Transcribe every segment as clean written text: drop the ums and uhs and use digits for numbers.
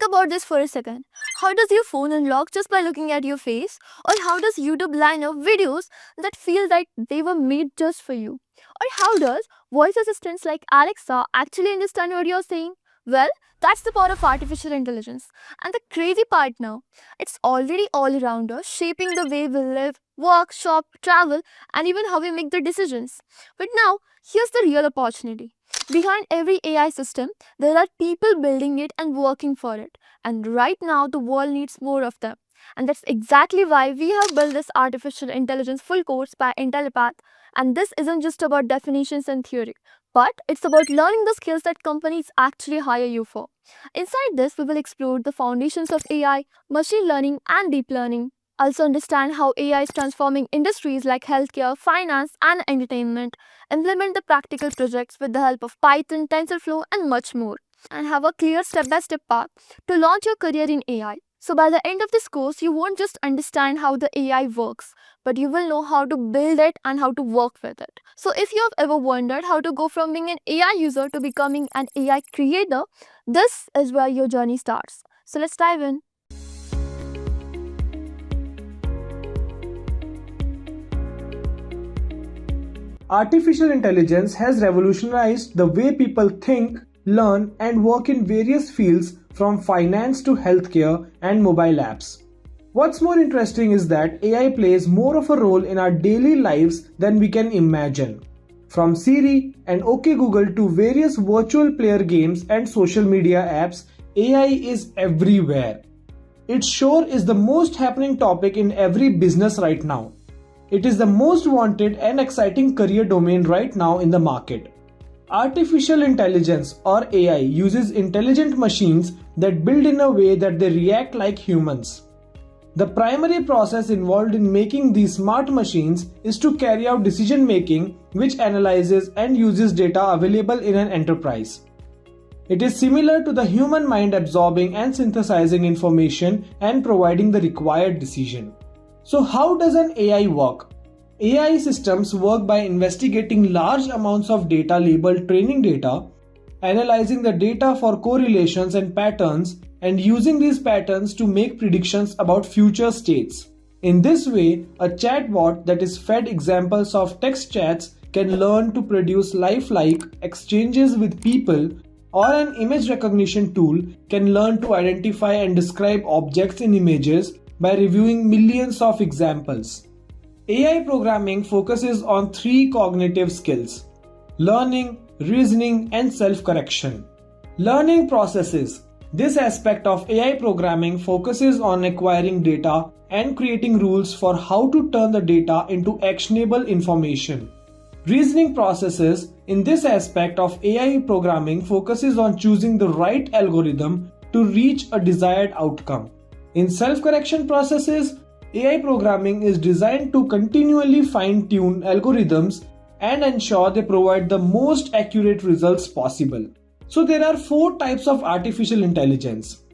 about this for a second. How does your phone unlock just by looking at your face? Or how does YouTube line up videos that feel like they were made just for you? Or how does voice assistants like Alexa actually understand what you're saying? Well, that's the power of artificial intelligence. And the crazy part now, it's already all around us, shaping the way we live, work, shop, travel, and even how we make the decisions. But now, here's the real opportunity. Behind every AI system, there are people building it and working for it. And right now, the world needs more of them. And that's exactly why we have built this artificial intelligence full course by Intellipaat. And this isn't just about definitions and theory, but it's about learning the skills that companies actually hire you for. Inside this, we will explore the foundations of AI, machine learning, and deep learning. Also understand how AI is transforming industries like healthcare, finance, and entertainment, implement the practical projects with the help of Python, TensorFlow, and much more, and have a clear step-by-step path to launch your career in AI. So by the end of this course, you won't just understand how the AI works, but you will know how to build it and how to work with it. So if you have ever wondered how to go from being an AI user to becoming an AI creator, this is where your journey starts. So let's dive in. Artificial intelligence has revolutionized the way people think, learn, and work in various fields from finance to healthcare and mobile apps. What's more interesting is that AI plays more of a role in our daily lives than we can imagine. From Siri and OK Google to various virtual player games and social media apps, AI is everywhere. It sure is the most happening topic in every business right now. It is the most wanted and exciting career domain right now in the market. Artificial intelligence or AI uses intelligent machines that build in a way that they react like humans. The primary process involved in making these smart machines is to carry out decision making, which analyzes and uses data available in an enterprise. It is similar to the human mind absorbing and synthesizing information and providing the required decision. So how does an AI work? AI systems work by investigating large amounts of data labeled training data, analyzing the data for correlations and patterns, and using these patterns to make predictions about future states. In this way, a chatbot that is fed examples of text chats can learn to produce lifelike exchanges with people, or an image recognition tool can learn to identify and describe objects in images by reviewing millions of examples. AI programming focuses on three cognitive skills: learning, reasoning, and self-correction. Learning processes. This aspect of AI programming focuses on acquiring data and creating rules for how to turn the data into actionable information. Reasoning processes. In this aspect of AI programming focuses on choosing the right algorithm to reach a desired outcome. In self-correction processes, AI programming is designed to continually fine-tune algorithms and ensure they provide the most accurate results possible. So there are four types of artificial intelligence.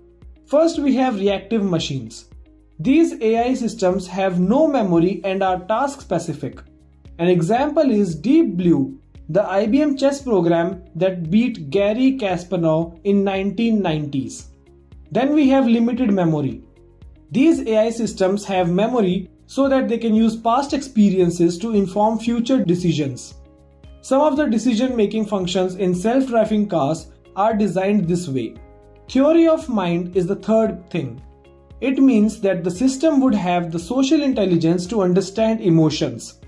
First, we have reactive machines. These AI systems have no memory and are task-specific. An example is Deep Blue, the IBM chess program that beat Garry Kasparov in 1990s. Then we have limited memory. These AI systems have memory so that they can use past experiences to inform future decisions. Some of the decision-making functions in self-driving cars are designed this way. Theory of mind is the third thing. It means that the system would have the social intelligence to understand emotions.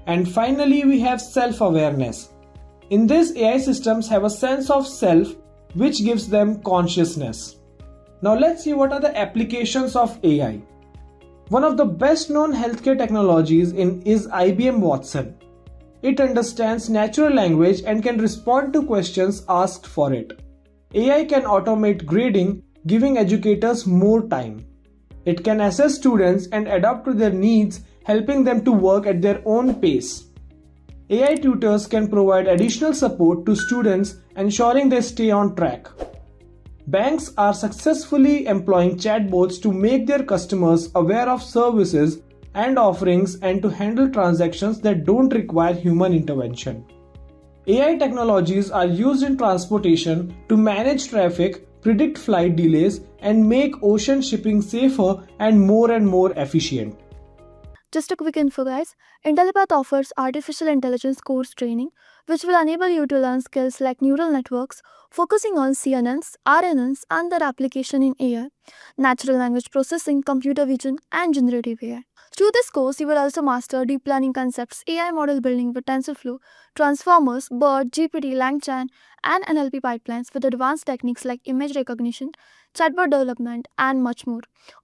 And finally, we have self-awareness. In this, AI systems have a sense of self, which gives them consciousness. Now let's see what are the applications of AI. One of the best known healthcare technologies is IBM Watson. It understands natural language and can respond to questions asked for it. AI can automate grading, giving educators more time. It can assess students and adapt to their needs, helping them to work at their own pace. AI tutors can provide additional support to students, ensuring they stay on track. Banks are successfully employing chatbots to make their customers aware of services and offerings and to handle transactions that don't require human intervention. AI technologies are used in transportation to manage traffic predict flight delays, and make ocean shipping safer and more efficient. Just a quick info, guys. Intellipaat offers artificial intelligence course training, which will enable you to learn skills like neural networks, focusing on CNNs, RNNs, and their application in AI, natural language processing, computer vision, and generative AI. Through this course, you will also master deep learning concepts, AI model building with TensorFlow, transformers, BERT, GPT, LangChain, and NLP pipelines with advanced techniques like image recognition, chatbot development, and much more,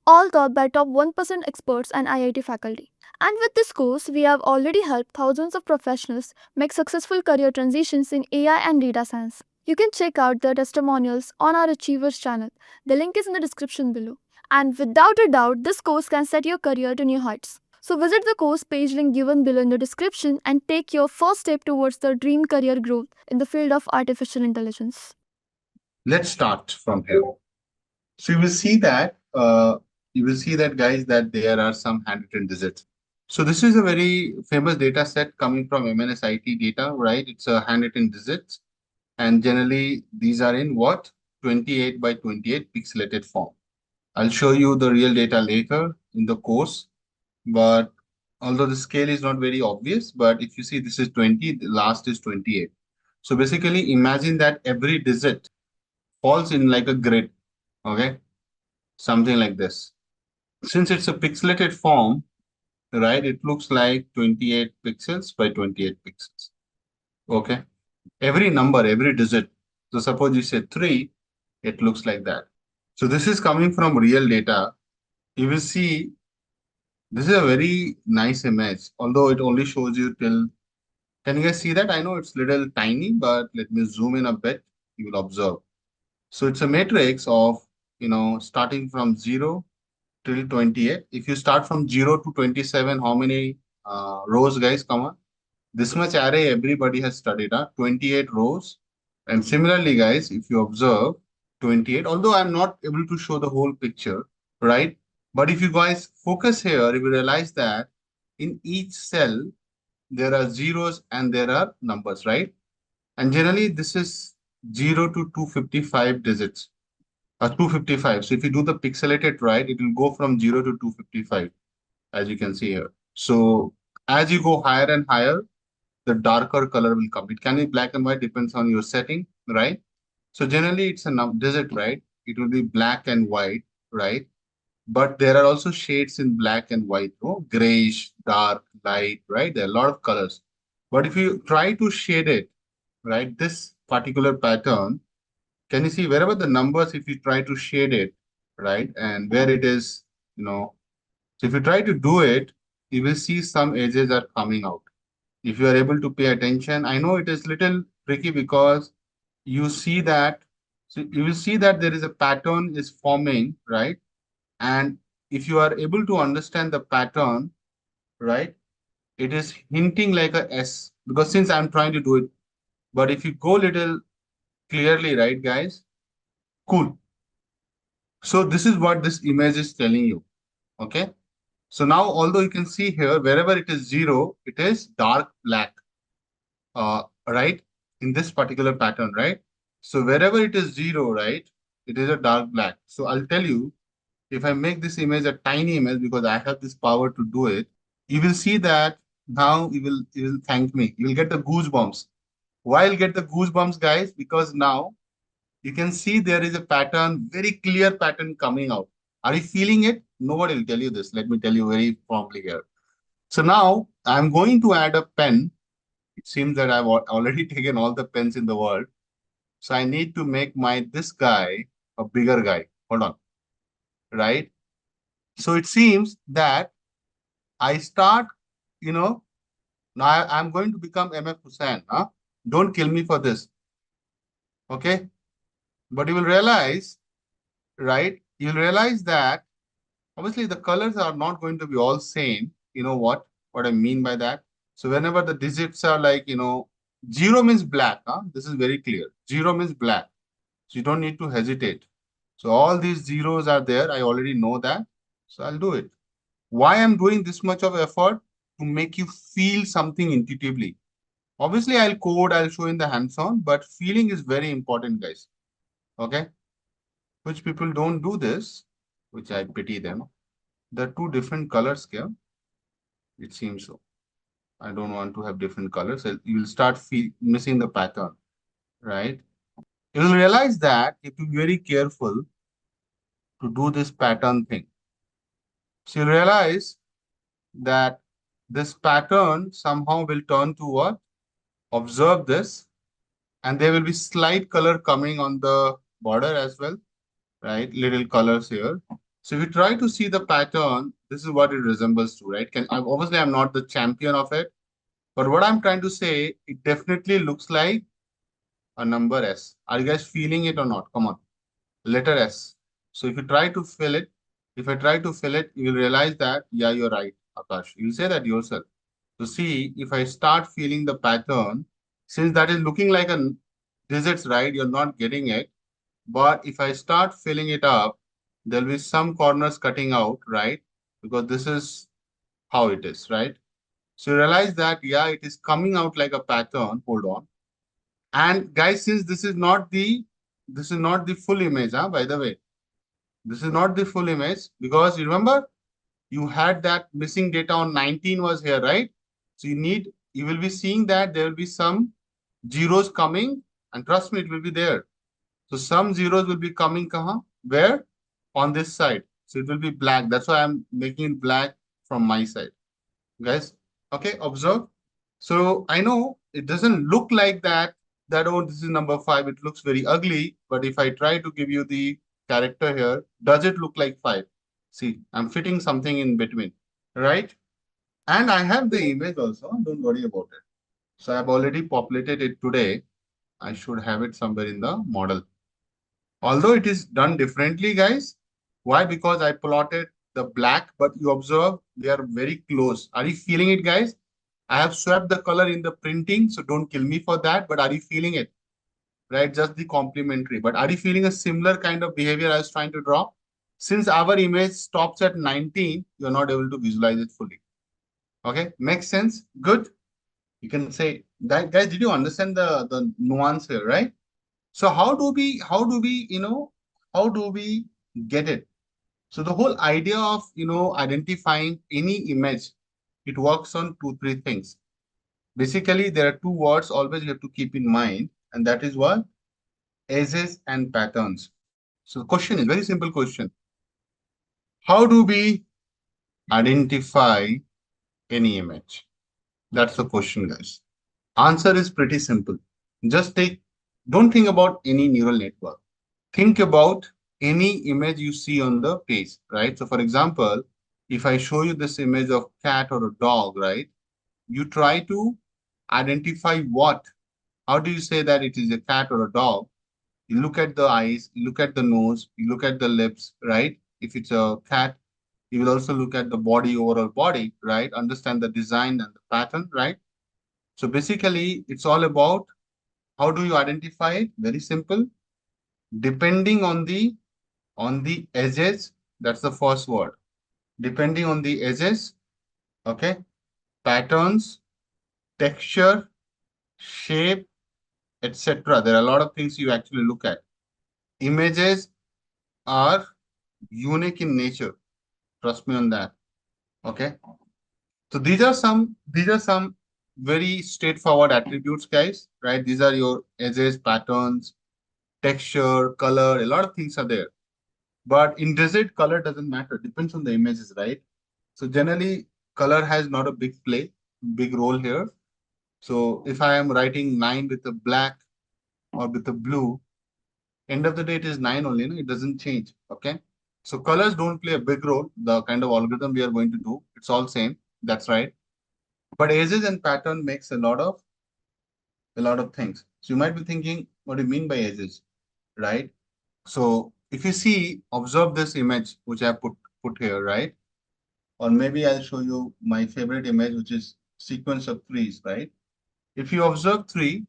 all taught by top 1% experts and IIT faculty. And with this course, we have already helped thousands of professionals make successful career transitions in AI and data science. You can check out the testimonials on our Achievers channel. The link is in the description below. And without a doubt, this course can set your career to new heights. So visit the course page link given below in the description and take your first step towards the dream career growth in the field of artificial intelligence. Let's start from here. So you will see that guys that there are some handwritten digits. So this is a very famous data set coming from MNSIT data, right? It's a handwritten digits, and generally these are in what 28 by 28 pixelated form. I'll show you the real data later in the course, but although the scale is not very obvious, but if you see this is 20, the last is 28. So basically imagine that every digit falls in like a grid, okay? Something like this. Since it's a pixelated form, right, it looks like 28 pixels by 28 pixels, okay? Every number, every digit. So suppose you say 3, it looks like that. So this is coming from real data. You will see this is a very nice image, although it only shows you till. Can you guys see that? I know it's little tiny, but let me zoom in a bit. You will observe. So it's a matrix of, starting from 0 till 28. If you start from 0 to 27, how many rows, guys? Come on. This much array everybody has studied, 28 rows. And similarly, guys, if you observe 28, although I'm not able to show the whole picture, right? But if you guys focus here, you will realize that in each cell, there are zeros and there are numbers, right? And generally, this is 0 to 255 digits, 255. So if you do the pixelated right, it will go from 0 to 255, as you can see here. So as you go higher and higher, the darker color will come. It can be black and white, depends on your setting, right? So generally, it's a digit, right? It will be black and white, right? But there are also shades in black and white, grayish, dark, light, right? There are a lot of colors. But if you try to shade it, right, this particular pattern, can you see wherever the numbers, if you try to shade it, right, and where it is, so if you try to do it, you will see some edges are coming out. If you are able to pay attention, I know it is little tricky because you see that, so you will see that there is a pattern is forming, right? And if you are able to understand the pattern, right, it is hinting like a S, because since I'm trying to do it, but if you go little clearly, right, guys, cool. So this is what this image is telling you, okay? So now, although you can see here, wherever it is 0, it is dark black, right, in this particular pattern, right? So wherever it is 0, right, it is a dark black. So I'll tell you, if I make this image a tiny image because I have this power to do it, you will see that now you will thank me. You will get the goosebumps. Why you'll get the goosebumps, guys? Because now you can see there is a pattern, very clear pattern coming out. Are you feeling it? Nobody will tell you this. Let me tell you very promptly here. So now I'm going to add a pen. It seems that I've already taken all the pens in the world. So I need to make this guy a bigger guy. Hold on. Right? So it seems that I start, now I'm going to become MF Hussain. Huh? Don't kill me for this. Okay? But you will realize, right? You'll realize that obviously the colors are not going to be all same. You know what I mean by that? So whenever the digits are like, 0 means black. Huh? This is very clear. 0 means black. So you don't need to hesitate. So all these zeros are there. I already know that. So I'll do it. Why I'm doing this much of effort? To make you feel something intuitively. Obviously, I'll code, I'll show in the hands-on, but feeling is very important, guys. Okay. which people don't do this, which I pity them. There are two different colors here. It seems so. I don't want to have different colors. You will start missing the pattern, right? You will realize that you have to be very careful to do this pattern thing. So you realize that this pattern somehow will turn to what? Observe this, and there will be slight color coming on the border as well, right? Little colors here. So if you try to see the pattern, this is what it resembles to, right? Obviously, I'm not the champion of it, but what I'm trying to say, it definitely looks like a number S. Are you guys feeling it or not? Come on, letter S. So if you try to fill it, if I try to fill it, you will realize that, yeah, you're right, Akash. You'll say that yourself. So see, if I start feeling the pattern, since that is looking like a digits, right? You're not getting it. But if I start filling it up, there'll be some corners cutting out, right? Because this is how it is, right? So you realize that, yeah, it is coming out like a pattern. Hold on. And guys, since this is not the full image, huh, by the way. This is not the full image because you remember you had that missing data on 19 was here, right? So you will be seeing that there will be some zeros coming, and trust me, it will be there. So some zeros will be coming where? On this side. So it will be black. That's why I'm making it black from my side. Guys, okay, observe. So I know it doesn't look like that, oh, this is number five. It looks very ugly. But if I try to give you the character here, does it look like five? See, I'm fitting something in between, right? And I have the image also. Don't worry about it. So I've already populated it today. I should have it somewhere in the model. Although it is done differently, guys. Why? Because I plotted the black, but you observe they are very close. Are you feeling it, guys? I have swapped the color in the printing, so don't kill me for that. But are you feeling it? Right? Just the complementary. But are you feeling a similar kind of behavior I was trying to draw? Since our image stops at 19, you're not able to visualize it fully. Okay, makes sense. Good. You can say that, guys. Did you understand the nuance here, right? So how do we get it? So the whole idea of identifying any image, it works on two, three things. Basically, there are two words always you have to keep in mind, and that is what? Edges and patterns. So the question is very simple question. How do we identify any image? That's the question, guys. Answer is pretty simple. Just don't think about any neural network. Think about any image you see on the page, right? So for example, if I show you this image of cat or a dog, right? You try to identify what? How do you say that it is a cat or a dog? You look at the eyes, you look at the nose, you look at the lips, right? If it's a cat, you will also look at the body, overall body, right? Understand the design and the pattern, right? So basically, it's all about how do you identify it? Very simple. Depending on the edges, that's the first word. Depending on the edges, okay, patterns, texture, shape, etc. There are a lot of things you actually look at. Images are unique in nature. Trust me on that. Okay. So these are some very straightforward attributes, guys. Right? These are your edges, patterns, texture, color. A lot of things are there. But in desert, color doesn't matter. Depends on the images, right? So generally, color has not a big role here. So if I am writing 9 with a black or with a blue, end of the day it is 9 only, no? It doesn't change. Okay. So colors don't play a big role. The kind of algorithm we are going to do, it's all same. That's right. But edges and pattern makes a lot of things. So you might be thinking, what do you mean by edges, right? So if you see, observe this image which I put here, right? Or maybe I'll show you my favorite image, which is sequence of threes, right? If you observe three,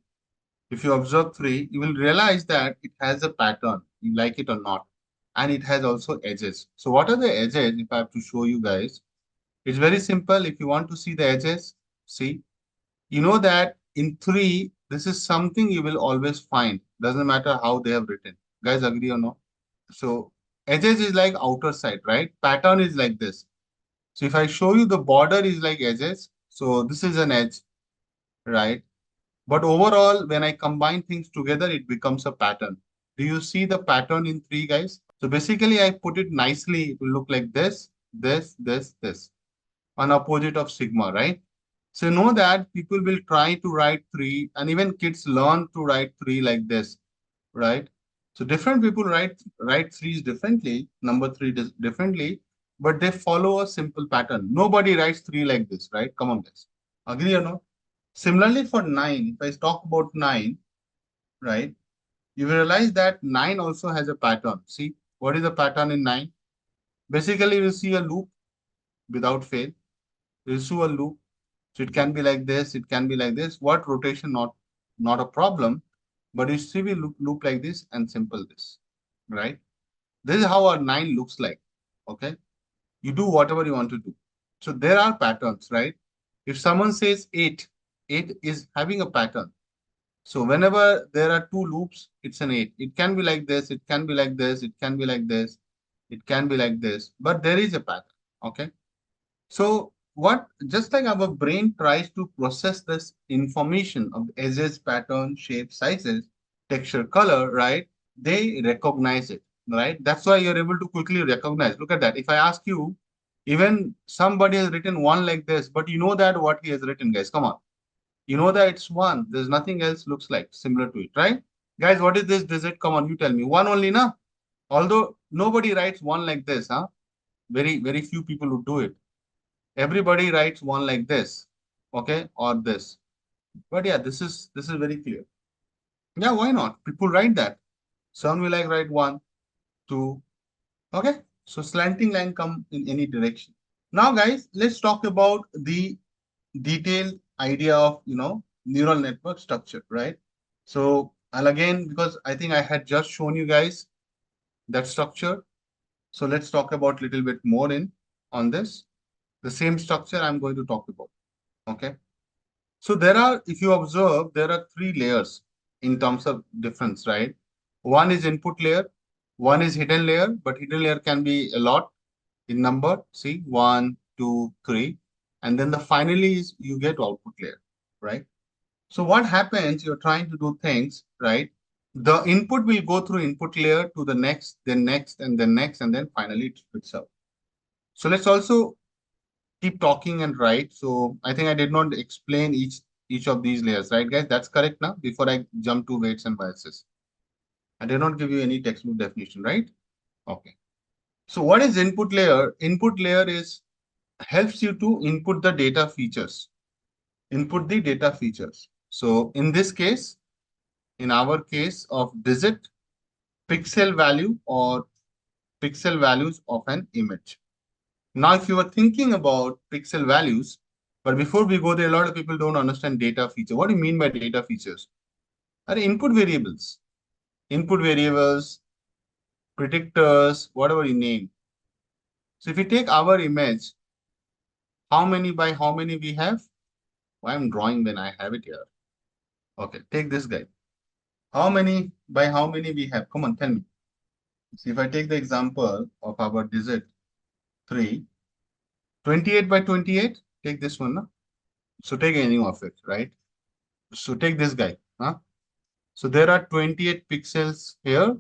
if you observe three, you will realize that it has a pattern, you like it or not. And it has also edges. So what are the edges? If I have to show you guys, it's very simple. If you want to see the edges, see, you know that in three, this is something you will always find. Doesn't matter how they have written. Guys, agree or no? So edges is like outer side, right? Pattern is like this. So if I show you the border is like edges, so this is an edge, right? But overall, when I combine things together, it becomes a pattern. Do you see the pattern in three, guys? So basically, I put it nicely. It will look like this, an opposite of sigma, right? So know that people will try to write three, and even kids learn to write three like this, right? So different people write threes differently, number three differently, but they follow a simple pattern. Nobody writes three like this, right? Come on, guys. Agree or not? Similarly, for nine, if I talk about nine, right, you will realize that nine also has a pattern. See, what is the pattern in nine? Basically, you see a loop without fail. You see a loop. So it can be like this, it can be like this. What rotation? Not a problem. But you see we loop like this and simple this, right? This is how our nine looks like. Okay. You do whatever you want to do. So there are patterns, right? If someone says eight, eight is having a pattern. So whenever there are two loops, it's an eight. It can be like this, it can be like this, it can be like this, it can be like this, but there is a pattern. Okay. So what just like our brain tries to process this information of edges, pattern, shape, sizes, texture, color, right? They recognize it, right? That's why you're able to quickly recognize. Look at that. If I ask you, even somebody has written one like this, but you know that what he has written, guys. Come on. You know that it's one. There's nothing else looks like similar to it, right? Guys, what is this digit? Come on, you tell me. One only, na? Although nobody writes one like this, huh? Very few people who do it. Everybody writes one like this, okay, or this. But yeah, this is very clear. Yeah, why not? People write that. Some will like write one, two, okay. So slanting line come in any direction. Now, guys, let's talk about the detailed idea of neural network structure, right? So I'll again, because I think I had just shown you guys that structure. So let's talk about little bit more in on this. The same structure I'm going to talk about. Okay. So there are, if you observe, there are three layers in terms of difference, right? One is input layer, one is hidden layer, but hidden layer can be a lot in number. See, one, two, three. And then the finally is you get output layer, right? So what happens, you're trying to do things, right? The input will go through input layer to the next, then next, and then next, and then finally it spits out. So let's also keep talking and write. So I think I did not explain each of these layers, right, guys? That's correct now. Before I jump to weights and biases, I did not give you any textbook definition, right? Okay. So what is input layer? Input layer is helps you to input the data features. Input the data features. So in this case, in our case of digit, pixel value or pixel values of an image. Now, if you are thinking about pixel values, but before we go there, a lot of people don't understand data feature. What do you mean by data features? Are input variables, predictors, whatever you name. So if you take our image, how many by how many we have? Why I'm drawing when I have it here. Okay, take this guy. How many by how many we have? Come on, tell me. See, if I take the example of our digit 3, 28 by 28, take this one. No? So take any of it, right? So take this guy. Huh? So there are 28 pixels here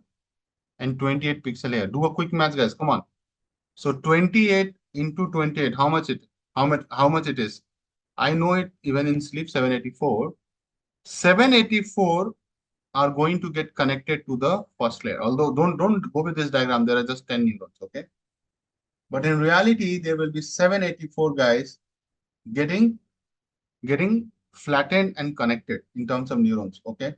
and 28 pixel here. Do a quick math, guys. Come on. So 28 into 28, how much it is? I know it even in sleep 784. 784 are going to get connected to the first layer. Although don't go with this diagram, there are just 10 neurons, okay? But in reality, there will be 784 guys getting getting flattened and connected in terms of neurons, okay?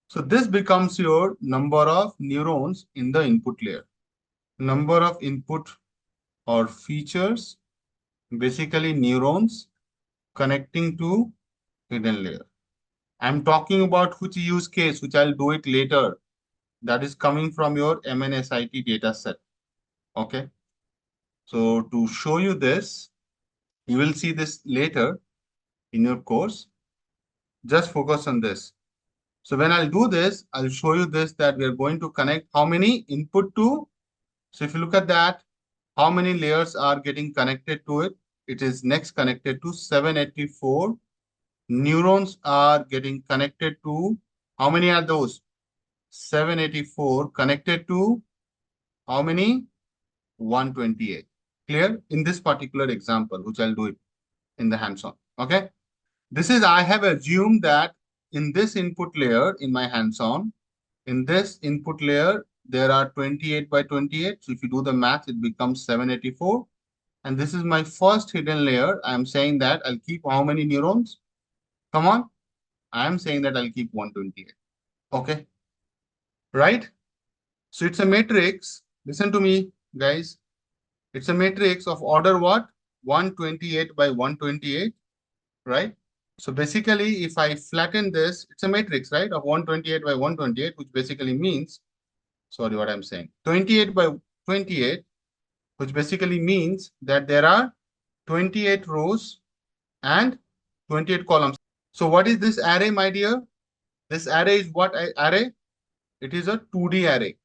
So this becomes your number of neurons in the input layer. Number of input or features, basically neurons connecting to hidden layer. I'm talking about which use case, which I'll do it later. That is coming from your MNSIT data set. Okay. So to show you this, you will see this later in your course. Just focus on this. So when I'll do this, I'll show you this that we are going to connect how many input to So if you look at that, how many layers are getting connected to it? It is next connected to 784. Neurons are getting connected to, how many are those? 784 connected to how many? 128. Clear? In this particular example, which I'll do it in the hands-on. Okay. This is, I have assumed that in this input layer, in my hands-on, in this input layer, there are 28 by 28. So if you do the math, it becomes 784. And this is my first hidden layer. I'm saying that I'll keep how many neurons? Come on. I'm saying that I'll keep 128. Okay. Right? So it's a matrix. Listen to me, guys. It's a matrix of order what? 128 by 128, right? So basically, if I flatten this, it's a matrix, right? Of 128 by 128, which basically means, sorry, what I'm saying, 28 by 28, which basically means that there are 28 rows and 28 columns. So what is this array, my dear? This array is what array? It is a 2D array.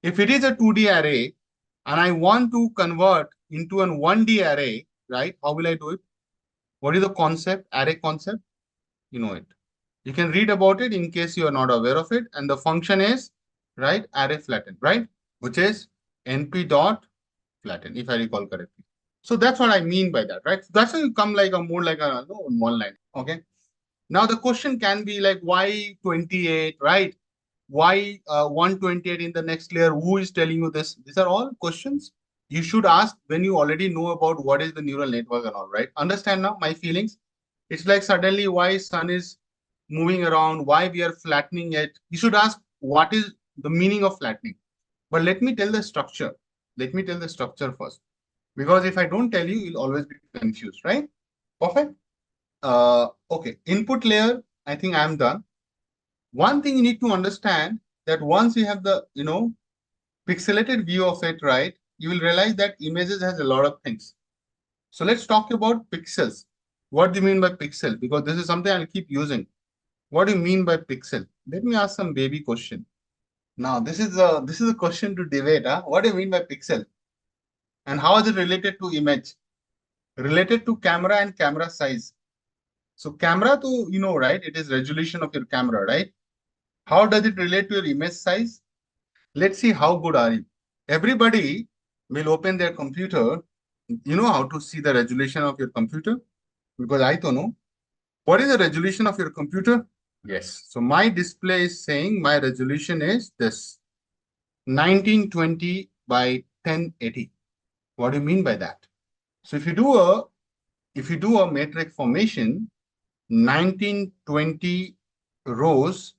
If it is a 2D array and I want to convert into an 1D array, right? How will I do it? What is the concept, array concept? You know it. You can read about it in case you are not aware of it. And the function is, right, array flatten, right? Which is np dot flatten, if I recall correctly. So that's what I mean by that, right? That's how you come like a more like a no, one line. Okay. Now the question can be like, why 28, right? Why 128 in the next layer? Who is telling you this? These are all questions you should ask when you already know about what is the neural network and all, right? Understand now my feelings? It's like suddenly why sun is moving around, why we are flattening it. You should ask what is the meaning of flattening. But let me tell the structure. Let me tell the structure first. Because if I don't tell you, you'll always be confused, right? Perfect. Okay, input layer, I think I'm done. One thing you need to understand that once you have the, pixelated view of it, right, you will realize that images has a lot of things. So let's talk about pixels. What do you mean by pixel? Because this is something I'll keep using. What do you mean by pixel? Let me ask some baby question. Now, this is a question to debate. Huh? What do you mean by pixel? And how is it related to image? Related to camera and camera size. So camera to, right? It is resolution of your camera, right? How does it relate to your image size? Let's see how good are you. Everybody will open their computer. You know how to see the resolution of your computer? Because I don't know. What is the resolution of your computer? Yes. So my display is saying my resolution is this 1920 by 1080. What do you mean by that? So if you do a matrix formation, 1920 rows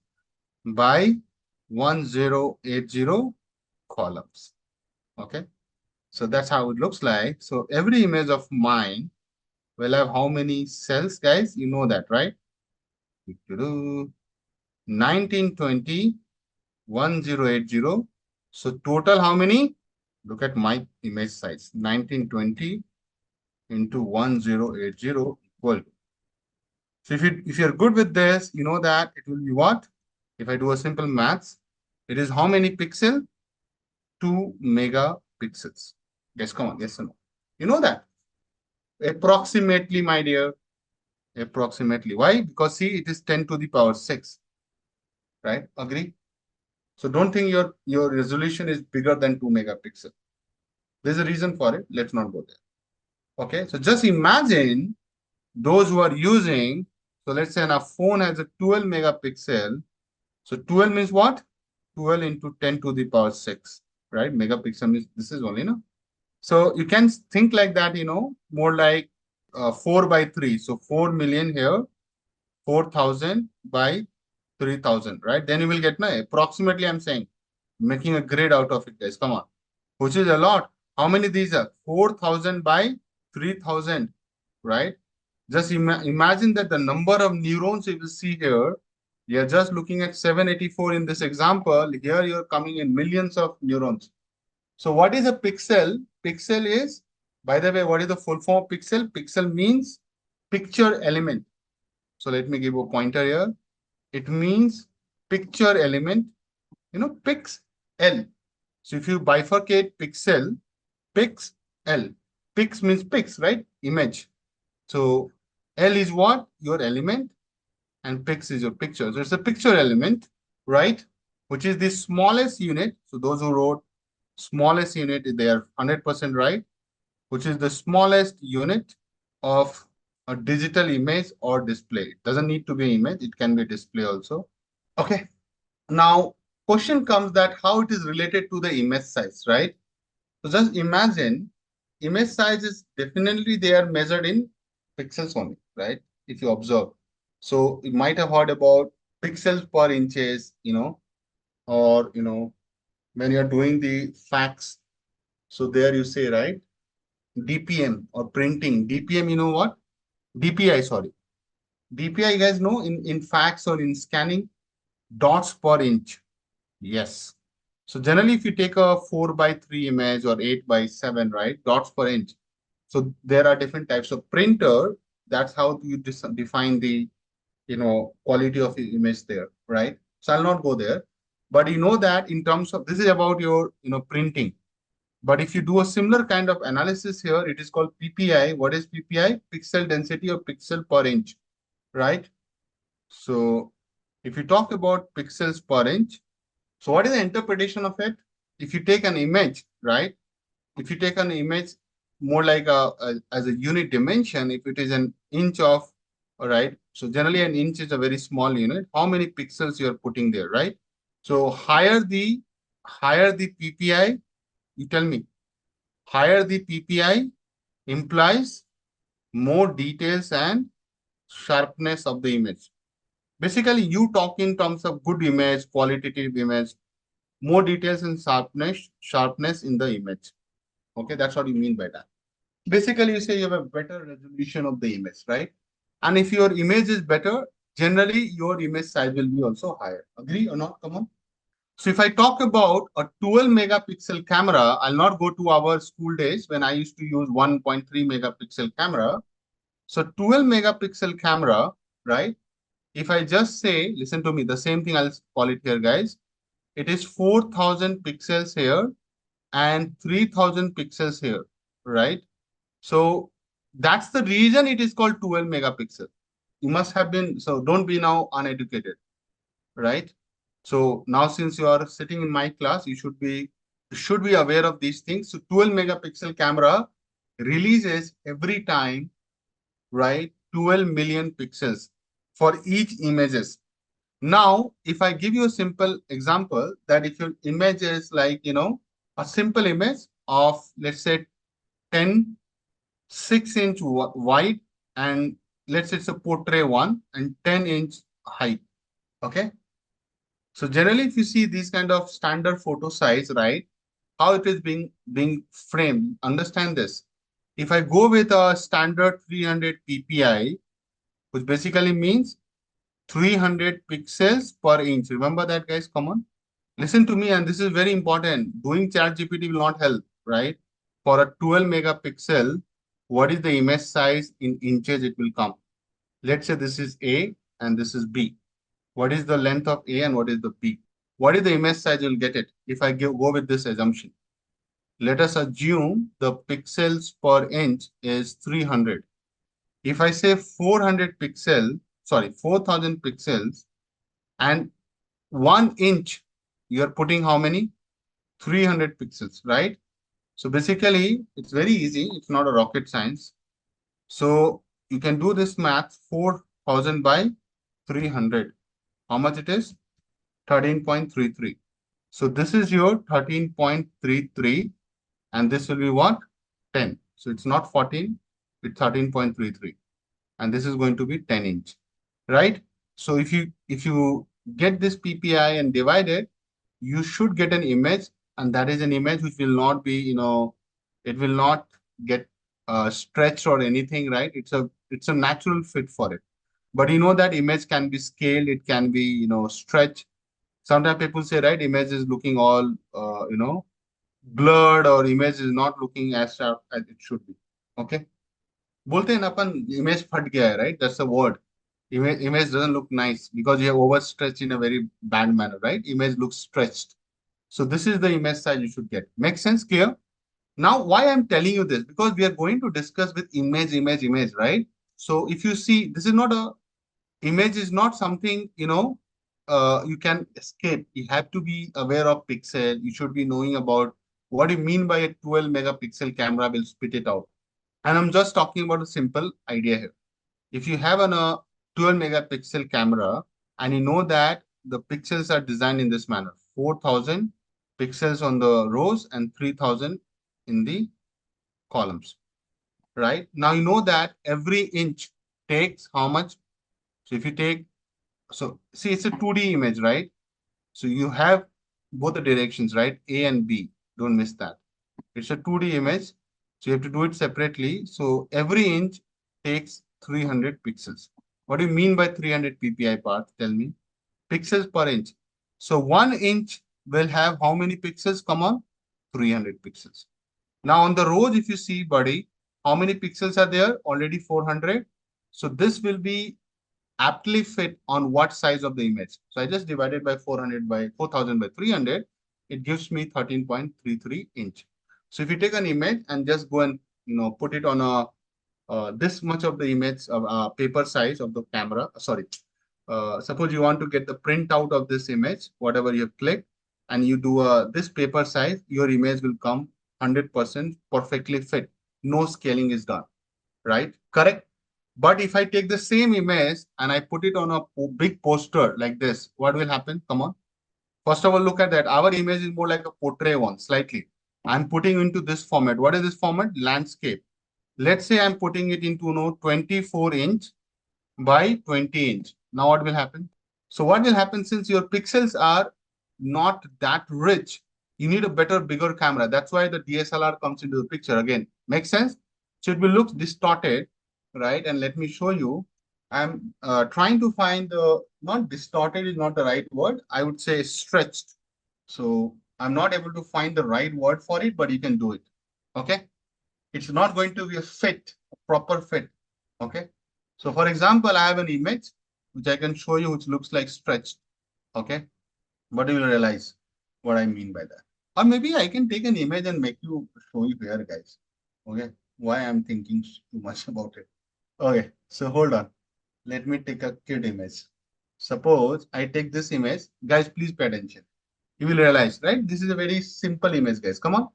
by 1080 columns. Okay. So that's how it looks like. So every image of mine will have how many cells, guys? You know that, right? 1920, 1080. So total how many? Look at my image size. 1920 into 1080 equal. So if you're good with this, you know that it will be what? If I do a simple maths, it is how many pixel? 2 megapixels. Yes, come on, yes or no? You know that. Approximately, my dear. Approximately. Why? Because see, it is 10 to the power 6. Right? Agree? So don't think your resolution is bigger than 2 megapixel. There's a reason for it. Let's not go there. Okay. So just imagine those who are using, so let's say a phone has a 12 megapixel. So 12 means what? 12 into 10 to the power 6. Right? Megapixel means this is only, no? So you can think like that, more like 4 by 3. So 4 million here, 4,000 by 3,000, right? Then you will get, no, approximately I'm saying, making a grid out of it, guys. Come on. Which is a lot. How many these are? 4,000 by 3,000, right? Just imagine that the number of neurons you will see here, you're just looking at 784 in this example. Here you're coming in millions of neurons. So what is a pixel? Pixel is, by the way, what is the full form of pixel? Pixel means picture element. So let me give a pointer here. It means picture element, pix L. So if you bifurcate pixel, pix, L. Pix means pix, right? Image. So L is what? Your element, and pix is your picture. So it's a picture element, right? Which is the smallest unit. So those who wrote smallest unit, they are 100% right, which is the smallest unit of a digital image or display. It doesn't need to be an image, it can be a display also. Okay. Now, question comes that how it is related to the image size, right? So just imagine image size is definitely they are measured in pixels only, right? If you observe. So you might have heard about pixels per inches, or when you're doing the fax. So there you say, right? DPM or printing. DPM, you know what? DPI, sorry. DPI, you guys know in fax or in scanning, dots per inch. Yes. So generally, if you take a 4 by 3 image or 8 by 7, right, dots per inch. So there are different types of printer. That's how you define the quality of the image there, right? So I'll not go there, but you know that in terms of this is about your printing. But if you do a similar kind of analysis here, it is called PPI. What is PPI? Pixel density or pixel per inch, right? So if you talk about pixels per inch, so what is the interpretation of it? If you take an image, right? If you take an image more like as a unit dimension, if it is an inch of, all right. So generally an inch is a very small unit. How many pixels you are putting there, right? So higher the PPI, you tell me, higher the PPI implies more details and sharpness of the image. Basically, you talk in terms of good image, qualitative image, more details and sharpness in the image. Okay, that's what you mean by that. Basically, you say you have a better resolution of the image, right? And if your image is better, generally your image size will be also higher. Agree or not? Come on. So if I talk about a 12 megapixel camera, I'll not go to our school days when I used to use 1.3 megapixel camera. So 12 megapixel camera, right? If I just say, listen to me, the same thing I'll call it here, guys. It is 4,000 pixels here and 3,000 pixels here, right? So that's the reason it is called 12 megapixel. You must have been, so don't be now uneducated, right? So now since you are sitting in my class, you should be aware of these things. So 12 megapixel camera releases every time, right? 12 million pixels for each images. Now, if I give you a simple example that if your image is like, a simple image of, let's say, 10 6-inch wide, and let's say it's a portrait one and 10-inch height. Okay. So generally, if you see these kind of standard photo size, right, how it is being framed, understand this. If I go with a standard 300 PPI, which basically means 300 pixels per inch. Remember that, guys? Come on. Listen to me, and this is very important. Doing chat GPT will not help, right? For a 12 megapixel, what is the image size in inches it will come? Let's say this is A and this is B. What is the length of A and what is the B? What is the image size you'll get it if I go with this assumption? Let us assume the pixels per inch is 300. If I say 400 pixel, sorry, 4,000 pixels and 1 inch, you're putting how many? 300 pixels, right? So basically, it's very easy. It's not a rocket science. So you can do this math 4,000 by 300. How much it is? 13.33. So this is your 13.33 and this will be what? 10. So it's not 14, it's 13.33. And this is going to be 10 inch, right? So if you get this PPI and divide it, you should get an image, and that is an image which will not be, it will not get stretched or anything, right? It's a natural fit for it. But you know that image can be scaled, it can be, stretched. Sometimes people say, right, image is looking all, blurred, or image is not looking as sharp as it should be. Okay. बोलते हैं ना अपन image फट गया है, right? That's the word. Image doesn't look nice because you have overstretched in a very bad manner, right? Image looks stretched. So this is the image size you should get. Make sense? Clear? Now, why I'm telling you this? Because we are going to discuss with image, right? So if you see, this is not a image is not something, you can escape. You have to be aware of pixel. You should be knowing about what you mean by a 12 megapixel camera will spit it out. And I'm just talking about a simple idea here. If you have an 12 megapixel camera and you know that the pixels are designed in this manner, 4,000 pixels on the rows and 3,000 in the columns, right? Now you know that every inch takes how much? So if you take, so see, it's a 2D image, right? So you have both the directions, right? A and B. Don't miss that. It's a 2D image. So you have to do it separately. So every inch takes 300 pixels. What do you mean by 300 ppi part? Tell me. Pixels per inch. So 1 inch will have how many pixels? Come on. 300 pixels. Now on the rows, if you see, buddy, how many pixels are there? Already 400. So this will be aptly fit on what size of the image. So I just divided by 400 by 4000 by 300. It gives me 13.33 inch. So if you take an image and just go and put it on a this much of the image of paper size of the camera. Sorry, suppose you want to get the print out of this image, whatever you have clicked, and you do this paper size, your image will come 100% perfectly fit. No scaling is done, right? Correct. But if I take the same image and I put it on a big poster like this, what will happen? Come on. First of all, look at that. Our image is more like a portrait one, slightly. I'm putting into this format. What is this format? Landscape. Let's say I'm putting it into 24-inch by 20-inch. Now what will happen? So what will happen, since your pixels are not that rich, you need a better, bigger camera. That's why the DSLR comes into the picture again. Make sense? So it will look distorted, right? And let me show you. I'm trying to find the, not distorted is not the right word. I would say stretched. So I'm not able to find the right word for it, but you can do it. Okay. It's not going to be a fit, a proper fit. Okay. So for example, I have an image which I can show you, which looks like stretched. Okay. But you will realize what I mean by that. Or maybe I can take an image and make you show you here, guys. Okay. Why I'm thinking too much about it. Okay. So hold on. Let me take a kid image. Suppose I take this image. Guys, please pay attention. You will realize, right? This is a very simple image, guys. Come on.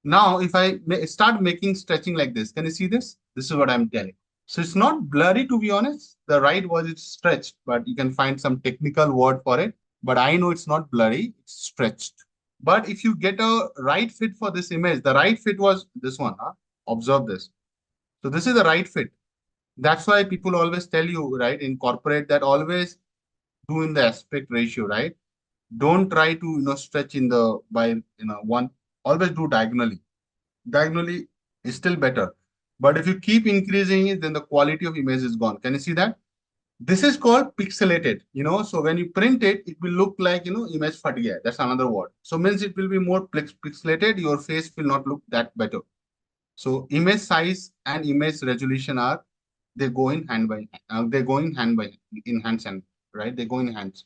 Now, if I start making stretching like this, can you see this? This is what I'm telling. So it's not blurry, to be honest. The right word is stretched, but you can find some technical word for it. But I know it's not blurry, it's stretched. But if you get a right fit for this image, the right fit was this one. Huh? Observe this. So this is the right fit. That's why people always tell you, right, in corporate, that always do in the aspect ratio, right? Don't try to stretch in the by one. Always do diagonally. Diagonally is still better. But if you keep increasing it, then the quality of image is gone. Can you see that? This is called pixelated, So when you print it, it will look like, image fat gaya. That's another word. So means it will be more pixelated. Your face will not look that better. So image size and image resolution they go in hand by they go in hand by in hands and right. They go in hands.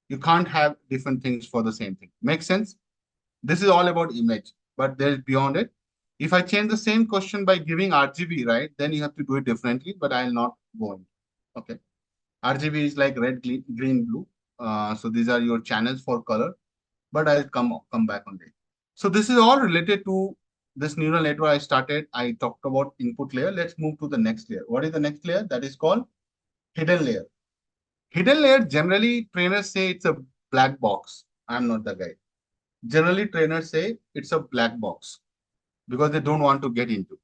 You can't have different things for the same thing. Make sense? This is all about image, but there's beyond it. If I change the same question by giving RGB, right, then you have to do it differently, but I'll not go in. Okay. RGB is like red, green, blue. So these are your channels for color, but I'll come back on it. So this is all related to this neural network I started. I talked about input layer. Let's move to the next layer. What is the next layer? That is called hidden layer. Hidden layer, generally trainers say it's a black box. I'm not the guy. Generally, trainers say it's a black box because they don't want to get into.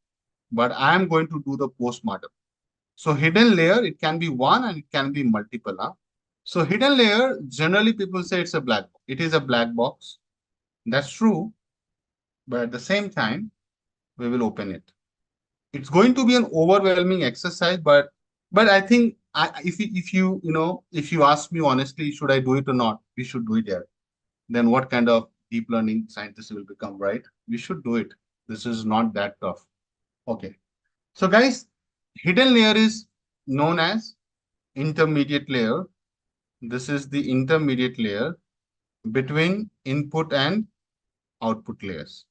But I am going to do the postmortem. So hidden layer, it can be one and it can be multiple. Huh? So hidden layer, generally people say it's a black box. It is a black box. That's true. But at the same time, we will open it. It's going to be an overwhelming exercise, but I think if you ask me honestly, should I do it or not? We should do it. Yeah. Then what kind of deep learning scientist will become, right? We should do it. This is not that tough. Okay. So guys, hidden layer is known as intermediate layer. This is the intermediate layer. between input and output layers.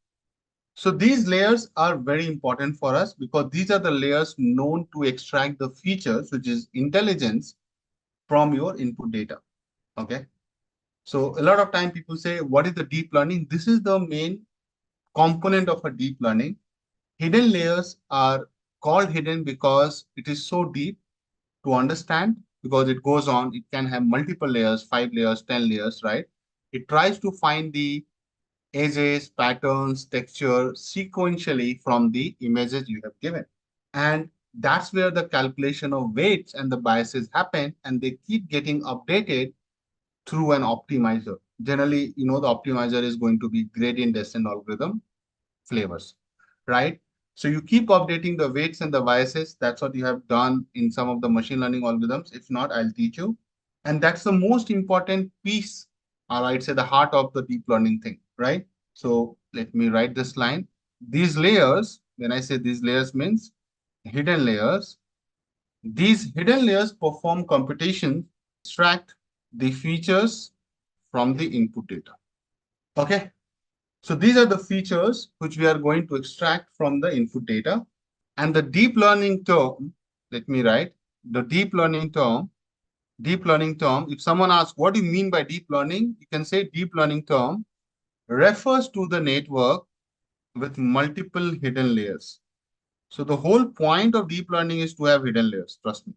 So these layers are very important for us because these are the layers known to extract the features, which is intelligence from your input data. Okay. So a lot of time people say, what is the deep learning? This is the main component of a deep learning. Hidden layers are called hidden because it is so deep to understand, because it goes on, it can have multiple layers, 5 layers, 10 layers, right? It tries to find the edges, patterns, texture sequentially from the images you have given. And that's where the calculation of weights and the biases happen, and they keep getting updated through an optimizer. Generally, the optimizer is going to be gradient descent algorithm flavors, right? So you keep updating the weights and the biases. That's what you have done in some of the machine learning algorithms. If not, I'll teach you. And that's the most important piece, or I'd say the heart of the deep learning thing, right? So let me write this line. These layers, when I say these layers means hidden layers, these hidden layers perform computation, extract the features from the input data. Okay. So these are the features which we are going to extract from the input data. And the deep learning term, let me write the deep learning term, if someone asks, what do you mean by deep learning? You can say deep learning term refers to the network with multiple hidden layers. So the whole point of deep learning is to have hidden layers. Trust me.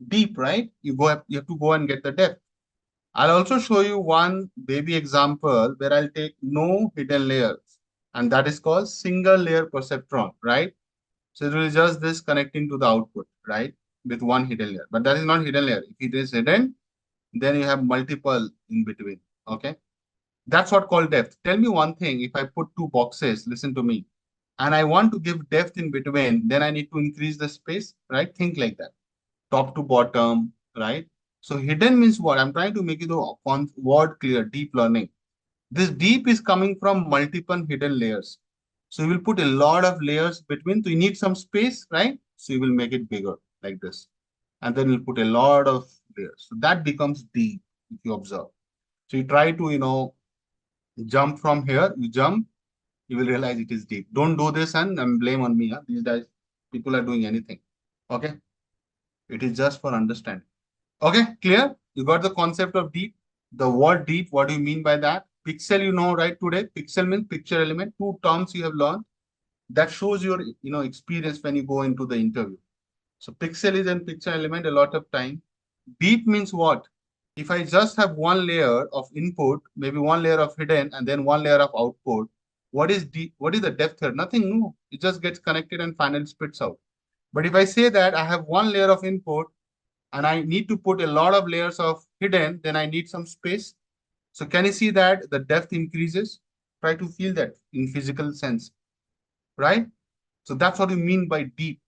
Deep, right? You have to go and get the depth. I'll also show you one baby example where I'll take no hidden layers, and that is called single layer perceptron, right? So it will just this connecting to the output, right? With one hidden layer. But that is not hidden layer. If it is hidden, then you have multiple in between. Okay. That's what called depth. Tell me one thing. If I put two boxes, listen to me, and I want to give depth in between, then I need to increase the space, right? Think like that. Top to bottom, right? So hidden means what? I'm trying to make you the word clear, deep learning. This deep is coming from multiple hidden layers. So you will put a lot of layers between. So you need some space, right? So you will make it bigger like this. And then you'll put a lot of layers. So that becomes deep if you observe. So you try to, jump from here, you jump, you will realize it is deep. Don't do this and blame on me. Huh? These guys, people are doing anything. Okay. It is just for understanding. Okay, clear? You got the concept of deep. The word deep, what do you mean by that? Pixel, you know, right today. Pixel means picture element. Two terms you have learned. That shows your, experience when you go into the interview. So pixel is an picture element a lot of time. Deep means what? If I just have one layer of input, maybe one layer of hidden, and then one layer of output, what is deep? What is the depth here? Nothing new. It just gets connected and finally spits out. But if I say that I have one layer of input and I need to put a lot of layers of hidden, then I need some space. So can you see that the depth increases? Try to feel that in physical sense, right? So that's what you mean by deep.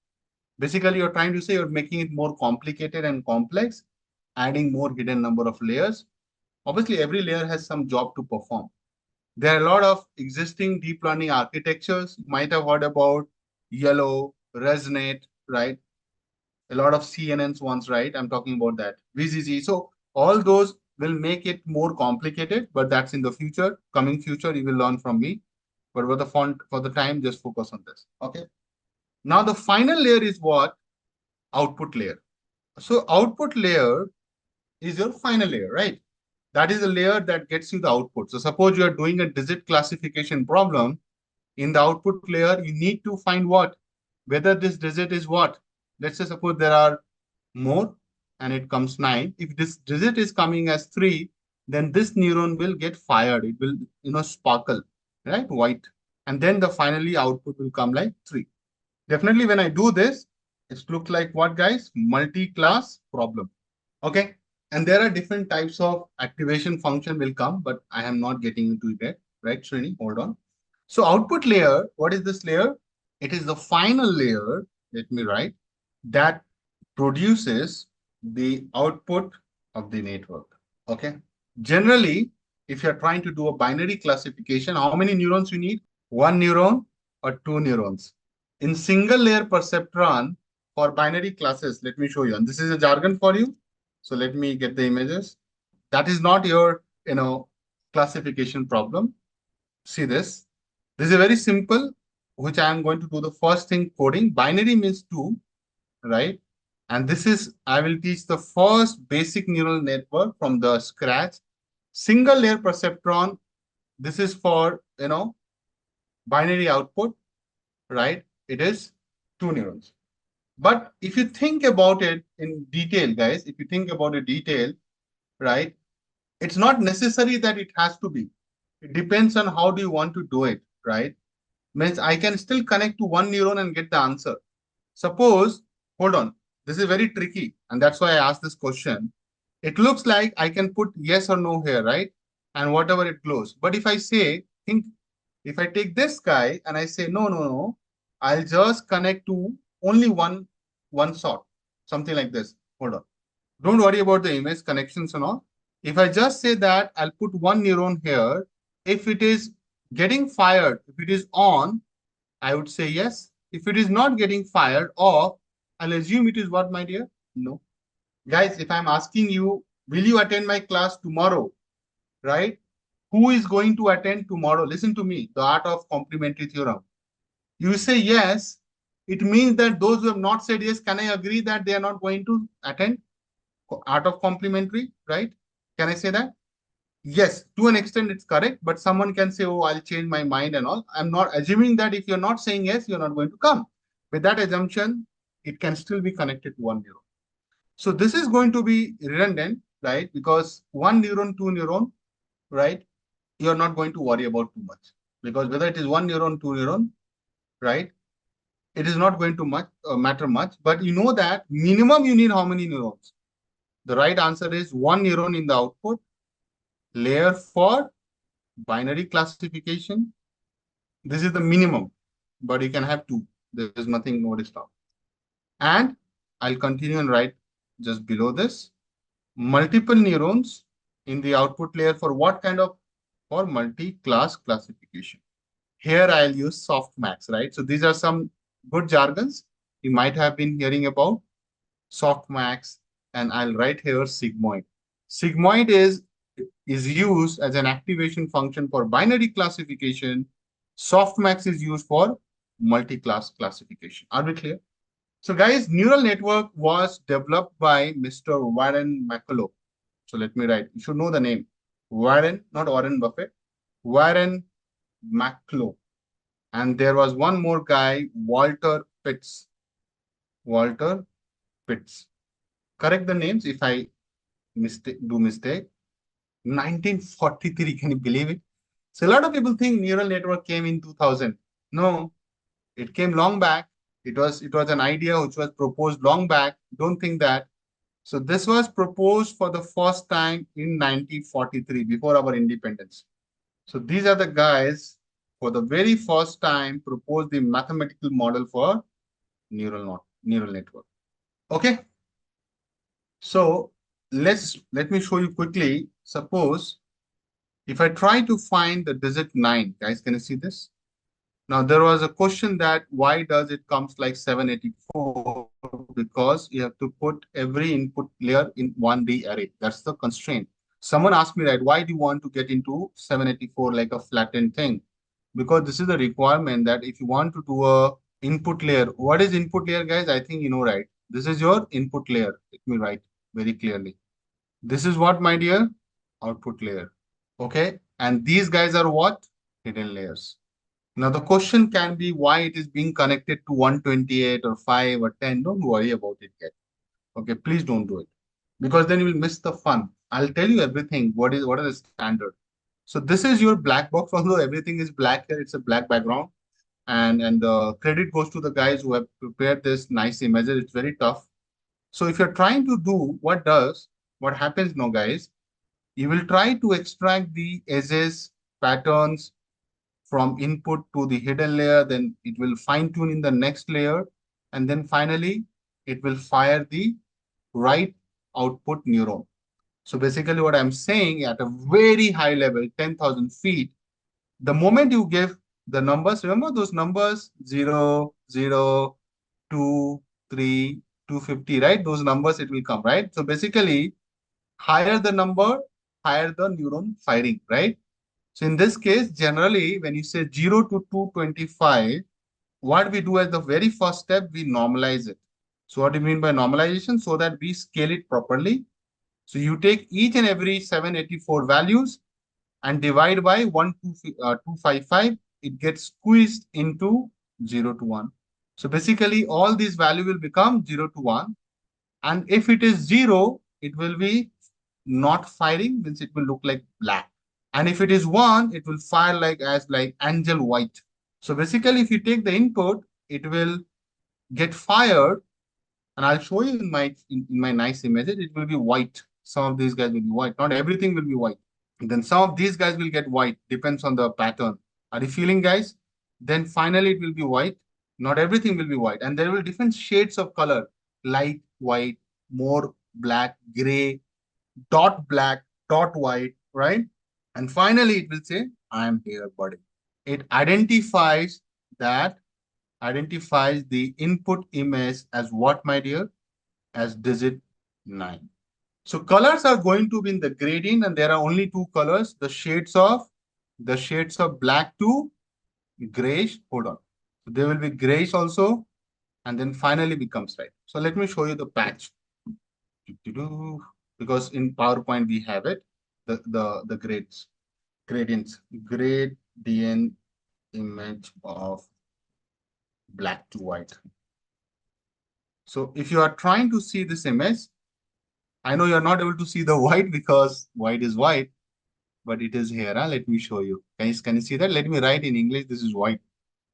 Basically, you're trying to say you're making it more complicated and complex, adding more hidden number of layers. Obviously, every layer has some job to perform. There are a lot of existing deep learning architectures. You might have heard about Yellow, Resonate, right? A lot of CNNs ones, right? I'm talking about that. VZZ. So all those will make it more complicated, but that's in the future. Coming future, you will learn from me. But for the font, for the time, just focus on this. Okay. Now the final layer is what? Output layer. So output layer is your final layer, right? That is the layer that gets you the output. So suppose you are doing a digit classification problem. In the output layer, you need to find what? Whether this digit is what? Let's say suppose there are more and it comes 9. If this digit is coming as 3, then this neuron will get fired. It will, sparkle, right? White. And then the finally output will come like 3. Definitely when I do this, it looks like what, guys? Multi-class problem. Okay. And there are different types of activation function will come, but I am not getting into it yet. Right, Srini? Hold on. So output layer, what is this layer? It is the final layer, let me write, that produces the output of the network. Okay. Generally, if you're trying to do a binary classification, how many neurons you need? One neuron or two neurons. In single layer perceptron for binary classes, let me show you. And this is a jargon for you. So let me get the images. That is not your, classification problem. See this. This is very simple, which I am going to do the first thing coding. Binary means 2, right? And this is, I will teach the first basic neural network from the scratch. Single layer perceptron. This is for, binary output, right? It is 2 neurons. But if you think about it in detail, guys, if you think about it detail, right? It's not necessary that it has to be. It depends on how do you want to do it, right? Means I can still connect to one neuron and get the answer. Suppose, hold on, this is very tricky, and that's why I asked this question. It looks like I can put yes or no here, right? And whatever it glows. But if I say, think, if I take this guy and I say, no, no, no, I'll just connect to only one sort, something like this. Hold on. Don't worry about the image connections and all. If I just say that I'll put one neuron here, if it is getting fired, if it is on, I would say yes. If it is not getting fired off, I'll assume it is what, my dear? No. Guys, if I'm asking you, will you attend my class tomorrow? Right? Who is going to attend tomorrow? Listen to me, the art of complementary theorem. You say yes, it means that those who have not said yes, can I agree that they are not going to attend? Art of complementary, right? Can I say that? Yes, to an extent it's correct, but someone can say, oh, I'll change my mind and all. I'm not assuming that if you're not saying yes, you're not going to come. With that assumption, it can still be connected to one neuron. So this is going to be redundant, right? Because one neuron, two neuron, right? You're not going to worry about too much. Because whether it is one neuron, two neuron, right? It is not going to matter much. But you know that minimum you need how many neurons? The right answer is one neuron in the output layer for binary classification. This is the minimum, but you can have two. There is nothing more to stop. And I'll continue and write just below this. Multiple neurons in the output layer for what kind of? For multi-class classification. Here I'll use softmax, right? So these are some good jargons you might have been hearing about. Softmax, and I'll write here sigmoid. Sigmoid is used as an activation function for binary classification. Softmax is used for multi-class classification. Are we clear? So guys, neural network was developed by Mr. Warren McCulloch. So let me write. You should know the name. Warren, not Warren Buffett. Warren McCulloch. And there was one more guy, Walter Pitts. Walter Pitts. Correct the names if I do mistake. 1943, can you believe it? So a lot of people think neural network came in 2000. No, it came long back. It was an idea which was proposed long back. Don't think that. So this was proposed for the first time in 1943, before our independence. So these are the guys for the very first time proposed the mathematical model for neural network. Okay. So let me show you quickly. Suppose if I try to find the digit 9, guys, can you see this? Now there was a question that why does it comes like 784? Because you have to put every input layer in 1D array. That's the constraint. Someone asked me, right, why do you want to get into 784 like a flattened thing? Because this is the requirement that if you want to do a input layer, what is input layer, guys? I think you know, right? This is your input layer. Let me write very clearly. This is what, my dear? Output layer. Okay. And these guys are what? Hidden layers. Now the question can be why it is being connected to 128 or 5 or 10. Don't worry about it yet. Okay, please don't do it. Because then you will miss the fun. I'll tell you everything. What is the standard? So this is your black box, although everything is black here, it's a black background. And the credit goes to the guys who have prepared this nice images. It's very tough. So if you're trying to do what happens now, guys, you will try to extract the edges, patterns from input to the hidden layer, then it will fine tune in the next layer, and then finally it will fire the right output neuron. So basically what I'm saying at a very high level, 10,000 feet, the moment you give the numbers, remember those numbers 0, 0, 2, 3, 250, right? Those numbers it will come, right? So basically higher the number, higher the neuron firing, right? So in this case, generally, when you say 0 to 225, what we do as the very first step, we normalize it. So what do you mean by normalization? So that we scale it properly. So you take each and every 784 values and divide by 255. It gets squeezed into 0 to 1. So basically, all these value will become 0 to 1. And if it is 0, it will be not firing, means it will look like black. And if it is 1, it will fire like as like angel white. So basically, if you take the input, it will get fired. And I'll show you in my nice images, it will be white. Some of these guys will be white. Not everything will be white. And then some of these guys will get white, depends on the pattern. Are you feeling, guys? Then finally it will be white. Not everything will be white. And there will be different shades of color, light white, more black, gray, dot black, dot white, right? And finally it will say, I am here, buddy. It that identifies the input image as what, my dear? As digit 9. So colors are going to be in the gradient, and there are only two colors, the shades of black to grayish. Hold on. So there will be grayish also, and then finally becomes white. So let me show you the patch. Because in PowerPoint we have it, the gradient image of black to white. So if you are trying to see this image, I know you're not able to see the white because white is white, but it is here. Huh? Let me show you. Can you see that? Let me write in English. This is white.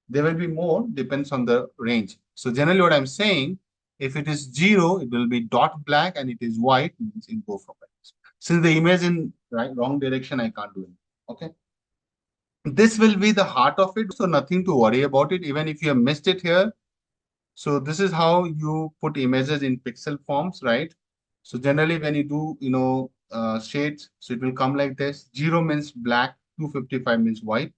There will be more, depends on the range. So generally what I'm saying, if it is 0, it will be dot black, and it is white, means it go from white. Since the image in wrong direction, I can't do it. Okay. This will be the heart of it. So nothing to worry about it. Even if you have missed it here. So this is how you put images in pixel forms, right? So generally when you do, shades, so it will come like this. 0 means black, 255 means white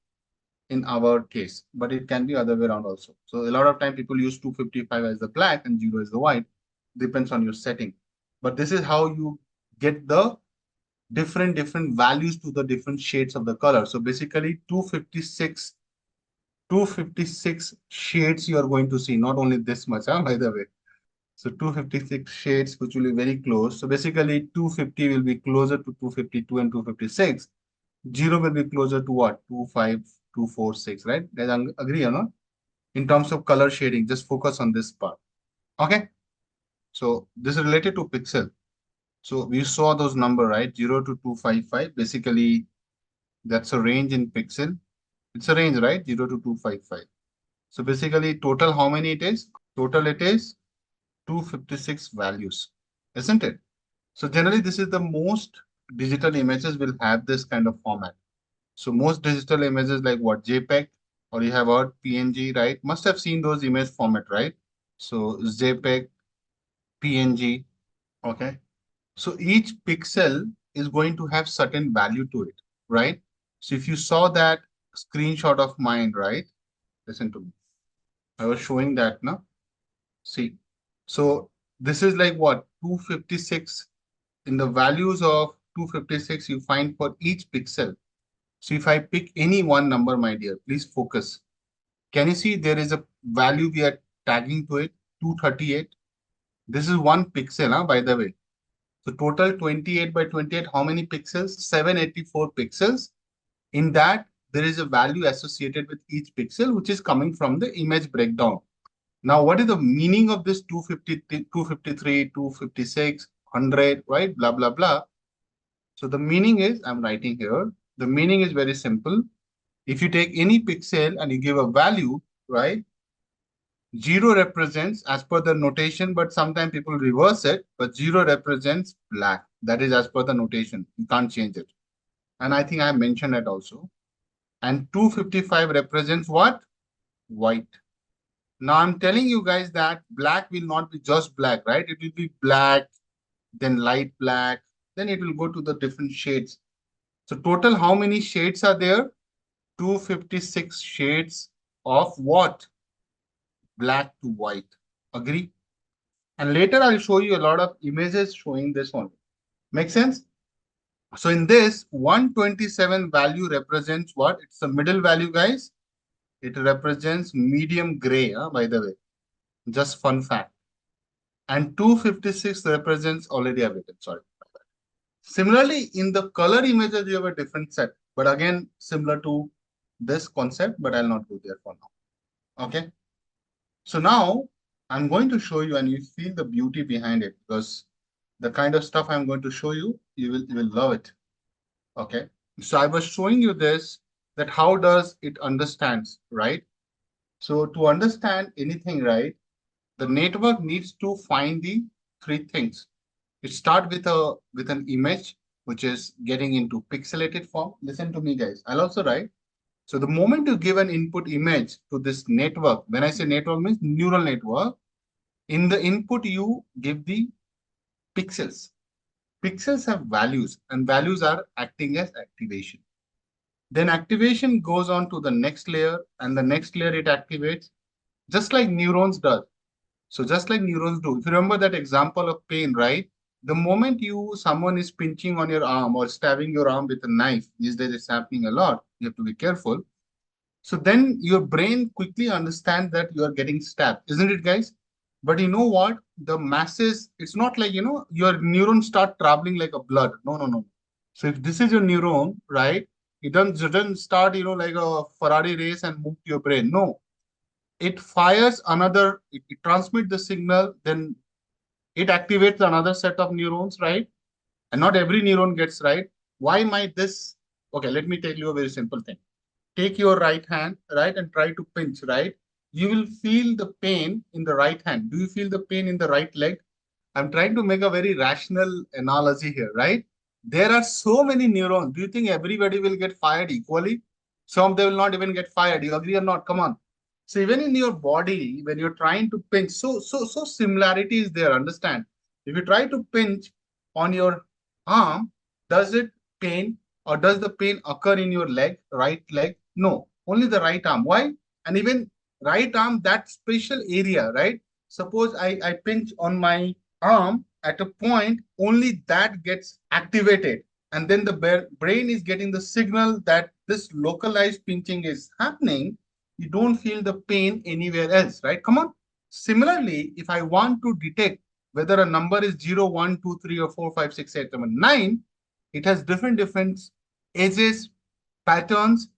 in our case, but it can be other way around also. So a lot of time people use 255 as the black and 0 as the white, depends on your setting. But this is how you get the different values to the different shades of the color. So basically 256 shades you are going to see, not only this much, by the way. So 256 shades, which will be very close. So basically 250 will be closer to 252 and 256. 0 will be closer to what? 25246, right? Guys, agree or not? In terms of color shading, just focus on this part. Okay. So this is related to pixel. So we saw those number, right? 0 to 255. Basically, that's a range in pixel. It's a range, right? 0 to 255. So basically, total how many it is? Total it is 256 values, isn't it? So generally, this is the most digital images will have this kind of format. So most digital images like what? JPEG, or you have heard PNG, right? Must have seen those image format, right? So JPEG, PNG, okay? So each pixel is going to have certain value to it, right? So if you saw that screenshot of mine, right? Listen to me. I was showing that, no? See. So this is like what? 256. In the values of 256, you find for each pixel. So if I pick any one number, my dear, please focus. Can you see there is a value we are tagging to it? 238. This is one pixel, huh, by the way. So total 28 by 28, how many pixels? 784 pixels. In that, there is a value associated with each pixel, which is coming from the image breakdown. Now, what is the meaning of this 250, 253, 256, 100, right? Blah, blah, blah. So the meaning is, I'm writing here, the meaning is very simple. If you take any pixel and you give a value, right? 0 represents, as per the notation, but sometimes people reverse it, but 0 represents black. That is as per the notation. You can't change it. And I think I mentioned it also. And 255 represents what? White. Now I'm telling you guys that black will not be just black, right? It will be black, then light black, then it will go to the different shades. So total, how many shades are there? 256 shades of what? Black to white. Agree? And later I'll show you a lot of images showing this one. Make sense? So in this, 127 value represents what? It's the middle value, guys. It represents medium gray, by the way. Just fun fact. And 256 represents already available. Sorry. Similarly, in the color images, you have a different set. But again, similar to this concept, but I'll not go there for now. Okay. So now I'm going to show you and you feel the beauty behind it because the kind of stuff I'm going to show you, you will love it. Okay. So I was showing you this, that how does it understands, right? So to understand anything, right, the network needs to find the three things. It start with an image, which is getting into pixelated form. Listen to me, guys. I'll also write. So the moment you give an input image to this network, when I say network means neural network, in the input you give the pixels. Pixels have values and values are acting as activation. Then activation goes on to the next layer and the next layer it activates just like neurons does. So just like neurons do, if you remember that example of pain, right? The moment someone is pinching on your arm or stabbing your arm with a knife, these days it's happening a lot. You have to be careful. So then your brain quickly understands that you are getting stabbed, isn't it, guys? But you know what? The masses, it's not like, your neurons start traveling like a blood. No, no, no. So if this is your neuron, right? It doesn't start, like a Ferrari race and move to your brain. No, it fires another, it transmits the signal, then it activates another set of neurons, right? And not every neuron gets right. Why might this? Okay, let me tell you a very simple thing. Take your right hand, right, and try to pinch, right? You will feel the pain in the right hand. Do you feel the pain in the right leg? I'm trying to make a very rational analogy here, right? There are so many neurons. Do you think everybody will get fired equally? Some of them will not even get fired. You agree or not? Come on. So even in your body, when you're trying to pinch, so similarity is there. Understand? If you try to pinch on your arm, does it pain or does the pain occur in your leg, right leg? No, only the right arm. Why? And even right arm, that special area, right? Suppose I pinch on my arm at a point, only that gets activated. And then the brain is getting the signal that this localized pinching is happening. You don't feel the pain anywhere else, right? Come on. Similarly, if I want to detect whether a number is 0, 1, 2, 3, or 4, 5, 6, 7, 9, it has different edges, patterns,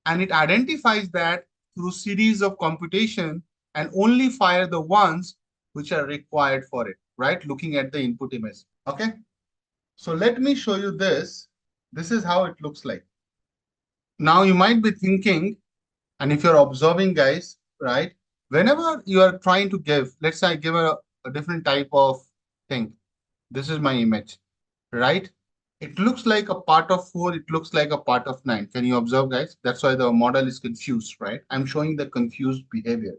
and it identifies that through series of computation and only fire the ones which are required for it, right? Looking at the input image. Okay. So let me show you this. This is how it looks like. Now you might be thinking, and if you're observing, guys, right? Whenever you are trying to give, let's say I give a different type of thing. This is my image, right? It looks like a part of 4, it looks like a part of 9. Can you observe, guys? That's why the model is confused, right? I'm showing the confused behavior.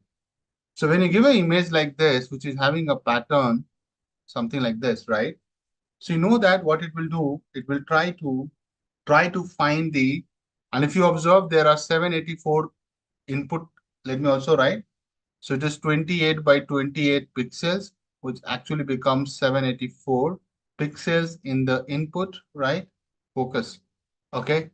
So when you give an image like this, which is having a pattern, something like this, right? So you know that what it will do, it will try to find the, and if you observe, there are 784 input. Let me also write. So it is 28 by 28 pixels, which actually becomes 784 pixels in the input, right? Focus. Okay.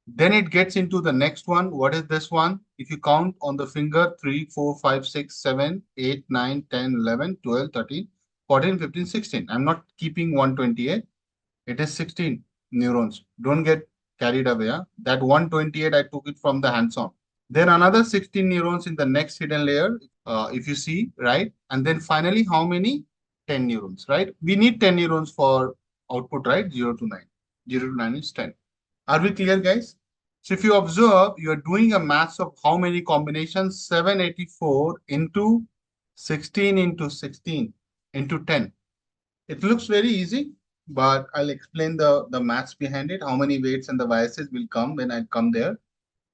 Then it gets into the next one. What is this one? If you count on the finger, 3, 4, 5, 6, 7, 8, 9, 10, 11, 12, 13, 14, 15, 16. I'm not keeping 128. It is 16 neurons. Don't get carried away. Huh? That 128, I took it from the hands-on. Then another 16 neurons in the next hidden layer, if you see, right? And then finally, how many? 10 neurons, right? We need 10 neurons for output, right? 0 to 9. 0 to 9 is 10. Are we clear, guys? So if you observe, you are doing a math of how many combinations? 784 into 16 into 16 into 10. It looks very easy, but I'll explain the maths behind it, how many weights and the biases will come when I come there.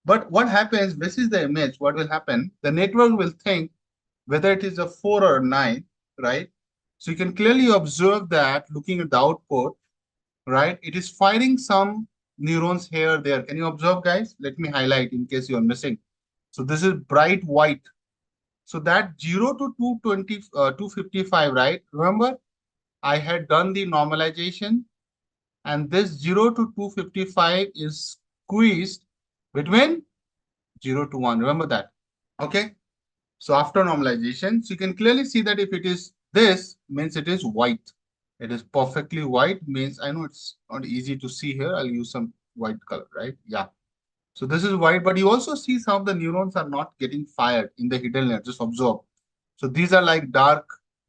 But what happens, this is the image, what will happen? The network will think whether it is a 4 or a 9, right? So you can clearly observe that looking at the output, right? It is firing some neurons here, there. Can you observe, guys? Let me highlight in case you're missing. So this is bright white. So that 0 to 255, right? Remember, I had done the normalization and this 0 to 255 is squeezed between 0 to 1. Remember that. Okay. So after normalization, so you can clearly see that if it is this, means it is white. It is perfectly white, means I know it's not easy to see here. I'll use some white color, right? Yeah. So this is white, but you also see some of the neurons are not getting fired in the hidden layer. Just observe. So these are like dark,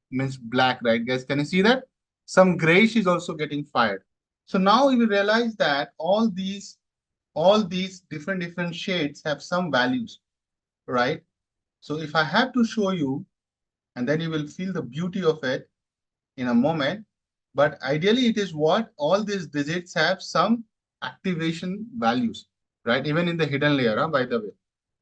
means black, right, guys? Can you see that? Some grayish is also getting fired. So now you will realize that all these different shades have some values, right? So if I have to show you, and then you will feel the beauty of it in a moment. But ideally, it is what all these digits have some activation values, right? Even in the hidden layer, by the way.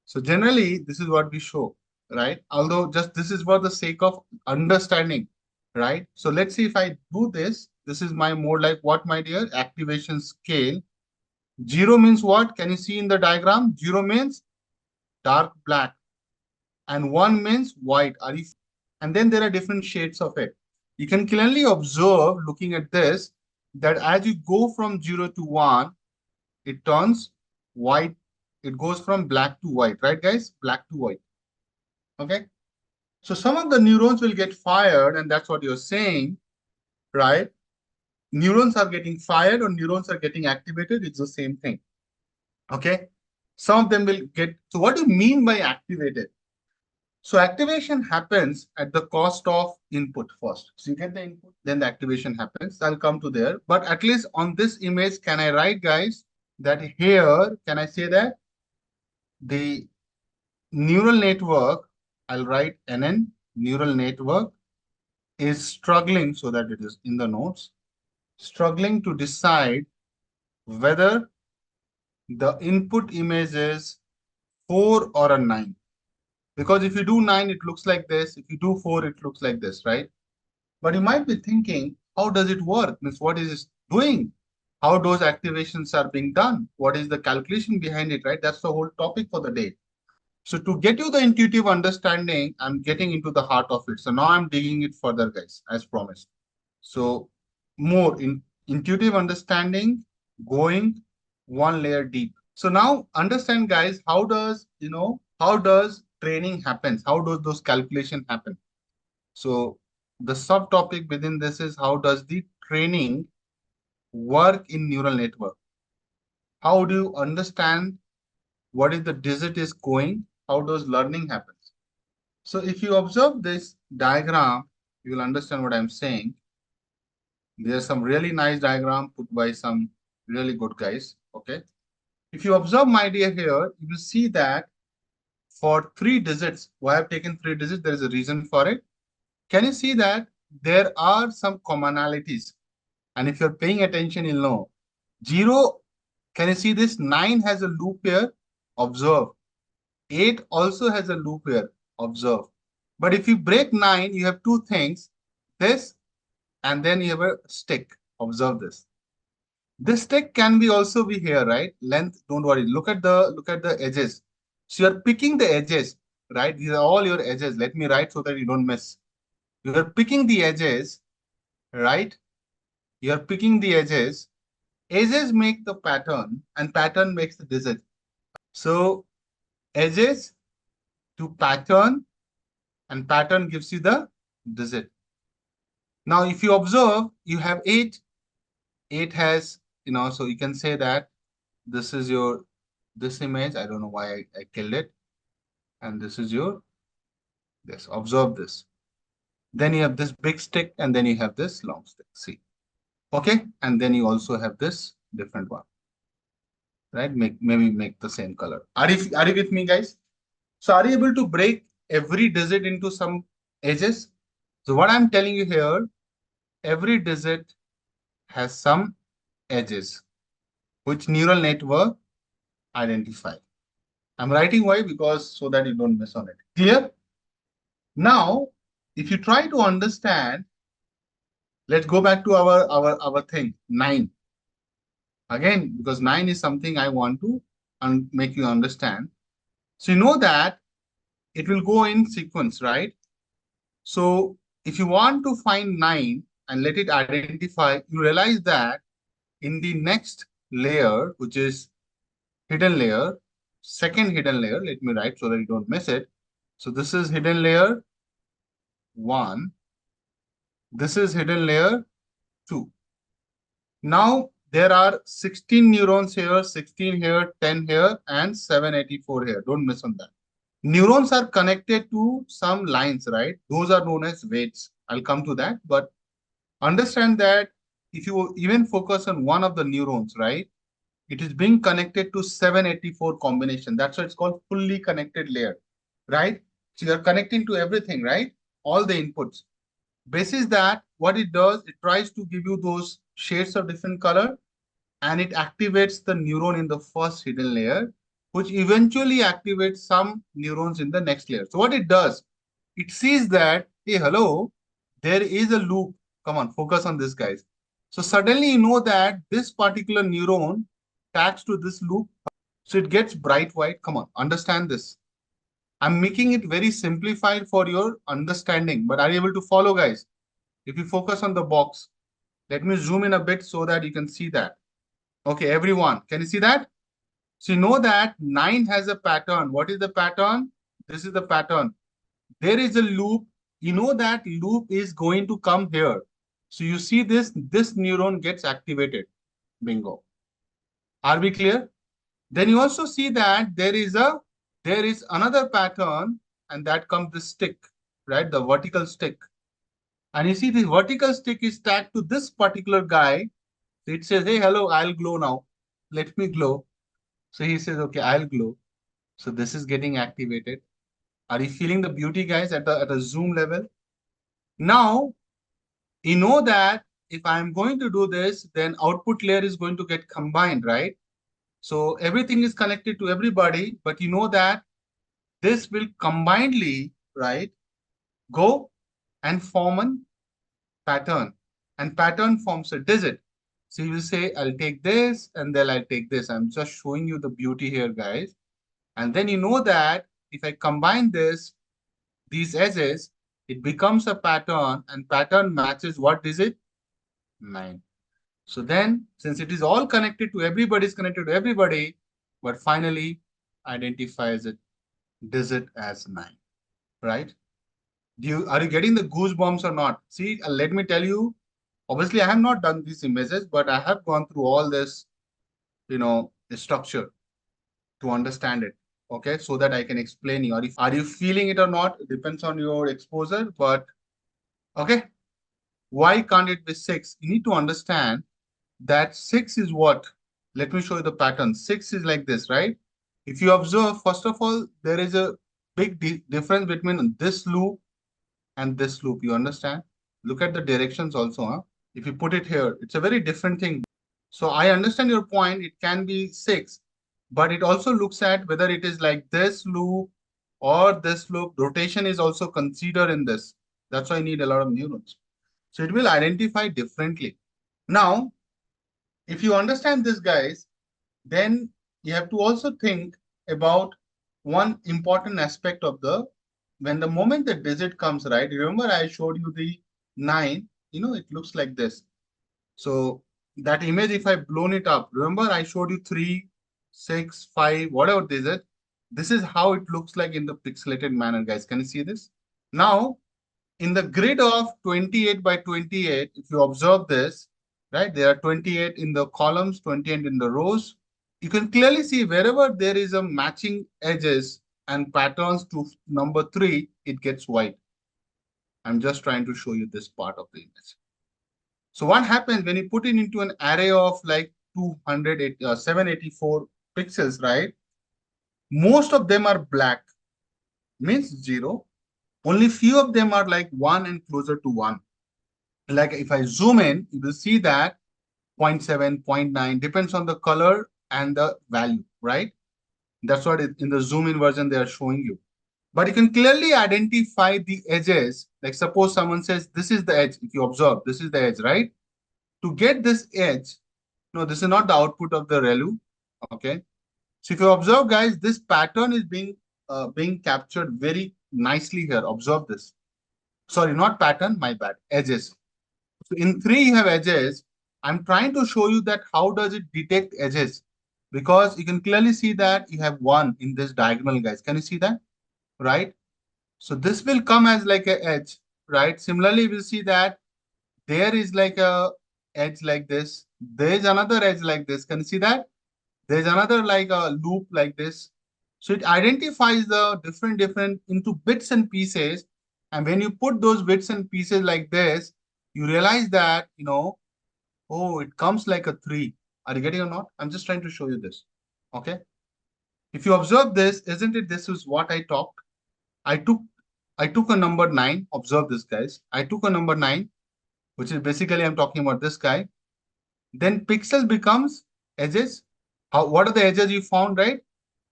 So generally, this is what we show, right? Although just this is for the sake of understanding, right? So let's see if I do this. This is my more like what, my dear? Activation scale. 0 means what? Can you see in the diagram? 0 means dark black and 1 means white. Are you? And then there are different shades of it. You can clearly observe looking at this that as you go from 0 to 1, it turns white. It goes from black to white, right, guys? Black to white. Okay. So some of the neurons will get fired, and that's what you're saying, right? Neurons are getting fired or neurons are getting activated. It's the same thing. Okay. Some of them will get. So, what do you mean by activated? So activation happens at the cost of input first. So you get the input, then the activation happens. I'll come to there. But at least on this image, can I write, guys, that here, can I say that the neural network, I'll write NN, neural network is struggling, so that it is in the notes, struggling to decide whether the input image is 4 or a 9. Because if you do 9, it looks like this. If you do 4, it looks like this, right? But you might be thinking, how does it work? Means what is it doing? How those activations are being done? What is the calculation behind it, right? That's the whole topic for the day. So to get you the intuitive understanding, I'm getting into the heart of it. So now I'm digging it further, guys, as promised. So more in intuitive understanding, going one layer deep. So now understand, guys, how does training happens? How does those calculation happen? So the subtopic within this is how does the training work in neural network? How do you understand what is the digit is going? How does learning happens? So if you observe this diagram, you will understand what I'm saying. There's some really nice diagram put by some really good guys. Okay. If you observe, my dear, here, you will see that for 3 digits, why I've taken 3 digits, there is a reason for it. Can you see that there are some commonalities? And if you're paying attention, you'll know. 0, can you see this? 9 has a loop here. Observe. 8 also has a loop here. Observe. But if you break 9, you have two things. This, and then you have a stick. Observe this. This stick can be also be here, right? Length, don't worry. Look at the edges. So you're picking the edges, right? These are all your edges. Let me write so that you don't miss. You're picking the edges, right? You're picking the edges. Edges make the pattern, and pattern makes the digit. So edges to pattern, and pattern gives you the digit. Now, if you observe, you have 8. 8 has, so you can say that this is this image. I don't know why I killed it. And this is this. Observe this. Then you have this big stick, and then you have this long stick. See. Okay. And then you also have this different one. Right? Maybe make the same color. Are you with me, guys? So are you able to break every digit into some edges? So what I'm telling you here, every digit has some edges, which neural network identify. I'm writing why, because so that you don't miss on it. Clear? Now, if you try to understand, let's go back to our thing, 9. Again, because 9 is something I want to make you understand. So you know that it will go in sequence, right? So if you want to find 9 and let it identify, you realize that in the next layer, which is hidden layer, second hidden layer, let me write so that you don't miss it. So this is hidden layer 1. This is hidden layer 2. Now there are 16 neurons here, 16 here, 10 here, and 784 here. Don't miss on that. Neurons are connected to some lines, right? Those are known as weights. I'll come to that. But understand that if you even focus on one of the neurons, right? It is being connected to 784 combination. That's why it's called fully connected layer, right? So you're connecting to everything, right? All the inputs. Basis that, what it does, it tries to give you those shades of different color, and it activates the neuron in the first hidden layer, which eventually activates some neurons in the next layer. So what it does, it sees that, hey, hello, there is a loop. Come on, focus on this, guys. So suddenly you know that this particular neuron tags to this loop. So it gets bright white. Come on, understand this. I'm making it very simplified for your understanding, but are you able to follow, guys? If you focus on the box, let me zoom in a bit so that you can see that. Okay, everyone, can you see that? So you know that 9 has a pattern. What is the pattern? This is the pattern. There is a loop. You know that loop is going to come here. So you see this neuron gets activated. Bingo. Are we clear? Then you also see that there is another pattern, and that comes the stick, right? The vertical stick. And you see the vertical stick is tagged to this particular guy. So it says, hey, hello, I'll glow now. Let me glow. So he says, okay, I'll glow. So this is getting activated. Are you feeling the beauty, guys, at a zoom level? Now, you know that if I'm going to do this, then output layer is going to get combined, right? So everything is connected to everybody, but you know that this will combinedly, right, go and form a pattern. And pattern forms a digit. So you will say, I'll take this, and then I'll take this. I'm just showing you the beauty here, guys. And then you know that if I combine these edges, it becomes a pattern, and pattern matches what digit? 9. So then, since it is all connected to everybody, is connected to everybody, but finally identifies it digit as 9, right? Are you getting the goosebumps or not? See, let me tell you, obviously I have not done these images, but I have gone through all this, structure to understand it. Okay, so that I can explain you. Are you feeling it or not? It depends on your exposure, but okay. Why can't it be 6? You need to understand that 6 is what? Let me show you the pattern. 6 is like this, right? If you observe, first of all, there is a big difference between this loop and this loop. You understand? Look at the directions also. Huh? If you put it here, it's a very different thing. So I understand your point. It can be 6, but it also looks at whether it is like this loop or this loop. Rotation is also considered in this. That's why I need a lot of neurons. So it will identify differently. Now, if you understand this, guys, then you have to also think about one important aspect of when the moment the digit comes, right? Remember I showed you the 9, it looks like this. So that image, if I blown it up, remember I showed you 3, 6, 5, whatever digit. This is how it looks like in the pixelated manner, guys. Can you see this? Now, in the grid of 28 by 28, if you observe this, right, there are 28 in the columns, 28 in the rows. You can clearly see wherever there is a matching edges and patterns to number 3, it gets white. I'm just trying to show you this part of the image. So what happens when you put it into an array of like 784 pixels, right? Most of them are black, means 0. Only few of them are like 1 and closer to 1. Like if I zoom in, you will see that 0.7, 0.9 depends on the color and the value, right? That's what in the zoom in version they are showing you. But you can clearly identify the edges. Like suppose someone says, this is the edge. If you observe, this is the edge, right? To get this edge, no, this is not the output of the ReLU. Okay. So if you observe, guys, this pattern is being captured very nicely here. Observe this. Sorry, not pattern, my bad. Edges. So in 3, you have edges. I'm trying to show you that how does it detect edges, because you can clearly see that you have one in this diagonal, guys. Can you see that? Right? So this will come as like a edge, right? Similarly, we'll see that there is like a edge like this. There is another edge like this. Can you see that? There is another like a loop like this. So it identifies the different into bits and pieces. And when you put those bits and pieces like this, you realize that, oh, it comes like a three. Are you getting or not? I'm just trying to show you this. Okay. If you observe this, isn't it? This is what I talked. I took I took a number nine. Observe this, guys. I took a number nine, which is basically I'm talking about this guy. Then pixel becomes edges. What are the edges you found, right?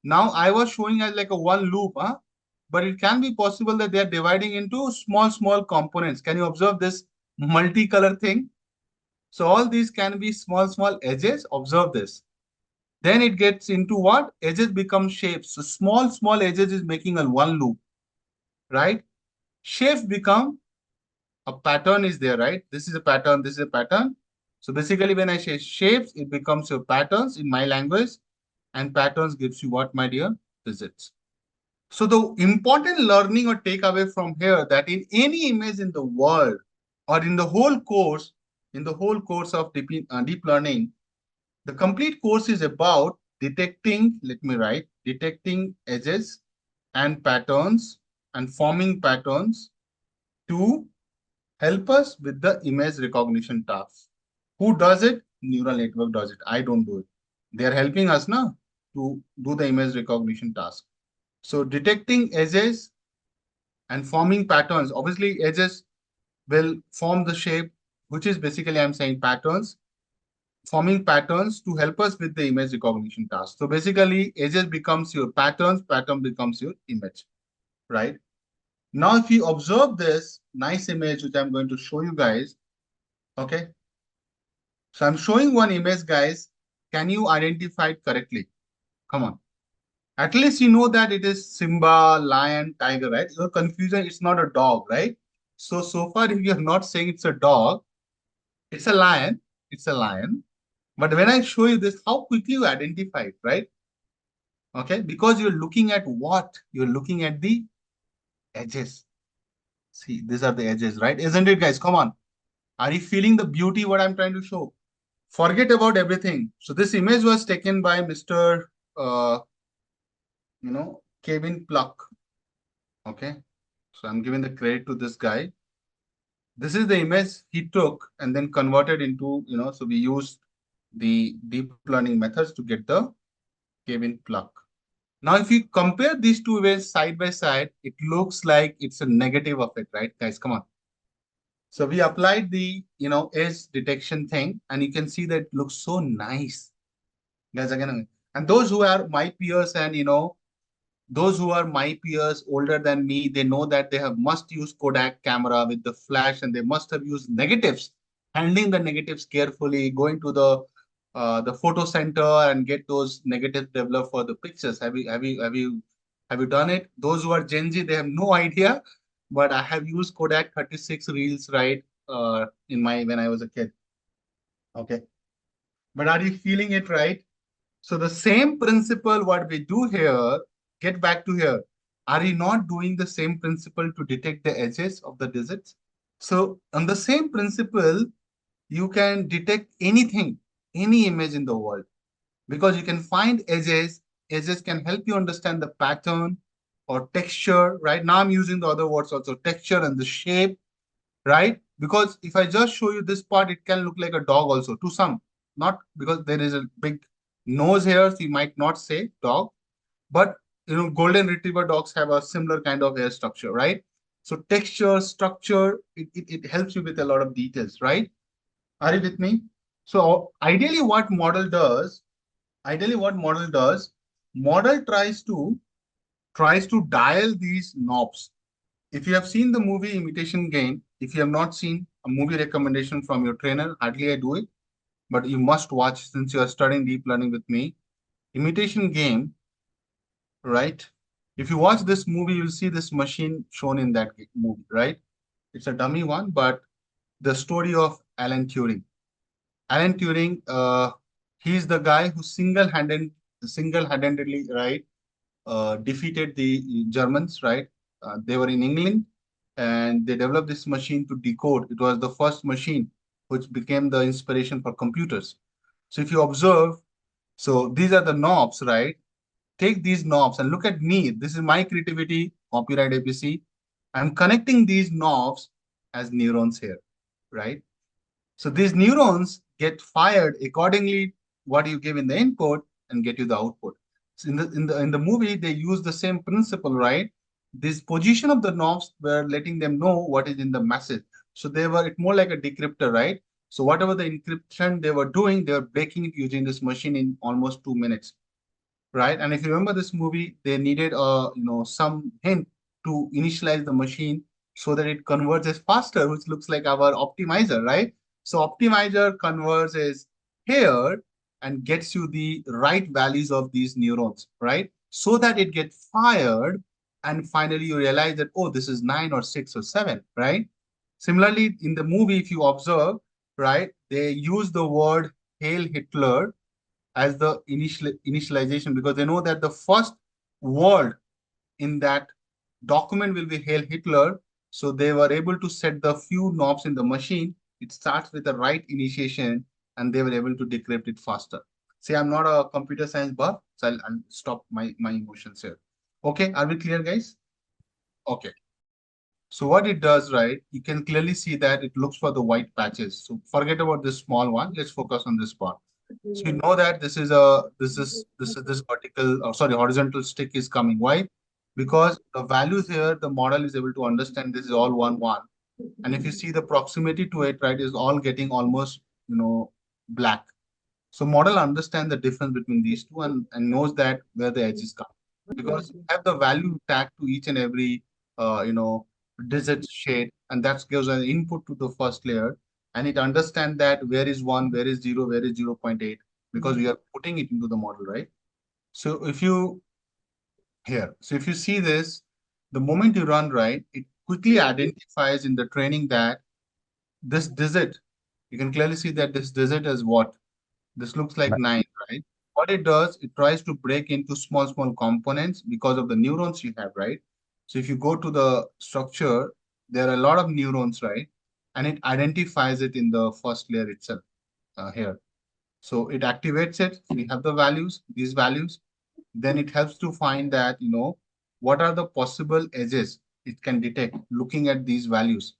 Now I was showing as like a one loop, huh? But it can be possible that they are dividing into small components. Can you observe this multicolor thing? So all these can be small edges. Observe this. Then it gets into what? Edges become shapes. So small edges is making a one loop, right? Shapes become a pattern is there, right? This is a pattern, this is a pattern. So basically when I say shapes, it becomes your patterns in my language, and patterns gives you what, my dear? Digits. So the important learning or takeaway from here that in any image in the world or in the whole course of deep learning, the complete course is about detecting, let me write, detecting edges and patterns and forming patterns to help us with the image recognition task. Who does it? Neural network does it. I don't do it. They are helping us now to do the image recognition task. So detecting edges and forming patterns. Obviously, edges will form the shape, which is basically I'm saying patterns, forming patterns to help us with the image recognition task. So basically, edges becomes your patterns, pattern becomes your image, right? Now, if you observe this nice image, which I'm going to show you guys, okay? So I'm showing one image, guys. Can you identify it correctly? Come on. At least you know that it is Simba, lion, tiger, right? Your confusion, it's not a dog, right? So far, if you're not saying it's a dog, it's a lion, it's a lion. But when I show you this, how quickly you identify it, right? Okay, because you're looking at what? You're looking at the edges. See, these are the edges, right? Isn't it, guys? Come on. Are you feeling the beauty what I'm trying to show? Forget about everything. So this image was taken by Mr. Kevin Pluck. Okay. So I'm giving the credit to this guy. This is the image he took and then converted into, so we used the deep learning methods to get the Kevin Pluck. Now, if you compare these two images side by side, it looks like it's a negative of it, right, guys? Come on. So we applied the, edge detection thing, and you can see that it looks so nice. Guys, again, and those who are my peers and, those who are my peers older than me, they know that they have must use Kodak camera with the flash, and they must have used negatives, handling the negatives carefully, going to the photo center and get those negatives developed for the pictures. Have you done it? Those who are Gen Z, they have no idea, but I have used Kodak 36 reels, right? In my when I was a kid. Okay, but are you feeling it, right? So the same principle what we do here, get back to here. Are you not doing the same principle to detect the edges of the digits? So on the same principle, you can detect anything, any image in the world, because you can find edges. Edges can help you understand the pattern or texture, right? Now I'm using the other words also, texture and the shape, right? Because if I just show you this part, it can look like a dog also to some, not because there is a big nose here, so you might not say dog, but golden retriever dogs have a similar kind of hair structure, right? So texture, structure, it helps you with a lot of details, right? Are you with me? So ideally what model does, model tries to dial these knobs. If you have seen the movie Imitation Game, if you have not seen a movie recommendation from your trainer, hardly I do it, but you must watch since you are studying deep learning with me. Imitation Game, right? If you watch this movie, you'll see this machine shown in that movie, right? It's a dummy one, but the story of Alan Turing. Alan Turing, he's the guy who single-handedly, right, defeated the Germans, right? They were in England and they developed this machine to decode. It was the first machine which became the inspiration for computers. So if you observe, so these are the knobs, right? Take these knobs and look at me. This is my creativity, copyright APC. I'm connecting these knobs as neurons here, right? So these neurons get fired accordingly what you give in the input and get you the output. So in the movie, they use the same principle, right? This position of the knobs were letting them know what is in the message. So they were it more like a decryptor, right? So whatever the encryption they were doing, they were breaking it using this machine in almost 2 minutes, right? And if you remember this movie, they needed some hint to initialize the machine so that it converges faster, which looks like our optimizer, right? So optimizer converges here and gets you the right values of these neurons, right? So that it gets fired and finally you realize that, oh, this is 9 or 6 or 7, right? Similarly, in the movie, if you observe, right, they use the word Hail Hitler as the initialization because they know that the first word in that document will be Hail Hitler. So they were able to set the few knobs in the machine. It starts with the right initiation and they were able to decrypt it faster. See, I'm not a computer science buff, so I'll stop my emotions here. Okay, are we clear, guys? Okay. So what it does, right, you can clearly see that it looks for the white patches. So forget about this small one. Let's focus on this part. So you know that this vertical or sorry horizontal stick is coming. Why? Because the values here, the model is able to understand this is all one. And if you see the proximity to it, right, is all getting almost black. So model understands the difference between these two and knows that where the edges come. Because you have the value tag to each and every digit shade, and that gives an input to the first layer. And it understands that where is 1, where is 0, where is 0.8, because we are putting it into the model, right? So if you see this, the moment you run right, it quickly identifies in the training that this digit, you can clearly see that this digit is what? This looks like 9, right? What it does, it tries to break into small components because of the neurons you have, right? So if you go to the structure, there are a lot of neurons, right? And it identifies it in the first layer itself here. So it activates it. We have the values, these values. Then it helps to find that, what are the possible edges it can detect looking at these values.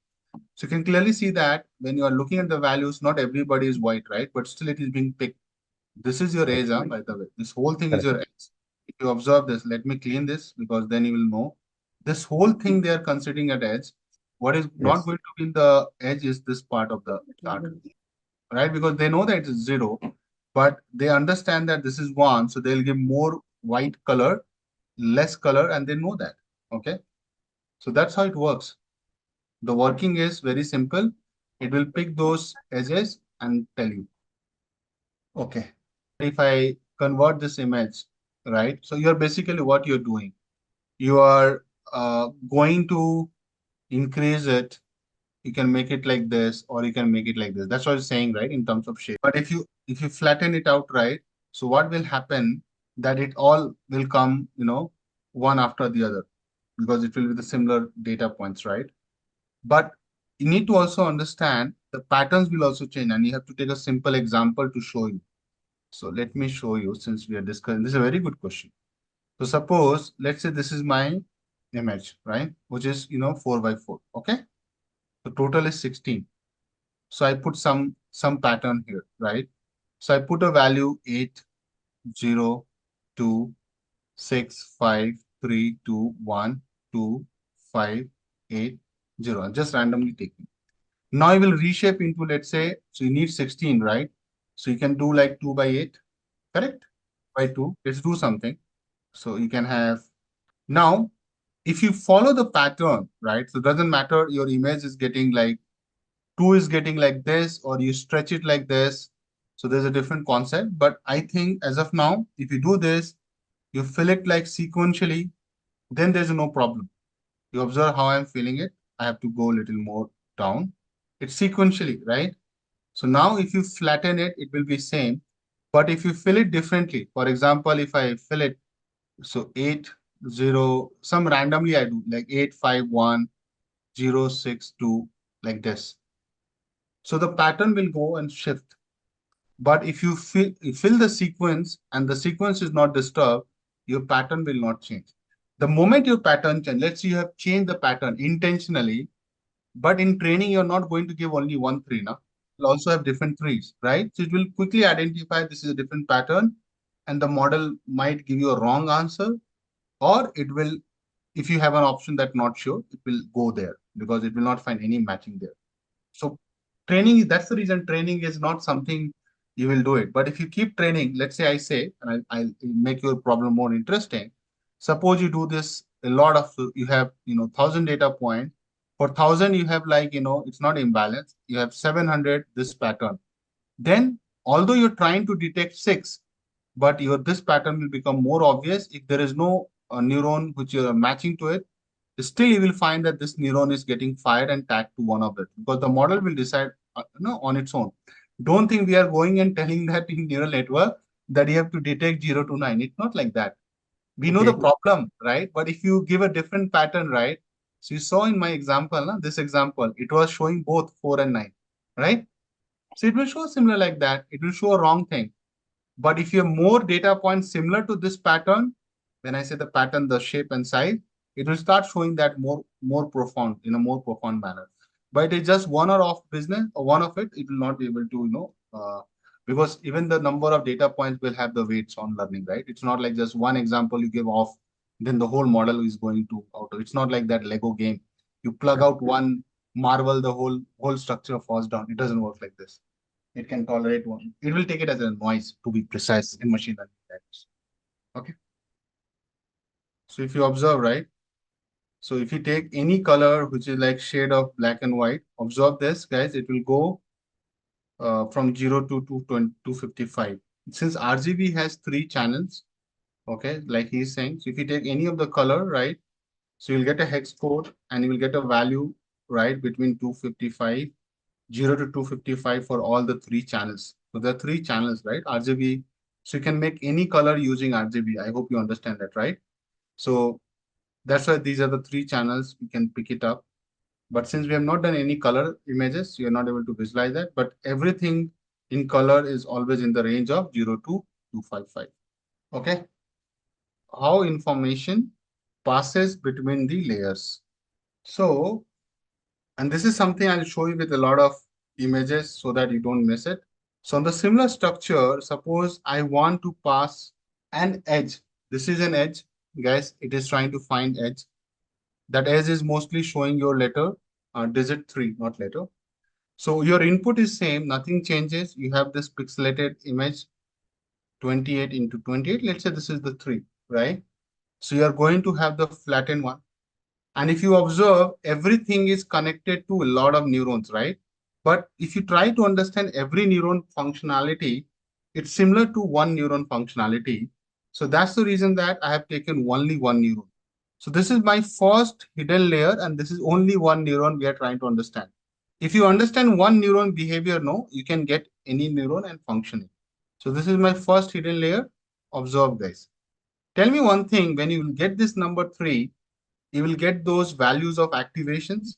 So you can clearly see that when you are looking at the values, not everybody is white, right? But still it is being picked. This is your edge, by the way. This whole thing is your edge. If you observe this, let me clean this because then you will know. This whole thing they are considering at edge. What is not going to be in the edge is this part of the chart, right? Because they know that it is 0, but they understand that this is 1. So they'll give more white color, less color, and they know that. Okay. So that's how it works. The working is very simple. It will pick those edges and tell you. Okay. If I convert this image, right? So you're basically what you're doing. You are going to increase it. You can make it like this, or you can make it like this. That's what I'm saying, right? In terms of shape. But if you flatten it out, right? So what will happen that it all will come, one after the other, because it will be the similar data points, right? But you need to also understand the patterns will also change, and you have to take a simple example to show you. So let me show you since we are discussing. This is a very good question. So suppose, let's say this is my image, right? Which is, 4 by 4. Okay. The total is 16. So I put some pattern here, right? So I put a value 8, 0, 2, 6, 5, 3, 2, 1, 2, 5, 8, 0. I'm just randomly taking. Now I will reshape into, let's say, so you need 16, right? So you can do like 2 by 8, correct? By 2. Let's do something. So you can have now, if you follow the pattern, right? So it doesn't matter your image is getting like 2 is getting like this, or you stretch it like this. So there's a different concept. But I think as of now, if you do this, you fill it like sequentially, then there's no problem. You observe how I'm feeling it. I have to go a little more down. It's sequentially, right? So now if you flatten it, it will be same. But if you fill it differently, for example, if I fill it, so 8, 0, some randomly I do like 8, 5, 1, 0, 6, 2, like this. So the pattern will go and shift. But if you fill the sequence and the sequence is not disturbed, your pattern will not change. The moment your pattern change, let's say you have changed the pattern intentionally, but in training, you're not going to give only one tree now. You'll also have different trees, right? So it will quickly identify this is a different pattern, and the model might give you a wrong answer, or it will, if you have an option that not sure, it will go there because it will not find any matching there. So training, that's the reason training is not something you will do it. But if you keep training, let's say I say, and I'll make your problem more interesting. Suppose you do this a lot of, you have, 1,000 data points. For 1,000, you have like, it's not imbalance. You have 700, this pattern. Then, although you're trying to detect six, but this pattern will become more obvious if there is no neuron which you are matching to it. Still you will find that this neuron is getting fired and tagged to one of it because the model will decide on its own. Don't think we are going and telling that in neural network that you have to detect 0 to 9. It's not like that. We know Okay. the problem, right? But if you give a different pattern, right? So you saw in my example, this example, it was showing both 4 and 9, right? So it will show similar like that. It will show a wrong thing. But if you have more data points similar to this pattern, when I say the pattern, the shape and size, it will start showing that more profound, in a more profound manner. But it is just one or off business, or one of it, it will not be able to, because even the number of data points will have the weights on learning, right? It's not like just one example you give off, then the whole model is going to auto. It's not like that Lego game. You plug out one marble, the whole structure falls down. It doesn't work like this. It can tolerate one. It will take it as a noise to be precise in machine learning language. Okay. So if you observe, right? So if you take any color which is like shade of black and white, observe this, guys. It will go from 0 to 255. Since RGB has three channels, okay, like he's saying. So if you take any of the color, right? So you'll get a hex code and you will get a value, right, between 255 0 to 255 for all the three channels. So there are three channels, right? RGB. So you can make any color using RGB. I hope you understand that, right? So that's why these are the three channels. We can pick it up. But since we have not done any color images, you're not able to visualize that. But everything in color is always in the range of 0 to 255. Okay. How information passes between the layers. So, and this is something I'll show you with a lot of images so that you don't miss it. So on the similar structure, suppose I want to pass an edge. This is an edge, guys. It is trying to find edge. That edge is mostly showing your letter, digit 3, not letter. So your input is same, nothing changes. You have this pixelated image, 28 into 28. Let's say this is the 3, right? So you are going to have the flattened one. And if you observe, everything is connected to a lot of neurons, right? But if you try to understand every neuron functionality, it's similar to one neuron functionality. So that's the reason that I have taken only one neuron. So this is my first hidden layer, and this is only one neuron we are trying to understand. If you understand one neuron behavior, no, you can get any neuron and functioning. So this is my first hidden layer. Observe, guys. Tell me one thing, when you will get this number 3, you will get those values of activations.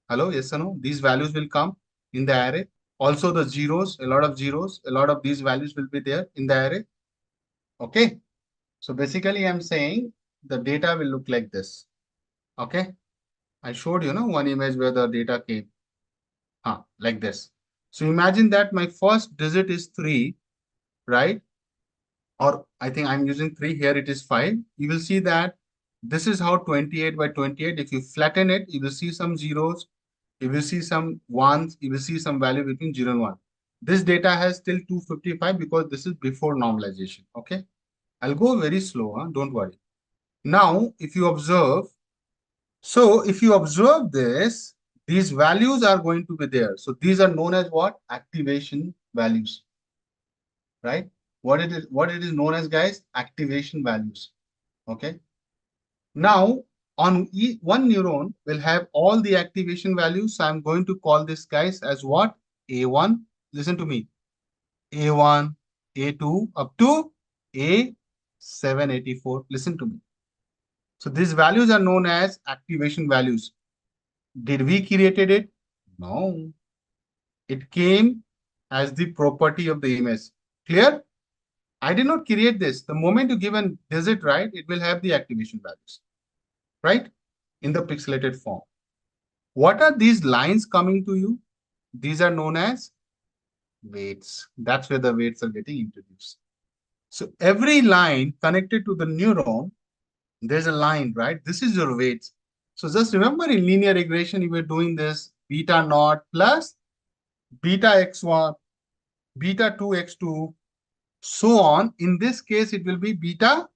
Hello, yes or no? These values will come in the array. Also the zeros, a lot of zeros, a lot of these values will be there in the array. Okay. So basically I'm saying the data will look like this. Okay. I showed you, one image where the data came. Like this. So imagine that my first digit is 3, right? Or I think I'm using 3 here, it is 5. You will see that this is how 28 by 28, if you flatten it, you will see some zeros, you will see some ones, you will see some value between 0 and 1. This data has still 255 because this is before normalization. Okay. I'll go very slow, don't worry. Now, if you observe, so if you observe this, these values are going to be there. So these are known as what? Activation values, right? What it is known as, guys? Activation values. Okay. Now, on one neuron will have all the activation values. So I'm going to call this, guys, as what? A1. Listen to me. A1, A2 up to A784. Listen to me. So these values are known as activation values. Did we created it? No. It came as the property of the image. Clear? I did not create this. The moment you give an digit, right, it will have the activation values, right? In the pixelated form. What are these lines coming to you? These are known as weights. That's where the weights are getting introduced. So every line connected to the neuron, there's a line, right? This is your weights. So just remember in linear regression, you were doing this beta naught plus beta x1, beta 2x2, so on. In this case, it will be beta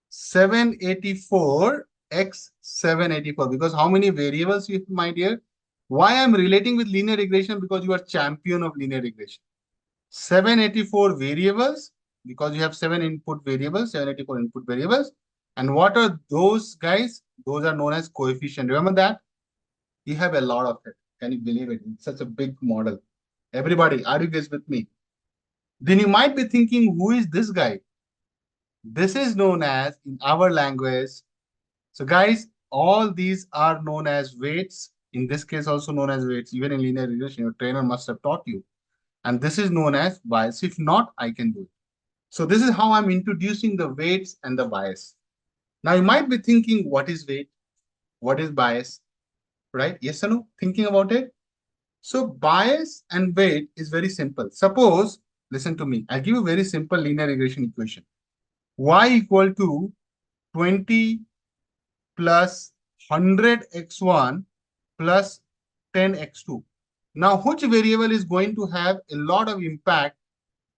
784 x 784. Because how many variables you have, my dear? Why I'm relating with linear regression? Because you are champion of linear regression. 784 variables, because you have 784 input variables. And what are those guys? Those are known as coefficient. Remember that? You have a lot of it. Can you believe it? It's such a big model. Everybody, are you guys with me? Then you might be thinking, who is this guy? This is known as, in our language, so guys, all these are known as weights. In this case, also known as weights. Even in linear regression, your trainer must have taught you. And this is known as bias. If not, I can do it. So this is how I'm introducing the weights and the bias. Now you might be thinking, what is weight? What is bias? Right? Yes or no? Thinking about it? So bias and weight is very simple. Suppose, listen to me. I'll give you a very simple linear regression equation. Y equal to 20 plus 100x1 plus 10x2. Now, which variable is going to have a lot of impact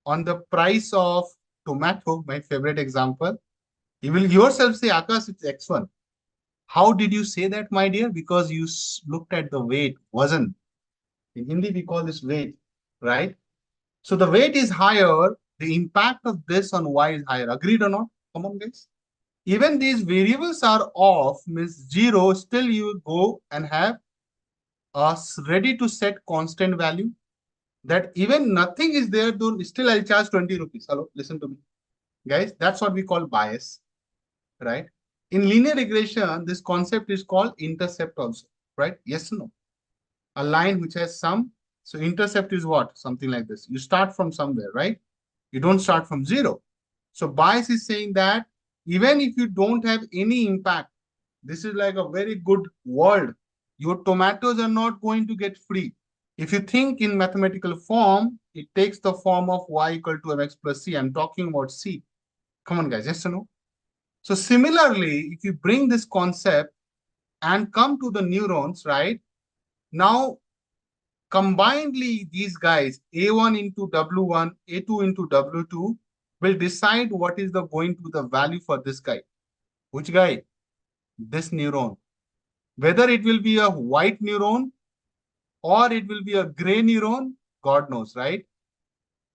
on the price of tomato, my favorite example? You will yourself say, Akash, it's x1. How did you say that, my dear? Because you looked at the weight, wasn't. In Hindi, we call this weight, right? So the weight is higher, the impact of this on y is higher. Agreed or not? Come on, guys. Even these variables are off, means zero, still you go and have a ready to set constant value that even nothing is there, though still I'll charge 20 rupees. Hello, listen to me. Guys, that's what we call bias, right? In linear regression, this concept is called intercept also, right? Yes or no? A line which has some. So intercept is what? Something like this. You start from somewhere, right? You don't start from zero. So bias is saying that even if you don't have any impact, this is like a very good world. Your tomatoes are not going to get free. If you think in mathematical form, it takes the form of y equal to mx plus c. I'm talking about c. Come on, guys, yes or no? So similarly, if you bring this concept and come to the neurons, right? Now, combinedly, these guys, A1 into W1, A2 into W2, will decide what is the going to be the value for this guy. Which guy? This neuron. Whether it will be a white neuron or it will be a gray neuron, God knows, right?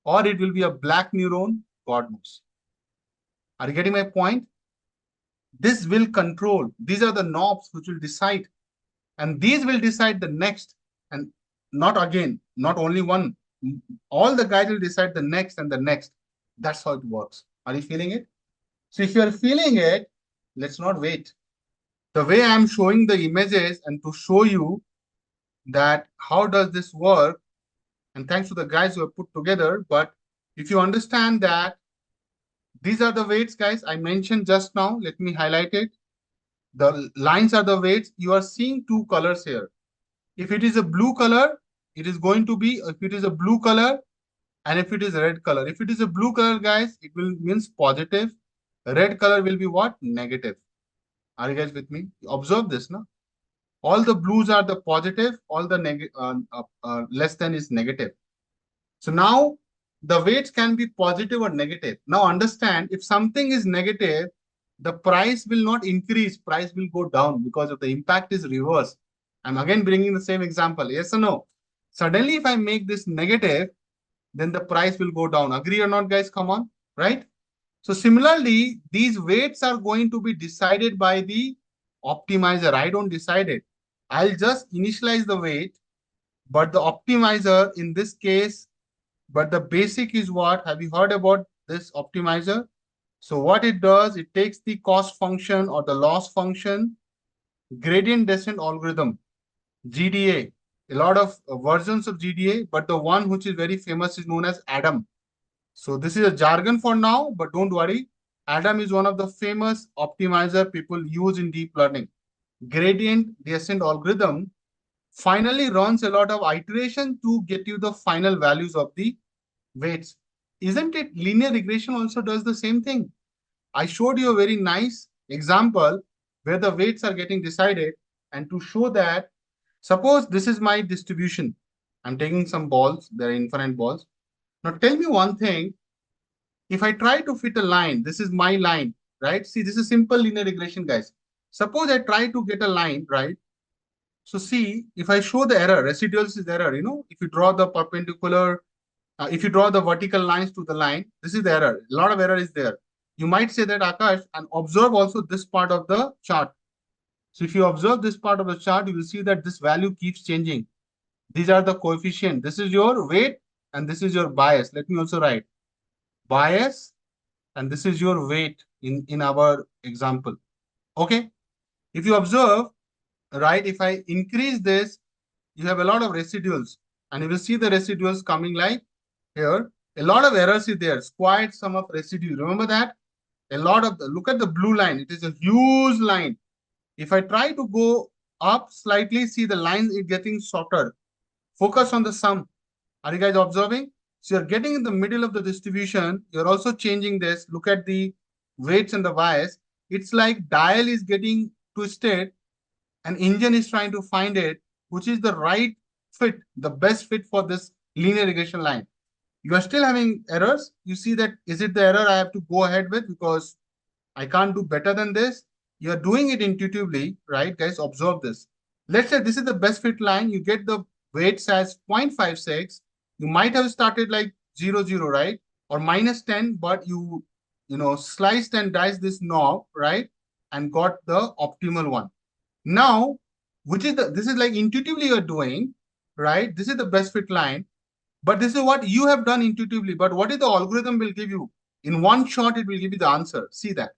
Or it will be a black neuron, God knows. Are you getting my point? This will control. These are the knobs which will decide. And these will decide the next. And not again, not only one. All the guys will decide the next and the next. That's how it works. Are you feeling it? So if you are feeling it, let's not wait. The way I'm showing the images and to show you that how does this work, and thanks to the guys who have put together, but if you understand that these are the weights, guys, I mentioned just now, let me highlight it. The lines are the weights. You are seeing two colors here. If it is a blue color, it is going to be, if it is a blue color, and if it is a red color. If it is a blue color, guys, it will means positive. Red color will be what? Negative. Are you guys with me? Observe this, no? All the blues are the positive, all the less than is negative. So now the weights can be positive or negative. Now understand, if something is negative, the price will not increase, price will go down because of the impact is reverse. I'm again bringing the same example. Yes or no? Suddenly, if I make this negative, then the price will go down. Agree or not, guys? Come on, right? So similarly, these weights are going to be decided by the optimizer. I don't decide it. I'll just initialize the weight, but the optimizer in this case But the basic is what? Have you heard about this optimizer? So what it does, it takes the cost function or the loss function, gradient descent algorithm, GDA, a lot of versions of GDA, but the one which is very famous is known as ADAM. So this is a jargon for now, but don't worry. ADAM is one of the famous optimizer people use in deep learning. Gradient descent algorithm finally runs a lot of iteration to get you the final values of the weights. Isn't it linear regression also does the same thing? I showed you a very nice example where the weights are getting decided, and to show that, suppose this is my distribution. I'm taking some balls, they're infinite balls. Now tell me one thing, if I try to fit a line, this is my line, right? See, this is simple linear regression, guys. Suppose I try to get a line, right? So see, if I show the error, residuals is error, if you draw the perpendicular, if you draw the vertical lines to the line, this is the error. A lot of error is there. You might say that, Akash, and observe also this part of the chart. So if you observe this part of the chart, you will see that this value keeps changing. These are the coefficient. This is your weight and this is your bias. Let me also write bias and this is your weight in our example. Okay. If you observe, right, if I increase this, you have a lot of residuals and you will see the residuals coming like here. A lot of errors is there. Squared sum of residue. Remember that? A lot of look at the blue line. It is a huge line. If I try to go up slightly, see the line is getting shorter. Focus on the sum. Are you guys observing? So you're getting in the middle of the distribution. You're also changing this. Look at the weights and the bias. It's like dial is getting twisted and engine is trying to find it, which is the right fit, the best fit for this linear regression line. You are still having errors. You see that, is it the error I have to go ahead with because I can't do better than this? You're doing it intuitively, right? Guys, observe this. Let's say this is the best fit line. You get the weights as 0.56. You might have started like 0, right? Or -10, but sliced and diced this knob, right? And got the optimal one. Now, this is like intuitively you're doing, right? This is the best fit line, but this is what you have done intuitively. But what is the algorithm will give you? In one shot, it will give you the answer. See that.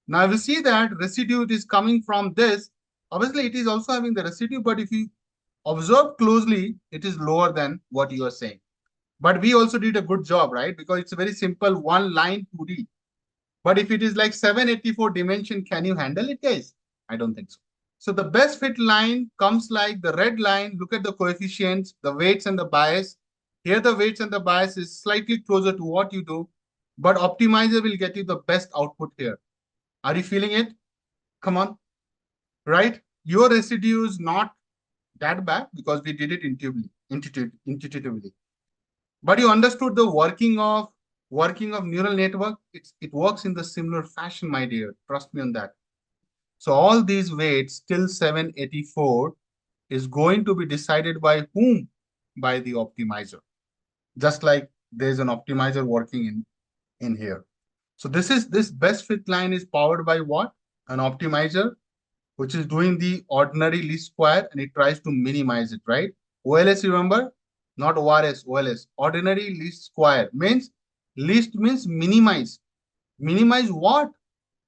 Now, if you see that residue, it is coming from this. Obviously, it is also having the residue, but if you observe closely, it is lower than what you are saying. But we also did a good job, right? Because it's a very simple one line 2D. But if it is like 784 dimension, can you handle it, guys? I don't think so. So the best fit line comes like the red line. Look at the coefficients, the weights and the bias. Here the weights and the bias is slightly closer to what you do, but optimizer will get you the best output here. Are you feeling it? Come on, right? Your residue is not that bad because we did it intuitively. But you understood the working of neural network. It works in the similar fashion, my dear. Trust me on that. So all these weights till 784 is going to be decided by whom? By the optimizer. Just like there's an optimizer working in here. So this best fit line is powered by what? An optimizer, which is doing the ordinary least square and it tries to minimize it, right? OLS, remember? Not ORS, OLS. Ordinary least square means least means minimize. Minimize what?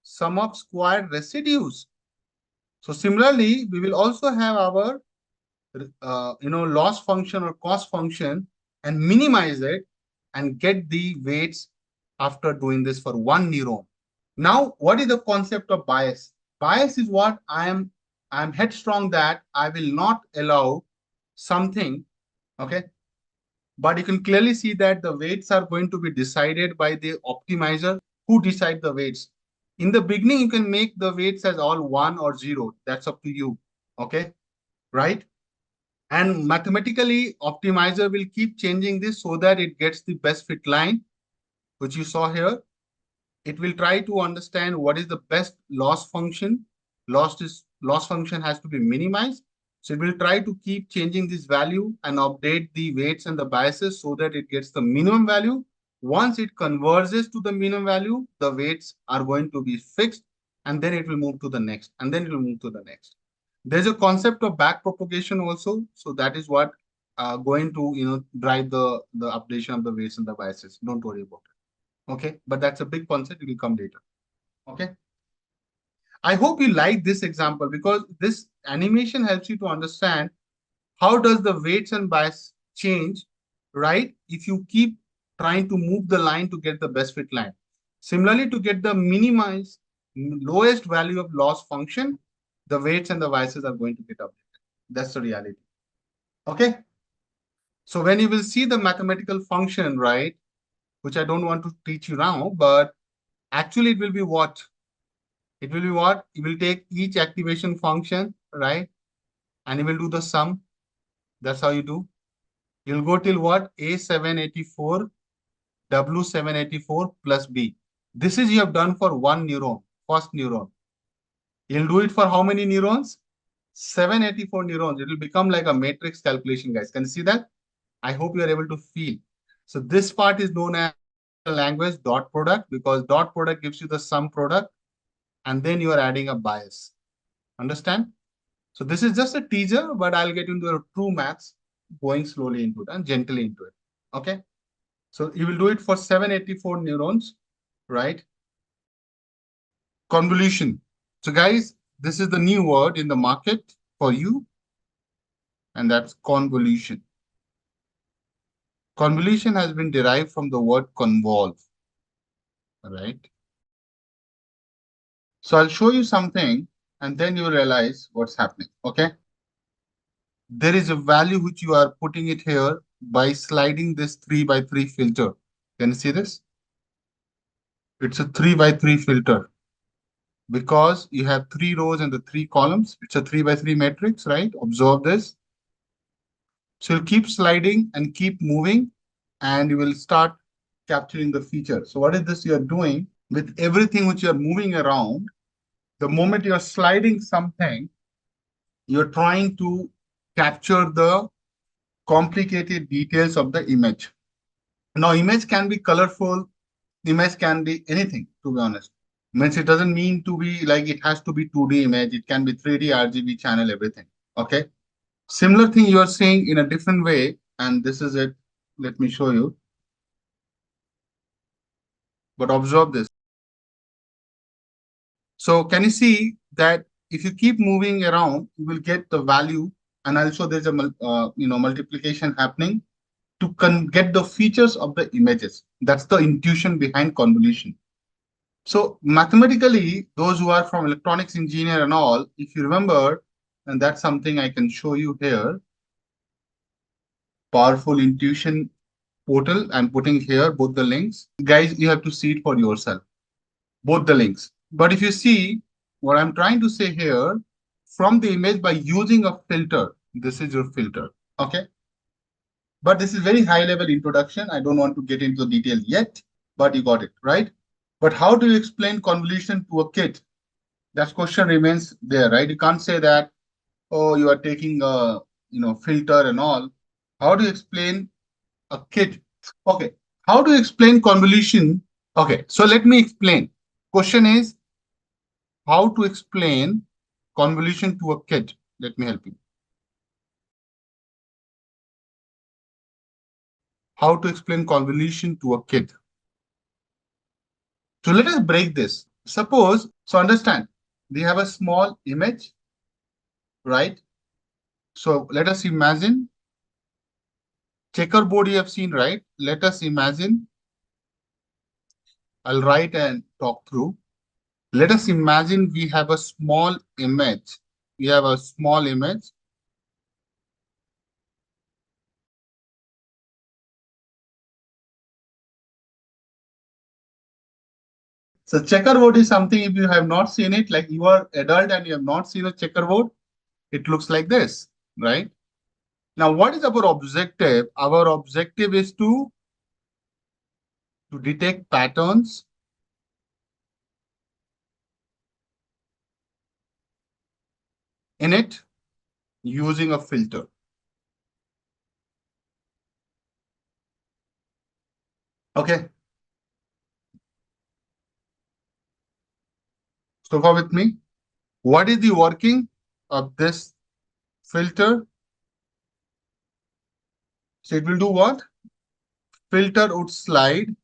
Sum of squared residues. So similarly, we will also have our loss function or cost function and minimize it and get the weights after doing this for one neuron. Now, what is the concept of bias? Bias is what I am headstrong that I will not allow something, okay? But you can clearly see that the weights are going to be decided by the optimizer who decide the weights. In the beginning, you can make the weights as all 1 or 0. That's up to you, okay? Right? And mathematically, optimizer will keep changing this so that it gets the best fit line, which you saw here. It will try to understand what is the best loss function. Loss function has to be minimized. So it will try to keep changing this value and update the weights and the biases so that it gets the minimum value. Once it converges to the minimum value, the weights are going to be fixed and then it will move to the next and then it will move to the next. There's a concept of back propagation also. So that is what going to drive the updation of the weights and the biases. Don't worry about it. Okay, but that's a big concept. It will come later. Okay. I hope you like this example because this animation helps you to understand how does the weights and bias change, right? If you keep trying to move the line to get the best fit line. Similarly, to get the minimize lowest value of loss function, the weights and the biases are going to get updated. That's the reality. Okay. So when you will see the mathematical function, right, which I don't want to teach you now, but actually it will be what? It will be what? You will take each activation function, right? And you will do the sum. That's how you do. You'll go till what? A784, W784 plus B. This is you have done for one neuron, first neuron. You'll do it for how many neurons? 784 neurons. It will become like a matrix calculation, guys. Can you see that? I hope you are able to feel. So this part is known as language dot product because dot product gives you the sum product and then you are adding a bias. Understand? So this is just a teaser, but I'll get into the true maths going slowly into it and gently into it. Okay. So you will do it for 784 neurons, right? Convolution. So guys, this is the new word in the market for you, and that's convolution. Convolution has been derived from the word convolve, right? So I'll show you something and then you realize what's happening, okay? There is a value which you are putting it here by sliding this 3 by 3 filter. Can you see this? It's a 3 by 3 filter because you have 3 rows and the 3 columns. It's a 3 by 3 matrix, right? Observe this. So you'll keep sliding and keep moving and you will start capturing the feature. So what is this you are doing with everything which you are moving around? The moment you are sliding something, you're trying to capture the complicated details of the image. Now, image can be colorful, image can be anything, to be honest. Means it doesn't mean to be like it has to be 2D image, it can be 3D, RGB channel, everything. Okay. Similar thing you are saying in a different way, and this is it. Let me show you. But observe this. So can you see that if you keep moving around, you will get the value, and also there's a multiplication happening to get the features of the images. That's the intuition behind convolution. So mathematically, those who are from electronics engineer and all, if you remember, and that's something I can show you here, powerful intuition portal. I'm putting here both the links. Guys, you have to see it for yourself, both the links. But if you see what I'm trying to say here, from the image by using a filter, this is your filter, okay? But this is very high level introduction. I don't want to get into the detail yet, but you got it, right? But how do you explain convolution to a kid? That question remains there, right? You can't say that, oh, you are taking a filter and all. How do you explain a kid? Okay. How do you explain convolution? Okay. So let me explain. Question is how to explain convolution to a kid. Let me help you. How to explain convolution to a kid. So let us break this. Suppose, so understand, we have a small image, right? So let us imagine checkerboard you have seen, right? Let us imagine, I'll write and talk through. Let us imagine we have a small image. We have a small image. So checkerboard is something, if you have not seen it, like you are adult and you have not seen a checkerboard, it looks like this, right? Now, what is our objective? Our objective is to detect patterns in it using a filter. Okay. So far with me, what is the working of this filter? So it will do what? Filter would slide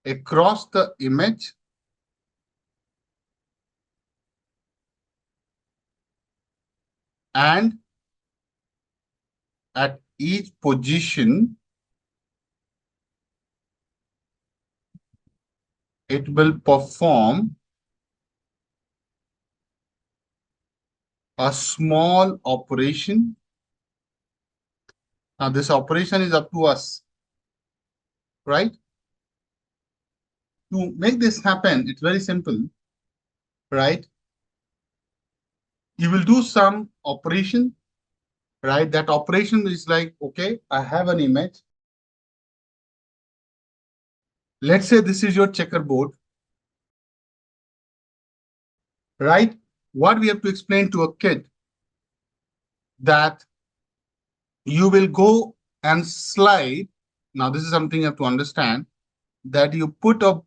across the image and at each position, it will perform a small operation. Now, this operation is up to us, right? To make this happen, it's very simple, right? You will do some operation, right? That operation is like, okay, I have an image. Let's say this is your checkerboard, right? What we have to explain to a kid that you will go and slide. Now, this is something you have to understand, that you put a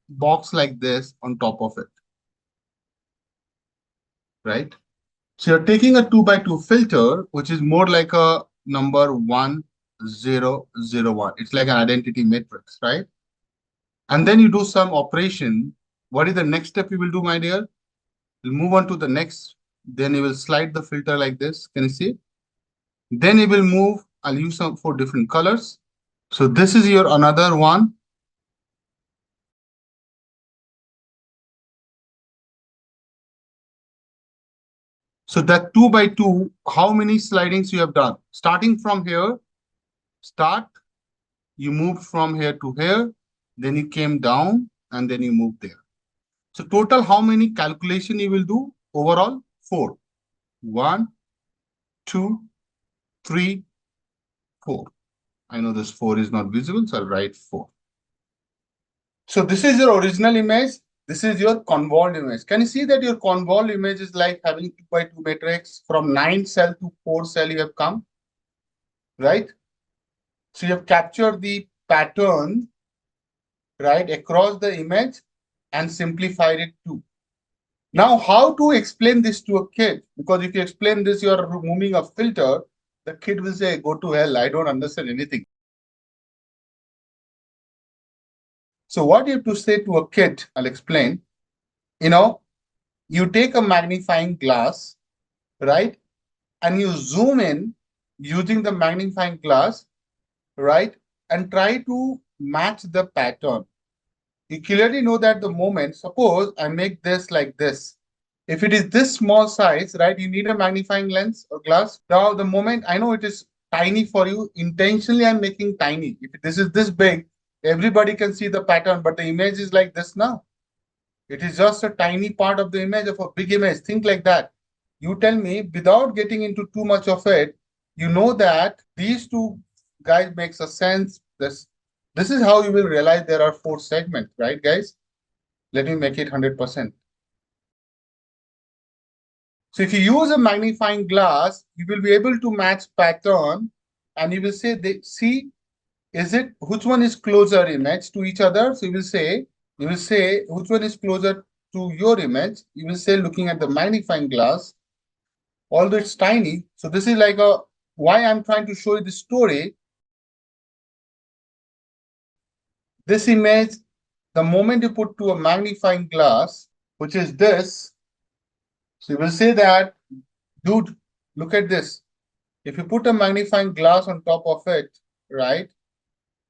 box like this on top of it, right? So you're taking a 2 by 2 filter, which is more like a number 1001. It's like an identity matrix, right? And then you do some operation. What is the next step you will do, my dear? You'll move on to the next. Then you will slide the filter like this. Can you see? Then you will move. I'll use some 4 different colors. So this is your another one. So that 2 by 2, how many slidings you have done? Starting from here, you moved from here to here, then you came down, and then you moved there. So total, how many calculation you will do? Overall, 4. 1, 2, 3, 4. I know this 4 is not visible, so I'll write 4. So this is your original image. This is your convolved image. Can you see that your convolved image is like having 2 by 2 matrix from 9 cell to 4 cell you have come, right? So you have captured the pattern, right, across the image and simplified it too. Now, how to explain this to a kid? Because if you explain this, you are removing a filter, the kid will say, go to hell, I don't understand anything. So what you have to say to a kid, I'll explain. You take a magnifying glass, right? And you zoom in using the magnifying glass, right? And try to match the pattern. You clearly know that the moment, suppose I make this like this. If it is this small size, right, you need a magnifying lens or glass. Now, the moment I know it is tiny for you, intentionally I'm making tiny. If this is this big, everybody can see the pattern, but the image is like this now. It is just a tiny part of the image of a big image. Think like that. You tell me, without getting into too much of it, you know that these two guys makes a sense. This is how you will realize there are 4 segments, right, guys? Let me make it 100%. So if you use a magnifying glass, you will be able to match pattern, and you will say, see, which one is closer image to each other? So you will say which one is closer to your image. You will say, looking at the magnifying glass, although it's tiny. So this is like why I'm trying to show you this story. This image, the moment you put to a magnifying glass, which is this, so you will say that, dude, look at this. If you put a magnifying glass on top of it, right?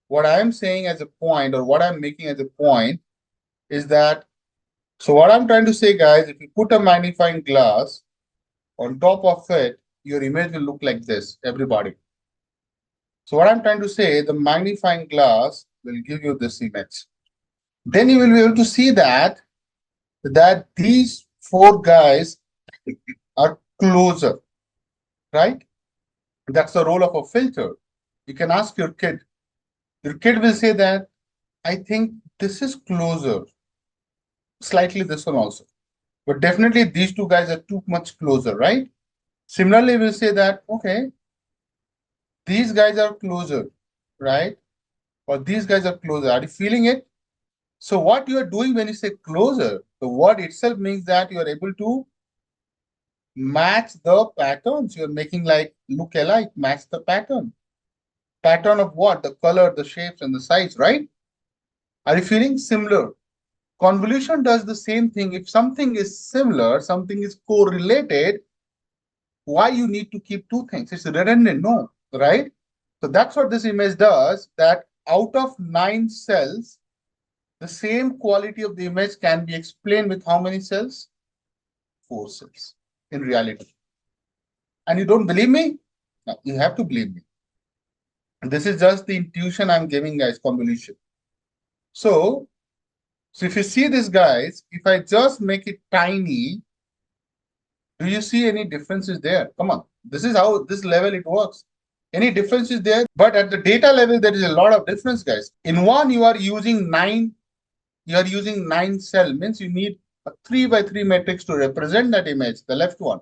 What I'm saying as a point, or what I'm making as a point, is that, so what I'm trying to say, guys, if you put a magnifying glass on top of it, your image will look like this, everybody. So what I'm trying to say, the magnifying glass will give you this image. Then you will be able to see that these 4 guys are closer, right? That's the role of a filter. You can ask your kid. Your kid will say that, I think this is closer. Slightly this one also. But definitely these 2 guys are too much closer, right? Similarly, we'll say that, okay, these guys are closer, right? Or these guys are closer. Are you feeling it? So what you are doing when you say closer, the word itself means that you are able to Match the patterns. You're making like look alike, match the pattern. Pattern of what? The color, the shapes, and the size, right? Are you feeling similar? Convolution does the same thing. If something is similar, something is correlated, why you need to keep two things? It's redundant, no, right? So that's what this image does, that out of 9 cells, the same quality of the image can be explained with how many cells? 4 cells in reality. And you don't believe me? No, you have to believe me. And this is just the intuition I'm giving, guys, convolution. So if you see this, guys, if I just make it tiny, do you see any differences there? Come on. This is how this level it works. Any differences there? But at the data level, there is a lot of difference, guys. In one, you are using 9 cell, means you need a 3 by 3 matrix to represent that image, the left one.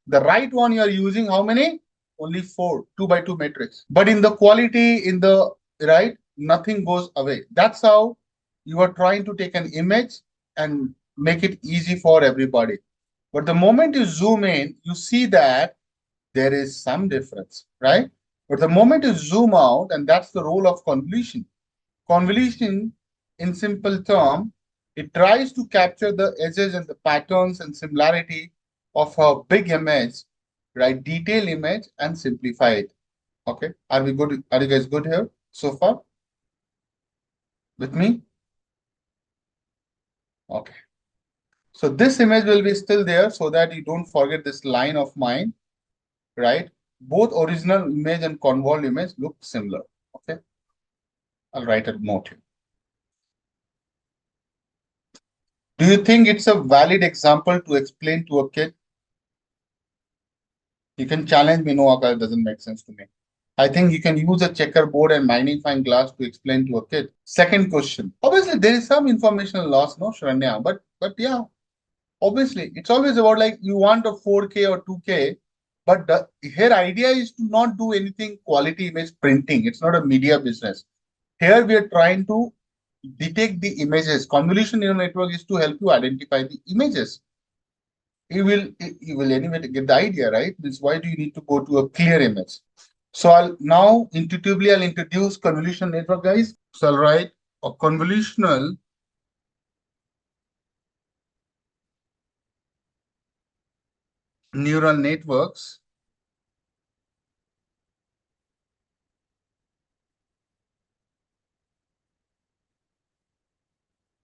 The right one, you are using how many? Only 4, 2 by 2 matrix. But in the quality, in the right, nothing goes away. That's how you are trying to take an image and make it easy for everybody. But the moment you zoom in, you see that there is some difference, right? But the moment you zoom out, and that's the role of convolution. Convolution, in simple term, it tries to capture the edges and the patterns and similarity of a big image, right? Detailed image and simplify it. Okay. Are we good? Are you guys good here so far? With me? Okay. So this image will be still there so that you don't forget this line of mine, right? Both original image and convolved image look similar. Okay. I'll write a note here. Do you think it's a valid example to explain to a kid? You can challenge me, no, Akash, doesn't make sense to me. I think you can use a checkerboard and magnifying glass to explain to a kid. Second question. Obviously, there is some informational loss, no, Shranya, but yeah, obviously, it's always about like you want a 4K or 2K, but the here idea is to not do anything quality image printing. It's not a media business. Here we are trying to detect the images. Convolution neural network is to help you identify the images. You will anyway get the idea, right? This why do you need to go to a clear image? So I'll now intuitively I'll introduce convolution network, guys. So I'll write a convolutional neural networks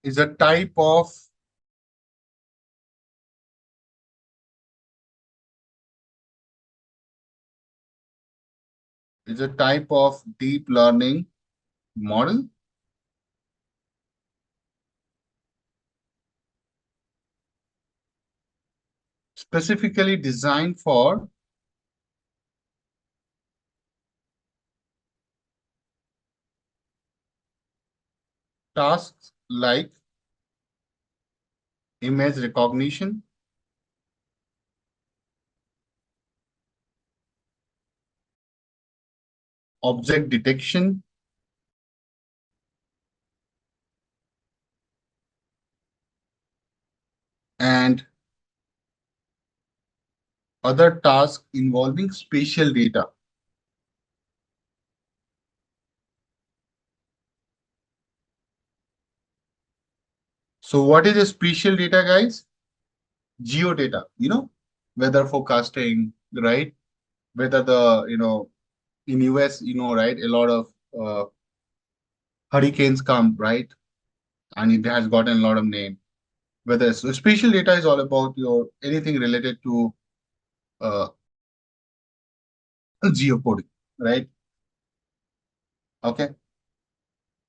is a type of deep learning model specifically designed for tasks like image recognition, object detection, and other tasks involving spatial data. So what is the spatial data, guys? Geo data, weather forecasting, right? Whether in US, right, a lot of hurricanes come, right? And it has gotten a lot of name. Whether so spatial data is all about your anything related to uh, geocoding, right? Okay.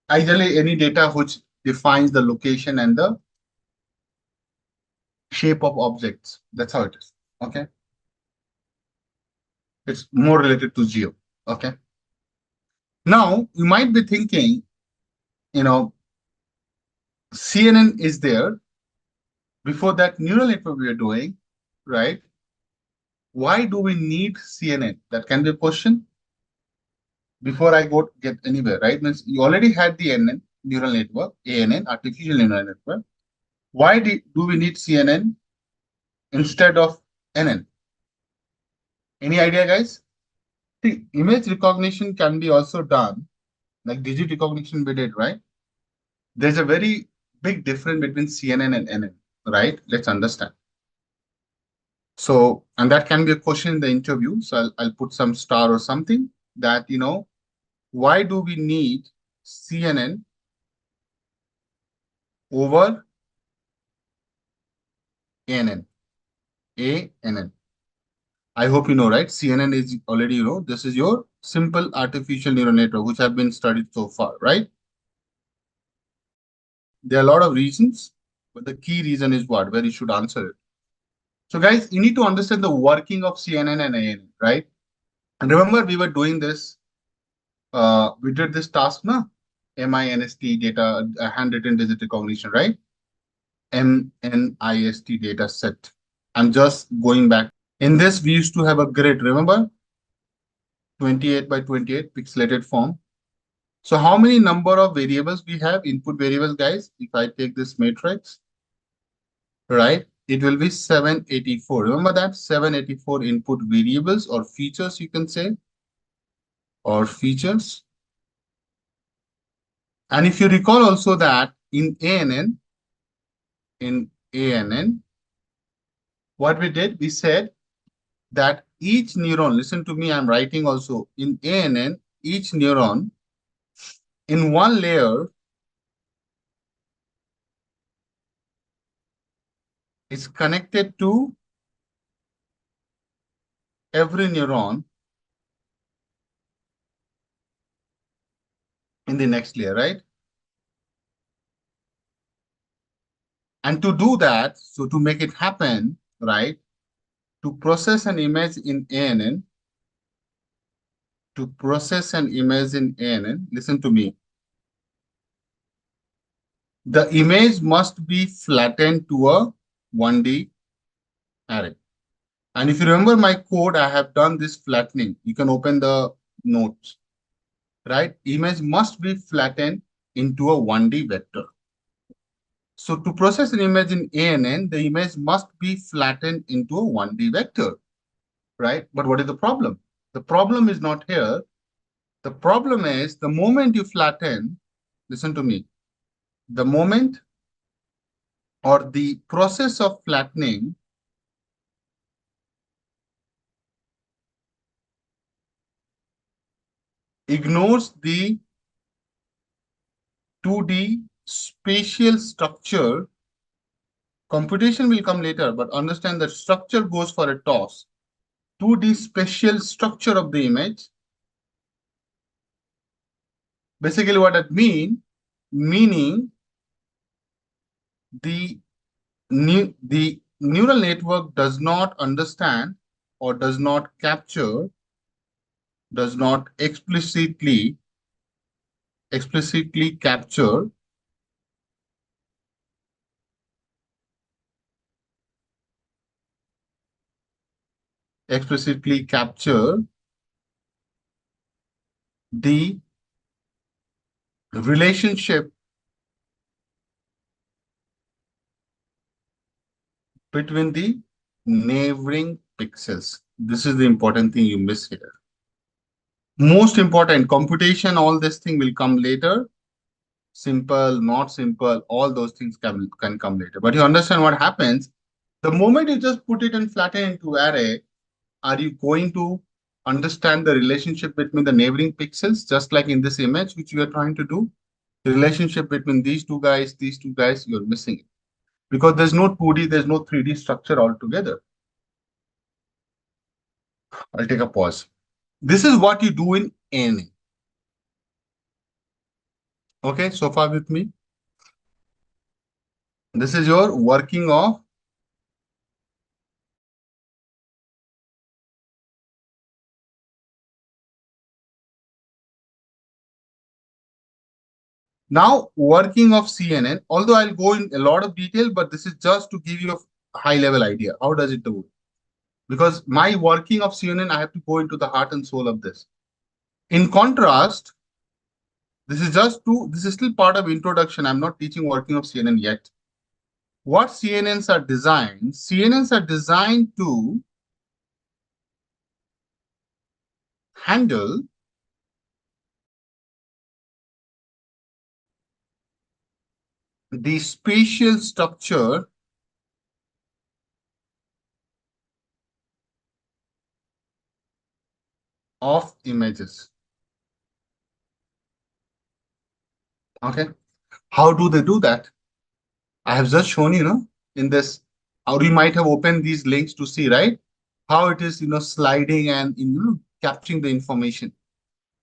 Ideally, any data which defines the location and the shape of objects. That's how it is. Okay. It's more related to geo. Okay. Now you might be thinking, you know, CNN is there. Before that neural network we are doing, right? Why do we need CNN? That can be a question. Before I go get anywhere, right? Means you already had the NN neural network, ANN, artificial neural network. Why do we need CNN instead of NN? Any idea, guys? See, image recognition can be also done, like digit recognition we did, right? There's a very big difference between CNN and NN, right? Let's understand. So, and that can be a question in the interview. So I'll put some star or something that, why do we need CNN over ANN? ANN. I hope you know, right? CNN is already, this is your simple artificial neural network, which have been studied so far, right? There are a lot of reasons, but the key reason is what? Where you should answer it. So guys, you need to understand the working of CNN and ANN, right? And remember, we were doing this, we did this task, na? MINST data, handwritten digit recognition, right? MNIST data set. I'm just going back. In this, we used to have a grid, remember? 28 by 28 pixelated form. So how many number of variables we have, input variables, guys? If I take this matrix, right, it will be 784. Remember that 784 input variables or features, you can say, or features. And if you recall also that in ANN, what we did, we said that each neuron, listen to me, I'm writing also, in ANN, each neuron in one layer is connected to every neuron in the next layer, right? And to do that, so to make it happen, right, to process an image in ANN, listen to me, the image must be flattened to a 1D array. And if you remember my code, I have done this flattening. You can open the notes, right? Image must be flattened into a 1D vector. So to process an image in ANN, the image must be flattened into a 1D vector, right? But what is the problem? The problem is not here. The problem is the moment you flatten, listen to me, the moment or the process of flattening ignores the 2D spatial structure. Computation will come later, but understand that structure goes for a toss. 2D spatial structure of the image. Basically what that meaning the neural network does not understand or does not explicitly capture the relationship between the neighboring pixels. This is the important thing you miss here. Most important, computation, all this thing will come later. Simple, not simple, all those things can come later. But you understand what happens? The moment you just put it and flatten into array, are you going to understand the relationship between the neighboring pixels, just like in this image, which we are trying to do? The relationship between these two guys, you're missing it. Because there's no 2D, there's no 3D structure altogether. I'll take a pause. This is what you do in any. Okay, so far with me. This is your working of now working of CNN. Although I'll go in a lot of detail, but this is just to give you a high level idea. How does it do? Because my working of CNN, I have to go into the heart and soul of this. In contrast, this is still part of introduction. I'm not teaching working of CNN yet. What CNNs are designed? CNNs are designed to handle the spatial structure of images. Okay. How do they do that? I have just shown you, in this, how you might have opened these links to see, right? How it is, sliding and, capturing the information.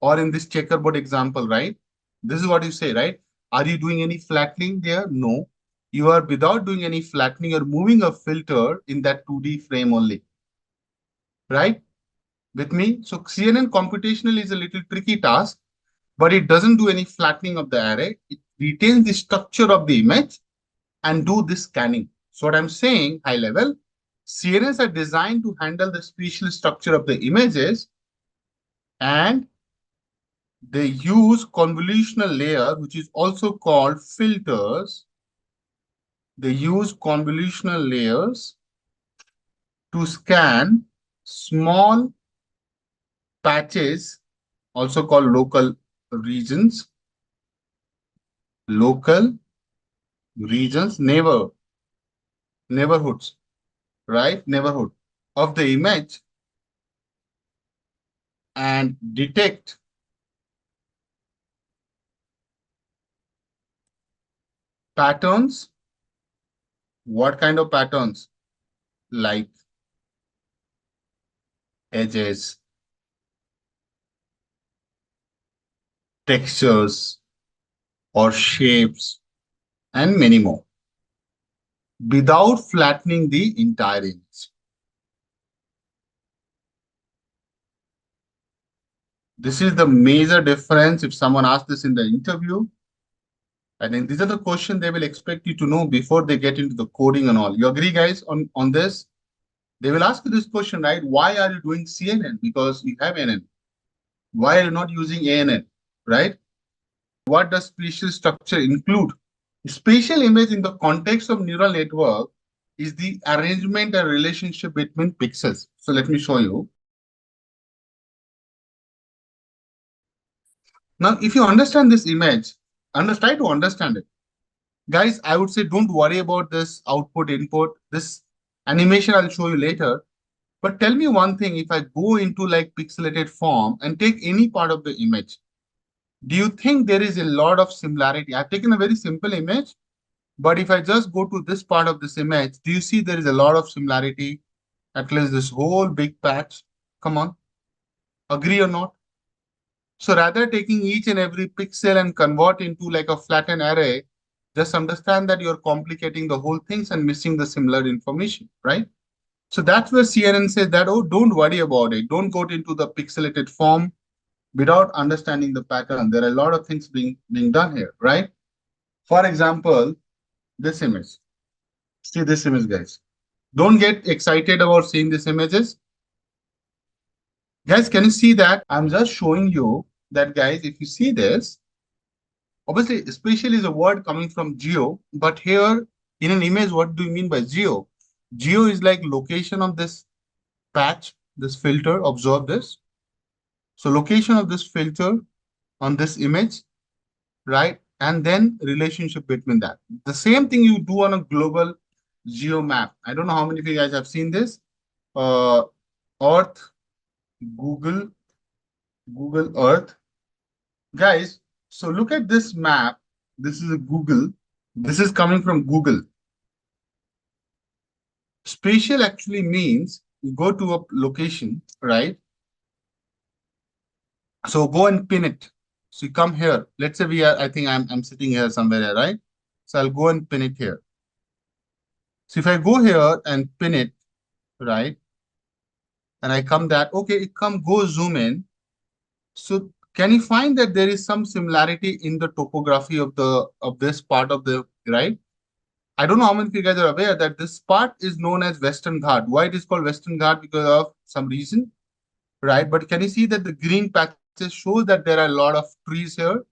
Or in this checkerboard example, right? This is what you say, right? Are you doing any flattening there? No. You are, without doing any flattening, you're moving a filter in that 2D frame only, right? With me? So CNN computational is a little tricky task, but it doesn't do any flattening of the array. It retains the structure of the image and do this scanning. So what I'm saying, high level, CNNs are designed to handle the spatial structure of the images, and they use convolutional layer, which is also called filters. They use convolutional layers to scan small patches, also called local regions, local regions, neighborhoods, right? Neighborhood of the image, and detect patterns. What kind of patterns? Like edges, textures, or shapes, and many more, without flattening the entire image. This is the major difference. If someone asks this in the interview, I think these are the questions they will expect you to know before they get into the coding and all. You agree, guys, on this? They will ask you this question, right? Why are you doing CNN? Because you have NN. Why are you not using ANN, right? What does spatial structure include? Spatial image in the context of neural network is the arrangement and relationship between pixels. So let me show you. Now, if you understand this image, try to understand it. Guys, I would say don't worry about this output, input, this animation I'll show you later. But tell me one thing, if I go into like pixelated form and take any part of the image, do you think there is a lot of similarity? I've taken a very simple image, but if I just go to this part of this image, do you see there is a lot of similarity? At least this whole big patch. Come on, agree or not? So rather taking each and every pixel and convert into like a flattened array, just understand that you're complicating the whole things and missing the similar information, right? So that's where CNN says that, oh, don't worry about it. Don't go into the pixelated form without understanding the pattern. There are a lot of things being done here, right? For example, this image. See this image, guys. Don't get excited about seeing these images. Guys, can you see that? I'm just showing you that, guys, if you see this, obviously, spatial is a word coming from geo, but here in an image, what do you mean by geo? Geo is like location of this patch, this filter, observe this. So location of this filter on this image, right? And then relationship between that. The same thing you do on a global geo map. I don't know how many of you guys have seen this. Uh, Earth, Google, Google Earth. Guys, so look at this map. This is a Google. This is coming from Google. Spatial actually means you go to a location, right? So go and pin it. So you come here. Let's say we are, I think I'm sitting here somewhere, right? So I'll go and pin it here. So if I go here and pin it, right? And I come that, okay, go zoom in. So can you find that there is some similarity in the topography of this part of the, right? I don't know how many of you guys are aware that this part is known as Western Ghat. Why it is called Western Ghat? Because of some reason, right? But can you see that the green patches shows that there are a lot of trees here?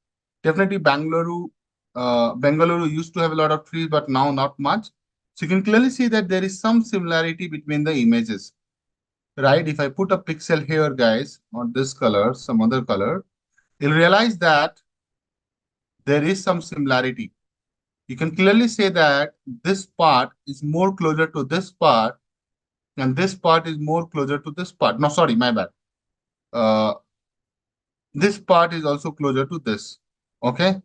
Definitely Bengaluru used to have a lot of trees, but now not much. So you can clearly see that there is some similarity between the images, right? If I put a pixel here, guys, on this color, some other color, you'll realize that there is some similarity. You can clearly say that this part is more closer to this part, and this part is more closer to this part. No, sorry, my bad. Uh, this part is also closer to this. Okay,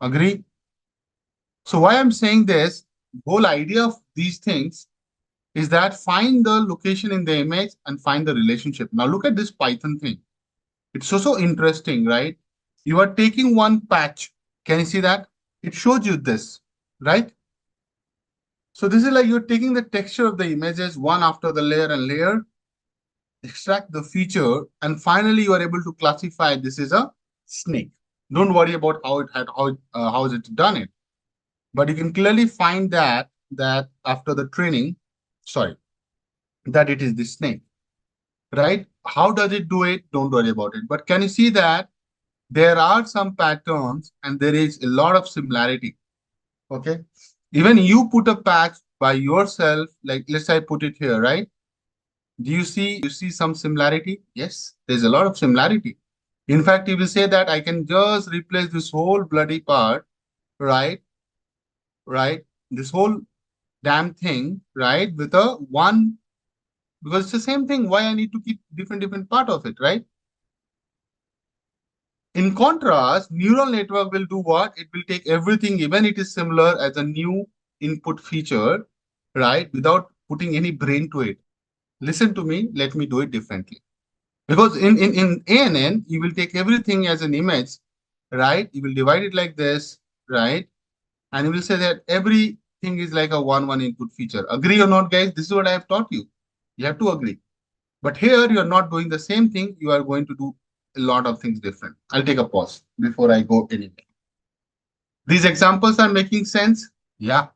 agree? So why I'm saying this, whole idea of these things is that find the location in the image and find the relationship. Now look at this Python thing. It's so interesting, right? You are taking one patch. Can you see that? It shows you this, right? So this is like you're taking the texture of the images one after the layer and layer, extract the feature, and finally you are able to classify this is a snake. Don't worry about how is it done it, but you can clearly find that after the training, sorry, that it is the snake, right? How does it do it? Don't worry about it. But can you see that there are some patterns and there is a lot of similarity? Okay. Even you put a patch by yourself, like let's say I put it here, right? Do you see some similarity? Yes, there's a lot of similarity. In fact, you will say that I can just replace this whole bloody part, right? Right? This whole damn thing, right? With a one, because it's the same thing. Why I need to keep different part of it, right? In contrast, neural network will do what? It will take everything, even it is similar as a new input feature, right? Without putting any brain to it. Listen to me, let me do it differently. Because in ANN, you will take everything as an image, right? You will divide it like this, right? And you will say that everything is like a one input feature. Agree or not, guys? This is what I have taught you. You have to agree. But here you are not doing the same thing. You are going to do a lot of things different. I'll take a pause before I go anywhere. These examples are making sense? Yeah.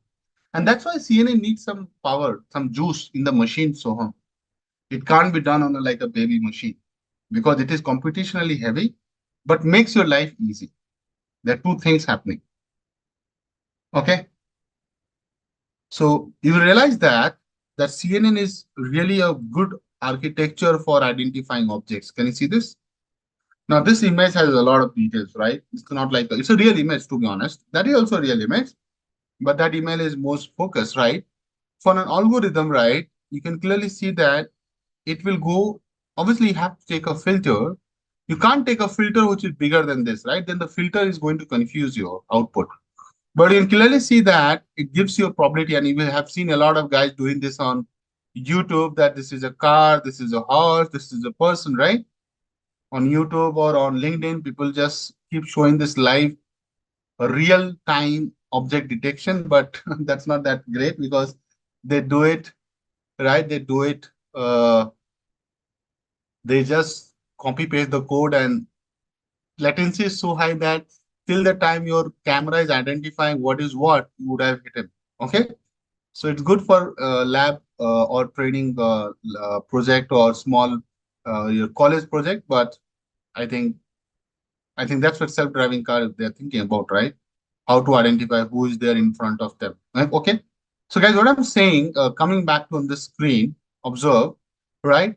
And that's why CNN needs some power, some juice in the machine. So it can't be done on like a baby machine because it is computationally heavy, but makes your life easy. There are two things happening. Okay. So you realize that CNN is really a good architecture for identifying objects. Can you see this? Now, this image has a lot of details, right? It's not like it's a real image, to be honest. That is also a real image, but that email is most focused, right? For an algorithm, right, you can clearly see that it will go. Obviously, you have to take a filter. You can't take a filter which is bigger than this, right? Then the filter is going to confuse your output. But you can clearly see that it gives you a probability, and you will have seen a lot of guys doing this on YouTube that this is a car, this is a horse, this is a person, right? On YouTube or on LinkedIn, people just keep showing this live real time object detection, but that's not that great because they do it, right? They do it, they just copy paste the code, and latency is so high that till the time your camera is identifying what is what, you would have hit him. Okay. So it's good for lab or training project or small your college project, but I think I think that's what self-driving car they're thinking about, right? How to identify who is there in front of them. Right? Okay. So guys, what I'm saying, coming back to on the screen, observe, right?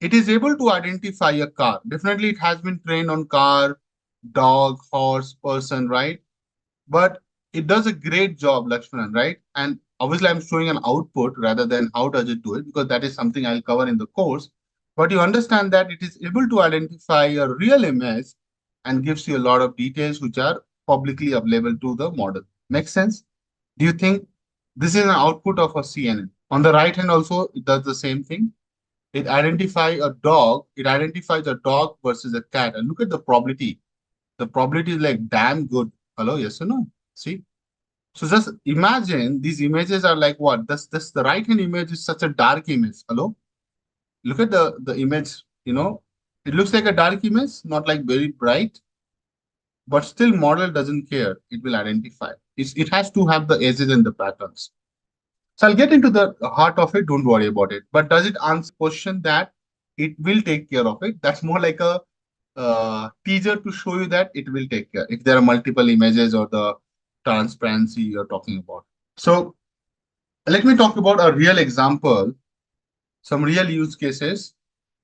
It is able to identify a car. Definitely, it has been trained on car, dog, horse, person, right? But it does a great job, Lakshmanan, right? And obviously, I'm showing an output rather than how does it do it, because that is something I'll cover in the course. But you understand that it is able to identify a real image and gives you a lot of details which are publicly available to the model. Make sense? Do you think this is an output of a CNN? On the right hand also, it does the same thing. It identifies a dog. It identifies a dog versus a cat. And look at the probability. The probability is like damn good. Hello, yes or no? See? So just imagine these images are like what? This the right hand image is such a dark image. Hello? Look at the image, it looks like a dark image, not like very bright, but still model doesn't care. It will identify. It has to have the edges and the patterns. So I'll get into the heart of it. Don't worry about it. But does it answer the question that it will take care of it? That's more like a teaser to show you that it will take care if there are multiple images or the transparency you're talking about. So let me talk about a real example some real use cases.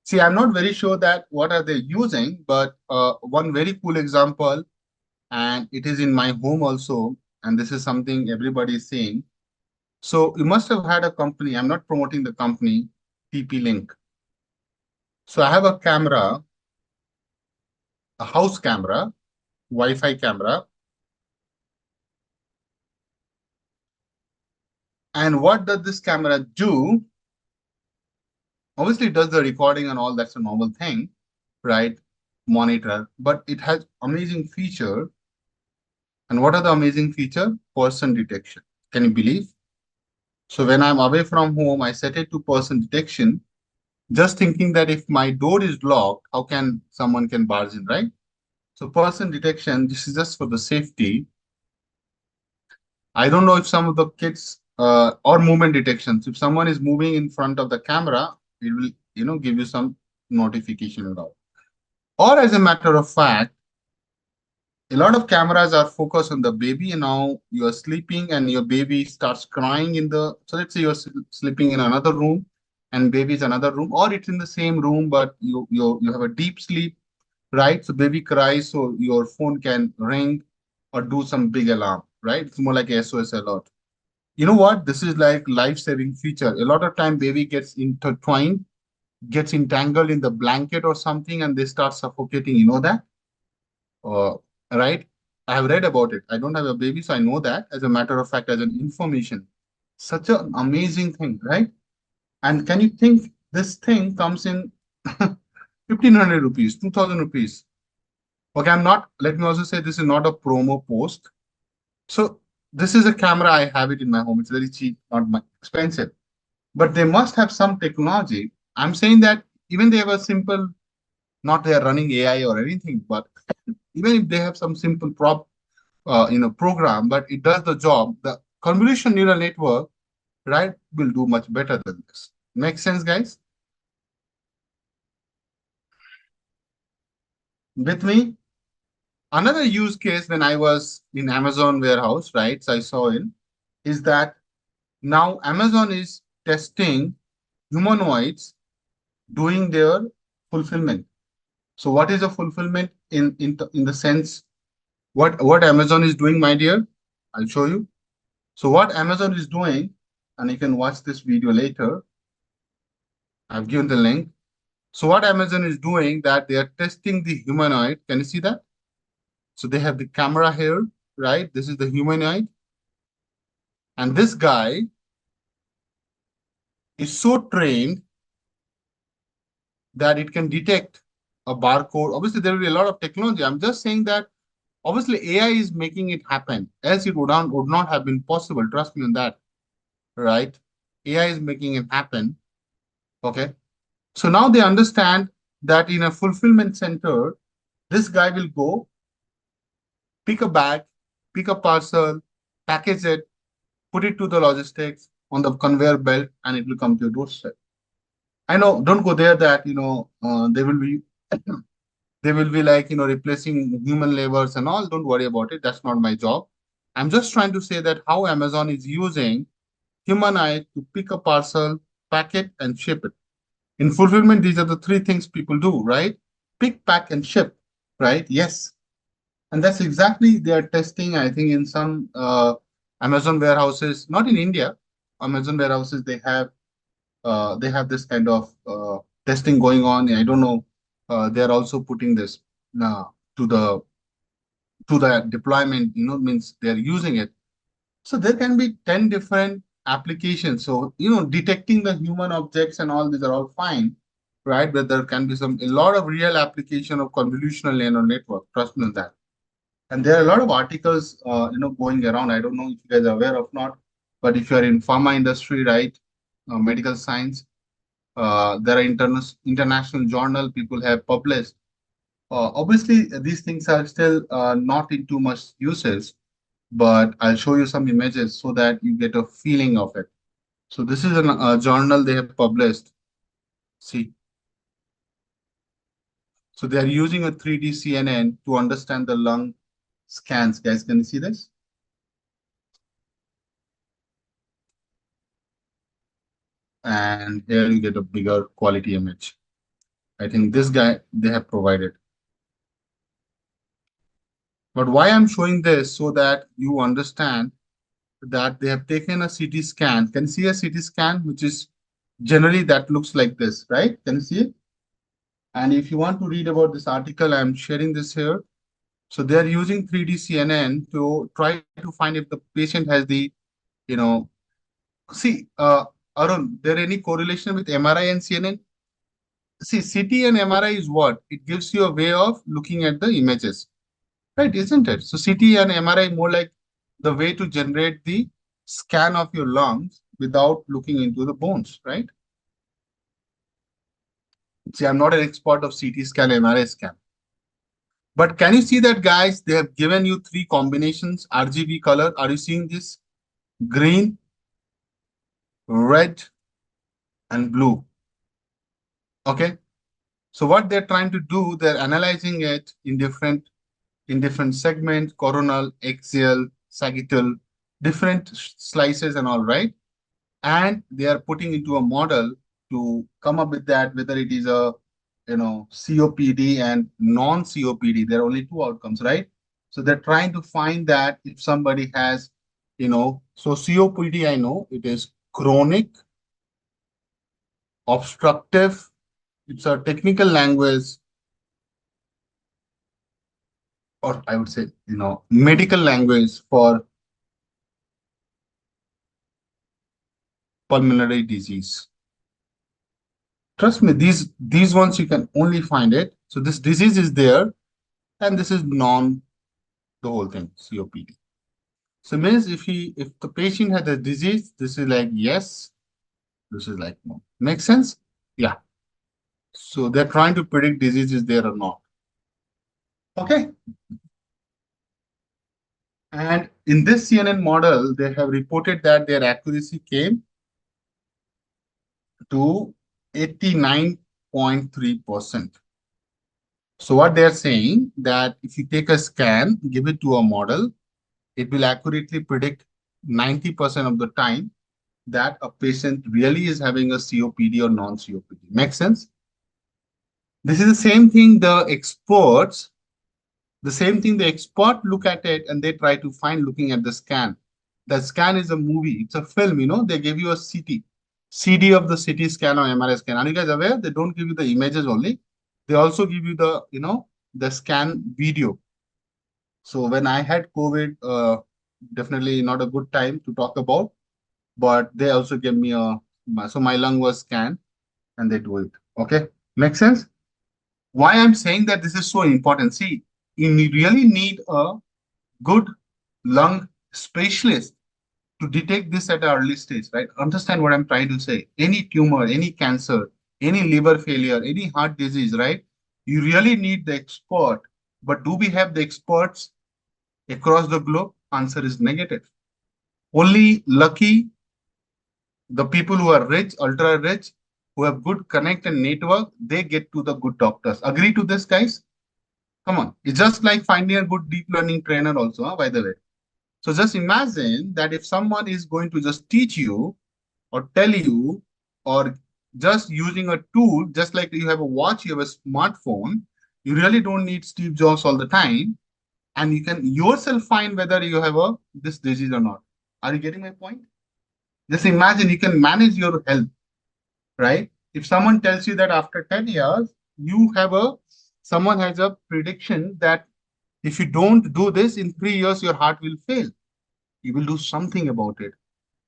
See, I'm not very sure that what are they using, but one very cool example, and it is in my home also, and this is something everybody is saying. So you must have had a company. I'm not promoting the company, TP Link. So I have a camera, a house camera, Wi-Fi camera, and what does this camera do? Obviously, it does the recording and all. That's a normal thing, right? Monitor, but it has amazing feature. And what are the amazing feature? Person detection. Can you believe? So when I'm away from home, I set it to person detection, just thinking that if my door is locked, how can someone can barge in, right? So person detection, this is just for the safety. I don't know if some of the kids or movement detections, if someone is moving in front of the camera, it will, give you some notification and all. Or as a matter of fact, a lot of cameras are focused on the baby, and now you are sleeping and your baby starts crying in the, so let's say you're sleeping in another room and baby is another room, or it's in the same room, but you have a deep sleep, right? So baby cries, so your phone can ring or do some big alarm, right? It's more like a SOS alert. You know what? This is like life-saving feature. A lot of time baby gets intertwined, gets entangled in the blanket or something, and they start suffocating. You know that? Uh, right? I have read about it. I don't have a baby, so I know that as a matter of fact, as an information. Such an amazing thing, right? And can you think this thing comes in 1,500 rupees, 2,000 rupees? Okay, let me also say this is not a promo post. So this is a camera. I have it in my home. It's very cheap, not expensive. But they must have some technology. I'm saying that even they have a simple, not they are running AI or anything, but even if they have some simple program, but it does the job, the convolution neural network, right, will do much better than this. Makes sense, guys? With me? Another use case when I was in Amazon warehouse, right, so I saw in, is that now Amazon is testing humanoids doing their fulfillment. So what is a fulfillment in the sense what Amazon is doing, my dear? I'll show you. So what Amazon is doing, and you can watch this video later. I've given the link. So what Amazon is doing that they are testing the humanoid. Can you see that? So they have the camera here, right? This is the humanoid. And this guy is so trained that it can detect a barcode. Obviously, there will be a lot of technology. I'm just saying that obviously AI is making it happen, else it would not have been possible. Trust me on that, right? AI is making it happen. Okay. So now they understand that in a fulfillment center, this guy will go pick a bag, pick a parcel, package it, put it to the logistics on the conveyor belt, and it will come to your doorstep. I know, don't go there that, they will be they will be like, replacing human labors and all. Don't worry about it. That's not my job. I'm just trying to say that how Amazon is using human eye to pick a parcel, pack it, and ship it. In fulfillment, these are the three things people do, right? Pick, pack, and ship, right? Yes. And that's exactly they are testing, I think, in some Amazon warehouses, not in India. Amazon warehouses, they have this kind of testing going on. I don't know. They're also putting this uh, to the deployment, means they're using it. So there can be 10 different applications. So, detecting the human objects and all these are all fine, right? But there can be a lot of real application of convolutional neural network. Trust me on that. And there are a lot of articles, going around. I don't know if you guys are aware of not, but if you are in pharma industry, right, medical science, there are international journal people have published. Obviously, these things are still not in too much uses, but I'll show you some images so that you get a feeling of it. So this is a journal they have published. See, so they are using a 3D CNN to understand the lung scans. Guys, can you see this? and here you get a bigger quality image. I think this guy they have provided. But why I'm showing this so that you understand that they have taken a CT scan. Can you see a CT scan, which is generally that looks like this, right? Can you see it? And if you want to read about this article, I'm sharing this here. So they're using 3D CNN to try to find if the patient has the, you know, see, Arun, there any correlation with MRI and CNN? See, CT and MRI is what? It gives you a way of looking at the images, right? Isn't it? So CT and MRI more like the way to generate the scan of your lungs without looking into the bones, right? See, I'm not an expert of CT scan, MRI scan. But can you see that, guys? They have given you three combinations, RGB color. Are you seeing this? Green, red, and blue. Okay. So what they're trying to do, they're analyzing it in different segments, coronal, axial, sagittal, different slices and all, right? And they are putting into a model to come up with that, whether it is a COPD and non-COPD. There are only two outcomes, right? So they're trying to find that if somebody has, so COPD, I know it is chronic obstructive. It's a technical language, or I would say, medical language for pulmonary disease. Trust me, these ones you can only find it. So this disease is there, and this is non the whole thing, COPD. So means if the patient has a disease, this is like yes, this is like no. Make sense? Yeah. So they're trying to predict disease is there or not. Okay. And in this CNN model, they have reported that their accuracy came to 89.3%. So what they're saying that if you take a scan, give it to a model, it will accurately predict 90% of the time that a patient really is having a COPD or non-COPD. Make sense? This is the same thing the expert look at it and they try to find looking at the scan. The scan is a movie, it's a film, they give you a CD of the CT scan or MRI scan. Are you guys aware? They don't give you the images only. They also give you the scan video. So when I had COVID, definitely not a good time to talk about, but they also gave me so my lung was scanned and they do it. Okay, make sense? Why I'm saying that this is so important. See, you really need a good lung specialist to detect this at an early stage, right? Understand what I'm trying to say. Any tumor, any cancer, any liver failure, any heart disease, right? You really need the expert. But do we have the experts across the globe? Answer is negative. Only lucky the people who are rich, ultra rich, who have good connect and network, they get to the good doctors. Agree to this, guys? Come on. It's just like finding a good deep learning trainer also, by the way. So just imagine that if someone is going to just teach you or tell you or just using a tool, just like you have a watch, you have a smartphone, you really don't need Steve Jobs all the time. And you can yourself find whether you have this disease or not. Are you getting my point? Just imagine you can manage your health, right? If someone tells you that after 10 years, someone has a prediction that if you don't do this in 3 years, your heart will fail. You will do something about it.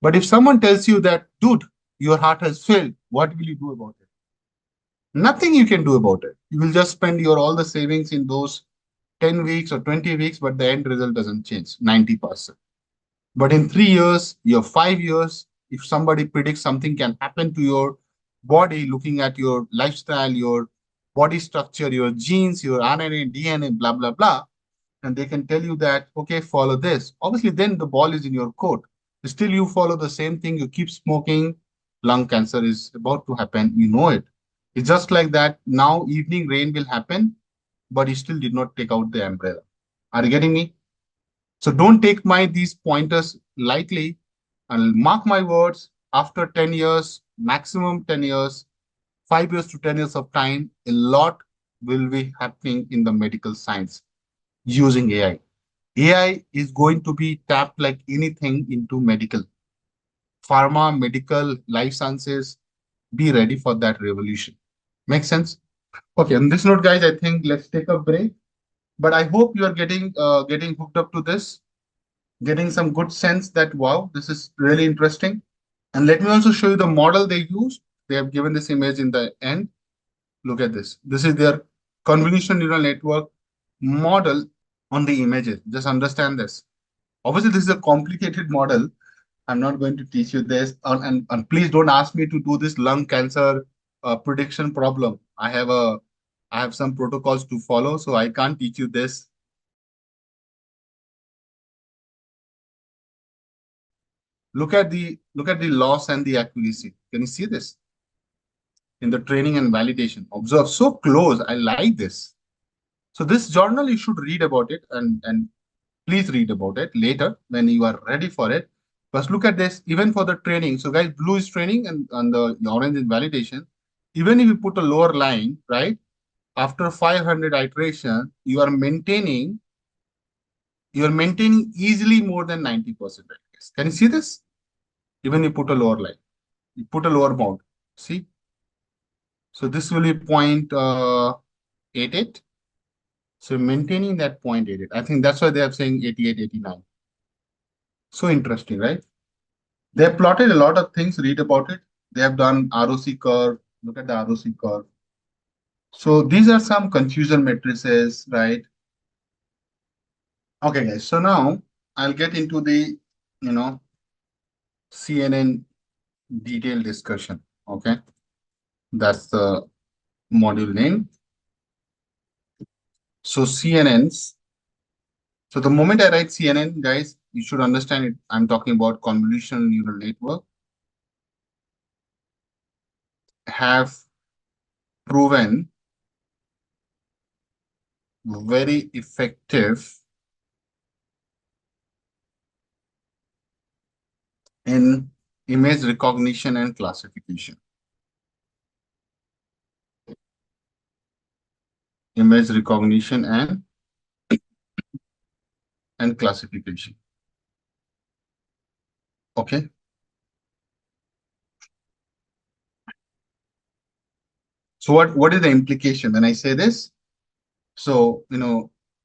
But if someone tells you that, dude, your heart has failed, what will you do about it? Nothing you can do about it. You will just spend your all the savings in those 10 weeks or 20 weeks, but the end result doesn't change 90%. But in 3 years, your 5 years, if somebody predicts something can happen to your body, looking at your lifestyle, your body structure, your genes, your RNA, DNA, blah, blah, blah, and they can tell you that, okay, follow this. Obviously, then the ball is in your court. Still, you follow the same thing, you keep smoking, lung cancer is about to happen. You know it. It's just like that. Now, evening rain will happen, but you still did not take out the umbrella. Are you getting me? So don't take these pointers lightly and mark my words. after 10 years, maximum 10 years, 5 years to 10 years of time, a lot will be happening in the medical science using AI. AI is going to be tapped like anything into medical, pharma, medical, life sciences. Be ready for that revolution. Make sense? Okay, on this note, guys, I think let's take a break. But I hope you are getting hooked up to this, getting some good sense that wow, this is really interesting. And let me also show you the model they use. They have given this image in the end. Look at this. This is their convolutional neural network model on the images. Just understand this. Obviously, this is a complicated model. I'm not going to teach you this. And please don't ask me to do this lung cancer prediction problem. I have some protocols to follow, so I can't teach you this. Look at the loss and the accuracy. Can you see this in the training and validation? Observe so close. I like this. So this journal you should read about it and please read about it later when you are ready for it. But look at this, even for the training. So guys, blue is training and the orange is validation. Even if you put a lower line, right? After 500 iteration, you are maintaining easily more than 90%. Can you see this? Even you put a lower line, you put a lower bound. See? So this will be 0.88. So maintaining that 0.88. I think that's why they are saying 88, 89. So interesting, right? They have plotted a lot of things. Read about it. They have done ROC curve. Look at the ROC curve. So these are some confusion matrices, right? Okay, guys. So now I'll get into the, you know, CNN detailed discussion. Okay, that's the module name. So CNNs. So the moment I write CNN, guys, you should understand it. I'm talking about convolutional neural network have proven very effective in image recognition and classification. Image recognition and classification. Okay. So what is the implication when I say this? So,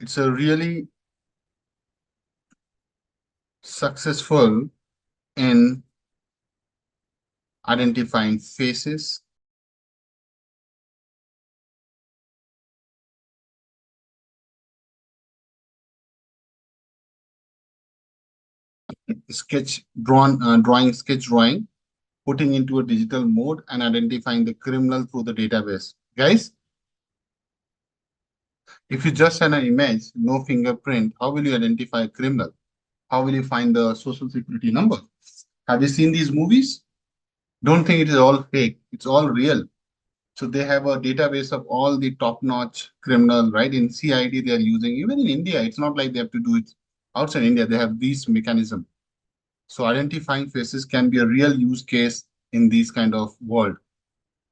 it's a really successful in identifying faces, sketch drawing, putting into a digital mode and identifying the criminal through the database. Guys, if you just send an image, no fingerprint, how will you identify a criminal? How will you find the social security number? Have you seen these movies? Don't think it is all fake. It's all real. So they have a database of all the top-notch criminals, right? In CID, they are using, even in India, it's not like they have to do it outside India. They have these mechanism. So identifying faces can be a real use case in these kind of world,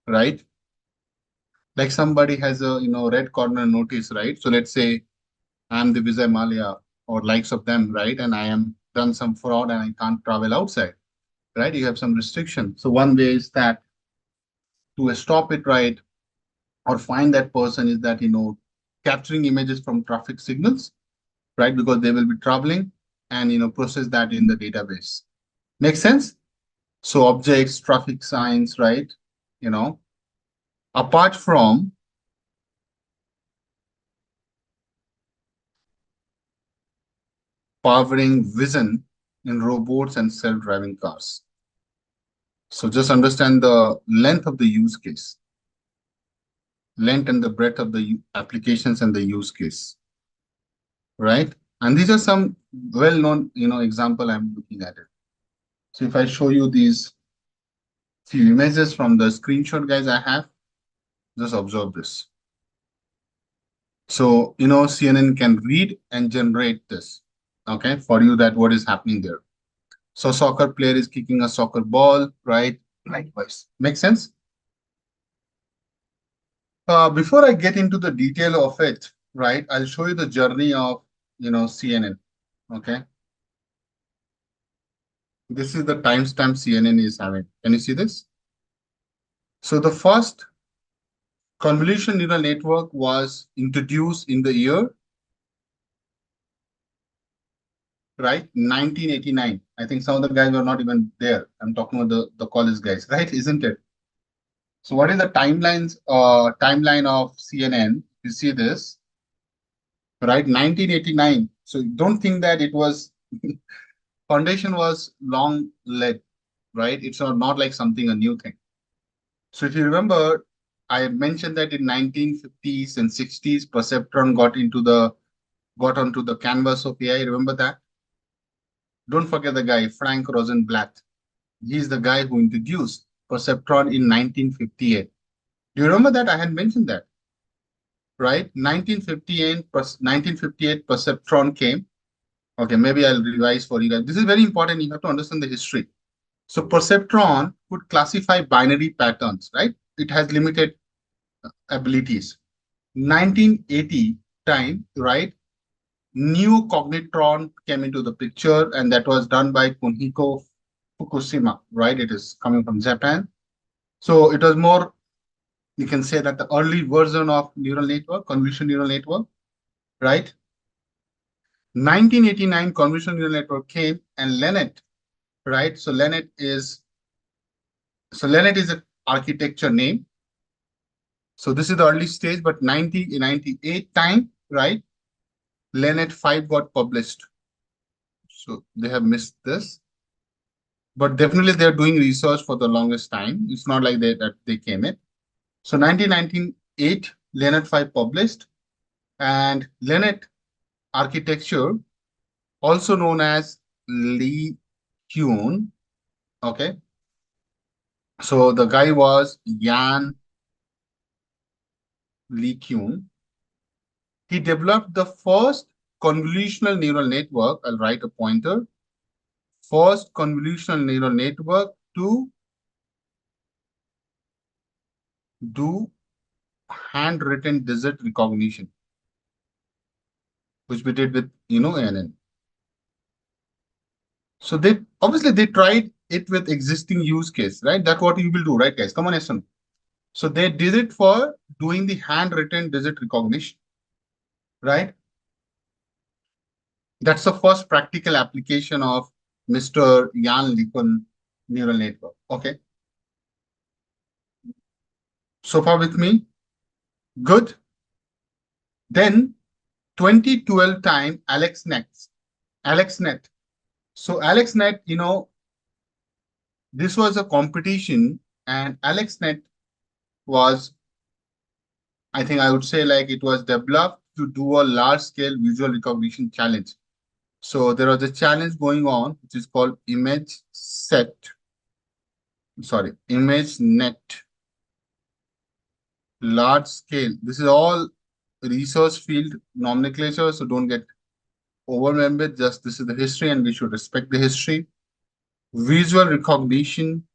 right? Like somebody has a red corner notice, right? So let's say I'm the Vijay Malia or likes of them, right? And I am done some fraud and I can't travel outside, right? You have some restriction. So one way is that to stop it, right, or find that person is that capturing images from traffic signals, right? Because they will be traveling and process that in the database. Make sense? So objects, traffic signs, right? You know, apart from powering vision in robots and self-driving cars. So just understand the length of the use case, length and the breadth of the applications and the use case, right? And these are some well-known, example I'm looking at it. So if I show you these few images from the screenshot, guys, I have, just observe this. So, CNN can read and generate this, okay, for you that what is happening there. So soccer player is kicking a soccer ball, right? Likewise. Make sense? Before I get into the detail of it, right, I'll show you the journey of, CNN. Okay. This is the timestamp CNN is having. Can you see this? So the first convolution neural network was introduced in the year, right, 1989. I think some of the guys were not even there. I'm talking about the college guys, right? Isn't it? So what is the timeline of CNN? You see this, right? 1989. So don't think that it was foundation was long led, right? It's not like something a new thing. So if you remember, I mentioned that in 1950s and 60s, perceptron got onto the canvas of AI. Remember that? Don't forget the guy, Frank Rosenblatt. He's the guy who introduced perceptron in 1958. Do you remember that? I had mentioned that, right? 1958 perceptron came. Okay, maybe I'll revise for you guys. This is very important. You have to understand the history. So perceptron could classify binary patterns, right? It has limited abilities. 1980 time, right? New cognitron came into the picture, and that was done by Kunihiko Fukushima, right? It is coming from Japan. So it was more, you can say that the early version of neural network, convolutional neural network, right? 1989 convolutional neural network came, and Lennet, right? So Lennet is an architecture name. So this is the early stage, but 1998 time, right? Lennet 5 got published. So they have missed this. But definitely they're doing research for the longest time. It's not like that they came in. So 1998, Lennet 5 published, and Lennet architecture, also known as Lee Kuhn. Okay. So the guy was Jan Lee Kuhn. He developed the first convolutional neural network. I'll write a pointer. First convolutional neural network to do handwritten digit recognition, which we did with, ANN. So they tried it with existing use case, right? That's what you will do, right, guys? Come on, Eson. So they did it for doing the handwritten digit recognition, right? That's the first practical application of Mr. Jan LeCun neural network. Okay. So far with me? Good. Then 2012 time, AlexNet. So AlexNet, this was a competition, and AlexNet was, I think I would say, like, it was developed to do a large scale visual recognition challenge. So there was a challenge going on, which is called ImageNet large scale. This is all research field nomenclature, so don't get overwhelmed. Just this is the history, and we should respect the history. Visual recognition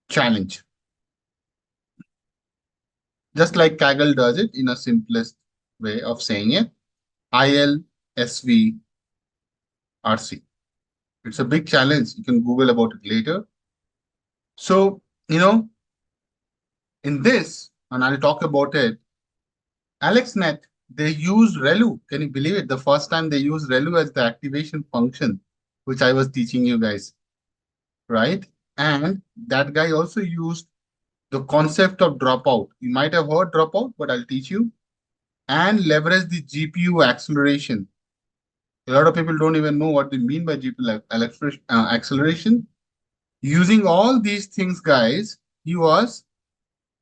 challenge. Just like Kaggle does it in a simplest way of saying it. ILSVRC. It's a big challenge. You can Google about it later. So, in this, and I'll talk about it, AlexNet, they used ReLU. Can you believe it? The first time they used ReLU as the activation function, which I was teaching you guys, right? And that guy also used the concept of dropout. You might have heard dropout, but I'll teach you. And leverage the GPU acceleration. A lot of people don't even know what they mean by GPU acceleration. Using all these things, guys, he was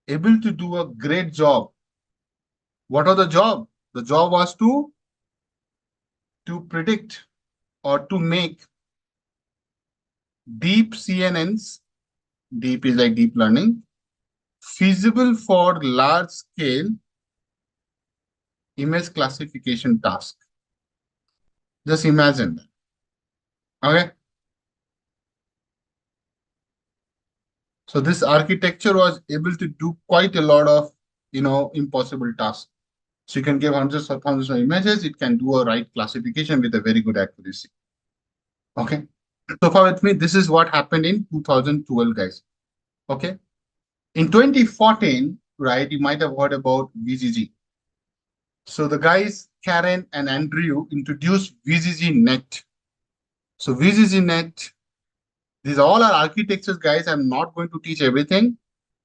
able to do a great job. What was the job? The job was to predict or to make deep CNNs, deep is like deep learning, feasible for large scale image classification task. Just imagine that. Okay. So this architecture was able to do quite a lot of, impossible tasks. So you can give hundreds of thousands of images. It can do a right classification with a very good accuracy. Okay. So far with me, this is what happened in 2012, guys. Okay. In 2014, right, you might have heard about VGG. So the guys, Karen and Andrew, introduced VGG Net. So VGG Net, these all are architectures, guys. I'm not going to teach everything,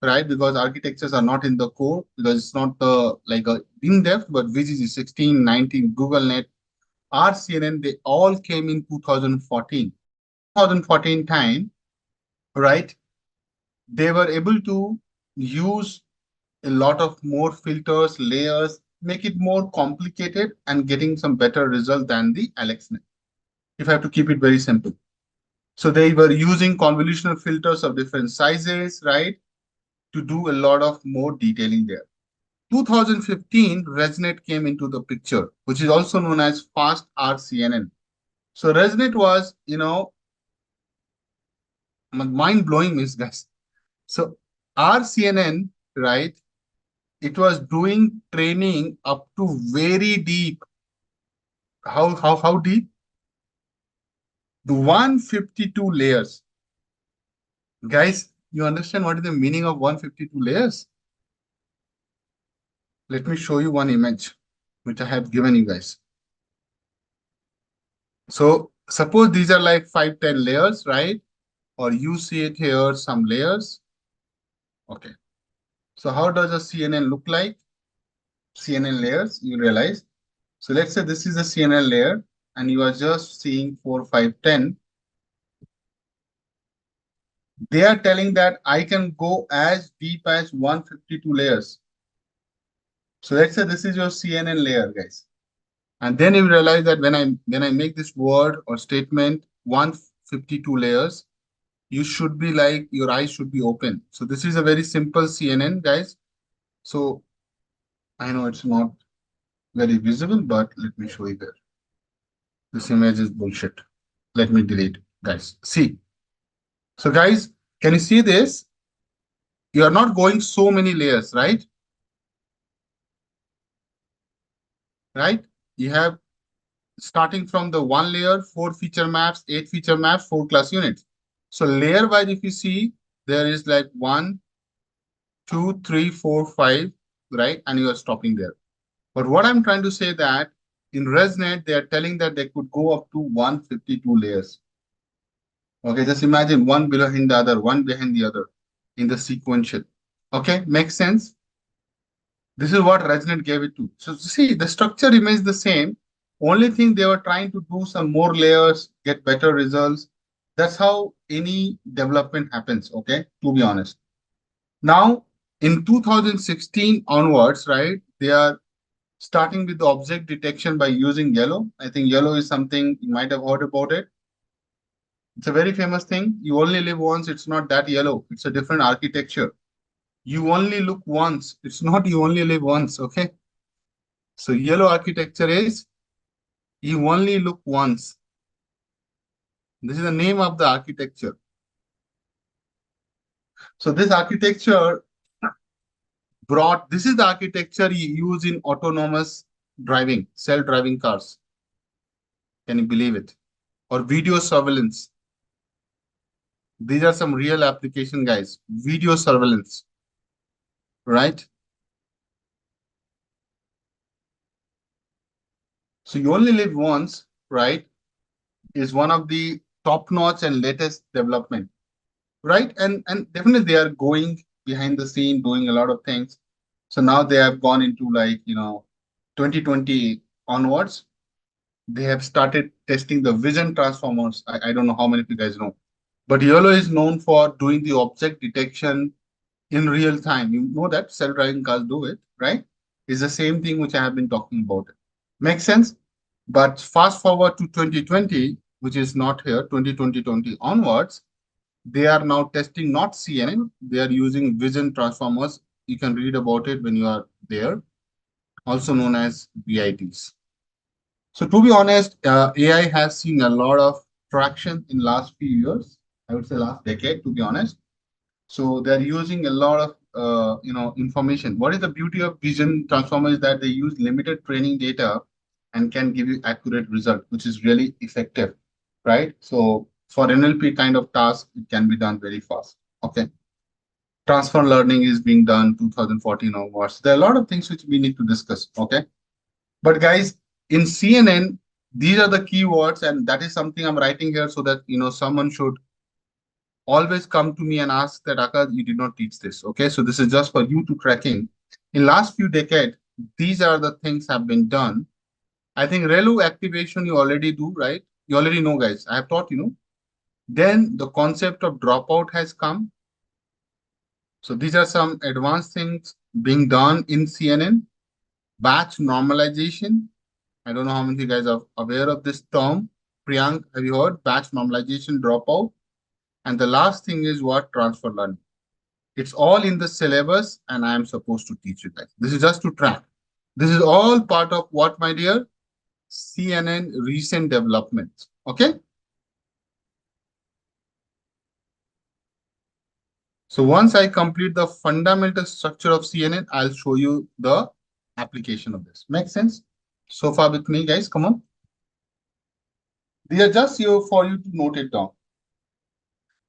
right? Because architectures are not in the core, because it's not the like a in-depth, but VGG 16, 19, Google Net, RCNN, they all came in 2014. 2014 time, right? They were able to use a lot of more filters, layers, make it more complicated and getting some better result than the AlexNet. If I have to keep it very simple. So they were using convolutional filters of different sizes, right? To do a lot of more detailing there. 2015, ResNet came into the picture, which is also known as fast RCNN. So ResNet was, mind blowing, Miss guys. So RCNN, right? It was doing training up to very deep. How deep? The 152 layers. Guys, you understand what is the meaning of 152 layers? Let me show you one image which I have given you guys. So suppose these are like 5, 10 layers, right? Or you see it here, some layers. Okay. So how does a CNN look like? CNN layers, you realize. So let's say this is a CNN layer and you are just seeing 4, 5, 10. They are telling that I can go as deep as 152 layers. So let's say this is your CNN layer, guys. And then you realize that when I make this word or statement 152 layers, you should be like your eyes should be open. So this is a very simple CNN, guys. So I know it's not very visible, but let me show you there. This image is bullshit. Let me delete it, guys. See. So guys, can you see this? You are not going so many layers, right? Right? You have starting from the one layer, 4 feature maps, 8 feature maps, 4 class units. So layer wise, if you see, there is like 1, 2, 3, 4, 5, right? And you are stopping there. But what I'm trying to say that in ResNet, they are telling that they could go up to 152 layers. Okay, just imagine one behind the other, one behind the other in the sequential. Okay, makes sense? This is what ResNet gave it to. So see, the structure remains the same. Only thing they were trying to do some more layers, get better results. That's how any development happens, okay, to be honest. Now, in 2016 onwards, right, they are starting with the object detection by using yellow. I think yellow is something you might have heard about it. It's a very famous thing. You only live once. It's not that yellow. It's a different architecture. You only look once. It's not you only live once, okay? So yellow architecture is you only look once. This is the name of the architecture. So this architecture this is the architecture you use in autonomous driving, self-driving cars. Can you believe it? Or video surveillance. These are some real application, guys. Video surveillance, right? So you only live once, right? Is one of the top-notch and latest development, right? And definitely they are going behind the scene, doing a lot of things. So now they have gone into like, 2020 onwards. They have started testing the vision transformers. I don't know how many of you guys know, but YOLO is known for doing the object detection in real time. You know that self-driving cars do it, right? It's the same thing which I have been talking about. Makes sense? But fast forward to 2020, which is not here, 2020 onwards, they are now testing not CNN, they are using vision transformers. You can read about it when you are there, also known as VITs. So to be honest, AI has seen a lot of traction in last few years. I would say last decade, to be honest. So they're using a lot of information. What is the beauty of vision transformer is that they use limited training data and can give you accurate result, which is really effective, right? So for NLP kind of task, it can be done very fast. Okay. Transfer learning is being done 2014 onwards. There are a lot of things which we need to discuss. Okay. But guys, in CNN, these are the keywords, and that is something I'm writing here so that someone should always come to me and ask that Akash, you did not teach this. Okay, so this is just for you to track in last few decades. These are the things have been done. I think relu activation you already do, right? You already know, guys. I have taught then the concept of dropout has come. So these are some advanced things being done in CNN. Batch normalization. I don't know how many of you guys are aware of this term. Priyank, have you heard batch normalization dropout? And the last thing is what? Transfer learning. It's all in the syllabus, and I am supposed to teach you guys. This is just to track. This is all part of what, my dear? CNN recent developments. Okay. So once I complete the fundamental structure of CNN, I'll show you the application of this. Make sense? So far with me, guys? Come on. These are just here for you to note it down.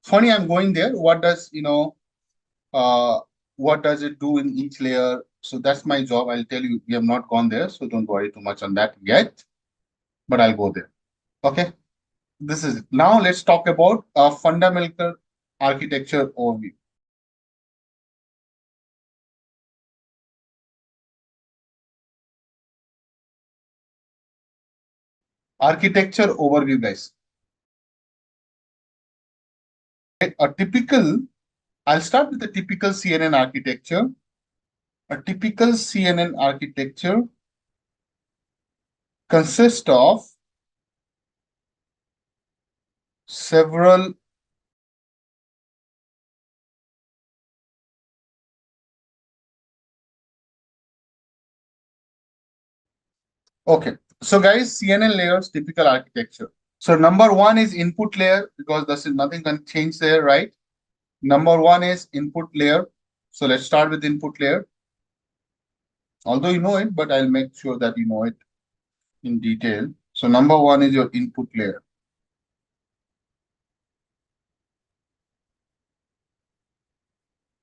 Funny, I'm going there. What does uh, what does it do in each layer? So that's my job. I'll tell you. We have not gone there, so don't worry too much on that yet. But I'll go there. Okay. This is it. Now let's talk about a fundamental architecture overview. Architecture overview, guys. A typical, I'll start with the typical CNN architecture. A typical CNN architecture consists of several. Okay. So guys, CNN layers, typical architecture. So number one is input layer because this is nothing can change there, right? Number one is input layer. So let's start with input layer. Although you know it, but I'll make sure that you know it in detail. So number one is your input layer.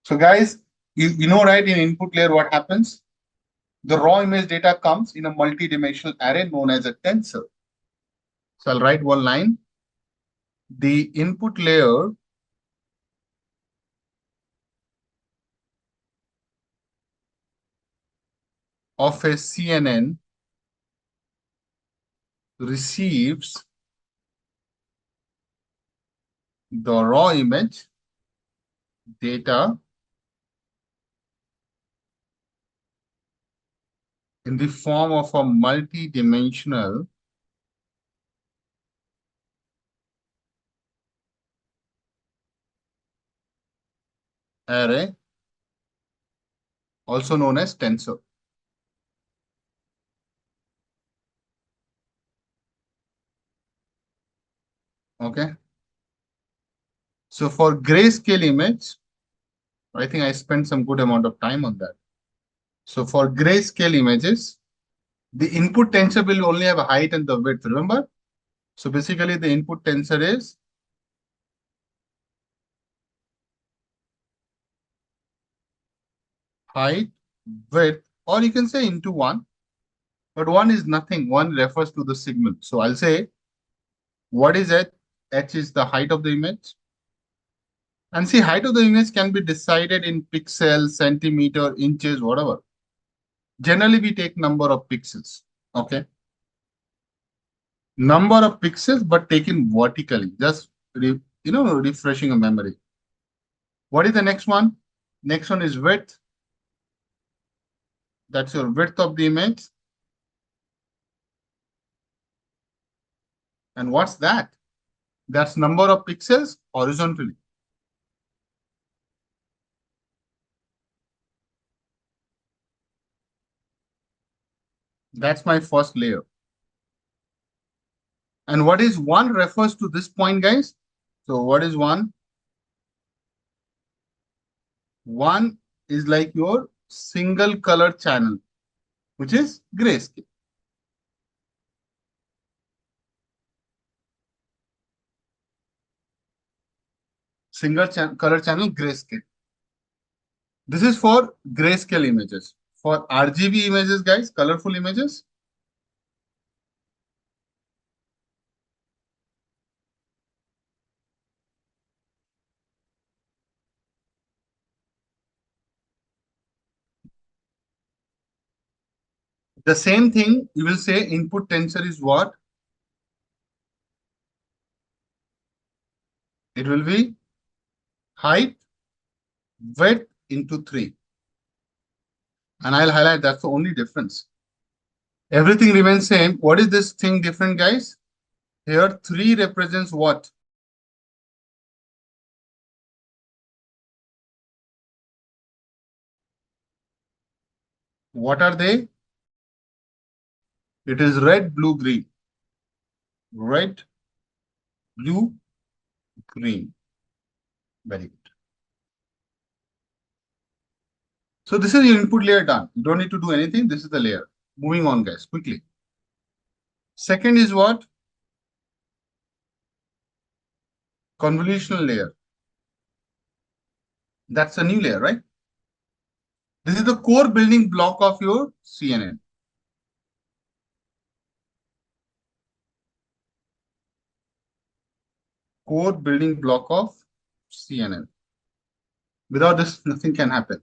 So guys, you know, right, in input layer, what happens? The raw image data comes in a multi-dimensional array known as a tensor. So I'll write one line. The input layer of a CNN receives the raw image data in the form of a multi-dimensional array, also known as tensor. Okay. So for grayscale image, I think I spent some good amount of time on that. So for grayscale images, the input tensor will only have a height and the width, remember? So basically the input tensor is height, width, or you can say into one, but one is nothing. One refers to the signal. So I'll say, what is H? H is the height of the image. And see, height of the image can be decided in pixels, centimeter, inches, whatever. Generally, we take number of pixels. Okay. Number of pixels, but taken vertically, just refreshing a memory. What is the next one? Next one is width. That's your width of the image. And what's that? That's number of pixels horizontally. That's my first layer. And what is one refers to this point, guys? So what is one? One is like your single color channel, which is grayscale. Color channel grayscale. This is for grayscale images. For RGB images, guys, colorful images, the same thing you will say input tensor is what? It will be height, width into 3. And I'll highlight that's the only difference. Everything remains same. What is this thing different, guys? Here 3 represents what? What are they? It is red, blue, green. Red, blue, green. Very good. So this is your input layer done. You don't need to do anything. This is the layer. Moving on, guys, quickly. Second is what? Convolutional layer. That's a new layer, right? This is the core building block of your CNN. Core building block of CNN. Without this, nothing can happen.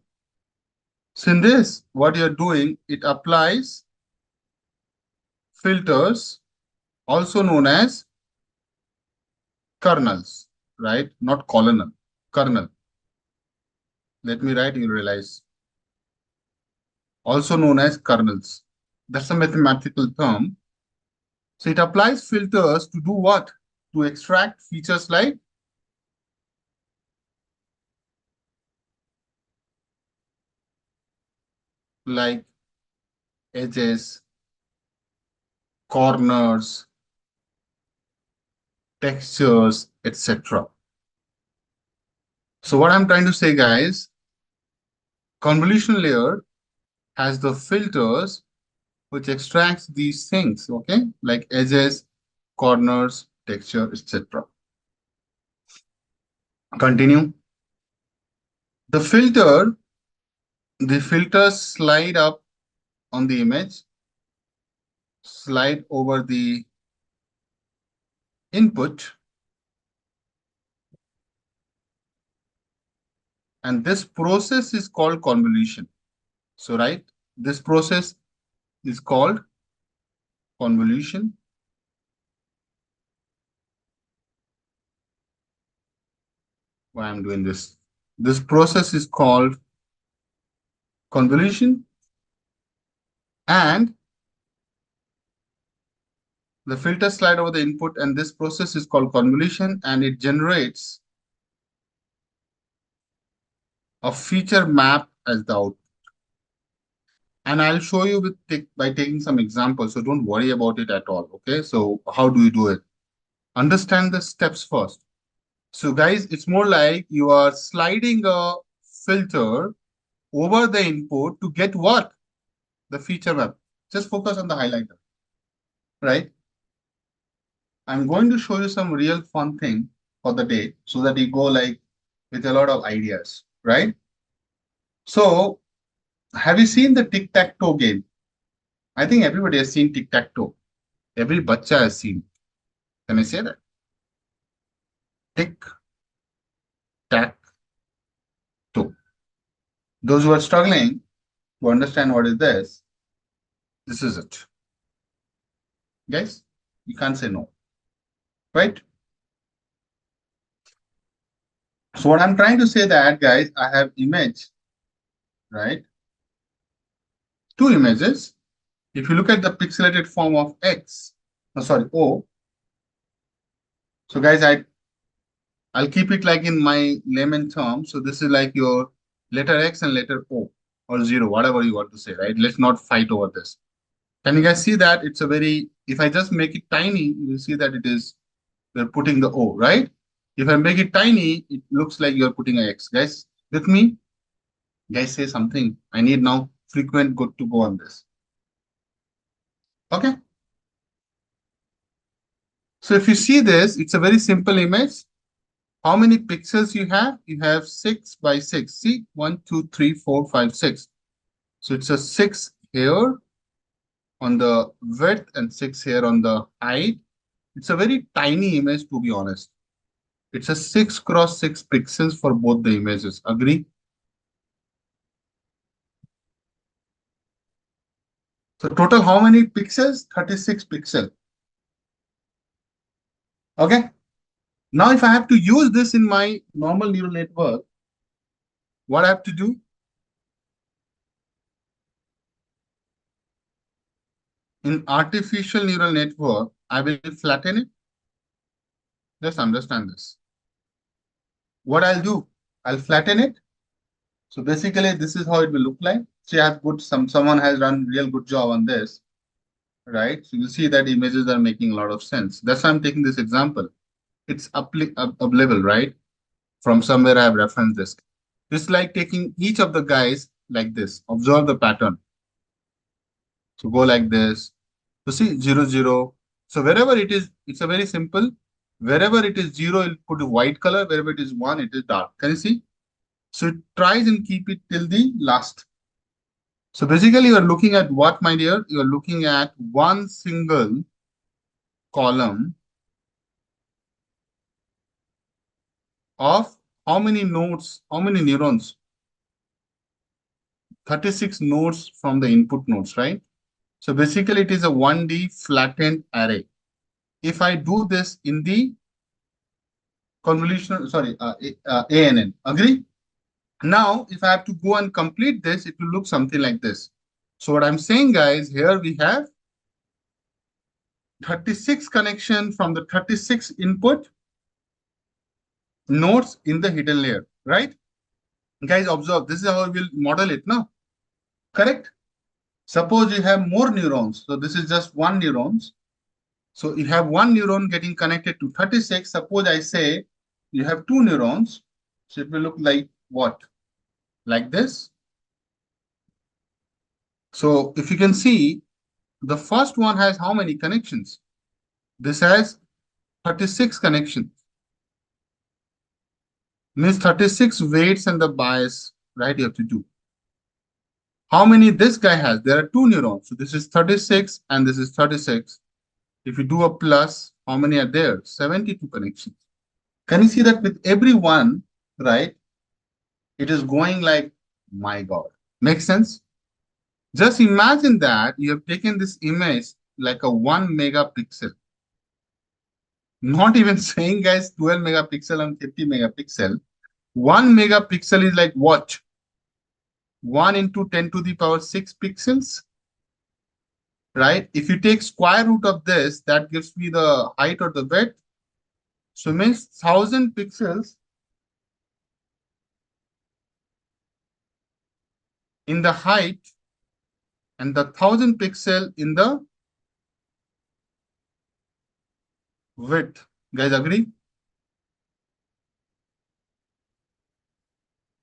So in this, what you're doing, it applies filters, also known as kernels, right? Not colonel, kernel. Let me write, you realize. Also known as kernels. That's a mathematical term. So it applies filters to do what? To extract features like edges, corners, textures, etc. So what I'm trying to say, guys, convolutional layer has the filters which extracts these things, okay, like edges, corners, texture, etc. Continue. The filters slide up on the image, slide over the input, and this process is called convolution. So, right, this process is called convolution. Why I'm doing this? This process is called convolution, and the filter slide over the input, and this process is called convolution, and it generates a feature map as the output. And I'll show you by taking some examples, so don't worry about it at all, okay? So how do you do it? Understand the steps first. So guys, it's more like you are sliding a filter over the input to get what? The feature map. Just focus on the highlighter, right? I'm going to show you some real fun thing for the day so that you go like with a lot of ideas, right? So have you seen the tic-tac-toe game? I think everybody has seen tic-tac-toe. Every bacha has seen. Can I say that? Tic-tac-toe. Those who are struggling to understand what is this is it. Guys, you can't say no, right? So what I'm trying to say that, guys, I have image, right? Two images. If you look at the pixelated form of X, no, sorry, O. So guys, I'll keep it like in my layman terms. So this is like your letter X and letter O or 0, whatever you want to say, right? Let's not fight over this. Can you guys see that? It's a very, if I just make it tiny, you will see that it is, we're putting the O, right? If I make it tiny, it looks like you're putting an X. Guys, with me? Guys, say something. I need now frequent good to go on this. Okay. So if you see this, it's a very simple image. How many pixels you have? You have 6 by 6. See, 1, 2, 3, 4, 5, 6. So it's a 6 here on the width and 6 here on the height. It's a very tiny image, to be honest. It's a 6 cross 6 pixels for both the images. Agree? So total how many pixels? 36 pixels. Okay. Now if I have to use this in my normal neural network, what I have to do? In artificial neural network, I will flatten it. Just understand this. What I'll do? I'll flatten it. So basically, this is how it will look like. See, I have put someone has done real good job on this, right? So you see that images are making a lot of sense. That's why I'm taking this example. It's available, right? From somewhere I have referenced this. It's like taking each of the guys like this. Observe the pattern. So go like this. So see 0, 0. So wherever it is, it's a very simple. Wherever it is 0, it'll put a white color. Wherever it is 1, it is dark. Can you see? So it tries and keep it till the last. So basically, you are looking at what, my dear? You are looking at one single column of how many nodes, how many neurons? 36 nodes from the input nodes, right? So basically, it is a 1D flattened array. If I do this in the convolutional, sorry, ANN, agree? Now, if I have to go and complete this, it will look something like this. So what I'm saying, guys, here we have 36 connection from the 36 input nodes in the hidden layer, right? Guys, observe, this is how we will model it now, correct? Suppose you have more neurons. So this is just one neurons. So you have one neuron getting connected to 36. Suppose I say you have two neurons. So it will look like what? Like this. So if you can see, the first one has how many connections? This has 36 connections. Means 36 weights and the bias, right? You have to do. How many this guy has? There are two neurons. So this is 36 and this is 36. If you do a plus, how many are there? 72 connections. Can you see that with every one, right? It is going like, my God. Makes sense? Just imagine that you have taken this image like a 1 megapixel. Not even saying, guys, 12 megapixel and 50 megapixel. 1 megapixel is like what? 1 into 10 to the power 6 pixels, right? If you take square root of this, that gives me the height or the width. So it means 1000 pixels in the height and the 1000 pixel in the width. Guys, agree?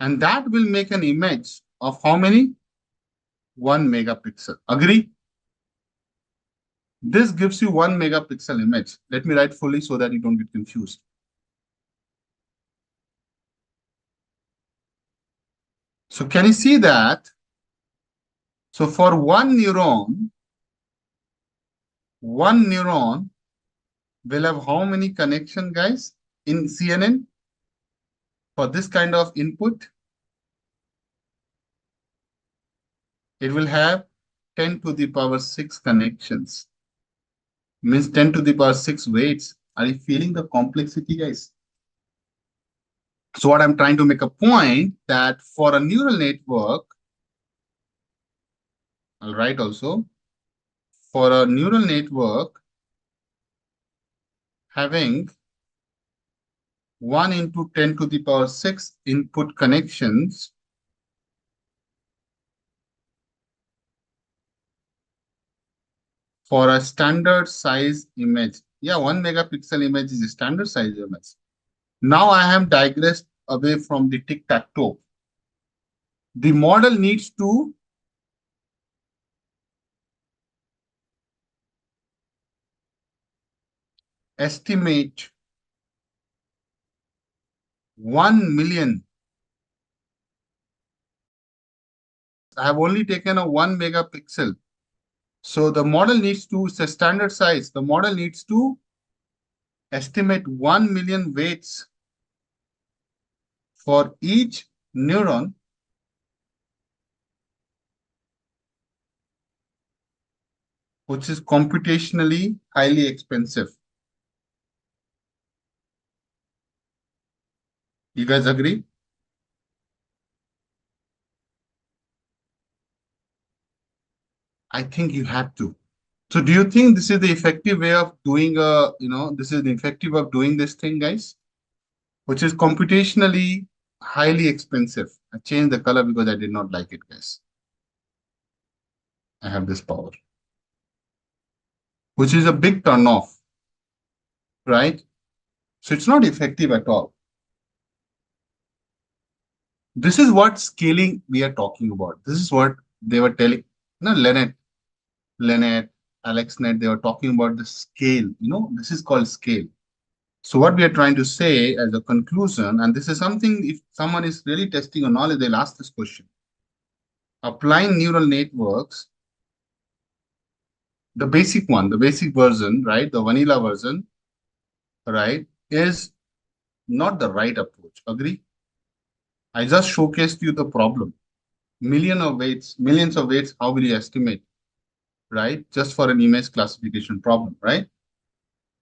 And that will make an image of how many? 1 megapixel. Agree? This gives you 1 megapixel image. Let me write fully so that you don't get confused. So can you see that? So for one neuron will have how many connection, guys, in CNN for this kind of input? It will have 10 to the power 6 connections. Means 10 to the power 6 weights. Are you feeling the complexity, guys? So what I'm trying to make a point that for a neural network, I'll write also, for a neural network having 1 into 10 to the power 6 input connections, for a standard size image. Yeah, 1 megapixel image is a standard size image. Now I have digressed away from the tic-tac-toe. The model needs to estimate 1 million. I have only taken a 1 megapixel. So the model needs to, it's a standard size. The model needs to estimate 1 million weights for each neuron which is computationally highly expensive. You guys agree? I think you have to. So do you think this is the effective way of doing this is the effective of doing this thing, guys? Which is computationally highly expensive. I changed the color because I did not like it, guys. I have this power, which is a big turnoff, right? So it's not effective at all. This is what scaling we are talking about. This is what they were telling. No, Lennart, AlexNet, they were talking about the scale. This is called scale. So what we are trying to say as a conclusion, and this is something, if someone is really testing your knowledge, they'll ask this question. Applying neural networks, the basic one, the basic version, right, the vanilla version, right, is not the right approach. Agree? I just showcased you the problem. Millions of weights, how will you estimate, right? Just for an image classification problem, right?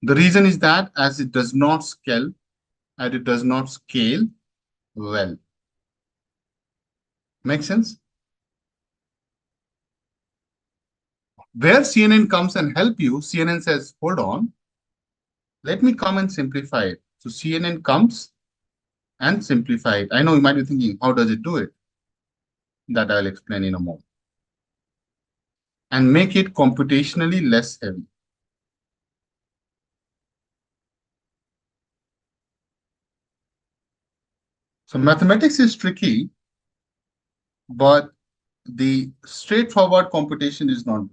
The reason is that as it does not scale, and it does not scale well. Make sense? Where CNN comes and help you, CNN says, hold on, let me come and simplify it. So CNN comes and simplify it. I know you might be thinking, how does it do it? That I'll explain in a moment. And make it computationally less heavy. So mathematics is tricky, but the straightforward computation is not.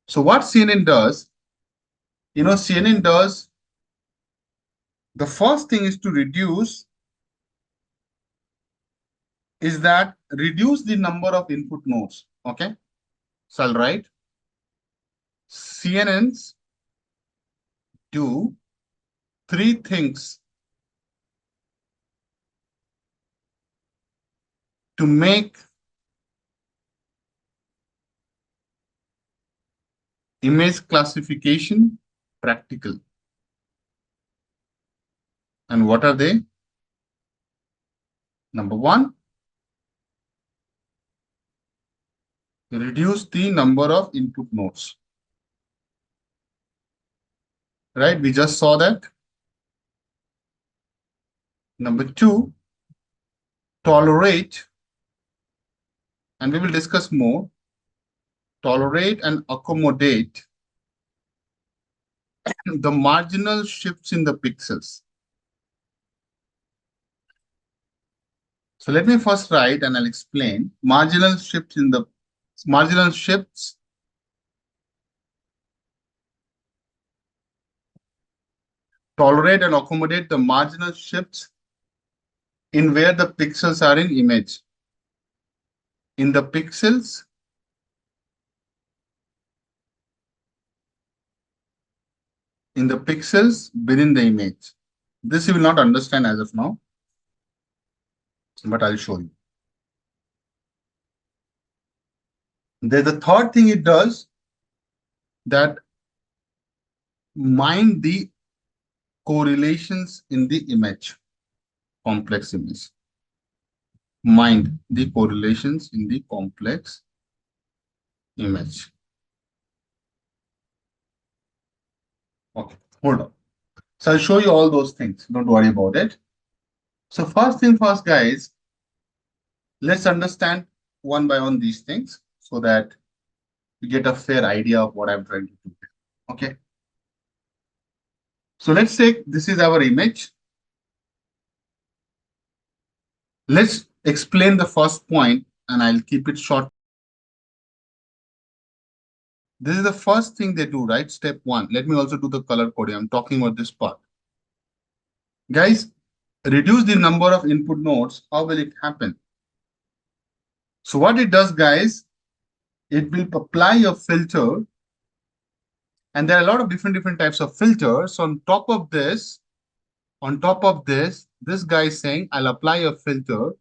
So what CNN does, CNN does, the first thing is to reduce the number of input nodes. Okay. So I'll write CNNs do three things to make image classification practical. And what are they? Number one, reduce the number of input nodes. Right? We just saw that. Number two, tolerate, and we will discuss more, tolerate and accommodate the marginal shifts in the pixels. So let me first write and I'll explain marginal shifts tolerate and accommodate the marginal shifts in where the pixels are in image. In the pixels within the image. This you will not understand as of now, but I'll show you. There's a third thing it does, that mind the correlations in the image, complex image. Mind the correlations in the complex image. Okay, hold on. So I'll show you all those things. Don't worry about it. So first thing first, guys, let's understand one by one these things so that you get a fair idea of what I'm trying to do. Okay. So let's say this is our image. Let's explain the first point and I'll keep it short. This is the first thing they do, right? Step one. Let me also do the color coding. I'm talking about this part. Guys, reduce the number of input nodes. How will it happen? So what it does, guys, it will apply a filter, and there are a lot of different types of filters. So on top of this guy is saying, I'll apply a filter.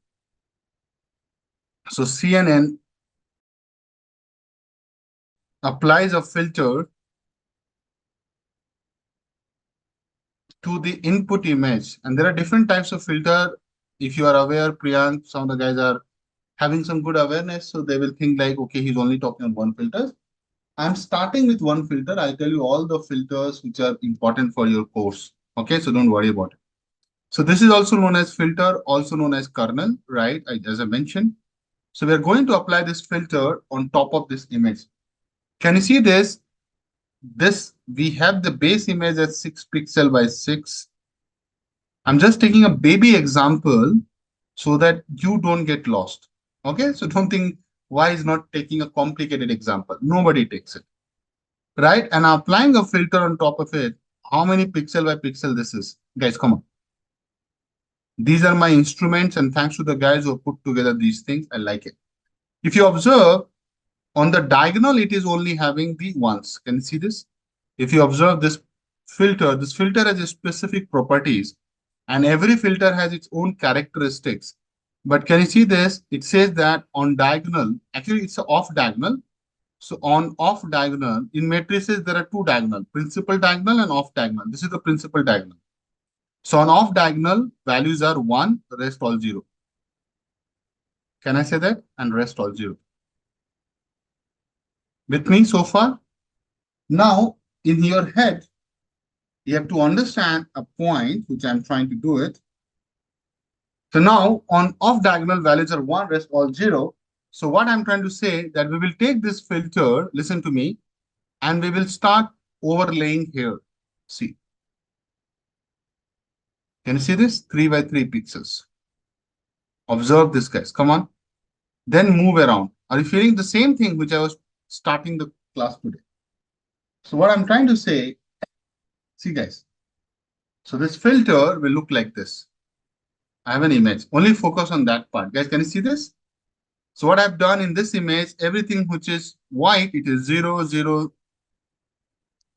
So CNN applies a filter to the input image. And there are different types of filter. If you are aware, Priyank, some of the guys are having some good awareness. So they will think like, okay, he's only talking on one filter. I'm starting with one filter. I'll tell you all the filters which are important for your course. Okay, so don't worry about it. So this is also known as filter, also known as kernel, right? As I mentioned. So we are going to apply this filter on top of this image. Can you see this? We have the base image at 6 pixel by 6. I'm just taking a baby example so that you don't get lost. Okay, so don't think why is not taking a complicated example. Nobody takes it, right? And I'm applying a filter on top of it. How many pixel by pixel this is? Guys, come on. These are my instruments, and thanks to the guys who put together these things, I like it. If you observe, on the diagonal, it is only having the ones. Can you see this? If you observe this filter has a specific properties, and every filter has its own characteristics. But can you see this? It says that on diagonal, actually it's off diagonal. So on off diagonal, in matrices, there are two diagonal, principal diagonal and off diagonal. This is the principal diagonal. So on off diagonal, values are 1, rest all 0. Can I say that? And rest all 0. With me so far? Now, in your head, you have to understand a point, which I'm trying to do it. So now on off diagonal values are 1, rest all 0. So what I'm trying to say that we will take this filter, listen to me, and we will start overlaying here. See. Can you see this? 3 by 3 pixels. Observe this, guys. Come on. Then move around. Are you feeling the same thing which I was starting the class today? So what I'm trying to say, see guys. So this filter will look like this. I have an image. Only focus on that part. Guys, can you see this? So what I've done in this image, everything which is white, it is 0, 0,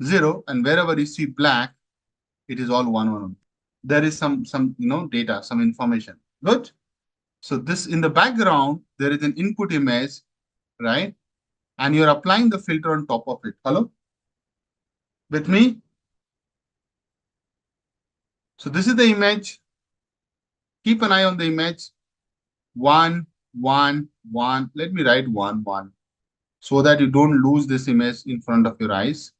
0. And wherever you see black, it is all 1, 1, 1. There is some data, some information. Good. So this in the background, there is an input image, right? And you're applying the filter on top of it. Hello? With me? So this is the image. Keep an eye on the image. 1, 1, 1. Let me write 1, 1. So that you don't lose this image in front of your eyes.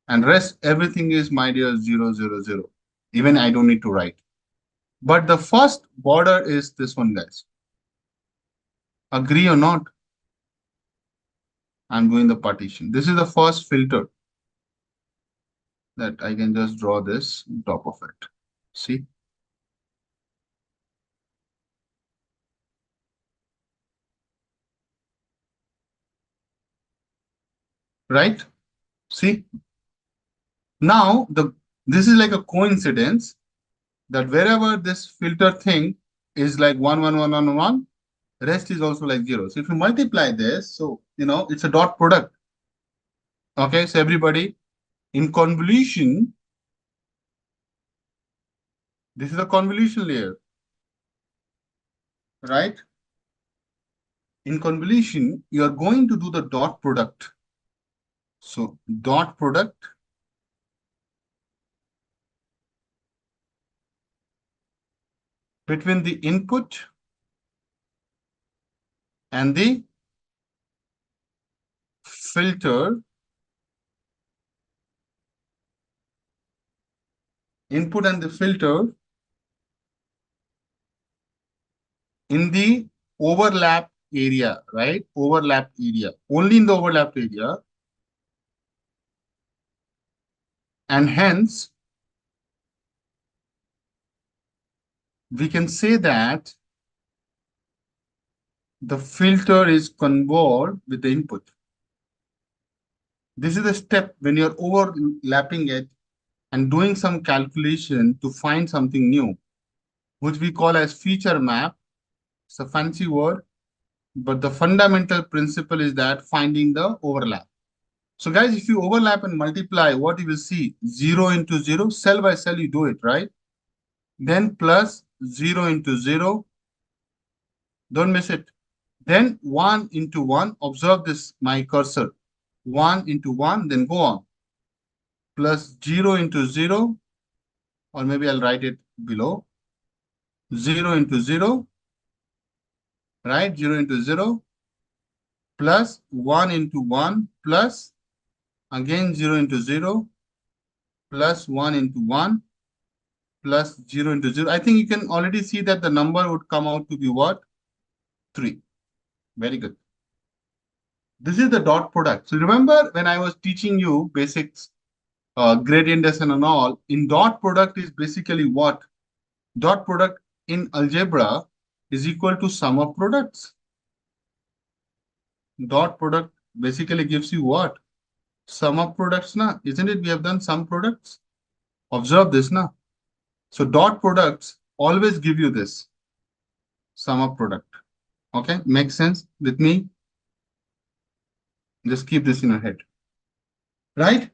And rest, everything is, my dear, 0, 0, 0. Even I don't need to write. But the first border is this one, guys. Agree or not? I'm doing the partition. This is the first filter that I can just draw this on top of it. See? Right? See? Now, this is like a coincidence that wherever this filter thing is like 1, 1, 1, 1, 1, rest is also like 0. So if you multiply this, so, it's a dot product. Okay, so everybody, in convolution, this is a convolution layer, right? In convolution, you are going to do the dot product. So dot product between the input and the filter, input and the filter in the overlap area, right? Overlap area, only in the overlap area. And hence, we can say that the filter is convolved with the input. This is the step when you're overlapping it and doing some calculation to find something new, which we call as feature map. It's a fancy word, but the fundamental principle is that finding the overlap. So guys, if you overlap and multiply, what you will see, 0 into 0, cell by cell you do it, right? Then plus 0 into 0, don't miss it. Then 1 into 1, observe this, my cursor. 1 into 1, then go on. Plus 0 into 0, or maybe I'll write it below. 0 into 0, right? 0 into 0, plus 1 into 1, plus again 0 into 0, plus 1 into 1, plus 0 into 0. I think you can already see that the number would come out to be what? 3. Very good. This is the dot product. So remember when I was teaching you basics, gradient descent and all, in dot product is basically what? Dot product in algebra is equal to sum of products. Dot product basically gives you what? Sum of products, na? Isn't it? We have done sum products. Observe this, na? So dot products always give you this sum of product. Okay, makes sense with me? Just keep this in your head, right?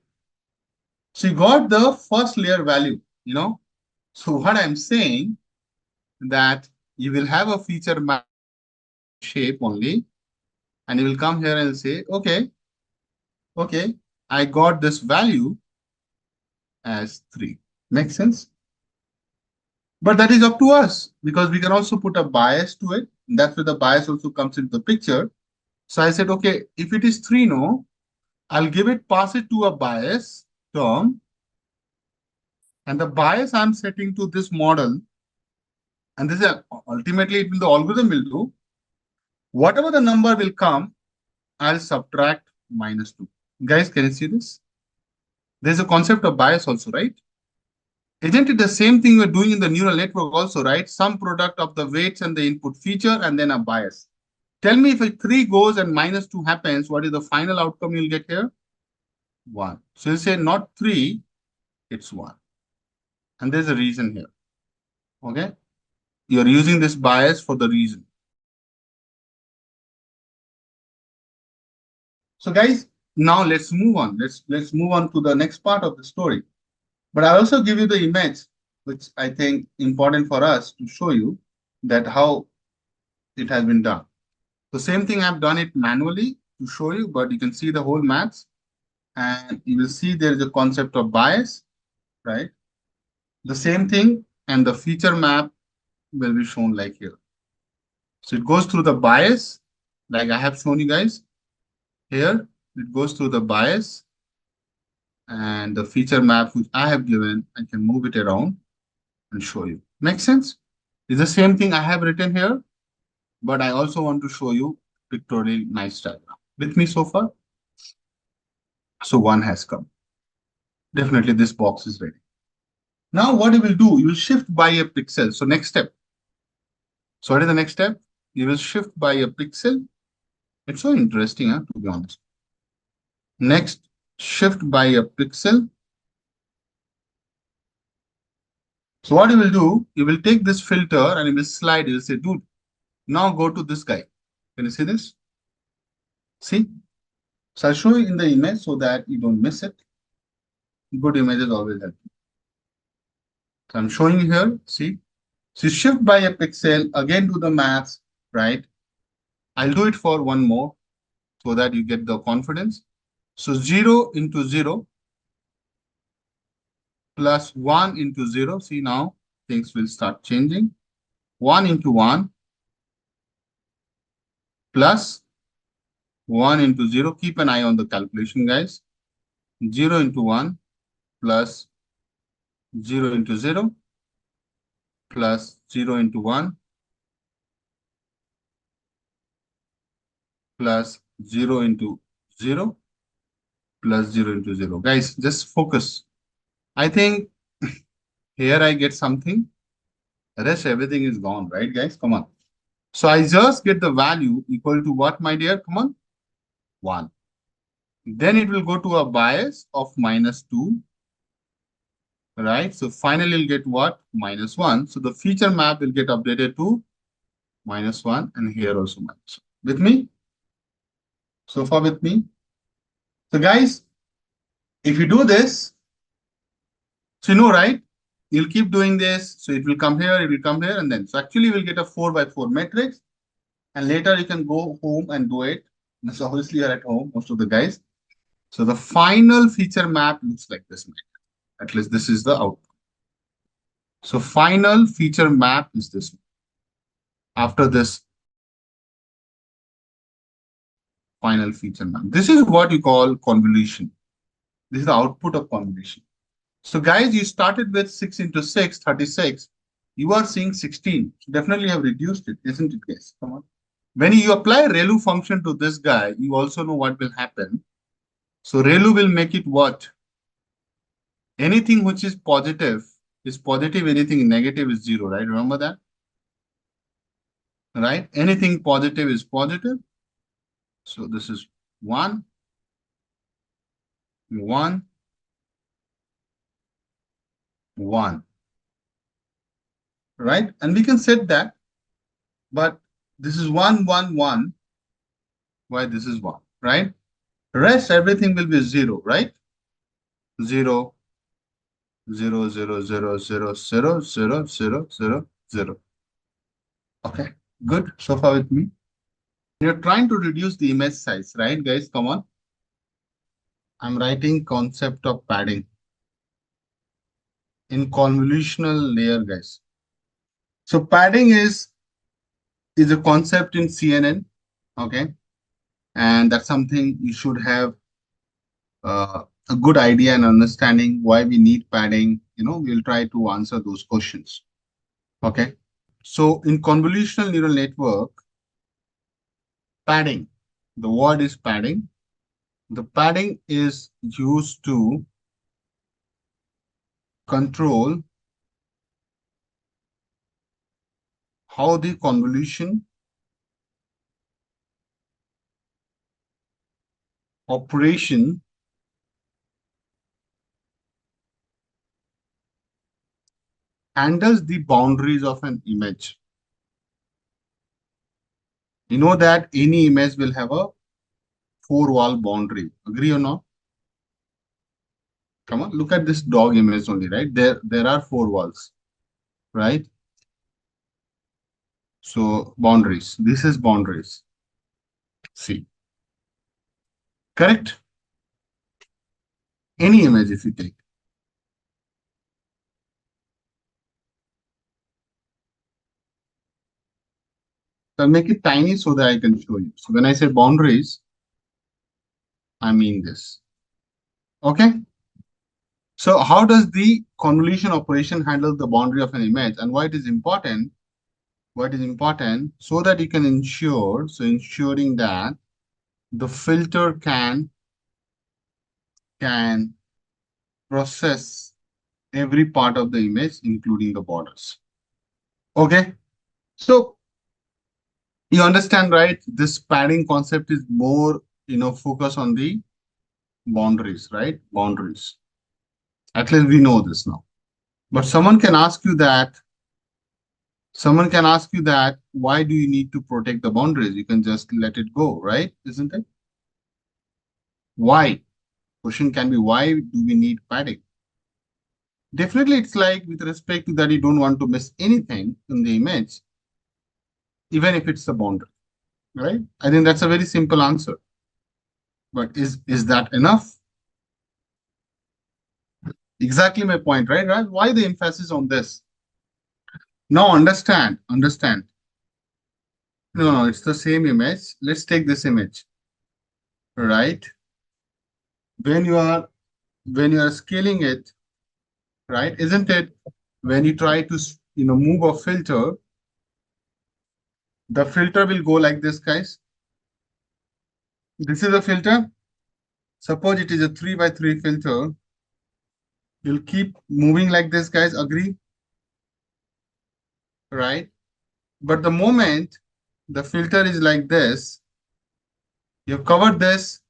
So you got the first layer value, you know. So what I'm saying that you will have a feature map shape only, and you will come here and say, okay, I got this value as 3. Makes sense? But that is up to us because we can also put a bias to it. That's where the bias also comes into the picture. So I said, okay, if it is 3, no, I'll give it, pass it to a bias term. And the bias I'm setting to this model, and this is ultimately it will, the algorithm will do. Whatever the number will come, I'll subtract -2. Guys, can you see this? There's a concept of bias also, right? Isn't it the same thing we're doing in the neural network also, right? Some product of the weights and the input feature and then a bias. Tell me if a 3 goes and -2 happens, what is the final outcome you'll get here? 1. So you say not 3, it's 1. And there's a reason here. Okay? You're using this bias for the reason. So guys, now let's move on. Let's move on to the next part of the story. But I also give you the image, which I think important for us to show you that how it has been done. The same thing I've done it manually to show you, but you can see the whole maths and you will see there is a concept of bias, right? The same thing and the feature map will be shown like here. So it goes through the bias, like I have shown you guys here. It goes through the bias and the feature map which I have given, I can move it around and show you. Make sense? It's the same thing I have written here, but I also want to show you pictorial nice diagram. With me so far? So 1 has come. Definitely this box is ready. Now what you will do, you will shift by a pixel. So next step. So what is the next step? You will shift by a pixel. It's so interesting, huh, to be honest. Next, shift by a pixel. So what you will do, you will take this filter and you will slide. You will say, dude, now go to this guy. Can you see this? See? So I'll show you in the image so that you don't miss it. Good images always help. So I'm showing you here. See? So you shift by a pixel, again do the maths, right? I'll do it for one more so that you get the confidence. So 0 into 0 plus 1 into 0. See, now things will start changing. 1 into 1 plus 1 into 0. Keep an eye on the calculation, guys. 0 into 1 plus 0 into 0 plus 0 into 1 plus 0 into 0 plus 0 into 0. Guys, just focus. I think here I get something. The rest, everything is gone, right, guys? Come on. So I just get the value equal to what, my dear? Come on, 1. Then it will go to a bias of -2, right? So finally you'll get what? -1. So the feature map will get updated to -1, and here also -1. With me? So far with me? So guys, if you do this, so you know, right? You'll keep doing this. So it will come here, it will come here, and then. So actually we'll get a 4x4 matrix, and later you can go home and do it. So obviously you're at home, most of the guys. So the final feature map looks like this. At least this is the output. So final feature map is this. After this final feature map. This is what you call convolution. This is the output of convolution. So guys, you started with 6 into 6, 36. You are seeing 16. So definitely have reduced it, isn't it, guys? Come on. When you apply ReLU function to this guy, you also know what will happen. So ReLU will make it what? Anything which is positive, anything negative is 0, right? Remember that? Right? Anything positive is positive. So this is 1, 1, 1. Right? And we can set that, but this is 1, 1, 1. Why this is 1, right? Rest everything will be 0, right? 0, 0, 0, 0, 0, 0, 0, 0, 0, 0. Okay, good. So far with me. You're trying to reduce the image size, right, guys? Come on. I'm writing concept of padding in convolutional layer, guys. So padding is a concept in CNN, okay? And that's something you should have a good idea and understanding why we need padding. We'll try to answer those questions. Okay. So in convolutional neural network, padding, the word is padding. The padding is used to control how the convolution operation handles the boundaries of an image. You know that any image will have a 4-wall boundary. Agree or not? Come on, look at this dog image only, right? There are 4 walls, right? So boundaries. This is boundaries. See, correct? Any image if you take. So I'll make it tiny so that I can show you. So when I say boundaries, I mean this. Okay. So how does the convolution operation handle the boundary of an image, and why it is important? What is important so that you can ensure, so ensuring that the filter can process every part of the image, including the borders. Okay. So you understand, right? This padding concept is more, focus on the boundaries, right? Boundaries. At least we know this now. But someone can ask you that, why do you need to protect the boundaries? You can just let it go, right? Isn't it? Why? Question can be, why do we need padding? Definitely, it's like with respect to that, you don't want to miss anything in the image, even if it's a boundary, right? I think that's a very simple answer. But is that enough? Exactly my point, right? Why the emphasis on this? Now understand. No, it's the same image. Let's take this image, right? When you are scaling it, right? Isn't it? When you try to move a filter, the filter will go like this, guys. This is a filter. Suppose it is a 3x3 filter. You'll keep moving like this, guys. Agree? Right? But the moment the filter is like this. You've covered this,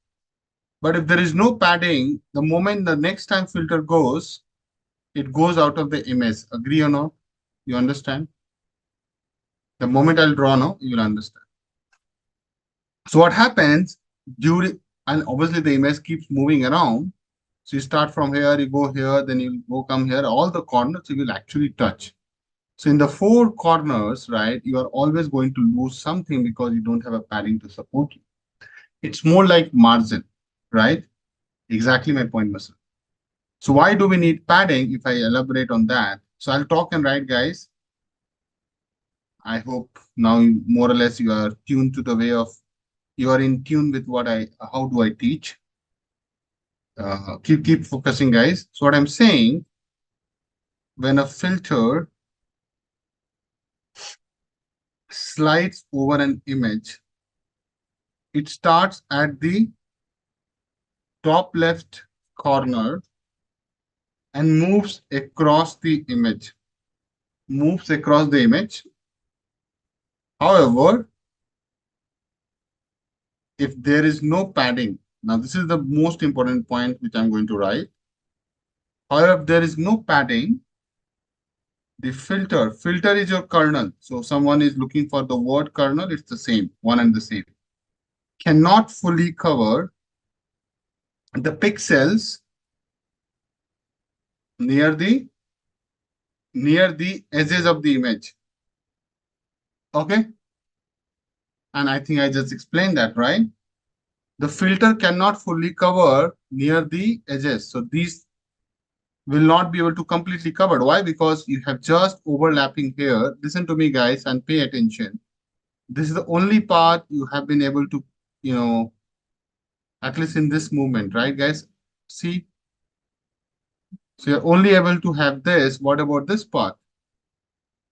but if there is no padding, the moment the next time filter goes, it goes out of the image. Agree or not? You understand? The moment I'll draw now, you will understand. So what happens during, and obviously the image keeps moving around. So you start from here, you go here, then you go come here, all the corners you will actually touch. So in the four corners, right, you are always going to lose something because you don't have a padding to support you. It's more like margin, right? Exactly my point, Mr. So why do we need padding if I elaborate on that? So I'll talk and write, guys. I hope now more or less you are tuned to the way of, you are in tune with what how do I teach? Keep focusing, guys. So what I'm saying, when a filter slides over an image, it starts at the top left corner and moves across the image. Moves across the image. However, if there is no padding, now this is the most important point which I'm going to write. However, if there is no padding, the filter is your kernel. So someone is looking for the word kernel, it's the same, one and the same. Cannot fully cover the pixels near the edges of the image. Okay? And I think I just explained that, right? The filter cannot fully cover near the edges. So these will not be able to completely cover. Why? Because you have just overlapping here. Listen to me, guys, and pay attention. This is the only part you have been able to, at least in this movement, right, guys? See, so you're only able to have this. What about this part?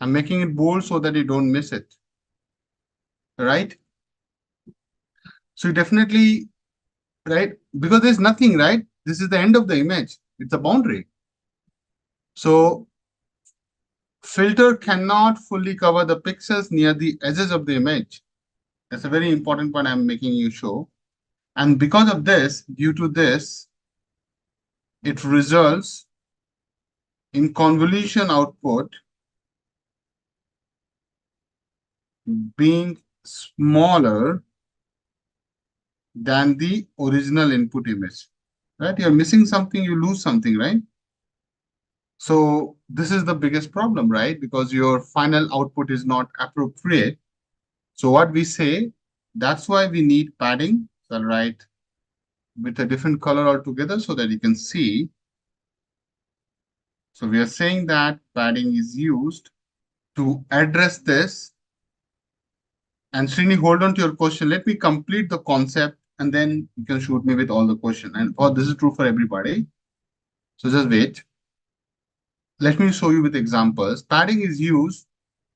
I'm making it bold so that you don't miss it, right? So you definitely, right? Because there's nothing, right? This is the end of the image. It's a boundary. So filter cannot fully cover the pixels near the edges of the image. That's a very important point I'm making you show. And because of this, due to this, it results in convolution output being smaller than the original input image. Right? You're missing something, you lose something, right? So this is the biggest problem, right? Because your final output is not appropriate. So what we say, that's why we need padding. So I'll write with a different color altogether so that you can see. So we are saying that padding is used to address this. And Srini, hold on to your question. Let me complete the concept and then you can shoot me with all the question. And this is true for everybody. So just wait. Let me show you with examples. Padding is used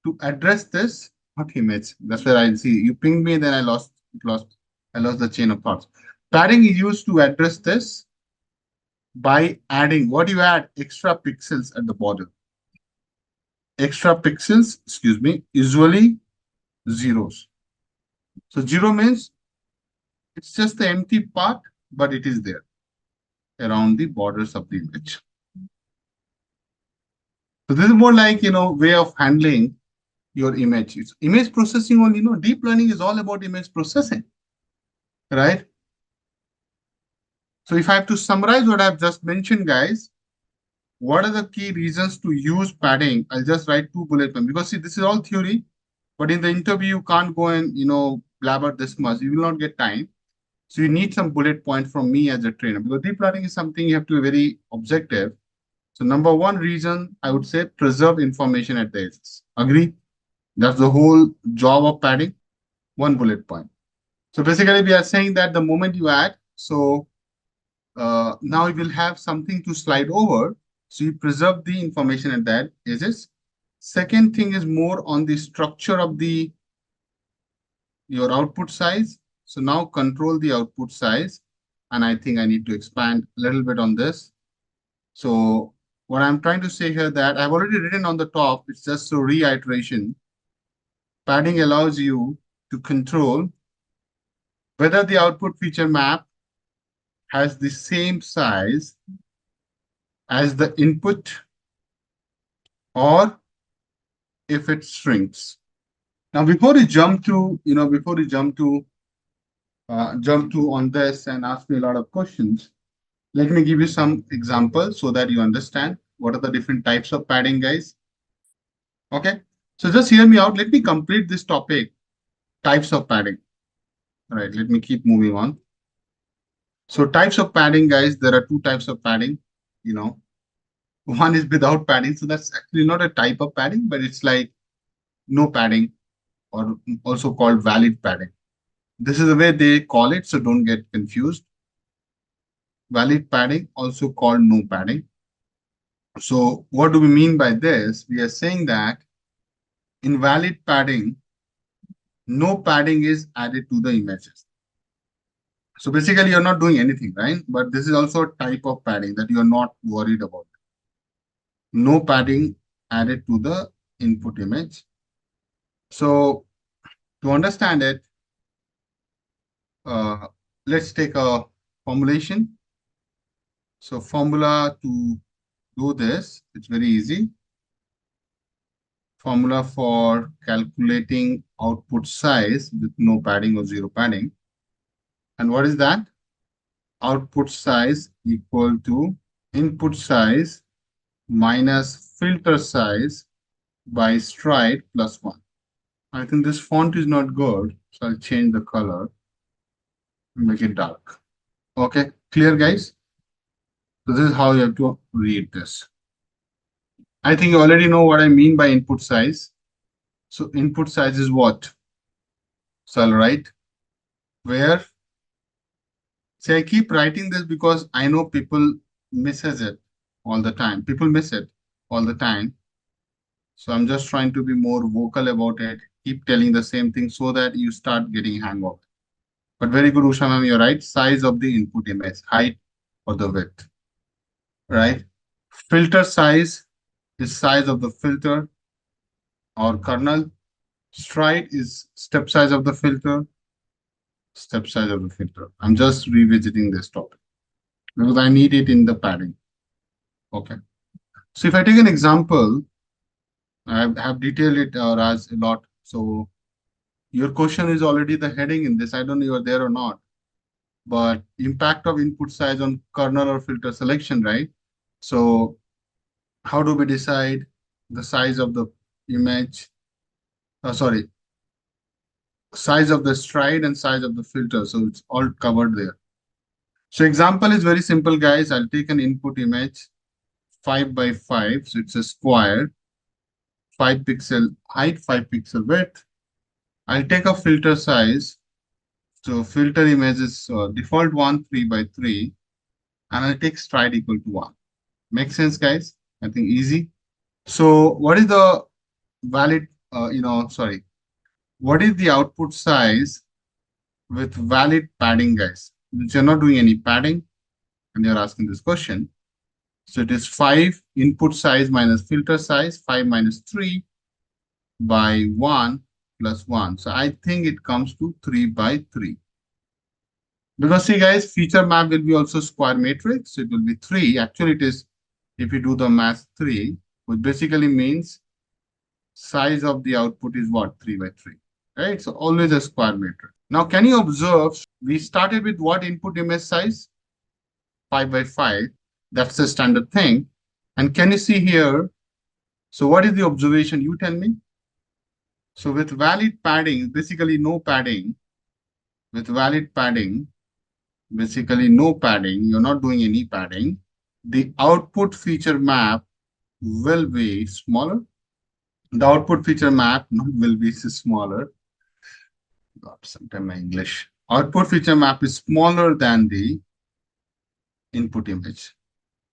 to address this, not image. That's where I see you pinged me, then I lost the chain of thoughts. Padding is used to address this by adding, what do you add? Extra pixels at the border. Extra pixels, excuse me, usually zeros. So zero means it's just the empty part, but it is there around the borders of the image. So this is more like, way of handling your image. It's image processing only, deep learning is all about image processing, right? So if I have to summarize what I've just mentioned, guys, what are the key reasons to use padding? I'll just write 2 bullet points because see, this is all theory, but in the interview, you can't go and, blabber this much. You will not get time. So you need some bullet point from me as a trainer because deep learning is something you have to be very objective. So number one reason, I would say preserve information at the edges. Agree? That's the whole job of padding. One bullet point. So basically, we are saying that the moment you add, so now you will have something to slide over. So you preserve the information at that edges. Second thing is more on the structure of your output size. So now control the output size. And I think I need to expand a little bit on this. So what I'm trying to say here that I've already written on the top, it's just a reiteration. Padding allows you to control whether the output feature map has the same size as the input or if it shrinks. Now, before you jump to, before you jump to on this and ask me a lot of questions, let me give you some examples so that you understand what are the different types of padding, guys. Okay. So just hear me out. Let me complete this topic, types of padding. All right. Let me keep moving on. So types of padding, guys, there are two types of padding. You know, one is without padding. So that's actually not a type of padding, but it's like no padding or also called valid padding. This is the way they call it. So don't get confused. Valid padding, also called no padding. So what do we mean by this? We are saying that in valid padding, no padding is added to the images. So basically, you're not doing anything, right? But this is also a type of padding that you're not worried about. No padding added to the input image. So to understand it, uh, let's take a formulation. So formula to do this, it's very easy. Formula for calculating output size with no padding or zero padding. And what is that? Output size equal to input size minus filter size by stride plus 1. I think this font is not good, so I'll change the color and make it dark. Okay, clear, guys? So this is how you have to read this. I think you already know what I mean by input size. So input size is what? So I'll write where. See, I keep writing this because I know people misses it all the time. People miss it all the time. So I'm just trying to be more vocal about it. Keep telling the same thing so that you start getting hang of it. But very good, Usha ma'am, you're right. Size of the input image, height or the width, right? Filter size is size of the filter or kernel. Stride is step size of the filter, step size of the filter. I'm just revisiting this topic because I need it in the padding. Okay. So if I take an example, I have detailed it, Raj, a lot. So your question is already the heading in this. I don't know you are there or not, but impact of input size on kernel or filter selection, right? So how do we decide the size of the image? Sorry, size of the stride and size of the filter. So it's all covered there. So example is very simple, guys. I'll take an input image 5 by 5. So it's a square, 5 pixel height, 5 pixel width. I'll take a filter size. So filter image is default one, 3 by 3. And I'll take stride equal to 1. Makes sense, guys? I think easy. So what is the valid, sorry, what is the output size with valid padding, guys? Since you're not doing any padding and you're asking this question. So it is 5 input size minus filter size, 5 minus 3 by 1 plus 1. So I think it comes to 3 by 3. Because see, guys, feature map will be also square matrix. So it will be 3. Actually, it is, if you do the math, 3, which basically means size of the output is what? 3 by 3. Right? So always a square matrix. Now, can you observe, we started with what input image size? 5 by 5. That's the standard thing. And can you see here? So what is the observation? You tell me. So with valid padding, basically no padding. With valid padding, basically no padding. You're not doing any padding. The output feature map will be smaller. The output feature map will be smaller. God, sometimes my English. Output feature map is smaller than the input image.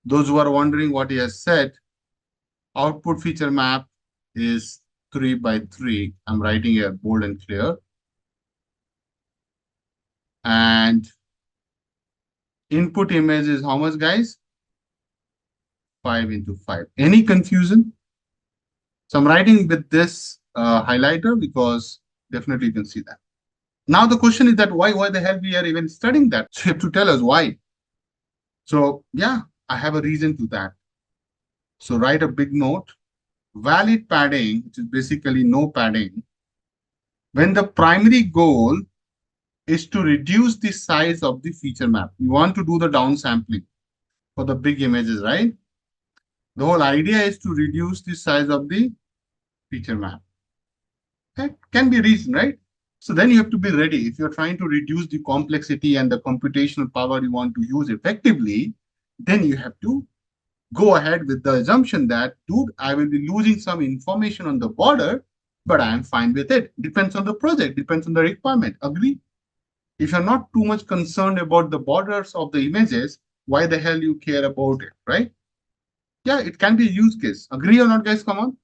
Those who are wondering what he has said, output feature map is 3 by 3. I'm writing here bold and clear. And input image is how much, guys? 5 into 5. Any confusion? So I'm writing with this highlighter because definitely you can see that. Now the question is that why the hell we are even studying that? So you have to tell us why. So yeah, I have a reason to that. So write a big note. Valid padding, which is basically no padding, when the primary goal is to reduce the size of the feature map. You want to do the downsampling for the big images, right? The whole idea is to reduce the size of the feature map. That can be reason, right? So then you have to be ready. If you're trying to reduce the complexity and the computational power you want to use effectively, then you have to go ahead with the assumption that, dude, I will be losing some information on the border, but I am fine with it. Depends on the project, depends on the requirement. Agree? If you're not too much concerned about the borders of the images, why the hell you care about it, right? Yeah, it can be a use case. Agree or not, guys? Come on.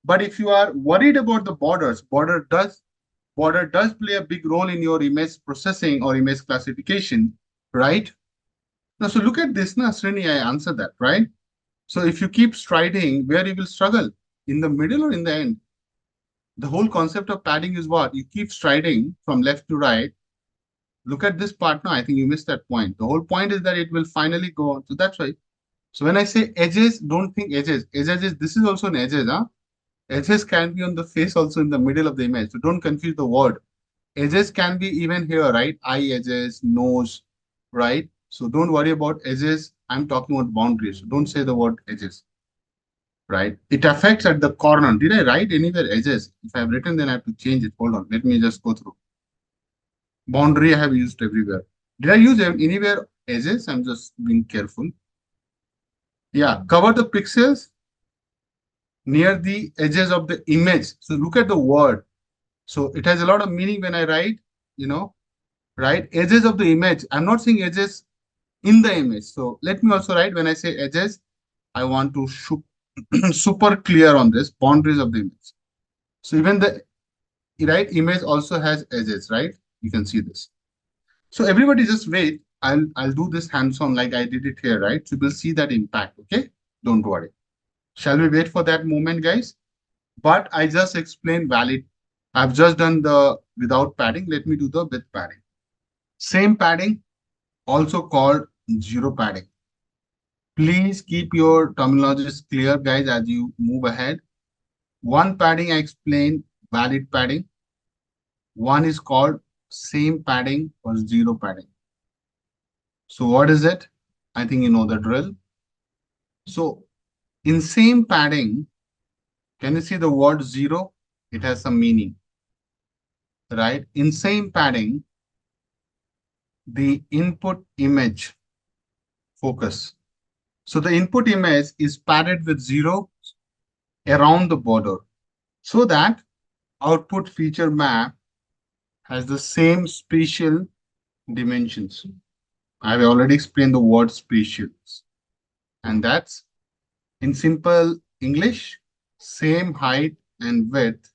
But if you are worried about the borders, border does play a big role in your image processing or image classification, right? Now, so look at this, na, Srini, I answered that, right? So if you keep striding, where you will struggle? In the middle or in the end? The whole concept of padding is what? You keep striding from left to right. Look at this part now. I think you missed that point. The whole point is that it will finally go on. So that's why. So when I say edges, don't think edges. Edges is this is also an edges, huh? Edges can be on the face, also in the middle of the image. So don't confuse the word. Edges can be even here, right? Eye edges, nose, right? So don't worry about edges. I'm talking about boundaries. So don't say the word edges, right? It affects at the corner. Did I write anywhere edges? If I've written, then I have to change it. Hold on. Let me just go through. Boundary I have used everywhere. Did I use anywhere edges? I'm just being careful. Yeah, cover the pixels near the edges of the image. So look at the word. So it has a lot of meaning when I write, you know, right? Edges of the image. I'm not saying edges in the image. So let me also write when I say edges, I want to super clear on this boundaries of the image. So even the right image also has edges, right? You can see this. So everybody just wait. I'll do this hands-on like I did it here, right? So we'll see that impact. Okay, don't worry. Shall we wait for that moment, guys? But I just explained valid. I've just done the without padding. Let me do the with padding. Same padding, also called zero padding. Please keep your terminologies clear, guys, as you move ahead. One padding I explained, valid padding. One is called same padding or zero padding. So what is it? I think you know the drill. So in same padding, can you see the word zero? It has some meaning, right? In same padding, the input image focus. So the input image is padded with zero around the border so that output feature map has the same spatial dimensions. I've already explained the word spatials. And that's in simple English, same height and width,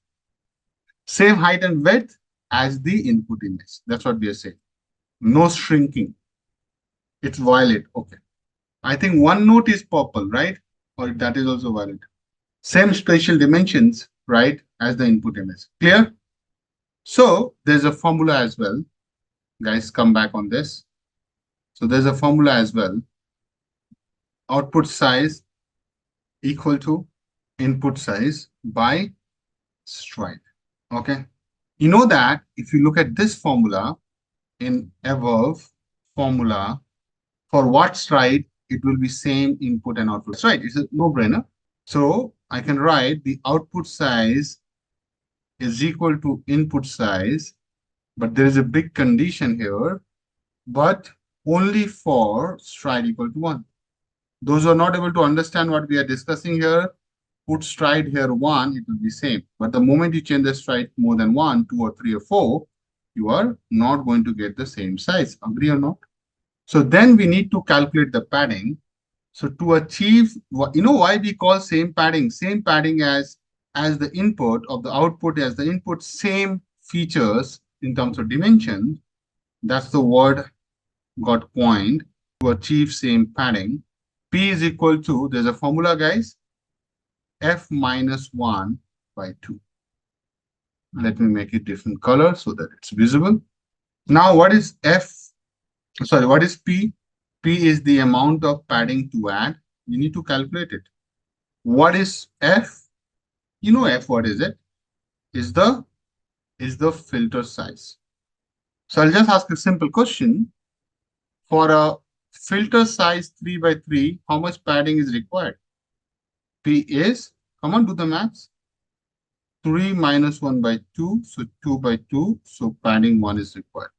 same height and width as the input image. That's what we are saying. No shrinking. It's violet. Okay. I think one note is purple, right? Or that is also valid. Same spatial dimensions, right, as the input image. Clear? So there's a formula as well. Guys, come back on this. So there's a formula as well. Output size equal to input size by stride. Okay. You know that if you look at this formula in above formula, for what stride, it will be same input and output. That's right. It's a no-brainer. So I can write the output size is equal to input size, but there is a big condition here, but only for stride equal to 1. Those who are not able to understand what we are discussing here, put stride here 1, it will be same. But the moment you change the stride more than 1, 2 or 3 or 4, you are not going to get the same size. Agree or not? So then we need to calculate the padding. So to achieve, you know why we call same padding? Same padding as the input of the output as the input, same features in terms of dimension. That's the word got coined to achieve same padding. P is equal to, there's a formula, guys, F minus 1 by 2. Let me make it different color so that it's visible. Now, what is F? Sorry, what is P? P is the amount of padding to add. You need to calculate it. What is F? You know F, what is it? Is the filter size. So I'll just ask a simple question. For a filter size 3 by 3, how much padding is required? P is, come on, do the maths. 3 minus 1 by 2, so 2 by 2, so padding 1 is required.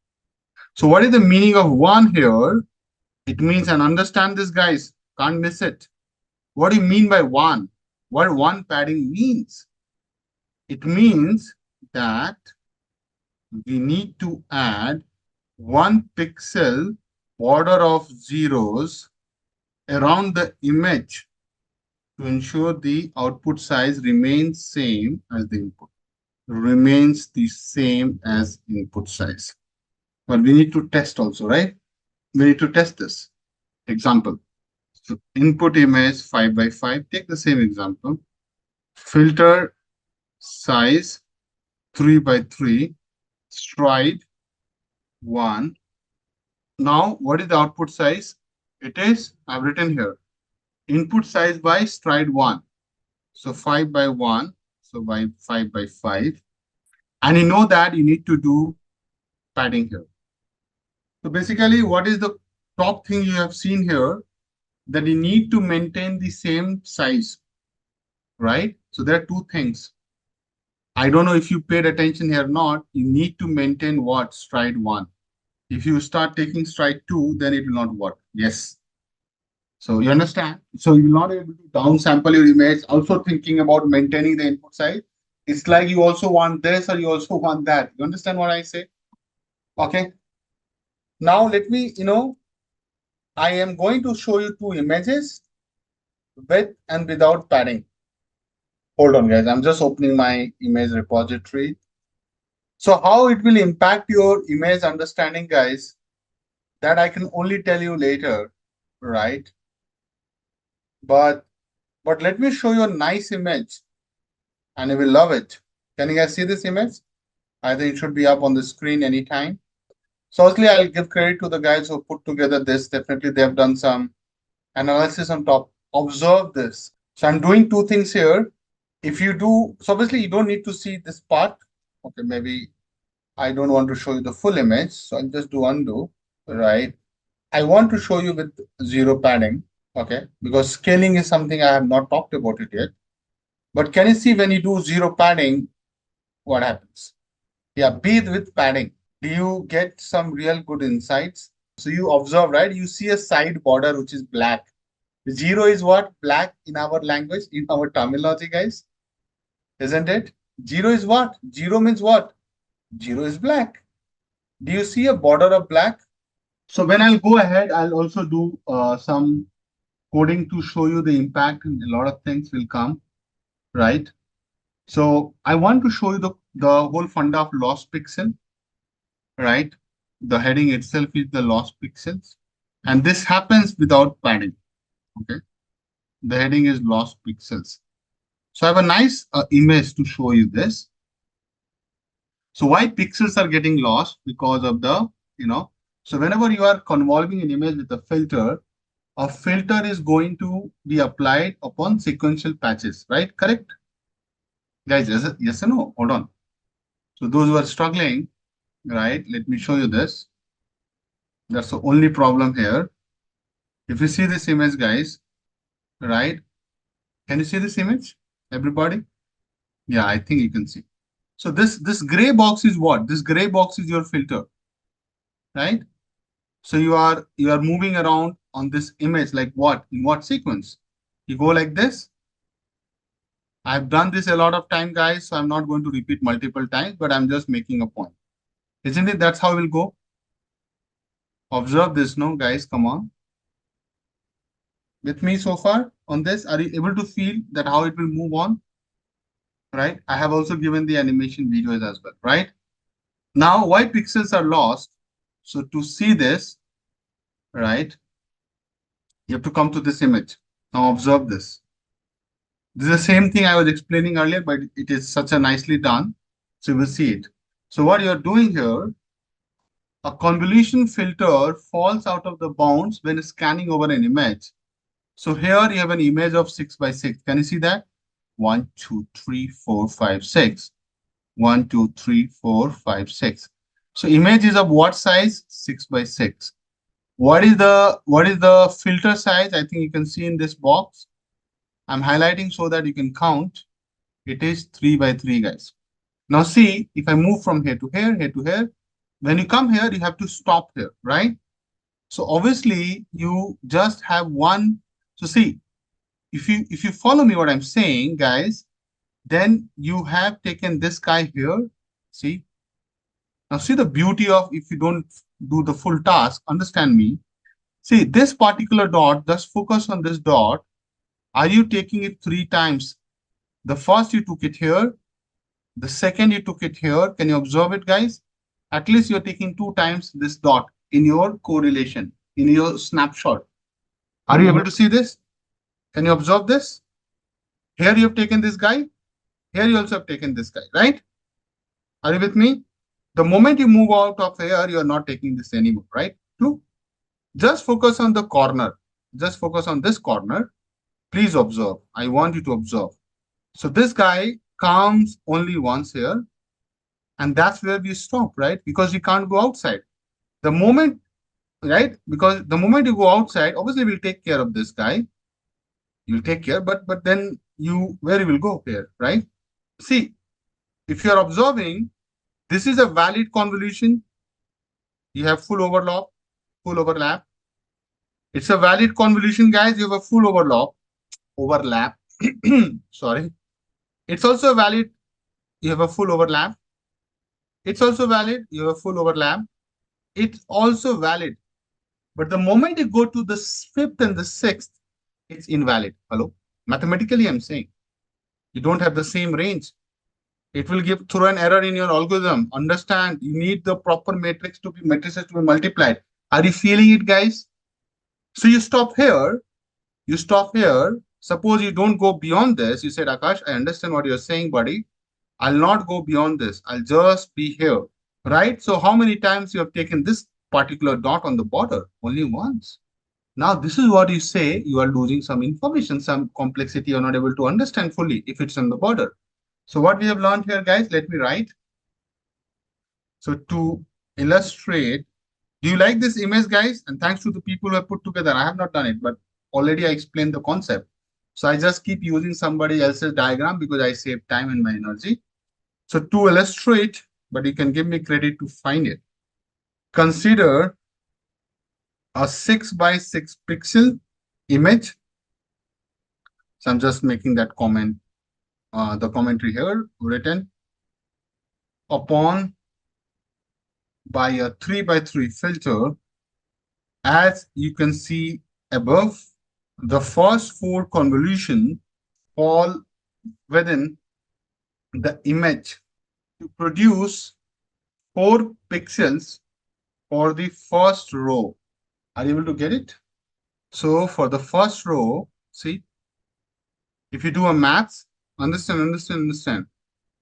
So what is the meaning of 1 here? It means, and understand this, guys, can't miss it. What do you mean by 1? What 1 padding means? It means that we need to add 1 pixel border of zeros around the image to ensure the output size remains same as the input. Remains the same as input size. But we need to test also, right? We need to test this. Example. So input image 5 by 5. Take the same example. Filter size 3 by 3. Stride 1. Now, what is the output size? It is, I've written here, input size by stride 1. So 5 by 1. So by 5 by 5. And you know that you need to do padding here. So basically, what is the top thing you have seen here? That you need to maintain the same size, right? So there are two things. I don't know if you paid attention here or not. You need to maintain what? Stride 1. If you start taking stride 2, then it will not work. Yes. So you understand? So you're not able to downsample your image, also thinking about maintaining the input size. It's like you also want this or you also want that. You understand what I say? Okay. Now let me, I am going to show you two images with and without padding. Hold on, guys. I'm just opening my image repository. So how it will impact your image understanding, guys, that I can only tell you later, right? But let me show you a nice image and you will love it. Can you guys see this image? I think it should be up on the screen anytime. So firstly, I'll give credit to the guys who put together this. Definitely, they have done some analysis on top. Observe this. So I'm doing two things here. If you do, so obviously you don't need to see this part. Okay, maybe I don't want to show you the full image. So I'll just do undo, right? I want to show you with zero padding, okay? Because scaling is something I have not talked about it yet. But can you see when you do zero padding, what happens? Yeah, be with padding. Do you get some real good insights? So you observe, right? You see a side border which is black. Zero is what? Black in our language, in our terminology, guys. Isn't it? Zero is what? Zero means what? Zero is black. Do you see a border of black? So when I'll go ahead, I'll also do some coding to show you the impact, and a lot of things will come, right? So I want to show you the whole funda of lost pixel, right? The heading itself is the lost pixels. And this happens without padding, okay? The heading is lost pixels. So I have a nice image to show you this. So why pixels are getting lost? Because of so whenever you are convolving an image with a filter is going to be applied upon sequential patches, right? Correct? Guys, yes or no? Hold on. So those who are struggling, right? Let me show you this. That's the only problem here. If you see this image, guys, right? Can you see this image? Everybody? Yeah, I think you can see. So this gray box is what? This gray box is your filter, right? So you are moving around on this image like what? In what sequence? You go like this. I've done this a lot of time, guys, so I'm not going to repeat multiple times, but I'm just making a point. Isn't it? That's how we'll go. Observe this, no, guys, come on. With me so far on this, are you able to feel that how it will move on? Right? I have also given the animation videos as well, right? Now, why pixels are lost? So to see this, right, you have to come to this image. Now observe this. This is the same thing I was explaining earlier, but it is such a nicely done. So you will see it. So what you're doing here, A convolution filter falls out of the bounds when scanning over an image. So here you have an image of 6 by 6. Can you see that? 1, 2, 3, 4, 5, 6. 1, 2, 3, 4, 5, 6. So image is of what size? 6 by 6. What is the filter size? I think you can see in this box. I'm highlighting so that you can count. It is 3 by 3, guys. Now see, if I move from here to here, when you come here, you have to stop here, right? So obviously you just have one. So see, if you follow me what I'm saying, guys, then you have taken this guy here. See, now see the beauty of if you don't do the full task, understand me. See this particular dot, just focus on this dot. Are you taking it three times? The first you took it here, the second you took it here. Can you observe it, guys? At least you're taking two times this dot in your correlation, in your snapshot. Are you able to see this? Can you observe this? Here you have taken this guy. Here you also have taken this guy, right? Are you with me? The moment you move out of here, you are not taking this anymore, right? True. Just focus on the corner. Just focus on this corner. Please observe. I want you to observe. So this guy comes only once here, and that's where we stop, right? Because we can't go outside. The moment, right? Because the moment you go outside, obviously we'll take care of this guy. You'll take care, but then you where you will go here, right? See, if you are observing, this is a valid convolution. You have full overlap, full overlap. It's a valid convolution, guys. You have a full overlap. Sorry. It's also valid. You have a full overlap. It's also valid. You have a full overlap. It's also valid. But the moment you go to the fifth and the sixth, it's invalid. Hello? Mathematically, I'm saying you don't have the same range. It will give throw an error in your algorithm. Understand, you need the proper matrices to be multiplied. Are you feeling it, guys? So you stop here. You stop here. Suppose you don't go beyond this. You said, Akash, I understand what you're saying, buddy. I'll not go beyond this. I'll just be here. Right? So how many times you have taken this particular dot on the border? Only once. Now, this is what you say you are losing some information, some complexity you're not able to understand fully if it's on the border. So what we have learned here, guys, let me write. So to illustrate, do you like this image, guys? And thanks to the people who have put together, I have not done it, but already I explained the concept. So I just keep using somebody else's diagram because I save time and my energy. So to illustrate, but you can give me credit to find it. Consider a 6 by 6 pixel image. So I'm just making that comment, the commentary here written upon by a 3 by 3 filter. As you can see above, the first four convolution fall within the image to produce 4 pixels for the first row. Are you able to get it? So for the first row, see, if you do a maths, understand.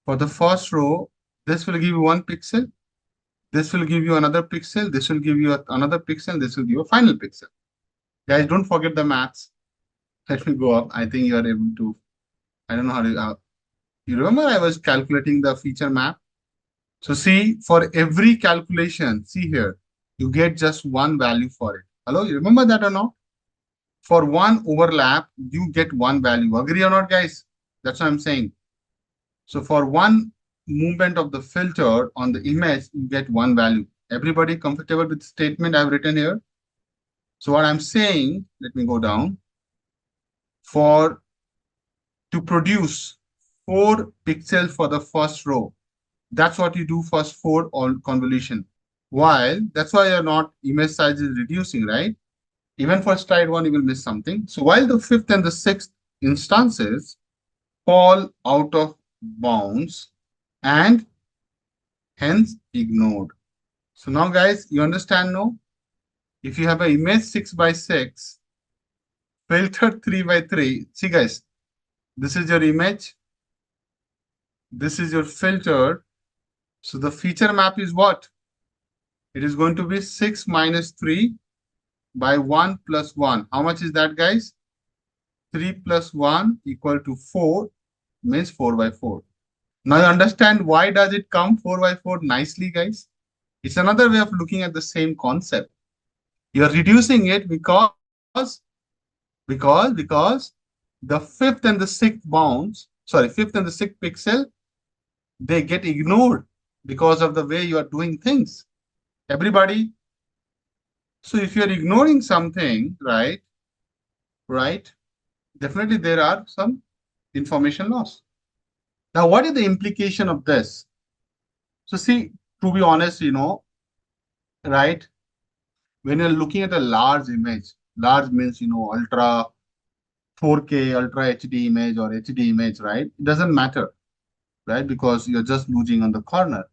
For the first row, this will give you 1 pixel. This will give you another pixel. This will give you another pixel. This will give you a final pixel. Guys, don't forget the maths. Let me go up. I think you are able to. I don't know how to. You remember I was calculating the feature map? So see, for every calculation, see here, you get just one value for it. Hello, you remember that or not? For one overlap, you get one value. Agree or not, guys? That's what I'm saying. So for one movement of the filter on the image, you get one value. Everybody comfortable with the statement I've written here? So what I'm saying, let me go down. To produce 4 pixels for the first row, that's what you do first 4 on convolution. While that's why you're not image size is reducing, right? Even for slide 1, you will miss something. So while the fifth and the sixth instances fall out of bounds and hence ignored. So now, guys, you understand, no? If you have an image 6 by 6, filtered 3 by 3, see, guys, this is your image. This is your filter. So the feature map is what? It is going to be 6 minus 3 by 1 plus 1. How much is that, guys? 3 plus 1 equal to 4, means 4 by 4. Now you understand why does it come 4 by 4 nicely, guys? It's another way of looking at the same concept. You're reducing it because the fifth and the sixth bounds, sorry, fifth and the sixth pixel, they get ignored because of the way you are doing things. Everybody. So if you're ignoring something, right, definitely there are some information loss. Now, what is the implication of this? So see, to be honest, right, when you're looking at a large image, large means, ultra 4K, ultra HD image or HD image, right? It doesn't matter, right? Because you're just losing on the corner,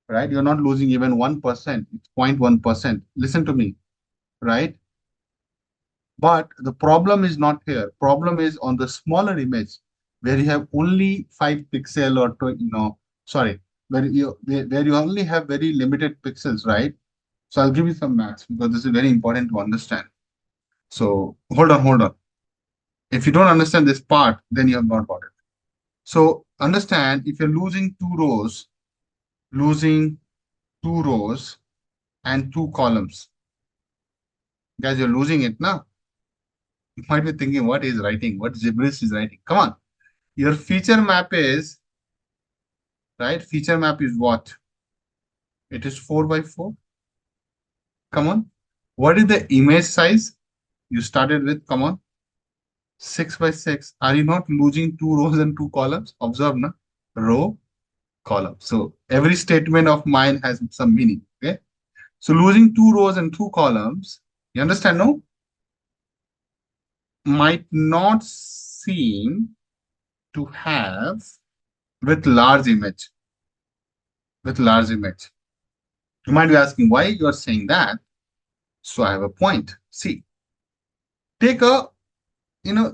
right? You're not losing even 1%, it's 0.1%. Listen to me, right? But the problem is not here. Problem is on the smaller image where you have only 5 pixel or, sorry, where you only have very limited pixels, right? So I'll give you some maths because this is very important to understand. So hold on. If you don't understand this part, then you have not got it. So understand if you're losing two rows and two columns, guys, you're losing it now. You might be thinking, what is writing? What gibberish is writing? Come on. Your feature map is, right? Feature map is what? It is 4 by 4. Come on. What is the image size? You started with, come on, 6 by 6. Are you not losing two rows and two columns? Observe, na? Row, column. So every statement of mine has some meaning. Okay. So losing two rows and two columns, you understand, no? Might not seem to have with large image. With large image. You might be asking why you are saying that. So I have a point. See, take a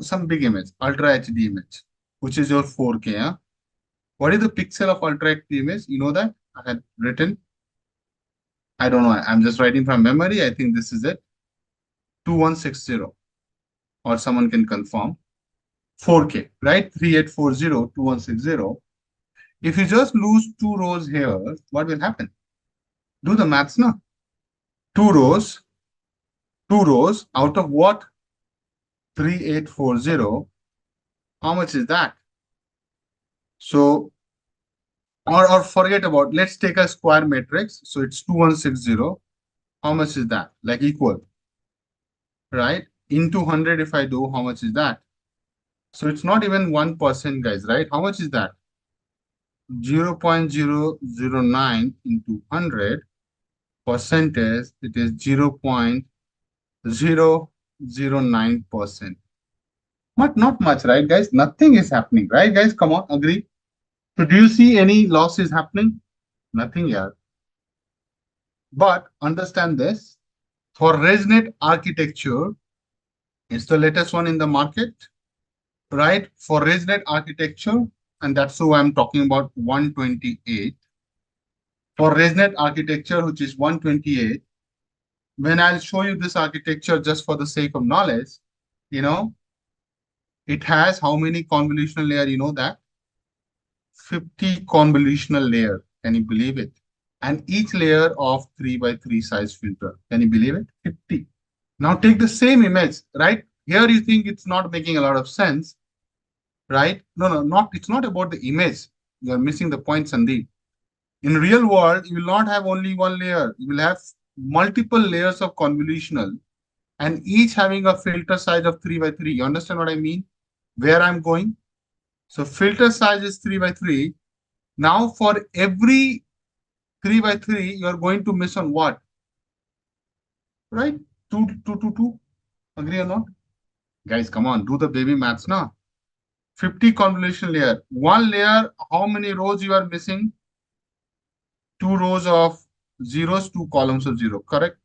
some big image, ultra HD image, which is your 4K. Huh? What is the pixel of ultra HD image? You know that I had written. I don't know. I'm just writing from memory. I think this is it. 2160, or someone can confirm. 4K, right? 3840, 2160. If you just lose two rows here, what will happen? Do the maths now. Two rows, out of what? 3840. How much is that? So, or forget about, let's take a square matrix. So it's 2160. How much is that? Like equal, right? Into 100 if I do, how much is that? So it's not even 1%, guys, right? How much is that? 0.009 into 100 percentage, it is 0.009%. Not much, right, guys? Nothing is happening, right, guys? Come on, agree. So do you see any losses happening? Nothing here. But understand this, for ResNet architecture, it's the latest one in the market, right? For ResNet architecture, and that's who I'm talking about 128. For ResNet architecture, which is 128, when I'll show you this architecture just for the sake of knowledge, you know, it has how many convolutional layer? You know that? 50 convolutional layer. Can you believe it? And each layer of 3 by 3 size filter. Can you believe it? 50. Now take the same image, right? Here you think it's not making a lot of sense, right? No, not. It's not about the image. You are missing the point, Sandeep. In real world, you will not have only one layer. You will have multiple layers of convolutional and each having a filter size of 3 by 3. You understand what I mean? Where I'm going? So filter size is 3 by 3. Now for every 3 by 3, you're going to miss on what? Right? 2, 2, 2, 2. Agree or not? Guys, come on, do the baby maths now. 50 convolution layer. One layer, how many rows you are missing? Two rows of zeros, two columns of zero, correct?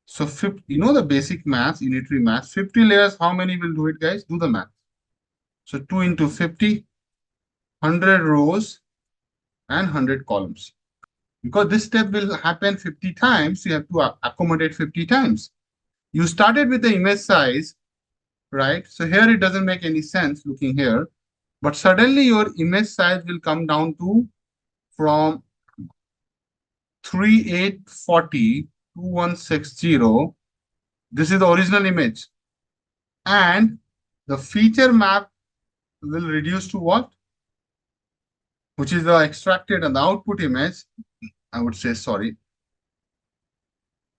So 50, you know the basic maths, unitary maths. 50 layers, how many will do it, guys? Do the math. So 2 into 50, 100 rows and 100 columns. Because this step will happen 50 times, you have to accommodate 50 times. You started with the image size, right? So here it doesn't make any sense looking here, but suddenly your image size will come down to from 3840 to 2160. This is the original image. And the feature map will reduce to what? Which is the extracted and the output image. I would say, sorry,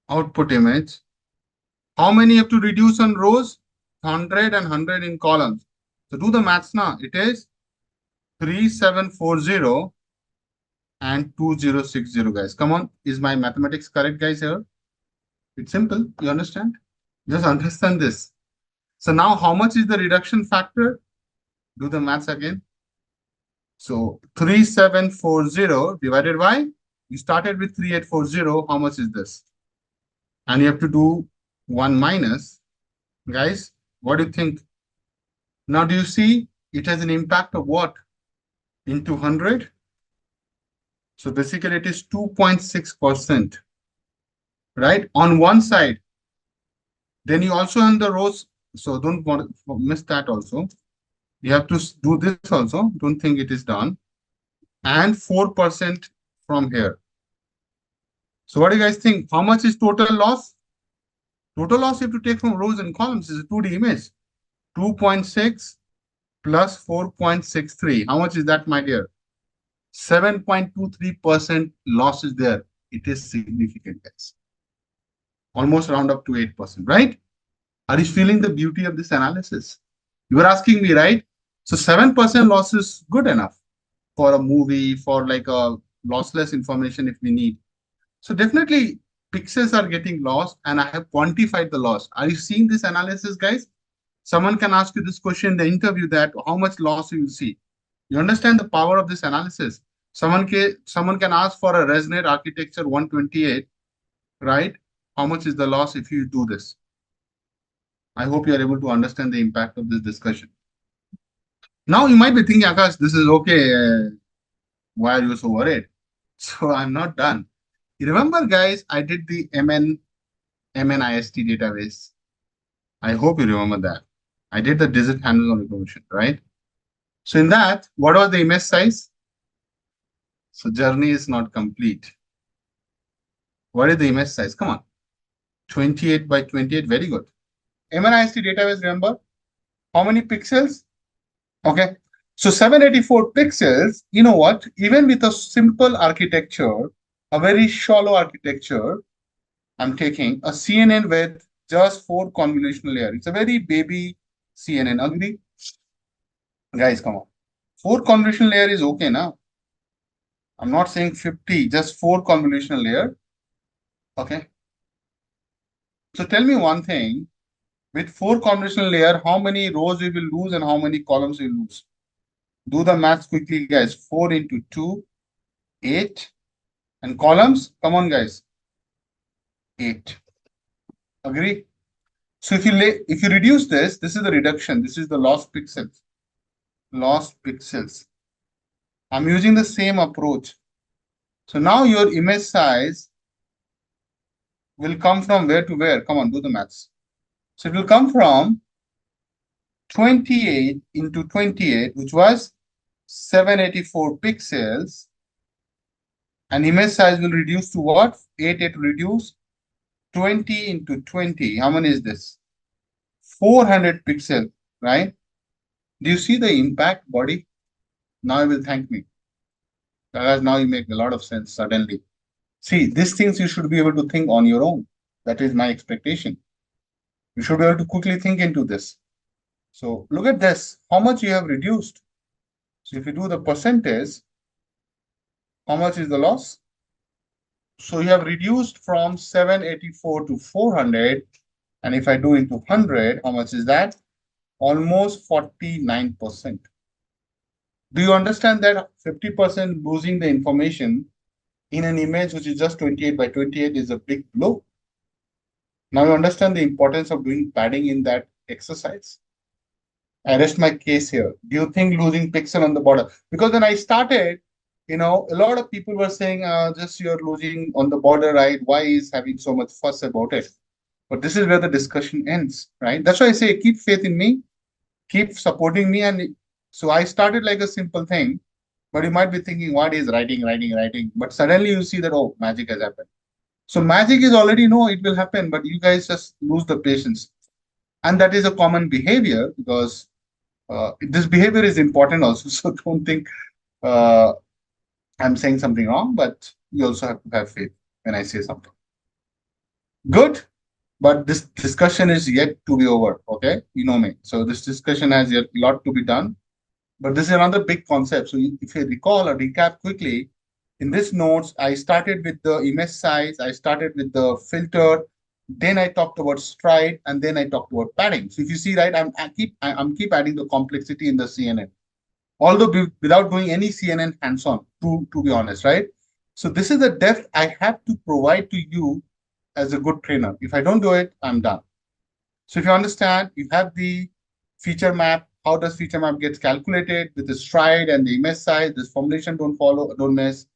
output image. How many you have to reduce on rows? 100 and 100 in columns. So do the maths now. It is 3740 and 2060, guys. Come on. Is my mathematics correct, guys, here? It's simple. You understand? Just understand this. So now how much is the reduction factor? Do the maths again. So 3740 divided by, you started with 3840. How much is this? And you have to do 1 minus. Guys, what do you think? Now, do you see it has an impact of what? Into 100. So basically it is 2.6%, right? On one side. Then you also on the rows. So don't want to miss that also. You have to do this also. Don't think it is done. And 4% from here. So what do you guys think? How much is total loss? Total loss you have to take from rows and columns is a 2D image. 2.6 plus 4.63. How much is that, my dear? 7.23% loss is there. It is significant, guys. Almost round up to 8%, right? Are you feeling the beauty of this analysis? You were asking me, right? So 7% loss is good enough for a movie, for like a lossless information if we need. So definitely pixels are getting lost and I have quantified the loss. Are you seeing this analysis, guys? Someone can ask you this question in the interview that how much loss you will see. You understand the power of this analysis. Someone can ask for a resonate architecture 128, right? How much is the loss if you do this? I hope you are able to understand the impact of this discussion. Now you might be thinking, Akash, this is okay. Why are you so worried? So I'm not done. You remember, guys, I did the MNIST database. I hope you remember that. I did the digit hands-on recognition, right? So in that, what was the image size? So journey is not complete. What is the image size? Come on. 28 by 28. Very good. MNIST database, remember? How many pixels? Okay. So 784 pixels, you know what? Even with a simple architecture, a very shallow architecture, I'm taking a CNN with just 4 convolutional layers. It's a very baby CNN. Agree? Guys, come on. 4 convolutional layer is okay now. I'm not saying 50, just 4 convolutional layer. Okay. So tell me one thing. With 4 convolutional layer, how many rows we will lose and how many columns we will lose? Do the maths quickly, guys. 4 into 2, 8. And columns, come on, guys. 8. Agree? So if you reduce this, this is the reduction. This is the lost pixels. Lost pixels. I'm using the same approach. So now your image size will come from where to where? Come on, do the maths. So it will come from 28 into 28, which was 784 pixels. And image size will reduce to what? 8 will reduce. 20 into 20. How many is this? 400 pixels, right? Do you see the impact, body? Now you will thank me. Because now you make a lot of sense suddenly. See, these things you should be able to think on your own. That is my expectation. You should be able to quickly think into this. So look at this. How much you have reduced? So if you do the percentage, how much is the loss? So you have reduced from 784 to 400. And if I do into 100, how much is that? Almost 49%. Do you understand that 50% losing the information in an image which is just 28 by 28 is a big blow? Now you understand the importance of doing padding in that exercise. I rest my case here. Do you think losing pixel on the border? Because when I started, A lot of people were saying, just you're losing on the border, right? Why is having so much fuss about it? But this is where the discussion ends, right? That's why I say keep faith in me, keep supporting me. And so I started like a simple thing, but you might be thinking, what is writing, writing, writing? But suddenly you see that, oh, magic has happened. So magic is already no, it will happen, but you guys just lose the patience. And that is a common behavior because this behavior is important also. So don't think uh, I'm saying something wrong, but you also have to have faith when I say something. Good, but this discussion is yet to be over. Okay, you know me. So this discussion has yet a lot to be done. But this is another big concept. So if you recall or recap quickly, in this notes, I started with the image size, I started with the filter, then I talked about stride, and then I talked about padding. So if you see, right, I'm keep adding the complexity in the CNN, although without doing any CNN hands-on, to be honest, right? So this is the depth I have to provide to you as a good trainer. If I don't do it, I'm done. So if you understand, you have the feature map. How does feature map gets calculated with the stride and the image size? This formulation don't follow, don't miss.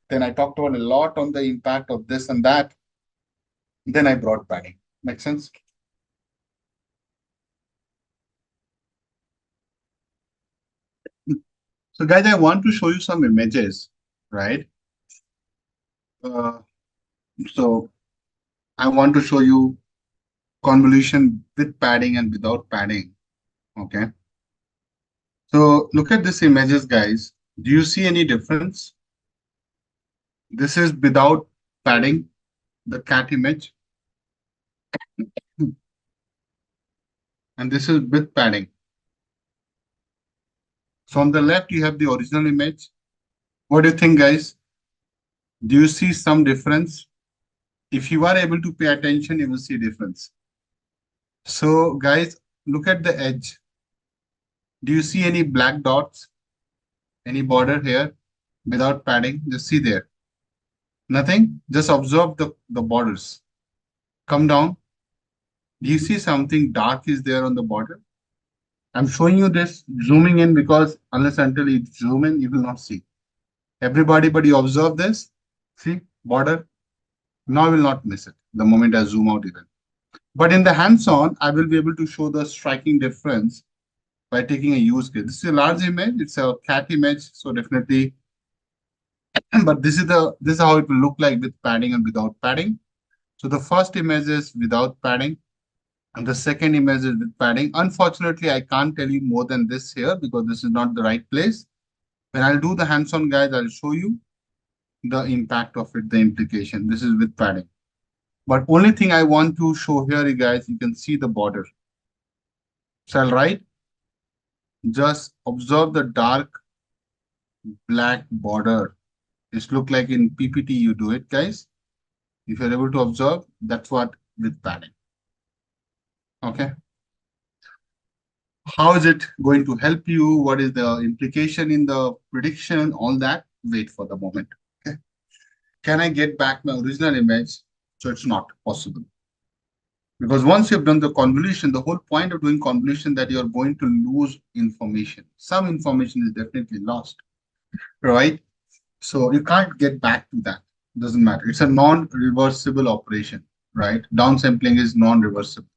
Then I talked about a lot on the impact of this and that. Then I brought padding. Make sense? So guys, I want to show you some images, right? Uh, so I want to show you convolution with padding and without padding. Okay. So look at these images, guys. Do you see any difference? This is without padding, the cat image, and this is with padding. So on the left, you have the original image. What do you think, guys? Do you see some difference? If you are able to pay attention, you will see difference. So guys, look at the edge. Do you see any black dots? Any border here without padding? Just see there. Nothing. Just observe the borders. Come down. Do you see something dark is there on the border? I'm showing you this zooming in because unless until you zoom in, you will not see. Everybody, but you observe this. See border. Now I will not miss it the moment I zoom out even. But in the hands-on, I will be able to show the striking difference by taking a use case. This is a large image. It's a cat image, so definitely. But this is how it will look like with padding and without padding. So the first image is without padding, and the second image is with padding. Unfortunately, I can't tell you more than this here because this is not the right place. When I'll do the hands-on, guys, I'll show you the impact of it, the implication. This is with padding. But only thing I want to show here, you guys, you can see the border. So I'll write, just observe the dark black border. This look like in PPT you do it, guys. If you're able to observe, that's what with padding. Okay. How is it going to help you? What is the implication in the prediction? All that, wait for the moment. Okay. Can I get back my original image? So it's not possible. Because once you've done the convolution, the whole point of doing convolution that you're going to lose information. Some information is definitely lost, right? So you can't get back to that. Doesn't matter. It's a non-reversible operation, right? Downsampling is non-reversible.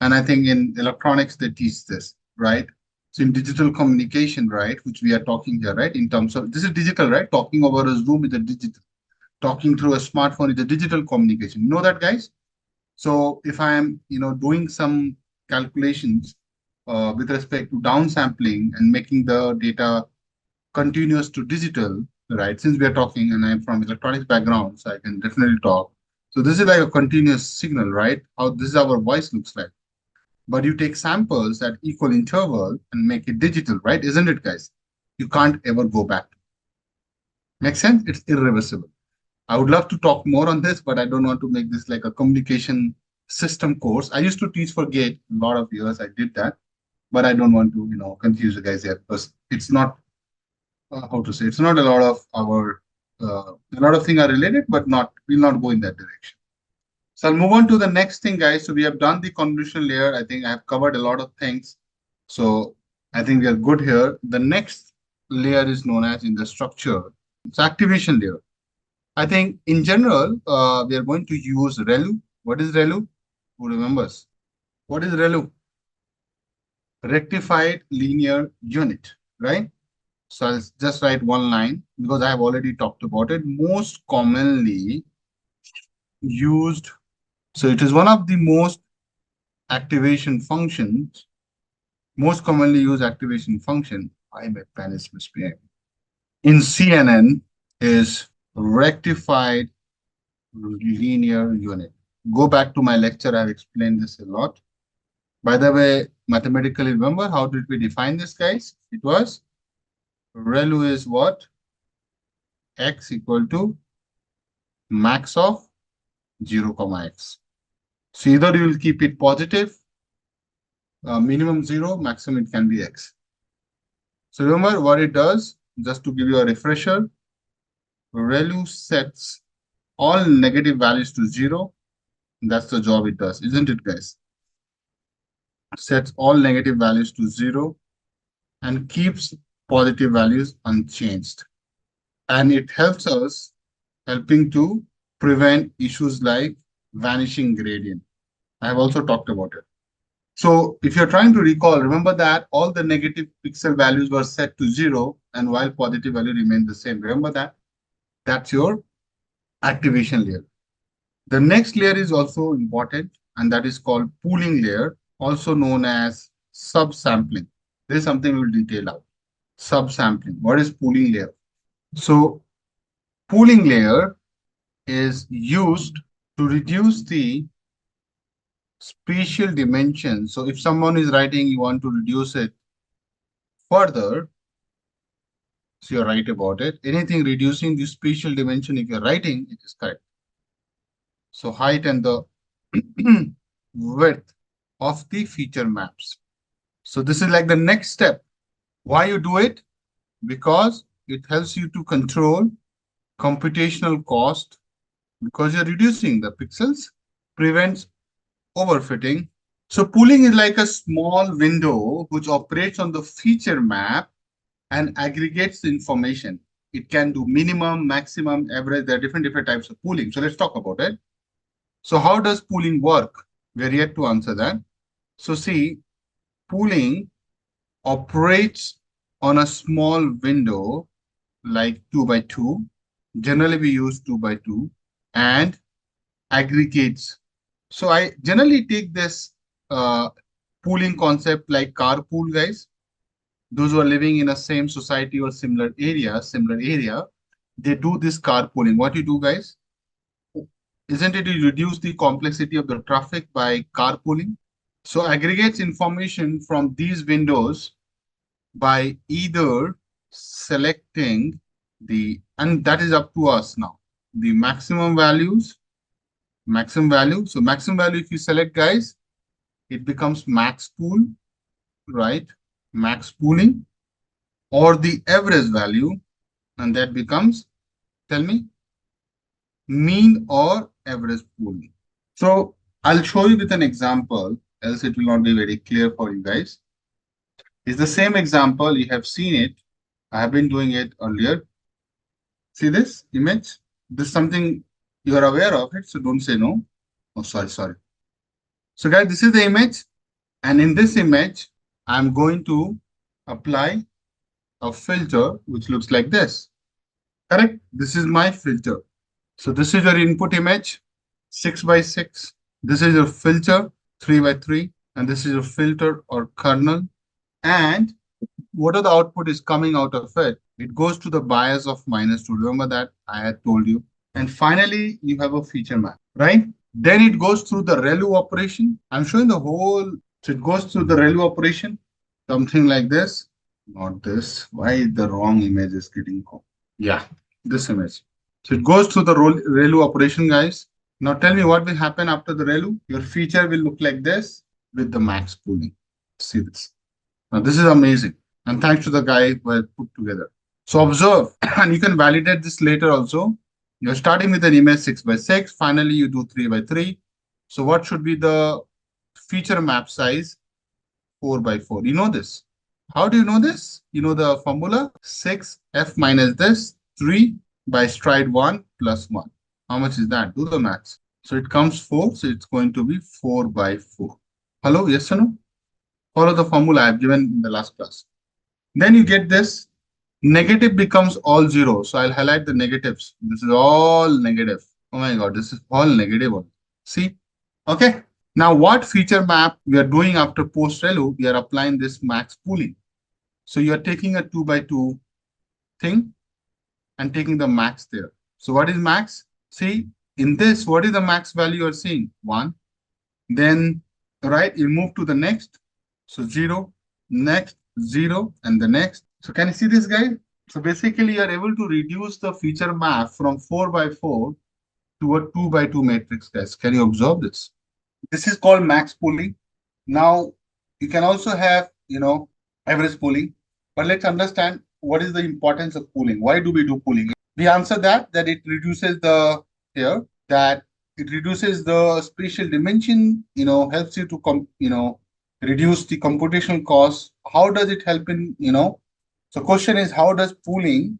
And I think in electronics, they teach this, right? So in digital communication, right, which we are talking here, right, in terms of this is digital, right? Talking over a Zoom is a digital. Talking through a smartphone is a digital communication. You know that, guys? So if I am, doing some calculations with respect to downsampling and making the data continuous to digital, right? Since we are talking, and I'm from electronics background, so I can definitely talk. So this is like a continuous signal, right? How this is our voice looks like. But you take samples at equal interval and make it digital, right? Isn't it, guys? You can't ever go back. Make sense? It's irreversible. I would love to talk more on this, but I don't want to make this like a communication system course. I used to teach for GATE a lot of years. I did that, but I don't want to, confuse you guys here because it's not how to say. It's not a lot of our a lot of things are related, but not will not go in that direction. So I'll move on to the next thing, guys. So we have done the convolution layer. I think I have covered a lot of things. So I think we are good here. The next layer is known as in the structure. So activation layer. I think in general, we are going to use ReLU. What is ReLU? Who remembers? What is ReLU? Rectified linear unit, right? So I'll just write one line because I have already talked about it. Most commonly used. So it is one of the most activation functions, most commonly used activation function. I my pen is misbehaving. In CNN is rectified linear unit. Go back to my lecture. I've explained this a lot. By the way, mathematically, remember how did we define this, guys? It was ReLU is what? X equal to max of 0 comma x. So either you will keep it positive, minimum 0, maximum it can be x. So remember what it does, just to give you a refresher, ReLU sets all negative values to 0. That's the job it does, isn't it, guys? Sets all negative values to 0 and keeps positive values unchanged. And it helps us helping to prevent issues like vanishing gradient. I have also talked about it. So if you're trying to recall, remember that all the negative pixel values were set to 0 and while positive value remained the same. Remember that? That's your activation layer. The next layer is also important, and that is called pooling layer, also known as subsampling. This is something we'll detail out. Subsampling. What is pooling layer? So pooling layer is used to reduce the spatial dimension. So if someone is writing, you want to reduce it further, so you're right about it. Anything reducing the spatial dimension, if you're writing, it is correct. So height and the width of the feature maps. So this is like the next step. Why you do it? Because it helps you to control computational cost because you're reducing the pixels, prevents overfitting. So pooling is like a small window which operates on the feature map and aggregates the information. It can do minimum, maximum, average. There are different types of pooling. So let's talk about it. So how does pooling work? We're yet to answer that. So see, pooling operates on a small window like 2 by 2. Generally, we use 2 by 2 and aggregates. So I generally take this pooling concept like carpool, guys. Those who are living in a same society or similar area, they do this carpooling. What you do, guys? Isn't it you reduce the complexity of the traffic by carpooling? So aggregates information from these windows by either selecting and that is up to us now, the maximum values, maximum value. So maximum value, if you select, guys, it becomes max pool, right? Max pooling, or the average value, and that becomes, tell me, mean or average pooling. So I'll show you with an example, else it will not be very clear for you guys. It's the same example, you have seen it. I have been doing it earlier. See this image? This is something you are aware of it, so don't say no. Oh, sorry. So guys, this is the image. And in this image, I'm going to apply a filter which looks like this. Correct? This is my filter. So this is your input image, 6 by 6. This is your filter, 3 by 3. And this is your filter or kernel. And what are the output is coming out of it? It goes to the bias of -2. Remember that I had told you. And finally, you have a feature map, right? Then it goes through the ReLU operation. I'm showing the whole. So it goes through the ReLU operation, something like this. Not this. Why the wrong image is getting called? Yeah, this image. So it goes through the ReLU operation, guys. Now tell me what will happen after the ReLU. Your feature will look like this with the max pooling. See this. Now this is amazing. And thanks to the guy who has put together. So observe, and you can validate this later also. You're starting with an image 6 by 6. Finally, you do 3 by 3. So what should be the feature map size? 4 by 4. You know this. How do you know this? You know the formula 6 f minus this 3 by stride 1 plus 1. How much is that? Do the maths. So it comes 4, so it's going to be 4 by 4. Hello, yes or no? Follow the formula I have given in the last class. Then you get this. Negative becomes all 0. So I'll highlight the negatives. This is all negative. Oh my God, this is all negative. See? Okay. Now what feature map we are doing after post-relu? We are applying this max pooling. So you are taking a 2 by 2 thing and taking the max there. So what is max? See, in this, what is the max value you are seeing? 1. Then, right, you move to the next. So 0, next, 0, and the next. So can you see this, guy? So basically, you are able to reduce the feature map from 4 by 4 to a 2 by 2 matrix, guys. Can you observe this? This is called max pooling. Now, you can also have, average pooling. But let's understand what is the importance of pooling. Why do we do pooling? We answer that it reduces the here that it reduces the spatial dimension, helps you to reduce the computational cost. How does it help in, so question is, how does pooling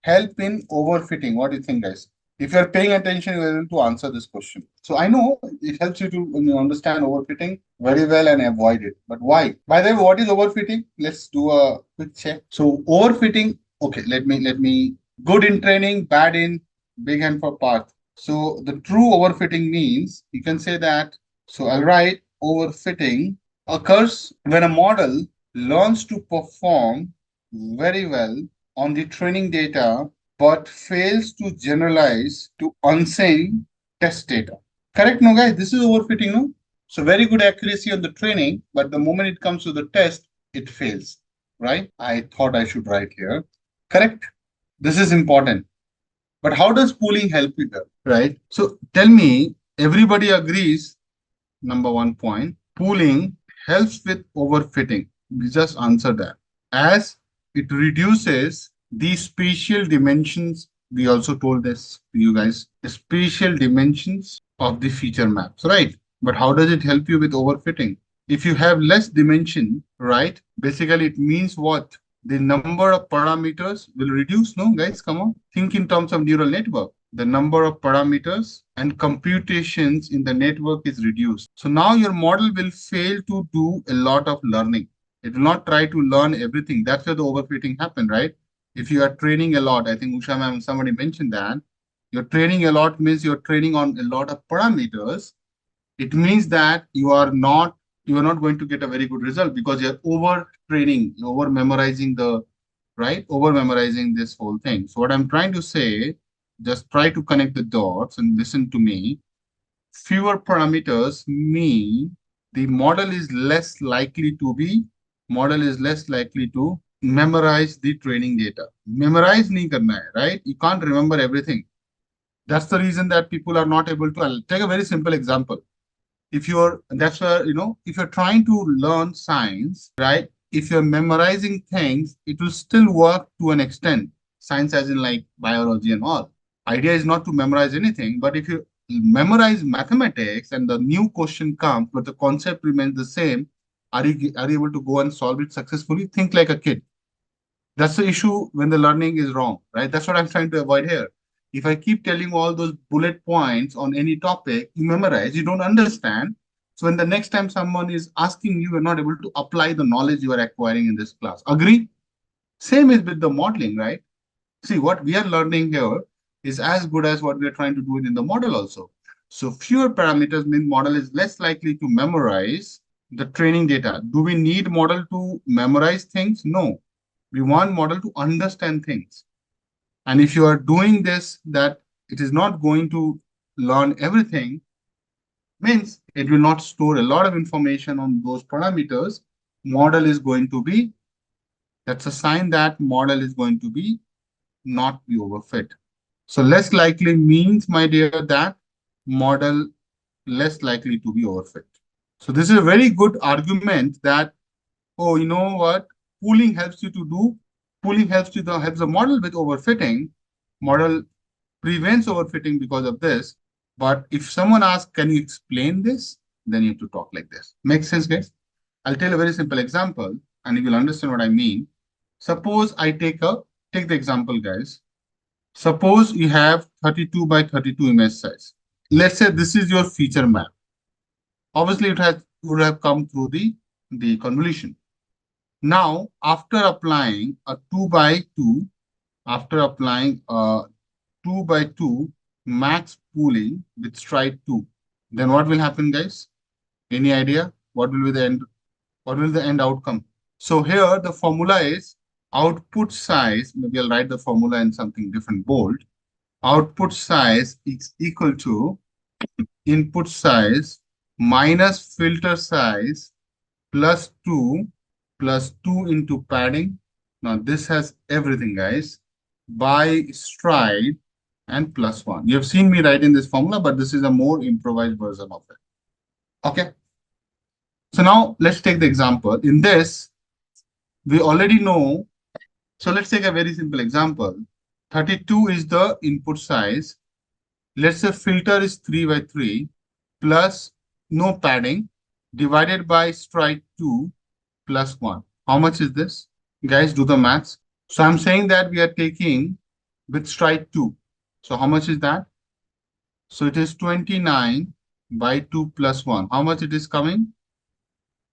help in overfitting? What do you think, guys? If you're paying attention, you're able to answer this question. So I know it helps you to understand overfitting very well and avoid it. But why? By the way, what is overfitting? Let's do a quick check. So overfitting, okay, let me good in training, bad in big hand for path. So the true overfitting means you can say that. So I'll write overfitting occurs when a model learns to perform very well on the training data but fails to generalize to unseen test data. Correct, no, guys? This is overfitting, no? So very good accuracy on the training, but the moment it comes to the test, it fails, right? I thought I should write here. Correct? This is important. But how does pooling help you here, right? So tell me, everybody agrees, number 1 point, pooling helps with overfitting. We just answer that. As it reduces the spatial dimensions, we also told this to you guys, the spatial dimensions of the feature maps, right? But how does it help you with overfitting? If you have less dimension, right? Basically, it means what? The number of parameters will reduce. No, guys, come on. Think in terms of neural network. The number of parameters and computations in the network is reduced. So now your model will fail to do a lot of learning. It will not try to learn everything. That's where the overfitting happen, right? If you are training a lot, I think Usha ma'am, somebody mentioned that, you're training a lot means you're training on a lot of parameters. It means that you are not going to get a very good result because you're over training, you're over memorizing over memorizing this whole thing. So what I'm trying to say, just try to connect the dots and listen to me. Fewer parameters mean the model is less likely to memorize the training data. Memorize nahi karna hai, right? You can't remember everything. That's the reason that people are not able to. I'll take a very simple example. If you're that's where if you're trying to learn science, right, if you're memorizing things, it will still work to an extent. Science as in like biology and all. Idea is not to memorize anything, but if you memorize mathematics and the new question comes but the concept remains the same, are you able to go and solve it successfully? Think like a kid. That's the issue when the learning is wrong, right? That's what I'm trying to avoid here. If I keep telling all those bullet points on any topic, you memorize, you don't understand. So when the next time someone is asking you, you're not able to apply the knowledge you are acquiring in this class. Agree? Same is with the modeling, right? See, what we are learning here is as good as what we are trying to do in the model also. So fewer parameters mean model is less likely to memorize the training data. Do we need model to memorize things? No. We want model to understand things. And if you are doing this, that it is not going to learn everything, means it will not store a lot of information on those parameters. Model is going to be, that's a sign that model is going to be not be overfit. So less likely means, my dear, that model less likely to be overfit. So this is a very good argument that, oh, you know what? Pooling helps you to do. Pooling helps the model with overfitting. Model prevents overfitting because of this. But if someone asks, can you explain this? Then you have to talk like this. Makes sense, guys? I'll tell a very simple example and you will understand what I mean. Suppose I take the example, guys. Suppose you have 32 by 32 image size. Let's say this is your feature map. Obviously, would have come through the convolution. Now, after applying a 2 by 2, after applying a 2 by 2 max pooling with stride 2, then what will happen, guys? Any idea? What will be the end? What will the end outcome? So here the formula is output size. Maybe I'll write the formula in something different, bold. Output size is equal to input size minus filter size plus 2 plus 2 into padding. Now this has everything, guys, by stride and plus 1. You have seen me writing this formula, but this is a more improvised version of it. Okay. So now let's take the example. In this, we already know. So let's take a very simple example. 32 is the input size. Let's say filter is 3 by 3 plus no padding divided by stride 2 plus 1. How much is this? Guys, do the maths. So I'm saying that we are taking with stride 2. So how much is that? So it is 29 by 2 plus 1. How much it is coming?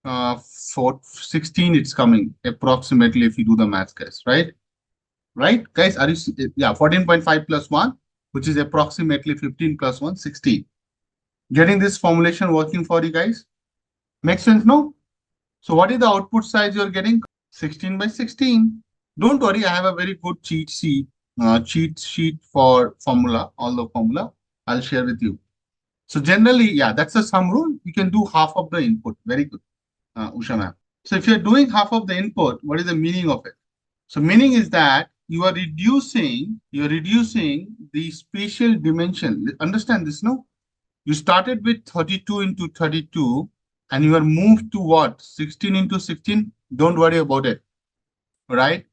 For 16 it's coming approximately if you do the maths, guys, right? Right, guys? Are you, yeah, 14.5 plus 1, which is approximately 15 plus 1, 16. Getting this formulation working for you guys? Makes sense, no? So what is the output size you're getting? 16 by 16. Don't worry, I have a very good cheat sheet for formula, all the formula. I'll share with you. So generally, yeah, that's a sum rule. You can do half of the input. Very good, Usha ma'am. So if you're doing half of the input, what is the meaning of it? So meaning is that you're reducing the spatial dimension. Understand this, no? You started with 32 into 32 and you are moved to what? 16 into 16. Don't worry about it, right?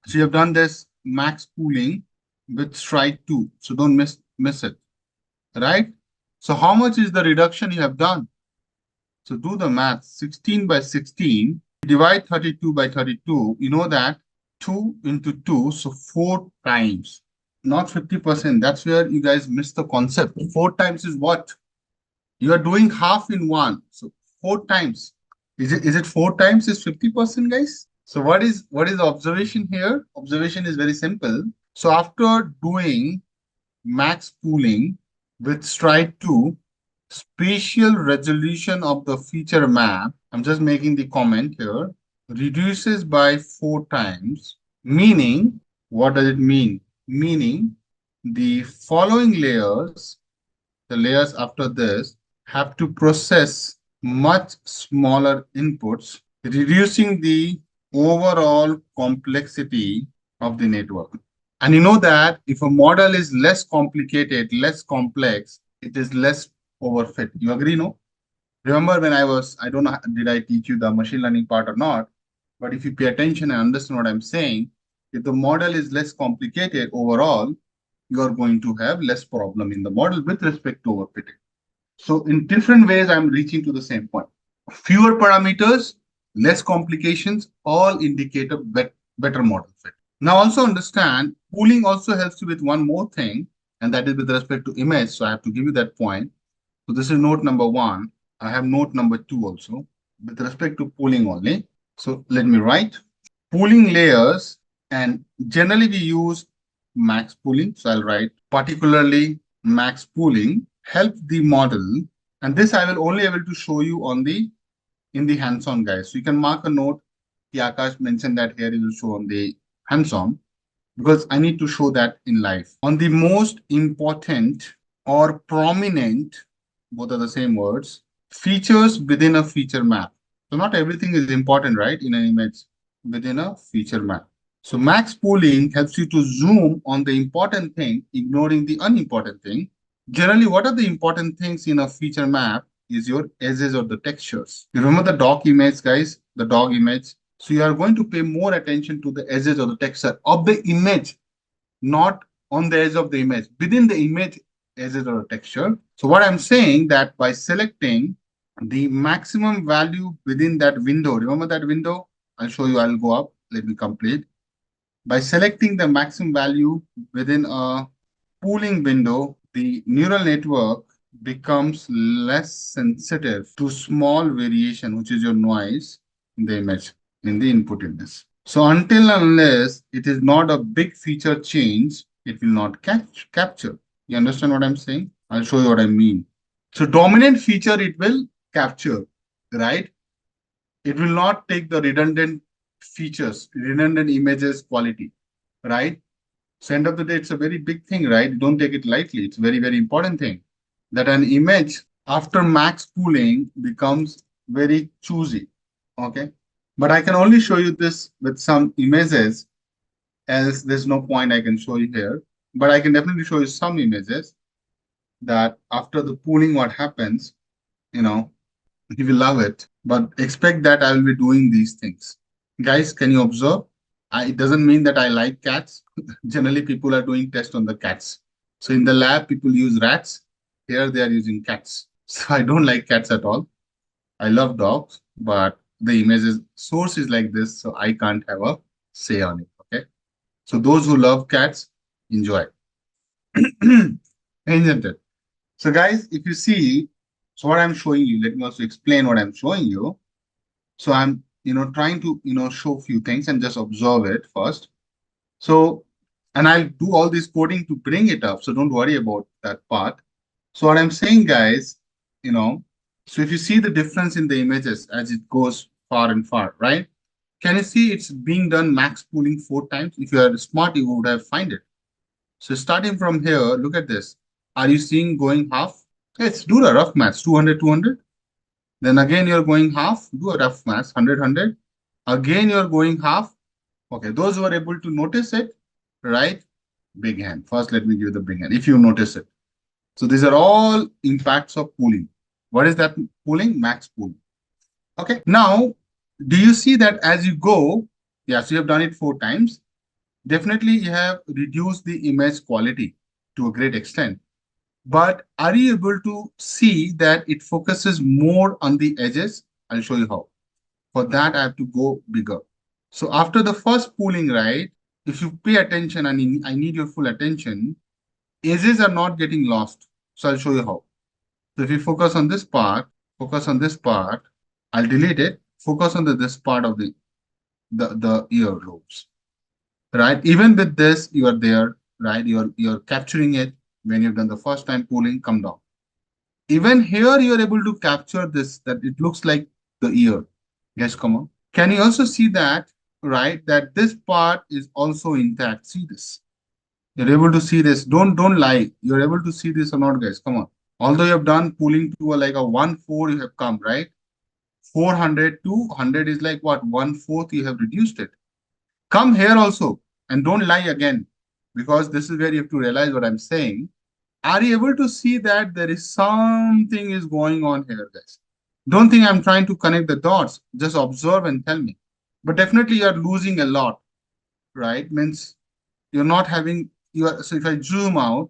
So you have done this max pooling with stride 2. So don't miss it, right? So how much is the reduction you have done? So do the math. 16 by 16, divide 32 by 32. You know that 2 into 2, so 4 times, not 50%. That's where you guys miss the concept. 4 times is what? You are doing half in one. So 4 times. Is it 4 times is 50%, guys? So what is the observation here? Observation is very simple. So after doing max pooling with stride 2, spatial resolution of the feature map, I'm just making the comment here, reduces by 4 times, meaning, what does it mean? Meaning the following layers, the layers after this, have to process much smaller inputs, reducing the overall complexity of the network. And you know that if a model is less complicated, less complex, it is less overfit. You agree, no? Remember when I don't know, did I teach you the machine learning part or not? But if you pay attention and understand what I'm saying, if the model is less complicated overall, you are going to have less problem in the model with respect to overfitting. So in different ways, I'm reaching to the same point. Fewer parameters, less complications, all indicate a better model fit. Now also understand, pooling also helps you with one more thing, and that is with respect to image. So I have to give you that point. So this is note number 1. I have note number 2 also with respect to pooling only. So let me write pooling layers, and generally we use max pooling. So I'll write particularly max pooling help the model, and this I will only able to show you on the in the hands-on, guys. So you can mark a note. The Akash mentioned that here it will show on the hands-on because I need to show that in life. On the most important or prominent, both are the same words, features within a feature map. So not everything is important, right, in an image within a feature map. So max pooling helps you to zoom on the important thing, ignoring the unimportant thing. Generally, what are the important things in a feature map is your edges or the textures. You remember the dog image, guys, the dog image. So you are going to pay more attention to the edges or the texture of the image, not on the edge of the image, within the image edges or texture. So what I'm saying that by selecting the maximum value within that window, remember that window? I'll show you, I'll go up, let me complete. By selecting the maximum value within a pooling window, the neural network becomes less sensitive to small variation, which is your noise in the image, in the input image. So until unless it is not a big feature change, it will not capture. You understand what I'm saying? I'll show you what I mean. So dominant feature it will capture, right? It will not take the redundant features, redundant images quality, right? So end of the day, it's a very big thing, right? Don't take it lightly. It's a very, very important thing that an image after max pooling becomes very choosy. Okay. But I can only show you this with some images, else there's no point I can show you here. But I can definitely show you some images that after the pooling, what happens, you know, you will love it. But expect that I will be doing these things. Guys, can you observe? It doesn't mean that I like cats. Generally, people are doing tests on the cats. So in the lab, people use rats. Here they are using cats. So I don't like cats at all. I love dogs, but the images source is like this, so I can't have a say on it. Okay. So those who love cats, enjoy. Isn't it? So guys, if you see, so what I'm showing you, let me also explain what I'm showing you. So I'm, trying to, show a few things and just observe it first. So, and I'll do all this coding to bring it up. So don't worry about that part. So what I'm saying, guys, you know, so if you see the difference in the images as it goes far and far, right? Can you see it's being done max pooling 4 times? If you are smart, you would have find it. So starting from here, look at this. Are you seeing going half? Let's do the rough maths, 200, 200. Then again, you're going half, do a rough maths, 100, 100. Again, you're going half. Okay, those who are able to notice it, right? Big hand. First, let me give the big hand if you notice it. So these are all impacts of pooling. What is that pooling? Max pooling. Okay. Now, do you see that as you go, yes, you have done it 4 times. Definitely, you have reduced the image quality to a great extent. But are you able to see that it focuses more on the edges? I'll show you how. For that, I have to go bigger. So after the first pooling, right, if you pay attention and I need your full attention, edges are not getting lost. So I'll show you how. So if you focus on this part, I'll delete it. Focus on this part of the ear lobes, right? Even with this, you are there, right? You're capturing it when you've done the first time pooling, come down. Even here, you're able to capture this, that it looks like the ear. Yes, come on. Can you also see that, right? That this part is also intact. See this. You're able to see this. Don't lie. You're able to see this or not, guys. Come on. Although you have done pooling to like a 1/4, you have come, right? 400 to 100 is like what? 1/4, you have reduced it. Come here also and don't lie again, because this is where you have to realize what I'm saying. Are you able to see that there is something is going on here, guys? Don't think I'm trying to connect the dots. Just observe and tell me. But definitely you're losing a lot, right? Means you're not having, so if I zoom out,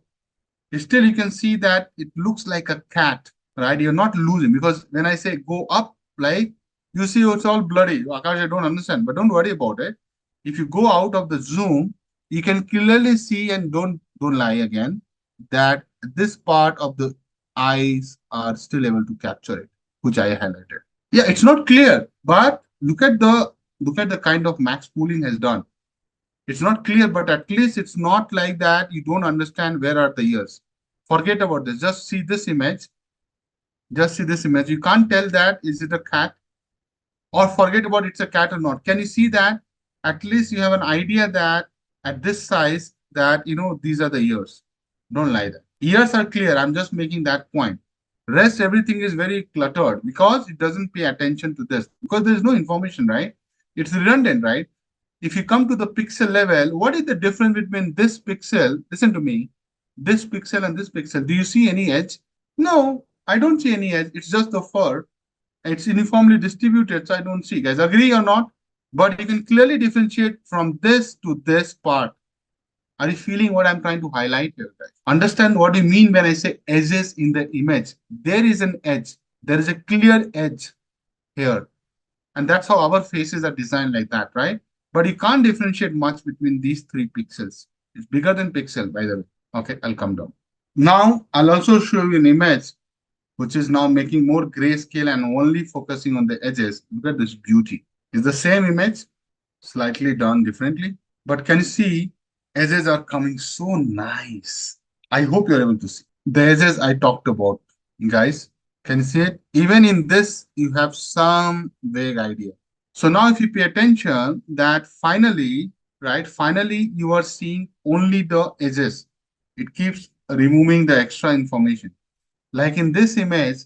still you can see that it looks like a cat, right? You're not losing, because when I say go up, like you see it's all bloody. Akash, I don't understand, but don't worry about it. If you go out of the zoom, you can clearly see, and don't lie again, that this part of the eyes are still able to capture it, which I highlighted. Yeah, it's not clear, but look at the kind of max pooling has done. It's not clear, but at least it's not like that you don't understand where are the ears. Forget about this. Just see this image. Just see this image. You can't tell that is it a cat, or forget about it's a cat or not. Can you see that? At least you have an idea that at this size that these are the ears. Don't lie that. Ears are clear. I'm just making that point. Rest everything is very cluttered because it doesn't pay attention to this, because there's no information, right? It's redundant, right? If you come to the pixel level, what is the difference between this pixel? Listen to me. This pixel and this pixel. Do you see any edge? No, I don't see any edge. It's just the fur. It's uniformly distributed, so I don't see. Guys, agree or not? But you can clearly differentiate from this to this part. Are you feeling what I'm trying to highlight here, guys? Understand what you mean when I say edges in the image. There is an edge. There is a clear edge here. And that's how our faces are designed like that, right? but you can't differentiate much between these three pixels. It's bigger than pixel, by the way. Okay, I'll come down. Now, I'll also show you an image which is now making more grayscale and only focusing on the edges. Look at this beauty. It's the same image, slightly done differently. But can you see edges are coming so nice? I hope you're able to see. The edges I talked about, guys. Can you see it? Even in this, you have some vague idea. So now if you pay attention that finally, right, finally you are seeing only the edges. It keeps removing the extra information. Like in this image,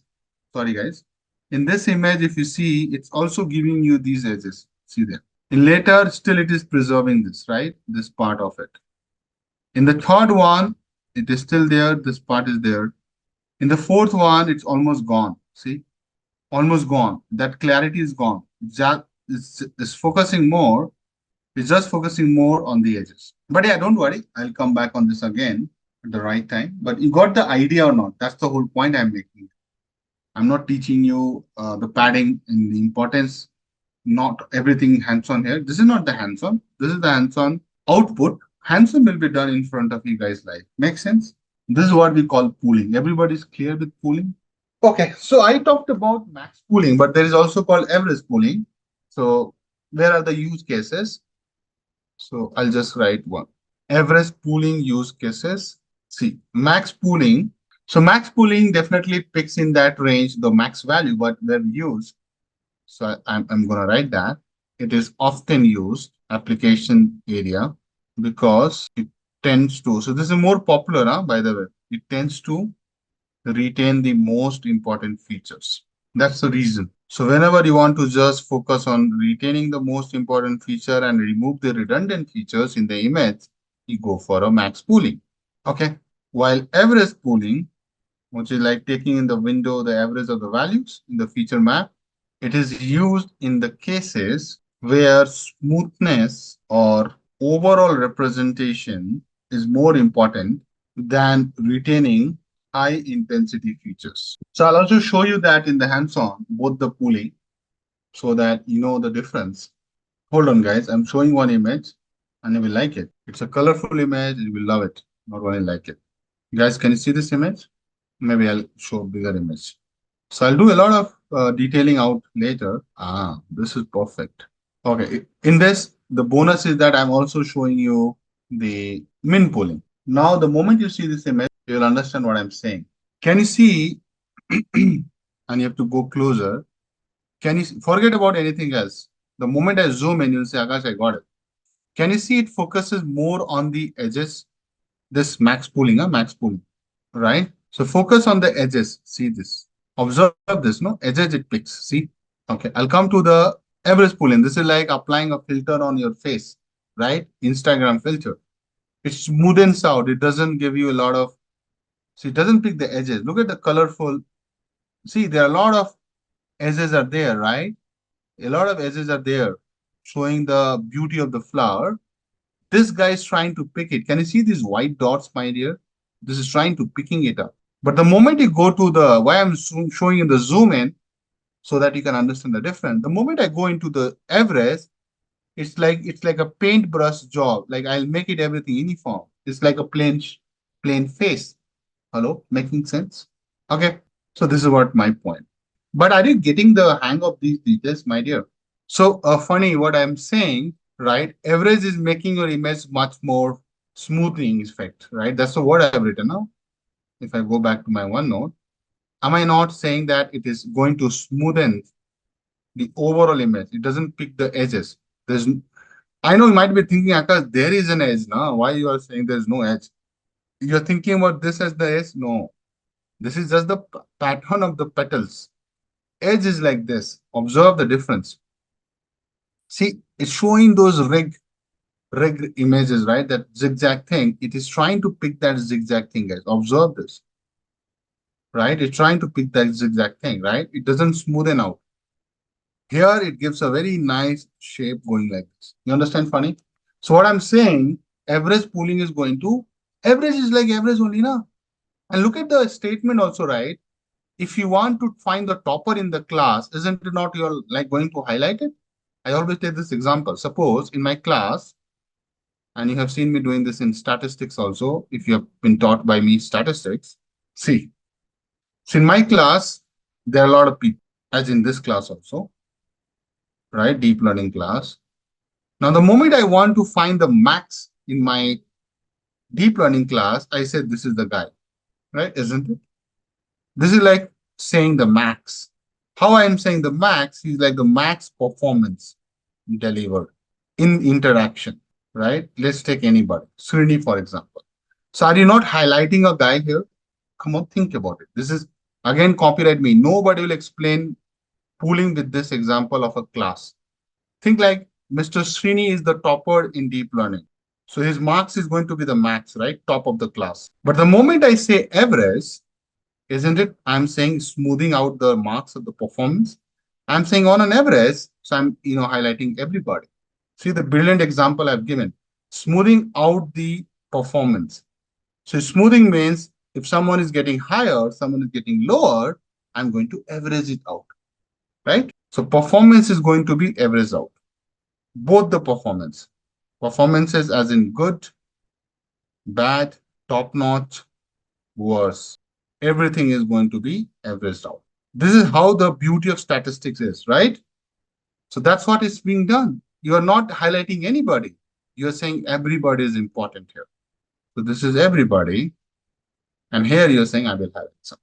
sorry guys, in this image, if you see, it's also giving you these edges. See there. In later, still it is preserving this, right? This part of it. In the third one, it is still there. This part is there. In the fourth one, it's almost gone. See, almost gone. That clarity is gone. Just it's focusing more. It's just focusing more on the edges. But yeah, don't worry. I'll come back on this again at the right time. But you got the idea or not? That's the whole point I'm making. I'm not teaching you the padding and the importance. Not everything hands-on here. This is not the hands-on. This is the hands-on output. Hands-on will be done in front of you guys live. Make sense? This is what we call pooling. Everybody's clear with pooling? Okay, so I talked about max pooling, but there is also called average pooling. So where are the use cases? So I'll just write one. Average pooling use cases. See, max pooling. So max pooling definitely picks in that range the max value, but when used, so I'm going to write that. It is often used application area because it tends to, so this is more popular, by the way. It tends to retain the most important features. That's the reason. So whenever you want to just focus on retaining the most important feature and remove the redundant features in the image, you go for a max pooling. Okay. While average pooling, which is like taking in the window the average of the values in the feature map, it is used in the cases where smoothness or overall representation is more important than retaining high intensity features. So I'll also show you that in the hands-on, both the pooling, so that you know the difference. Hold on, guys. I'm showing one image and you will like it. It's a colorful image. You will love it. Not only like it. Guys, can you see this image? Maybe I'll show a bigger image. So I'll do a lot of detailing out later. This is perfect. Okay. In this, the bonus is that I'm also showing you the min pooling. Now, the moment you see this image, you'll understand what I'm saying. Can you see, and you have to go closer. Can you forget about anything else? The moment I zoom in, you'll say, Akash, I got it. Can you see it focuses more on the edges? This max pooling, max pooling, right? So focus on the edges. See this. Observe this, no? Edges it picks. See? Okay, I'll come to the average pooling. This is like applying a filter on your face, right? Instagram filter. It smoothens out. It doesn't give you a lot of, see, it doesn't pick the edges. Look at the colorful. See, there are a lot of edges are there, right? A lot of edges are there, showing the beauty of the flower. This guy is trying to pick it. Can you see these white dots, my dear? This is trying to picking it up. But the moment you go to the, why I'm showing you the zoom in, so that you can understand the difference. The moment I go into the average, it's like a paintbrush job. Like I'll make it everything uniform. It's like a plain face. Hello, making sense? Okay. So this is what my point. But are you getting the hang of these details, my dear? So funny what I'm saying, right? Average is making your image much more smoothing effect, right? That's the word I've written now. If I go back to my OneNote, am I not saying that it is going to smoothen the overall image? It doesn't pick the edges. There's, I know you might be thinking, Akash, there is an edge now. Why you are saying there's no edge? You're thinking about this as the edge? No, this is just the pattern of the petals. Edge is like this. Observe the difference. See, it's showing those rig images, right? That zigzag thing. It is trying to pick that zigzag thing, guys. Observe this, right? It's trying to pick that zigzag thing, right? It doesn't smoothen out. Here, it gives a very nice shape going like this. You understand, funny? So what I'm saying, average pooling is going to, average is like average only, na? And look at the statement also, right? If you want to find the topper in the class, isn't it not you're like going to highlight it? I always take this example. Suppose in my class, and you have seen me doing this in statistics also, if you have been taught by me statistics, see, so in my class, there are a lot of people, as in this class also, right? Deep learning class. Now, the moment I want to find the max in my deep learning class, I said, this is the guy, right? Isn't it? This is like saying the max. How I am saying the max is like the max performance delivered in interaction, right? Let's take anybody, Srini, for example. So are you not highlighting a guy here? Come on, think about it. This is again copyright me. Nobody will explain pooling with this example of a class. Think like Mr. Srini is the topper in deep learning. So his marks is going to be the max, right? Top of the class. But the moment I say average, isn't it? I'm saying smoothing out the marks of the performance. I'm saying on an average, so I'm highlighting everybody. See the brilliant example I've given. Smoothing out the performance. So smoothing means if someone is getting higher, someone is getting lower, I'm going to average it out, right? So performance is going to be averaged out. Both the performances as in good, bad, top notch, worse. Everything is going to be averaged out. This is how the beauty of statistics is, right? So that's what is being done. You are not highlighting anybody. You're saying everybody is important here. So this is everybody. And here you're saying I will highlight some.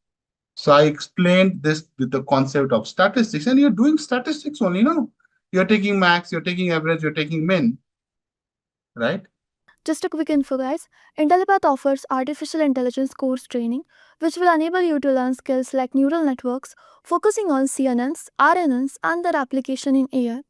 So I explained this with the concept of statistics, and you're doing statistics only, no? You're taking max, you're taking average, you're taking min, right? Just a quick info, guys. Intellipaat offers artificial intelligence course training, which will enable you to learn skills like neural networks, focusing on CNNs, RNNs, and their application in AI,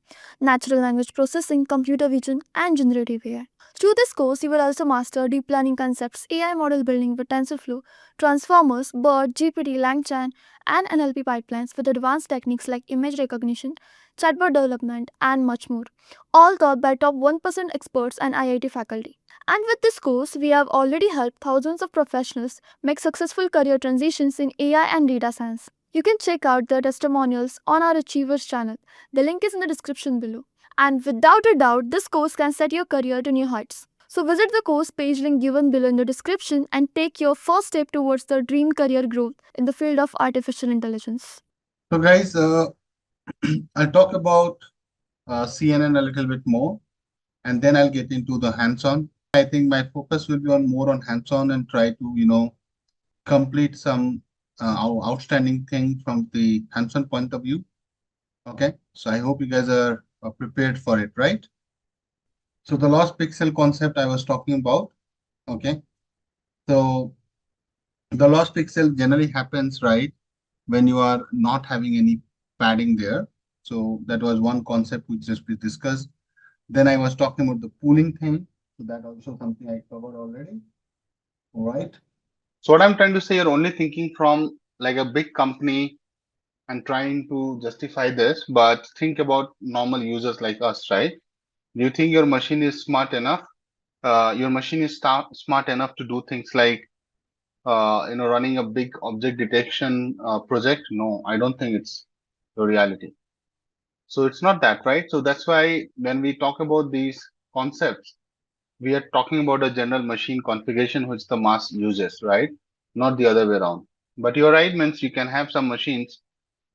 natural language processing, computer vision, and generative AI. Through this course, you will also master deep learning concepts, AI model building with TensorFlow, transformers, BERT, GPT, LangChain, and NLP pipelines with advanced techniques like image recognition, chatbot development, and much more, all taught by top 1% experts and IIT faculty. And with this course, we have already helped thousands of professionals make successful career transitions in AI and data science. You can check out the testimonials on our Achievers channel. The link is in the description below. And without a doubt, this course can set your career to new heights. So visit the course page link given below in the description and take your first step towards the dream career growth in the field of artificial intelligence. So guys, I'll talk about CNN a little bit more, and then I'll get into the hands-on. I think my focus will be on more on hands-on and try to, complete some outstanding thing from the hands-on point of view. Okay, so I hope you guys are prepared for it, right? So the lost pixel concept I was talking about. Okay, so the lost pixel generally happens, right, when you are not having any padding there. So that was one concept which just we discussed. Then I was talking about the pooling thing. So that also something I covered already. All right. So what I'm trying to say, you're only thinking from like a big company and trying to justify this, but think about normal users like us, right? Do you think your machine is smart enough? Your machine is smart enough to do things like, running a big object detection project? No, I don't think it's the reality. So it's not that, right? So that's why when we talk about these concepts, we are talking about a general machine configuration which the mass uses, right? Not the other way around. But you're right, means you can have some machines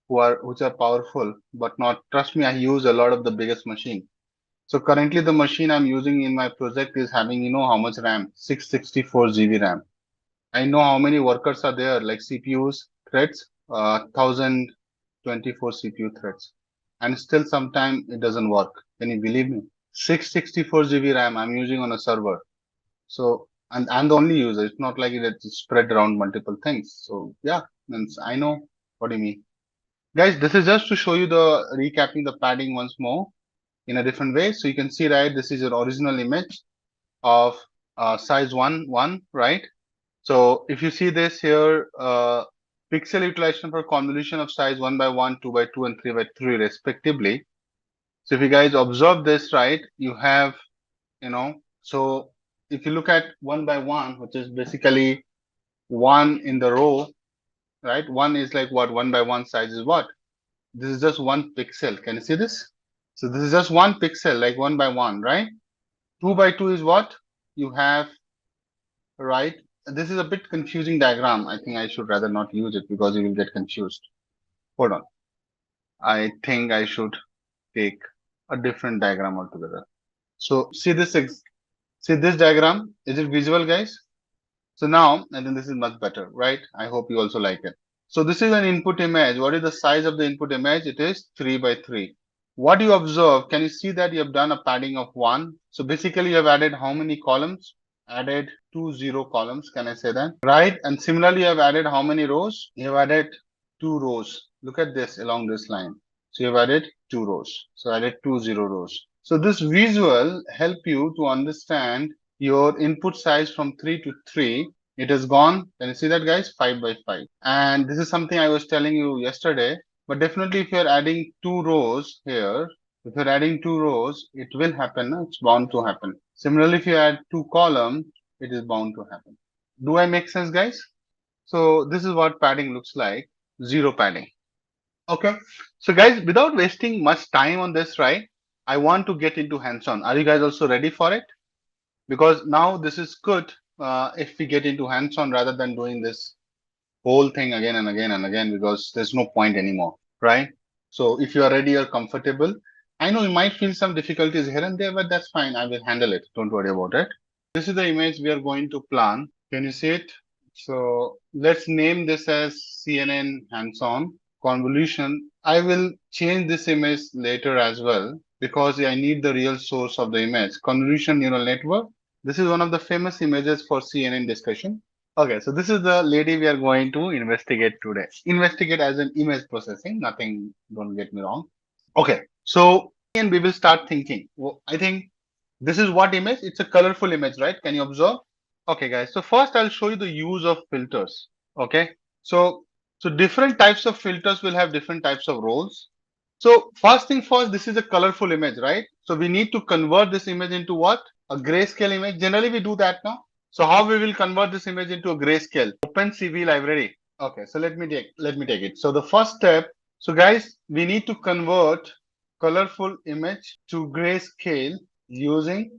which are powerful, but not. Trust me, I use a lot of the biggest machine. So currently the machine I'm using in my project is having, how much RAM? 664 GB RAM. I know how many workers are there, like CPUs, threads, 1024 CPU threads. And still sometime it doesn't work. Can you believe me? 664 GB RAM I'm using on a server. So, and I'm the only user. It's not like it's spread around multiple things. So yeah, means I know what you mean. Guys, this is just to show you the recapping the padding once more in a different way. So you can see, right, this is your original image of size 1, right? So if you see this here, pixel utilization for convolution of size 1 by 1, 2 by 2, and 3 by 3 respectively. So if you guys observe this, right, you have, so if you look at 1 by 1, which is basically 1 in the row, right? 1 is like what? 1 by 1 size is what? This is just 1 pixel. Can you see this? So this is just one pixel, like 1 by 1, right? 2 by 2 is what you have, right? This is a bit confusing diagram. I think I should rather not use it because you will get confused. Hold on. I think I should take a different diagram altogether. So see this diagram. Is it visual, guys? So now I think this is much better, right? I hope you also like it. So this is an input image. What is the size of the input image? It is 3 by 3. What you observe, can you see that you have done a padding of 1? So basically you have added how many columns? Added 2 columns, can I say that? Right? And similarly, you have added how many rows? You have added 2 rows. Look at this along this line. So you have added 2 rows. So added 2 rows. So this visual help you to understand your input size from 3 to 3. It has gone, can you see that, guys? 5 by 5. And this is something I was telling you yesterday. But definitely if you're adding 2 rows here, if you're adding 2 rows, it will happen. It's bound to happen. Similarly, if you add 2 columns, it is bound to happen. Do I make sense, guys? So this is what padding looks like. Zero padding. Okay. So guys, without wasting much time on this, right? I want to get into hands-on. Are you guys also ready for it? Because now this is good if we get into hands-on rather than doing this whole thing again and again and again, because there's no point anymore, right? So if you are ready or comfortable, I know you might feel some difficulties here and there, but that's fine. I will handle it. Don't worry about it. This is the image we are going to plan. Can you see it? So let's name this as CNN Hands-on Convolution. I will change this image later as well because I need the real source of the image. Convolution neural network. This is one of the famous images for CNN discussion. Okay, so this is the lady we are going to investigate today. Investigate as an image processing, nothing, don't get me wrong. Okay, so and we will start thinking. Well, I think this is what image? It's a colorful image, right? Can you observe? Okay, guys. So first I'll show you the use of filters. Okay. So different types of filters will have different types of roles. So first thing first, this is a colorful image, right? So we need to convert this image into what? A grayscale image. Generally we do that now. So how we will convert this image into a grayscale? OpenCV library. Okay, so let me take it. So the first step, so guys, we need to convert colorful image to grayscale using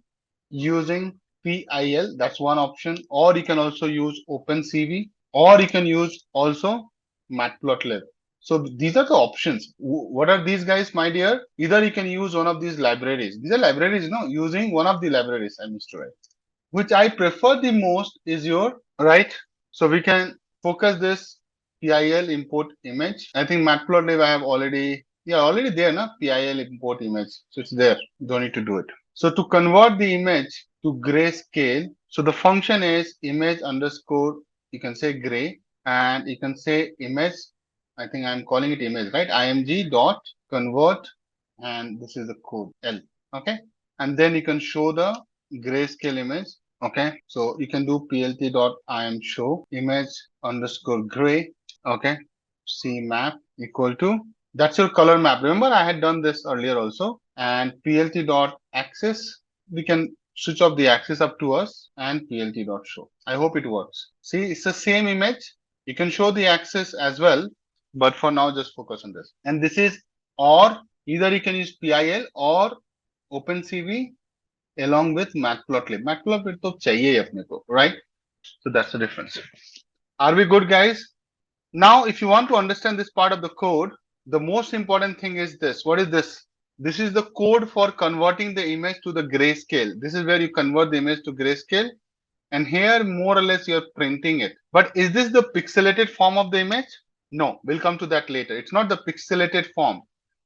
PIL. That's one option. Or you can also use OpenCV, or you can use also Matplotlib. So these are the options. What are these, guys, my dear? Either you can use one of these libraries. These are libraries, no? Using one of the libraries, I missed to write. Which I prefer the most is your, right? So we can focus this PIL import image. I think Matplotlib I have already, yeah, already there, na? PIL import image. So it's there. Don't need to do it. So to convert the image to grayscale, so the function is image underscore, you can say gray, and you can say image, I think I'm calling it image, right? img dot convert, and this is the code L. Okay. And then you can show the grayscale image. Okay. So you can do plt dot im show image underscore gray. Okay. C map equal to, that's your color map. Remember, I had done this earlier also. And plt dot axis, we can switch off the axis up to us and plt dot show. I hope it works. See, it's the same image. You can show the axis as well, but for now, just focus on this. And this is, or either you can use PIL or OpenCV along with Matplotlib. Matplotlib to chahiye hi apne ko, right? So that's the difference. Are we good, guys? Now, if you want to understand this part of the code, the most important thing is this. What is this? This is the code for converting the image to the grayscale. This is where you convert the image to grayscale. And here, more or less, you're printing it. But is this the pixelated form of the image? No, we'll come to that later. It's not the pixelated form.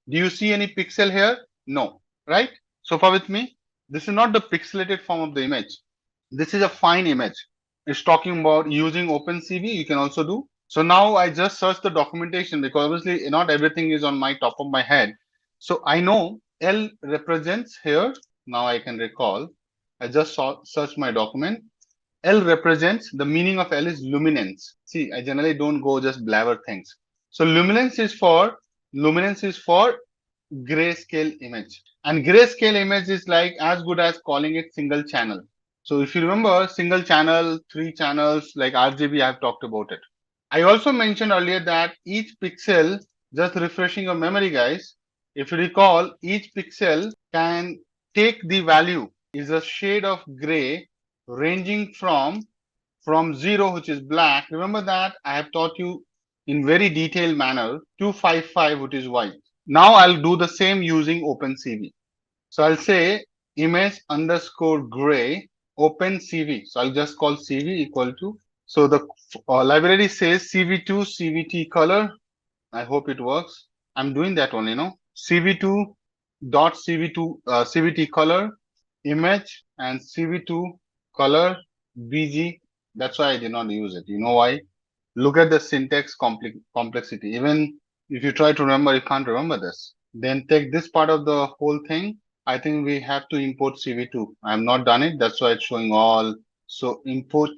Do you see any pixel here? No, right? So far with me, this is not the pixelated form of the image. This is a fine image. It's talking about using OpenCV. You can also do. So now I just searched the documentation because obviously not everything is on my top of my head. So I know L represents here. Now I can recall. I just searched my document. L represents, the meaning of L is luminance. See, I generally don't go just blabber things. So luminance is for grayscale image. And grayscale image is like as good as calling it single channel. So if you remember single channel, 3 channels like RGB, I've talked about it. I also mentioned earlier that each pixel, just refreshing your memory, guys, If you recall, each pixel can take the value is a shade of gray ranging from 0, which is black. Remember that I have taught you in very detailed manner, 255, which is white. Now I'll do the same using OpenCV. So I'll say image underscore gray OpenCV. So I'll just call CV equal to. So the library says CV2 CVT color. I hope it works. I'm doing that only, CV2 dot CV2 CVT color image and CV2 color BG. That's why I did not use it. You know why? Look at the syntax complexity. Even if you try to remember, you can't remember this. Then take this part of the whole thing. I think we have to import CV2. I have not done it. That's why it's showing all. So import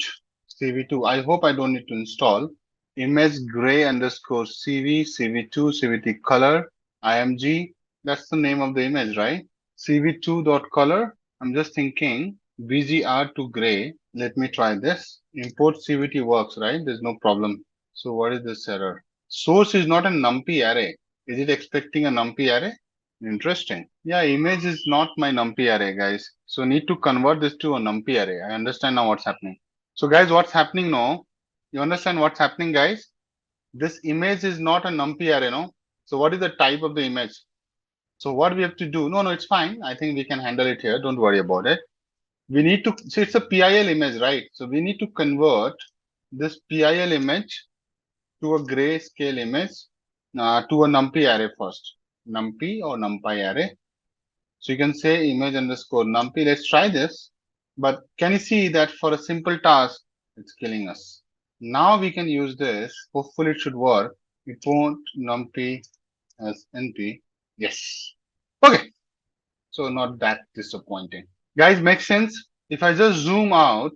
CV2. I hope I don't need to install image gray underscore CV, CV2, CVT color, IMG. That's the name of the image, right? CV2 dot color. I'm just thinking BGR to gray. Let me try this. Import CVT works, right? There's no problem. So what is this error? Source is not a numpy array. Is it expecting a numpy array? Interesting. Yeah, image is not my numpy array, guys. So need to convert this to a numpy array. I understand now what's happening. So guys, what's happening now? You understand what's happening, guys? This image is not a numpy array, no? So what is the type of the image? So what we have to do? No, it's fine. I think we can handle it here. Don't worry about it. We need to, so it's a PIL image, right? So we need to convert this PIL image to a grayscale image to a numpy array first. Numpy or numpy array. So you can say image underscore numpy. Let's try this. But can you see that for a simple task, it's killing us. Now we can use this. Hopefully it should work. Import numpy as np. Yes. Okay. So not that disappointing. Guys, makes sense? If I just zoom out,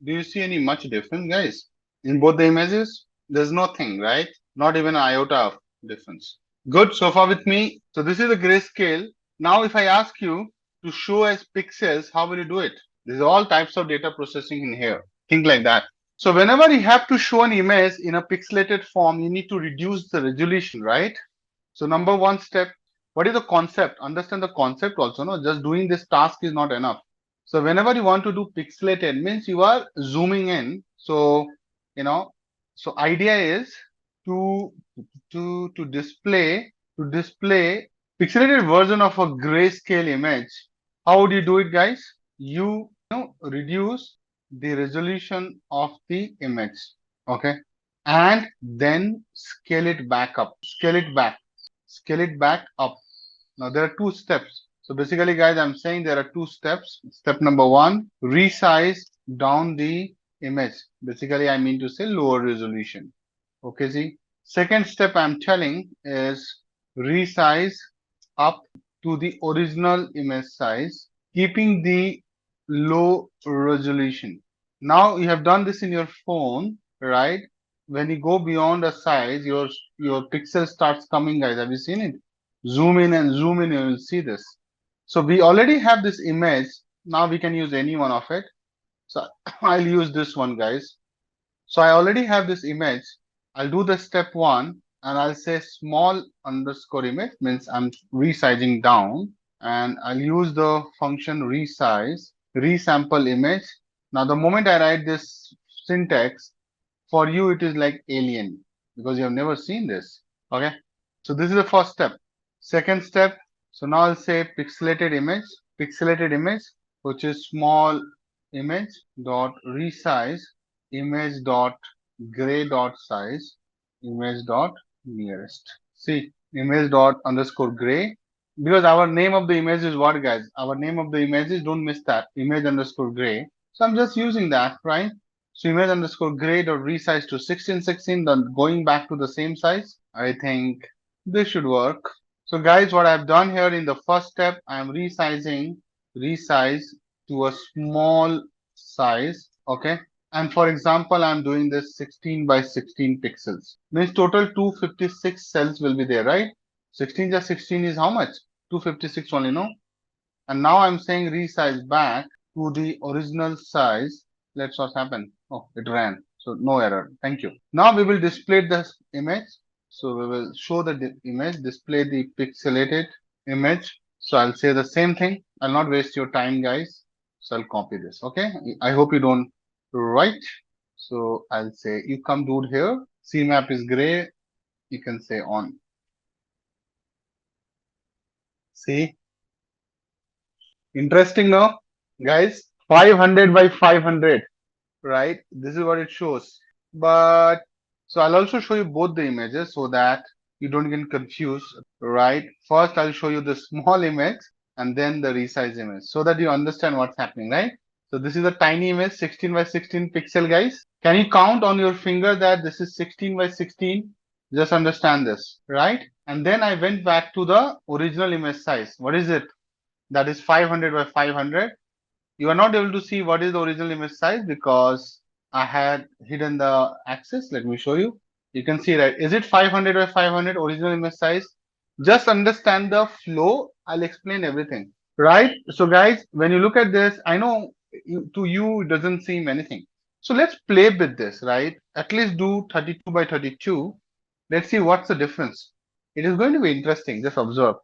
do you see any much difference, guys? In both the images, there's nothing, right? Not even an iota of difference. Good, so far with me. So this is the grayscale. Now if I ask you to show as pixels, how will you do it? There's all types of data processing in here. Think like that. So whenever you have to show an image in a pixelated form, you need to reduce the resolution, right? So number one step, what is the concept? Understand the concept also, no? Just doing this task is not enough. So whenever you want to do pixelated means you are zooming in. So, so idea is to display pixelated version of a grayscale image. How would you do it, guys? You reduce the resolution of the image, okay, and then scale it back up, scale it back up. Now there are two steps. So basically, guys, I'm saying there are two steps. Step number one, resize down the image. Basically, I mean to say lower resolution. Okay, see. Second step I'm telling is resize up to the original image size, keeping the low resolution. Now you have done this in your phone, right? When you go beyond a size, your pixel starts coming, guys. Have you seen it? Zoom in and zoom in, you will see this. So we already have this image. Now we can use any one of it. So I'll use this one, guys. So I already have this image. I'll do the step one and I'll say small underscore image means I'm resizing down, and I'll use the function resize, resample image. Now the moment I write this syntax, for you it is like alien because you have never seen this. Okay. So this is the first step. Second step. So now I'll say pixelated image, which is small image dot resize image dot gray dot size image dot nearest. See, image dot underscore gray, because our name of the image is what, guys? Our name of the image is, don't miss that, image underscore gray. So I'm just using that, right? So image underscore gray dot resize to 1616, then going back to the same size. I think this should work. So guys, what I've done here in the first step, I'm resize to a small size, okay? And for example, I'm doing this 16 by 16 pixels. Means total 256 cells will be there, right? 16 just 16 is how much? 256 only, no? And now I'm saying resize back to the original size. Let's what happen. Oh, it ran. So no error. Thank you. Now we will display this image. So we will show the image, display the pixelated image. So I'll say the same thing. I'll not waste your time, guys. So I'll copy this. Okay. I hope you don't write. So I'll say you come dude here. CMAP is gray. You can say on. See, interesting, no, guys? 500 by 500, right? This is what it shows. But so I'll also show you both the images so that you don't get confused, right? First, I'll show you the small image and then the resize image so that you understand what's happening, right? So this is a tiny image, 16 by 16 pixel, guys. Can you count on your finger that this is 16 by 16? Just understand this, right? And then I went back to the original image size. What is it? That is 500 by 500. You are not able to see what is the original image size because I had hidden the axis. Let me show you. You can see, right? Is it 500 by 500 original image size? Just understand the flow. I'll explain everything, right? So guys, when you look at this, I know to you it doesn't seem anything. So let's play with this, right? At least do 32 by 32. Let's see what's the difference. It is going to be interesting. Just observe.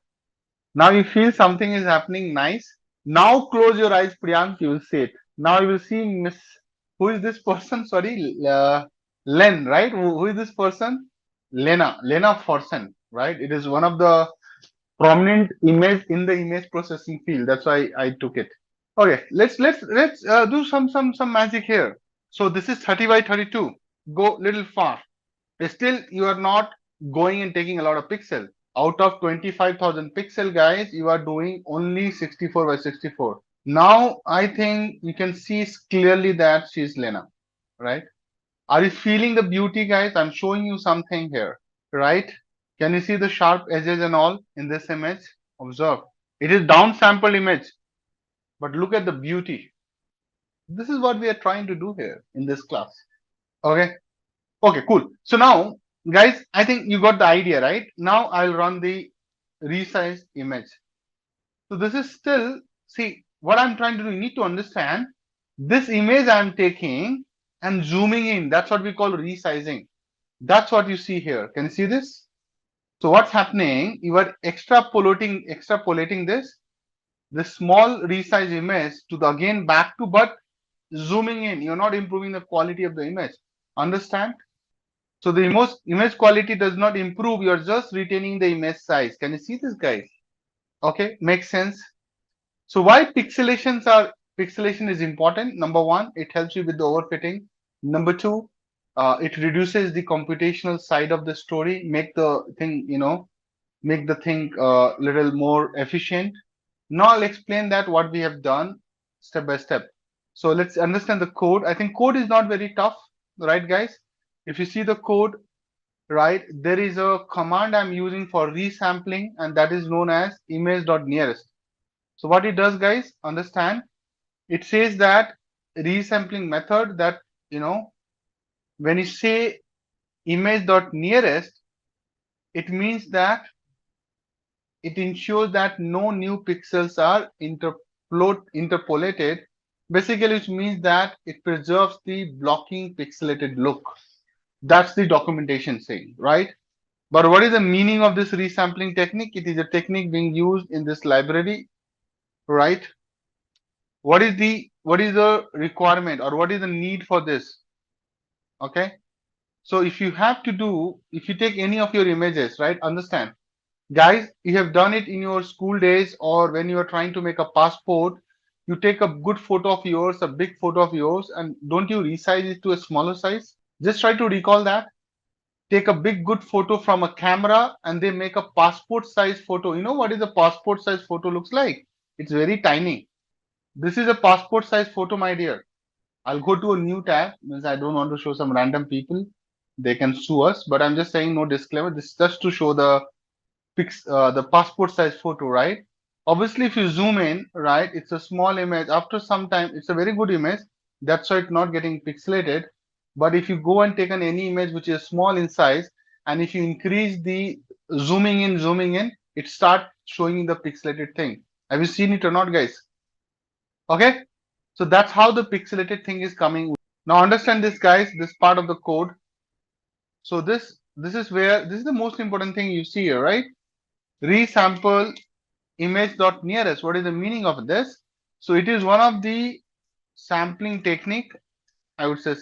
Now you feel something is happening nice. Now close your eyes, Priyank. You will see it. Now you will see Miss. Who is this person? Sorry, Len, right? Who is this person? Lena Forsen, right? It is one of the prominent image in the image processing field. That's why I took it. Okay, let's do some magic here. So this is 30 by 32. Go little far. Still, you are not going and taking a lot of pixel. Out of 25,000 pixel, guys, you are doing only 64 by 64. Now, I think you can see clearly that she's Lena, right? Are you feeling the beauty, guys? I'm showing you something here, right? Can you see the sharp edges and all in this image? Observe. It is downsampled image, but look at the beauty. This is what we are trying to do here in this class. Okay. Okay, cool. So now, guys, I think you got the idea, right? Now I'll run the resize image. So this is still, see, what I'm trying to do, you need to understand this image I'm taking and zooming in. That's what we call resizing. That's what you see here. Can you see this? So what's happening? You are extrapolating this small resize image to the again back to, but zooming in. You're not improving the quality of the image. Understand? So the image quality does not improve. You're just retaining the image size. Can you see this, guys? Okay, makes sense. So why pixelation is important? Number one, it helps you with the overfitting. Number two, it reduces the computational side of the story, make the thing little more efficient. Now I'll explain that what we have done step by step. So let's understand the code. I think code is not very tough, right, guys? If you see the code, right, there is a command I'm using for resampling, and that is known as image.nearest. So what it does, guys, understand, it says that resampling method that, when you say image.nearest, it means that it ensures that no new pixels are interpolated. Basically, which means that it preserves the blocking pixelated look. That's the documentation saying, right? But what is the meaning of this resampling technique? It is a technique being used in this library, right? What is the requirement or what is the need for this? Okay. So if you take any of your images, right? Understand, guys, you have done it in your school days or when you are trying to make a passport, you take a good photo of yours, a big photo of yours, and don't you resize it to a smaller size? Just try to recall that. Take a big good photo from a camera and they make a passport size photo. You know what is a passport size photo looks like? It's very tiny. This is a passport size photo, my dear. I'll go to a new tab means I don't want to show some random people. They can sue us, but I'm just saying no disclaimer. This is just to show the passport size photo, right? Obviously, if you zoom in, right, it's a small image. After some time, it's a very good image. That's why it's not getting pixelated. But if you go and take any image which is small in size, and if you increase the zooming in, it start showing the pixelated thing. Have you seen it or not, guys? Okay, so that's how the pixelated thing is coming. Now understand this, guys, this part of the code. So this is the most important thing you see here, right? Resample image.nearest. What is the meaning of this? So it is one of the sampling technique, I would say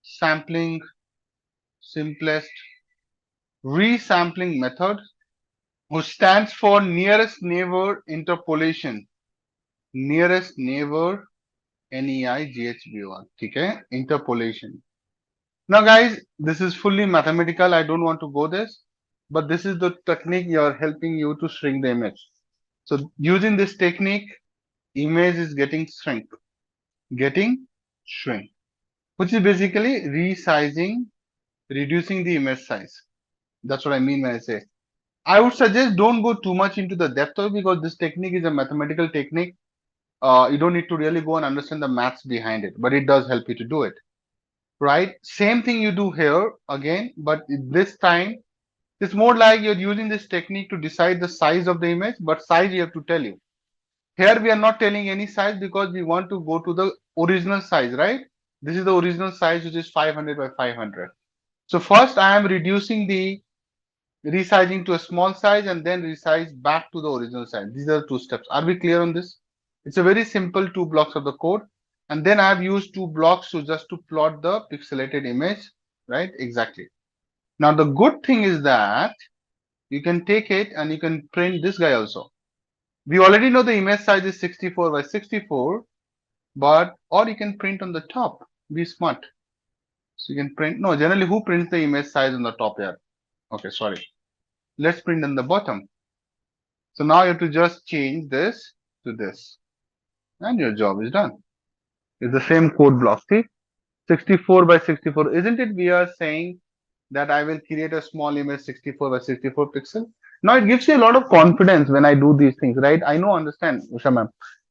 sampling, simplest resampling method, which stands for nearest neighbor interpolation. Nearest neighbor, NEIGHBOR. Okay, interpolation. Now, guys, this is fully mathematical. I don't want to go this, but this is the technique you're helping you to shrink the image. So, using this technique, image is getting shrink, which is basically resizing, reducing the image size. That's what I mean when I say. I would suggest don't go too much into the depth of it because this technique is a mathematical technique. You don't need to really go and understand the maths behind it, but it does help you to do it. Right? Same thing you do here again, but this time it's more like you're using this technique to decide the size of the image, but size you have to tell you. Here we are not telling any size because we want to go to the original size, right? This is the original size, which is 500 by 500. So first I am reducing the resizing to a small size and then resize back to the original size. These are the two steps. Are we clear on this? It's a very simple two blocks of the code. And then I have used two blocks to just to plot the pixelated image, right? Exactly. Now the good thing is that you can take it and you can print this guy also. We already know the image size is 64 by 64, but or you can print on the top. Be smart. So you can print. No, generally who prints the image size on the top here? Okay, sorry. Let's print on the bottom. So now you have to just change this to this, and your job is done. It's the same code block. See, 64 by 64. Isn't it? We are saying that I will create a small image 64 by 64 pixel. Now it gives you a lot of confidence when I do these things, right? I know, understand, Usha ma'am.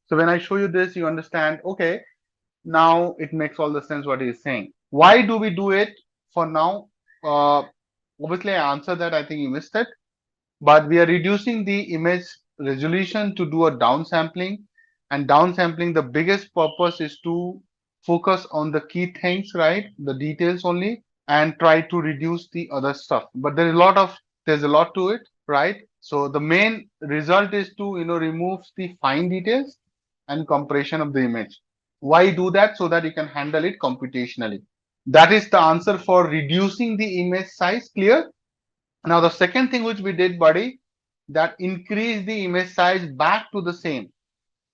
So when I show you this, you understand, okay, now it makes all the sense what he is saying. Why do we do it for now? Obviously, I answered that. I think you missed it. But we are reducing the image resolution to do a downsampling. And downsampling, the biggest purpose is to focus on the key things, right? The details only, and try to reduce the other stuff. But there's a lot to it, right? So the main result is to remove the fine details and compression of the image. Why do that? So that you can handle it computationally. That is the answer for reducing the image size. Clear? Now the second thing which we did, buddy, that increase the image size back to the same.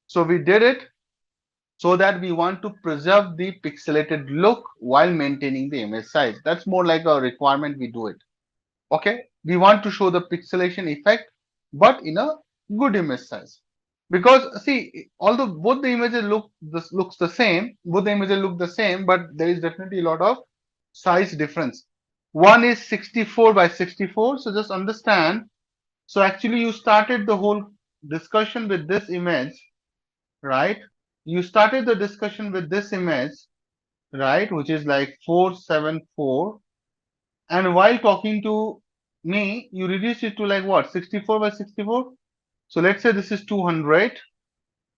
So we did it so that we want to preserve the pixelated look while maintaining the image size. That's more like a requirement we do it. Okay, we want to show the pixelation effect, but in a good image size. Because see, although both the images looks the same, both the images look the same, but there is definitely a lot of size difference. One is 64 by 64. So just understand. So actually, you started the whole discussion with this image, right? You started the discussion with this image, right, which is like 474. And while talking to me, you reduced it to like what, 64 by 64? So let's say this is 200,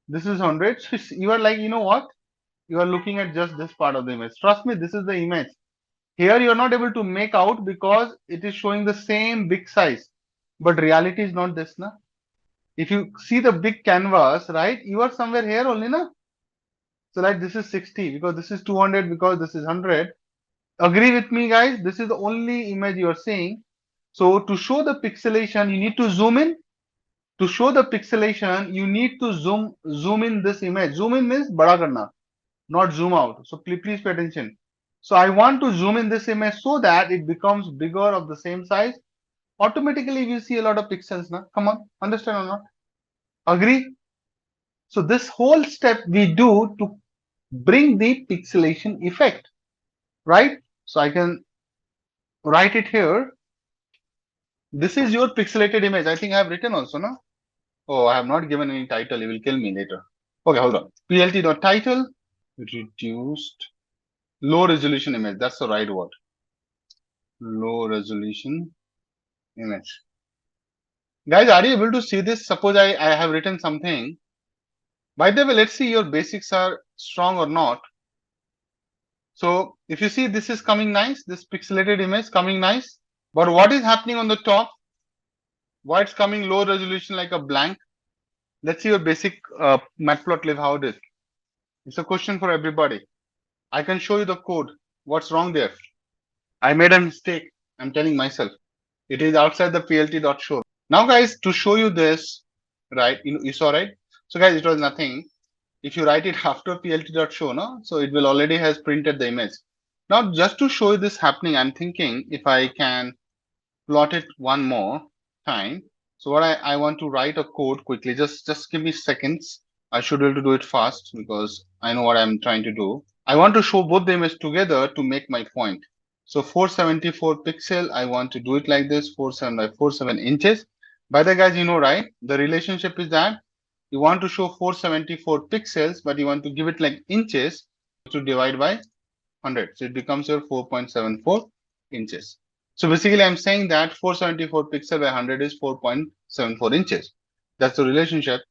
this is 100. So you are like, you know what? You are looking at just this part of the image. Trust me, this is the image. Here you are not able to make out because it is showing the same big size. But reality is not this, na? If you see the big canvas, right, you are somewhere here only, na? So like this is 60 because this is 200 because this is 100. Agree with me, guys? This is the only image you are seeing. So to show the pixelation, you need to zoom in. To show the pixelation, you need to zoom in this image. Zoom in means bada karna, not zoom out. So please pay attention. So I want to zoom in this image so that it becomes bigger of the same size. Automatically, we see a lot of pixels now. Come on, understand or not? Agree? So this whole step we do to bring the pixelation effect, right? So I can write it here. This is your pixelated image. I think I have written also, no? Oh, I have not given any title. You will kill me later. Okay, hold on. PLT.title, reduced low resolution image. That's the right word. Low resolution image. Guys, are you able to see this? Suppose I have written something. By the way, let's see your basics are strong or not. So if you see this is coming nice, this pixelated image coming nice. But what is happening on the top? Why it's coming low resolution like a blank? Let's see your basic matplotlib how it is. It's a question for everybody. I can show you the code. What's wrong there? I made a mistake. I'm telling myself. It is outside the plt.show. Now guys, to show you this, right, you saw, right? So guys, it was nothing. If you write it after plt.show, no, so it will already has printed the image. Now just to show you this happening, I'm thinking if I can plot it one more time. So what I want to write a code quickly, just give me seconds. I should be able to do it fast because I know what I'm trying to do. I want to show both the image together to make my point. So 474 pixel, I want to do it like this, 47 by 47 inches. By the guys, you know, right? The relationship is that you want to show 474 pixels, but you want to give it like inches to divide by 100. So it becomes your 4.74 inches. So basically, I'm saying that 474 pixel by 100 is 4.74 inches. That's the relationship.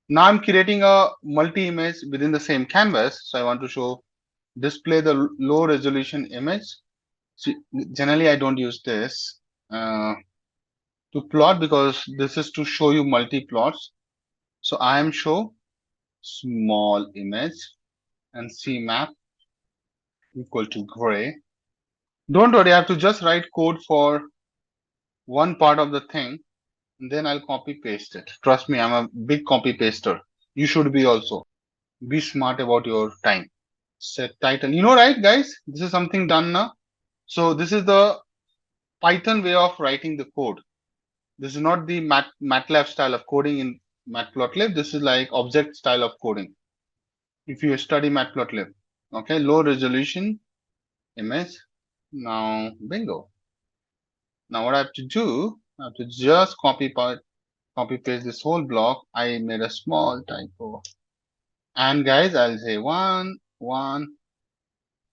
Now I'm creating a multi-image within the same canvas. So I want to show display the low resolution image. So generally, I don't use this to plot because this is to show you multi-plots. So I am show small image and CMAP equal to gray. Don't worry, I have to just write code for one part of the thing, and then I'll copy paste it. Trust me, I'm a big copy paster. You should be also. Be smart about your time. Set title. You know, right, guys? This is something done now. So this is the Python way of writing the code. This is not the MATLAB style of coding in Matplotlib. This is like object style of coding. If you study Matplotlib, okay, low resolution image. Now, bingo. Now what I have to do, I have to just copy paste this whole block. I made a small typo. And guys, I'll say one,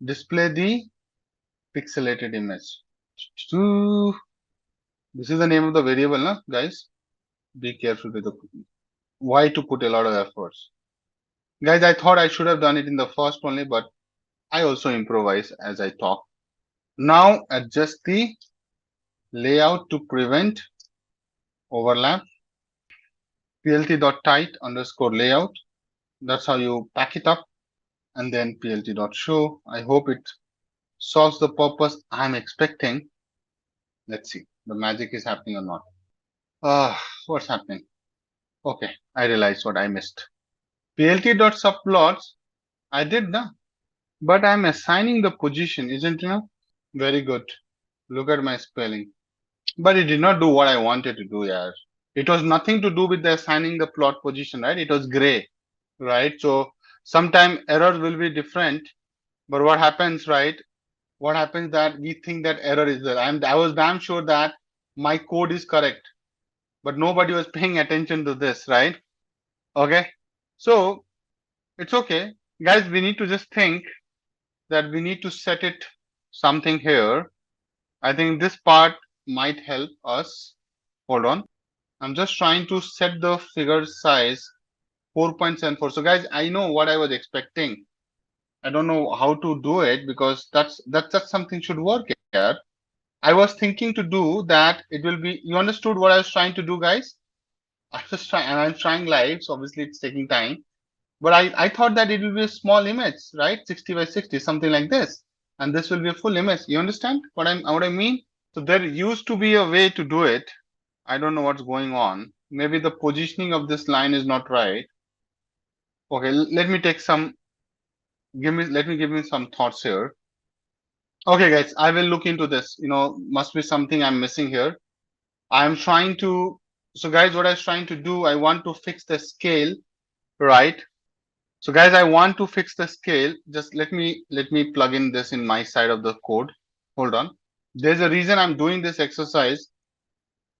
display the pixelated image. Two. This is the name of the variable, na, guys. Be careful with the why to put a lot of efforts. Guys, I thought I should have done it in the first only, but I also improvise as I talk. Now adjust the layout to prevent overlap. plt.tight underscore layout. That's how you pack it up. And then plt.show. I hope it solves the purpose I'm expecting. Let's see the magic is happening or not. What's happening? Okay, I realized what I missed. plt.subplots. I did now, but I'm assigning the position, isn't it? Very good. Look at my spelling. But it did not do what I wanted to do, yeah. It was nothing to do with the assigning the plot position, right? It was gray, right? So sometime errors will be different. But what happens, right? What happens that we think that error is there. I was damn sure that my code is correct, but nobody was paying attention to this, right? Okay. So it's okay. Guys, we need to just think that we need to set it something here. I think this part might help us. Hold on. I'm just trying to set the figure size 4.74. So guys, I know what I was expecting. I don't know how to do it because that's something should work here. I was thinking to do that. It will be, you understood what I was trying to do, guys? I was trying, and I'm trying live, so obviously it's taking time. But I thought that it will be a small image, right? 60 by 60, something like this. And this will be a full image. You understand what I mean? So there used to be a way to do it. I don't know what's going on. Maybe the positioning of this line is not right. Okay, let me take some, let me give me some thoughts here. Okay, guys, I will look into this. You know, must be something I'm missing here. I'm trying to, so guys, what I was trying to do, I want to fix the scale, right? So guys, I want to fix the scale. Just let me plug in this in my side of the code. Hold on. There's a reason I'm doing this exercise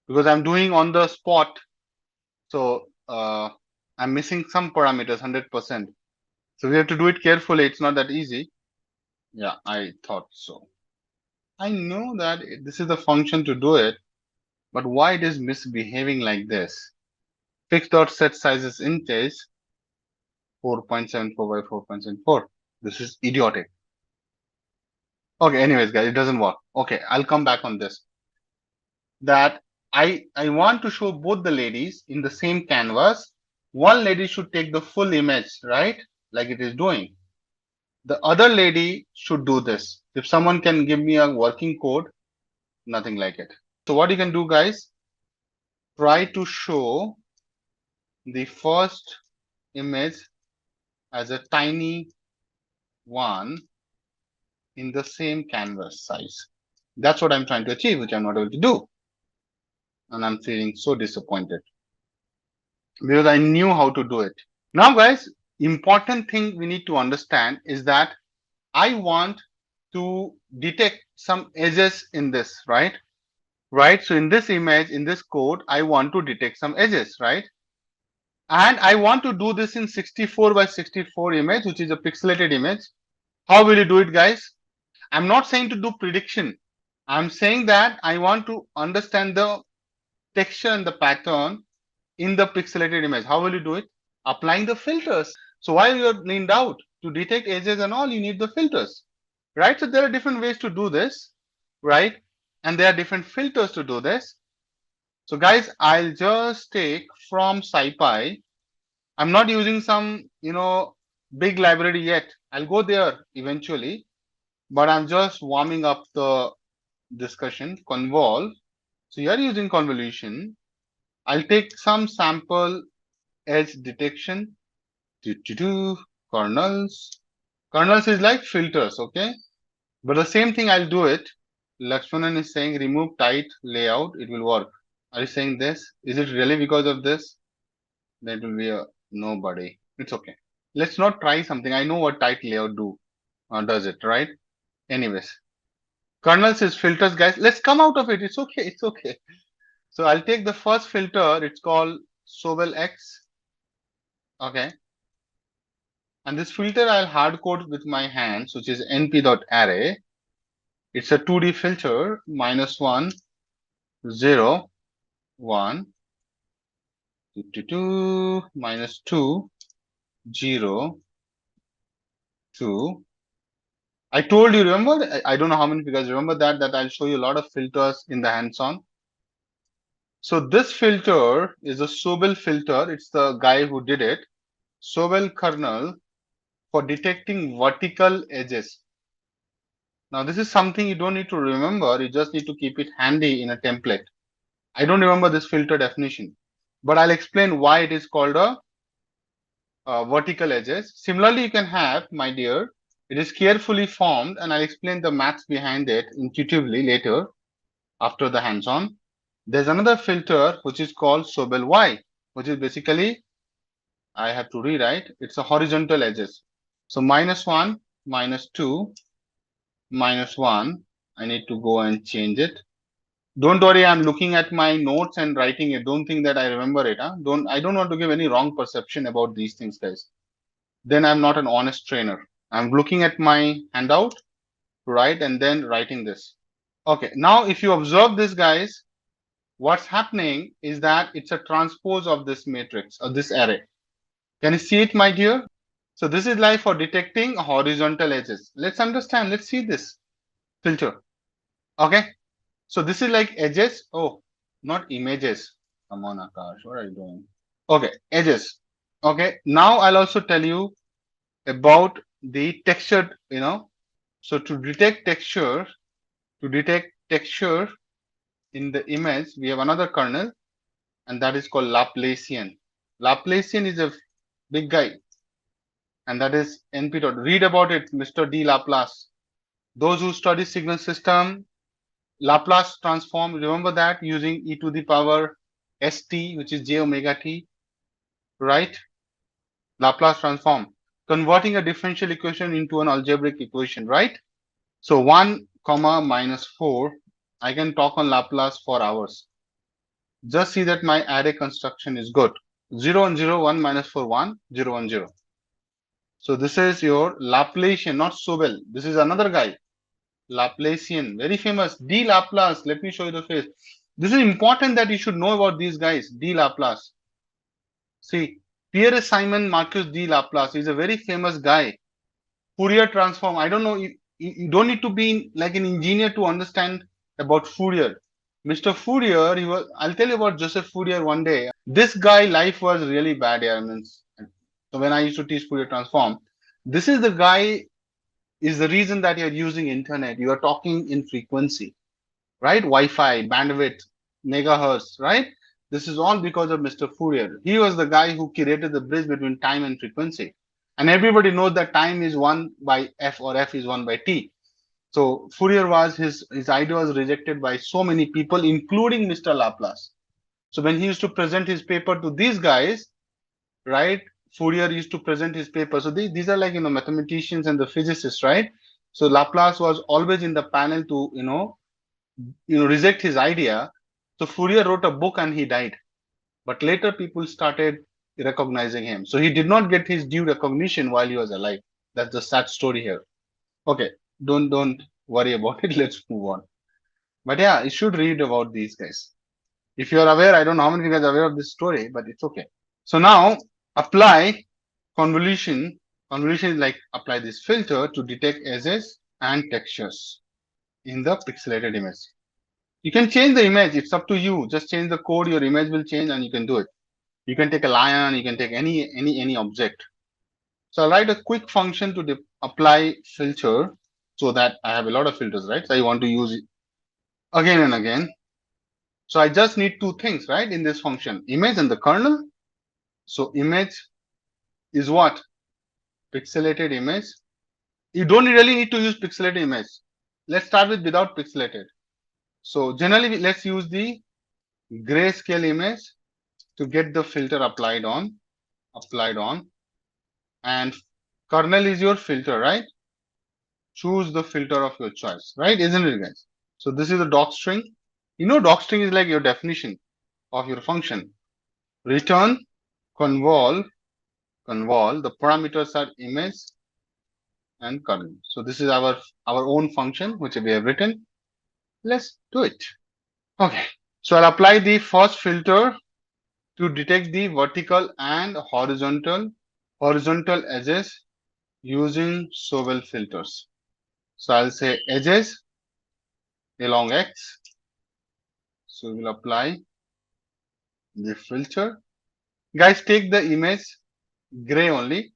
because I'm doing on the spot. So I'm missing some parameters 100%. So we have to do it carefully. It's not that easy. Yeah, I thought so. I know that this is the function to do it, but why it is misbehaving like this? Fix.set size is inches 4.74 by 4.74. This is idiotic. Okay, anyways, guys, it doesn't work. Okay, I'll come back on this. That I want to show both the ladies in the same canvas. One lady should take the full image, right? Like it is doing. The other lady should do this. If someone can give me a working code, nothing like it. So what you can do, guys, try to show the first image as a tiny one in the same canvas size. That's what I'm trying to achieve, which I'm not able to do. And I'm feeling so disappointed because I knew how to do it. Now, guys, important thing we need to understand is that I want to detect some edges in this, right? Right. So in this image, in this code, I want to detect some edges, right? And I want to do this in 64 by 64 image, which is a pixelated image. How will you do it, guys? I'm not saying to do prediction. I'm saying that I want to understand the texture and the pattern in the pixelated image. How will you do it? Applying the filters. So while you're leaned out to detect edges and all, you need the filters, right? So there are different ways to do this, right? And there are different filters to do this. So guys, I'll just take from SciPy. I'm not using some, big library yet. I'll go there eventually, but I'm just warming up the discussion. Convolve. So you are using convolution. I'll take some sample edge detection. Kernels. Kernels is like filters, okay? But the same thing I'll do it. Lakshmanan is saying remove tight layout, it will work. Are you saying this? Is it really because of this? That will be a nobody. It's okay. Let's not try something. I know what tight layout does it, right? Anyways, kernels is filters, guys. Let's come out of it. It's okay. It's okay. So I'll take the first filter. It's called Sobel X. Okay. And this filter I'll hard code with my hands, which is np.array. It's a 2D filter, -1, 0, 1, 2, -2, 0, 2. I told you, remember? I don't know how many of you guys remember that I'll show you a lot of filters in the hands-on. So this filter is a Sobel filter. It's the guy who did it. Sobel kernel for detecting vertical edges. Now this is something you don't need to remember. You just need to keep it handy in a template. I don't remember this filter definition, but I'll explain why it is called a vertical edges. Similarly, you can have, my dear, it is carefully formed, and I'll explain the maths behind it intuitively later after the hands-on. There's another filter which is called Sobel Y, which is basically, I have to rewrite, it's a horizontal edges. So -1, -2, -1, I need to go and change it. Don't worry, I'm looking at my notes and writing it. Don't think that I remember it. Huh? I don't want to give any wrong perception about these things, guys. Then I'm not an honest trainer. I'm looking at my handout, right, and then writing this. Okay, now if you observe this, guys, what's happening is that it's a transpose of this matrix or this array. Can you see it, my dear? So this is like for detecting horizontal edges. Let's understand. Let's see this filter. Okay. So this is like edges. Oh, not images. Come on, Akash. What are you doing? Okay, edges. Okay. Now I'll also tell you about the textured, So to detect texture, in the image, we have another kernel, and that is called Laplacian. Laplacian is a big guy, and that is NP. Read about it, Mr. D. Laplace. Those who study signal system, Laplace transform, remember that using e to the power st, which is j omega t, right? Laplace transform, converting a differential equation into an algebraic equation, right? So 1 comma -4, I can talk on Laplace for hours. Just see that my array construction is good. 0 and 0, 1 -4, 1, 0 and 0. So this is your Laplacian, not Sobel. This is another guy. Laplacian, very famous. D. Laplace. Let me show you the face. This is important that you should know about these guys. D. Laplace. See, Pierre Simon Marcus D. Laplace is a very famous guy. Fourier transform. I don't know. You don't need to be like an engineer to understand about Fourier. Mr. Fourier, I'll tell you about Joseph Fourier one day. This guy, life was really bad. Yeah, I mean, so when I used to teach Fourier transform, this is the guy is the reason that you're using internet. You are talking in frequency, right? Wi-Fi, bandwidth, megahertz, right? This is all because of Mr. Fourier. He was the guy who created the bridge between time and frequency. And everybody knows that time is 1 by f or f is 1 by t. So Fourier was his idea was rejected by so many people, including Mr. Laplace. So when he used to present his paper to these guys, right? Fourier used to present his paper. So these are like mathematicians and the physicists, right? So Laplace was always in the panel to reject his idea. So Fourier wrote a book and he died. But later people started recognizing him. So he did not get his due recognition while he was alive. That's the sad story here. Okay, don't worry about it. Let's move on. But yeah, you should read about these guys. If you are aware, I don't know how many of you guys are aware of this story, but it's okay. So now apply convolution. Convolution is like apply this filter to detect edges and textures in the pixelated image. You can change the image. It's up to you. Just change the code. Your image will change, and you can do it. You can take a lion. You can take any object. So I'll write a quick function to apply filter so that I have a lot of filters, right? So I want to use it again and again. So I just need two things, right? In this function, image and the kernel. So image is what? Pixelated image. You don't really need to use pixelated image. Let's start with without pixelated. So generally, let's use the grayscale image to get the filter applied on, and kernel is your filter, right? Choose the filter of your choice, right? Isn't it, guys? So this is the docstring. Docstring is like your definition of your function. Return convol. The parameters are image and kernel. So this is our own function which we have written. Let's do it. Okay. So I'll apply the first filter to detect the vertical and horizontal edges using Sobel filters. So I'll say edges along X. So we'll apply the filter. Guys, take the image gray only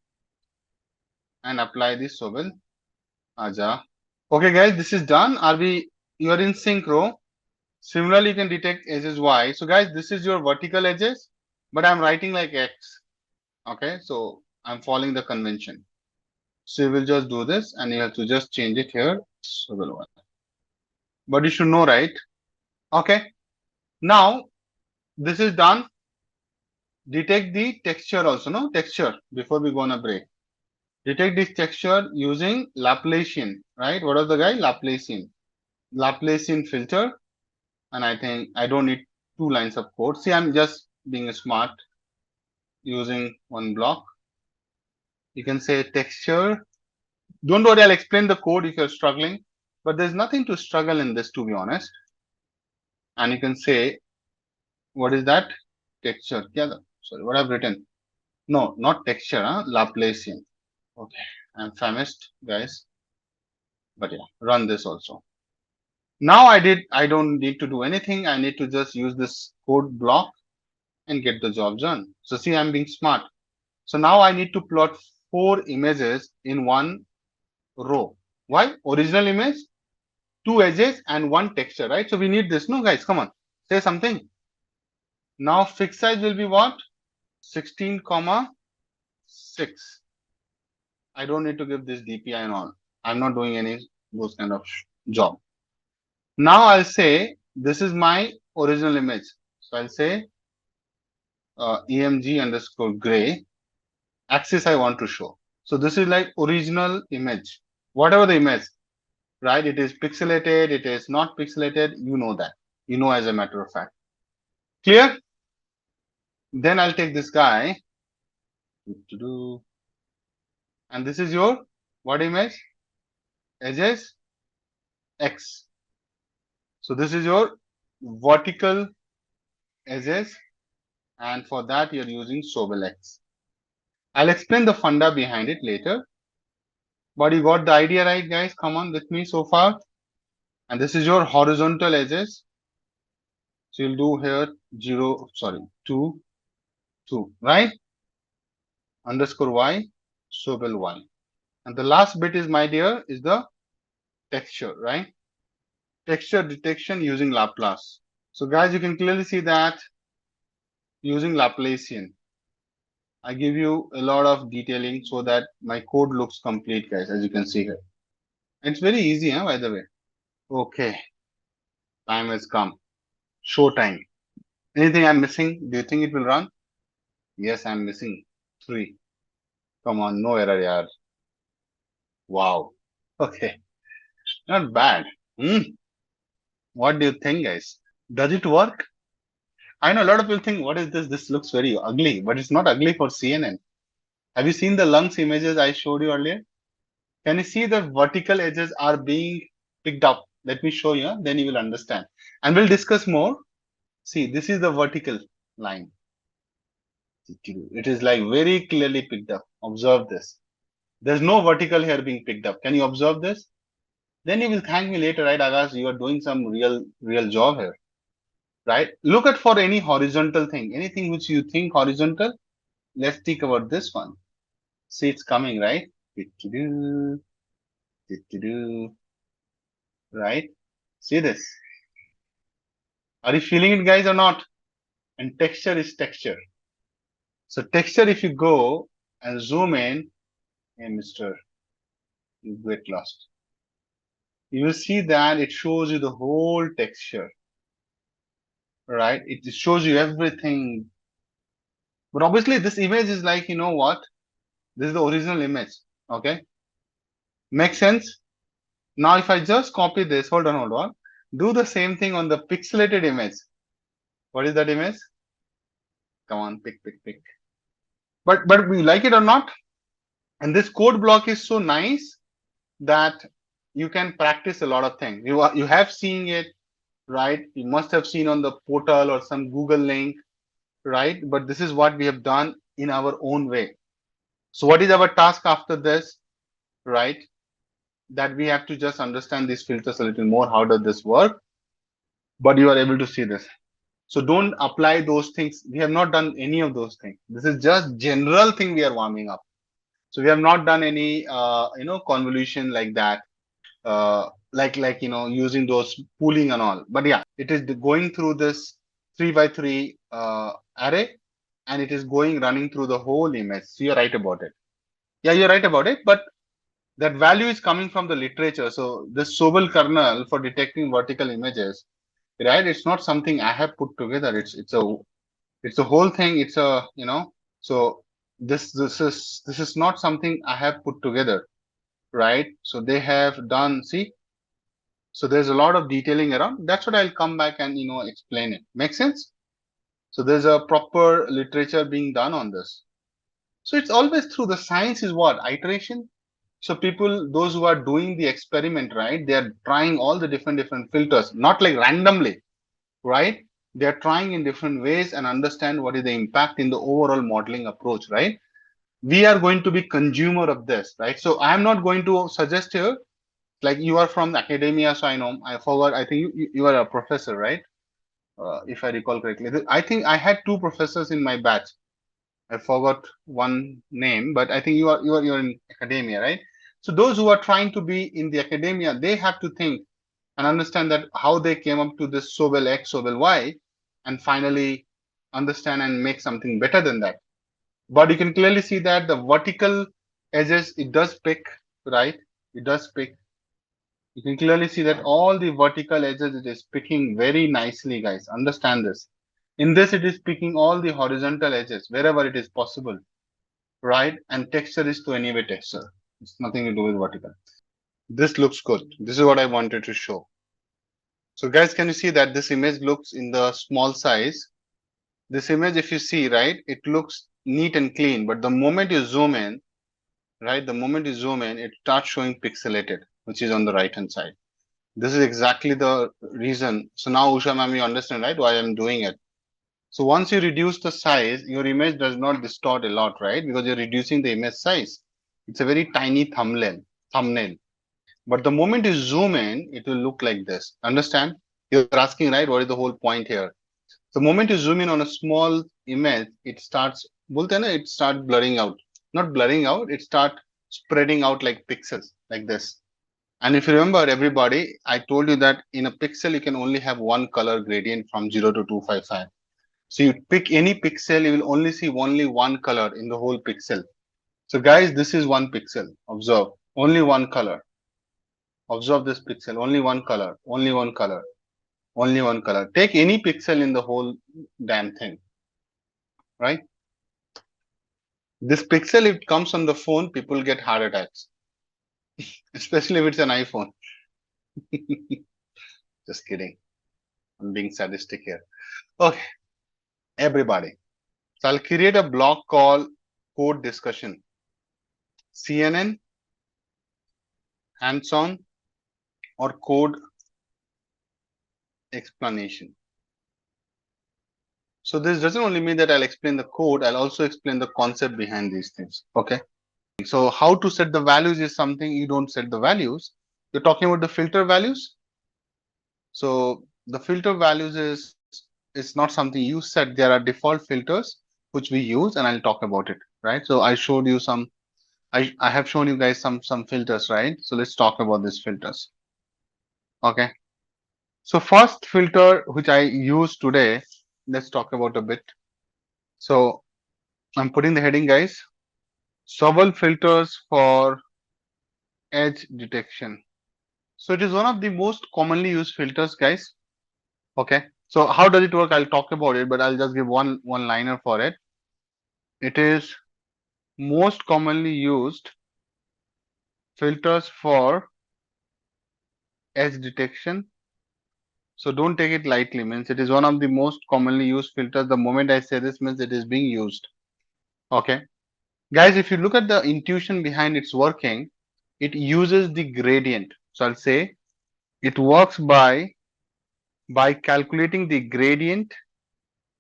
and apply the Sobel. Aja. Okay, guys, this is done. You are in synchro. Similarly, you can detect edges Y. So guys, this is your vertical edges, but I'm writing like X. Okay, so I'm following the convention. So you will just do this and you have to just change it here. So but you should know, right? Okay. Now this is done. Detect the texture also, no? Texture before we go on a break. Detect this texture using Laplacian, right? What was the guy? Laplacian. Laplacian filter. And I think I don't need 2 lines of code. See, I'm just being smart using one block. You can say texture. Don't worry, I'll explain the code if you're struggling, but there's nothing to struggle in this, to be honest. And you can say, what is that? Texture. Yeah, sorry, what I've written. No, not texture, Laplacian. Okay, I'm famished, guys. But yeah, run this also. Now I don't need to do anything. I need to just use this code block and get the job done. So see, I'm being smart. So now I need to plot 4 images in one row. Why? Original image, 2 edges and 1 texture, right? So we need this. No, guys, come on, say something. Now fixed size will be what? 16, 6. I don't need to give this DPI and all. I'm not doing any those kind of job. Now I'll say this is my original image. So I'll say EMG underscore gray. Axis I want to show. So this is like original image. Whatever the image, right? It is pixelated, it is not pixelated. You know that. You know as a matter of fact. Clear? Then I'll take this guy. And this is your what image? Edges X. So this is your vertical edges. And for that, you're using Sobel X. I'll explain the funda behind it later. But you got the idea, right, guys? Come on with me so far. And this is your horizontal edges. So you'll do here 0, sorry, 2, 2, right? Underscore y, Sobel y. And the last bit is, my dear, is the texture, right? Texture detection using Laplace. So guys, you can clearly see that using Laplacian, I give you a lot of detailing so that my code looks complete, guys, as you can see here. It's very easy, huh, by the way. Okay, time has come. Show time. Anything I'm missing? Do you think it will run? Yes, I'm missing 3. Come on, no error, yaar. Wow. Okay, not bad. What do you think, guys? Does it work? I know a lot of people think, what is this? This looks very ugly, but it's not ugly for CNN. Have you seen the lungs images I showed you earlier? Can you see the vertical edges are being picked up? Let me show you, then you will understand. And we'll discuss more. See, this is the vertical line. It is like very clearly picked up. Observe this. There's no vertical here being picked up. Can you observe this? Then you will thank me later, right, Agas? You are doing some real job here, right? Look at for any horizontal thing, anything which you think horizontal. Let's think about this one. See, it's coming, right? Right? See this. Are you feeling it, guys, or not? And texture is texture. So texture, if you go and zoom in, hey, mister, you get lost. You will see that it shows you the whole texture, right? It shows you everything. But obviously, this image is like, you know what? This is the original image. Okay. Make sense? Now, if I just copy this, hold on. Do the same thing on the pixelated image. What is that image? Come on, pick. But we like it or not? And this code block is so nice that you can practice a lot of things. You have seen it, right? You must have seen on the portal or some Google link, right? But this is what we have done in our own way. So what is our task after this, right? That we have to just understand these filters a little more. How does this work? But you are able to see this. So don't apply those things. We have not done any of those things. This is just general thing we are warming up. So we have not done any, convolution like that. Like using those pooling and all. But yeah, it is going through this 3 by 3 array, and it is running through the whole image. So you're right about it. Yeah, you're right about it. But that value is coming from the literature. So this Sobel kernel for detecting vertical images, right? It's not something I have put together. It's a whole thing. It's a So this is not something I have put together, right? So they have done. See, so there's a lot of detailing around. That's what I'll come back and explain it. Make sense? So there's a proper literature being done on this. So it's always through the science is what? Iteration. So people, those who are doing the experiment, right? They are trying all the different filters, not like randomly, right? They are trying in different ways and understand what is the impact in the overall modeling approach, right? We are going to be consumer of this, right? So I'm not going to suggest here, like you are from academia, so I know, I forgot, I think you are a professor, right? If I recall correctly. I think I had 2 professors in my batch. I forgot one name, but I think you're in academia, right? So those who are trying to be in the academia, they have to think and understand that how they came up to this Sobel X, Sobel Y, and finally understand and make something better than that. But you can clearly see that the vertical edges, it does pick, right? It does pick. You can clearly see that all the vertical edges, it is picking very nicely, guys. Understand this. In this, it is picking all the horizontal edges wherever it is possible, right? And texture is to anyway texture. It's nothing to do with vertical. This looks good. This is what I wanted to show. So guys, can you see that this image looks in the small size? This image, if you see, right, it looks neat and clean. But the moment you zoom in, right, the moment you zoom in, it starts showing pixelated, which is on the right hand side. This is exactly the reason. So now, Usha ma'am, you understand, right, why I'm doing it. So once you reduce the size, your image does not distort a lot, right? Because you're reducing the image size. It's a very tiny thumbnail. But the moment you zoom in, it will look like this. Understand? You're asking, right, what is the whole point here? The moment you zoom in on a small image, it starts, बोलते हैं ना, it starts blurring out. Not blurring out, it starts spreading out like pixels, like this. And if you remember, everybody, I told you that in a pixel, you can only have one color gradient from 0 to 255. So you pick any pixel, you will only see only one color in the whole pixel. So guys, this is one pixel. Observe, only one color. Observe this pixel, only one color, only one color, only one color. Take any pixel in the whole damn thing, right? This pixel, if it comes on the phone, people get heart attacks, especially if it's an iPhone. Just kidding. I'm being sadistic here. Okay, everybody. So I'll create a block called code discussion. CNN, hands-on, or code explanation. So this doesn't only mean that I'll explain the code, I'll also explain the concept behind these things. Okay. So how to set the values is something you don't set the values. You're talking about the filter values. So the filter values is not something you set. There are default filters which we use, and I'll talk about it. Right. So I showed you some. I have shown you guys some filters, right? So let's talk about these filters. Okay. So first filter which I use today, let's talk about a bit. So I'm putting the heading, guys. Several filters for edge detection. So it is one of the most commonly used filters, guys. Okay. So how does it work? I'll talk about it, but I'll just give one liner for it. It is most commonly used filters for edge detection. So don't take it lightly. Means it is one of the most commonly used filters. The moment I say this means it is being used. Okay. Guys, if you look at the intuition behind its working, it uses the gradient. So I'll say it works by calculating the gradient,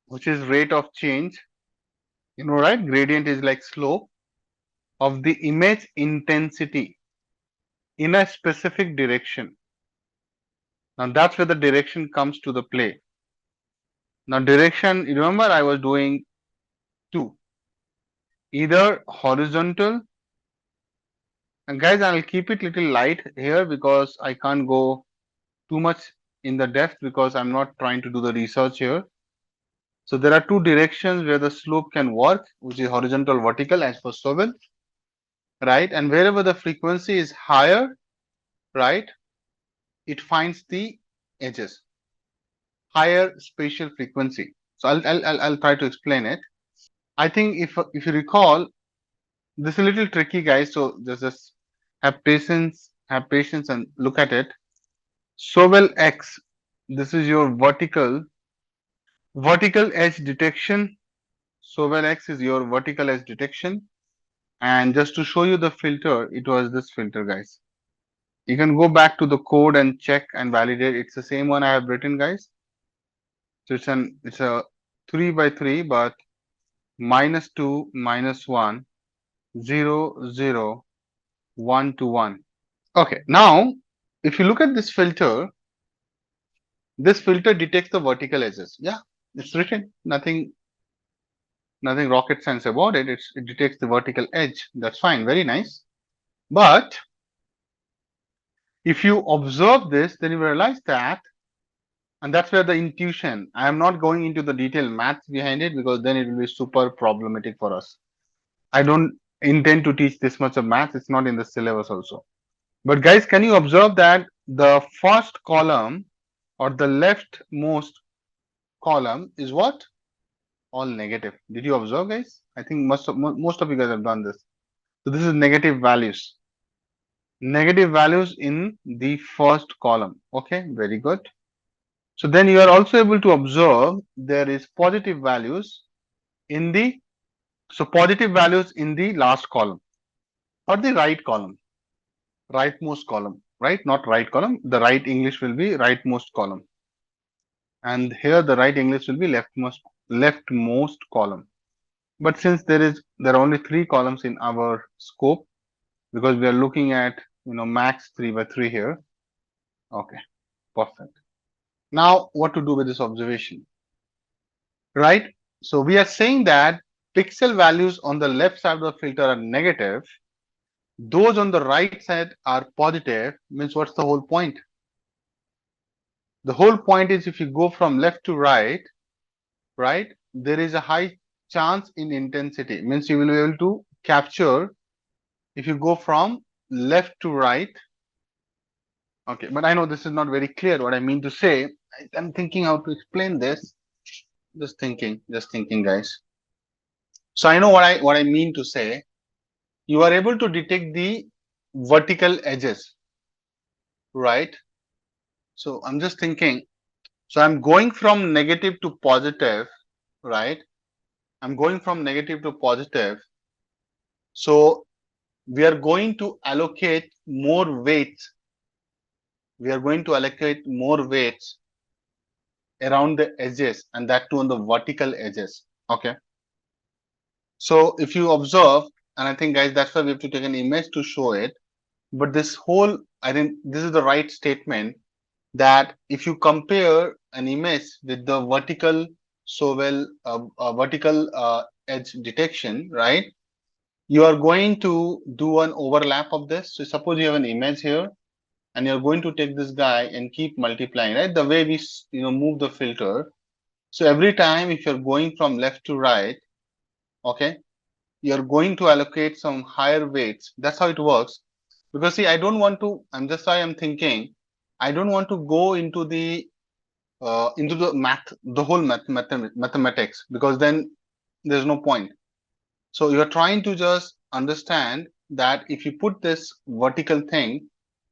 which is rate of change. You know, right? Gradient is like slope of the image intensity in a specific direction. Now that's where the direction comes to the play. Now direction, you remember I was doing two, either horizontal, and guys, I'll keep it little light here because I can't go too much in the depth because I'm not trying to do the research here. So there are two directions where the slope can work, which is horizontal, vertical as per Sobel, right? And wherever the frequency is higher, right, it finds the edges, higher spatial frequency. So I'll try to explain it. I think if you recall, this is a little tricky, guys. So just have patience, and look at it. Sobel X. This is your vertical edge detection. Sobel X is your vertical edge detection. And just to show you the filter, it was this filter, guys. You can go back to the code and check and validate. It's the same one I have written, guys. So it's a 3 by 3, but -2, -1, 0, 0, 1 to 1. Okay, now if you look at this filter detects the vertical edges. Yeah, it's written. Nothing rocket science about it. It detects the vertical edge. That's fine. Very nice. But if you observe this, then you realize that, and that's where the intuition. I am not going into the detailed math behind it because then it will be super problematic for us. I don't intend to teach this much of math. It's not in the syllabus also. But guys, can you observe that the first column or the leftmost column is what? All negative. Did you observe, guys? I think most of you guys have done this. So this is negative values. Negative values in the first column. Okay, very good. So then you are also able to observe there is positive values in the positive values in the last column or the right column, rightmost column, right? Not right column. The right English will be rightmost column, and here the right English will be leftmost column. But since there are only three columns in our scope because we are looking at max 3 by 3 here. Okay, perfect. Now what to do with this observation? right? So we are saying that pixel values on the left side of the filter are negative. Those on the right side are positive. Means what's the whole point? The whole point is if you go from left to right, right, there is a high chance in intensity. Means you will be able to capture if you go from left to right. Okay, but I know this is not very clear what I mean to say. I'm thinking how to explain this. Just thinking, guys. So I know what I mean to say. You are able to detect the vertical edges, right? So I'm just thinking. So I'm going from negative to positive, right? I'm going from negative to positive. So we are going to allocate more weights. We are going to allocate more weights around the edges, and that too on the vertical edges. Okay. So if you observe, and I think guys, that's why we have to take an image to show it. But this whole, I think this is the right statement that if you compare an image with the vertical, so well, vertical edge detection, right? You are going to do an overlap of this. So suppose you have an image here, and you're going to take this guy and keep multiplying, right? The way we move the filter. So every time if you're going from left to right, okay, you're going to allocate some higher weights. That's how it works. Because see, I don't want to. I'm just why I'm thinking. I don't want to go into the math, the whole mathematics, because then there's no point. So you're trying to just understand that if you put this vertical thing,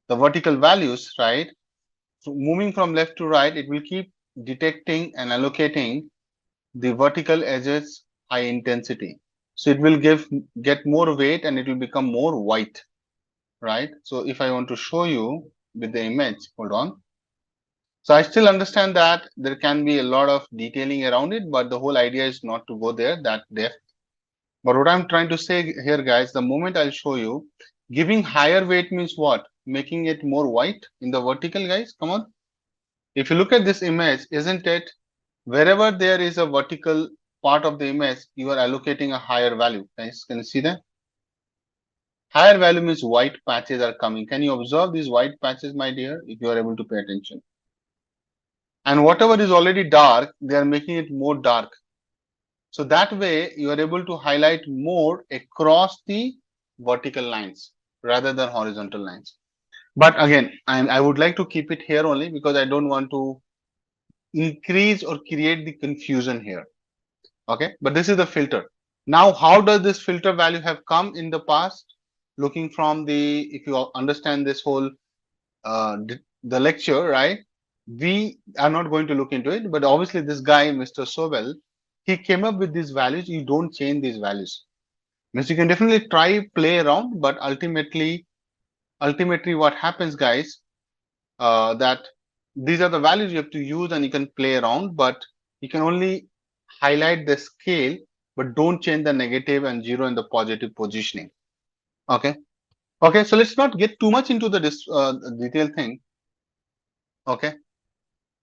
the vertical values, right? So moving from left to right, it will keep detecting and allocating the vertical edges high intensity. So it will get more weight and it will become more white, right? So if I want to show you with the image, hold on. So I still understand that there can be a lot of detailing around it, but the whole idea is not to go there that depth. But what I'm trying to say here, guys, the moment I'll show you, giving higher weight means what? Making it more white in the vertical, guys. Come on. If you look at this image, isn't it? Wherever there is a vertical part of the image, you are allocating a higher value. Guys, can you see that? Higher value means white patches are coming. Can you observe these white patches, my dear, if you are able to pay attention? And whatever is already dark, they are making it more dark. So that way you are able to highlight more across the vertical lines rather than horizontal lines. But again, I would like to keep it here only because I don't want to increase or create the confusion here. Okay, but this is the filter. Now, how does this filter value have come in the past? Looking from the, if you understand this whole the lecture, right? We are not going to look into it, but obviously this guy, Mr. Sobel, he came up with these values. You don't change these values. Means you can definitely try play around, but ultimately what happens, guys, that these are the values you have to use and you can play around, but you can only highlight the scale, but don't change the negative and zero in the positive positioning. Okay. Okay. So let's not get too much into the detailed thing. Okay.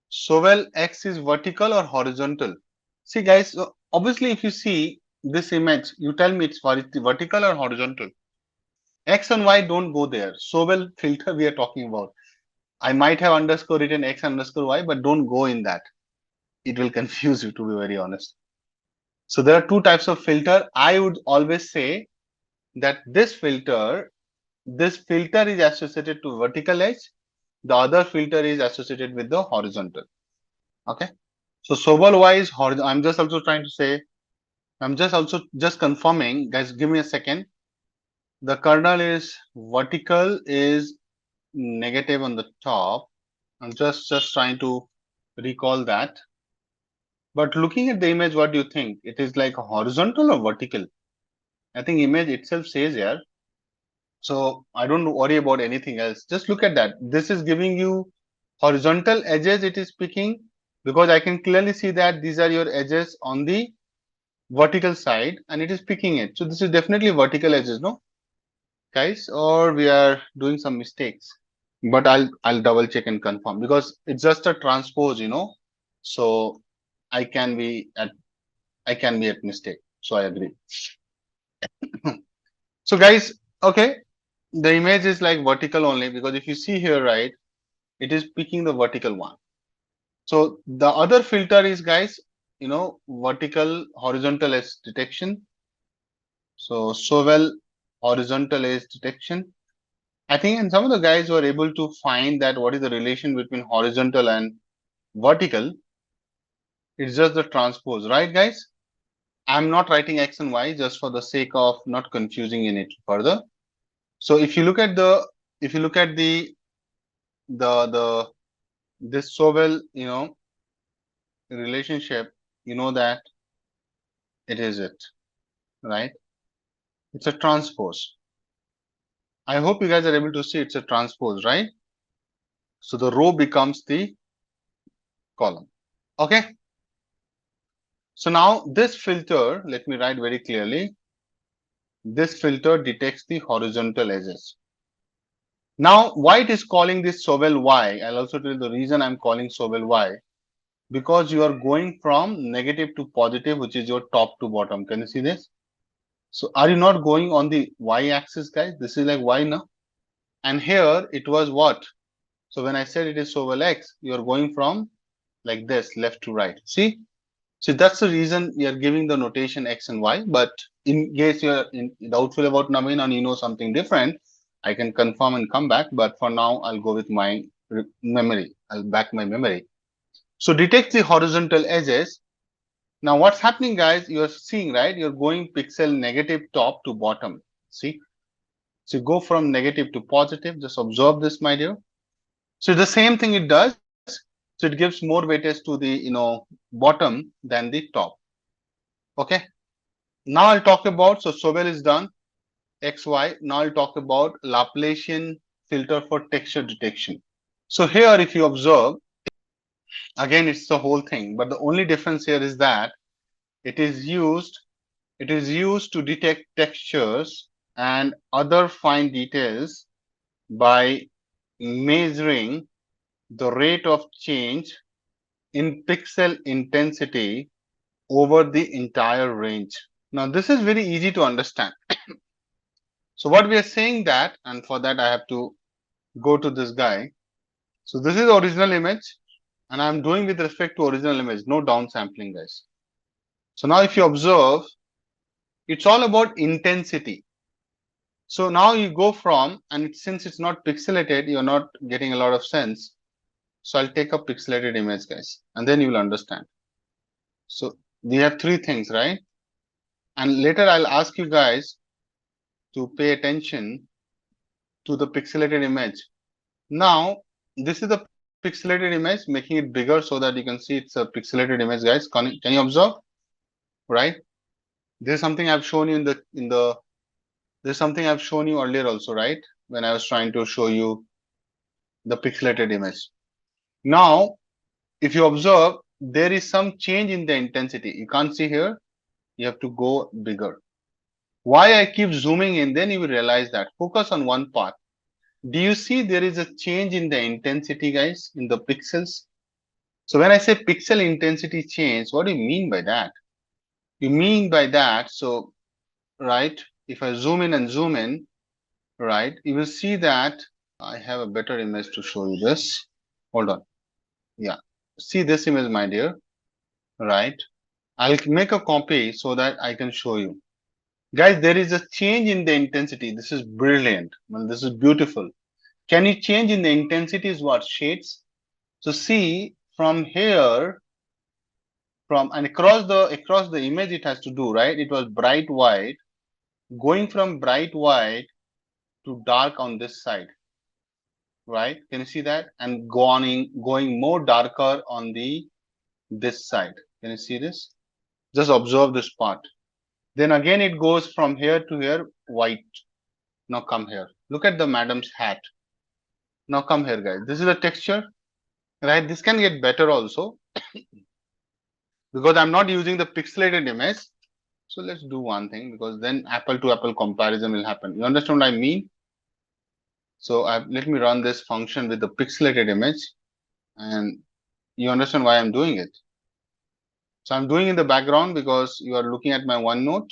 So well, X is vertical or horizontal? See, guys, so obviously, if you see this image, you tell me it's vertical or horizontal. X and Y don't go there. So well, filter we are talking about. I might have underscore written X underscore Y, but don't go in that. It will confuse you, to be very honest. So there are two types of filter. I would always say that this filter is associated to vertical edge. The other filter is associated with the horizontal. Okay. So Sobal wise, I'm just also trying to say, I'm just also just confirming, guys, give me a second. The kernel is vertical is negative on the top. I'm just trying to recall that. But looking at the image, what do you think? It is like horizontal or vertical? I think image itself says here. So I don't worry about anything else. Just look at that. This is giving you horizontal edges it is picking because I can clearly see that these are your edges on the vertical side and it is picking it. So this is definitely vertical edges, no, guys, or we are doing some mistakes. But I'll double check and confirm because it's just a transpose, So I can be at I can be at mistake. So I agree. So guys, okay, the image is like vertical only, because if you see here, right, it is picking the vertical one. So the other filter is, guys, vertical horizontal edge detection. So well horizontal edge detection. I think, and some of the guys were able to find that what is the relation between horizontal and vertical. It's just the transpose, right, guys? I'm not writing X and Y just for the sake of not confusing in it further. So if you look at the this so well, relationship, you know that it is it, right? It's a transpose. I hope you guys are able to see it's a transpose, right? So the row becomes the column. Okay. So now this filter, let me write very clearly. This filter detects the horizontal edges. Now, why it is calling this Sobel Y? I'll also tell you the reason I'm calling Sobel Y. Because you are going from negative to positive, which is your top to bottom. Can you see this? So are you not going on the Y axis, guys? This is like Y now. And here it was what? So when I said it is Sobel X, you are going from like this, left to right. See? So that's the reason we are giving the notation X and Y. But in case you are doubtful about Naveen and you know something different, I can confirm and come back. But for now, I'll go with my memory. I'll back my memory. So detect the horizontal edges. Now what's happening, guys? You're seeing, right? You're going pixel negative top to bottom. See? So you go from negative to positive. Just observe this, my dear. So the same thing it does. So it gives more weightage to the bottom than the top. Okay. Now I'll talk about, so Sobel is done, XY. Now I'll talk about Laplacian filter for texture detection. So here, if you observe, again, it's the whole thing, but the only difference here is that it is used, it is used to detect textures and other fine details by measuring the rate of change in pixel intensity over the entire range. Now, this is very easy to understand. So what we are saying that, and for that I have to go to this guy. So this is original image, and I'm doing with respect to original image, no downsampling, guys. So now if you observe, it's all about intensity. So now you go from, and since it's not pixelated, you're not getting a lot of sense. So I'll take a pixelated image, guys, and then you will understand. So we have three things, right? And later I'll ask you guys to pay attention to the pixelated image. Now, this is the pixelated image, making it bigger so that you can see it's a pixelated image, guys. Can you observe? Right? There's something I've shown you there's something I've shown you earlier also, right? When I was trying to show you the pixelated image. Now, if you observe, there is some change in the intensity. You can't see here. You have to go bigger. Why I keep zooming in, then you will realize that. Focus on one part. Do you see there is a change in the intensity, guys, in the pixels? So when I say pixel intensity change, what do you mean by that? You mean by that, so, right, if I zoom in and zoom in, right, you will see that I have a better image to show you this. Hold on. Yeah. See this image, my dear, right? I'll make a copy so that I can show you. Guys, there is a change in the intensity. This is brilliant. Well, this is beautiful. Can you change in the intensity is what? Shades. So see from here, from and across the image it has to do, right? It was bright white, going from bright white to dark on this side, right? Can you see that? And going more darker on the this side. Can you see this? Just observe this part. Then again it goes from here to here, white. Now come here. Look at the madam's hat. Now come here, guys. This is the texture, right? This can get better also because I'm not using the pixelated image. So let's do one thing, because then apple to apple comparison will happen. You understand what I mean? So let me run this function with the pixelated image, and you understand why I'm doing it. So I'm doing in the background because you are looking at my OneNote.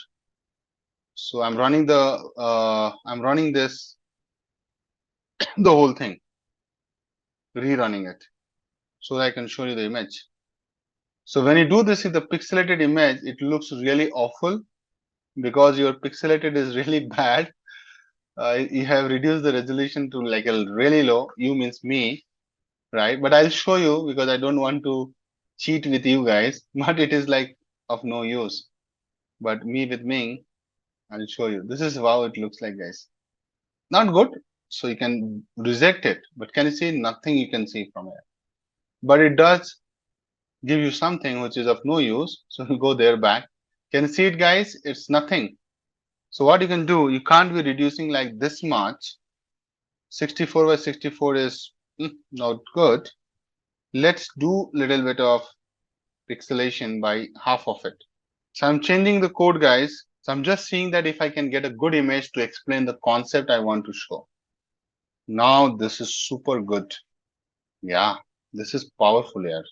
So I'm running this, the whole thing, rerunning it, so that I can show you the image. So when you do this in the pixelated image, it looks really awful because your pixelated is really bad. You have reduced the resolution to like a really low. You means me, right? But I'll show you because I don't want to cheat with you guys, but it is like of no use. But me with Ming, I'll show you. This is how it looks like, guys. Not good. So you can reject it, but can you see nothing you can see from it? But it does give you something which is of no use. So you go there back. Can you see it, guys? It's nothing. So what you can do, you can't be reducing like this much. 64 by 64 is not good. Let's do little bit of pixelation by half of it. So I'm changing the code, guys. So I'm just seeing that if I can get a good image to explain the concept I want to show. Now this is super good. Yeah, this is powerful here.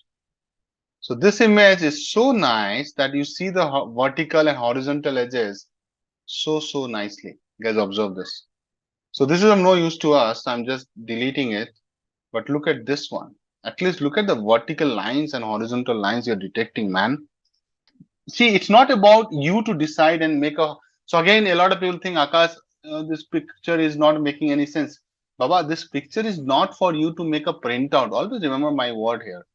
So this image is so nice that you see the vertical and horizontal edges so nicely. Guys, observe this. So this is of no use to us. I'm just deleting it. But look at this one. At least look at the vertical lines and horizontal lines you're detecting, man. See, it's not about you to decide and make a. So again, a lot of people think, Akash, this picture is not making any sense. Baba, this picture is not for you to make a printout. Always remember my word here.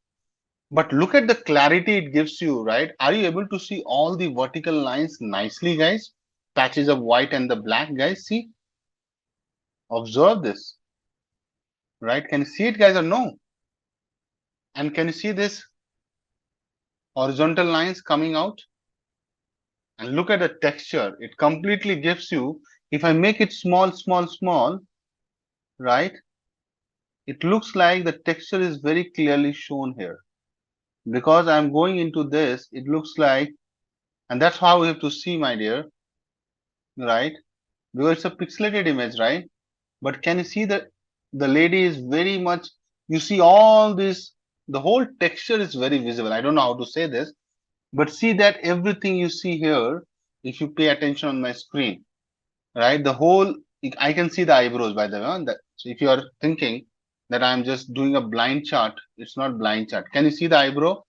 But look at the clarity it gives you, right? Are you able to see all the vertical lines nicely, guys? Patches of white and the black, guys. See, observe this, right? Can you see it, guys, or no? And can you see this horizontal lines coming out? And look at the texture. It completely gives you, if I make it small, right? It looks like the texture is very clearly shown here. Because I'm going into this, it looks like, and that's how we have to see, my dear, right? Because it's a pixelated image, right? But can you see that the lady is very much, you see all this, the whole texture is very visible. I don't know how to say this, but see that everything you see here, if you pay attention on my screen, right? The whole, I can see the eyebrows by the way. So if you are thinking that I'm just doing a blind chart, it's not blind chart. Can you see the eyebrow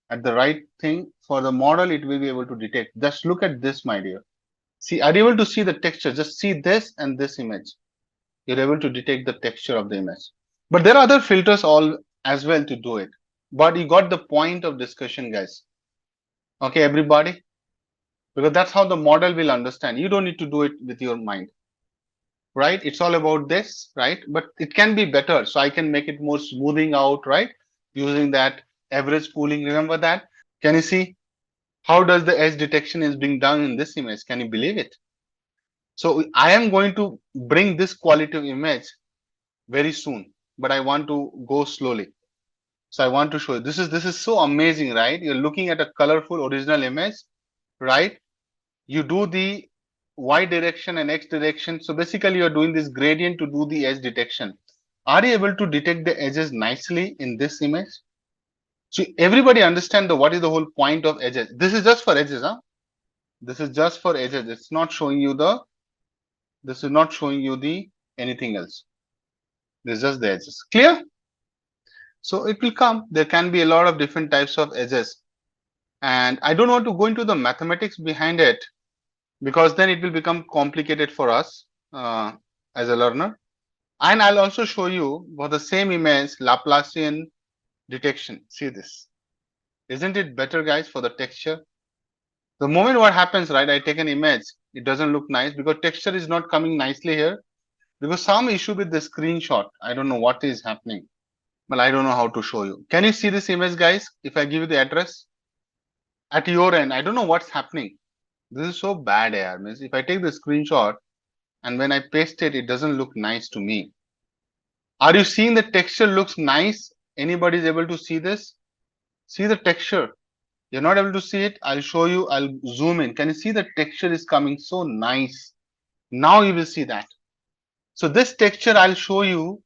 at the right thing? For the model, it will be able to detect. Just look at this, my dear. See, are you able to see the texture? Just see this and this image. You're able to detect the texture of the image. But there are other filters all as well to do it. But you got the point of discussion, guys. Okay, everybody? Because that's how the model will understand. You don't need to do it with your mind, right? It's all about this, right? But it can be better. So I can make it more smoothing out, right? Using that average pooling. Remember that? Can you see how does the edge detection is being done in this image? Can you believe it? So I am going to bring this quality of image very soon, but I want to go slowly. So I want to show you. This is so amazing, right? You're looking at a colorful original image, right? You do the y direction and x direction. So basically you're doing this gradient to do the edge detection. Are you able to detect the edges nicely in this image? So everybody understand the what is the whole point of edges. This is just for edges, huh? This is just for edges. It's not showing you the, this is not showing you the anything else. This is just the edges. Clear? So it will come. There can be a lot of different types of edges. And I don't want to go into the mathematics behind it because then it will become complicated for us as a learner. And I'll also show you for the same image, Laplacian detection. See this. Isn't it better, guys, for the texture? The moment what happens, right, I take an image, it doesn't look nice because texture is not coming nicely here because some issue with the screenshot. I don't know what is happening. Well, I don't know how to show you. Can you see this image, guys? If I give you the address at your end, I don't know what's happening. This is so bad here. Means if I take the screenshot and when I paste it, it doesn't look nice to me. Are you seeing the texture looks nice? Anybody is able to see this? See the texture. You're not able to see it. I'll show you. I'll zoom in. Can you see the texture is coming so nice? Now you will see that. So this texture I'll show you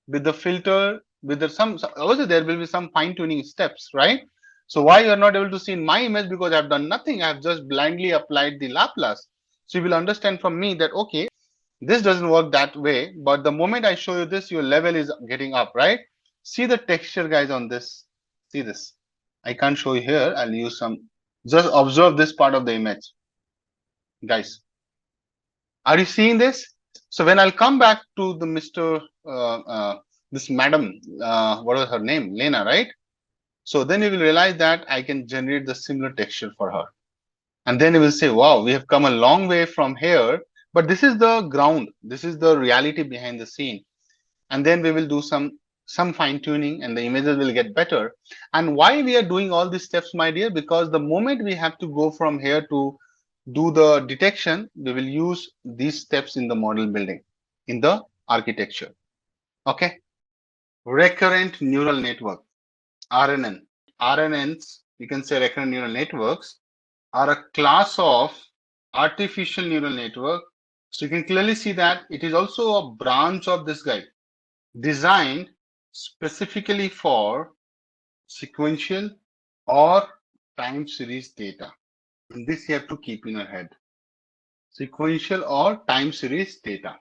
with the filter, with the some also there will be some fine tuning steps, right? So why you are not able to see in my image? Because I've done nothing. I've just blindly applied the Laplace. So you will understand from me that, okay, this doesn't work that way, but the moment I show you this, your level is getting up, right? See the texture, guys, on this. See this. I can't show you here. I'll use some. Just observe this part of the image, guys. Are you seeing this? So when I'll come back to the this madam, what was her name? Lena, right? So then you will realize that I can generate the similar texture for her. And then you will say, wow, we have come a long way from here, but this is the ground. This is the reality behind the scene. And then we will do some fine tuning and the images will get better. And why we are doing all these steps, my dear? Because the moment we have to go from here to do the detection, we will use these steps in the model building, in the architecture. Okay. Recurrent neural network, RNN. RNNs, you can say recurrent neural networks, are a class of artificial neural network. So you can clearly see that it is also a branch of this guy, designed specifically for sequential or time series data. And this you have to keep in your head. Sequential or time series data.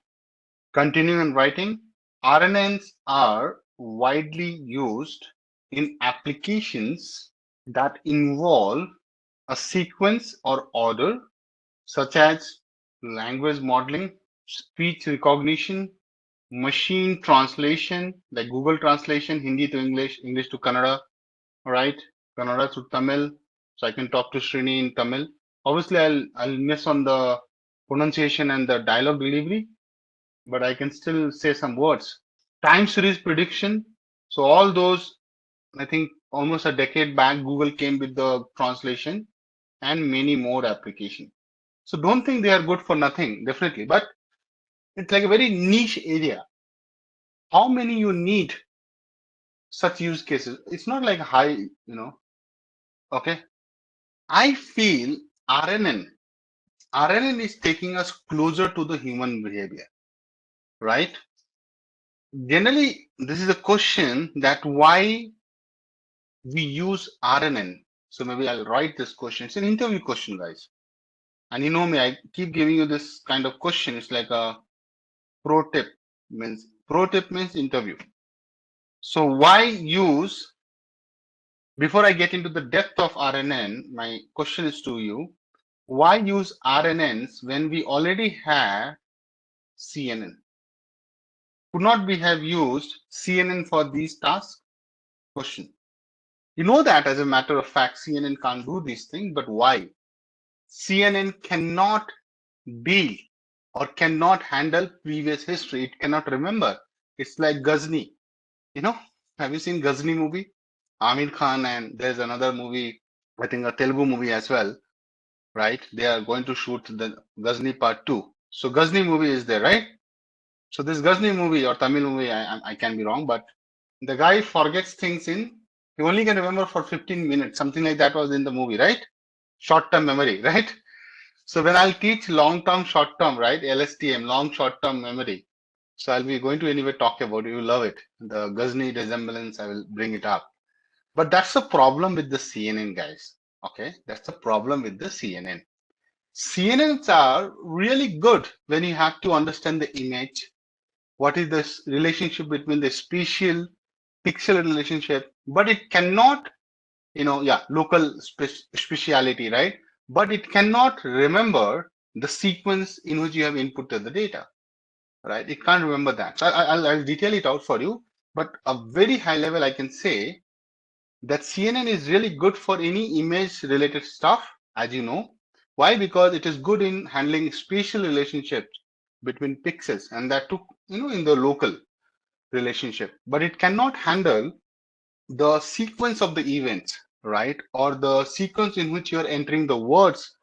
Continuing and writing, RNNs are widely used in applications that involve a sequence or order, such as language modeling, speech recognition, machine translation, like Google translation, Hindi to English, English to Kannada, right? Kannada to Tamil. So I can talk to Srini in Tamil. Obviously, I'll miss on the pronunciation and the dialogue delivery, but I can still say some words. Time series prediction. So all those, I think almost a decade back, Google came with the translation and many more applications. So don't think they are good for nothing, definitely, but it's like a very niche area. How many you need such use cases? It's not like high, okay. I feel RNN is taking us closer to the human behavior, right? Generally, this is a question that why we use RNN. So maybe I'll write this question. It's an interview question, guys. And you know me, I keep giving you this kind of question. It's like a pro tip means interview. So why use, before I get into the depth of RNN, my question is to you, why use RNNs when we already have CNN? Could not we have used CNN for these tasks? Question. You know that as a matter of fact, CNN can't do these things, but why? CNN cannot deal or cannot handle previous history. It cannot remember. It's like Ghazni. Have you seen Ghazni movie? Amir Khan, and there's another movie, I think a Telugu movie as well, right? They are going to shoot the Ghazni Part 2. So Ghazni movie is there, right? So this Ghazni movie or Tamil movie, I can be wrong, but the guy forgets things he only can remember for 15 minutes, something like that was in the movie, right? Short-term memory, right? So when I'll teach long-term, short-term, right? LSTM, long short-term memory. So I'll be going to anyway talk about it. You love it. The Ghazni resemblance, I will bring it up. But that's the problem with the CNN, guys. Okay, that's the problem with the CNN. CNNs are really good when you have to understand the image. What is the relationship between the spatial pixel relationship? But it cannot, local speciality, right? But it cannot remember the sequence in which you have inputted the data, right? It can't remember that. So I'll detail it out for you. But a very high level, I can say that CNN is really good for any image related stuff, as you know. Why? Because it is good in handling spatial relationships between pixels, and that too, in the local relationship. But it cannot handle the sequence of the events, right? Or the sequence in which you're entering the words.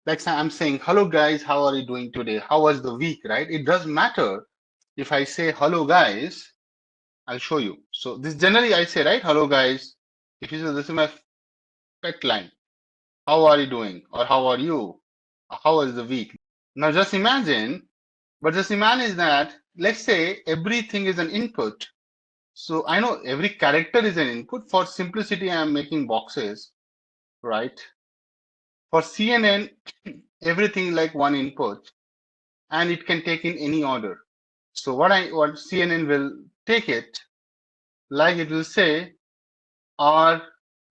Like I'm saying, hello guys, how are you doing today? How was the week, right? It does matter if I say hello guys. I'll show you. So this generally I say, right? Hello guys. If you say this is my pet line, how are you doing? Or how are you? How was the week? Now just imagine that let's say everything is an input. So I know every character is an input. For simplicity, I am making boxes, right? For CNN, everything like one input, and it can take in any order. So what CNN will take it, like it will say, are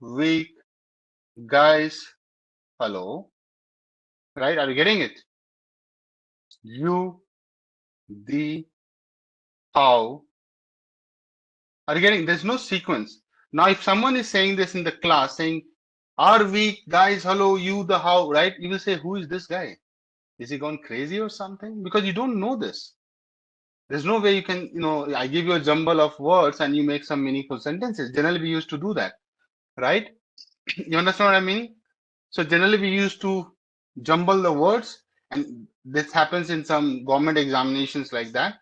weak guys, hello, right? Are you getting it? You, the, how. Are you getting? There's no sequence. Now, if someone is saying this in the class, saying, are weak guys, hello, you, the how, right? You will say, who is this guy? Is he gone crazy or something? Because you don't know this. There's no way you can, I give you a jumble of words and you make some meaningful sentences. Generally, we used to do that, right? You understand what I mean? So generally, we used to jumble the words, and this happens in some government examinations like that.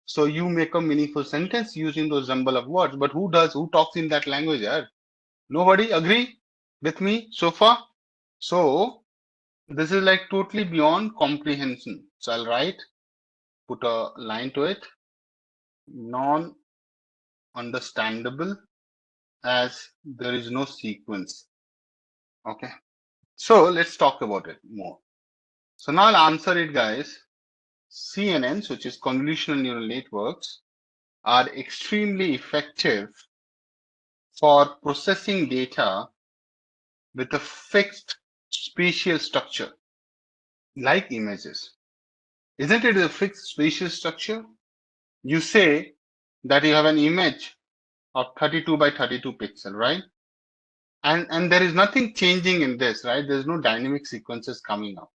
So you make a meaningful sentence using those jumble of words. But who talks in that language? Yeah? Nobody agree with me so far? So this is like totally beyond comprehension. So I'll put a line to it, non-understandable, as there is no sequence. Okay. So let's talk about it more. So now I'll answer it, guys. CNNs, which is convolutional neural networks, are extremely effective for processing data with a fixed spatial structure, like images. Isn't it a fixed spatial structure? You say that you have an image of 32 by 32 pixel, right? And there is nothing changing in this, right? There's no dynamic sequences coming up.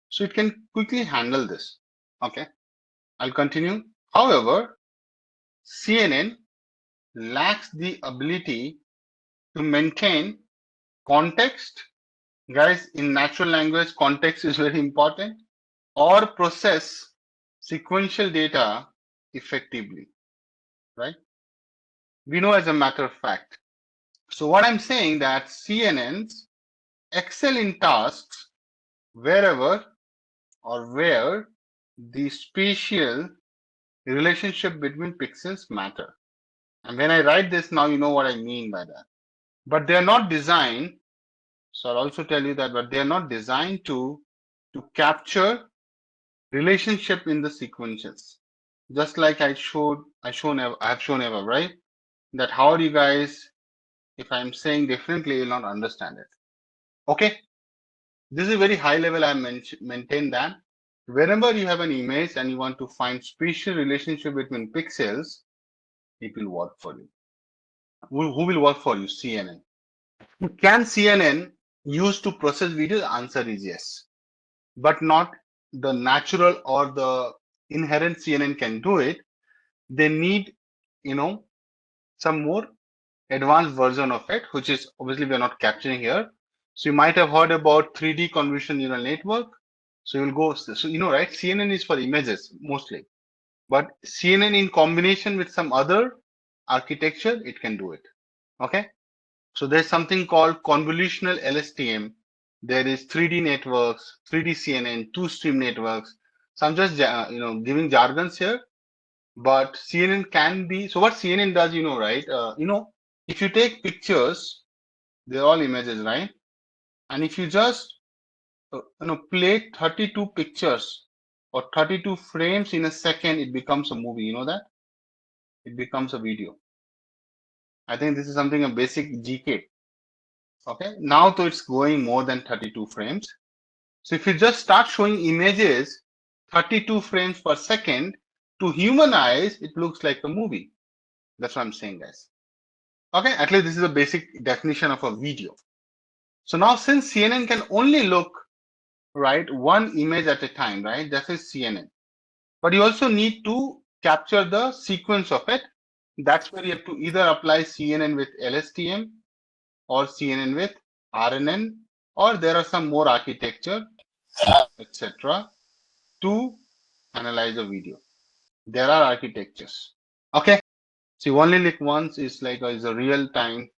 So it can quickly handle this. Okay, I'll continue. However, CNN lacks the ability to maintain context. Guys, in natural language, context is very important, or process sequential data effectively, right? We know as a matter of fact. So what I'm saying that CNNs excel in tasks wherever or where the spatial relationship between pixels matter. And when I write this now, you know what I mean by that. But they're not designed, so I'll also tell you that, but they're not designed to capture relationship in the sequences. Just like I have shown ever, right? That how do you guys, if I'm saying differently, you'll not understand it. Okay, this is very high level. I maintain that whenever you have an image and you want to find spatial relationship between pixels, it will work for you. Who will work for you? CNN. Can CNN use to process video? The answer is yes, but not the natural or the inherent CNN can do it. They need, some more advanced version of it, which is obviously we are not capturing here. So you might have heard about 3D convolutional neural network. So you'll go, so right? CNN is for images mostly, but CNN in combination with some other architecture, it can do it. Okay. So there's something called convolutional LSTM. There is 3D networks, 3D CNN, two-stream networks. So I'm just giving jargons here, but CNN can be. So what CNN does, right? If you take pictures, they're all images, right? And if you just play 32 pictures or 32 frames in a second, it becomes a movie. You know that? It becomes a video. I think this is something a basic GK. Okay, now though it's going more than 32 frames. So if you just start showing images 32 frames per second, to human eyes, it looks like a movie. That's what I'm saying, guys. Okay, at least this is a basic definition of a video. So now since CNN can only look, right, one image at a time, right? That is CNN. But you also need to capture the sequence of it. That's where you have to either apply CNN with LSTM or CNN with RNN, or there are some more architecture, etc., to analyze a video. There are architectures. Okay. So only like once is like is a real time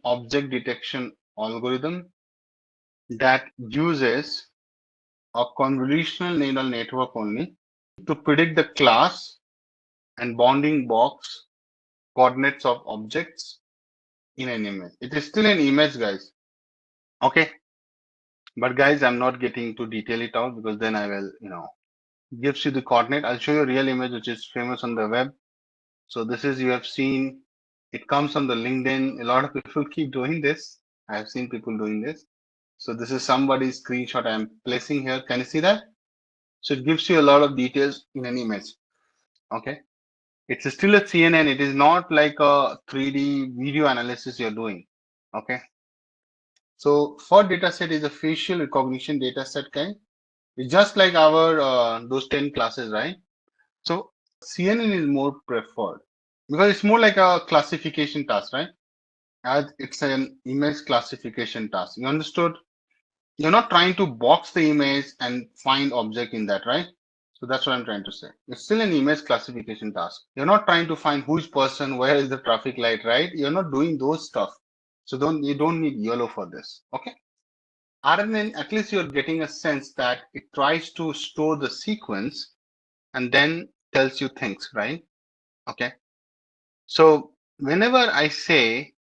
object detection algorithm that uses a convolutional neural network only to predict the class and bounding box coordinates of objects in an image. It is still an image, guys. Okay. But guys, I'm not getting to detail it out because then I will, gives you the coordinate. I'll show you a real image which is famous on the web. So this is, you have seen, it comes on the LinkedIn. A lot of people keep doing this. I have seen people doing this. So this is somebody's screenshot I'm placing here. Can you see that? So it gives you a lot of details in an image. Okay. It's still a CNN. It is not like a 3D video analysis you're doing. Okay. So for dataset is a facial recognition dataset kind. It's just like our those 10 classes, right? So CNN is more preferred because it's more like a classification task, right? As it's an image classification task. You understood? You're not trying to box the image and find object in that, right? So that's what I'm trying to say. It's still an image classification task. You're not trying to find who's person, where is the traffic light, right? You're not doing those stuff. So you don't need yellow for this. Okay. RNN, at least you're getting a sense that it tries to store the sequence and then tells you things, right? Okay. So whenever I say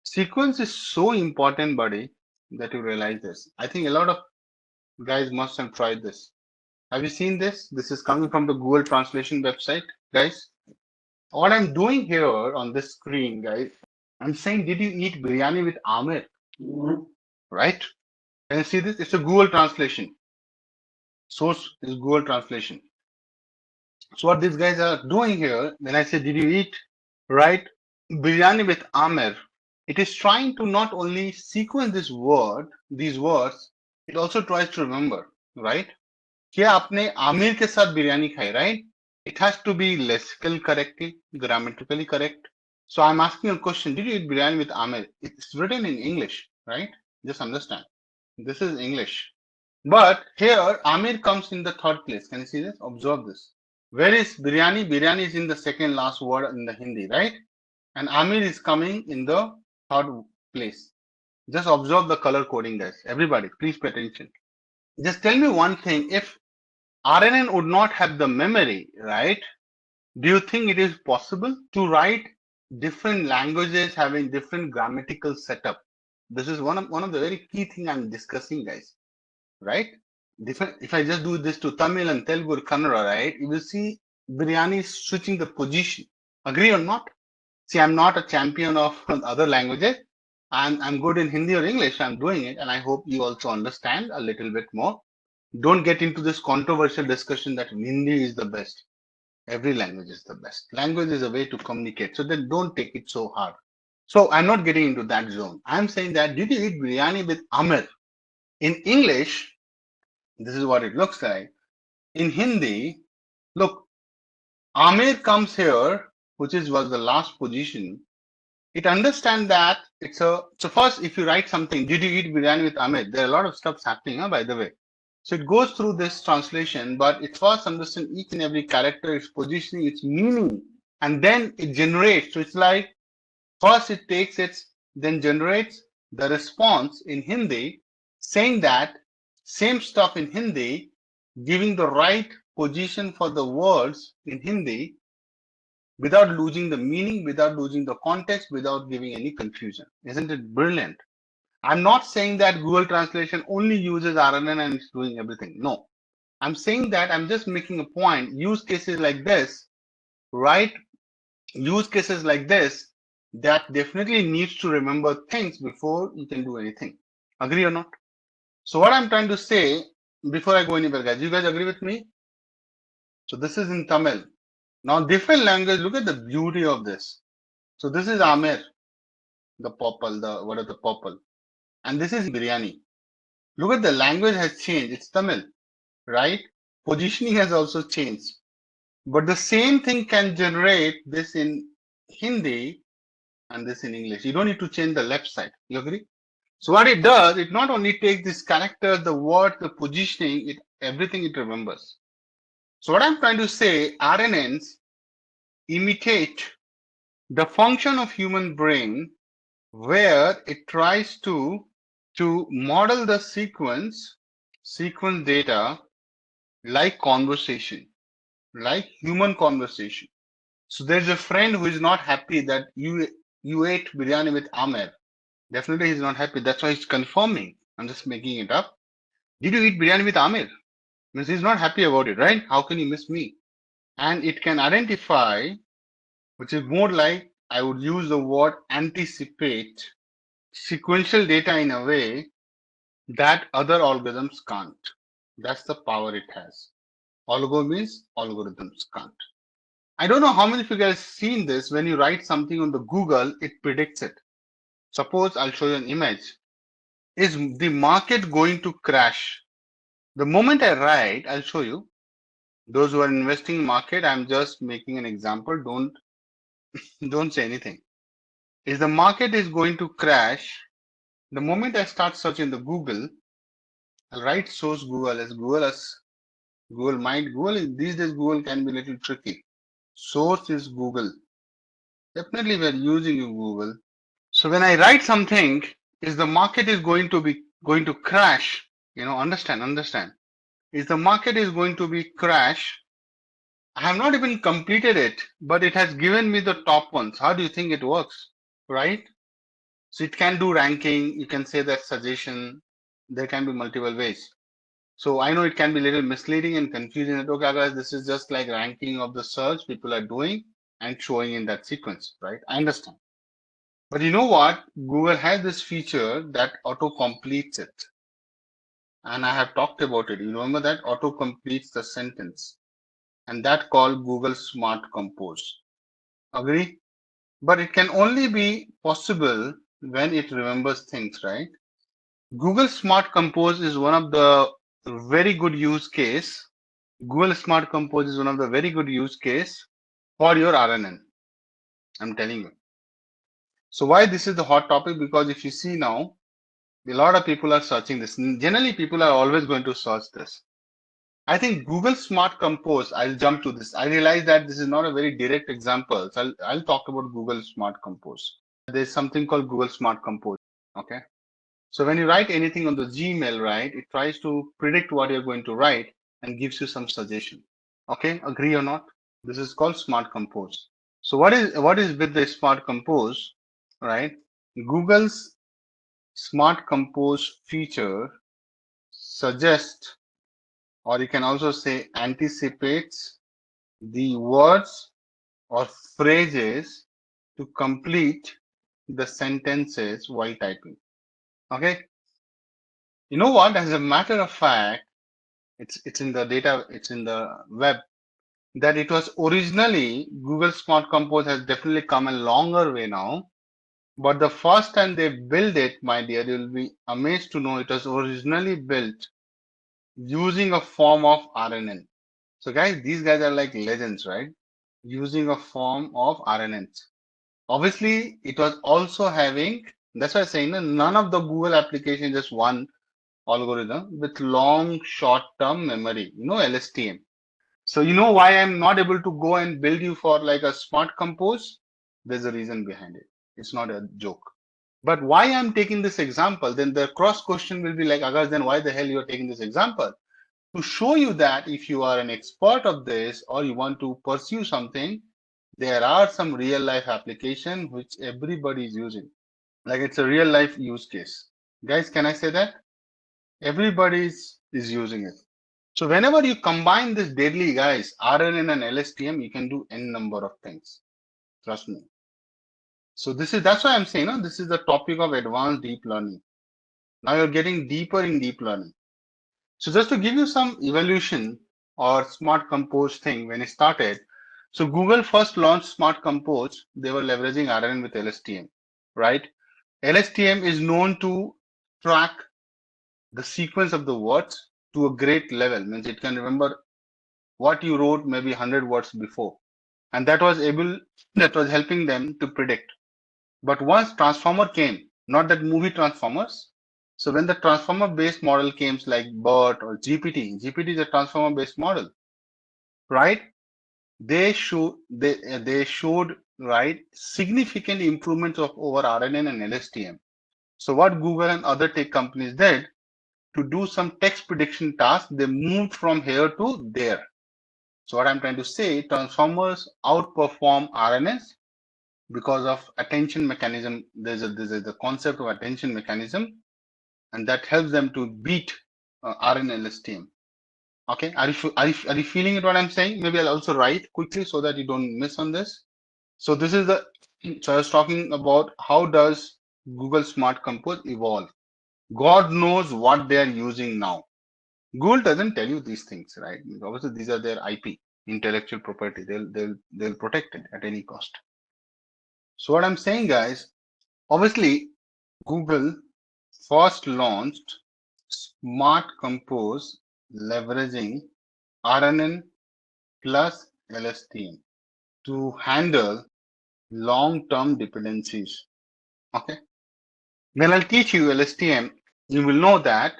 sequence is so important, buddy, that you realize this. I think a lot of guys must have tried this. Have you seen this? This is coming from the Google Translation website, guys. What I'm doing here on this screen, guys, I'm saying, did you eat biryani with Amir? Right? Can you see this? It's a Google translation. Source is Google Translation. So what these guys are doing here, when I say, did you eat, right, biryani with Amir, it is trying to not only sequence these words, it also tries to remember, right? क्या आपने आमिर के साथ बिरयानी खाई, right? It has to be lexical correctly, grammatically correct. So I'm asking a question. Did you eat biryani with Amir? It's written in English, right? Just understand. This is English. But here, Amir comes in the third place. Can you see this? Observe this. Where is biryani? Biryani is in the second last word in the Hindi, right? And Amir is coming in the third place. Just observe the color coding, guys. Everybody, please pay attention. Just tell me one thing. If RNN would not have the memory, right? Do you think it is possible to write different languages having different grammatical setup? This is one of the very key thing I'm discussing, guys. Right? If I just do this to Tamil and Telugu or Kannada, right? You will see biryani is switching the position. Agree or not? See, I'm not a champion of other languages. I'm good in Hindi or English. I'm doing it, and I hope you also understand a little bit more. Don't get into this controversial discussion that Hindi is the best. Every language is the best. Language is a way to communicate. So then don't take it so hard. So I'm not getting into that zone. I'm saying that did you eat biryani with Amir? In English, this is what it looks like. In Hindi, look, Amir comes here, which was the last position. It understands that so first, if you write something, did you eat biryani with Amir? There are a lot of stuff happening, by the way. So it goes through this translation, but it first understands each and every character, its positioning, its meaning, and then it generates. So it's like first it takes its, then generates the response in Hindi, saying that same stuff in Hindi, giving the right position for the words in Hindi without losing the meaning, without losing the context, without giving any confusion. Isn't it brilliant? I'm not saying that Google Translation only uses RNN and it's doing everything. No. I'm saying that I'm just making a point. Use cases like this, right? Use cases like this that definitely needs to remember things before you can do anything. Agree or not? So what I'm trying to say before I go anywhere, guys, you guys agree with me? So this is in Tamil. Now different language, look at the beauty of this. So this is Amir, the popal, the popal. And this is biryani. Look at the language has changed. It's Tamil, right? Positioning has also changed. But the same thing can generate this in Hindi and this in English. You don't need to change the left side. You agree? So what it does, it not only takes this character, the word, the positioning, everything it remembers. So what I'm trying to say, RNNs imitate the function of human brain where it tries to model the sequence data like conversation, like human conversation. So there's a friend who is not happy that you ate biryani with Amer. Definitely he's not happy. That's why he's confirming. I'm just making it up. Did you eat biryani with Amir? Means he's not happy about it, right? How can you miss me? And it can identify, which is more like I would use the word anticipate sequential data in a way that other algorithms can't. That's the power it has. Algo means algorithms can't. I don't know how many of you guys seen this. When you write something on the Google, it predicts it. Suppose I'll show you an image. Is the market going to crash? The moment I write, I'll show you. Those who are investing in market, I'm just making an example. Don't say anything. Is the market is going to crash? The moment I start searching the Google, I'll write source Google as Google might. These days Google can be a little tricky. Source is Google. Definitely we're using Google. So when I write something, is the market is going to crash? Understand. Is the market is going to be crash? I have not even completed it, but it has given me the top ones. How do you think it works? Right? So it can do ranking. You can say that suggestion. There can be multiple ways. So I know it can be a little misleading and confusing. That, okay, guys, this is just like ranking of the search people are doing and showing in that sequence, right? I understand. But you know what? Google has this feature that auto completes it. And I have talked about it. You remember that auto completes the sentence, and that called Google Smart Compose. Agree? But it can only be possible when it remembers things, right? Google Smart Compose is one of the very good use case. Google Smart Compose is one of the very good use case for your RNN. I'm telling you. So why this is the hot topic? Because if you see now, a lot of people are searching this. Generally, people are always going to search this. I think Google Smart Compose, I'll jump to this. I realize that this is not a very direct example. So I'll talk about Google Smart Compose. There's something called Google Smart Compose. Okay. So when you write anything on the Gmail, right, it tries to predict what you're going to write and gives you some suggestion. Okay. Agree or not? This is called Smart Compose. So what is with the Smart Compose, right? Google's Smart Compose feature suggests, or you can also say anticipates the words or phrases to complete the sentences while typing. Okay. You know what? As a matter of fact, it's in the data, it's in the web that it was originally Google Smart Compose has definitely come a longer way now. But the first time they built it, my dear, you'll be amazed to know it was originally built using a form of RNN. So guys, these guys are like legends, right? Using a form of RNNs. Obviously, it was also having, that's why I'm saying none of the Google application just one algorithm with long short-term memory, LSTM. So you know why I'm not able to go and build you for like a smart compose? There's a reason behind it. It's not a joke. But why I'm taking this example, then the cross question will be like, Akash, then why the hell you're taking this example? To show you that if you are an expert of this or you want to pursue something, there are some real life application which everybody is using. Like it's a real life use case. Guys, can I say that? Everybody is using it. So whenever you combine this deadly guys, RNN and LSTM, you can do n number of things. Trust me. So that's why I'm saying, this is the topic of advanced deep learning. Now you're getting deeper in deep learning. So just to give you some evolution or Smart Compose thing when it started. So Google first launched Smart Compose. They were leveraging RNN with LSTM, right? LSTM is known to track the sequence of the words to a great level. Means it can remember what you wrote maybe 100 words before. And that was helping them to predict. But once Transformer came, not that movie Transformers. So when the Transformer based model came like BERT or GPT is a Transformer based model, right? They showed right significant improvements of over RNN and LSTM. So what Google and other tech companies did to do some text prediction tasks, they moved from here to there. So what I'm trying to say, transformers outperform RNNs because of attention mechanism. There's a concept of attention mechanism, and that helps them to beat RNLSTM. Okay, are you feeling it what I'm saying? Maybe I'll also write quickly so that you don't miss on this. So this is the, so I was talking about how does Google Smart Compose evolve. God knows what they are using now. Google doesn't tell you these things, right? Obviously, these are their IP, intellectual property. They'll protect it at any cost. So what I'm saying, guys, obviously, Google first launched Smart Compose leveraging RNN plus LSTM to handle long-term dependencies. Okay. When I'll teach you LSTM, you will know that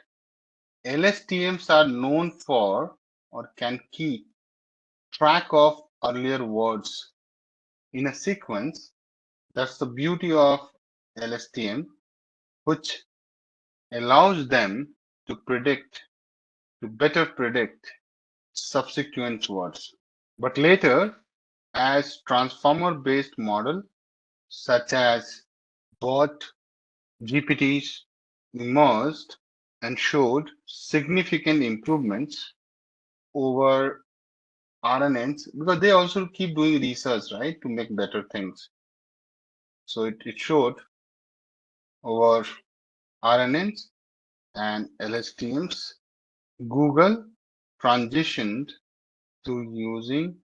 LSTMs are known for or can keep track of earlier words in a sequence. That's the beauty of LSTM, which allows them to better predict subsequent words. But later, as transformer-based model such as BOT, GPTs emerged and showed significant improvements over RNNs because they also keep doing research, right, to make better things. So it showed over RNNs and LSTMs, Google transitioned to using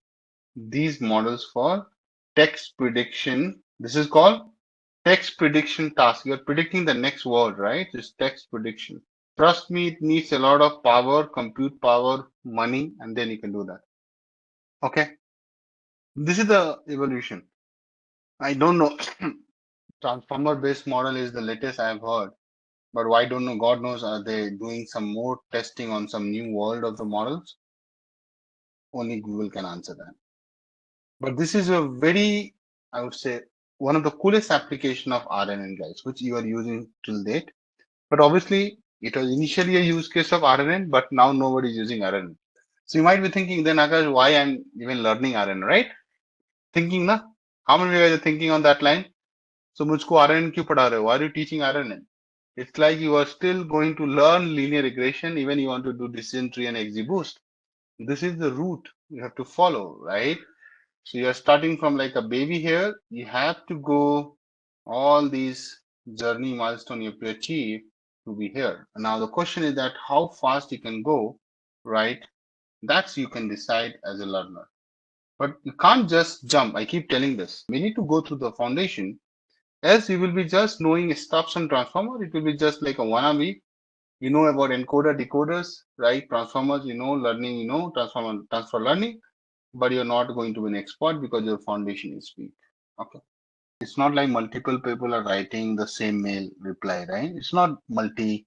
these models for text prediction. This is called text prediction task. You're predicting the next word, right? It's text prediction. Trust me, it needs a lot of power, compute power, money, and then you can do that. Okay. This is the evolution. I don't know. Transformer based model is the latest I've heard, but why don't know? God knows, are they doing some more testing on some new world of the models? Only Google can answer that. But this is a very, I would say, one of the coolest application of RNN, guys, which you are using till date. But obviously, it was initially a use case of RNN, but now nobody is using RNN. So you might be thinking, then Akash, why I'm even learning RNN, right? Thinking, na? How many of you guys are thinking on that line? So मुझको RNN क्यों पढ़ा रहे हो? Why are you teaching RNN? It's like you are still going to learn linear regression, even you want to do decision tree and XGBoost. This is the route you have to follow, right? So you are starting from like a baby here. You have to go all these journey milestone you have to achieve to be here. Now the question is that how fast you can go, right? That's you can decide as a learner. But you can't just jump. I keep telling this. We need to go through the foundation. Else you will be just knowing stuffs and transformer. It will be just like a wannabe. You know about encoder, decoders, right? Transformers, you know, learning, you know, transfer learning, but you're not going to be an expert because your foundation is weak. Okay. It's not like multiple people are writing the same mail reply, right? It's not multi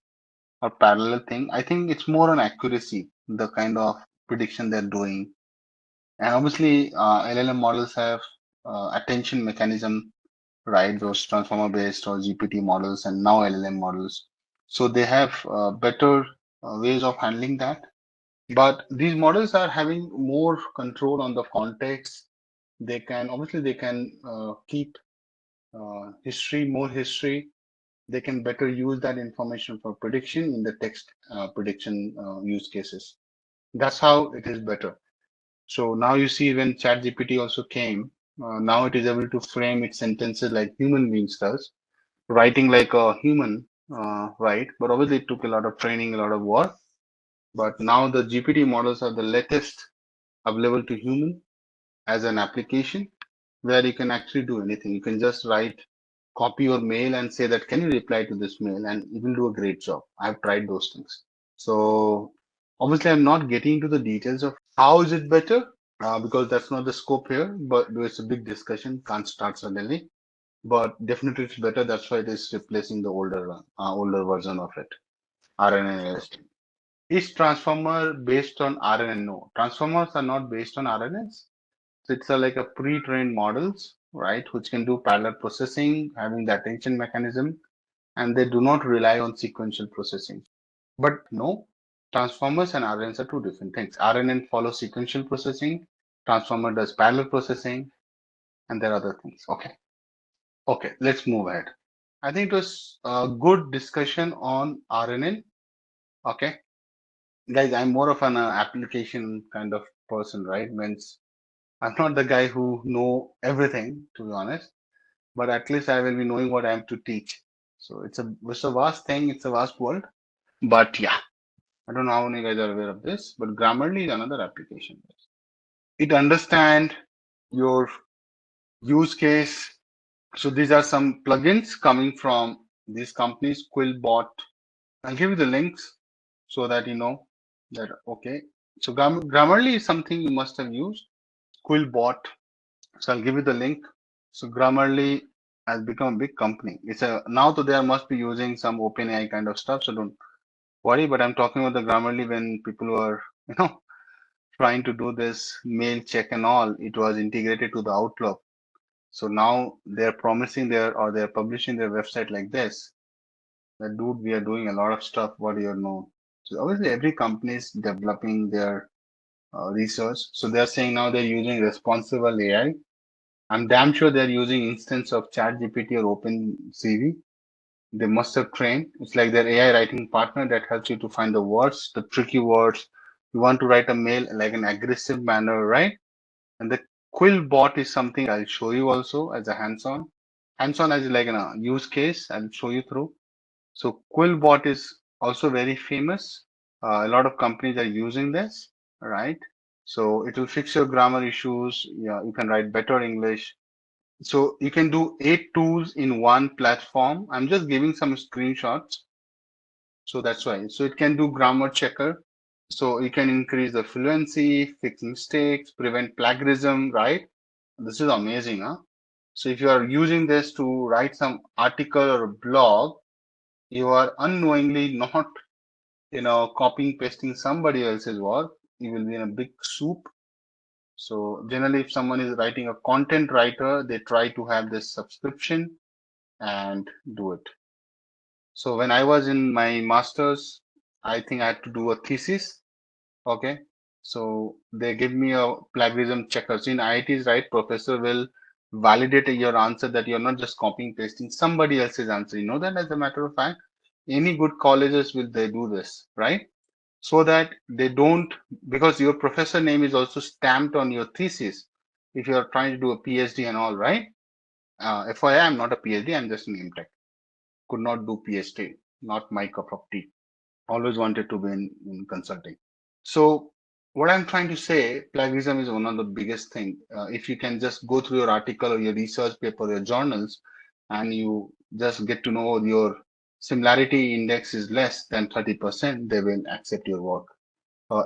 or parallel thing. I think it's more on accuracy, the kind of prediction they're doing. And obviously, LLM models have attention mechanism, right? Those transformer based or GPT models and now LLM models. So they have better ways of handling that. But these models are having more control on the context. They can obviously they can keep more history. They can better use that information for prediction in the text prediction use cases. That's how it is better. So now you see when ChatGPT also came, now it is able to frame its sentences like human beings does, writing like a human, right? But obviously it took a lot of training, a lot of work. But now the GPT models are the latest available to human as an application where you can actually do anything. You can just write, copy your mail and say that, can you reply to this mail? And it will do a great job. I've tried those things. So obviously I'm not getting into the details of how is it better because that's not the scope here, but it's a big discussion. Can't start suddenly, but definitely it's better. That's why it is replacing the older version of it. RNNs. Is transformer based on RNN? No, transformers are not based on RNNs. So it's like a pre-trained models, right, which can do parallel processing, having the attention mechanism, and they do not rely on sequential processing. But no, Transformers and RNNs are two different things. RNN follows sequential processing, transformer does parallel processing, and there are other things. Okay, let's move ahead. I think it was a good discussion on RNN. Okay, guys, I'm more of an application kind of person, right? Means I'm not the guy who know everything, to be honest, but at least I will be knowing what I am to teach. So it's a vast thing, it's a vast world. But yeah, I don't know how many guys are aware of this, but Grammarly is another application. It understand your use case. So these are some plugins coming from these companies, Quillbot. I'll give you the links so that you know that, okay. So Grammarly is something you must have used. Quillbot. So I'll give you the link. So Grammarly has become a big company. Now that they must be using some OpenAI kind of stuff. So don't worry, but I'm talking about the Grammarly when people were, trying to do this mail check and all, it was integrated to the Outlook. So now they're they're publishing their website like this. That dude, we are doing a lot of stuff. What do you know? So obviously every company is developing their research. So they're saying now they're using responsible AI. I'm damn sure they're using instance of ChatGPT or OpenCV. They must have trained. It's like their AI writing partner that helps you to find the words, the tricky words. You want to write a mail like an aggressive manner, right? And the Quill bot is something I'll show you also as a hands-on. Hands-on as like a use case I'll show you through. So Quill bot is also very famous. A lot of companies are using this, right? So it will fix your grammar issues. Yeah, you can write better English. So you can do 8 tools in one platform. I'm just giving some screenshots. So that's why. So it can do grammar checker. So you can increase the fluency, fix mistakes, prevent plagiarism, right? This is amazing, huh? So if you are using this to write some article or a blog, you are unknowingly not, copying, pasting somebody else's work. You will be in a big soup. So generally, if someone is writing a content writer, they try to have this subscription and do it. So when I was in my master's, I think I had to do a thesis. Okay. So they give me a plagiarism checker. So in IITs, right, professor will validate your answer that you're not just copying pasting somebody else's answer. You know that as a matter of fact, any good colleges will they do this, right? So that they don't, because your professor name is also stamped on your thesis. If you're trying to do a PhD and all, right? FYI, I'm not a PhD. I'm just an MTech. Could not do PhD. Not my cup of tea. Always wanted to be in consulting. So what I'm trying to say, plagiarism is one of the biggest thing. If you can just go through your article or your research paper, your journals, and you just get to know your similarity index is less than 30%, they will accept your work.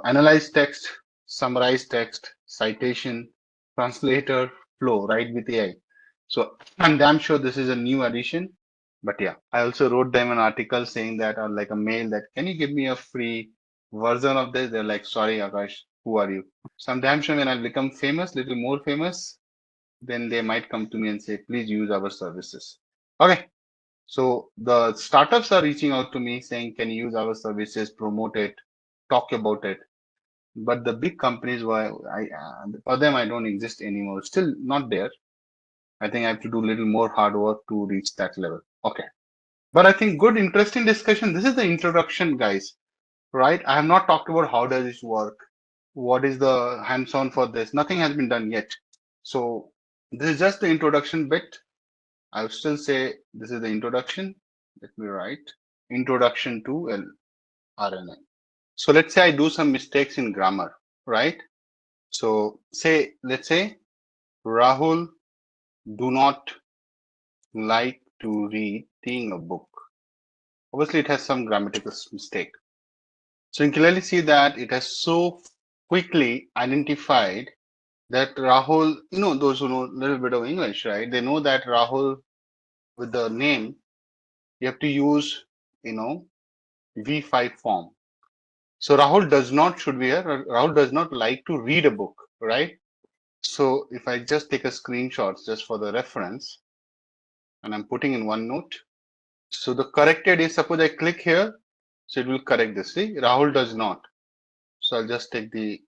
Analyze text, summarize text, citation, translator, flow, right with AI. So I'm damn sure this is a new addition. But yeah, I also wrote them an article saying that, or like a mail that, can you give me a free version of this? They're like, sorry, Akash, who are you? So I'm damn sure when I become famous, little more famous, then they might come to me and say, please use our services. Okay. So the startups are reaching out to me saying, can you use our services, promote it, talk about it. But the big companies, for them, I don't exist anymore. Still not there. I think I have to do a little more hard work to reach that level. Okay. But I think good, interesting discussion. This is the introduction, guys, right? I have not talked about how does this work? What is the hands-on for this? Nothing has been done yet. So this is just the introduction bit. I would still say this is the introduction. Let me write introduction to RNN. So let's say I do some mistakes in grammar, right? So let's say Rahul do not like to reading a book. Obviously, it has some grammatical mistake. So you can clearly see that it has so quickly identified that Rahul, those who know a little bit of English, right? They know that Rahul with the name, you have to use, V5 form. So Rahul should be here. Rahul does not like to read a book, right? So if I just take a screenshot just for the reference, and I'm putting in OneNote. So the corrected is, suppose I click here. So it will correct this. See, Rahul does not. So I'll just take the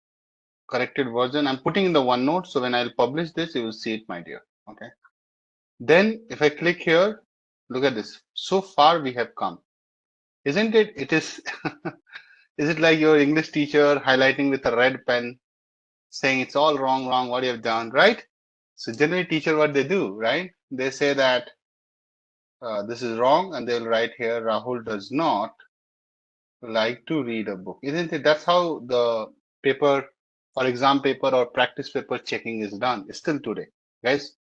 corrected version. I'm putting in the OneNote. So when I'll publish this, you will see it, my dear. Okay. Then if I click here, look at this. So far we have come. Isn't it? It is. Is it like your English teacher highlighting with a red pen, saying it's all wrong, what you have done, right? So generally teacher, what they do, right? They say that this is wrong, and they'll write here, Rahul does not like to read a book. Isn't it? That's how the paper or exam paper or practice paper checking is done still today, guys.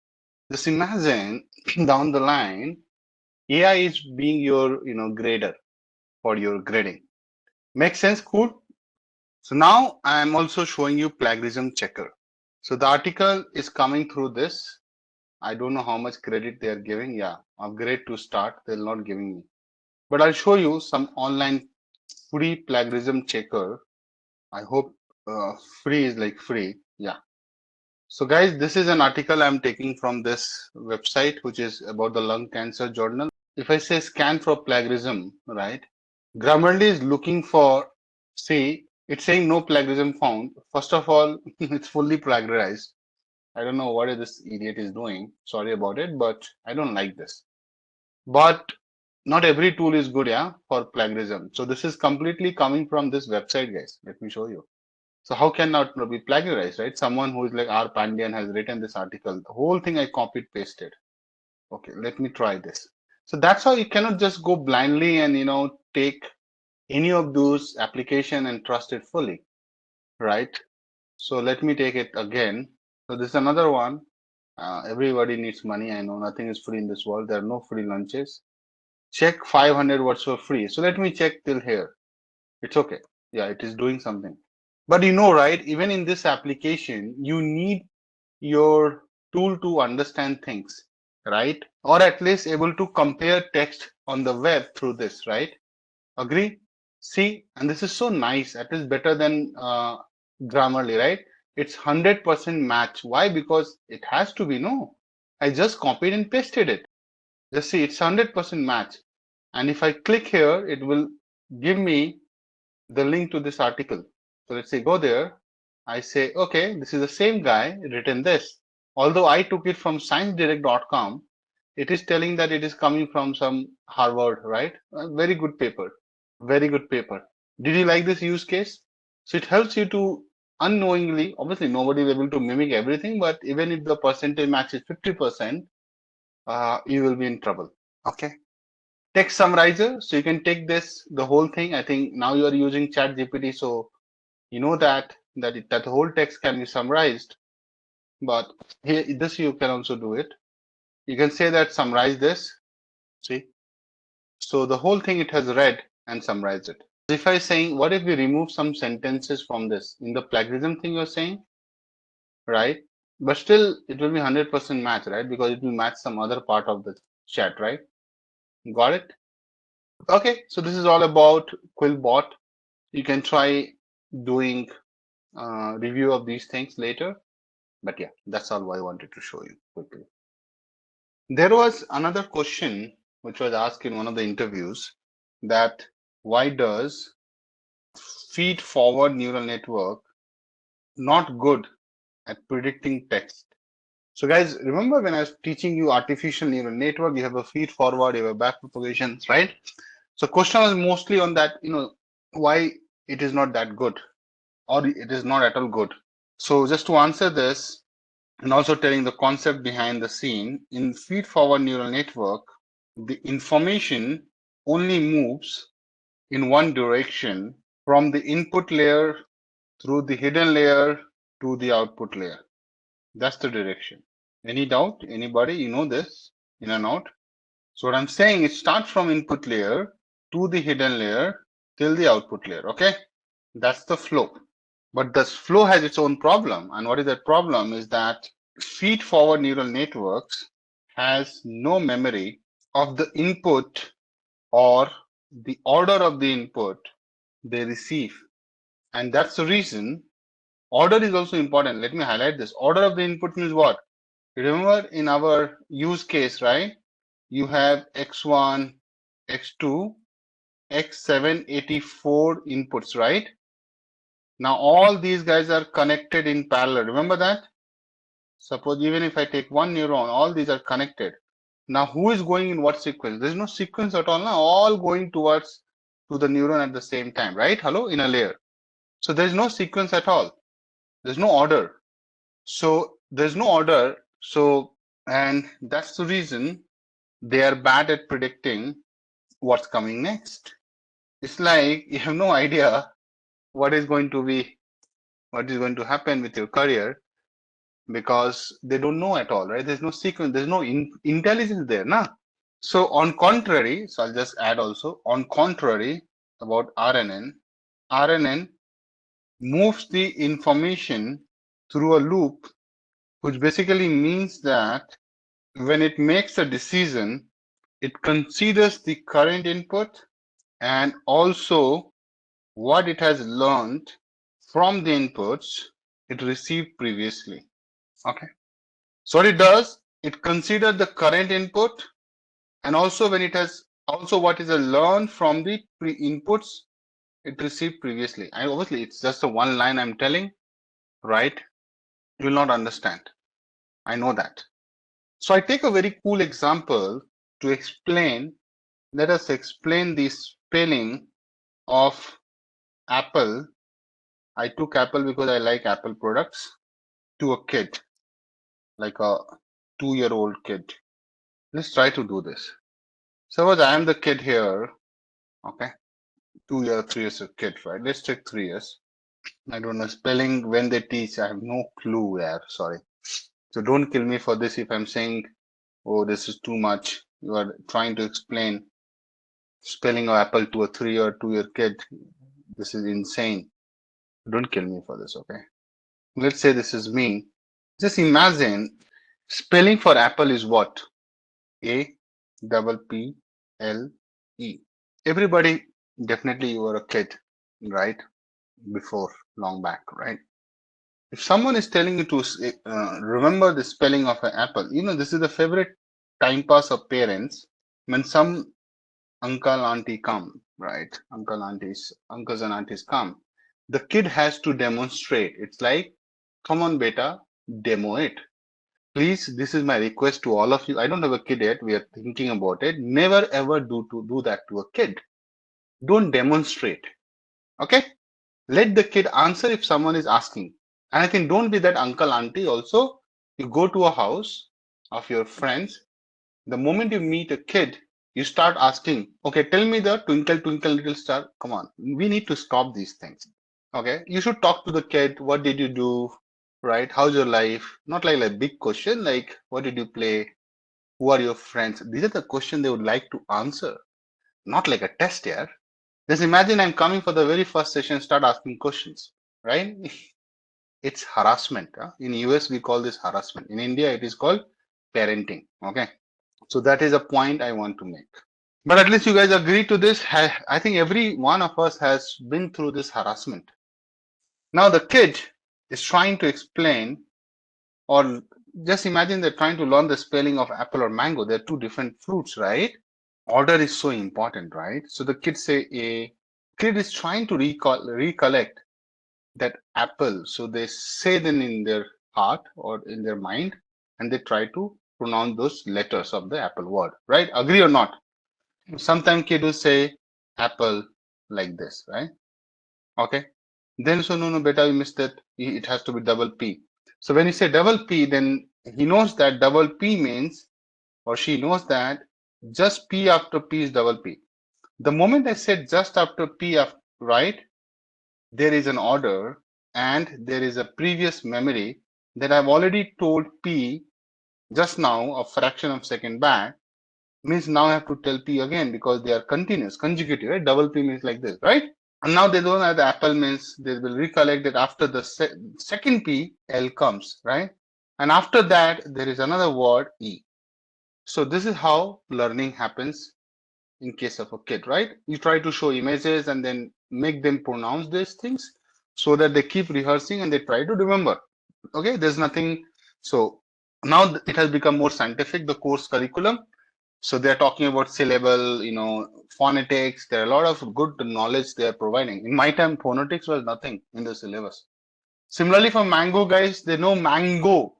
Just imagine down the line, AI is being your, grader for your grading. Make sense? Cool. So now I'm also showing you plagiarism checker. So the article is coming through this. I don't know how much credit they are giving. Yeah, upgrade to start. They're not giving me. But I'll show you some online free plagiarism checker. I hope free is like free. Yeah. So guys, this is an article I'm taking from this website, which is about the lung cancer journal. If I say scan for plagiarism, right? Grammarly is looking for, see, it's saying no plagiarism found. First of all, it's fully plagiarized. I don't know what this idiot is doing. Sorry about it, but I don't like this. But not every tool is good, yeah, for plagiarism. So this is completely coming from this website, guys. Let me show you. So how can not be plagiarized, right? Someone who is like R. Pandian has written this article. The whole thing I copied pasted. Okay, let me try this. So that's how you cannot just go blindly and take any of those application and trust it fully, right? So let me take it again. So this is another one. Everybody needs money. I know nothing is free in this world. There are no free lunches. Check 500 words for free. So let me check till here. It's okay. Yeah, it is doing something. But right, even in this application, you need your tool to understand things, right? Or at least able to compare text on the web through this, right? Agree? See, and this is so nice. At least better than Grammarly, right? It's 100% match. Why? Because it has to be, no. I just copied and pasted it. Just see, it's 100% match. And if I click here, it will give me the link to this article. So let's say go there. I say, okay, this is the same guy written this. Although I took it from sciencedirect.com, it is telling that it is coming from some Harvard, right? A very good paper. Very good paper. Did you like this use case? So it helps you to unknowingly, obviously nobody is able to mimic everything, but even if the percentage match is 50%, you will be in trouble. Okay. Text summarizer. So you can take this, the whole thing. I think now you are using Chat GPT, so you know that whole text can be summarized. But here, this you can also do it. You can say that summarize this. See, so the whole thing it has read and summarized it. If I saying, what if we remove some sentences from this in the plagiarism thing you're saying, right? But still, it will be 100% match, right? Because it will match some other part of the chat, right? Got it? Okay, so this is all about Quillbot. You can try doing review of these things later. But yeah, that's all I wanted to show you quickly. There was another question which was asked in one of the interviews that why does feed forward neural network not good at predicting text? So guys, remember when I was teaching you artificial neural network, you have a feed forward, you have a back propagation, right? So question was mostly on that, why it is not that good or it is not at all good. So just to answer this and also telling the concept behind the scene, in feed forward neural network, the information only moves in one direction from the input layer through the hidden layer to the output layer. That's the direction. Any doubt? Anybody? You know this in and out? So what I'm saying is start from input layer to the hidden layer till the output layer. Okay. That's the flow. But this flow has its own problem. And what is that problem is that feed forward neural networks has no memory of the input or the order of the input they receive. And that's the reason order is also important. Let me highlight this. Order of the input means what? Remember in our use case, right? You have x1, x2, X784 inputs, right? Now all these guys are connected in parallel. Remember that? Suppose even if I take one neuron, all these are connected. Now who is going in what sequence? There's no sequence at all. Now all going towards to the neuron at the same time, right? Hello, in a layer. So there's no sequence at all. There's no order. So there's no order. So, and that's the reason they are bad at predicting what's coming next. It's like you have no idea what is going to happen with your career because they don't know at all, right? There's no sequence, there's no intelligence there, nah. So on contrary, so I'll just add also, on contrary about RNN moves the information through a loop, which basically means that when it makes a decision, it considers the current input and also what it has learned from the inputs it received previously. Okay. So what it does, it considers the current input and also when it has also what is learned from the inputs it received previously. And obviously it's just a one line I'm telling, right? You will not understand. I know that. So I take a very cool example to explain. Let us explain the spelling of Apple. I took Apple because I like Apple products to a kid, like a 2-year-old kid. Let's try to do this. Suppose I am the kid here, okay? 2 years, 3 years of kid, right? Let's take 3 years. I don't know spelling when they teach. I have no clue there. Sorry. So don't kill me for this if I'm saying, oh, this is too much. You are trying to explain spelling of apple to a 3 or 2-year kid. This is insane. Don't kill me for this, okay? Let's say this is me. Just imagine spelling for apple is what? APPLE. Everybody, definitely you were a kid, right? Before, long back, right? If someone is telling you to remember the spelling of an apple, this is the favorite time pass of parents when some uncle, auntie come, right? Uncles and aunties come. The kid has to demonstrate. It's like, come on, beta, demo it. Please, this is my request to all of you. I don't have a kid yet. We are thinking about it. Never ever do that to a kid. Don't demonstrate. Okay? Let the kid answer if someone is asking. And I think don't be that uncle, auntie also. You go to a house of your friends. The moment you meet a kid, you start asking, okay, tell me the twinkle, twinkle, little star. Come on. We need to stop these things. Okay? You should talk to the kid. What did you do? Right? How's your life? Not like a big question, like what did you play? Who are your friends? These are the questions they would like to answer. Not like a test here. Just imagine I'm coming for the very first session, start asking questions, right? It's harassment. Huh? In US, we call this harassment. In India, it is called parenting. Okay. So that is a point I want to make. But at least you guys agree to this. I think every one of us has been through this harassment. Now the kid is trying to explain, or just imagine they're trying to learn the spelling of apple or mango. They're two different fruits, right? Order is so important, right? So the kids say a kid is trying to recollect that apple. So they say them in their heart or in their mind, and they try to pronounce those letters of the apple word, right? Agree or not? Sometimes kid will say apple like this, right? Okay. Then so no, beta, you missed that. It has to be double P. So when you say double P, then he knows that double P means, or she knows that just P after P is double P. The moment I said just after P, right, there is an order and there is a previous memory that I've already told P just now, a fraction of second back, means now I have to tell P again because they are continuous, consecutive, right? Double P means like this, right? And now they don't have the apple means they will recollect that after the second P, L comes, right? And after that, there is another word E. So this is how learning happens in case of a kid, right? You try to show images and then make them pronounce these things so that they keep rehearsing and they try to remember. Okay, there's nothing. So now it has become more scientific, the course curriculum. So they're talking about syllable, phonetics. There are a lot of good knowledge they are providing. In my time, phonetics was nothing in the syllabus. Similarly, for mango guys, they know mango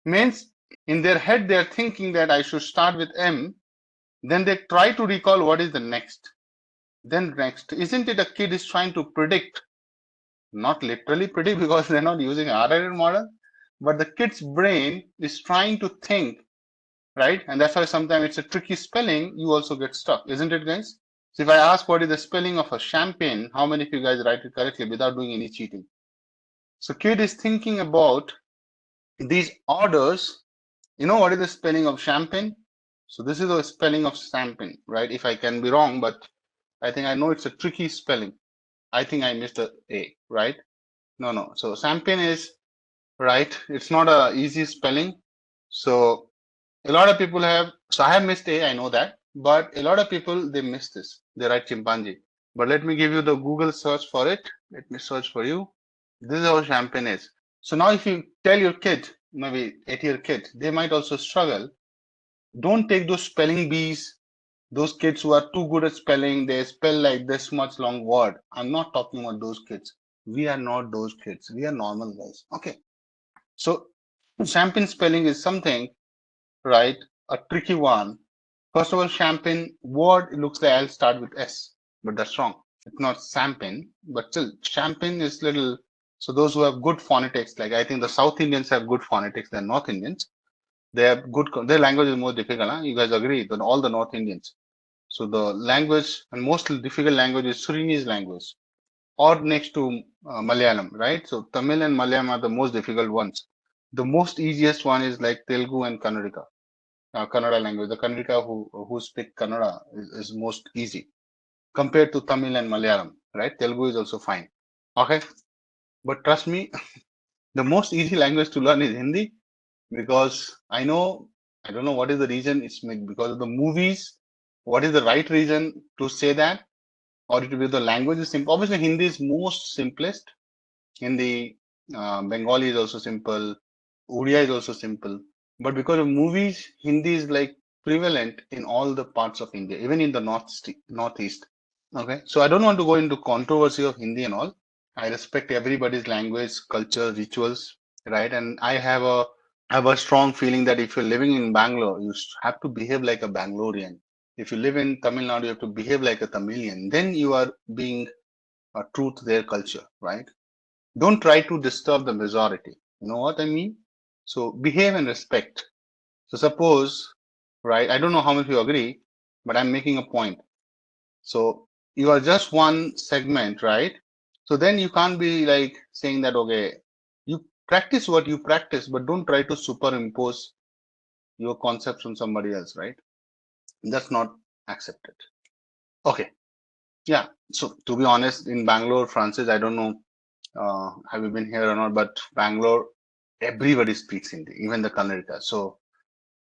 means in their head they're thinking that I should start with M. Then they try to recall what is the next. Then next, isn't it a kid is trying to predict? Not literally predict because they're not using RNN model, but the kid's brain is trying to think, right? And that's why sometimes it's a tricky spelling. You also get stuck, isn't it, guys? So if I ask what is the spelling of a champagne, how many of you guys write it correctly without doing any cheating? So kid is thinking about these orders. You know what is the spelling of champagne? So this is the spelling of champagne, right? If I can be wrong, but I think I know it's a tricky spelling. I think I missed a A, right? No. So champagne is right. It's not a easy spelling. So a lot of people have, so I have missed A, I know that, but a lot of people, they miss this. They write chimpanzee. But let me give you the Google search for it. Let me search for you. This is how champagne is. So now if you tell your kid, maybe 8-year kid, they might also struggle. Don't take those spelling bees, those kids who are too good at spelling, they spell like this much long word. I'm not talking about those kids. We are not those kids. We are normal guys. Okay. So champagne spelling is something, right? A tricky one. First of all, champagne word, it looks like I'll start with S, but that's wrong. It's not champagne, but still champagne is little. So those who have good phonetics, like I think the South Indians have good phonetics than North Indians. They have good, their language is more difficult. Huh? You guys agree? Than all the North Indians. So the language and most difficult language is Surinese language or next to Malayalam, right? So Tamil and Malayalam are the most difficult ones. The most easiest one is like Telugu and Kannada. Kannada language. The Kannada who speak Kannada is most easy compared to Tamil and Malayalam, right? Telugu is also fine. Okay, but trust me, the most easy language to learn is Hindi because I don't know what is the reason. It's because of the movies. What is the right reason to say that? Or it will be the language is simple. Obviously, Hindi is most simplest. Hindi, Bengali is also simple. Odia is also simple. But because of movies, Hindi is like prevalent in all the parts of India, even in the northeast. Okay, so I don't want to go into controversy of Hindi and all. I respect everybody's language, culture, rituals, right? And I have a strong feeling that if you're living in Bangalore, you have to behave like a Bangalorean. If you live in Tamil Nadu, you have to behave like a Tamilian. Then you are being true to their culture, right? Don't try to disturb the majority. You know what I mean? So behave and respect. So suppose, right? I don't know how much you agree, but I'm making a point. So you are just one segment, right? So then you can't be like saying that, okay, you practice what you practice, but don't try to superimpose your concepts on somebody else, right? That's not accepted. Okay. Yeah. So to be honest, in Bangalore, Francis, I don't know, have you been here or not, but Bangalore, everybody speaks Hindi, even the Kannada. So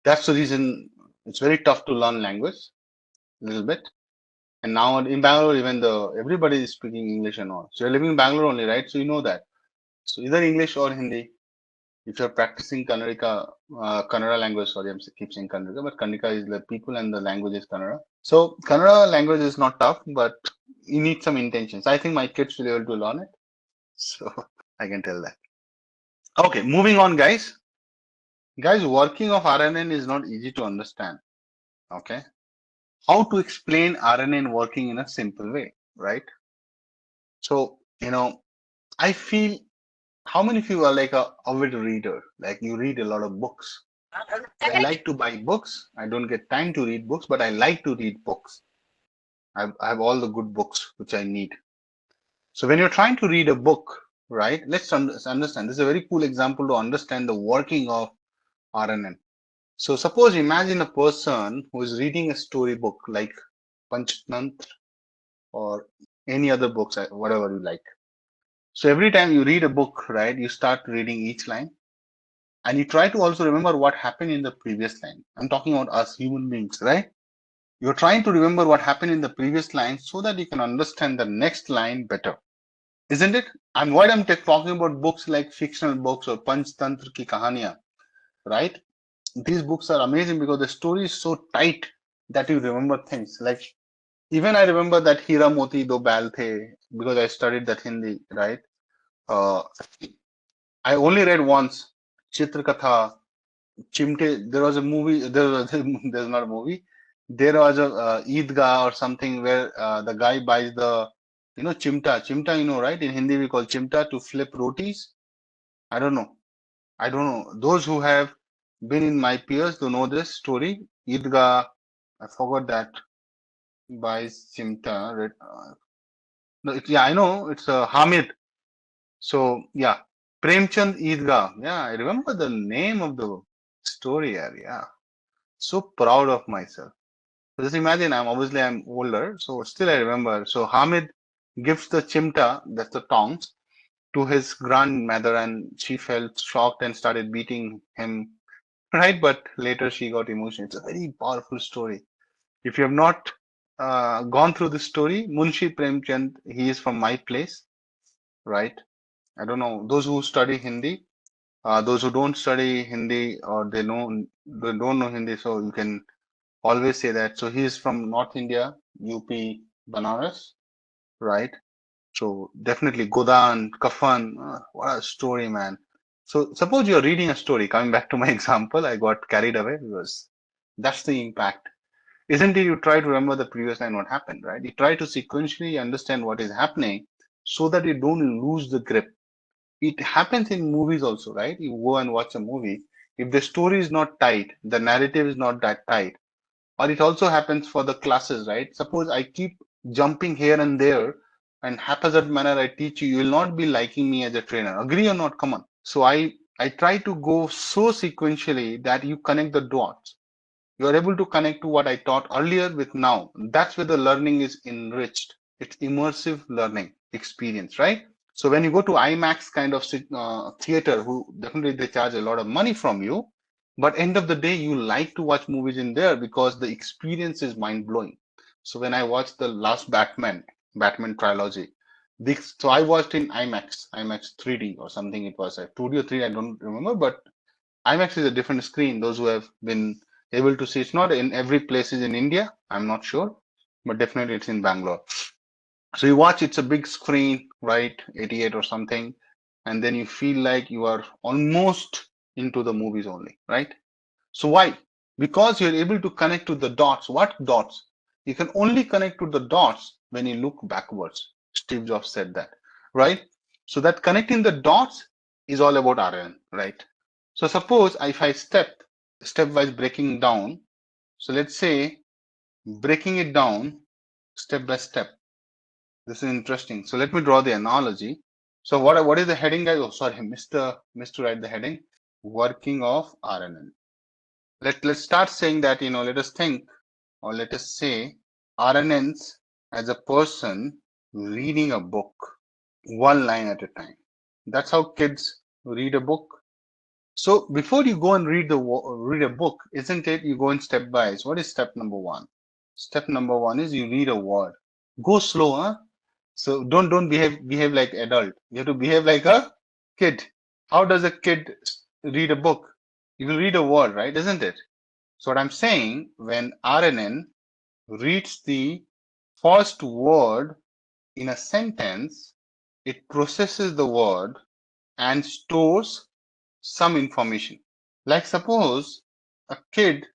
that's the reason it's very tough to learn language a little bit. And now in Bangalore, even everybody is speaking English and all. So you're living in Bangalore only, right? So you know that. So either English or Hindi. If you're practicing Kannada language, sorry, keep saying Kannada, but Kannada is the people and the language is Kannada. So Kannada language is not tough, but you need some intentions. I think my kids will be able to learn it. So I can tell that. Okay, moving on, guys. Guys, working of RNN is not easy to understand. Okay. How to explain RNN working in a simple way, right? So, I feel how many of you are like a avid reader? Like you read a lot of books. I like to buy books. I don't get time to read books, but I like to read books. I have all the good books which I need. So when you're trying to read a book, right? Let's understand. This is a very cool example to understand the working of RNN. So suppose imagine a person who is reading a storybook like Panchtantra or any other books, whatever you like. So every time you read a book, right, you start reading each line and you try to also remember what happened in the previous line. I'm talking about us human beings, right? You're trying to remember what happened in the previous line so that you can understand the next line better. Isn't it? And why I'm talking about books like fictional books or Panchtantra ki kahaniya, right? These books are amazing because the story is so tight that you remember things. Like even I remember that Hira Moti Do Bal The, because I studied that Hindi, right? Uh, I only read once Chitrakatha, Chimte. There was a movie. There's not a movie. There was a Eidgah or something where the guy buys the, chimta. Chimta, right? In Hindi we call chimta to flip rotis. I don't know. I don't know. Those who have been in my peers to know this story. Eidgah, I forgot that. Buys chimta. No, yeah, I know. It's Hamid. So yeah, Premchand Eidgah. Yeah, I remember the name of the story. Yeah, so proud of myself. So just imagine, I'm older, so still I remember. So Hamid gives the chimta, that's the tongs, to his grandmother, and she felt shocked and started beating him. Right, but later she got emotional. It's a very powerful story. If you have not gone through this story, Munshi Premchand, he is from my place, right? I don't know those who study Hindi. Those who don't study Hindi or they don't know Hindi, so you can always say that. So he is from North India, UP, Banaras, right? So definitely Godan, Kafan, what a story, man. So suppose you're reading a story, coming back to my example, I got carried away because that's the impact. Isn't it? You try to remember the previous line, what happened, right? You try to sequentially understand what is happening so that you don't lose the grip. It happens in movies also, right? You go and watch a movie. If the story is not tight, the narrative is not that tight, or it also happens for the classes, right? Suppose I keep jumping here and there and haphazard manner I teach you, you will not be liking me as a trainer. Agree or not? Come on. So I try to go so sequentially that you connect the dots. You are able to connect to what I taught earlier with now. That's where the learning is enriched. It's immersive learning experience, right? So when you go to IMAX kind of theater, who definitely they charge a lot of money from you, but end of the day, you like to watch movies in there because the experience is mind blowing. So when I watched the last Batman trilogy, so I watched in IMAX 3D or something. It was a 2D or 3D, I don't remember, but IMAX is a different screen. Those who have been able to see, it's not in every place is in India. I'm not sure, but definitely it's in Bangalore. So you watch, it's a big screen, right? 88 or something. And then you feel like you are almost into the movies only, right? So why? Because you're able to connect to the dots. What dots? You can only connect to the dots when you look backwards. Steve Jobs said that, right? So that connecting the dots is all about RNN, right? So suppose if I stepwise breaking down. So let's say breaking it down step by step. This is interesting. So let me draw the analogy. So what is the heading, guys? Oh, sorry, missed to write the heading. Working of RNN. Let's start saying that, let us think, or let us say RNNs as a person reading a book, one line at a time. That's how kids read a book. So before you go and read a book, isn't it? You go in step by. What is step number one? Step number one is you read a word. Go slow, huh? So don't behave like adult. You have to behave like a kid. How does a kid read a book? You will read a word, right? Isn't it? So what I'm saying, when RNN reads the first word in a sentence, it processes the word and stores some information. Like suppose a kid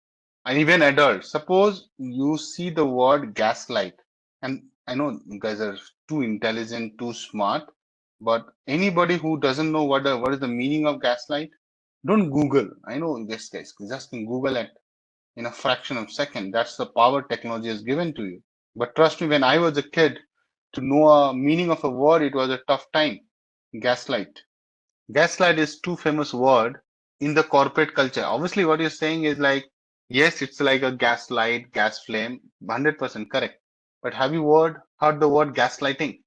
and even adult, suppose you see the word gaslight, and I know you guys are too intelligent, too smart, but anybody who doesn't know what is the meaning of gaslight, don't Google. I know this guys just can Google it in a fraction of a second. That's the power technology has given to you. But trust me, when I was a kid, to know a meaning of a word, it was a tough time. Gaslight. Gaslight is too famous word in the corporate culture. Obviously, what you're saying is like, yes, it's like a gaslight, gas flame, 100% correct. But have you heard the word gaslighting?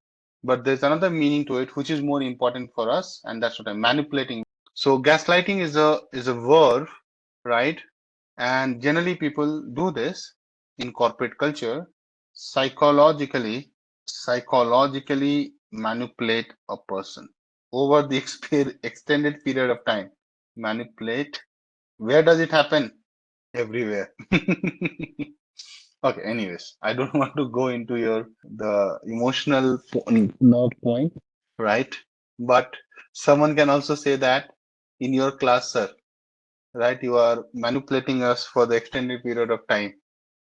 But there's another meaning to it, which is more important for us, and that's what I'm manipulating. So gaslighting is a verb, right? And generally people do this in corporate culture, psychologically, psychologically manipulate a person over the extended period of time. Manipulate. Where does it happen? Everywhere. Okay, anyways, I don't want to go into the emotional nerve point, right? But someone can also say that in your class, sir, right? You are manipulating us for the extended period of time,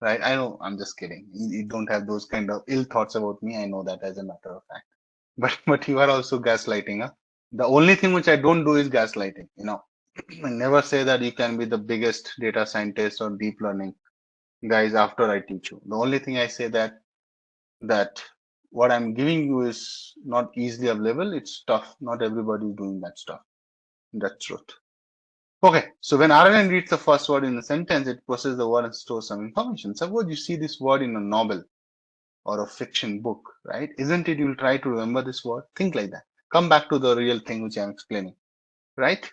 right? I know, I'm just kidding. You don't have those kind of ill thoughts about me. I know that as a matter of fact. But you are also gaslighting, huh? The only thing which I don't do is gaslighting, I never say that you can be the biggest data scientist or deep learning guys after I teach you. The only thing I say that what I'm giving you is not easily available. It's tough. Not everybody is doing that stuff. That's truth. Okay, so when RNN reads the first word in a sentence, it processes the word and stores some information. Suppose you see this word in a novel or a fiction book, right? Isn't it you'll try to remember this word? Think like that. Come back to the real thing which I'm explaining, right?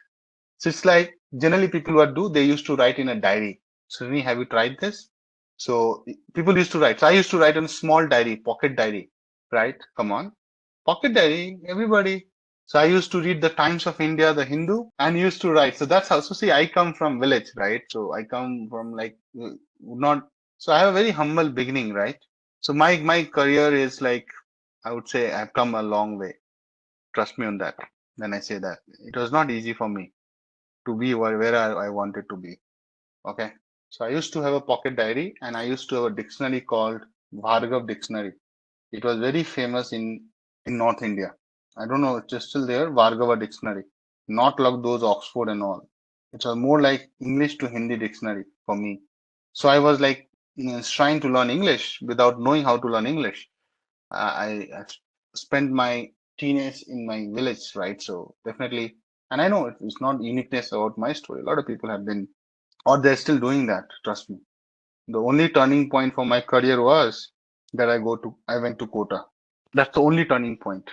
So it's like generally people what do, they used to write in a diary. So Rini, have you tried this? So people used to write. So I used to write in a small diary, pocket diary, right? Come on. Pocket diary, everybody. So I used to read the Times of India, the Hindu, and used to write. So that's how. So see, I come from village, right? So I come from like not. So I have a very humble beginning, right? So my career is like, I would say I've come a long way. Trust me on that. When I say that, it was not easy for me to be where I wanted to be. Okay. So I used to have a pocket diary and I used to have a dictionary called Bhargav Dictionary. It was very famous in North India. I don't know, it's still there, Bhargava Dictionary. Not like those Oxford and all. It was more like English to Hindi dictionary for me. So I was like, trying to learn English without knowing how to learn English. I spent my teenage in my village, right? So definitely, and I know it's not uniqueness about my story. A lot of people have been, or they're still doing that. Trust me. The only turning point for my career was that I went to Kota. That's the only turning point.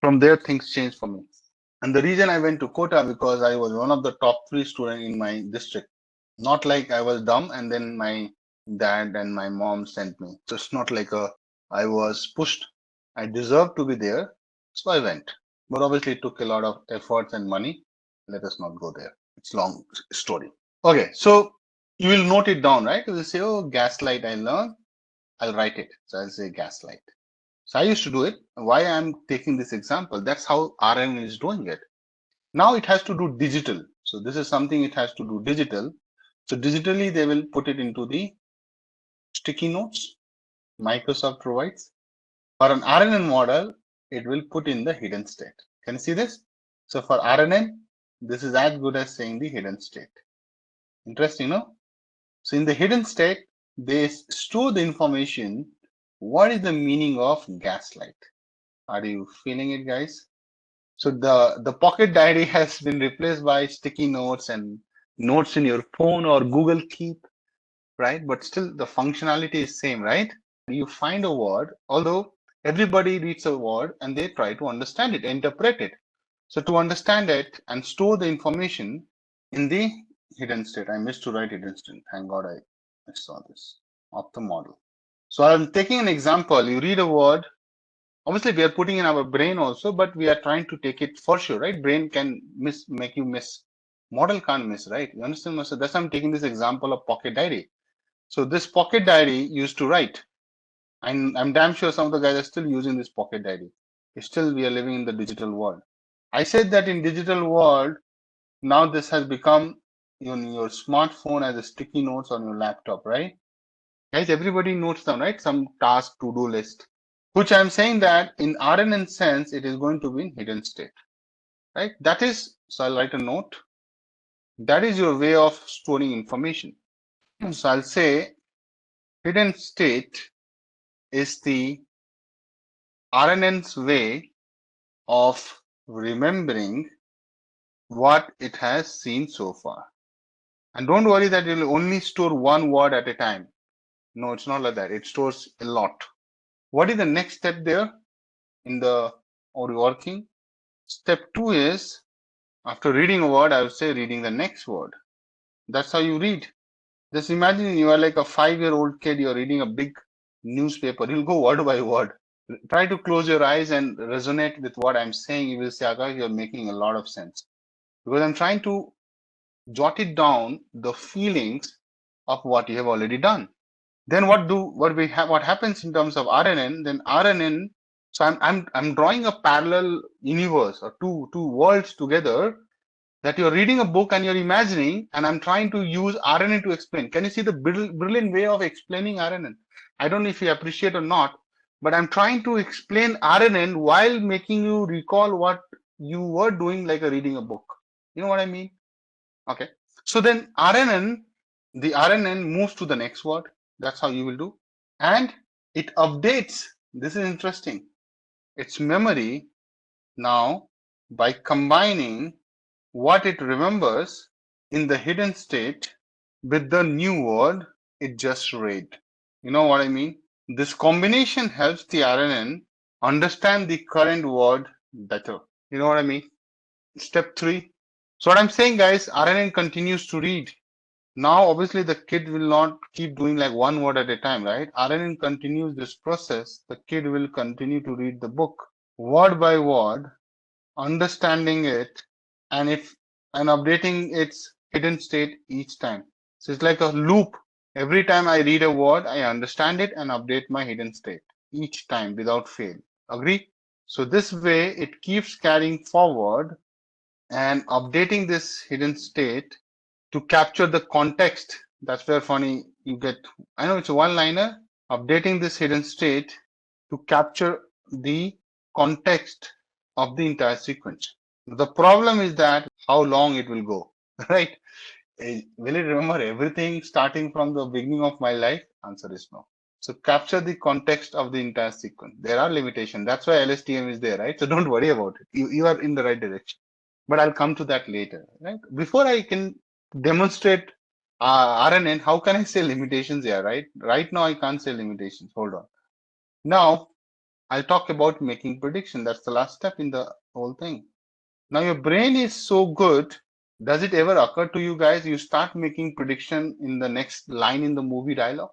From there, things changed for me. And the reason I went to Kota because I was one of the top three students in my district. Not like I was dumb and then my dad and my mom sent me. So it's not like I was pushed. I deserved to be there, so I went. But obviously, it took a lot of efforts and money. Let us not go there. It's a long story. Okay, so you will note it down, right? You will say, oh, gaslight, I learned. I'll write it. So I'll say gaslight. So I used to do it. Why I'm taking this example? That's how RNN is doing it. Now it has to do digital. So this is something it has to do digital. So digitally, they will put it into the sticky notes Microsoft provides. For an RNN model, it will put in the hidden state. Can you see this? So for RNN, this is as good as saying the hidden state. Interesting, no? So in the hidden state, they store the information. What is the meaning of gaslight? Are you feeling it, guys? So the pocket diary has been replaced by sticky notes and notes in your phone or Google Keep, right? But still the functionality is same, right? You find a word, although everybody reads a word and they try to understand it, interpret it. So to understand it and store the information in the hidden state, I missed to write hidden state. Thank God I saw this of the model. So I'm taking an example. You read a word. Obviously, we are putting in our brain also, but we are trying to take it for sure, right? Brain can make you miss. Model can't miss, right? You understand? So that's why I'm taking this example of pocket diary. So this pocket diary used to write. I'm damn sure some of the guys are still using this pocket diary. Still, we are living in the digital world. I said that in digital world, now this has become your smartphone as a sticky notes on your laptop, right? Guys, everybody notes down, right? Some task to-do list, which I'm saying that in RNN sense, it is going to be in hidden state, right? That is, so I'll write a note. That is your way of storing information. So I'll say hidden state is the RNN's way of remembering what it has seen so far. And don't worry that it will only store one word at a time. No, it's not like that. It stores a lot. What is the next step there in the or working? Step 2 is after reading a word, I would say reading the next word. That's how you read. Just imagine you are like a 5-year-old kid, you're reading a big newspaper. You'll go word by word. Try to close your eyes and resonate with what I'm saying. You will say, Akash, you're making a lot of sense. Because I'm trying to jot it down the feelings of what you have already done. Then what happens in terms of RNN? Then RNN. So I'm drawing a parallel universe or two worlds together, that you're reading a book and you're imagining, and I'm trying to use RNN to explain. Can you see the brilliant way of explaining RNN? I don't know if you appreciate or not, but I'm trying to explain RNN while making you recall what you were doing, like a reading a book. You know what I mean? Okay. So then the RNN moves to the next word. That's how you will do. And it updates. This is interesting. Its memory now by combining what it remembers in the hidden state with the new word it just read. You know what I mean? This combination helps the RNN understand the current word better. You know what I mean? Step 3. So what I'm saying, guys, RNN continues to read. Now, obviously, the kid will not keep doing like one word at a time, right? RNN continues this process. The kid will continue to read the book word by word, understanding it, and updating its hidden state each time. So it's like a loop. Every time I read a word, I understand it and update my hidden state each time without fail. Agree? So this way it keeps carrying forward and updating this hidden state to capture the context. That's where funny you get. I know it's a one-liner. Updating this hidden state to capture the context of the entire sequence. The problem is that how long it will go, right? Will it remember everything starting from the beginning of my life? Answer is no. So capture the context of the entire sequence. There are limitations. That's why LSTM is there, right? So don't worry about it. You are in the right direction. But I'll come to that later, right? Before I can demonstrate RNN, how can I say limitations here, right? Right now, I can't say limitations. Hold on. Now, I'll talk about making prediction. That's the last step in the whole thing. Now, your brain is so good. Does it ever occur to you guys? You start making prediction in the next line in the movie dialogue.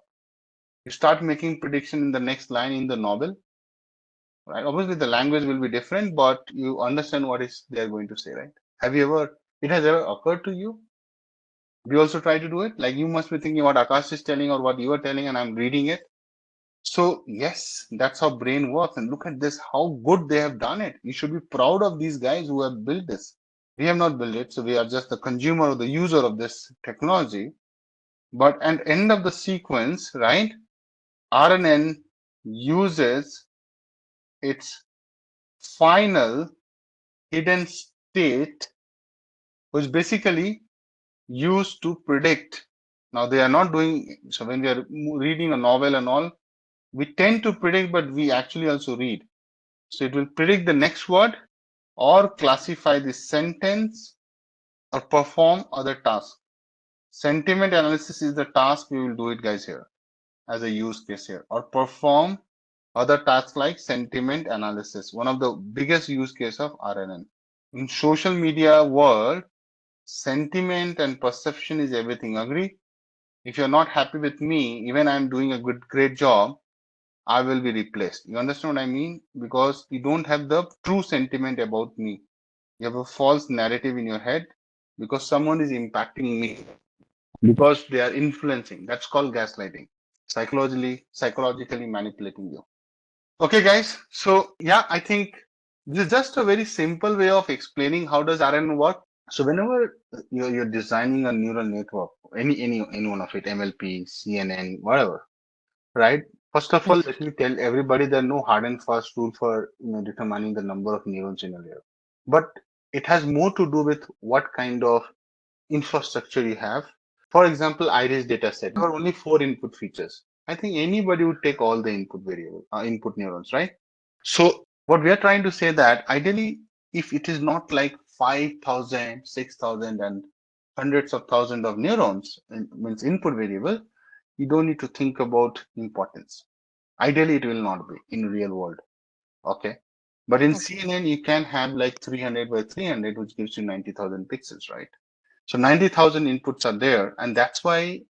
You start making prediction in the next line in the novel, right? Obviously, the language will be different, but you understand what is they're going to say, right? It has ever occurred to you? We also try to do it. Like you must be thinking what Akash is telling or what you are telling, and I'm reading it. So yes, that's how brain works. And look at this, how good they have done it. You should be proud of these guys who have built this. We have not built it, so we are just the consumer or the user of this technology. But at end of the sequence, right, RNN uses its final hidden state, which basically used to predict. Now they are not doing, so when we are reading a novel and all, we tend to predict, but we actually also read. So it will predict the next word or classify the sentence or perform other tasks. Sentiment analysis is the task. We will do it, guys, here as a use case here, or perform other tasks like sentiment analysis, one of the biggest use case of RNN. In social media world, sentiment and perception is everything. Agree? If you're not happy with me, even I'm doing a great job, I will be replaced. You understand what I mean? Because you don't have the true sentiment about me. You have a false narrative in your head because someone is impacting me, because they are influencing. That's called gaslighting. Psychologically manipulating you. Okay, guys. So yeah, I think this is just a very simple way of explaining how does RNN work. So whenever you're designing a neural network, any one of it, MLP, CNN, whatever, right? First of all, let me tell everybody there are no hard and fast rule for determining the number of neurons in a layer. But it has more to do with what kind of infrastructure you have. For example, iris dataset. There are only 4 input features. I think anybody would take all the input neurons, right? So what we are trying to say that ideally, if it is not like 5,000, 6,000, and hundreds of thousands of neurons, means input variable, you don't need to think about importance. Ideally, it will not be in real world. Okay. But in CNN, you can have like 300 by 300, which gives you 90,000 pixels, right? So 90,000 inputs are there. And that's why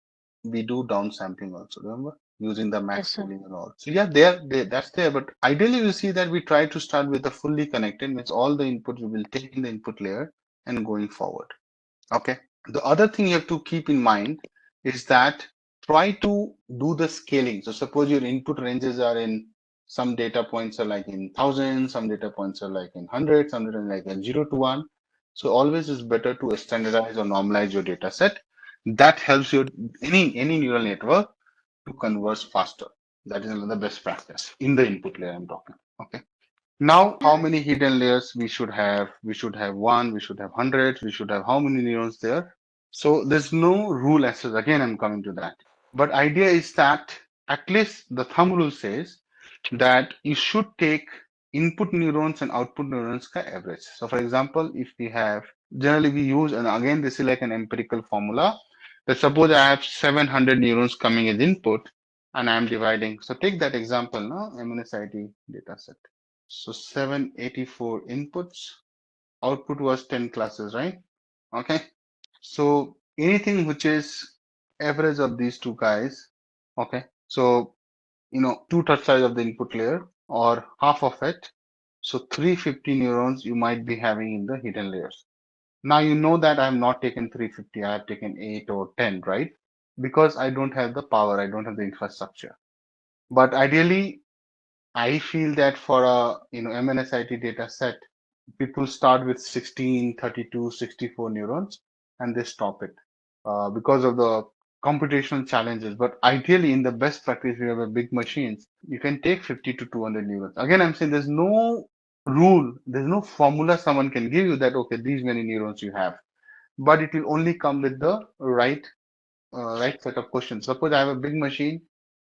we do downsampling also, remember? Using the max scaling and all. So yeah, that's there. But ideally, we see that we try to start with the fully connected, means all the inputs we will take in the input layer and going forward. Okay. The other thing you have to keep in mind is that try to do the scaling. So suppose your input ranges are in, some data points are like in thousands, some data points are like in hundreds, some are like in 0 to 1. So always is better to standardize or normalize your data set. That helps your any neural network to converse faster. That is another best practice in the input layer I'm talking. Okay. Now, how many hidden layers we should have? We should have one, we should have hundreds, we should have how many neurons there? So there's no rule as such. Again, I'm coming to that. But idea is that at least the thumb rule says that you should take input neurons and output neurons ka average. So for example, if we have, generally we use, and again, this is like an empirical formula, that suppose I have 700 neurons coming as input and I'm dividing. So take that example now, MNSIT data set. So 784 inputs, output was 10 classes, right? Okay. So anything which is average of these two guys, okay. So, two-thirds size of the input layer or half of it. So 350 neurons you might be having in the hidden layers. Now you know that I have not taken 350, I have taken 8 or 10, right? Because I don't have the power, I don't have the infrastructure. But ideally, I feel that for a MNSIT data set, people start with 16, 32, 64 neurons and they stop it because of the computational challenges. But ideally, in the best practice, we have a big machines, you can take 50 to 200 neurons. Again, I'm saying there's no rule, there's no formula someone can give you that, okay, these many neurons you have. But it will only come with the right set of questions. Suppose I have a big machine,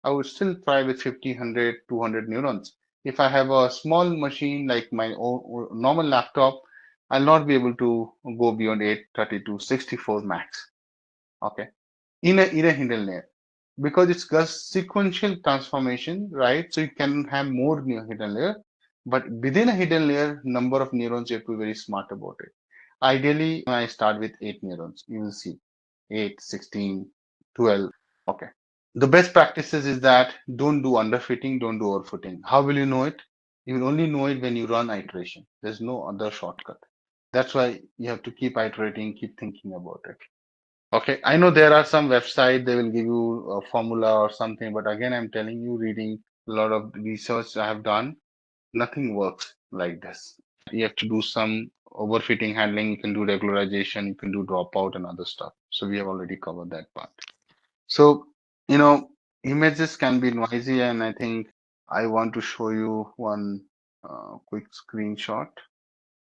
I would still try with 50, 100, 200 neurons. If I have a small machine like my own normal laptop, I'll not be able to go beyond 8, 32, 64 max. Okay. In a hidden layer. Because it's just sequential transformation, right? So you can have more hidden layer, but within a hidden layer, number of neurons, you have to be very smart about it. Ideally, I start with 8 neurons. You will see 8, 16, 12. Okay. The best practices is that don't do underfitting, don't do overfitting. How will you know it? You will only know it when you run iteration. There's no other shortcut. That's why you have to keep iterating, keep thinking about it. Okay, I know there are some website they will give you a formula or something, but again, I'm telling you, reading a lot of research I have done, nothing works like this. You have to do some overfitting handling, you can do regularization, you can do dropout and other stuff. So we have already covered that part. So, images can be noisy, and I think I want to show you one quick screenshot.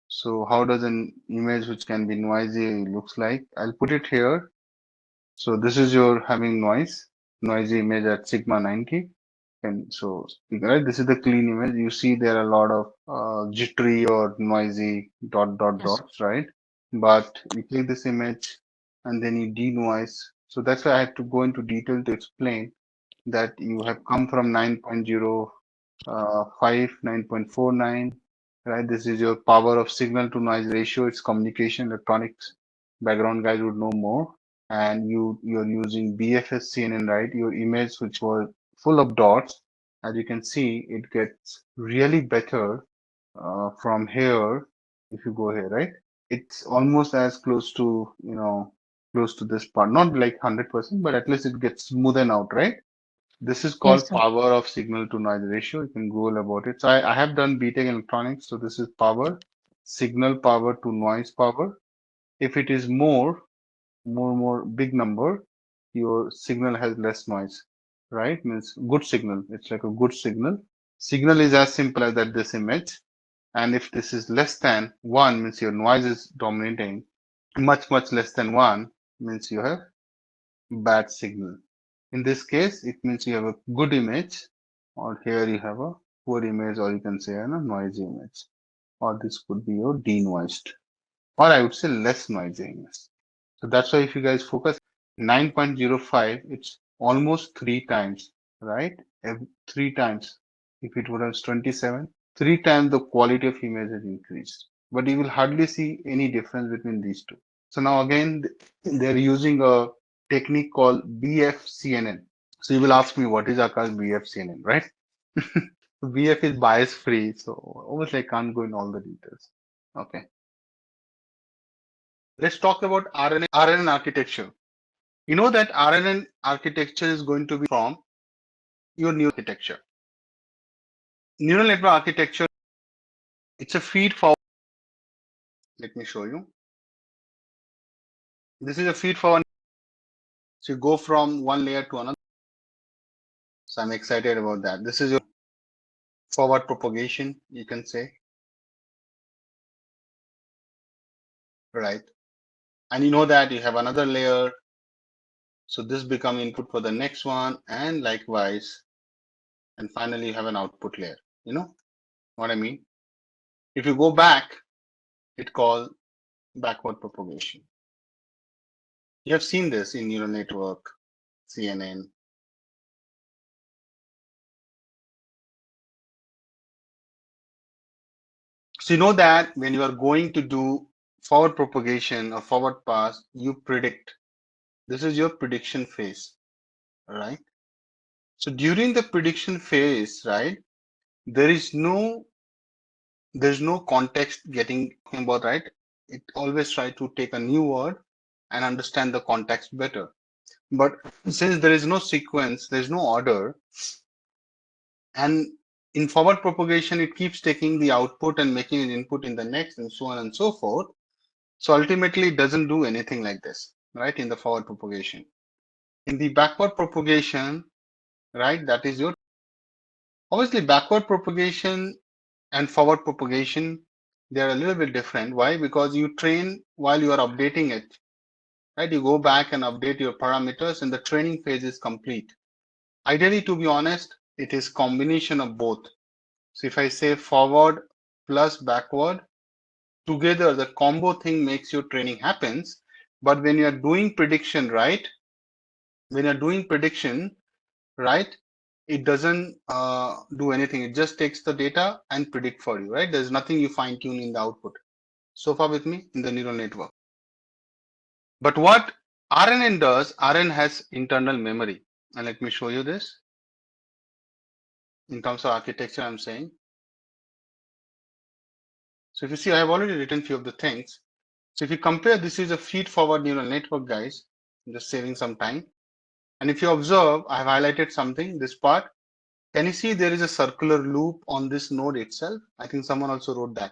So how does an image which can be noisy looks like? I'll put it here. So this is your having noisy image at sigma 90. And so, right, this is the clean image. You see there are a lot of jittery or noisy dots, right? But you click this image and then you denoise. So that's why I have to go into detail to explain that you have come from 9.05, 9.49, right? This is your power of signal to noise ratio. It's communication, electronics background guys would know more. And you're using BFS CNN, right? Your image, which was full of dots, as you can see, it gets really better from here. If you go here, right? It's almost as close to, close to this part, not like 100%, but at least it gets smoothen out, right? This is called power of signal to noise ratio. You can Google about it. So I have done BTech electronics. So this is power, signal power to noise power. If it is more big number, your signal has less noise, right? Means good signal. It's like a good signal. Signal is as simple as that this image. And if this is less than 1, means your noise is dominating. Much less than 1 means you have bad signal. In this case, it means you have a good image, or here you have a poor image, or you can say a noisy image, or this could be your denoised, or I would say less noisy image. So that's why if you guys focus 9.05, it's almost 3 times, right? 3 times. If it was 27, 3 times the quality of image has increased. But you will hardly see any difference between these two. So now again, they're using a technique called BFCNN. So you will ask me, what is Akash BFCNN, right? BF is bias free, so obviously I can't go in all the details. Okay. Let's talk about RNN architecture. You know that RNN architecture is going to be from your neural architecture. Neural network architecture, it's a feed forward. Let me show you. This is a feed forward. So you go from one layer to another. So I'm excited about that. This is your forward propagation, you can say, right? And you know that you have another layer. So this become input for the next one, and likewise. And finally, you have an output layer. You know what I mean? If you go back, it called backward propagation. You have seen this in neural network, CNN. So you know that when you are going to do forward propagation or forward pass, you predict. This is your prediction phase, right? So during the prediction phase, right, there's no context getting about, right? It always try to take a new word and understand the context better. But since there is no sequence, there's no order, and in forward propagation, it keeps taking the output and making an input in the next, and so on and so forth. So ultimately, it doesn't do anything like this, right? In the forward propagation. In the backward propagation, right, that is your, obviously backward propagation and forward propagation, they are a little bit different. Why? Because you train while you are updating it, right? You go back and update your parameters and the training phase is complete. Ideally, to be honest, it is combination of both. So if I say forward plus backward, together the combo thing makes your training happens. But when you are doing prediction, right? When you're doing prediction, right, it doesn't do anything. It just takes the data and predict for you, right? There's nothing you fine tune in the output. So far with me in the neural network. But what RNN does, RNN has internal memory. And let me show you this. In terms of architecture, I'm saying. So if you see, I have already written few of the things. So if you compare, this is a feed forward neural network, guys. I'm just saving some time. And if you observe, I have highlighted something, this part. Can you see there is a circular loop on this node itself? I think someone also wrote that.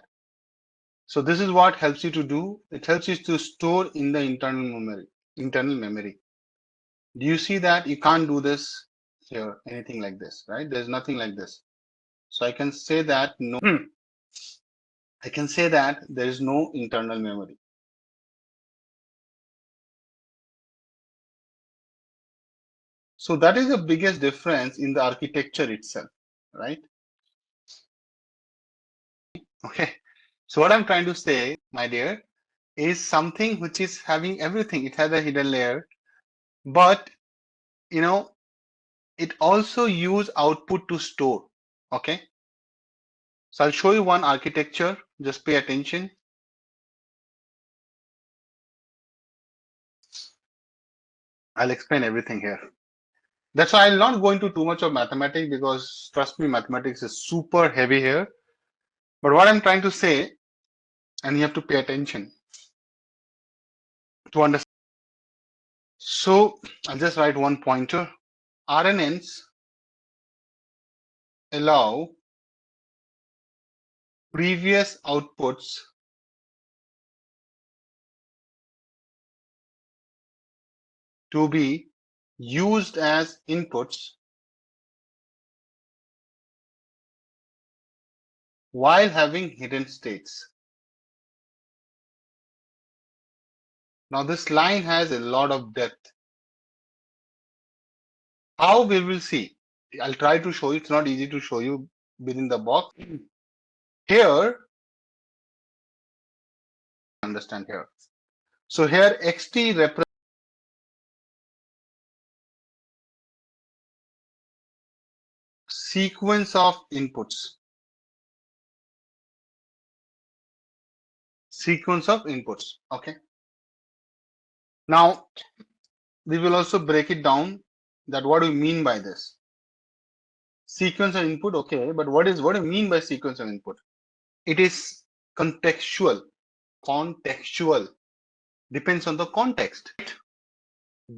So this is what helps you to do. It helps you to store in the internal memory. Internal memory. Do you see that? You can't do this here, anything like this, right? There's nothing like this. So I can say that no. I can say that there is no internal memory. So that is the biggest difference in the architecture itself, right? Okay. So what I'm trying to say, my dear, is something which is having everything. It has a hidden layer, but you know, it also use output to store. Okay. So I'll show you one architecture. Just pay attention. I'll explain everything here. That's why I'll not go into too much of mathematics because trust me, mathematics is super heavy here. But what I'm trying to say, and you have to pay attention to understand. So I'll just write one pointer. RNNs allow previous outputs to be used as inputs while having hidden states. Now this line has a lot of depth. How we will see. I'll try to show you. It's not easy to show you within the box. Here, understand here. So here XT represents sequence of inputs. Sequence of inputs. Okay. Now we will also break it down that what do you mean by this? Sequence of input, okay, but what do you mean by sequence of input? It is contextual. Contextual depends on the context.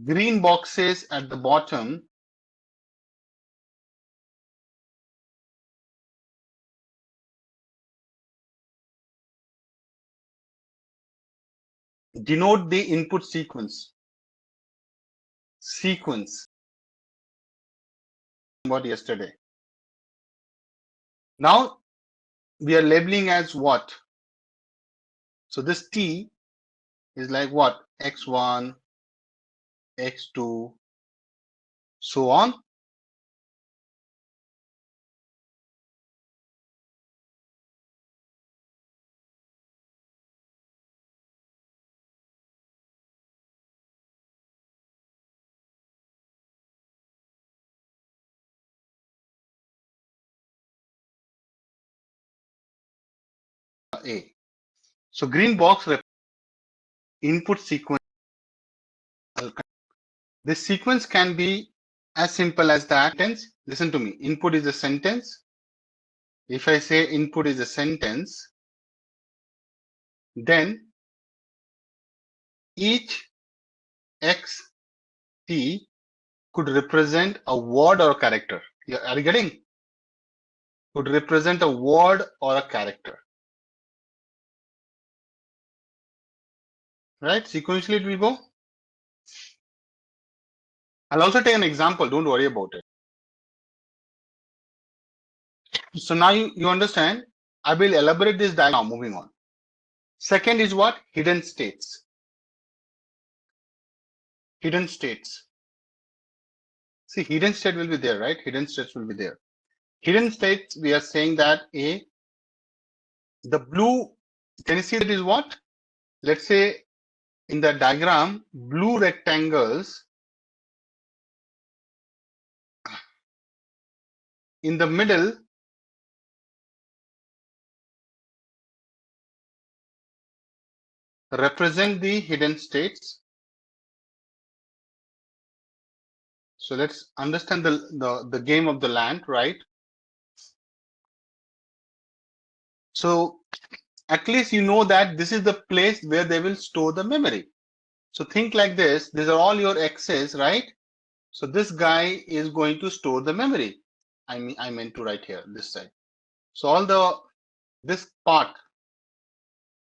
green boxes at the bottom denote the input sequence. About yesterday. Now we are labeling as what? So this T is like what? X1, X2, so on. A. So green box input sequence. This sequence can be as simple as that. Listen to me. Input is a sentence. If I say input is a sentence, then each X T could represent a word or a character. Are you getting? Could represent a word or a character. Right? Sequentially it will go. I'll also take an example. Don't worry about it. So now you understand. I will elaborate this diagram now. Moving on. Second is what? Hidden states. Hidden states. See, hidden state will be there, right? Hidden states will be there. Hidden states, we are saying that the blue, can you see that is what? Let's say in the diagram, blue rectangles in the middle represent the hidden states. So let's understand the game of the land, right? So at least you know that this is the place where they will store the memory. So think like this. These are all your X's, right? So this guy is going to store the memory. I meant to write here, this side. So this part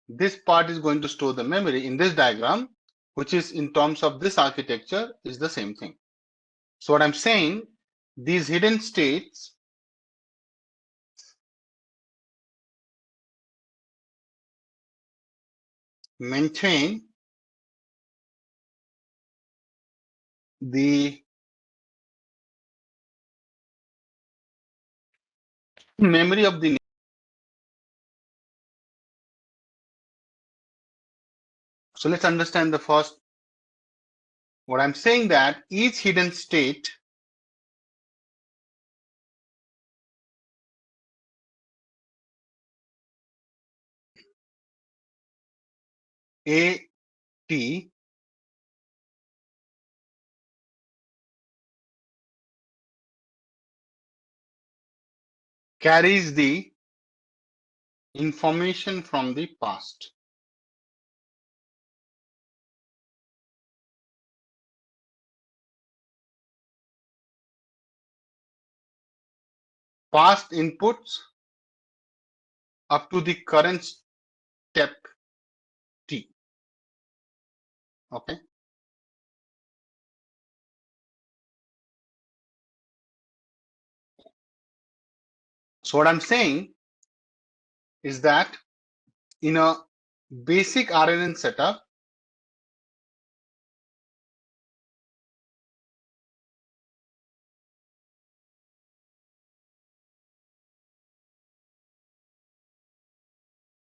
is going to store the memory in this diagram, which is in terms of this architecture is the same thing. So what I'm saying, these hidden states maintain the memory of the. So let's understand the first. What I'm saying that each hidden state AT carries the information from the past. Past inputs up to the current step T. Okay. So what I'm saying is that in a basic RNN setup,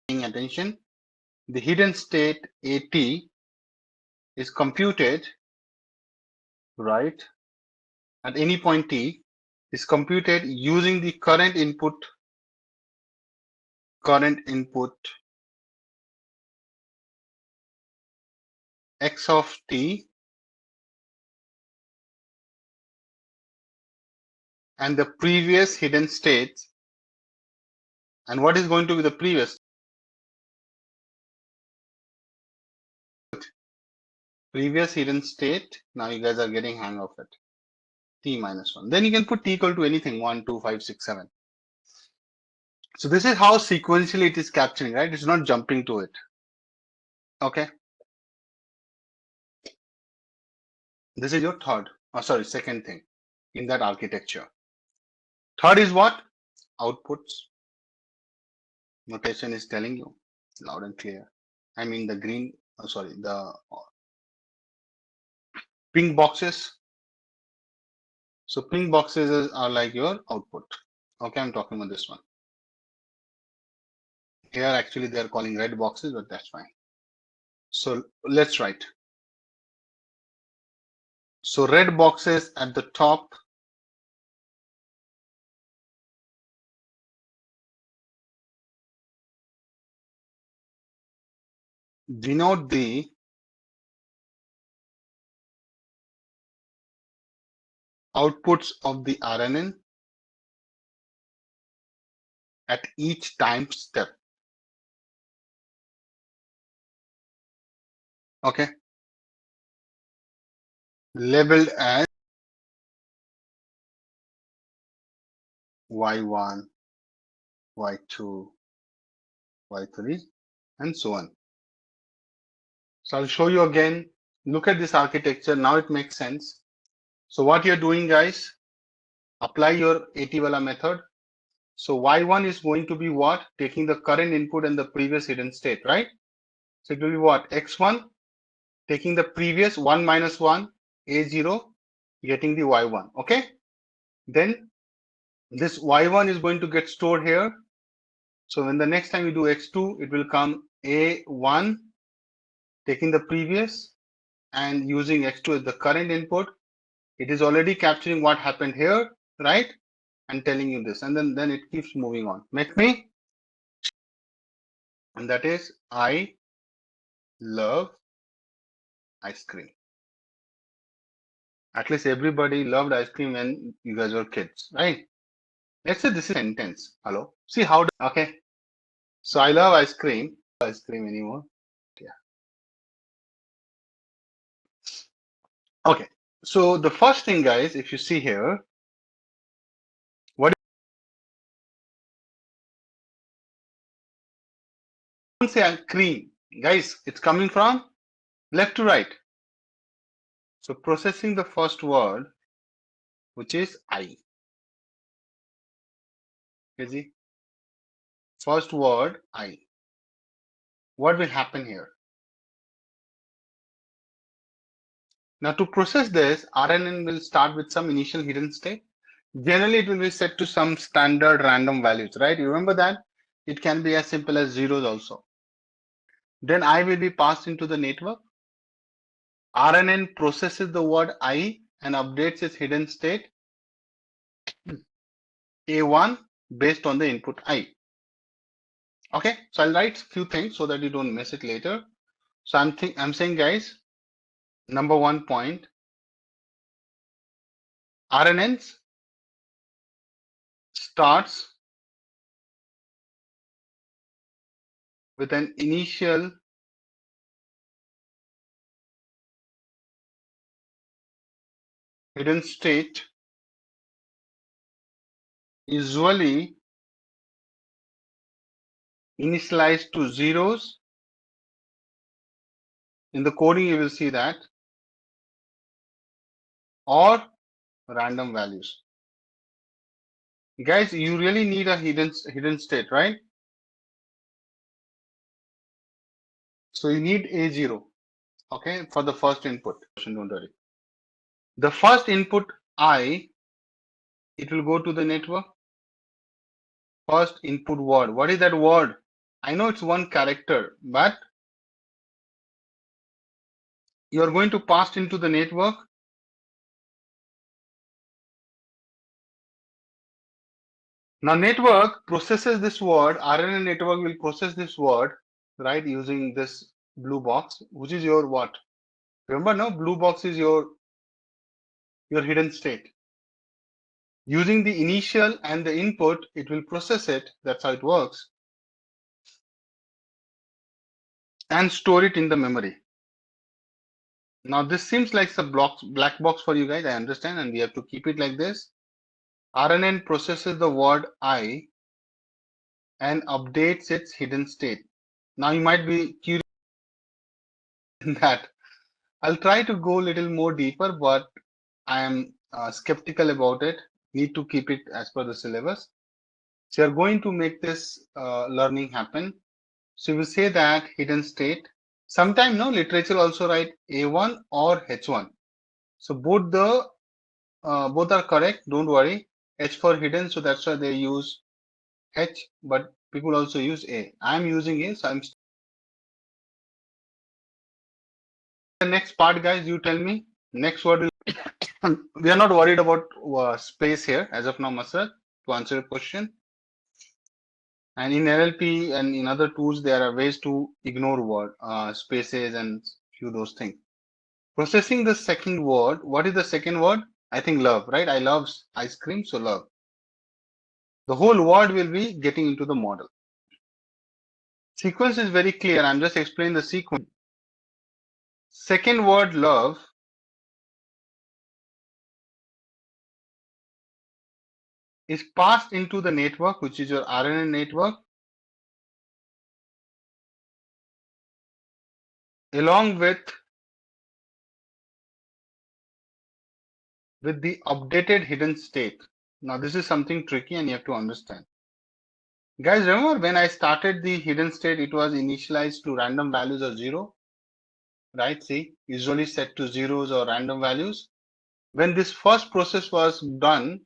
paying attention, the hidden state AT is computed, right, at any point T is computed using the current input X of T and the previous hidden states. And what is going to be the previous? previous hidden state. Now you guys are getting hang of it. T minus 1. Then you can put T equal to anything, 1, 2, 5, 6, 7. So this is how sequentially it is capturing, right? It's not jumping to it. Okay. This is your second thing in that architecture. Third is what? Outputs. Notation is telling you loud and clear. I mean the the pink boxes. So pink boxes are like your output. Okay, I'm talking about this one. Here actually they are calling red boxes, but that's fine. So let's write. So red boxes at the top denote the outputs of the RNN at each time step. Okay. Labeled as Y1, Y2, Y3, and so on. So I'll show you again. Look at this architecture. Now it makes sense. So what you're doing, guys, apply your AT-wala method. So Y1 is going to be what? Taking the current input and the previous hidden state, right? So it will be what? X1, taking the previous 1 minus 1, A0, getting the Y1. Okay. Then this Y1 is going to get stored here. So when the next time you do X2, it will come A1, taking the previous and using X2 as the current input. It is already capturing what happened here, right? And telling you this. And then it keeps moving on. Make me. And that is, I love ice cream. At least everybody loved ice cream when you guys were kids, right? Let's say this is a sentence. Hello. See how, okay. So I love ice cream. Ice cream anymore. Yeah. Okay. So the first thing, guys, if you see here, what don't say cream, guys, it's coming from left to right. So processing the first word, which is I. See? First word I. What will happen here? Now to process this, RNN will start with some initial hidden state. Generally, it will be set to some standard random values, right? You remember that? It can be as simple as zeros also. Then I will be passed into the network. RNN processes the word I and updates its hidden state A1 based on the input I. Okay, so I'll write a few things so that you don't miss it later. So I'm saying, guys, number 1 point, RNNs starts with an initial hidden state, usually initialized to zeros. In the coding, you will see that, or random values. Guys, you really need a hidden state, right? So you need A0, okay, for the first input. Don't worry. The first input I, it will go to the network. First input word. What is that word? I know it's one character, but you are going to pass into the network. Now network processes this word. RNN network will process this word, right, using this blue box, which is your what? Remember, no, blue box is your hidden state. Using the initial and the input, it will process it. That's how it works. And store it in the memory. Now this seems like a black box for you guys, I understand, and we have to keep it like this. RNN processes the word I and updates its hidden state. Now you might be curious that I'll try to go a little more deeper, but I am skeptical about it. Need to keep it as per the syllabus. So you're going to make this learning happen. So we say that hidden state. Sometimes no literature also write A1 or H1. So both are correct. Don't worry. H for hidden, so that's why they use H. But people also use A. I'm using A, so I'm. The next part, guys. You tell me. Next word. We are not worried about space here as of now, Masrad, to answer your question. And in NLP and in other tools, there are ways to ignore word spaces and few those things. Processing the second word. What is the second word? I think love, right? I love ice cream, so love. The whole word will be getting into the model. Sequence is very clear. I'm just explaining the sequence. Second word love is passed into the network, which is your RNN network, along with the updated hidden state. Now this is something tricky and you have to understand. Guys, remember when I started the hidden state, it was initialized to random values of 0, right? See, usually set to zeros or random values. When this first process was done,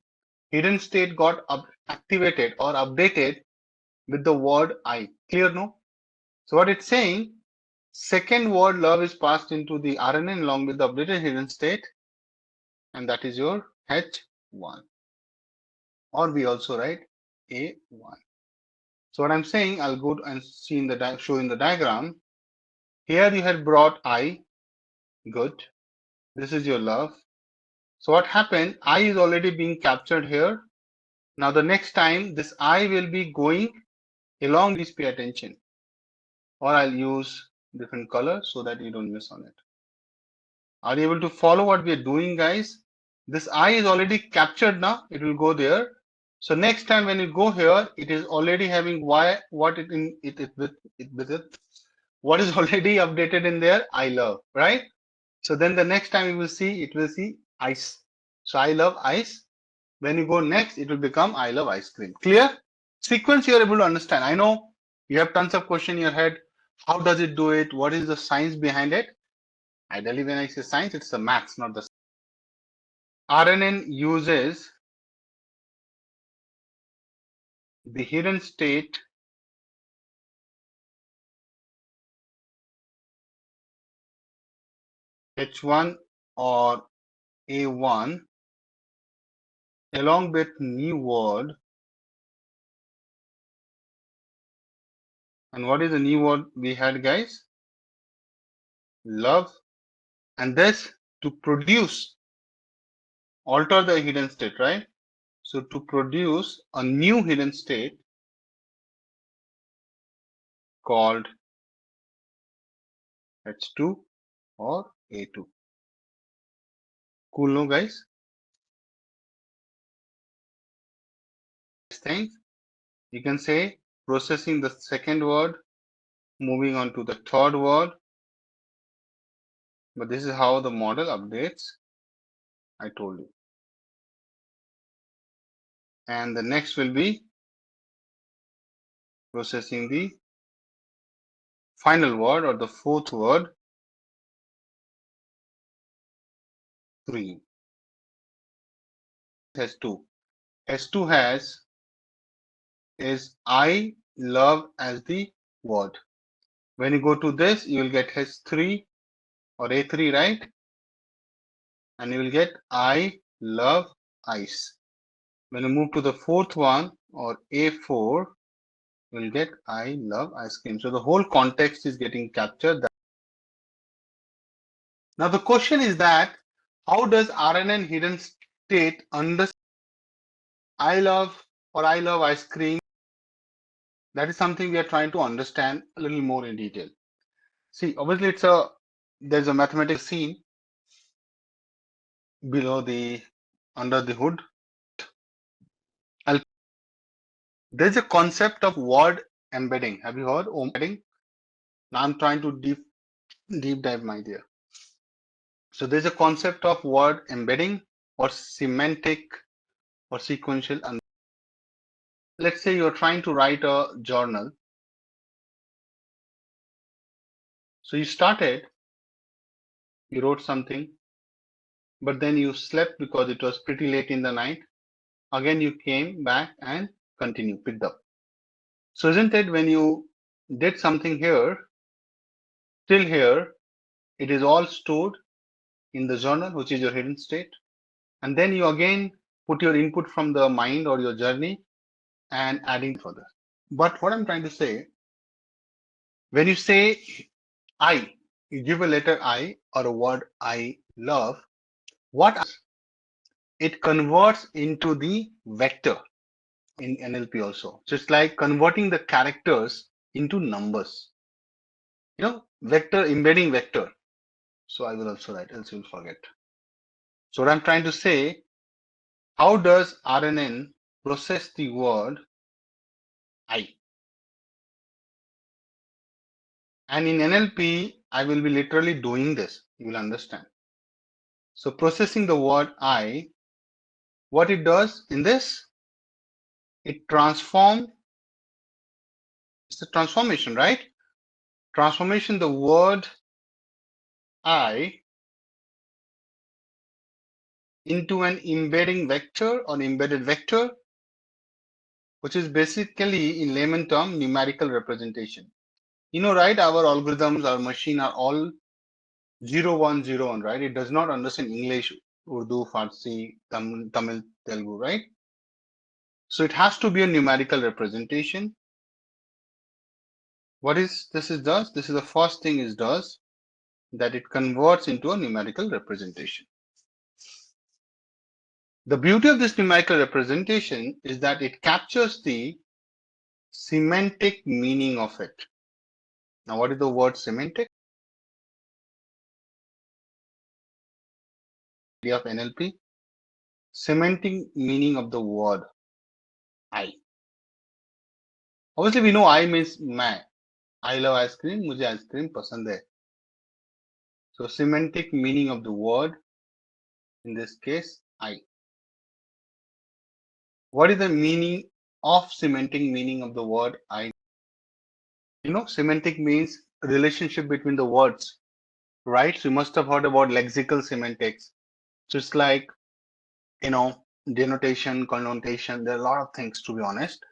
hidden state got activated or updated with the word I. Clear, no? So what it's saying, second word love is passed into the RNN along with the updated hidden state, and that is your H1. Or we also write A1. So what I'm saying, I'll go and see in the show in the diagram. Here you had brought I, good. This is your love. So what happened? I is already being captured here. Now the next time this I will be going along. Please pay attention. Or I'll use different color so that you don't miss on it. Are you able to follow what we are doing, guys? This I is already captured now. It will go there. So next time when you go here, it is already having what with it. What is already updated in there? I love, right? So then the next time you will see, it will see ice. So I love ice. When you go next, it will become I love ice cream. Clear? Sequence you are able to understand. I know you have tons of questions in your head. How does it do it? What is the science behind it? Ideally, when I say science, it's the maths, not the RNN uses the hidden state H1 or A1 along with new word. And what is the new word we had, guys? Love. And this to produce, alter the hidden state, right? So to produce a new hidden state called H2 or A2. Cool, no, guys? Thing you can say processing the second word, moving on to the third word. But this is how the model updates. I told you. And the next will be processing the final word or the fourth word, 3. S2. S2 has is I love as the word. When you go to this, you will get S3 or A3, right? And you will get I love ice. When you move to the fourth one or A4, you will get I love ice cream. So the whole context is getting captured. Now the question is that how does RNN hidden state understand I love or I love ice cream? That is something we are trying to understand a little more in detail. See, obviously there's a mathematical scene. under the hood. There's a concept of word embedding. Have you heard embedding? Now I'm trying to deep dive, my dear. So there's a concept of word embedding or semantic or sequential. And let's say you're trying to write a journal. So you wrote something, but then you slept because it was pretty late in the night. Again, you came back and picked up. So isn't it when you did something here, till here, it is all stored in the journal, which is your hidden state. And then you again put your input from the mind or your journey and adding further. But what I'm trying to say, when you say I, you give a letter I or a word I love, what it converts into the vector in NLP also. So it's like converting the characters into numbers. Vector, embedding vector. So I will also write, else you'll forget. So what I'm trying to say, how does RNN process the word I? And in NLP, I will be literally doing this. You will understand. So processing the word I, what it does in this, it transforms, it's a transformation, right? Transformation, the word I into an embedding vector or embedded vector, which is basically in layman term, numerical representation. Right, our algorithms, our machine are all 0, 1, 0, 1, right? It does not understand English, Urdu, Farsi, Tamil, Telugu, right? So it has to be a numerical representation. What is this does? This is the first thing it does, that it converts into a numerical representation. The beauty of this numerical representation is that it captures the semantic meaning of it. Now, what is the word semantic? Idea of NLP. Semantic meaning of the word I. Obviously, we know I means मैं. I love ice cream. मुझे ice cream पसंद है. So, semantic meaning of the word, in this case, I. What is the meaning of semantic meaning of the word I? Semantic means relationship between the words, right? So you must have heard about lexical semantics. So it's like, denotation, connotation. There are a lot of things, to be honest.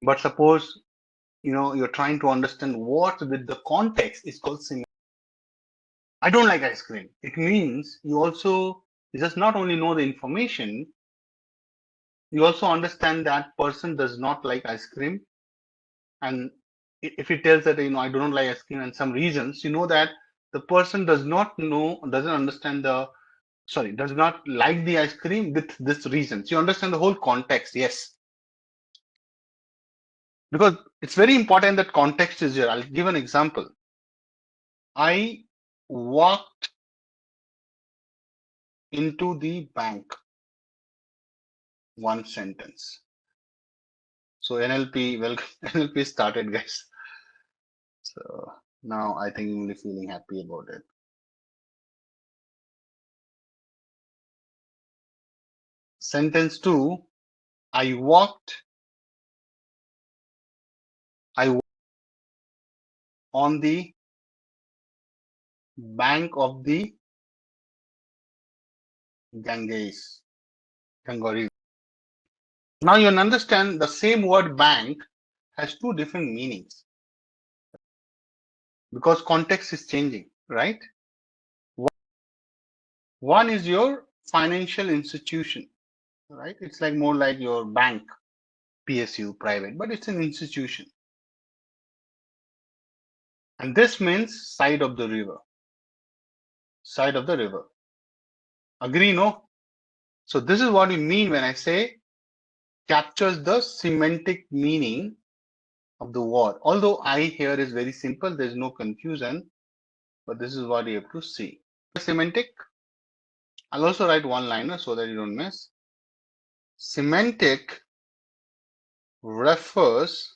But suppose, you're trying to understand what with the context is called semantics. I don't like ice cream. It means you just not only know the information, you also understand that person does not like ice cream. And if he tells that, I do not like ice cream and some reasons, you know that the person does not understand does not like the ice cream with this reason. So you understand the whole context, yes. Because it's very important that context is here. I'll give an example. I walked into the bank. One sentence. So NLP, welcome. NLP started, guys. So now I think you'll be feeling happy about it. Sentence 2, I walked on the bank of the Ganges. Now you understand the same word bank has two different meanings because context is changing, right? One is your financial institution, right? It's like more like your bank, PSU, private, but it's an institution. And this means side of the river. Side of the river. Agree, no? So this is what we mean when I say captures the semantic meaning of the word. Although I here is very simple, there's no confusion, but this is what you have to see. Semantic, I'll also write one-liner so that you don't miss. Semantic refers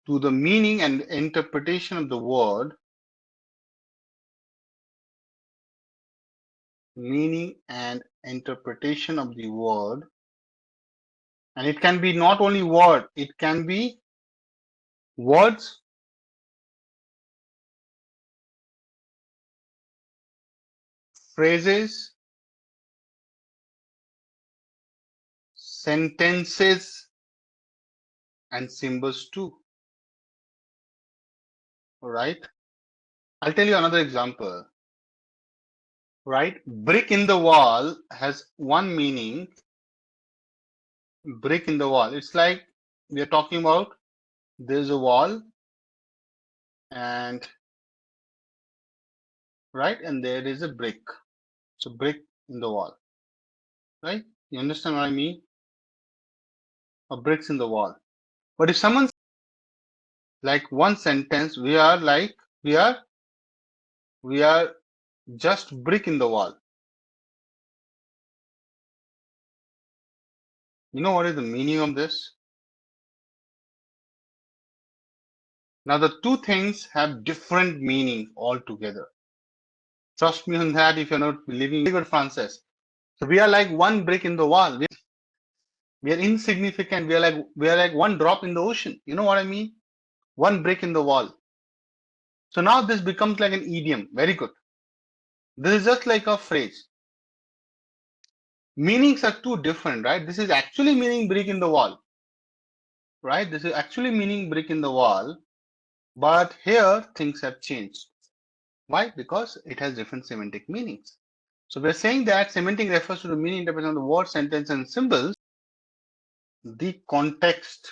to the meaning and interpretation of the word, meaning and interpretation of the word, and it can be not only word, it can be words, phrases, sentences, and symbols too. All right. I'll tell you another example. Right? Brick in the wall has one meaning. Brick in the wall. It's like we are talking about there's a wall and right, and there is a brick. So brick in the wall. Right? You understand what I mean? A bricks in the wall. But if someone like one sentence, we are just brick in the wall. You know what is the meaning of this? Now the two things have different meaning altogether. Trust me on that if you're not believing. Very good, Francis. So we are like one brick in the wall. We are insignificant. We are like one drop in the ocean. You know what I mean? One brick in the wall. So now this becomes like an idiom. Very good. This is just like a phrase. Meanings are too different, right? This is actually meaning brick in the wall. Right? This is actually meaning brick in the wall. But here things have changed. Why? Because it has different semantic meanings. So we're saying that semantic refers to the meaning interpretation of the word, sentence, and symbols. The context.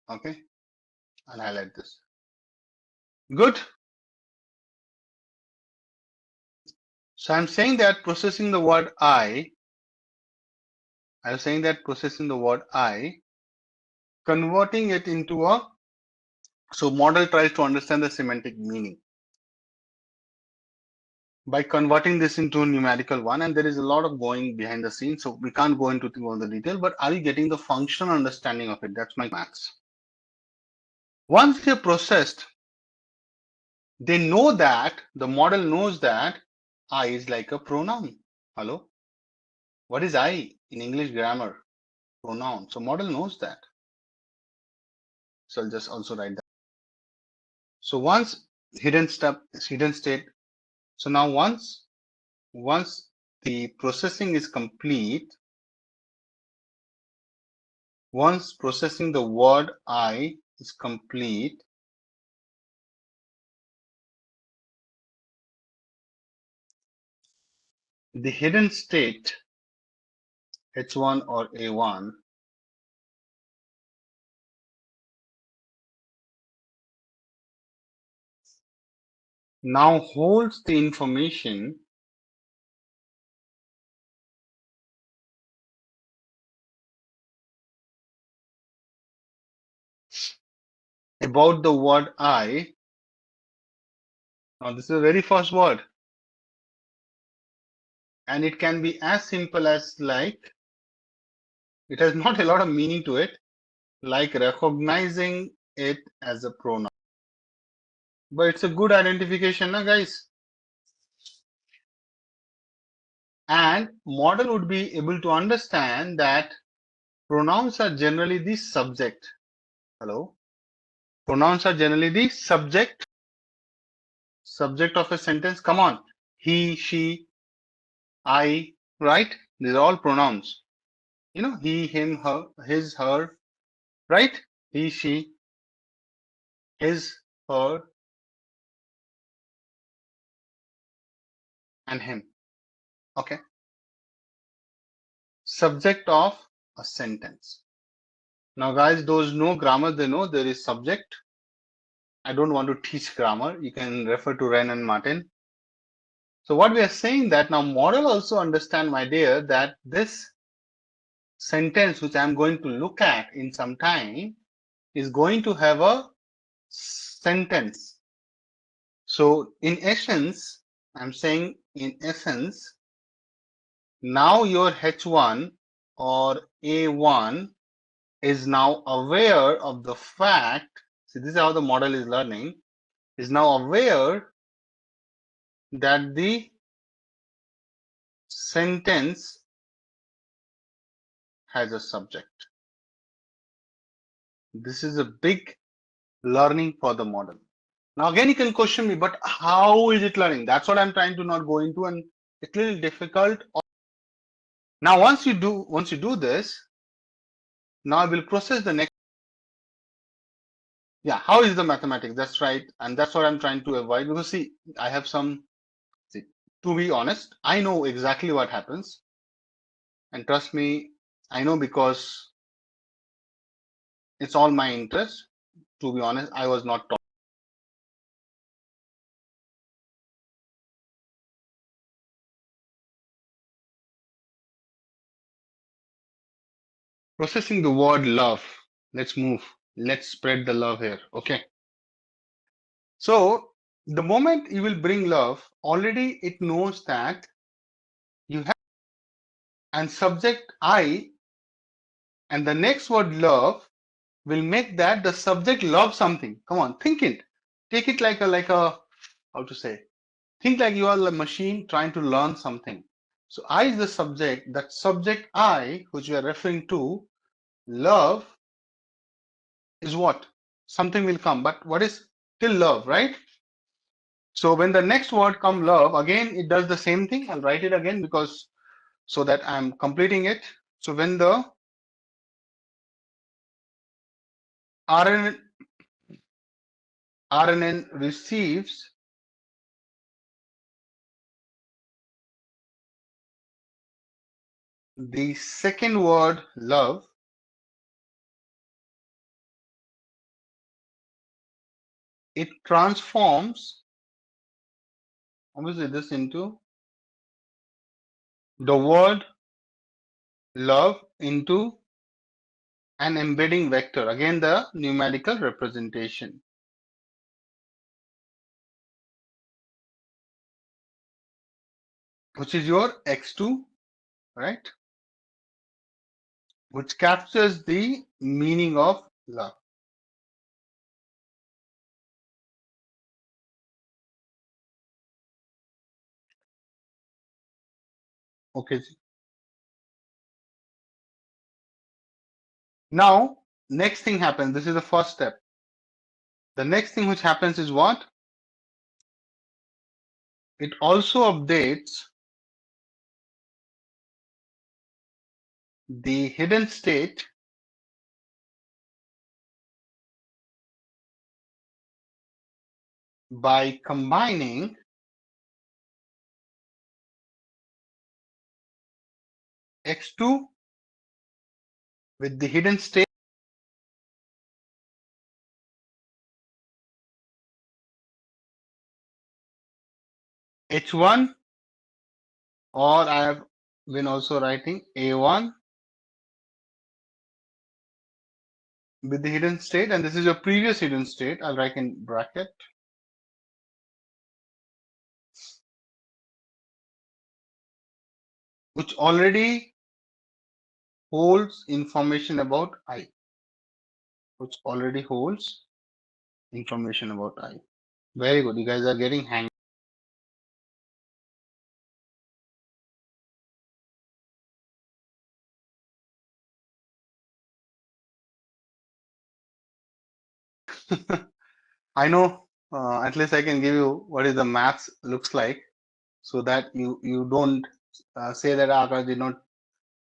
Okay. I'll highlight this. Good. So I'm saying that processing the word I'm saying that processing the word converting it into so model tries to understand the semantic meaning by converting this into a numerical one, and there is a lot of going behind the scenes, so we can't go into all the detail, but are you getting the functional understanding of it? That's my max. Once they're processed, they know that the model knows that I is like a pronoun. Hello? What is I in English grammar? Pronoun. So model knows that. So I'll just also write that. So once hidden state. So now once the processing is complete, once processing the word I is complete, the hidden state H1 or A1 now holds the information about the word I. Now this is a very first word, and it can be as simple as like, it has not a lot of meaning to it, like recognizing it as a pronoun. But it's a good identification, na guys? And model would be able to understand that pronouns are generally the subject. Hello? Pronouns are generally the subject of a sentence. Come on. He, she, I, right? These are all pronouns. You know, he, him, her, his, her, right? He, she, his, her, and him. Okay. Subject of a sentence. Now, guys, those know grammar, they know there is subject. I don't want to teach grammar. You can refer to Wren and Martin. So what we are saying that now model also understand, my dear, that this sentence which I'm going to look at in some time is going to have a sentence. So in essence, I'm saying in essence, now your H1 or A1 is now aware of the fact, see this is how the model is learning, is now aware that the sentence has a subject. This is a big learning for the model. Now again you can question me, but how is it learning? That's what I'm trying to not go into, and it's a little difficult. Now once you do this, now I will process the next. Yeah, how is the mathematics? That's right, and that's what I'm trying to avoid, because see, I have some, see, to be honest, I know exactly what happens, and trust me, I know, because it's all my interest. To be honest, I was not taught. Processing the word love. Let's move. Let's spread the love here. Okay. So the moment you will bring love, already it knows that you have, and subject I, and the next word love will make that the subject love something. Come on, think it. Take it like a how to say? Think like you are a machine trying to learn something. So I is the subject. That subject I, which we are referring to, love, is what? Something will come. But what is till love, right? So when the next word come love, again it does the same thing. I'll write it again because so that I'm completing it. So when the RNN receives the second word love, it transforms obviously this into the word love into an embedding vector. Again, the numerical representation, which is your x2, right? Which captures the meaning of love. Okay. Now, next thing happens. This is the first step. The next thing which happens is what? It also updates the hidden state by combining x2 with the hidden state h1, or I have been also writing a1 with the hidden state, and this is your previous hidden state. I'll write in bracket, which already holds information about I, which already holds information about I. Very good. You guys are getting hang. I know, at least I can give you what is the maths looks like, so that you don't say that Akash did not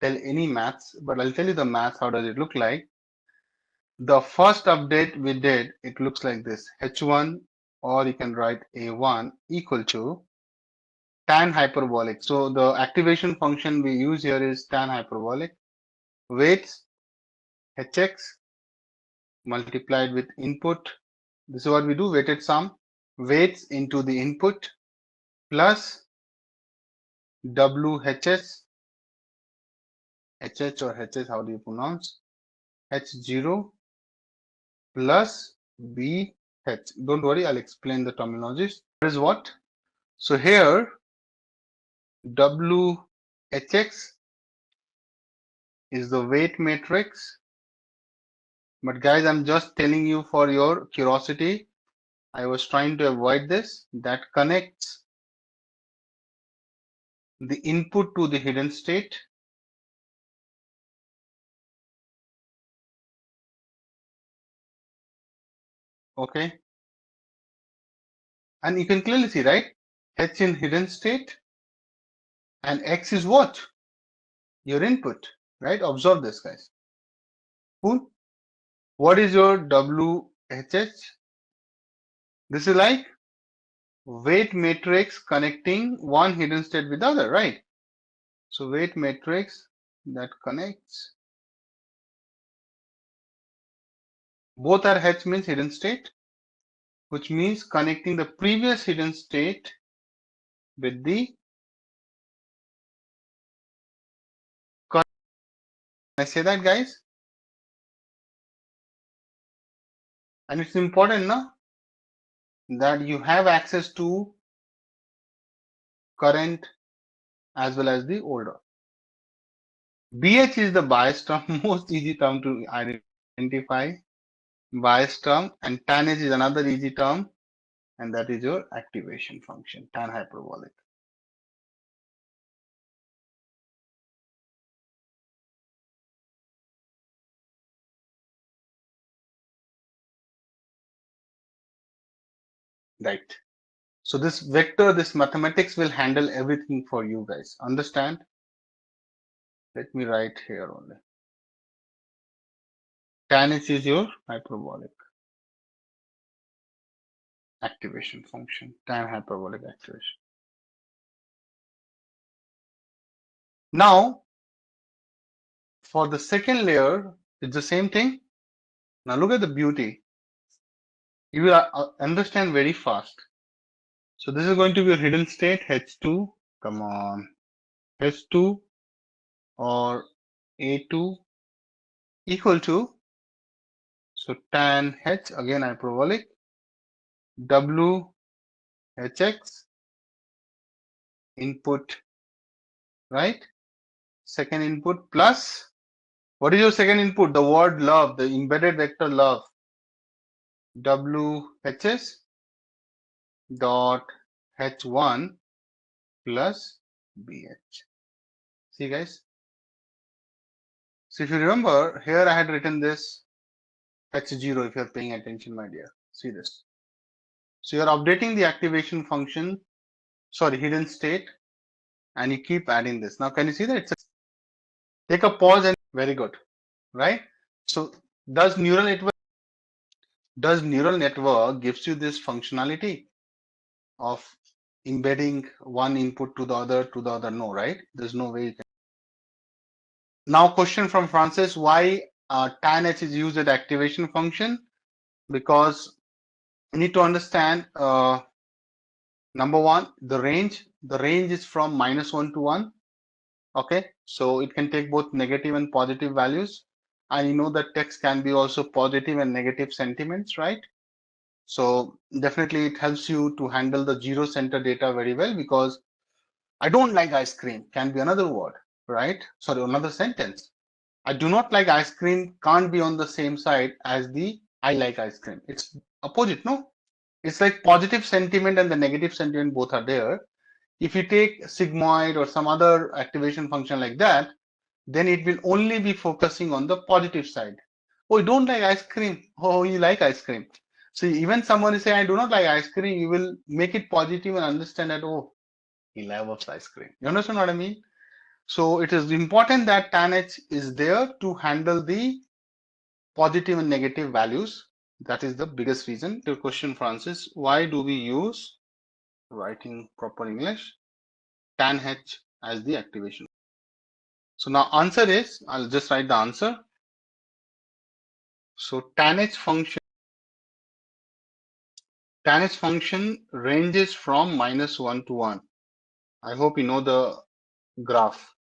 tell any maths, but I'll tell you the maths. How does it look like? The first update we did, it looks like this: h1, or you can write a1 equal to tan hyperbolic. So the activation function we use here is tan hyperbolic, weights hx multiplied with input. This is what we do, weighted sum, weights into the input plus WHS, HH or HS, how do you pronounce? H0 plus BH. Don't worry, I'll explain the terminologies. That is what? So here WHX is the weight matrix. But guys, I'm just telling you for your curiosity. I was trying to avoid this. That connects the input to the hidden state. Okay. And you can clearly see, right? H in hidden state and X is what? Your input, right? Observe this, guys. Cool. What is your WHH? This is like weight matrix connecting one hidden state with the other, right? So weight matrix that connects. Both are H means hidden state, which means connecting the previous hidden state with the current. Can I say that, guys? And it's important now that you have access to current as well as the older. BH is the bias term, most easy term to identify. Bias term, and tan is another easy term, and that is your activation function, tan hyperbolic. Right. So this vector, this mathematics will handle everything for you guys. Understand? Let me write here only. Tan is your hyperbolic activation function, tan hyperbolic activation. Now, for the second layer, it's the same thing. Now look at the beauty. You will understand very fast. So this is going to be a hidden state, H2, come on, H2 or A2 equal to, so tan H, again hyperbolic, WHX input, right? Second input plus, what is your second input? The word love, the embedded vector love, WHS dot H1 plus BH. See guys? So if you remember, here I had written this H0 if you're paying attention, my dear. See this. So you're updating the activation function, sorry, hidden state, and you keep adding this. Now, can you see that? Take a pause and very good, right? So does neural network gives you this functionality of embedding one input to the other? No, right? There's no way you can. Now, question from Francis: why tan H is used as activation function? Because you need to understand. Number one, the range. The range is from -1 to 1. Okay, so it can take both negative and positive values. And you know that text can be also positive and negative sentiments, right? So definitely it helps you to handle the zero center data very well, because I don't like ice cream can be another word, right? Sorry, another sentence. I do not like ice cream can't be on the same side as the I like ice cream. It's opposite, no? It's like positive sentiment and the negative sentiment both are there. If you take sigmoid or some other activation function like that, then it will only be focusing on the positive side. Oh, you don't like ice cream. Oh, you like ice cream. So even someone is saying, I do not like ice cream, you will make it positive and understand that, oh, he loves ice cream. You understand what I mean? So it is important that tan H is there to handle the positive and negative values. That is the biggest reason. Your question, Francis, why do we use, writing proper English, tan H as the activation? So now answer is, I'll just write the answer. So tan H function ranges from -1 to 1. I hope you know the graph.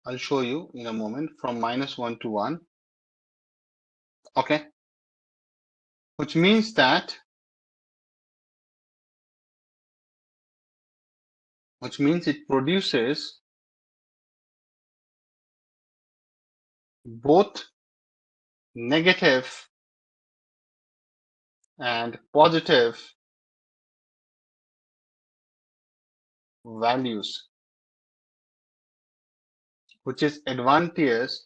I'll show you in a moment, from -1 to 1. Okay. Which means that which means it produces both negative and positive values, which is advantageous,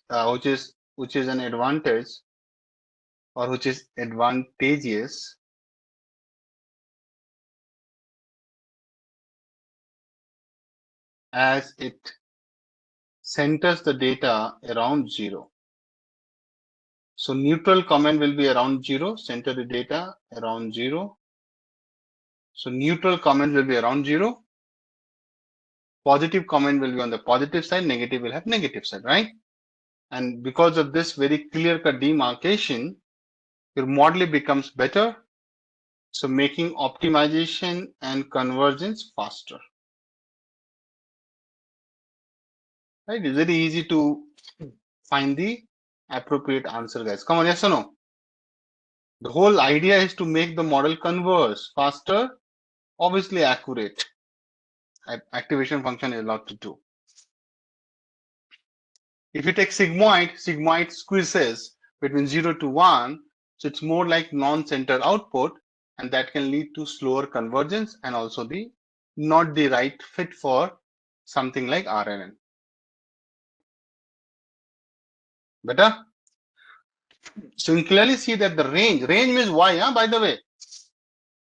which is an advantage, or which is advantageous as it centers the data around 0. So neutral comment will be around 0, center the data around 0. So neutral comment will be around 0. Positive comment will be on the positive side, negative will have negative side, right? And because of this very clear-cut demarcation, your model becomes better, so making optimization and convergence faster. Right? It's very easy to find the appropriate answer, guys. Come on, yes or no? The whole idea is to make the model converge faster, obviously accurate. Activation function is allowed to do. If you take sigmoid squeezes between 0 to 1, so it's more like non-center output, and that can lead to slower convergence and also the not the right fit for something like RNN. Better? So you can clearly see that the range means Y, by the way.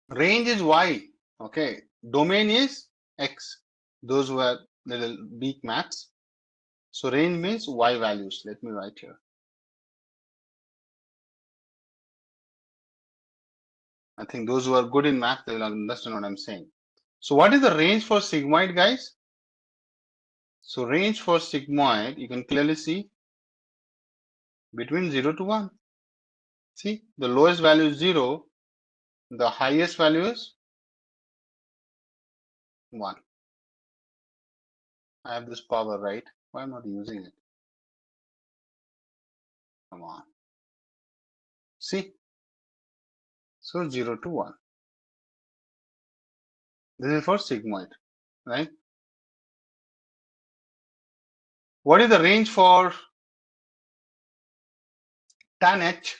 Range is Y. Okay. Domain is X. Those who are little weak maths. So range means Y values. Let me write here. I think those who are good in math, they will understand what I'm saying. So what is the range for sigmoid, guys? So range for sigmoid, you can clearly see between 0 to 1. See, the lowest value is 0. The highest value is 1. I have this power, right? Why am I not using it? Come on. See? So 0 to 1. This is for sigmoid, right? What is the range for tan H?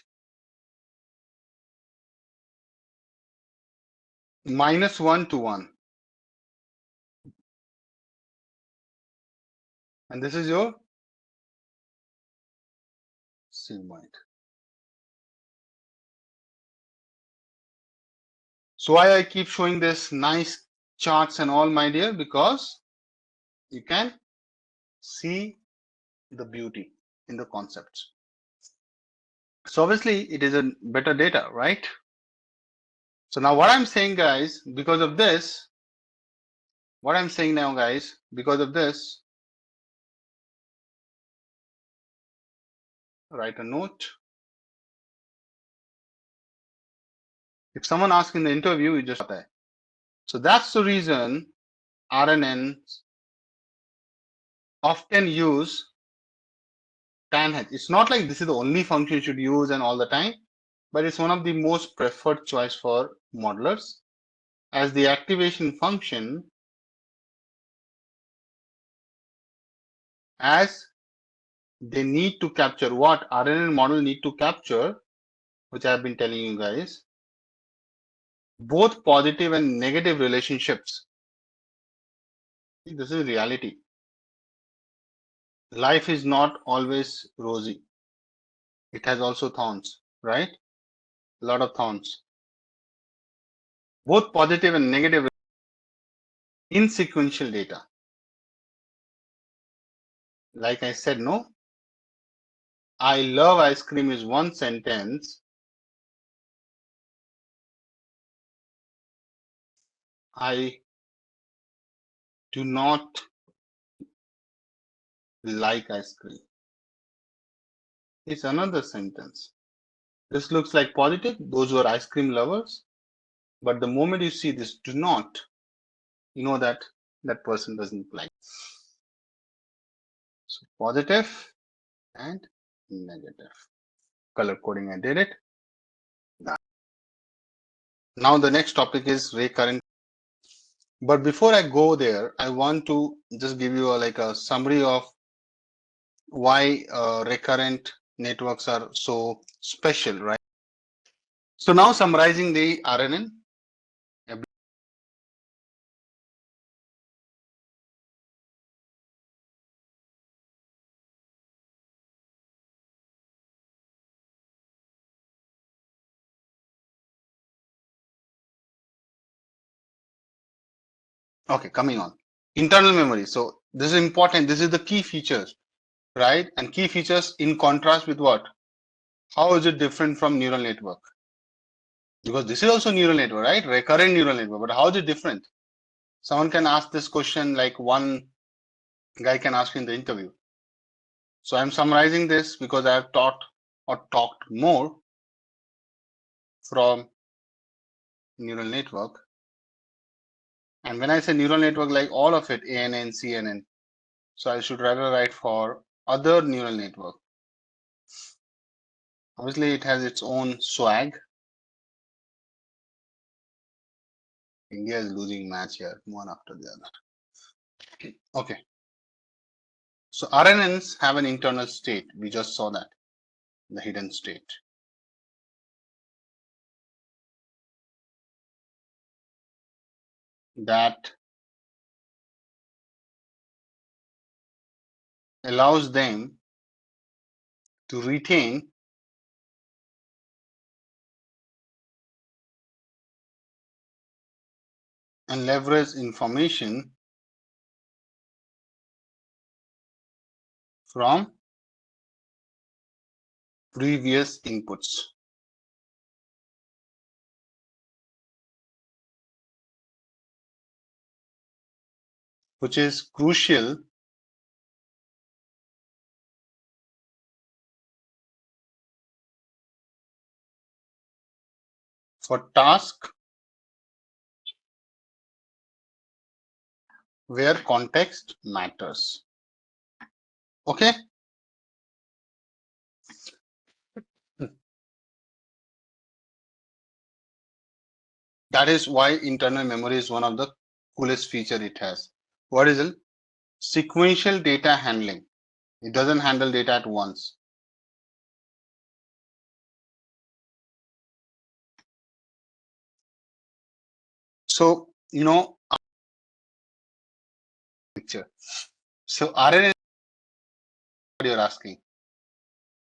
-1 to 1. And this is your sigmoid. So why I keep showing this nice charts and all, my dear, because you can see the beauty in the concepts. So obviously it is a better data, right? So now what I'm saying, guys, because of this, what I'm saying now, guys, because of this, write a note. If someone asks in the interview, you just that. So that's the reason RNNs often use tan H. It's not like this is the only function you should use and all the time, but it's one of the most preferred choice for modelers, as the activation function, as they need to capture what RNN model need to capture, which I've been telling you guys, both positive and negative relationships. This is reality. Life is not always rosy. It has also thorns, right? A lot of thorns. Both positive and negative in sequential data. Like I said, no. I love ice cream is one sentence. I do not like ice cream. It's another sentence. This looks like positive, those who are ice cream lovers. But the moment you see this do not, you know that that person doesn't like. So positive and negative. Color coding, I did it. Now the next topic is recurrent. But before I go there, I want to just give you a summary of why recurrent networks are so special, right? So now summarizing the RNN. Okay, coming on. Internal memory. So this is important. This is the key features, right? And key features in contrast with what? How is it different from neural network? Because this is also neural network, right? Recurrent neural network. But how is it different? Someone can ask this question like one guy can ask in the interview. So I'm summarizing this because I have taught or talked more from neural network. And when I say neural network, like all of it, ANN, CNN, so I should rather write for other neural network. Obviously, it has its own swag. India is losing match here, one after the other. Okay. So RNNs have an internal state. We just saw that, the hidden state. That allows them to retain and leverage information from previous inputs, which is crucial for tasks where context matters. Okay. That is why internal memory is one of the coolest feature it has. What is it? Sequential data handling. It doesn't handle data at once. So, picture. So RNN, what you're asking,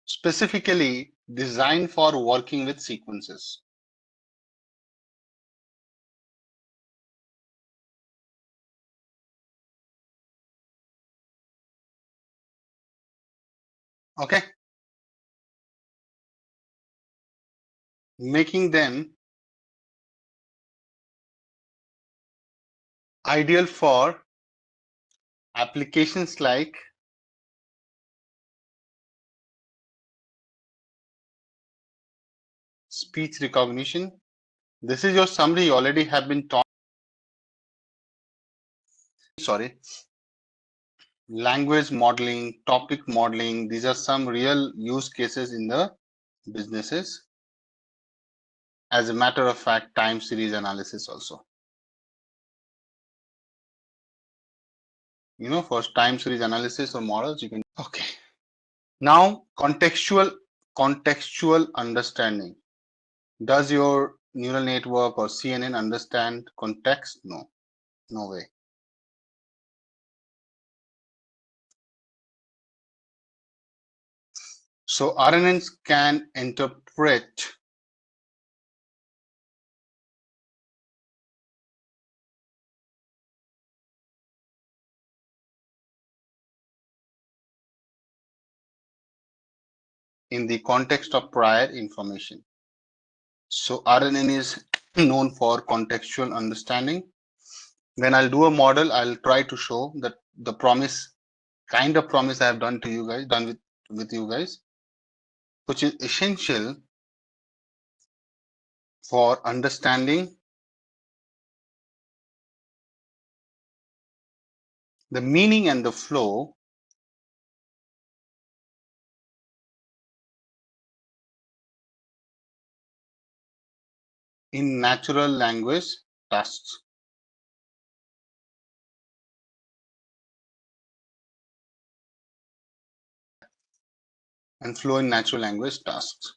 specifically designed for working with sequences. Okay. Making them ideal for applications like speech recognition. This is your summary. You already have been taught. Sorry. Language modeling, topic modeling. These are some real use cases in the businesses. As a matter of fact, time series analysis also. For time series analysis or models, you can. Okay. Now, contextual understanding. Does your neural network or CNN understand context? No, no way. So RNNs can interpret in the context of prior information. So RNN is known for contextual understanding. When I'll do a model, I'll try to show that the kind of promise I have done to you guys, done with you guys, which is essential for understanding the meaning and the flow in natural language tasks. and flow in natural language tasks.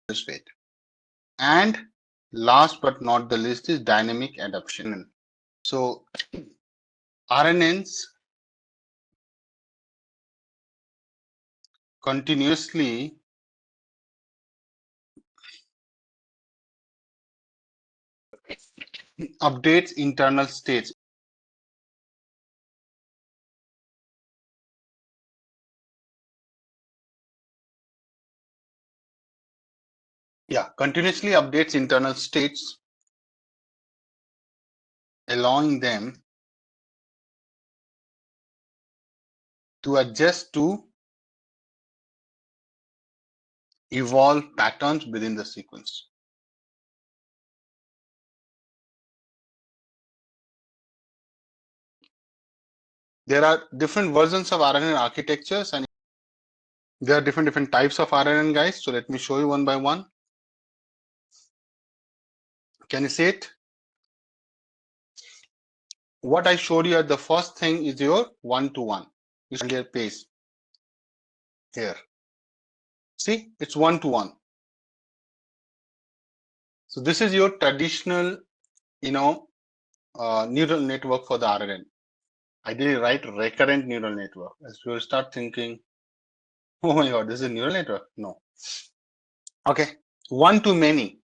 This rate. And last but not the least is dynamic adaptation. So RNNs continuously updates internal states. Yeah, continuously updates internal states, allowing them to adjust to evolve patterns within the sequence. There are different versions of RNN architectures and there are different types of RNN, guys. So let me show you one by one. Can you see it? What I showed you at the first thing is your one-to-one. You see their pace here. See, it's one-to-one. So this is your traditional, neural network for the RNN. I did write recurrent neural network. As you start thinking, oh my God, this is a neural network. No. Okay, one to many,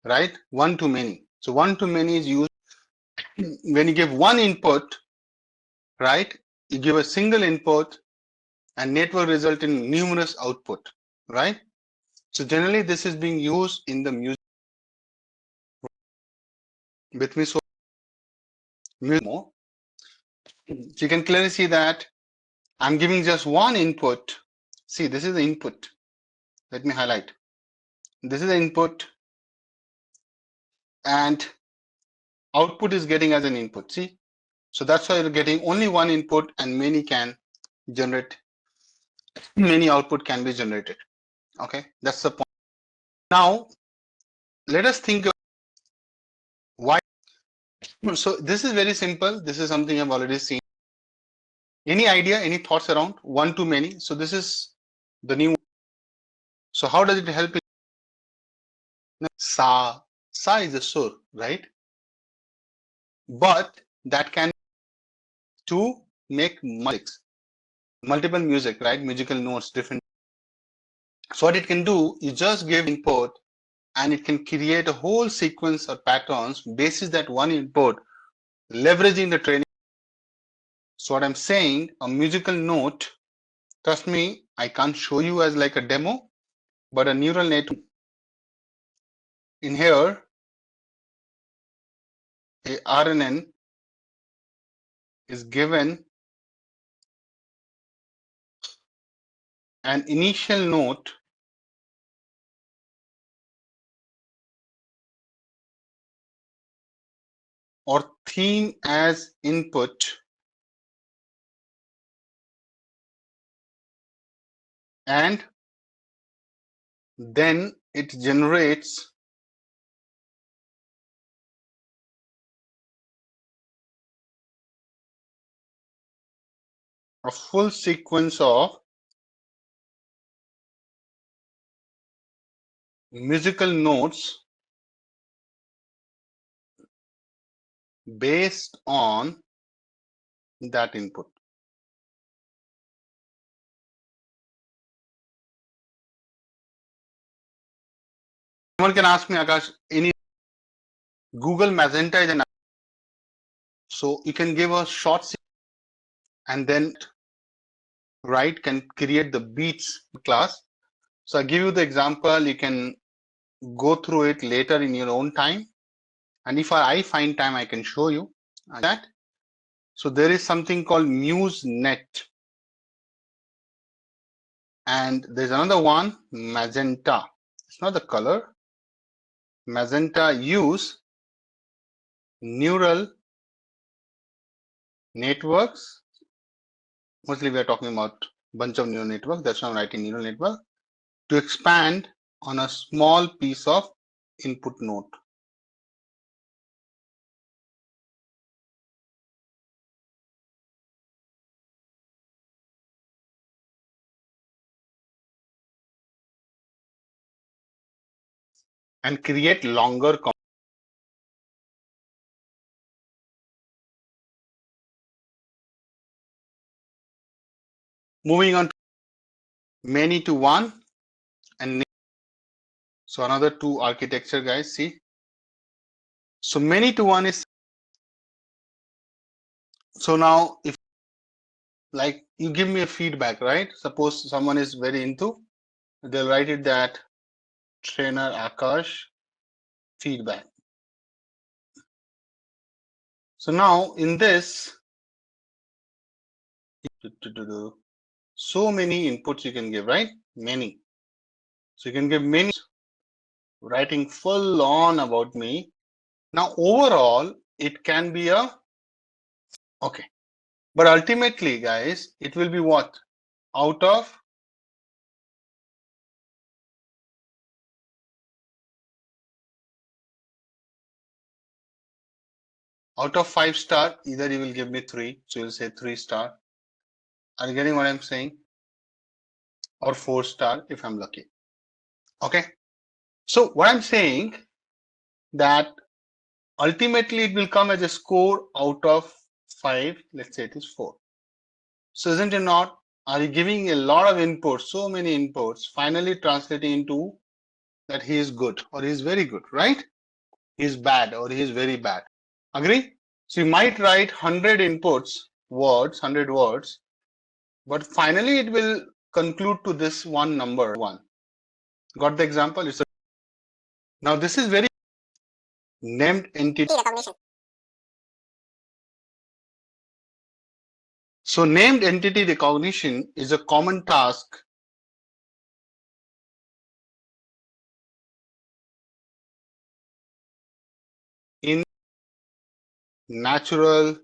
right? One to many. So one to many is used when you give one input, right? You give a single input and network result in numerous output, right? So generally this is being used in the music with me. So more. So you can clearly see that I'm giving just one input. See, this is the input. Let me highlight. This is the input and output is getting as an input. See, so that's why you're getting only one input and many can generate, many output can be generated. Okay, that's the point. Now, let us think of why. So this is very simple. This is something I've already seen. Any idea, any thoughts around one to many? So this is the new. So how does it help? Sa is a sur, right? But that can to make multiple music, right? Musical notes, different. So what it can do is just give input and it can create a whole sequence or patterns basis that one input, leveraging the training. So what I'm saying, a musical note, trust me, I can't show you as like a demo, but a neural network in here, a RNN is given an initial note or theme as input and then it generates a full sequence of musical notes based on that input. Someone can ask me, Akash, any Google Magenta is an, so you can give a short and then right can create the beats class. So I give you the example, you can go through it later in your own time. And if I find time, I can show you that. So there is something called MuseNet. And there's another one, Magenta. It's not the color. Magenta use neural networks. Mostly we are talking about bunch of neural networks. That's why I'm writing neural network to expand on a small piece of input node. and create longer. Moving on to many to one and so another two architecture, guys. See, so many to one is so now if like you give me a feedback, right? Suppose someone is very into, they'll write it that trainer Akash feedback. So now in this, so many inputs you can give, right? Many. So you can give many, writing full on about me. Now overall, it can be a, okay. But ultimately, guys, it will be what? Out of out of 5-star, either you will give me 3, so you'll say 3-star. Are you getting what I'm saying? Or 4-star if I'm lucky. Okay. So what I'm saying that ultimately it will come as a score out of 5. Let's say it is 4. So isn't it not? Are you giving a lot of inputs, so many inputs, finally translating into that he is good or he is very good, right? He is bad or he is very bad. Agree? So you might write 100 inputs, words, 100 words, but finally it will conclude to this one number, 1. Got the example? Now this is very named entity recognition. So named entity recognition is a common task in natural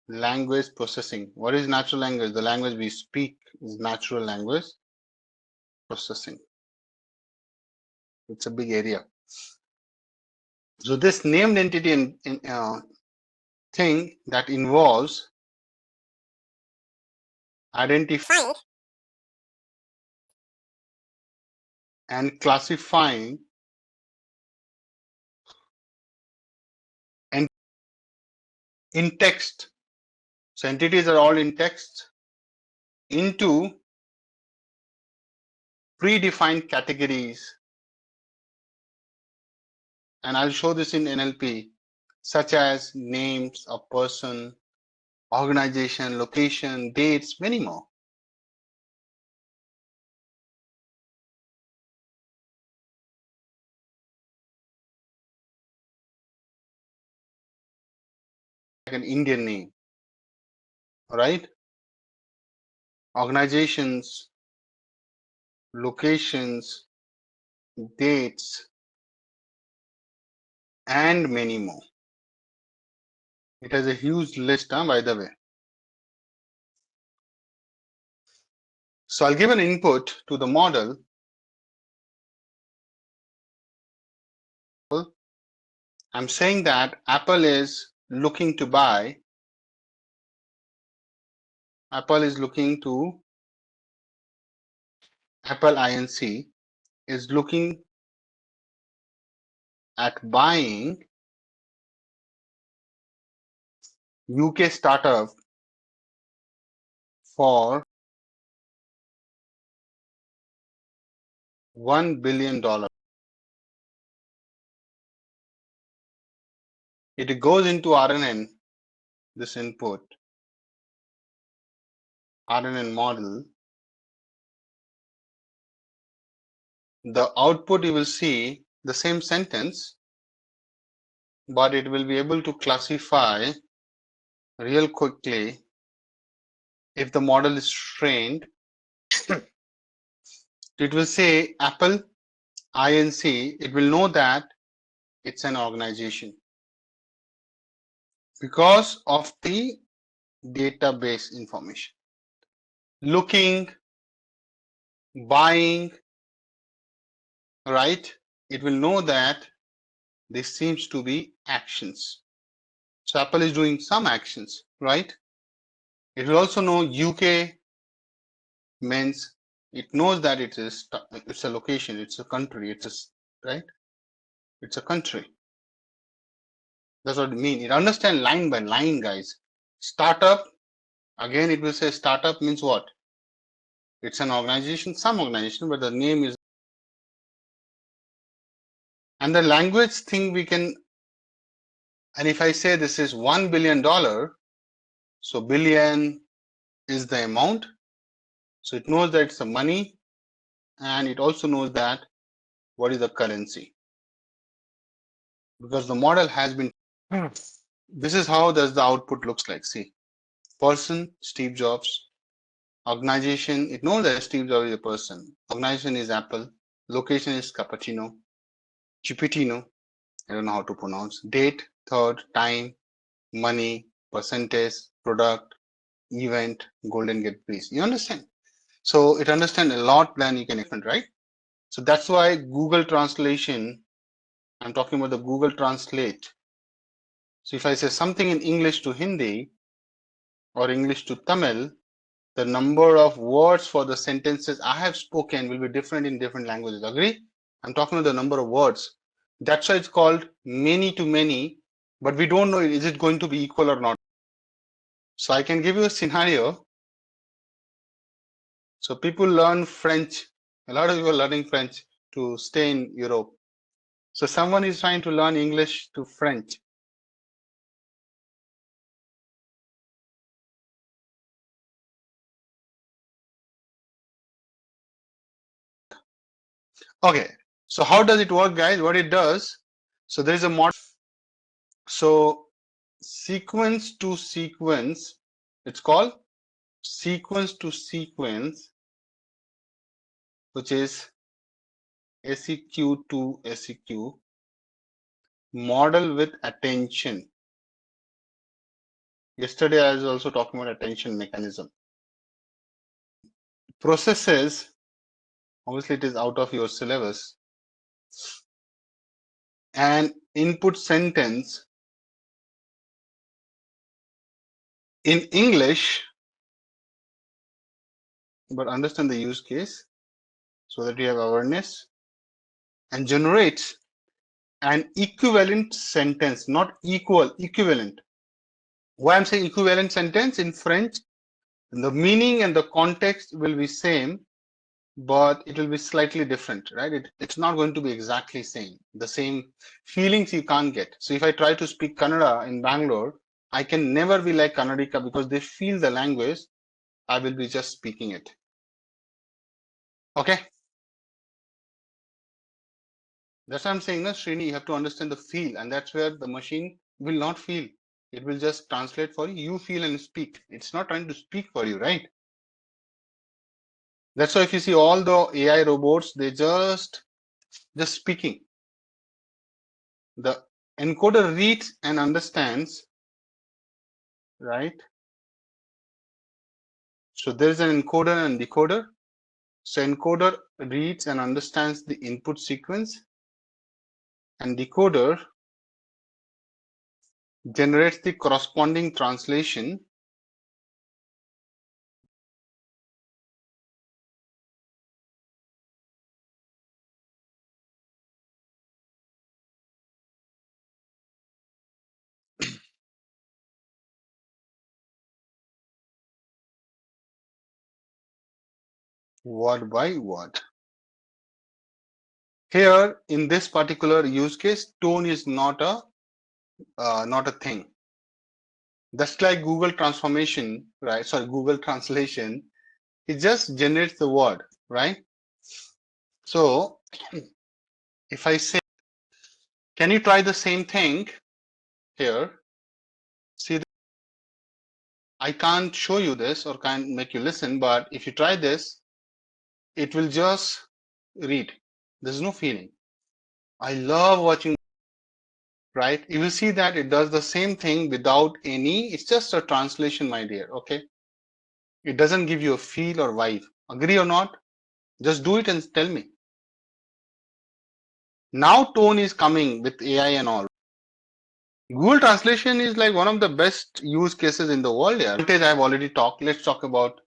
language processing. What is natural language? The language we speak is natural language processing. It's a big area. So this named entity thing that involves identifying and classifying and in text. So entities are all in text into predefined categories. And I'll show this in NLP, such as names of person, organization, location, dates, many more. Like an Indian name, right? Organizations, locations, dates, and many more. It has a huge list, by the way. So I'll give an input to the model. I'm saying that Apple is looking to buy. Apple is looking to, Apple Inc. is looking at buying UK startup for $1 billion. It goes into RNN, this input, RNN model. The output you will see the same sentence, but it will be able to classify real quickly if the model is trained. It will say Apple Inc. It will know that it's an organization because of the database information. Looking, buying, right? It will know that this seems to be actions. So Apple is doing some actions, right? It will also know UK means it knows that it's a location, it's a country, it's right? It's a country. That's what it means. It understands line by line, guys. Startup, again, it will say startup means what? It's an organization, some organization, but the name is. And the language thing we can, and if I say this is $1 billion, so billion is the amount. So it knows that it's the money, and it also knows that what is the currency. Because the model has been. This is how does the output looks like. See, person, Steve Jobs. Organization, it knows that Steve Jobs is a person. Organization is Apple. Location is Cappuccino. Chipitino. I don't know how to pronounce. Date, third, time, money, percentage, product, event, Golden Gate Breeze. You understand? So it understands a lot than you can expect, right? So that's why Google Translation, I'm talking about the Google Translate. So if I say something in English to Hindi or English to Tamil, the number of words for the sentences I have spoken will be different in different languages. Agree? I'm talking about the number of words. That's why it's called many to many, but we don't know is it going to be equal or not. So I can give you a scenario. So people learn French. A lot of people are learning French to stay in Europe. So someone is trying to learn English to French. Okay. So how does it work, guys? What it does? So there is a model. So sequence to sequence, it's called sequence to sequence, which is SEQ to SEQ, model with attention. Yesterday I was also talking about attention mechanism. Processes, obviously it is out of your syllabus. And input sentence in English, but understand the use case so that you have awareness, and generates an equivalent sentence, not equal, equivalent. Why I'm saying equivalent sentence in French, the meaning and the context will be same, but it will be slightly different, right? It's not going to be exactly same. The same feelings you can't get. So if I try to speak Kannada in Bangalore, I can never be like Kannadika because they feel the language. I will be just speaking it. Okay. That's what I'm saying, no, Srini, you have to understand the feel, and that's where the machine will not feel. It will just translate for you. You feel and speak. It's not trying to speak for you, right? That's why if you see all the AI robots, they just speaking. The encoder reads and understands, right? So there's an encoder and decoder. So encoder reads and understands the input sequence, and decoder generates the corresponding translation. Word by word. Here in this particular use case, tone is not a thing. That's like Google transformation, right? Sorry, Google translation. It just generates the word, right? So if I say, can you try the same thing here? See, I can't show you this or can't make you listen, but if you try this, it will just read. There's no feeling. I love watching, right? You will see that it does the same thing without any, it's just a translation, my dear, okay? It doesn't give you a feel or vibe. Agree or not? Just do it and tell me. Now tone is coming with AI and all. Google Translation is like one of the best use cases in the world. Yeah. Advantage I've already talked. Let's talk about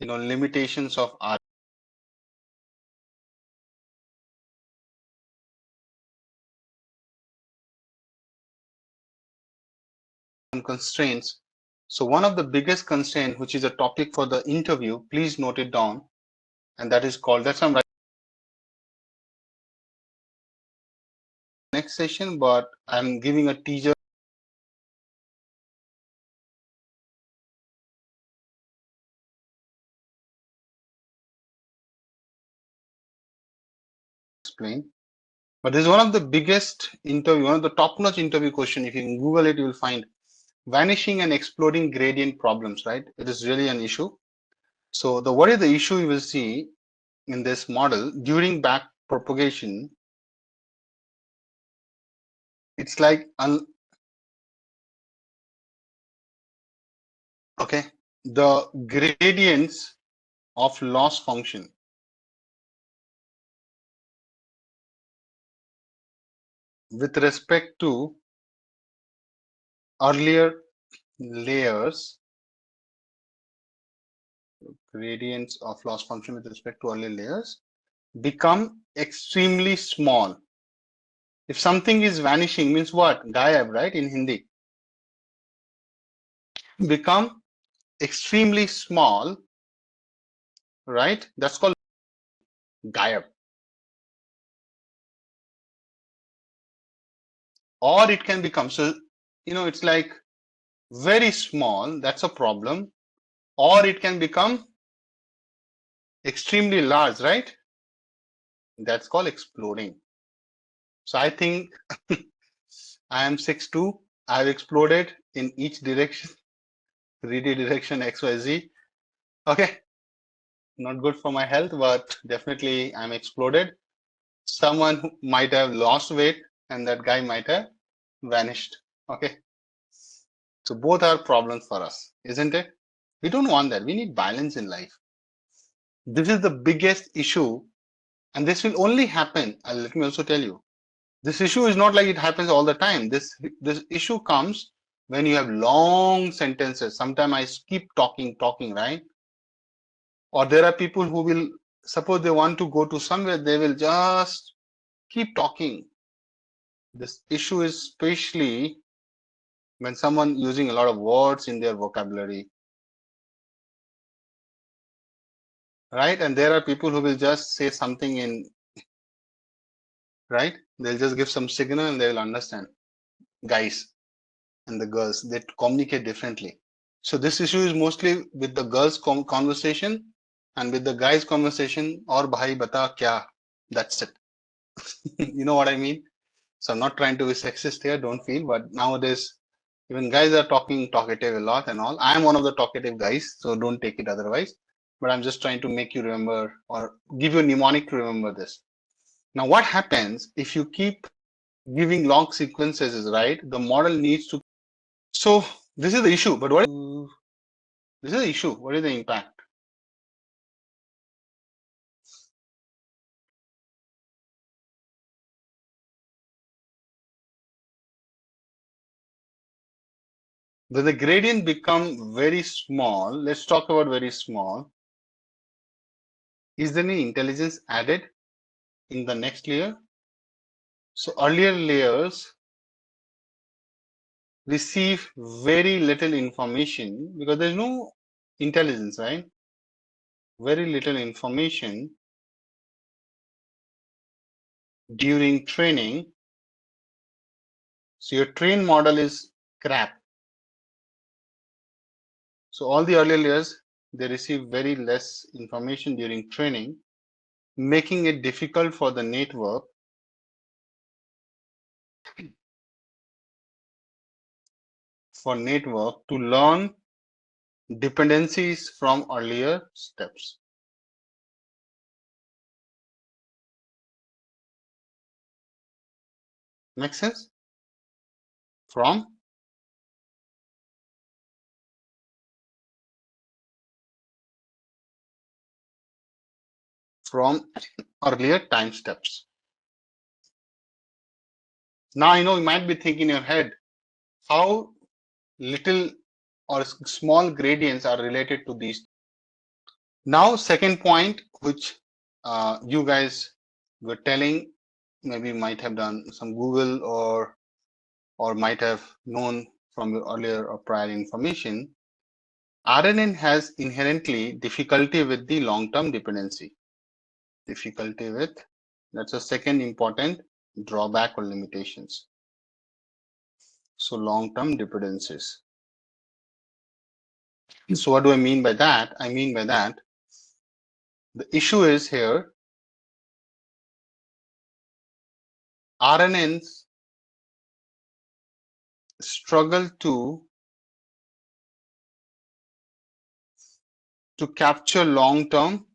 limitations of constraints. So one of the biggest constraint, which is a topic for the interview, please note it down, and that is called, that's I'm next session, but I'm giving a teaser. Explain. But this is one of the biggest interview, one of the top-notch interview question. If you can Google it, you will find vanishing and exploding gradient problems, right? It is really an issue. So what is the issue you will see in this model during back propagation? It's like, okay, the gradients of loss function with respect to earlier layers, gradients of loss function with respect to earlier layers become extremely small. If something is vanishing, means what? Gayab, right? In Hindi. Become extremely small, right? That's called gayab. Or it can become, so, it's like very small, that's a problem. Or it can become extremely large, right? That's called exploding. So I think I am 6'2". I've exploded in each direction, 3D direction, XYZ. Okay, not good for my health, but definitely I'm exploded. Someone who might have lost weight and that guy might have vanished. Okay, so both are problems for us, isn't it? We don't want that. We need balance in life. This is the biggest issue, and this will only happen. Let me also tell you, this issue is not like it happens all the time. This issue comes when you have long sentences. Sometimes I keep talking, right? Or there are people who will, suppose they want to go to somewhere, they will just keep talking. This issue is especially when someone using a lot of words in their vocabulary, right? And there are people who will just say something in, right? They'll just give some signal and they will understand. Guys and the girls, they communicate differently. So this issue is mostly with the girls' conversation and with the guys' conversation, or bhai bata kya, that's it. You know what I mean? So I'm not trying to be sexist here, don't feel, but nowadays even guys are talking talkative a lot and all. I'm one of the talkative guys, so don't take it otherwise. But I'm just trying to make you remember or give you a mnemonic to remember this. Now, what happens if you keep giving long sequences, is right? The model needs to. So this is the issue. But this is the issue. What is the impact? When the gradient become very small, let's talk about very small. Is there any intelligence added in the next layer? So earlier layers receive very little information because there's no intelligence, right? Very little information during training. So your train model is crap. So all the earlier layers, they receive very less information during training, making it difficult for the network to learn dependencies from earlier steps. Make sense? From earlier time steps. Now I know you might be thinking in your head, how little or small gradients are related to these. Now, second point, which you guys were telling, maybe might have done some Google or might have known from your earlier or prior information, RNN has inherently difficulty with the long-term dependency. Difficulty with, that's a second important drawback or limitations. So long-term dependencies. So what do I mean by that? I mean by that, the issue is here, RNNs struggle to capture long-term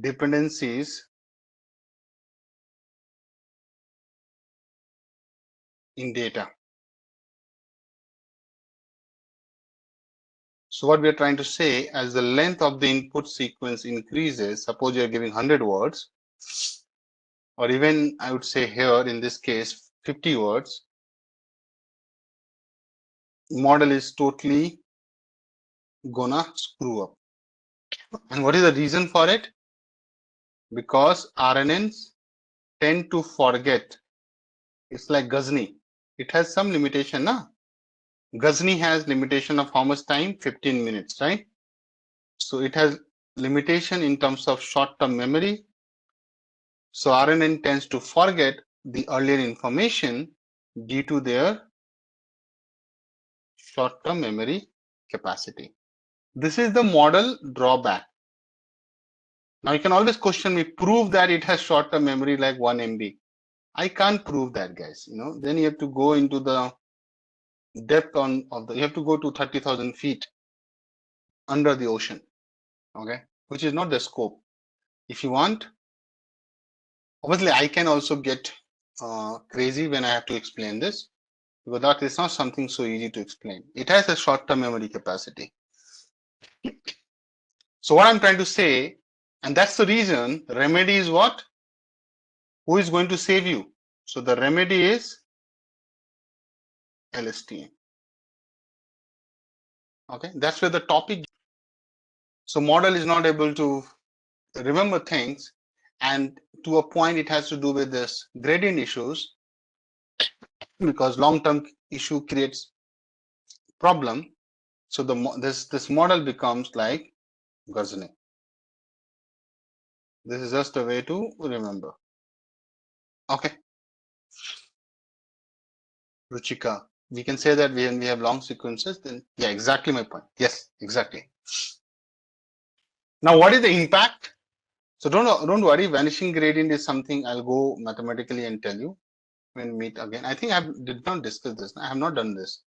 dependencies in data. So what we are trying to say, as the length of the input sequence increases, suppose you are giving 100 words, or even I would say here in this case 50 words, model is totally gonna screw up. And what is the reason for it? Because RNNs tend to forget. It's like Ghazni. It has some limitation, na? Ghazni has limitation of how much time? 15 minutes, right? So it has limitation in terms of short-term memory. So RNN tends to forget the earlier information due to their short-term memory capacity. This is the model drawback. Now you can always question me, prove that it has short-term memory like 1 MB. I can't prove that, guys. Then you have to go into the depth you have to go to 30,000 feet under the ocean, okay, which is not the scope. If you want, obviously I can also get crazy when I have to explain this, because that is not something so easy to explain. It has a short-term memory capacity. So what I'm trying to say, and that's the reason remedy is what? Who is going to save you? So the remedy is LSTM. Okay, that's where the topic. So model is not able to remember things, and to a point it has to do with this gradient issues, because long-term issue creates problem. So this model becomes like Ghazni. This is just a way to remember. Okay. Ruchika, we can say that when we have long sequences, then yeah, exactly my point. Yes, exactly. Now, what is the impact? So don't worry, vanishing gradient is something I'll go mathematically and tell you when we meet again. I think I did not discuss this. I have not done this.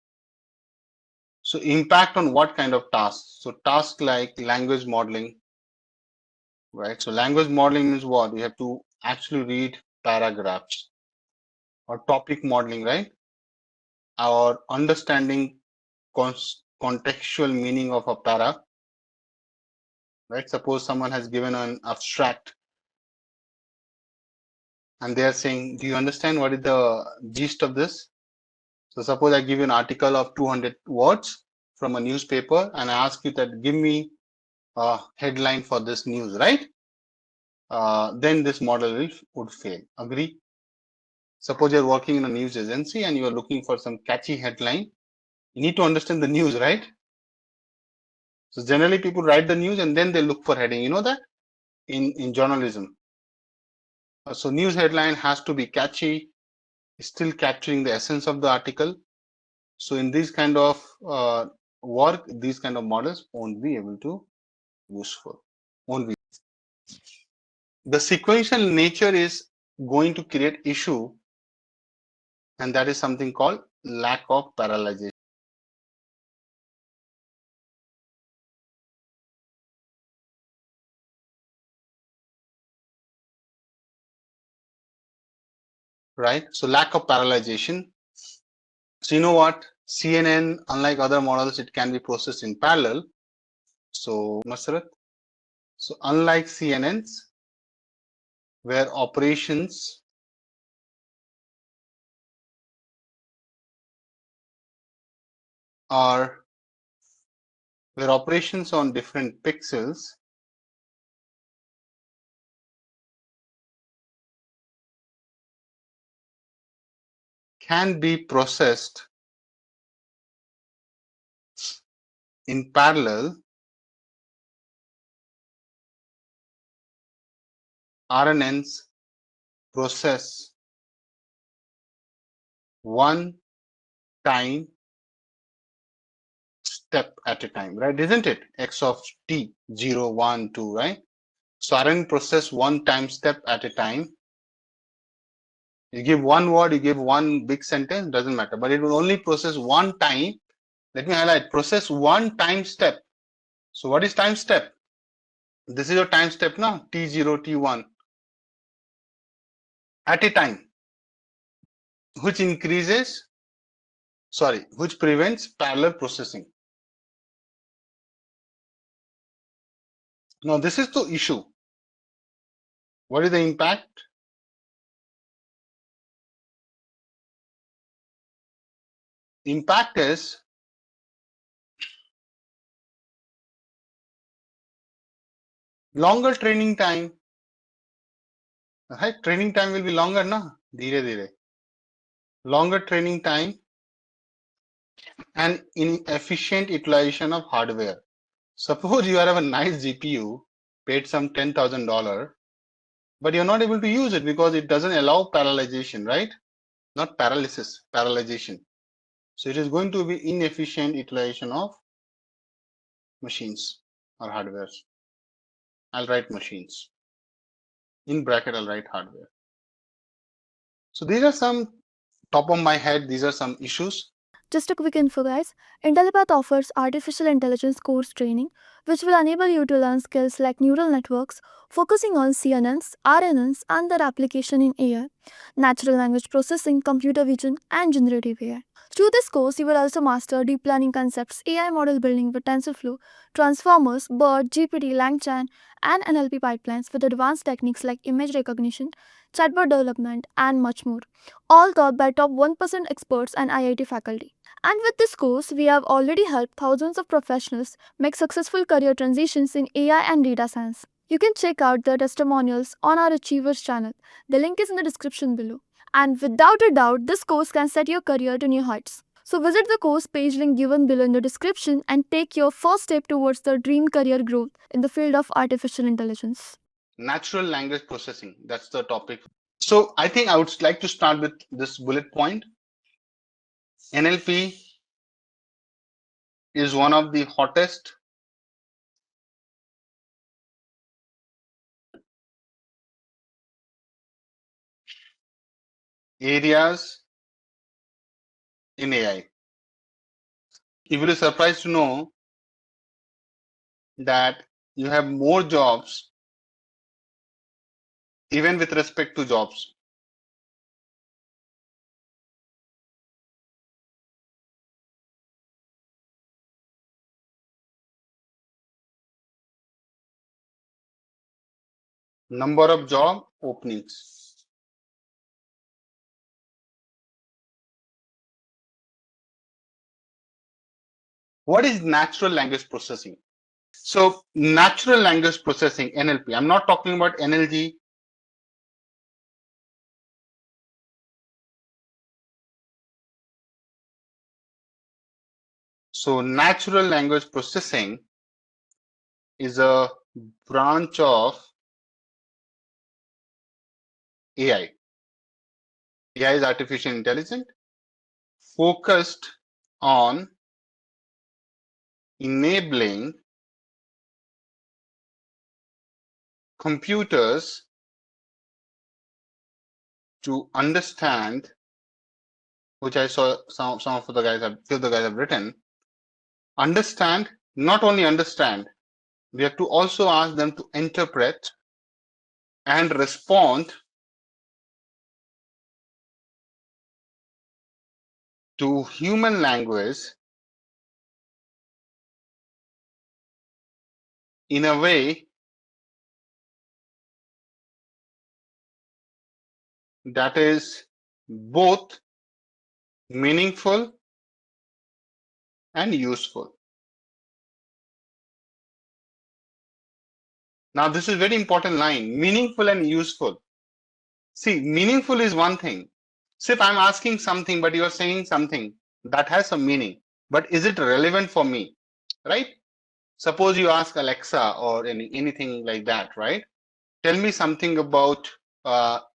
So impact on what kind of tasks? So tasks like language modeling, right? So language modeling means what? You have to actually read paragraphs, or topic modeling, right? Or understanding contextual meaning of a para, right? Suppose someone has given an abstract and they are saying, do you understand what is the gist of this? So suppose I give you an article of 200 words from a newspaper and I ask you that give me a headline for this news, right? Then this model would fail. Agree? Suppose you're working in a news agency and you're looking for some catchy headline. You need to understand the news, right? So generally people write the news and then they look for heading. You know that in journalism. So news headline has to be catchy, still capturing the essence of the article. So in this kind of work, these kind of models won't be able to useful. Won't be. The sequential nature is going to create issue, and that is something called lack of parallelization. Right? So lack of parallelization. So you know what? CNN, unlike other models, it can be processed in parallel. So Masrat. So unlike CNNs, where operations are on different pixels can be processed in parallel. RNNs process one time step at a time, right? Isn't it? X of t, 0, 1, 2, right? So RNN process one time step at a time. You give one word, you give one big sentence, doesn't matter, but it will only process one time. Let me highlight, process one time step. So what is time step? This is your time step now, T0, T1 at a time, which prevents parallel processing. Now this is the issue. What is the impact? Impact is longer training time. Right? Training time will be longer, na? Dheere dheere. Longer training time and inefficient utilization of hardware. Suppose you have a nice GPU, paid some $10,000, but you're not able to use it because it doesn't allow parallelization, right? Not paralysis, parallelization. So it is going to be inefficient utilization of machines or hardware. I'll write machines. In bracket, I'll write hardware. So these are some top of my head, these are some issues. Just a quick info, guys. Intellipaat offers artificial intelligence course training, which will enable you to learn skills like neural networks, focusing on CNNs, RNNs, and their application in AI, natural language processing, computer vision, and generative AI. Through this course, you will also master deep learning concepts, AI model building with TensorFlow, transformers, BERT, GPT, LangChain, and NLP pipelines with advanced techniques like image recognition, chatbot development, and much more, all taught by top 1% experts and IIT faculty. And with this course, we have already helped thousands of professionals make successful career transitions in AI and data science. You can check out the testimonials on our Achievers channel. The link is in the description below. And without a doubt, this course can set your career to new heights. So visit the course page link given below in the description and take your first step towards the dream career growth in the field of artificial intelligence. Natural language processing, that's the topic. So I think I would like to start with this bullet point. NLP is one of the hottest areas in AI. You will be surprised to know that you have more jobs even with respect to jobs. Number of job openings. What is natural language processing? So natural language processing, NLP, I'm not talking about NLG. So natural language processing is a branch of AI. AI is artificial intelligence focused on enabling computers to understand, which I saw some of the guys have, few of the guys have written, understand, not only understand, we have to also ask them to interpret and respond to human language in a way that is both meaningful and useful. Now, this is very important line, meaningful and useful. See, meaningful is one thing. So if I'm asking something, but you're saying something that has some meaning, but is it relevant for me, right? Suppose you ask Alexa or anything like that, right? Tell me something about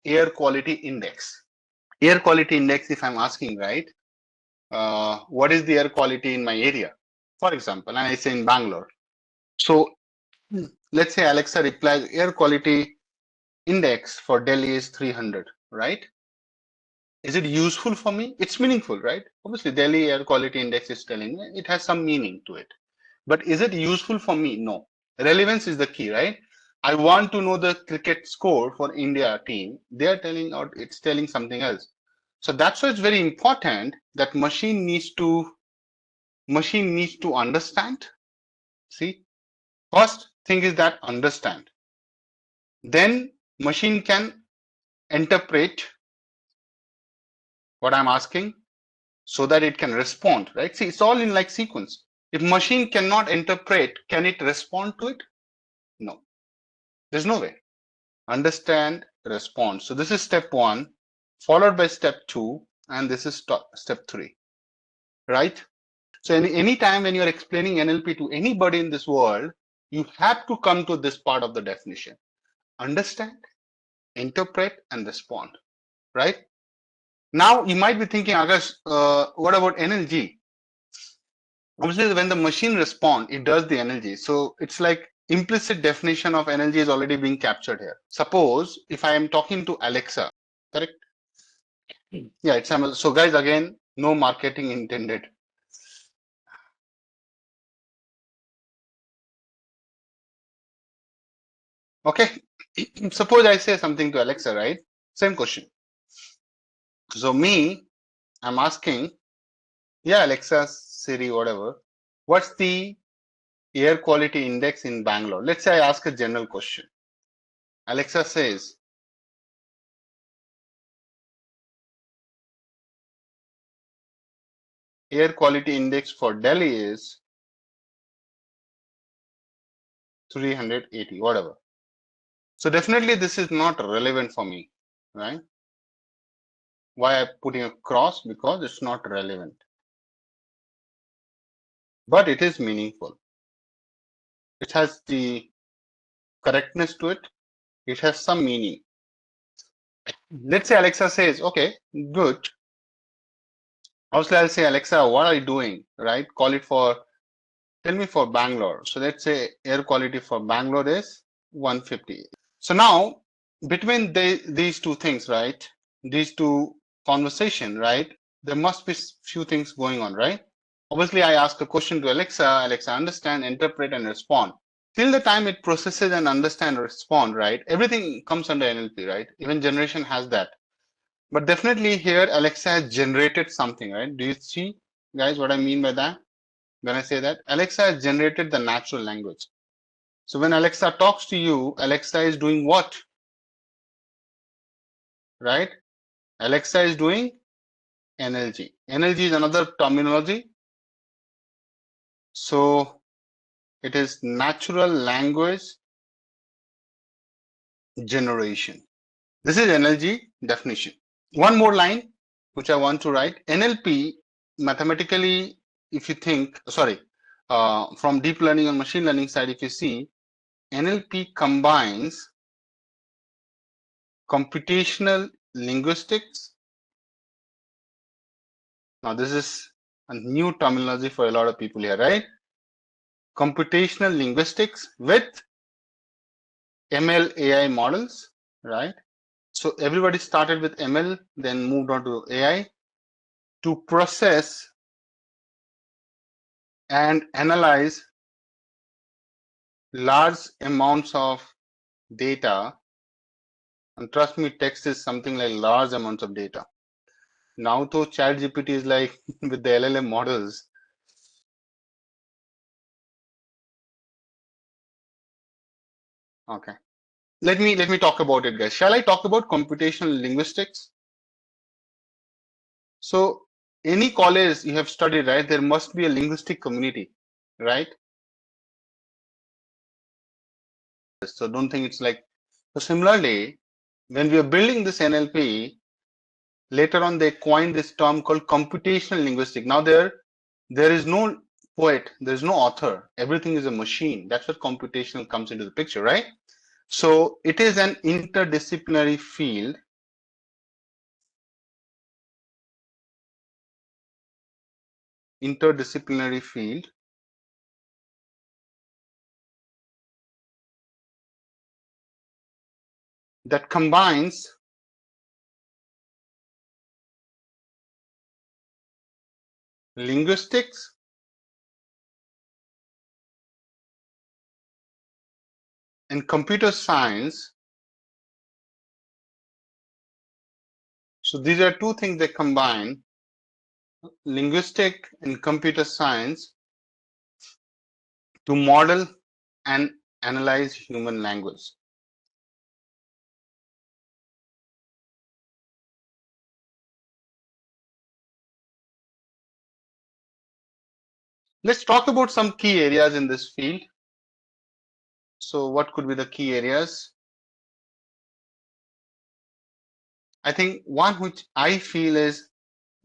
air quality index. Air quality index, if I'm asking, right? What is the air quality in my area, for example, and I say in Bangalore. So let's say Alexa replies, air quality index for Delhi is 300, right? Is it useful for me? It's meaningful, right? Obviously, Delhi air quality index is telling me it has some meaning to it. But is it useful for me? No. Relevance is the key, right? I want to know the cricket score for India team. They are telling out it's telling something else. So that's why it's very important that machine needs to understand. See, first thing is that understand. Then machine can interpret what I'm asking so that it can respond, right? See, it's all in like sequence. If machine cannot interpret, can it respond to it? No, there's no way. Understand, respond. So this is step 1, followed by step 2, and this is step 3, right? So any time when you're explaining NLP to anybody in this world, you have to come to this part of the definition. Understand, interpret, and respond, right? Now you might be thinking, Akash, what about NLG? Obviously, when the machine responds, it does the NLG. So it's like implicit definition of NLG is already being captured here. Suppose if I am talking to Alexa, correct? Yeah, it's ML. So guys, again, no marketing intended. Okay. Suppose I say something to Alexa, right? Same question. So I'm asking, yeah, Alexa, Siri, whatever. What's the air quality index in Bangalore? Let's say I ask a general question. Alexa says, air quality index for Delhi is 380, whatever. So definitely this is not relevant for me, right? Why I'm putting a cross? Because it's not relevant. But it is meaningful. It has the correctness to it. It has some meaning. Let's say Alexa says, okay, good. Obviously, I'll say, Alexa, what are you doing? Right? Tell me for Bangalore. So let's say air quality for Bangalore is 150. So now between these two things, right? These two conversation, right? There must be few things going on, right? Obviously, I ask a question to Alexa, Alexa understand, interpret, and respond. Till the time it processes and understand, respond, right? Everything comes under NLP, right? Even generation has that. But definitely here, Alexa has generated something, right? Do you see, guys, what I mean by that? When I say that, Alexa has generated the natural language. So when Alexa talks to you, Alexa is doing what? Right? Alexa is doing NLG. NLG is another terminology. So it is natural language generation. This is NLG definition. One more line which I want to write. NLP mathematically, if you think, from deep learning and machine learning side, if you see, NLP combines computational linguistics. Now this is a new terminology for a lot of people here, right? Computational linguistics with ML AI models, right? So everybody started with ML, then moved on to AI to process and analyze large amounts of data. And trust me, text is something like large amounts of data. Now, though, ChatGPT is like with the LLM models. Okay, let me talk about it, guys. Shall I talk about computational linguistics? So, any college you have studied, right? There must be a linguistic community, right? So don't think it's like. So similarly, when we are building this NLP, Later on, they coined this term called computational linguistics. Now there is no poet, there is no author. Everything is a machine. That's what computational comes into the picture, right? So it is an interdisciplinary field that combines linguistics, and computer science. So these are two things that combine, linguistic and computer science, to model and analyze human language. Let's talk about some key areas in this field. So what could be the key areas? I think one which I feel is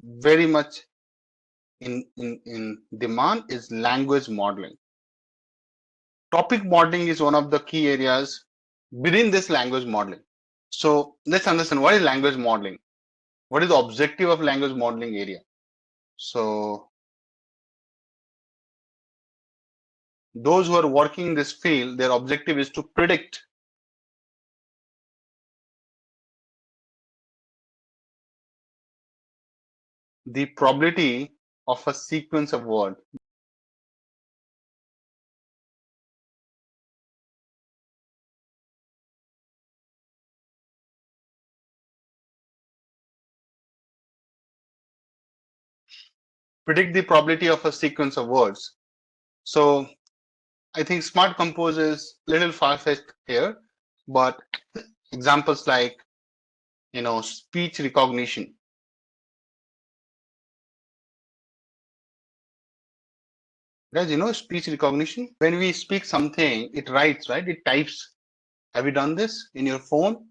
very much in demand is language modeling. Topic modeling is one of the key areas within this language modeling. So let's understand what is language modeling. What is the objective of language modeling area? So those who are working in this field, their objective is to predict the probability of a sequence of words. Predict the probability of a sequence of words. So I think smart compose is a little far-fetched here, but examples like, speech recognition. Guys, speech recognition? When we speak something, it writes, right? It types. Have you done this in your phone?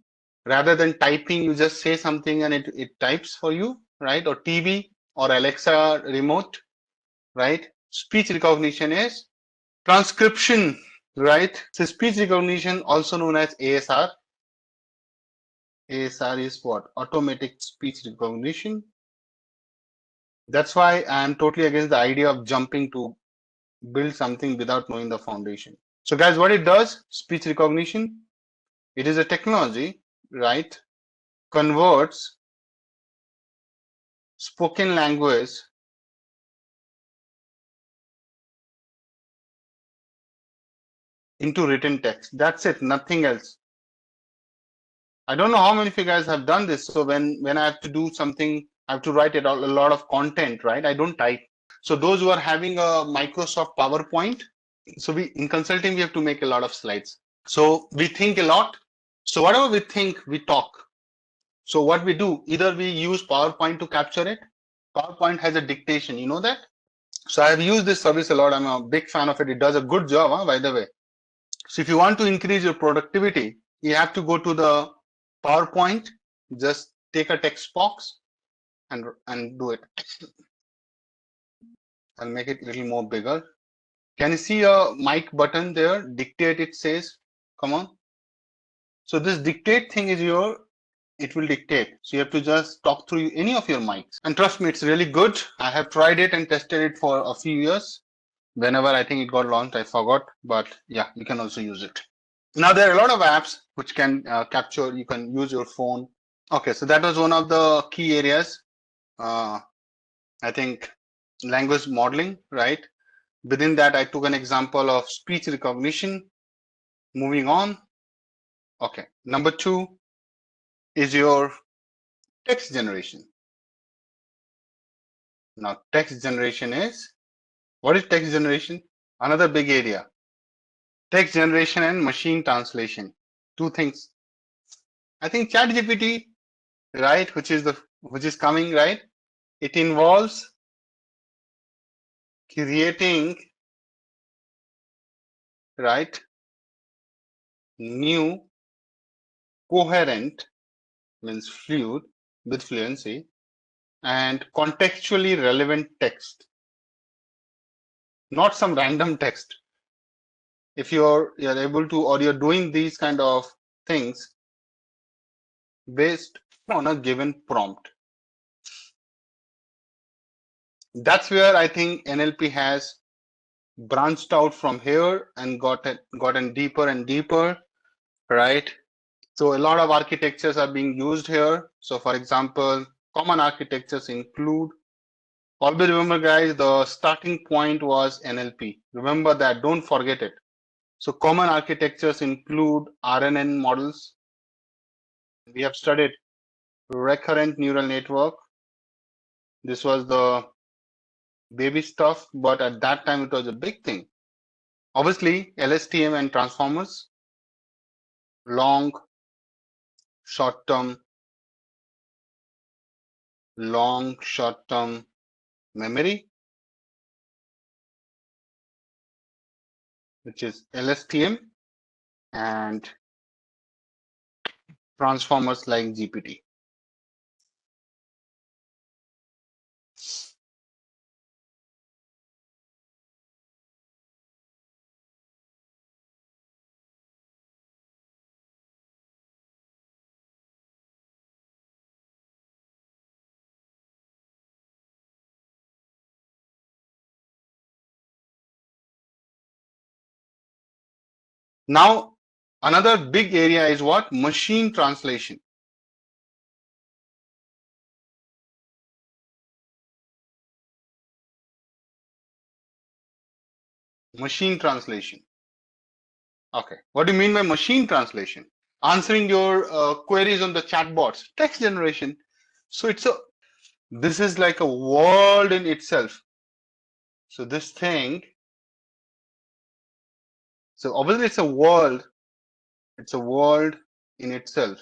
Rather than typing, you just say something and it types for you, right? Or TV or Alexa remote, right? Speech recognition is transcription, right? So speech recognition, also known as ASR. ASR is what? Automatic speech recognition. That's why I'm totally against the idea of jumping to build something without knowing the foundation. So guys, what it does, speech recognition, it is a technology, right? Converts spoken language into written text. That's it, nothing else. I don't know how many of you guys have done this. So when I have to do something, I have to write a lot of content, right? I don't type. So those who are having a Microsoft PowerPoint, so in consulting, we have to make a lot of slides. So we think a lot. So whatever we think, we talk. So what we do, either we use PowerPoint to capture it. PowerPoint has a dictation, you know that? So I've used this service a lot. I'm a big fan of it. It does a good job, by the way. So if you want to increase your productivity, you have to go to the PowerPoint, just take a text box and do it. I'll make it a little more bigger. Can you see a mic button there? Dictate, it says, come on. So this dictate thing is it will dictate. So you have to just talk through any of your mics. And trust me, it's really good. I have tried it and tested it for a few years. Whenever I think it got launched, I forgot. But yeah, you can also use it. Now there are a lot of apps which can capture, you can use your phone. Okay, so that was one of the key areas. I think language modeling, right? Within that, I took an example of speech recognition. Moving on. Okay, number 2 is your text generation. Now, text generation is, what is text generation? Another big area. Text generation and machine translation. Two things. I think ChatGPT, right, which is coming, right? It involves creating, right, new coherent, means fluid, with fluency, and contextually relevant text, not some random text. If you're able to, or you're doing these kind of things based on a given prompt, that's where I think NLP has branched out from here and gotten deeper and deeper, right? So a lot of architectures are being used here. So for example, common architectures include, always remember guys, the starting point was NLP. Remember that, don't forget it. So common architectures include RNN models. We have studied recurrent neural network. This was the baby stuff, but at that time it was a big thing. Obviously, LSTM and transformers, long, short-term memory, which is LSTM, and transformers like GPT. Now, another big area is what? Machine translation. Machine translation. Okay. What do you mean by machine translation? Answering your queries on the chatbots, text generation. So this is like a world in itself. So this thing, so obviously it's a world in itself,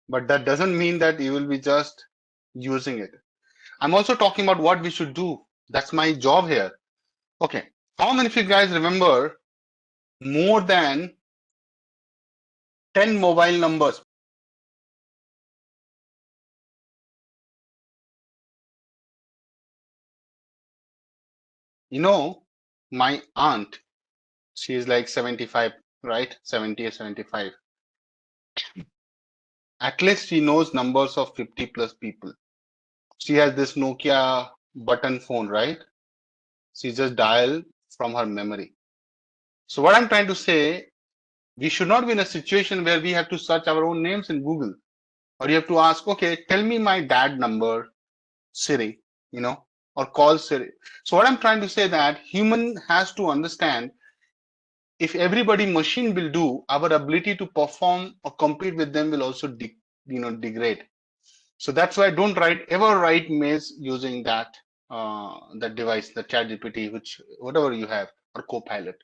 but that doesn't mean that you will be just using it. I'm also talking about what we should do. That's my job here. Okay. How many of you guys remember more than 10 mobile numbers? You know, my aunt, she is like 75, right? 70 or 75. At least she knows numbers of 50 plus people. She has this Nokia button phone, right? She just dial from her memory. So what I'm trying to say, we should not be in a situation where we have to search our own names in Google, or you have to ask, okay, tell me my dad number, Siri, or call Siri. So what I'm trying to say that human has to understand, if everybody machine will do, our ability to perform or compete with them will also degrade. So that's why don't ever write mails using that device, the ChatGPT, whatever you have, or Copilot.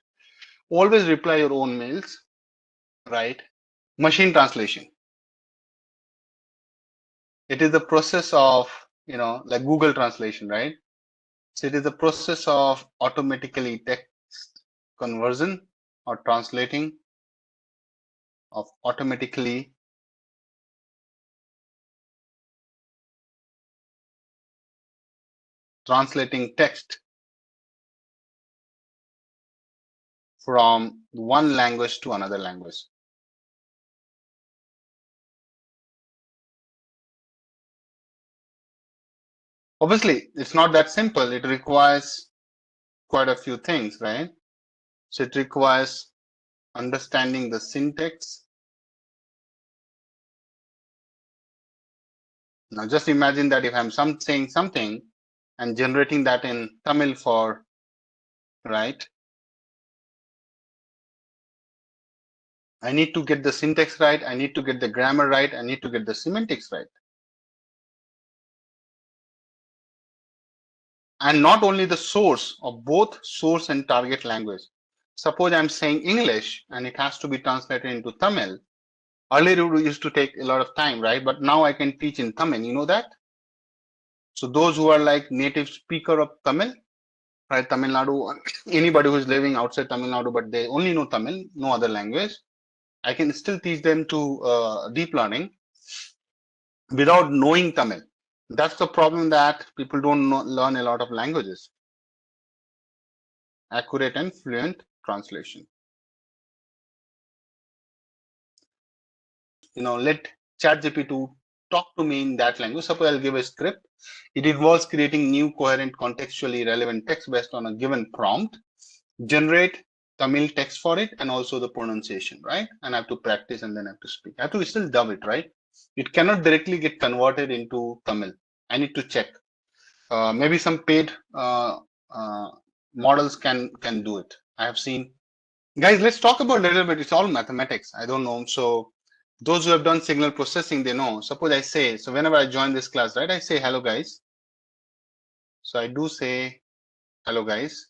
Always reply your own mails, right? Machine translation. It is the process of, like Google translation, right? So it is the process of automatically text conversion or translating, of automatically translating text from one language to another language. Obviously, it's not that simple. It requires quite a few things, right? So it requires understanding the syntax. Now just imagine that if I'm saying something and generating that in Tamil for, right? I need to get the syntax right. I need to get the grammar right. I need to get the semantics right. And not only the source of both source and target language. Suppose I'm saying English and it has to be translated into Tamil. Earlier it used to take a lot of time, right? But now I can teach in Tamil. You know that? So those who are like native speaker of Tamil, right? Tamil Nadu, anybody who is living outside Tamil Nadu, but they only know Tamil, no other language, I can still teach them to deep learning. without knowing Tamil. That's the problem, that people don't learn a lot of languages. Accurate and fluent translation. Let ChatGPT talk to me in that language. Suppose I'll give a script. It involves creating new coherent contextually relevant text based on a given prompt, generate Tamil text for it, and also the pronunciation, right? And I have to practice and then I have to speak. I have to still dub it, right? It cannot directly get converted into Tamil. I need to check. Maybe some paid models can do it. I have seen. Guys, let's talk about a little bit. It's all mathematics. I don't know. So those who have done signal processing, they know. Suppose I say, so whenever I join this class, right, I say hello guys. So I do say hello guys.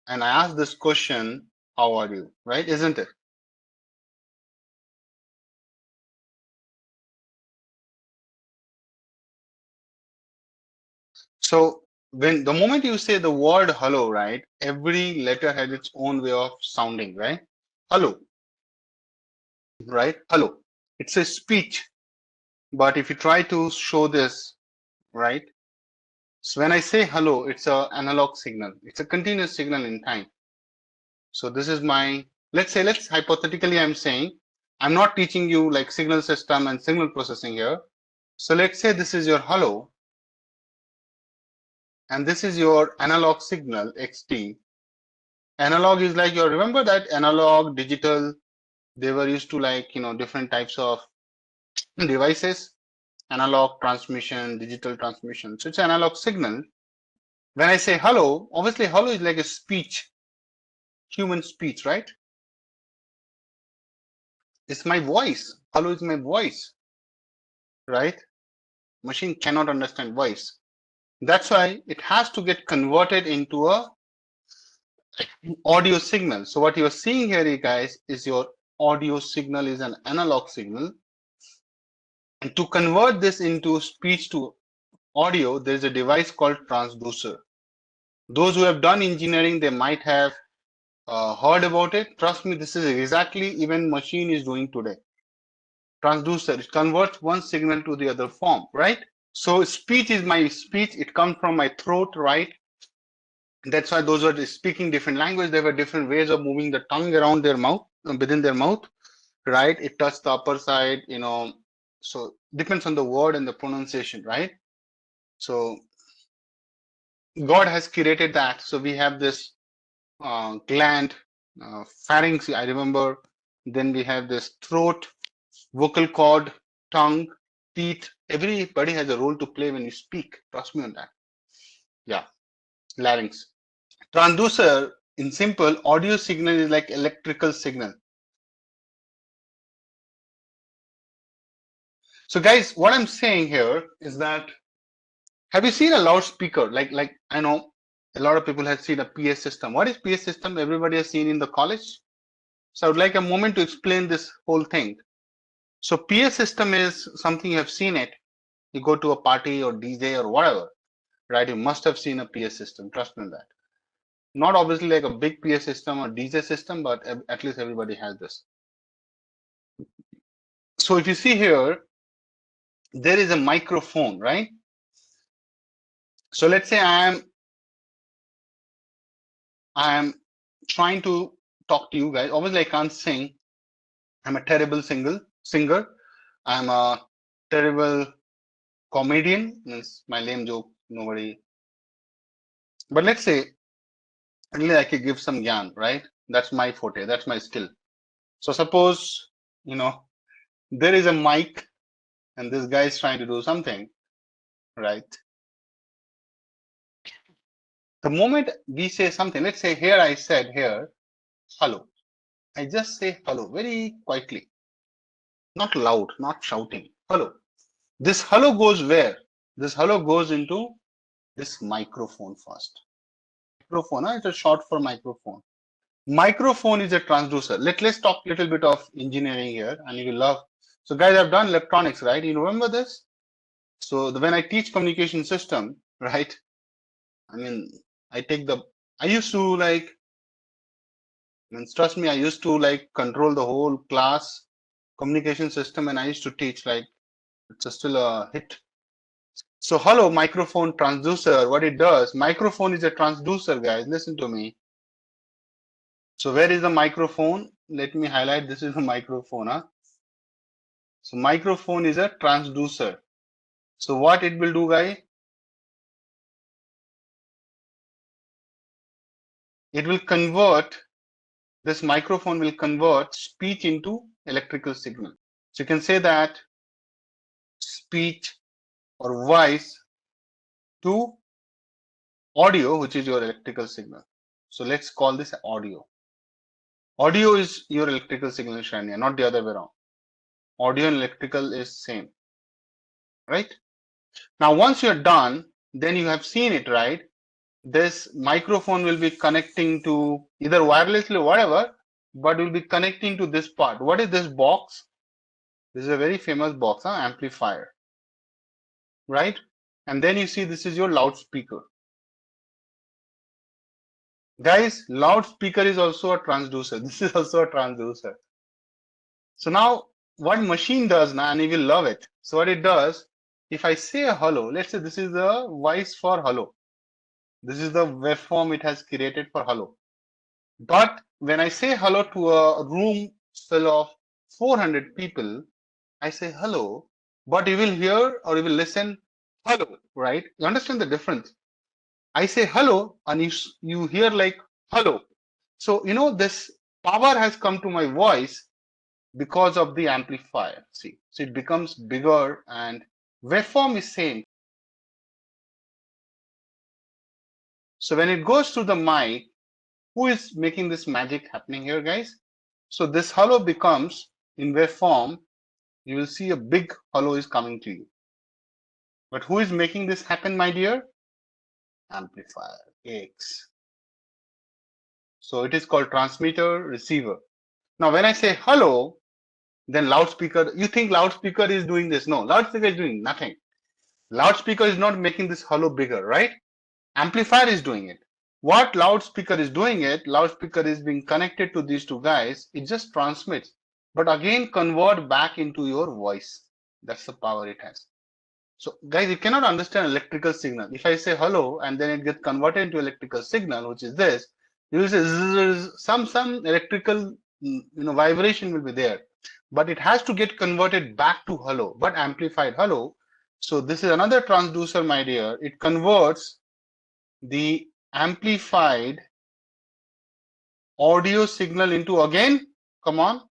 And I ask this question, how are you? Right? Isn't it? So when the moment you say the word hello, right, every letter has its own way of sounding, right? Hello, right? Hello. It's a speech. But if you try to show this, right? So when I say hello, it's an analog signal. It's a continuous signal in time. So this is my, let's hypothetically, I'm saying, I'm not teaching you like signal system and signal processing here. So let's say this is your hello, and this is your analog signal, XT. Analog is like remember that analog, digital, they were used to like, different types of devices, analog transmission, digital transmission. So it's an analog signal. When I say hello, obviously hello is like a speech, human speech, right? It's my voice. Hello is my voice, right? Machine cannot understand voice. That's why it has to get converted into a audio signal. So what you're seeing here, guys, is your audio signal is an analog signal. And to convert this into speech to audio, there's a device called transducer. Those who have done engineering, they might have heard about it. Trust me, this is exactly even machine is doing today. Transducer, it converts one signal to the other form, right? So speech is my speech. It comes from my throat, right? That's why those are speaking different language. There were different ways of moving the tongue around their mouth, within their mouth, right? It touched the upper side, so depends on the word and the pronunciation, right? So God has created that. So we have this gland, pharynx, I remember. Then we have this throat, vocal cord, tongue, teeth. Everybody has a role to play when you speak. Trust me on that. Yeah, larynx. Transducer, in simple, audio signal is like electrical signal. So guys, what I'm saying here is that, have you seen a loudspeaker? Like I know a lot of people have seen a PA system. What is PA system? Everybody has seen in the college. So I would like a moment to explain this whole thing. So PA system is something you have seen it. You go to a party or DJ or whatever, right? You must have seen a PA system. Trust me on that. Not obviously like a big PA system or DJ system, but at least everybody has this. So if you see here, there is a microphone, right? So let's say I am trying to talk to you guys. Obviously, I can't sing. I'm a terrible singer. I'm a terrible comedian. Means my lame joke, nobody. But let's say only I could give some gyan, right? That's my forte. That's my skill. So suppose there is a mic, and this guy is trying to do something, right? The moment we say something, let's say here I said here, hello. I just say hello very quietly, not loud, not shouting. Hello. This hello goes where? This hello goes into this microphone first. Microphone, it's a short for microphone. Microphone is a transducer. Let's talk a little bit of engineering here, and you will love. So guys, I've done electronics, right? You remember this? So when I teach communication system, right? I mean, I used to like, trust me, I used to like control the whole class. communication system, and I used to teach, like, it's still a hit. So hello, microphone transducer, what it does, microphone is a transducer, guys, listen to me. So where is the microphone? Let me highlight, this is the microphone. So microphone is a transducer. So what it will do, guys? It will convert, this microphone will convert speech into electrical signal. So you can say that speech or voice to audio, which is your electrical signal. So let's call this audio. Audio is your electrical signal, Shania, not the other way around. Audio and electrical is same, right? Now, once you're done, then you have seen it, right? This microphone will be connecting to either wirelessly or whatever, but will be connecting to this part. What is this box? This is a very famous box, amplifier, right? And then you see this is your loudspeaker. Guys, loudspeaker is also a transducer. This is also a transducer. So now what machine does now, and you will love it. So what it does, if I say a hello, let's say this is the voice for hello. This is the waveform it has created for hello. But when I say hello to a room full of 400 people, I say hello, but you will hear or you will listen hello, right? You understand the difference? I say hello and you hear like hello. So, you know, this power has come to my voice because of the amplifier. See, so it becomes bigger and waveform is same. So when it goes to the mic, who is making this magic happening here, guys? So this hello becomes in waveform, you will see a big hello is coming to you. But who is making this happen, my dear? Amplifier, X. So it is called transmitter, receiver. Now when I say hello, then loudspeaker, you think loudspeaker is doing this. No, loudspeaker is doing nothing. Loudspeaker is not making this hello bigger, right? Amplifier is doing it. What loudspeaker is doing it, loudspeaker is being connected to these two guys, it just transmits, but again convert back into your voice. That's the power it has. So guys, you cannot understand electrical signal. If I say hello and then it gets converted into electrical signal, which is this, you will say zzz, some electrical vibration will be there, but it has to get converted back to hello, but amplified hello. So this is another transducer, my dear. It converts the amplified audio signal into, again, come on,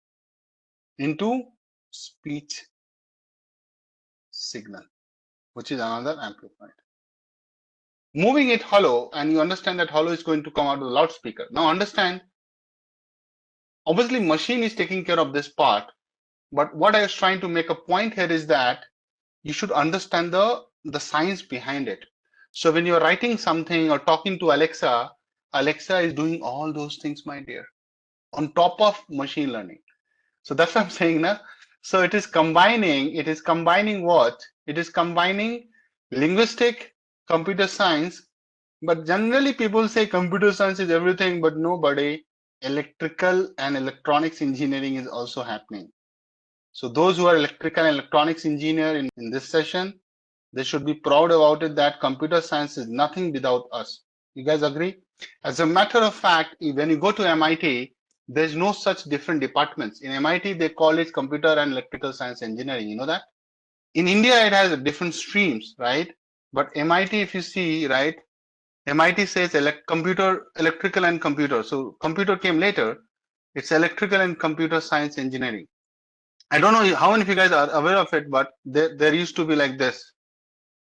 into speech signal, which is another amplified. Moving it hollow, and you understand that hollow is going to come out of the loudspeaker. Now understand, obviously machine is taking care of this part, but what I was trying to make a point here is that you should understand the science behind it. So when you're writing something or talking to Alexa, Alexa is doing all those things, my dear, on top of machine learning. So that's what I'm saying now. So it is combining what? It is combining linguistic, computer science, but generally people say computer science is everything, but nobody. Electrical and electronics engineering is also happening. So those who are electrical and electronics engineer in this session, they should be proud about it that computer science is nothing without us. You guys agree? As a matter of fact, when you go to MIT, there's no such different departments. In MIT, they call it computer and electrical science engineering. You know that? In India, it has different streams, right? But MIT, if you see, right, MIT says electrical and computer. So computer came later. It's electrical and computer science engineering. I don't know how many of you guys are aware of it, but there used to be like this.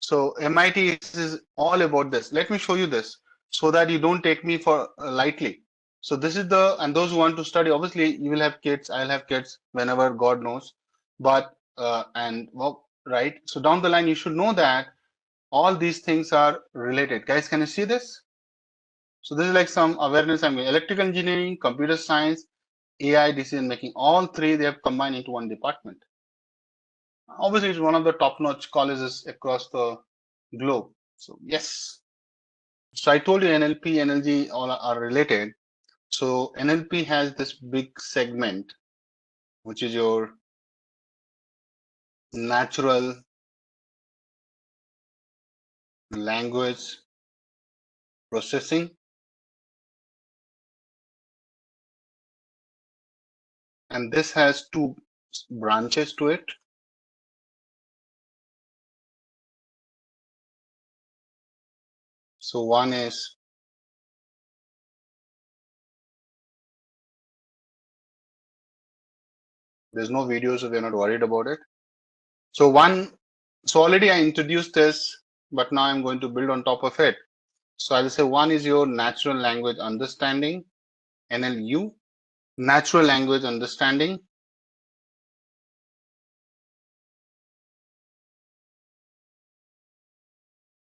So MIT is all about this. Let me show you this so that you don't take me for lightly. So this is and those who want to study, obviously you will have kids, I'll have kids whenever God knows. But, right. So down the line, you should know that all these things are related. Guys, can you see this? So this is like some awareness. I mean, electrical engineering, computer science, AI, decision making, all three, they have combined into one department. Obviously, it's one of the top-notch colleges across the globe. So yes. So I told you NLP, NLG all are related. So NLP has this big segment, which is your natural language processing, and this has two branches to it. So one is there's no video, so we're not worried about it. So already I introduced this, but now I'm going to build on top of it. So I'll say one is your natural language understanding, NLU, natural language understanding.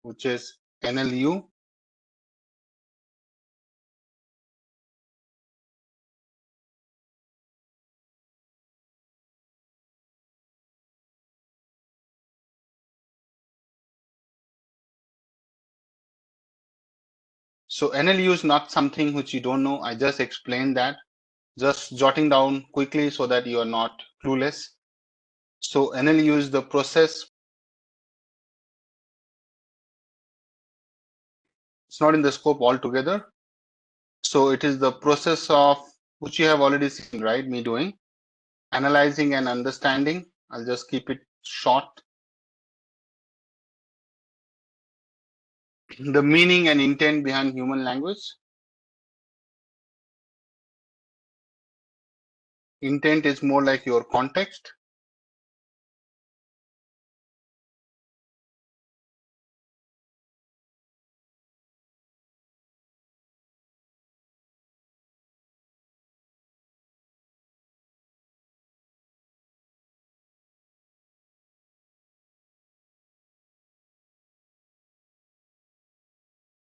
Which is NLU. So NLU is not something which you don't know. I just explained that, just jotting down quickly so that you are not clueless. So NLU is the process. It's not in the scope altogether. So it is the process of which you have already seen, right? Me doing analyzing and understanding. I'll just keep it short. The meaning and intent behind human language. Intent is more like your context.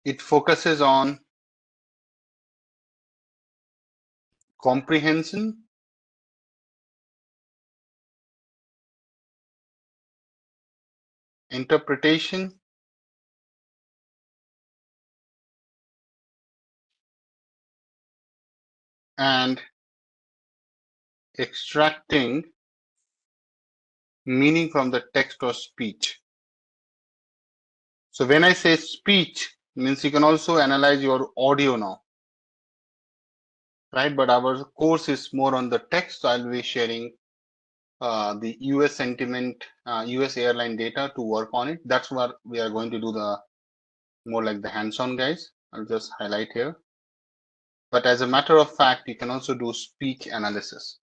It focuses on comprehension, interpretation, and extracting meaning from the text or speech. So when I say speech, means you can also analyze your audio now, right? But our course is more on the text. So I'll be sharing the US sentiment, US airline data to work on it. That's where we are going to do the more like the hands-on guys. I'll just highlight here. But as a matter of fact, you can also do speech analysis.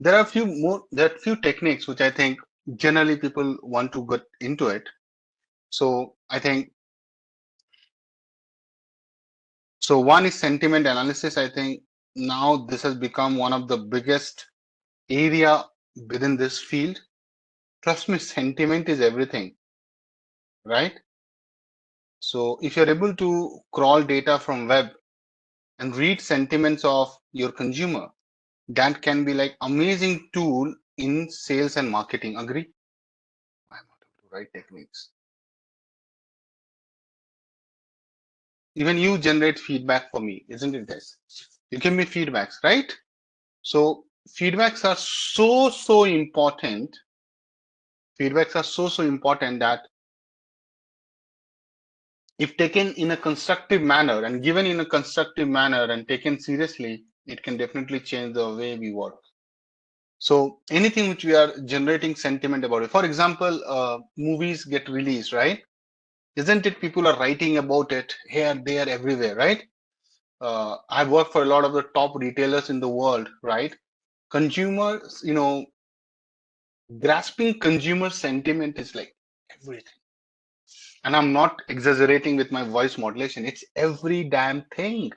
There are a few techniques which I think generally people want to get into it. So I think, so one is sentiment analysis. I think now this has become one of the biggest area within this field. Trust me, sentiment is everything, right? So if you're able to crawl data from web and read sentiments of your consumer, that can be like amazing tool in sales and marketing. Agree? I'm not able to write techniques. Even you generate feedback for me, isn't it, guys? You give me feedbacks, right? So feedbacks are so important. Feedbacks are so important that if taken in a constructive manner and given in a constructive manner and taken seriously, it can definitely change the way we work. So anything which we are generating sentiment about it. For example, movies get released, right? Isn't it people are writing about it here, there, everywhere, right? I've worked for a lot of the top retailers in the world, right? Consumers, grasping consumer sentiment is like everything. And I'm not exaggerating with my voice modulation. It's every damn thing.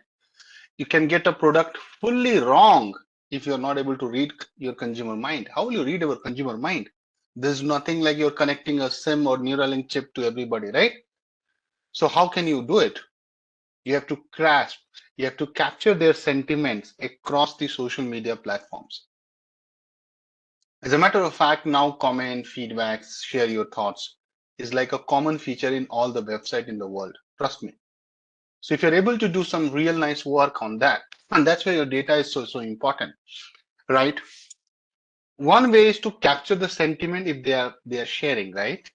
You can get a product fully wrong if you're not able to read your consumer mind. How will you read our consumer mind? There's nothing like you're connecting a SIM or Neuralink chip to everybody, right? So how can you do it? You have to grasp, you have to capture their sentiments across the social media platforms. As a matter of fact, now comment, feedbacks, share your thoughts is like a common feature in all the websites in the world. Trust me. So if you're able to do some real nice work on that, and that's where your data is so important, right? one way is to capture the sentiment if they are sharing, right?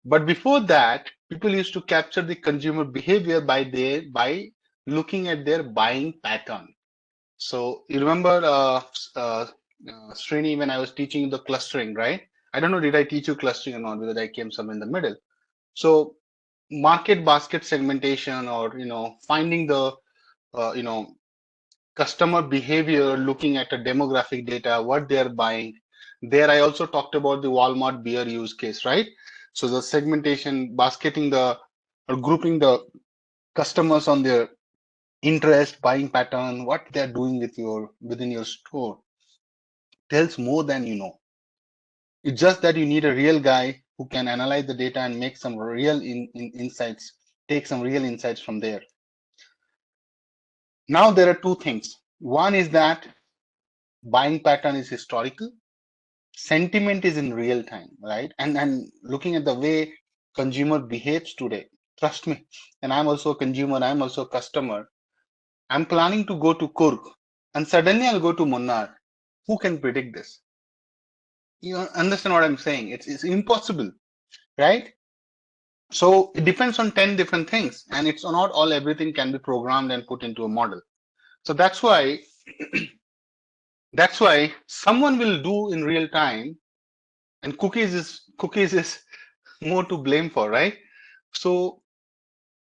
But before that, people used to capture the consumer behavior by looking at their buying pattern. So you remember, Srini, when I was teaching the clustering, right? I don't know, did I teach you clustering or not? Because I came somewhere in the middle. So market basket segmentation, or finding the customer behavior, looking at the demographic data, what they are buying. There, I also talked about the Walmart beer use case, right? So the segmentation, basketing or grouping the customers on their interest, buying pattern, what they're doing within your store tells more than you know. It's just that you need a real guy who can analyze the data and make some real insights, take some real insights from there. Now there are two things. One is that buying pattern is historical, sentiment is in real time, right? And looking at the way consumer behaves today, trust me, and I'm also a consumer, I'm also a customer. I'm planning to go to Kurg, and suddenly I'll go to Munnar. Who can predict this? You understand what I'm saying? It's impossible, right? So it depends on 10 different things, and it's not all everything can be programmed and put into a model. So that's why someone will do in real time, and cookies is more to blame for, right? So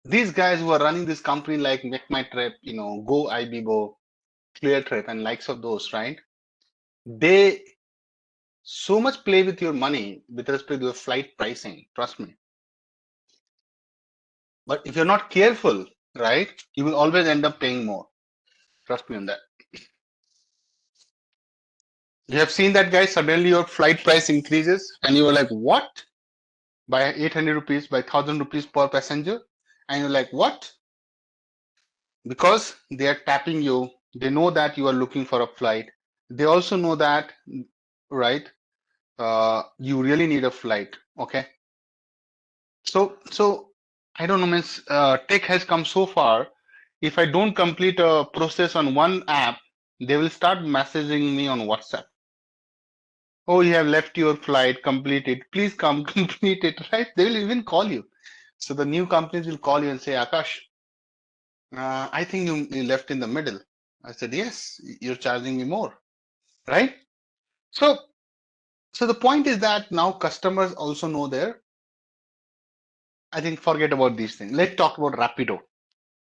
these guys who are running this company like Make My Trip, Go Ibibo, Clear Trip, and likes of those, right? They so much play with your money with respect to the flight pricing. Trust me. But if you're not careful, right, you will always end up paying more. Trust me on that. You have seen that, guys. Suddenly your flight price increases, and you are like, "What?" By 800 rupees, by 1,000 rupees per passenger, and you're like, "What?" Because they are tapping you. They know that you are looking for a flight. They also know that, right? You really need a flight. Okay. So I don't know, means tech has come so far. If I don't complete a process on one app, they will start messaging me on WhatsApp. Oh, you have left your flight, complete it. Please come complete it, right? They will even call you. So the new companies will call you and say, Akash, I think you left in the middle. I said, yes, you're charging me more, right? So, so the point is that now customers also know I think forget about these things. Let's talk about Rapido,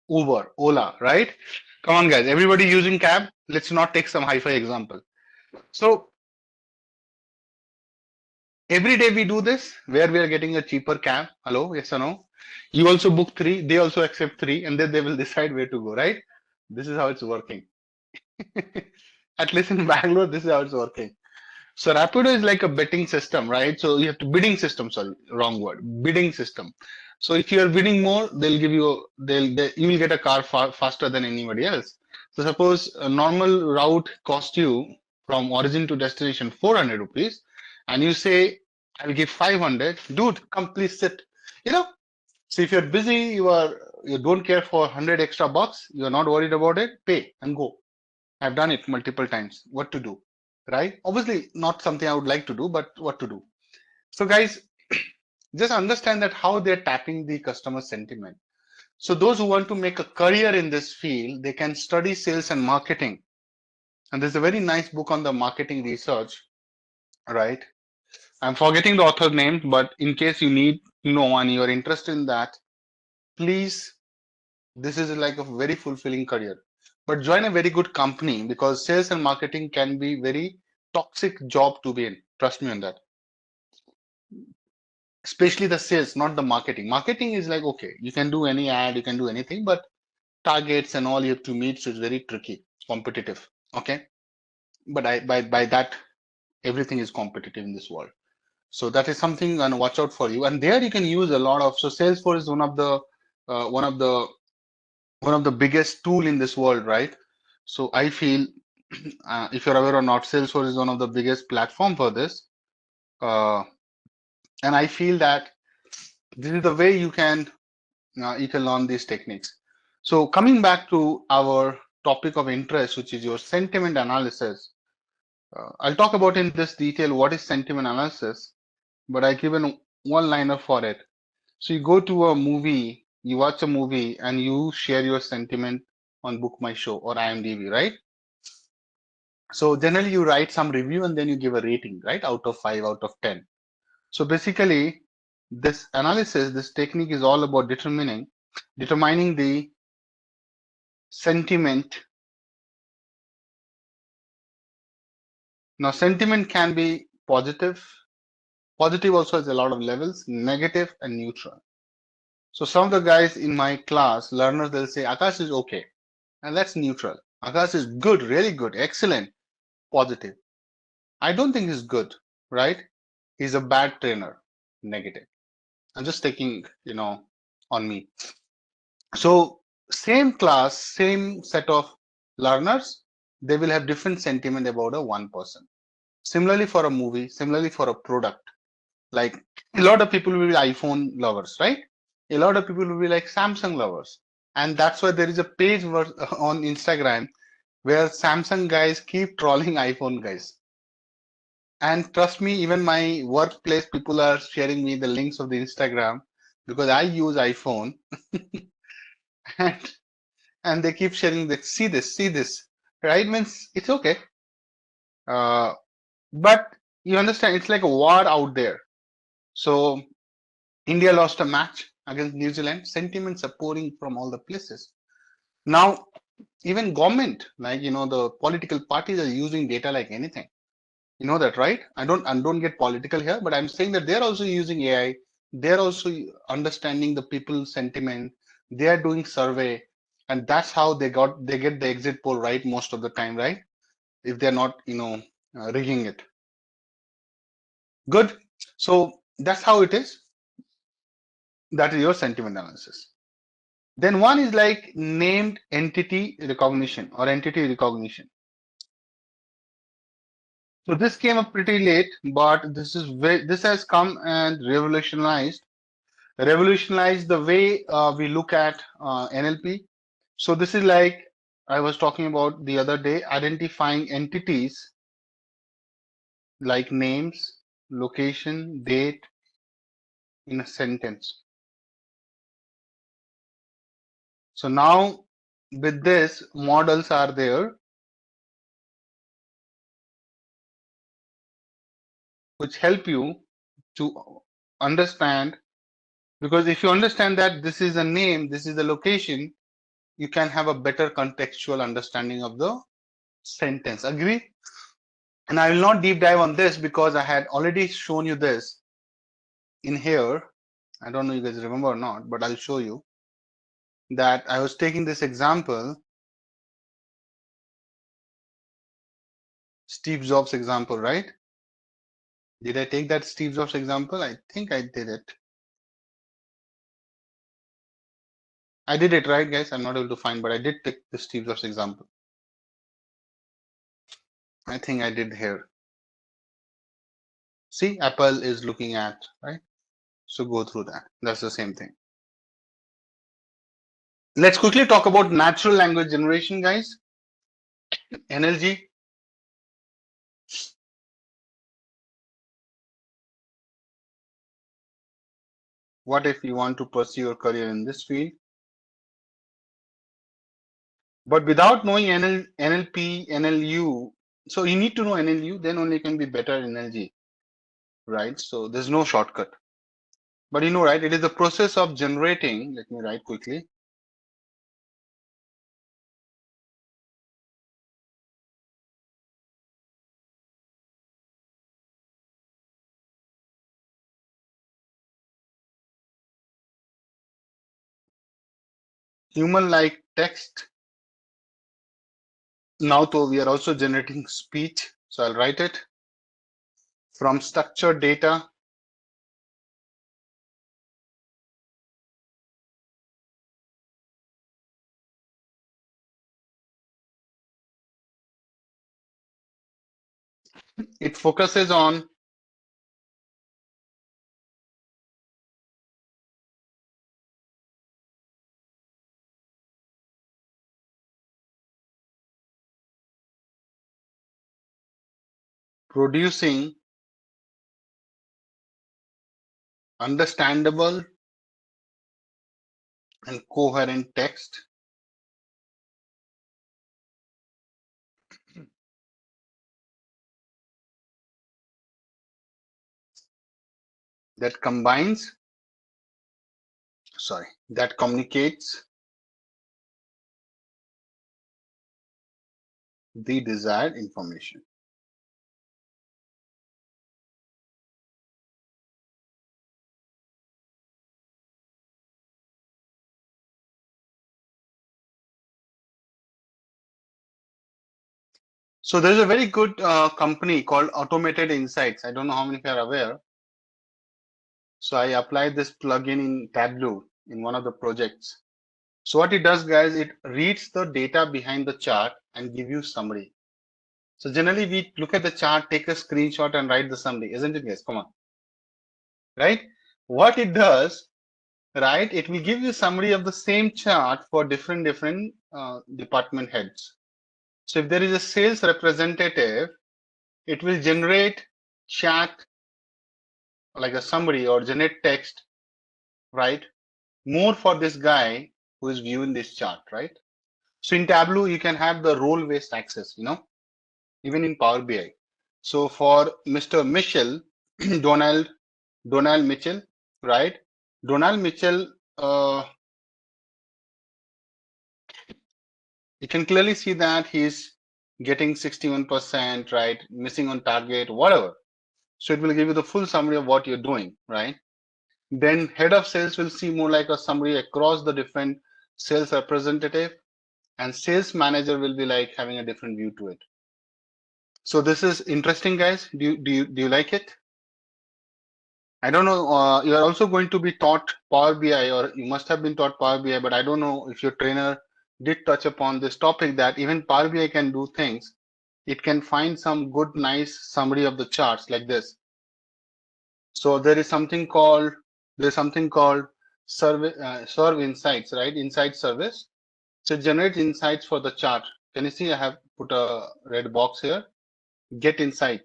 Uber, Ola, right? Come on, guys. Everybody using cab. Let's not take some hi-fi example. So every day we do this where we are getting a cheaper cab. Hello, yes or no? You also book three, they also accept three, and then they will decide where to go, right? This is how it's working. At least in Bangalore, this is how it's working. So Rapido is like a betting system, right? So you have to bidding system, sorry, wrong word, bidding system. So if you are bidding more, they'll give you, you will get a car faster than anybody else. So suppose a normal route cost you from origin to destination 400 rupees, and you say, I'll give 500, dude, come please sit. You know, so if you're busy, you don't care for 100 extra bucks, you're not worried about it, pay and go. I've done it multiple times. What to do, right? Obviously, not something I would like to do, but what to do. So, guys, just understand that how they're tapping the customer sentiment. So, those who want to make a career in this field, they can study sales and marketing. And there's a very nice book on the marketing research, right? I'm forgetting the author name, but in case you need to know and you're interested in that, please, this is like a very fulfilling career. But join a very good company, because sales and marketing can be very toxic job to be in. Trust me on that. Especially the sales, not the marketing. Marketing is like, okay, you can do any ad, you can do anything, but targets and all you have to meet, so it's very tricky, competitive. Okay. But by that, everything is competitive in this world. So that is something and watch out for you. And there you can use a lot of, so Salesforce is uh, one of the one of the biggest tool in this world, right? So I feel, if you're aware or not, Salesforce is one of the biggest platform for this. Uh, and I feel that this is the way you can learn these techniques. So coming back to our topic of interest, which is your sentiment analysis. I'll talk about in this detail what is sentiment analysis, but I give an one-liner for it. So you go to a movie, you watch a movie, and you share your sentiment on Book My Show or IMDb, right? So generally you write some review and then you give a rating, right? Out of 5, out of 10. So basically, this analysis, this technique is all about determining the sentiment. Now, sentiment can be positive. Positive also has a lot of levels, negative and neutral. So some of the guys in my class, learners, they'll say Akash is okay, and that's neutral. Akash is good, really good, excellent, positive. I don't think he's good, right? He's a bad trainer, negative. I'm just taking, on me. So same class, same set of learners, they will have different sentiment about a one person. Similarly for a movie, similarly for a product. Like a lot of people will be iPhone lovers, right? A lot of people will be like Samsung lovers. And that's why there is a page on Instagram where Samsung guys keep trolling iPhone guys. And trust me, even my workplace people are sharing me the links of the Instagram because I use iPhone and and they keep sharing that see this, right? Means it's okay. But you understand it's like a war out there. So India lost a match against New Zealand. Sentiments are pouring from all the places. Now, even government, like the political parties are using data like anything. You know that, right? I don't get political here, but I'm saying that they're also using AI. They're also understanding the people's sentiment. They are doing survey, and that's how they get the exit poll right most of the time, right? If they're not, rigging it. Good. So that's how it is. That is your sentiment analysis. Then one is like named entity recognition or entity recognition. So this came up pretty late, but this has come and revolutionized the way we look at NLP. So this is like I was talking about the other day, identifying entities like names, location, date in a sentence. So now with this, models are there which help you to understand, because if you understand that this is a name, this is the location, you can have a better contextual understanding of the sentence. Agree? And I will not deep dive on this because I had already shown you this in here. I don't know if you guys remember or not, but I'll show you that I was taking this example, Steve Jobs example, right? Did I take that Steve Jobs example? I think I did it. I did it, right, guys? I'm not able to find, but I did take the Steve Jobs example. I think I did here. See, Apple is looking at, right? So go through that. That's the same thing. Let's quickly talk about natural language generation, guys. NLG. What if you want to pursue your career in this field? But without knowing NLP, NLU, so you need to know NLU, then only you can be better in NLG, right? So there's no shortcut. But right, it is the process of generating, let me write quickly. Human-like text. Now, though, we are also generating speech. So I'll write it from structured data. It focuses on producing understandable and coherent text that communicates the desired information. So there's a very good company called Automated Insights. I don't know how many of you are aware. So I applied this plugin in Tableau in one of the projects. So what it does, guys, it reads the data behind the chart and give you summary. So generally we look at the chart, take a screenshot and write the summary, isn't it, guys? Come on, right? What it does, right? It will give you a summary of the same chart for different department heads. So if there is a sales representative, it will generate chat like a summary or generate text, right? More for this guy who is viewing this chart, right? So in Tableau, you can have the role-based access, even in Power BI. So for Mr. Mitchell, Donald Mitchell, right? Donald Mitchell, you can clearly see that he's getting 61%, right? Missing on target, whatever. So it will give you the full summary of what you're doing, right? Then head of sales will see more like a summary across the different sales representative, and sales manager will be like having a different view to it. So this is interesting, guys. Do you like it? I don't know. You are also going to be taught Power BI, or you must have been taught Power BI, but I don't know if your trainer did touch upon this topic that even Power BI can do things. It can find some good, nice summary of the charts like this. So there is something called serve insights, right? Insight service. So generate insights for the chart. Can you see I have put a red box here? Get insight.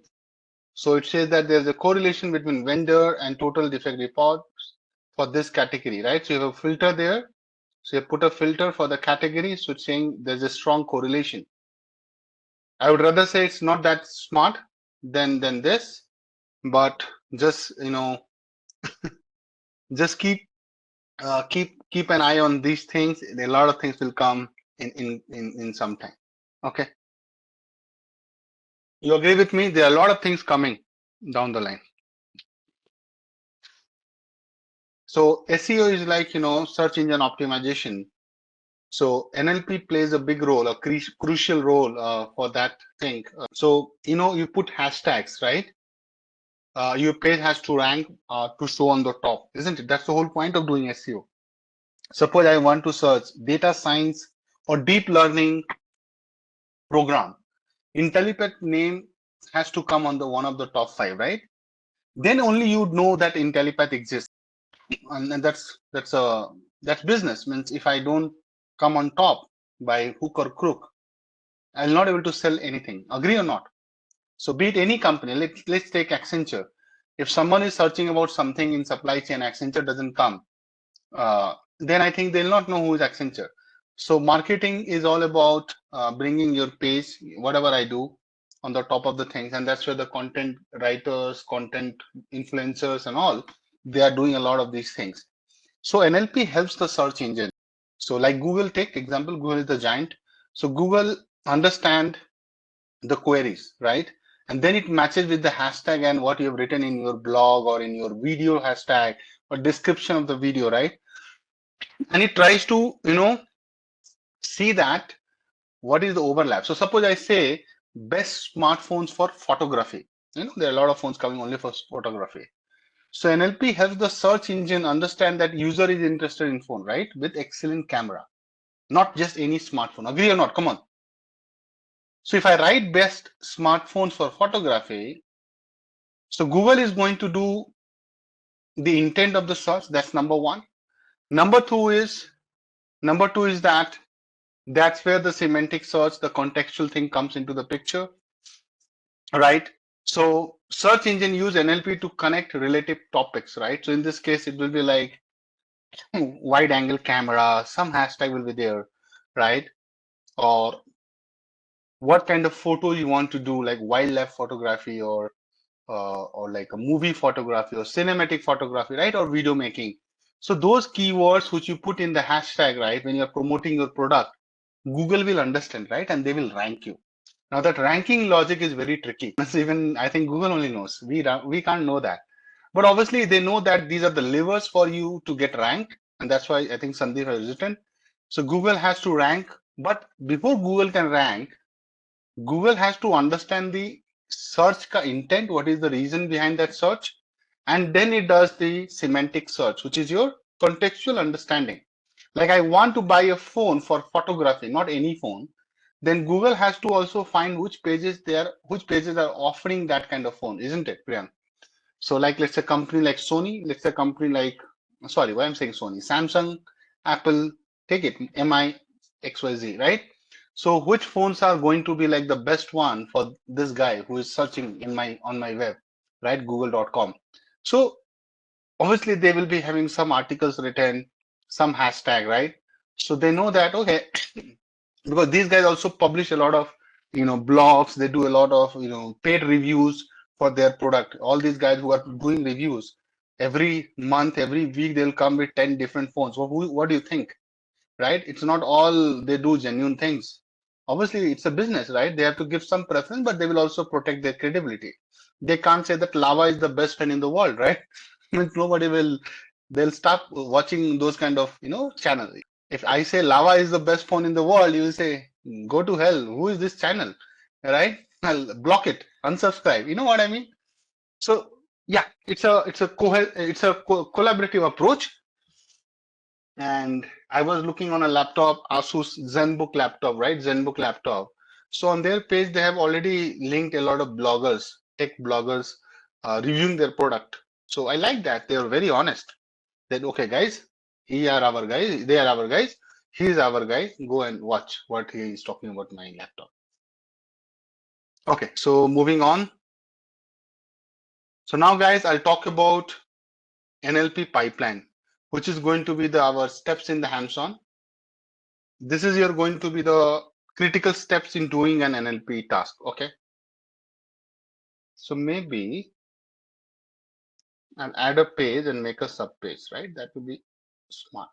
So it says that there's a correlation between vendor and total defect reports for this category, right? So you have a filter there. So you put a filter for the category. So it's saying there's a strong correlation. I would rather say it's not that smart than this, but just just keep an eye on these things. A lot of things will come in some time. Okay. You agree with me? There are a lot of things coming down the line. So SEO is like, search engine optimization. So NLP plays a big role, a crucial role for that thing. So, you put hashtags, right? Your page has to rank to show on the top, isn't it? That's the whole point of doing SEO. Suppose I want to search data science or deep learning program. Intellipaat name has to come on the one of the top 5, right? Then only you know that Intellipaat exists, and that's business. Means if I don't come on top by hook or crook, I'll not able to sell anything. Agree or not? So be it any company, let's take Accenture. If someone is searching about something in supply chain, Accenture doesn't come, then I think they'll not know who is Accenture. So marketing is all about bringing your page, whatever I do, on the top of the things, and that's where the content writers, content influencers, and all, they are doing a lot of these things. So NLP helps the search engine. So like Google, take example, Google is the giant. So Google understand the queries, right? And then it matches with the hashtag and what you have written in your blog or in your video hashtag or description of the video, right? And it tries to, see that what is the overlap. So suppose I say best smartphones for photography. There are a lot of phones coming only for photography. So NLP helps the search engine understand that user is interested in phone, right? With excellent camera, not just any smartphone. Agree or not? Come on. So if I write best smartphones for photography, so Google is going to do the intent of the search. That's number one. Number two is that that's where the semantic search, the contextual thing comes into the picture, right? So search engine use NLP to connect relative topics, right? So in this case, it will be like wide angle camera, some hashtag will be there, right? Or what kind of photo you want to do, like wildlife photography or like a movie photography or cinematic photography, right? Or video making. So those keywords which you put in the hashtag, right? When you're promoting your product, Google will understand, right? And they will rank you. Now that ranking logic is very tricky. Even I think Google only knows. We can't know that. But obviously they know that these are the levers for you to get ranked. And that's why I think Sandeep has written. So Google has to rank, but before Google can rank, Google has to understand the search intent, what is the reason behind that search, and then it does the semantic search, which is your contextual understanding. Like I want to buy a phone for photography, not any phone, then Google has to also find which pages are offering that kind of phone, isn't it, Priyank? So like let's say a company like Sony, let's say a company like sorry, why I'm saying Sony, Samsung, Apple, take it, MI, XYZ, right? So which phones are going to be like the best one for this guy who is searching in my on my web, right? Google.com. So obviously they will be having some articles written, some hashtag, right? So they know that okay, because these guys also publish a lot of blogs, they do a lot of paid reviews for their product. All these guys who are doing reviews every month, every week, they'll come with 10 different phones. So what do you think, right? It's not all they do genuine things. Obviously it's a business, right? They have to give some preference, but they will also protect their credibility. They can't say that lava is the best pen in the world, right? Nobody will. They'll stop watching those kind of channels. If I say lava is the best phone in the world, you will say, go to hell. Who is this channel? Right? I'll block it, unsubscribe. You know what I mean? So yeah, it's a collaborative approach. And I was looking on a laptop, Asus ZenBook laptop, right? ZenBook laptop. So on their page, they have already linked a lot of bloggers, tech bloggers, reviewing their product. So I like that. They are very honest. That okay, guys, he are our guys, they are our guys, he is our guy. Go and watch what he is talking about my laptop. Okay, so moving on. So now, guys, I'll talk about NLP pipeline, which is going to be our steps in the hands-on. This is your going to be the critical steps in doing an NLP task. Okay. So maybe I'll add a page and make a sub page, right? That would be smart.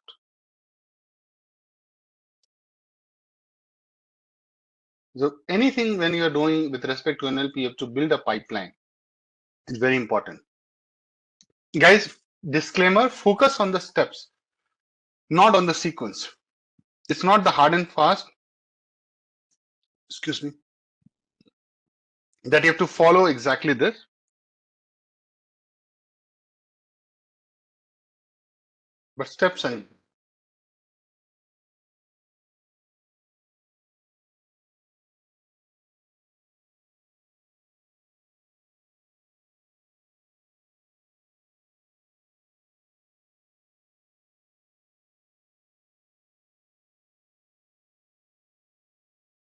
So anything when you're doing with respect to NLP, you have to build a pipeline. It's very important. Guys, disclaimer, focus on the steps, not on the sequence. It's not the hard and fast, excuse me, that you have to follow exactly this. But steps and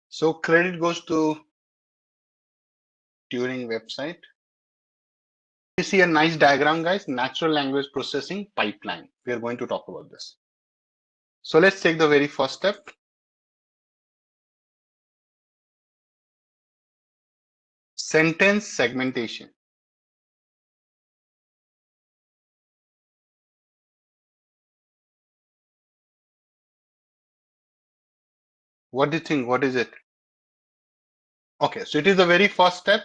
so credit goes to Turing website. You see a nice diagram, guys, natural language processing pipeline. We are going to talk about this. So let's take the very first step. Sentence segmentation. What do you think? What is it? Okay, so it is the very first step.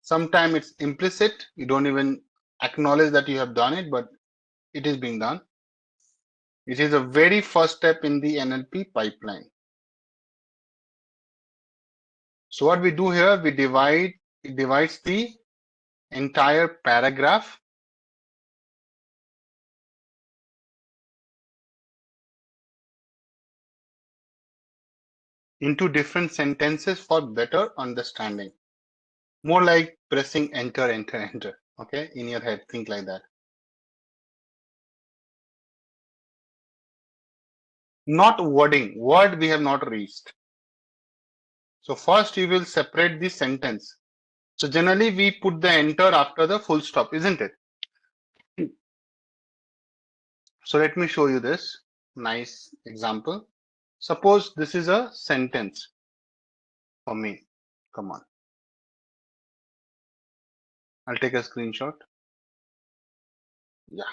Sometimes it's implicit. You don't even acknowledge that you have done it, but it is being done. It is the very first step in the NLP pipeline. So what we do here, it divides the entire paragraph into different sentences for better understanding. More like pressing enter, enter, enter. Okay, in your head, think like that. Not wording. Word we have not reached. So first you will separate the sentence. So generally we put the enter after the full stop, isn't it? So let me show you this nice example. Suppose this is a sentence for me. Come on. I'll take a screenshot. Yeah.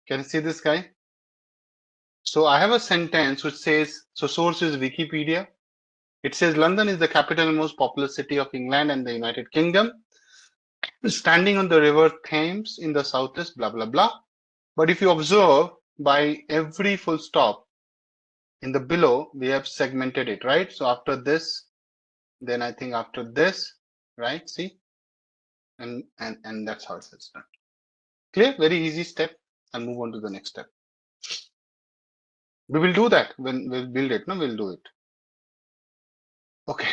Can you see this guy? So I have a sentence which says, so source is Wikipedia. It says London is the capital and most populous city of England and the United Kingdom, standing on the river Thames in the southeast, blah, blah, blah. But if you observe, by every full stop in the below, we have segmented it, right? So after this, then I think after this, right? See? And that's how it's done. Clear? Very easy step. I'll move on to the next step. We will do that when we'll build it. No, we'll do it. Okay.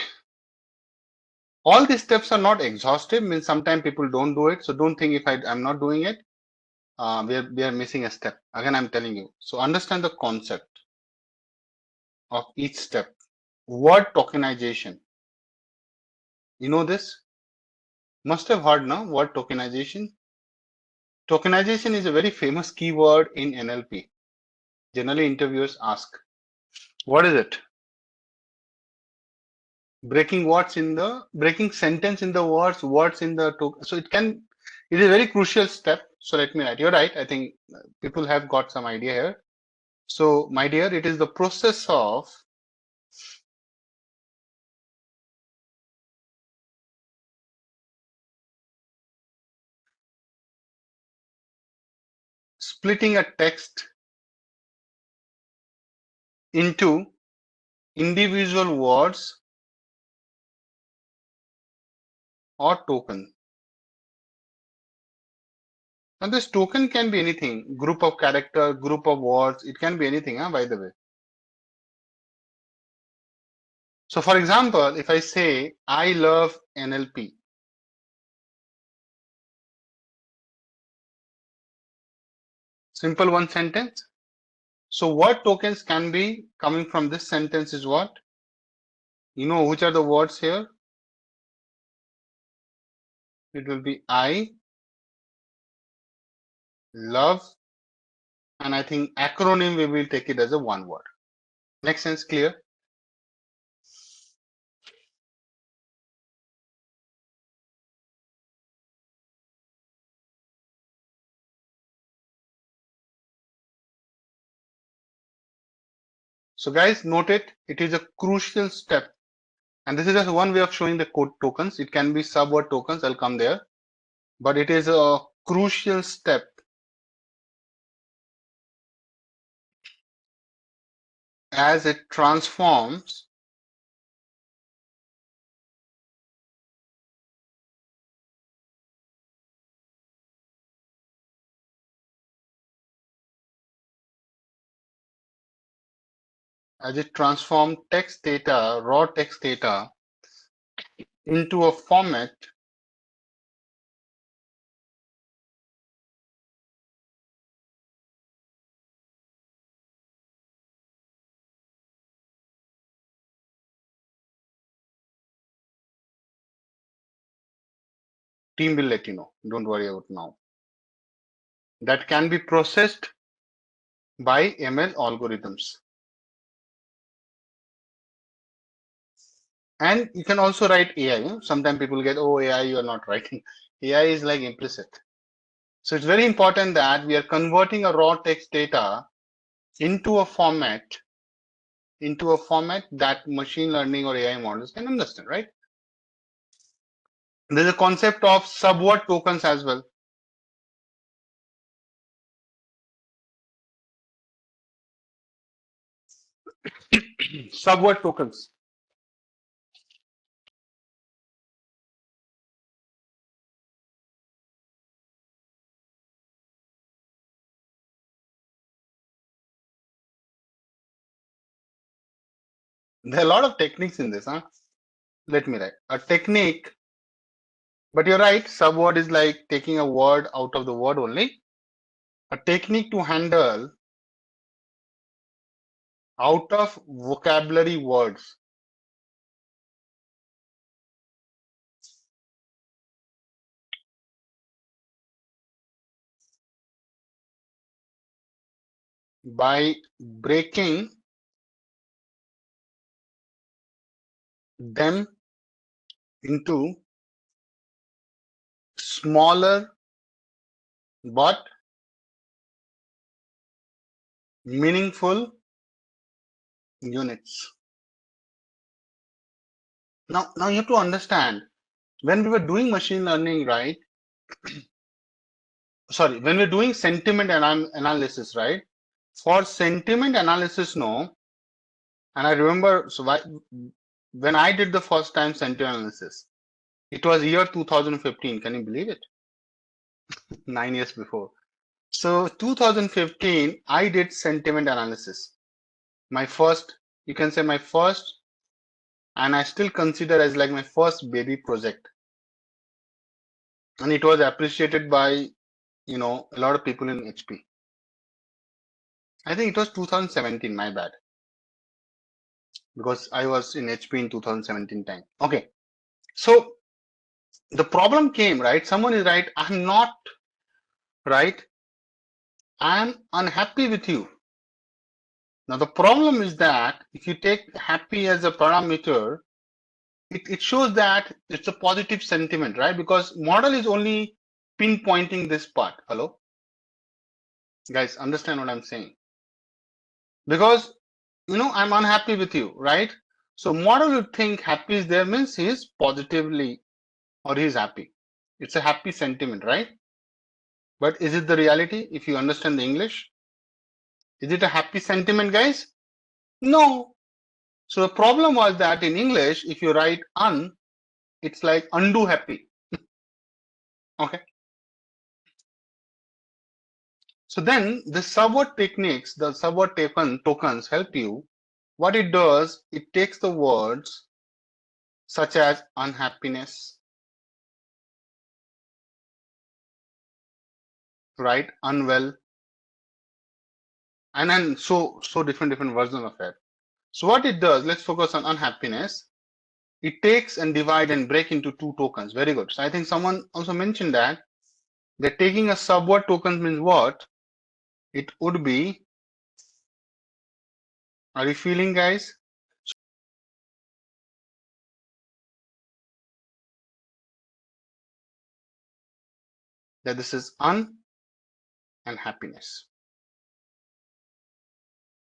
All these steps are not exhaustive. Means sometimes people don't do it. So don't think if I'm not doing it, we are missing a step. Again, I'm telling you. So understand the concept of each step. Word tokenization. You know this? Must have heard now. Word tokenization. Tokenization is a very famous keyword in NLP. Generally, interviewers ask, "What is it?" Breaking sentence in the words in the token. So it is a very crucial step. So let me write. You're right. I think people have got some idea here. So my dear, it is the process of splitting a text into individual words or token. And this token can be anything, group of character, group of words, it can be anything, by the way. So for example, if I say, I love NLP, simple one sentence. So word tokens can be coming from this sentence is what? You know which are the words here? It will be I love, and I think acronym we will take it as a one word. Makes sense? Clear? So guys, note it. It is a crucial step. And this is just one way of showing the code tokens. It can be subword tokens. I'll come there. But it is a crucial step as it transforms text data, raw text data, into a format team will let you know. Don't worry about now. That can be processed by ML algorithms. And you can also write AI. Sometimes people get, oh, AI, you are not writing. AI is like implicit. So it's very important that we are converting a raw text data into a format that machine learning or AI models can understand, right? There's a concept of subword tokens as well. Subword tokens. There are a lot of techniques in this, huh? Let me write a technique. But you're right, subword is like taking a word out of the word only. A technique to handle out of vocabulary words. By breaking them into smaller but meaningful units. Now you have to understand, when we were doing machine learning, right? Sorry, when we're doing sentiment analysis, right? For sentiment analysis, no. And I remember, so when I did the first time sentiment analysis, it was year 2015. Can you believe it? 9 years before. So 2015, I did sentiment analysis. My first, you can say my first, and I still consider as like my first baby project. And it was appreciated by, a lot of people in HP. I think it was 2017, my bad. Because I was in HP in 2017 time. Okay. So the problem came, right? Someone is right. I'm not right. I'm unhappy with you. Now the problem is that if you take happy as a parameter, it shows that it's a positive sentiment, right? Because model is only pinpointing this part. Hello? Guys, understand what I'm saying? Because, I'm unhappy with you, right? So model would think happy is there means he's positively or he's happy. It's a happy sentiment, right? But is it the reality if you understand the English? Is it a happy sentiment, guys? No. So the problem was that in English, if you write un, it's like undo happy. Okay. So then the subword techniques, the subword tokens help you. What it does, it takes the words such as unhappiness, right? Unwell, and then so different versions of it. So what it does, let's focus on unhappiness. It takes and divide and break into two tokens. Very good. So I think someone also mentioned that they're taking a subword token means what? It would be, are you feeling, guys? That this is un and happiness,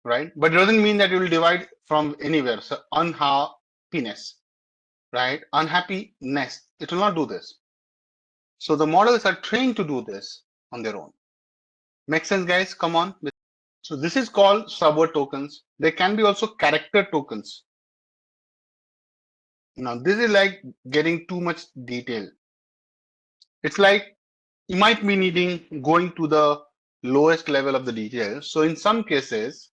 right? But it doesn't mean that you will divide from anywhere. So unhappiness, right? Unhappiness. It will not do this. So the models are trained to do this on their own. Make sense, guys? Come on. So this is called subword tokens. They can be also character tokens. Now this is like getting too much detail. It's like you might be needing going to the lowest level of the detail. So in some cases,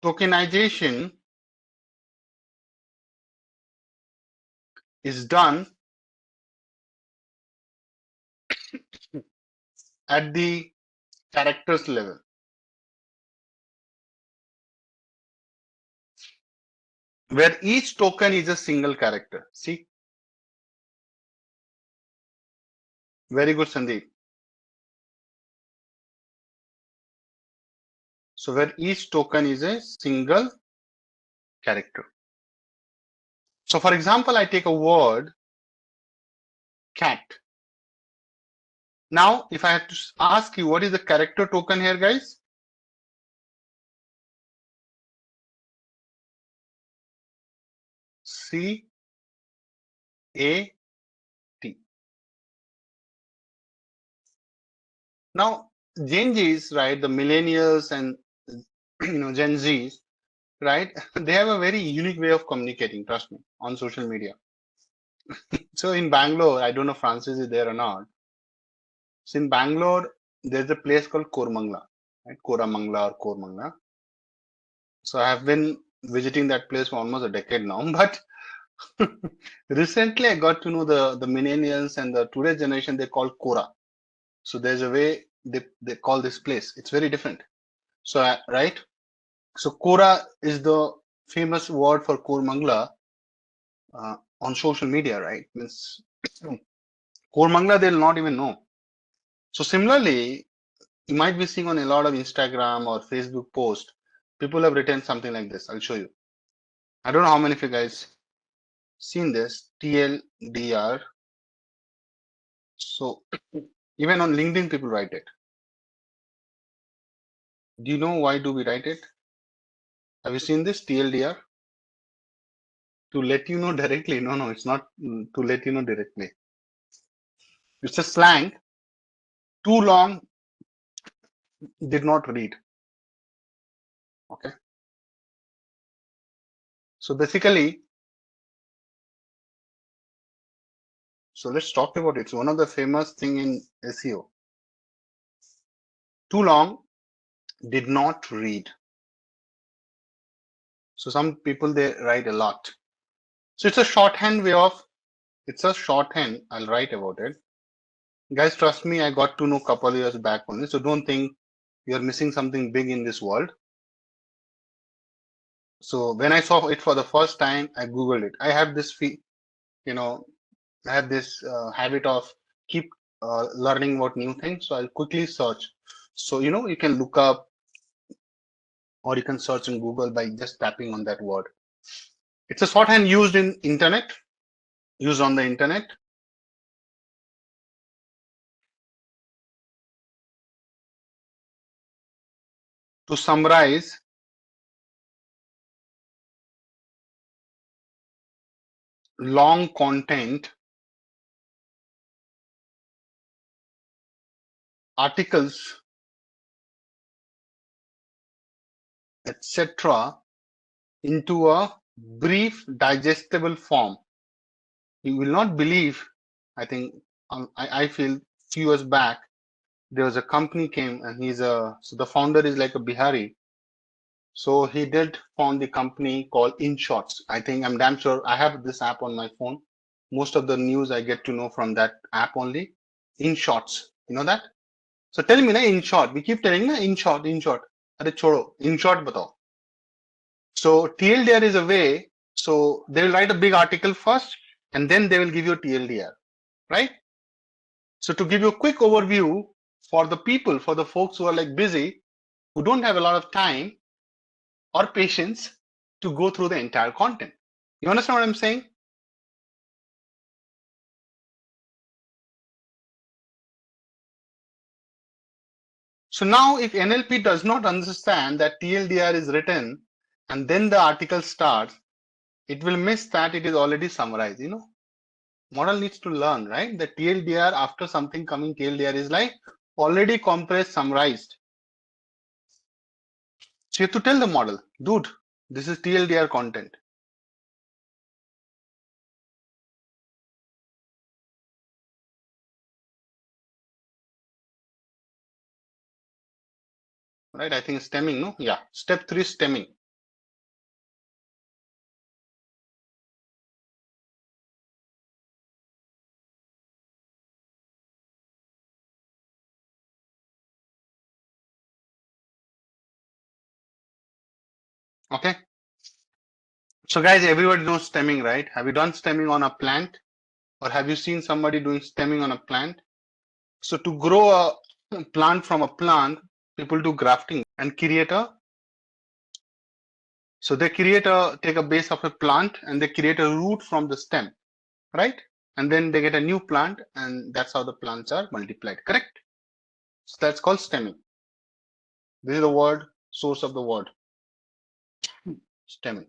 tokenization is done at the characters level. Where each token is a single character. See? Very good, Sandeep. So where each token is a single character. So for example, I take a word cat. Now, if I have to ask you what is the character token here, guys? C A T. Now, Gen Zs, right, the millennials and Gen Zs, right, they have a very unique way of communicating, trust me, on social media. So in Bangalore, I don't know Francis is there or not. So in Bangalore, there's a place called Kormangla, right? Koramangla or Kormangla. So I have been visiting that place for almost a decade now, but recently I got to know the millennials and the today's generation, they call Kora. So there's a way they call this place. It's very different. So right. So Kora is the famous word for Kormangla on social media, right? Means Kormangla they'll not even know. So similarly, you might be seeing on a lot of Instagram or Facebook posts, people have written something like this. I'll show you. I don't know how many of you guys seen this TLDR. So even on LinkedIn, people write it. Do you know why do we write it? Have you seen this TLDR? To let you know directly. No, it's not to let you know directly. It's a slang. Too long, did not read. Okay. So basically, so let's talk about it. It's one of the famous thing in SEO. Too long, did not read. So some people they write a lot. So it's a shorthand way of, it's a shorthand. I'll write about it. Guys, trust me, I got to know a couple of years back only. So don't think you're missing something big in this world. So when I saw it for the first time, I Googled it. I have this, I have this habit of keep learning about new things. So I'll quickly search. So, you can look up or you can search in Google by just tapping on that word. It's a shorthand used in internet, used on the internet. To summarize long content, articles, etc., into a brief, digestible form. You will not believe, I think, I feel few years back, there was a company came and so the founder is like a Bihari. So he did found the company called InShots. I think I'm damn sure I have this app on my phone. Most of the news I get to know from that app only. InShots, you know that? So tell me, na, in short, we keep telling, na, in short, in short. Arre chodo, in short batao. So TLDR is a way, so they will write a big article first and then they will give you a TLDR, right? So to give you a quick overview for the people, for the folks who are like busy, who don't have a lot of time or patience to go through the entire content. You understand what I'm saying? So now if NLP does not understand that TLDR is written and then the article starts, it will miss that it is already summarized, Model needs to learn, right? The TLDR after something coming TLDR is like already compressed, summarized. So you have to tell the model, dude, this is TLDR content. Right? I think stemming, no? Yeah. Step 3, stemming. Okay. So guys, everybody knows stemming, right? Have you done stemming on a plant? Or have you seen somebody doing stemming on a plant? So to grow a plant from a plant, people do grafting and create so they take a base of a plant and they create a root from the stem, right? And then they get a new plant and that's how the plants are multiplied, correct? So that's called stemming. This is the word, source of the word, stemming.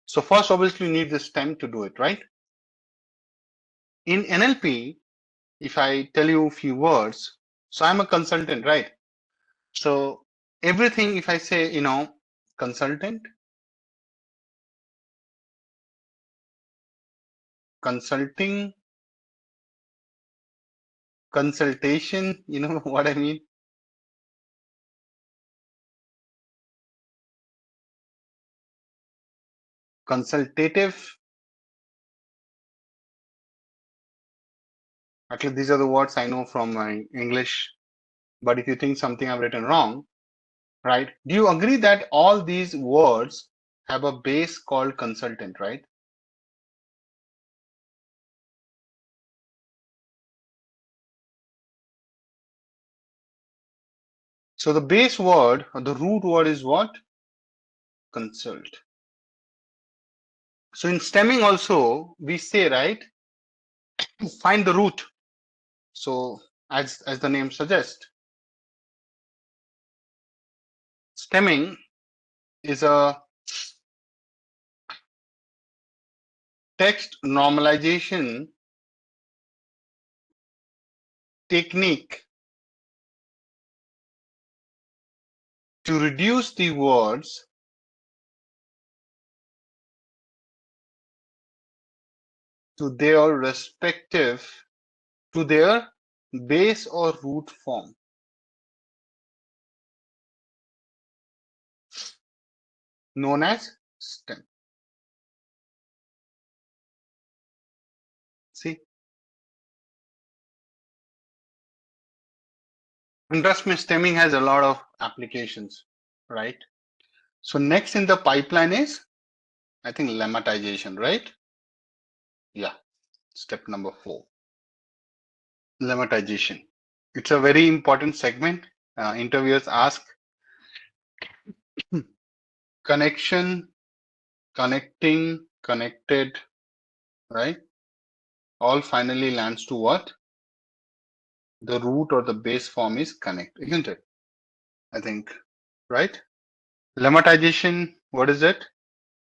So first, obviously, you need the stem to do it, right? In NLP, if I tell you a few words, so I'm a consultant, right? So everything, if I say, consultant, consulting, consultation, you know what I mean? Consultative, At least these are the words I know from my English. But if you think something I've written wrong, right? Do you agree that all these words have a base called consultant, right? So the base word or the root word is what? Consult. So in stemming also, we say, right, find the root. So as the name suggests, stemming is a text normalization technique to reduce the words to their to their base or root form. Known as stem. See? And trust me, stemming has a lot of applications, right? So next in the pipeline is, I think, lemmatization, right? Yeah, step number 4. Lemmatization. It's a very important segment. Interviewers ask connection, connecting, connected, right? All finally lands to what? The root or the base form is connect, isn't it? I think, right? Lemmatization, what is it?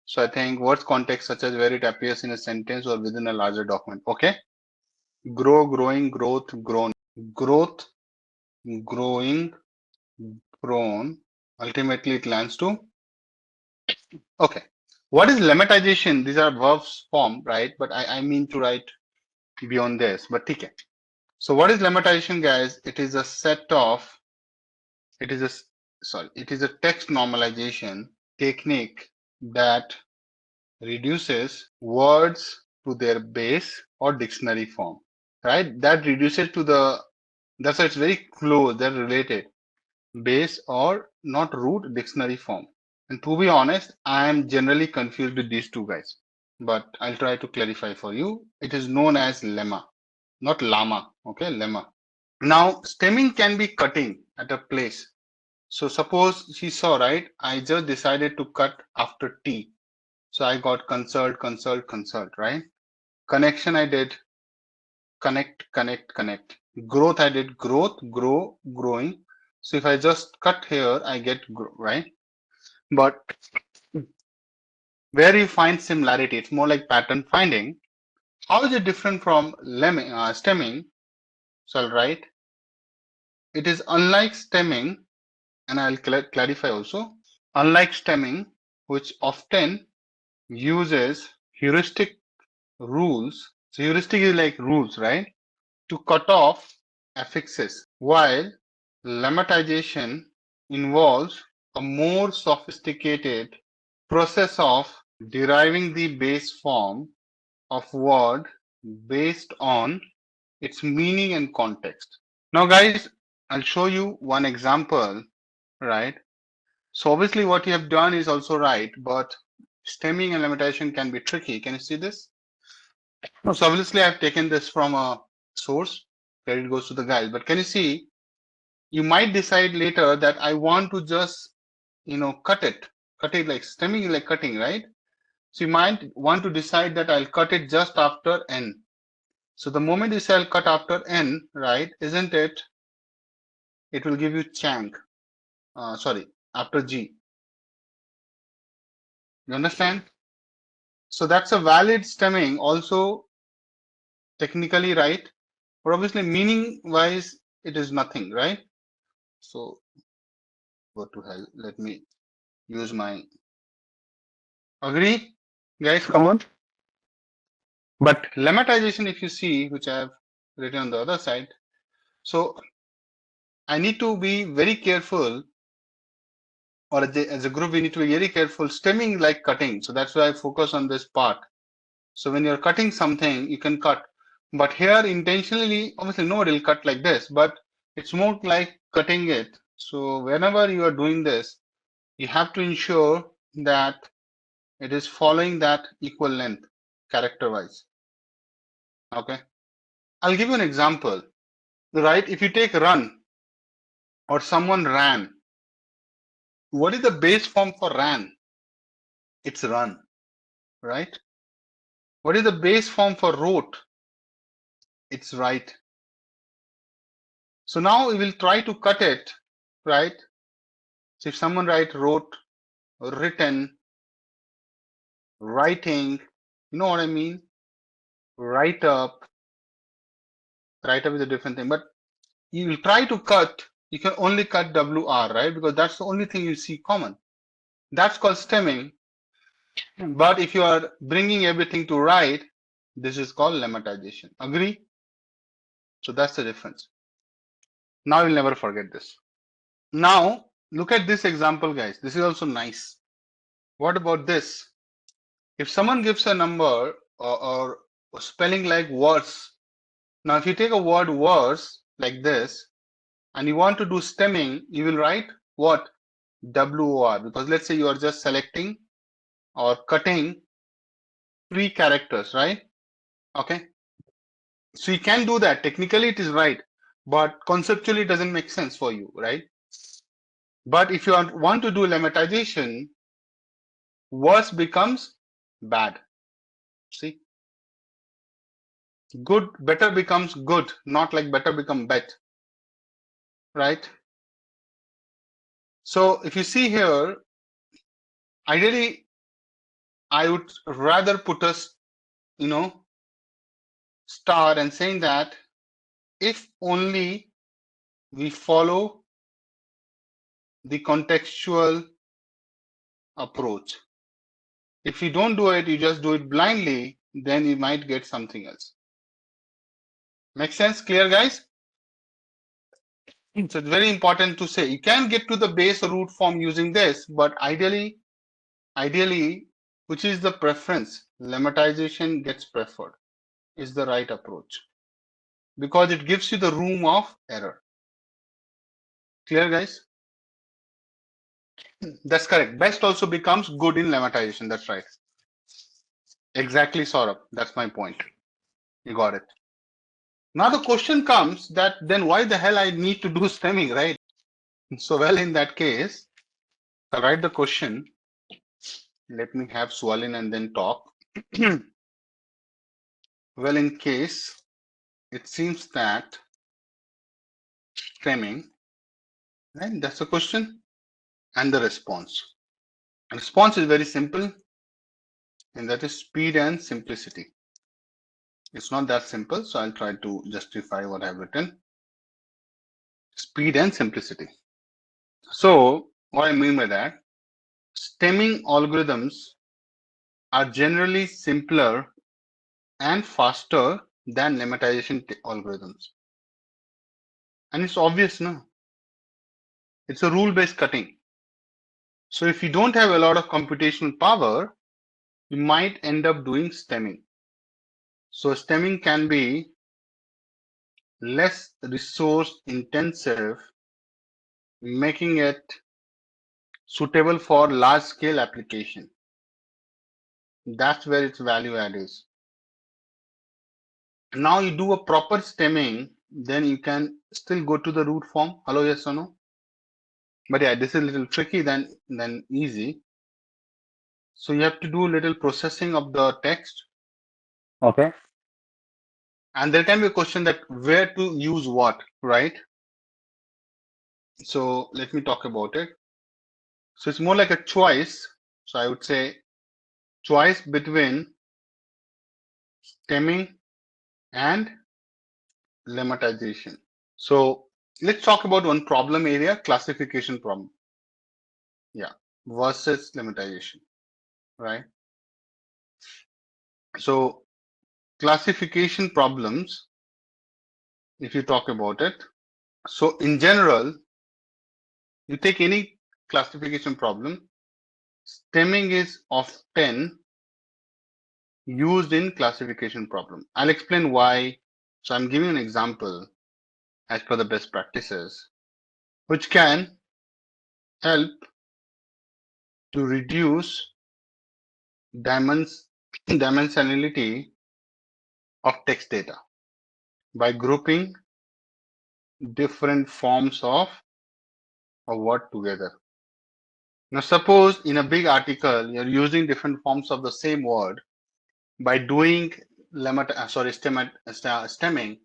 So I think words context such as where it appears in a sentence or within a larger document. Okay. Grow, growing, growth, grown, growth, growing, grown. Ultimately, it lands to. Okay. What is lemmatization? These are verbs form, right? But I mean to write beyond this. But okay. So what is lemmatization, guys? It is a set of. It is a sorry. It is a text normalization technique that reduces words to their base or dictionary form, right? That reduces to the, that's why it's very close, they're related, base or not root, dictionary form. And to be honest, I am generally confused with these two guys, but I'll try to clarify for you. It is known as lemma, not llama, okay, lemma. Now, stemming can be cutting at a place. So suppose she saw, right, I just decided to cut after T. So I got consult, consult, consult, right? Connection I did connect, connect, connect. Growth I did growth, grow, growing. So if I just cut here, I get grow, right? But where you find similarity, it's more like pattern finding. How is it different from stemming? So I'll write, it is unlike stemming, and I'll clarify also. Unlike stemming, which often uses heuristic rules. So heuristic is like rules, right? To cut off affixes, while lemmatization involves a more sophisticated process of deriving the base form of word based on its meaning and context. Now, guys, I'll show you one example, right? So obviously what you have done is also right, but stemming and lemmatization can be tricky. Can you see this? So obviously I've taken this from a source. Credit goes to the guys. But can you see, you might decide later that I want to just, cut it like stemming, like cutting, right? So you might want to decide that I'll cut it just after N. So the moment you say I'll cut after N, right, isn't it? It will give you Chang. Sorry, after G. You understand? So that's a valid stemming, also technically right, but obviously meaning wise, it is nothing, right? So go to hell. Let me use my agree, guys. Come on. But lemmatization, if you see, which I have written on the other side, so I need to be very careful, or as a group, we need to be very careful. Stemming like cutting, so that's why I focus on this part. So when you're cutting something, you can cut. But here intentionally, obviously nobody will cut like this, but it's more like cutting it. So whenever you are doing this, you have to ensure that it is following that equal length character wise. Okay. I'll give you an example, right? If you take run or someone ran, what is the base form for ran? It's run, right? What is the base form for wrote? It's write. So now we will try to cut it, right? So if someone wrote, written, writing, you know what I mean? Write up is a different thing, but you will try to cut, you can only cut WR, right? Because that's the only thing you see common. That's called stemming. But if you are bringing everything to write, this is called lemmatization. Agree? So that's the difference. Now you'll never forget this. Now look at this example, guys. This is also nice. What about this? If someone gives a number or spelling like worse, now if you take a word worse like this and you want to do stemming, you will write what? WOR, because let's say you are just selecting or cutting 3 characters, right? Okay. So you can do that. Technically it is right, but conceptually it doesn't make sense for you, right? But if you want to do lemmatization, worse becomes bad. See? Good, better becomes good, not like better become bet, right? So if you see here, ideally, I would rather put a, star and saying that if only we follow the contextual approach. If you don't do it, you just do it blindly, then you might get something else. Make sense? Clear, guys? So it's very important to say you can get to the base root form using this, but ideally, which is the preference? Lemmatization gets preferred, is the right approach because it gives you the room of error. Clear, guys? That's correct. Best also becomes good in lemmatization. That's right. Exactly, Saurabh. That's my point. You got it. Now the question comes that then why the hell I need to do stemming, right? So well, in that case, I'll write the question. Let me have swollen and then talk. Well, in case it seems that stemming, right? That's the question and the response. The response is very simple, and that is speed and simplicity. It's not that simple, so I'll try to justify what I've written. Speed and simplicity. So what I mean by that, stemming algorithms are generally simpler and faster than lemmatization algorithms. And it's obvious, no? It's a rule-based cutting. So if you don't have a lot of computational power, you might end up doing stemming. So stemming can be less resource intensive, making it suitable for large scale application. That's where its value add is. Now you do a proper stemming, then you can still go to the root form. Hello, yes or no? But yeah, this is a little tricky than easy. So you have to do a little processing of the text. Okay. And there can be a question that where to use what, right? So let me talk about it. So it's more like a choice. So I would say choice between stemming and lemmatization. So let's talk about one problem area, classification problem. Yeah, versus lemmatization, right? So classification problems, if you talk about it. So in general, you take any classification problem, stemming is often used in classification problem. I'll explain why So I'm giving an example as per the best practices, which can help to reduce dimensionality of text data by grouping different forms of a word together. Now, suppose in a big article, you're using different forms of the same word by doing stemming,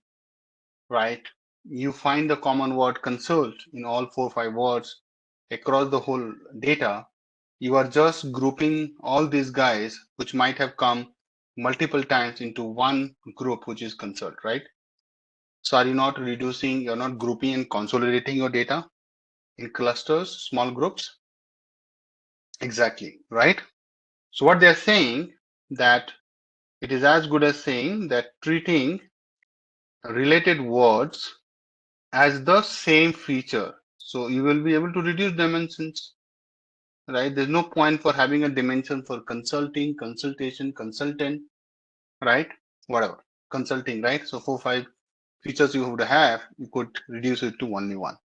right? You find the common word consult in all 4 or 5 words across the whole data. You are just grouping all these guys, which might have come multiple times into one group, which is consult, right? So are you not reducing, you're not grouping and consolidating your data in clusters, small groups? Exactly, right? So what they're saying that it is as good as saying that treating related words as the same feature. So you will be able to reduce dimensions, right? There's no point for having a dimension for consulting, consultation, consultant, right? Whatever, consulting, right? So 4 or 5 features you would have, you could reduce it to only one.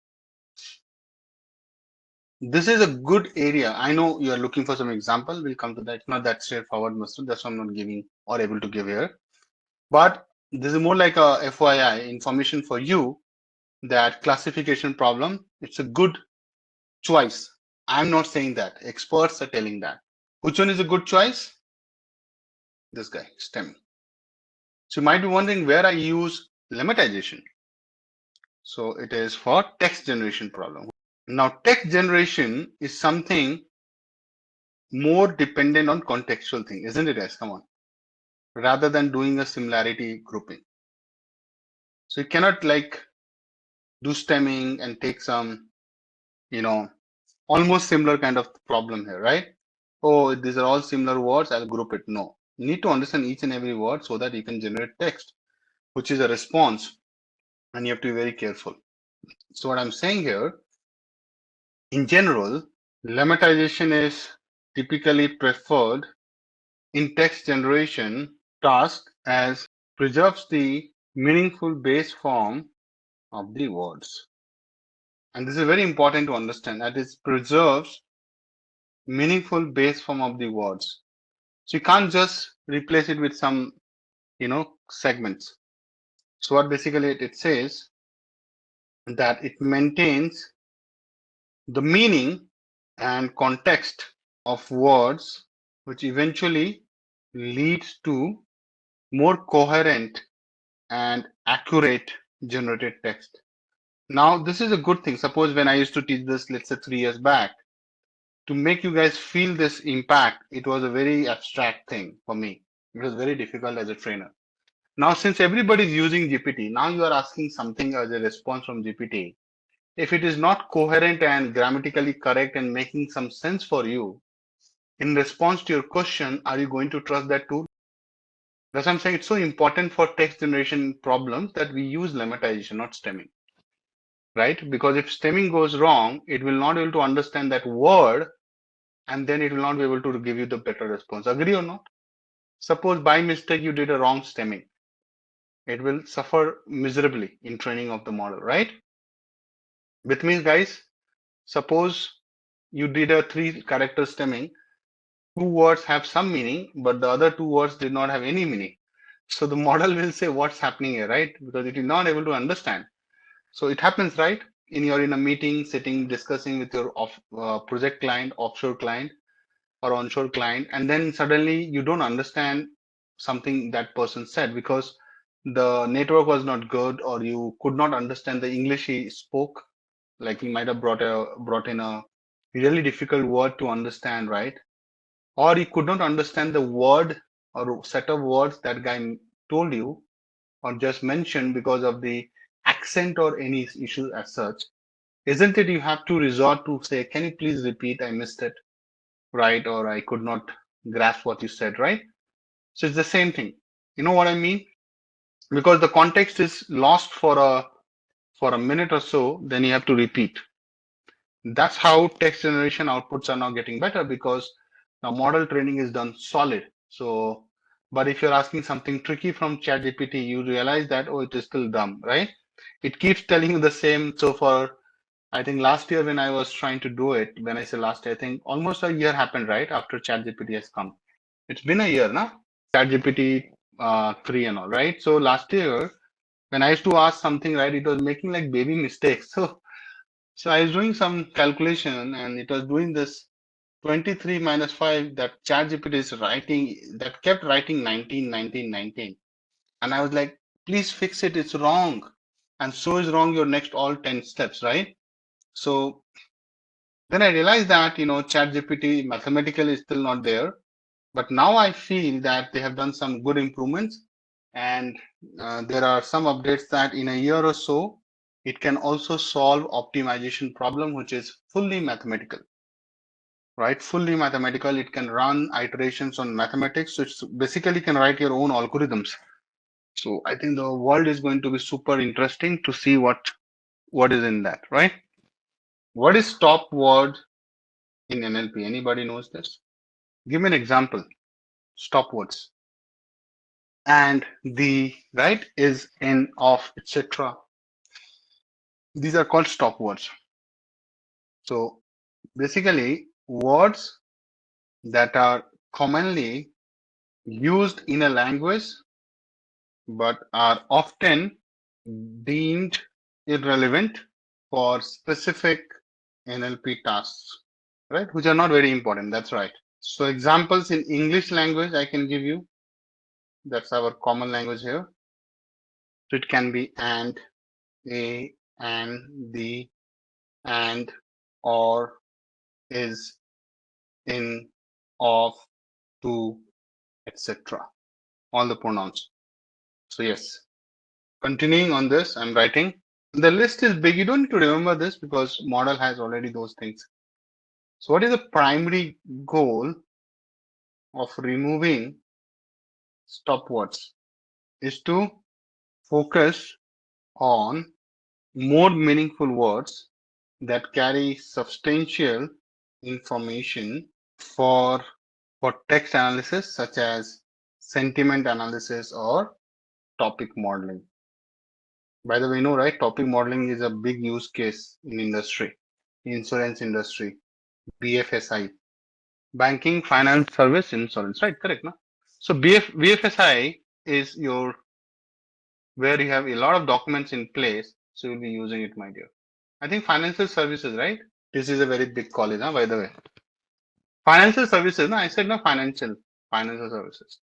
This is a good area. I know you are looking for some example. We'll come to that. It's not that straightforward, Mr. That's why I'm not giving or able to give here. But this is more like a FYI information for you that classification problem, it's a good choice. I'm not saying that. Experts are telling that. Which one is a good choice? This guy, STEM. So you might be wondering where I use lemmatization. So it is for text generation problem. Now text generation is something more dependent on contextual thing, isn't it, guys? Come on. Rather than doing a similarity grouping. So you cannot like do stemming and take some, almost similar kind of problem here, right? Oh, these are all similar words, I'll group it. No. You need to understand each and every word so that you can generate text, which is a response, and you have to be very careful. So what I'm saying here, in general, lemmatization is typically preferred in text generation task as preserves the meaningful base form of the words. And this is very important to understand, that it preserves meaningful base form of the words. So you can't just replace it with some, segments. So what basically it says that it maintains the meaning and context of words, which eventually leads to more coherent and accurate generated text. Now, this is a good thing. Suppose when I used to teach this, let's say 3 years back, to make you guys feel this impact, it was a very abstract thing for me. It was very difficult as a trainer. Now, since everybody is using GPT, now you are asking something as a response from GPT. If it is not coherent and grammatically correct and making some sense for you, in response to your question, are you going to trust that tool? That's why I'm saying it's so important for text generation problems that we use lemmatization, not stemming, right? Because if stemming goes wrong, it will not be able to understand that word, and then it will not be able to give you the better response. Agree or not? Suppose by mistake you did a wrong stemming. It will suffer miserably in training of the model, right? Which means, guys, suppose you did a 3-character stemming, 2 words have some meaning, but the other 2 words did not have any meaning. So the model will say what's happening here, right? Because it is not able to understand. So it happens, right? You're in a meeting, sitting, discussing with your project client, offshore client, or onshore client, and then suddenly you don't understand something that person said because the network was not good, or you could not understand the English he spoke. Like he might have brought in a really difficult word to understand, right? Or you could not understand the word or set of words that guy told you or just mentioned because of the accent or any issue as such. Isn't it you have to resort to say, can you please repeat? I missed it, right? Or I could not grasp what you said, right? So it's the same thing. You know what I mean? Because the context is lost for a minute or so, then you have to repeat. That's how text generation outputs are now getting better because now model training is done solid. So But if you're asking something tricky from ChatGPT, you realize that, oh, it is still dumb, right? It keeps telling you the same. So for, I think last year when I was trying to do it, when I say last year, I think almost a year happened, right? After ChatGPT has come. It's been a year now, ChatGPT 3 and all, right? So last year, when I used to ask something, right, it was making like baby mistakes. So I was doing some calculation and it was doing this 23 minus 5 that ChatGPT is writing, that kept writing 19, 19, 19. And I was like, please fix it, it's wrong. And so is wrong your next all 10 steps, right? So then I realized that, ChatGPT mathematically is still not there. But now I feel that they have done some good improvements. And there are some updates that in a year or so, it can also solve optimization problem, which is fully mathematical, right? Fully mathematical. It can run iterations on mathematics. So it's basically can write your own algorithms. So I think the world is going to be super interesting to see what is in that, right? What is top word in NLP? Anybody knows this? Give me an example. Stop words. And the right is in, of, etc. These are called stop words. So basically words that are commonly used in a language but are often deemed irrelevant for specific NLP tasks, right? Which are not very important. That's right. So examples in English language I can give you. That's our common language here. So it can be and, a, and, the, and, or, is, in, of, to, etc. All the pronouns. So yes, continuing on this, I'm writing. The list is big. You don't need to remember this because model has already those things. So what is the primary goal of removing stop words? Is to focus on more meaningful words that carry substantial information for text analysis such as sentiment analysis or topic modeling. By the way, right? Topic modeling is a big use case in industry, insurance industry, BFSI, banking, finance, service, insurance, right? Correct, no? So BFSI is your where you have a lot of documents in place, so you'll be using it, my dear. I think financial services, right? This is a very big college, huh, by the way. Financial services, no, I said no financial services.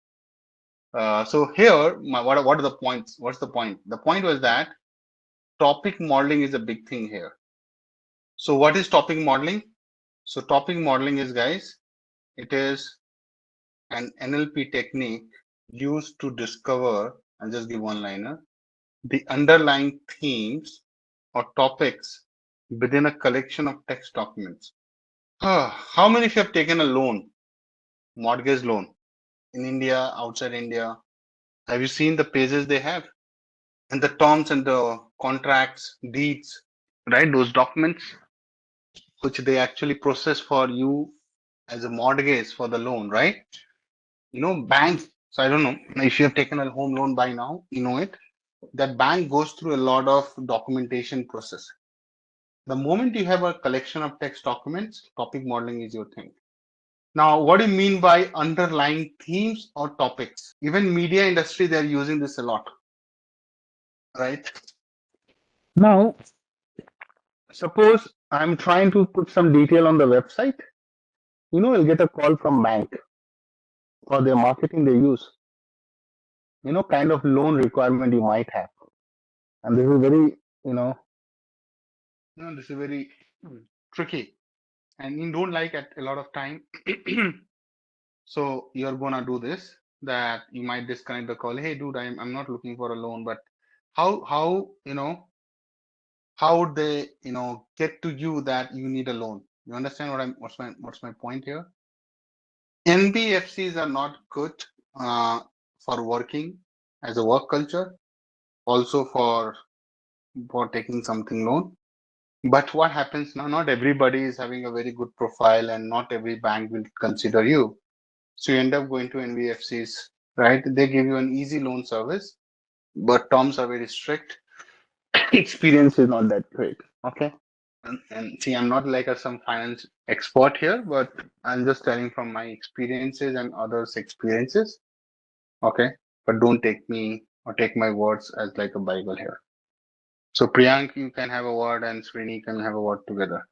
So here, what are the points? What's the point? The point was that topic modeling is a big thing here. So what is topic modeling? So topic modeling is, guys, it is an NLP technique used to discover, I'll just give one liner, the underlying themes or topics within a collection of text documents. How many of you have taken a loan, mortgage loan, in India, outside India? Have you seen the pages they have? And the terms and the contracts, deeds, right? Those documents which they actually process for you as a mortgage for the loan, right? Banks. So I don't know if you have taken a home loan by now, you know it. That bank goes through a lot of documentation process. The moment you have a collection of text documents, topic modeling is your thing. Now, what do you mean by underlying themes or topics? Even media industry, they're using this a lot, right? Now, suppose I'm trying to put some detail on the website, you'll get a call from bank for their marketing they use, kind of loan requirement you might have. And this is very, this is very tricky and you don't like at a lot of time. So you're gonna do this, that you might disconnect the call. Hey dude, I'm not looking for a loan, but how how would they get to you that you need a loan? You understand what's my point here? NBFCs are not good for working as a work culture, also for taking something loan. But what happens now? Not everybody is having a very good profile, and not every bank will consider you. So you end up going to NBFCs right? They give you an easy loan service, but terms are very strict. Experience is not that great. Okay. And see, I'm not like some finance expert here, but I'm just telling from my experiences and others' experiences. Okay. But don't take me or take my words as like a Bible here. So Priyank, you can have a word and Srini can have a word together.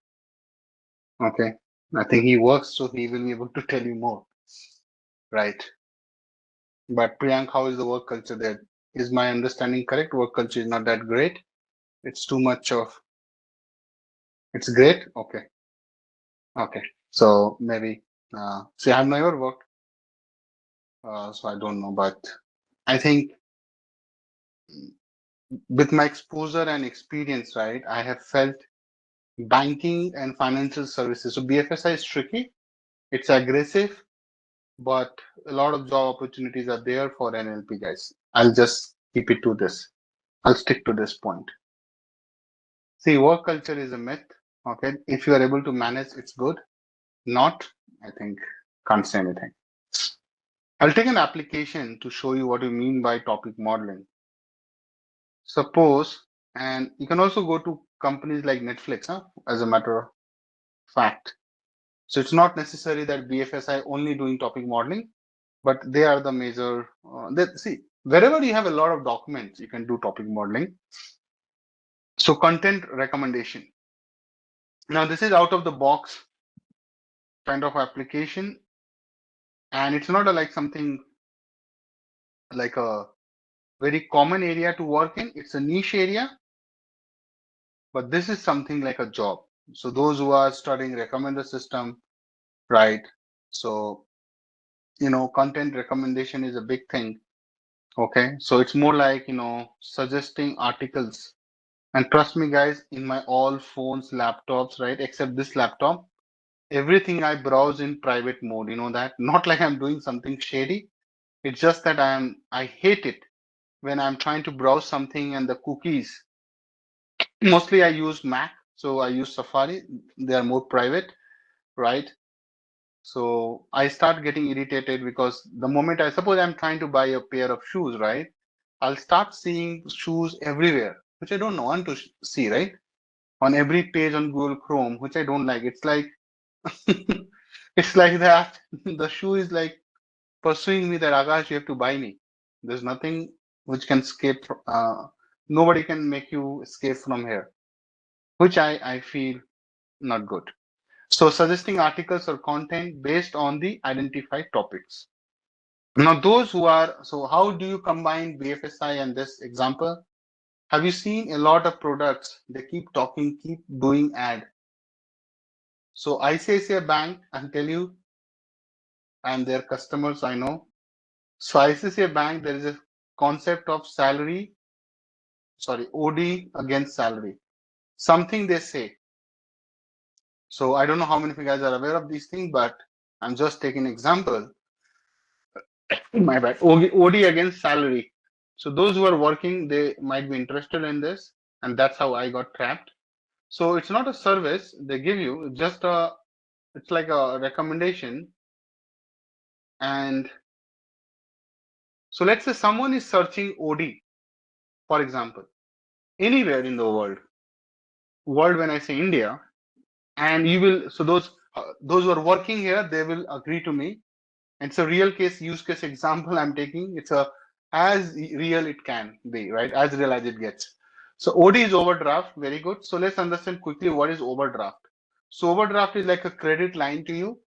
Okay. I think he works, so he will be able to tell you more. Right. But Priyank, how is the work culture there? Is my understanding correct? Work culture is not that great. It's too much of, it's great. Okay. Okay. So maybe, see, I've never worked, so I don't know, but I think with my exposure and experience, right, I have felt banking and financial services. So BFSI is tricky. It's aggressive, but a lot of job opportunities are there for NLP guys. I'll just keep it to this. I'll stick to this point. See, work culture is a myth. Okay. If you are able to manage, it's good. Not, I think, can't say anything. I'll take an application to show you what you mean by topic modeling. Suppose, and you can also go to companies like Netflix, as a matter of fact. So it's not necessary that BFSI only doing topic modeling, but they are the major. See, wherever you have a lot of documents, you can do topic modeling. So content recommendation. Now this is out of the box kind of application, and it's not like something like a very common area to work in. It's a niche area, but this is something like a job. So those who are studying recommender system, right? So, content recommendation is a big thing. Okay. So it's more like, suggesting articles. And trust me, guys, in my all phones, laptops, right? Except this laptop, everything I browse in private mode, you know that? Not like I'm doing something shady. It's just that I hate it when I'm trying to browse something and the cookies. Mostly I use Mac, so I use Safari. They are more private, right? So I start getting irritated because the moment I suppose I'm trying to buy a pair of shoes, right? I'll start seeing shoes everywhere, which I don't want to see, right? On every page on Google Chrome, which I don't like. It's like it's like that. The shoe is like pursuing me that Akash, you have to buy me. There's nothing which can escape. Nobody can make you escape from here, which I feel not good. So suggesting articles or content based on the identified topics. Now those who are, so how do you combine BFSI and this example? Have you seen a lot of products? They keep talking, keep doing ad. So ICICI Bank, I'll tell you, I'm their customers, I know. So ICICI Bank, there is a concept of salary, sorry, OD against salary. Something they say. So I don't know how many of you guys are aware of these things, but I'm just taking an example. My bad. OD against salary. So those who are working, they might be interested in this, and that's how I got trapped. So it's not a service they give you, it's like a recommendation. And so let's say someone is searching OD, for example, anywhere in the world when I say India, and you will, so those who are working here, they will agree to me. It's a real case use case example I'm taking. It's a as real it can be, right? As real as it gets. So OD is overdraft, very good. So let's understand quickly what is overdraft. So overdraft is like a credit line to you,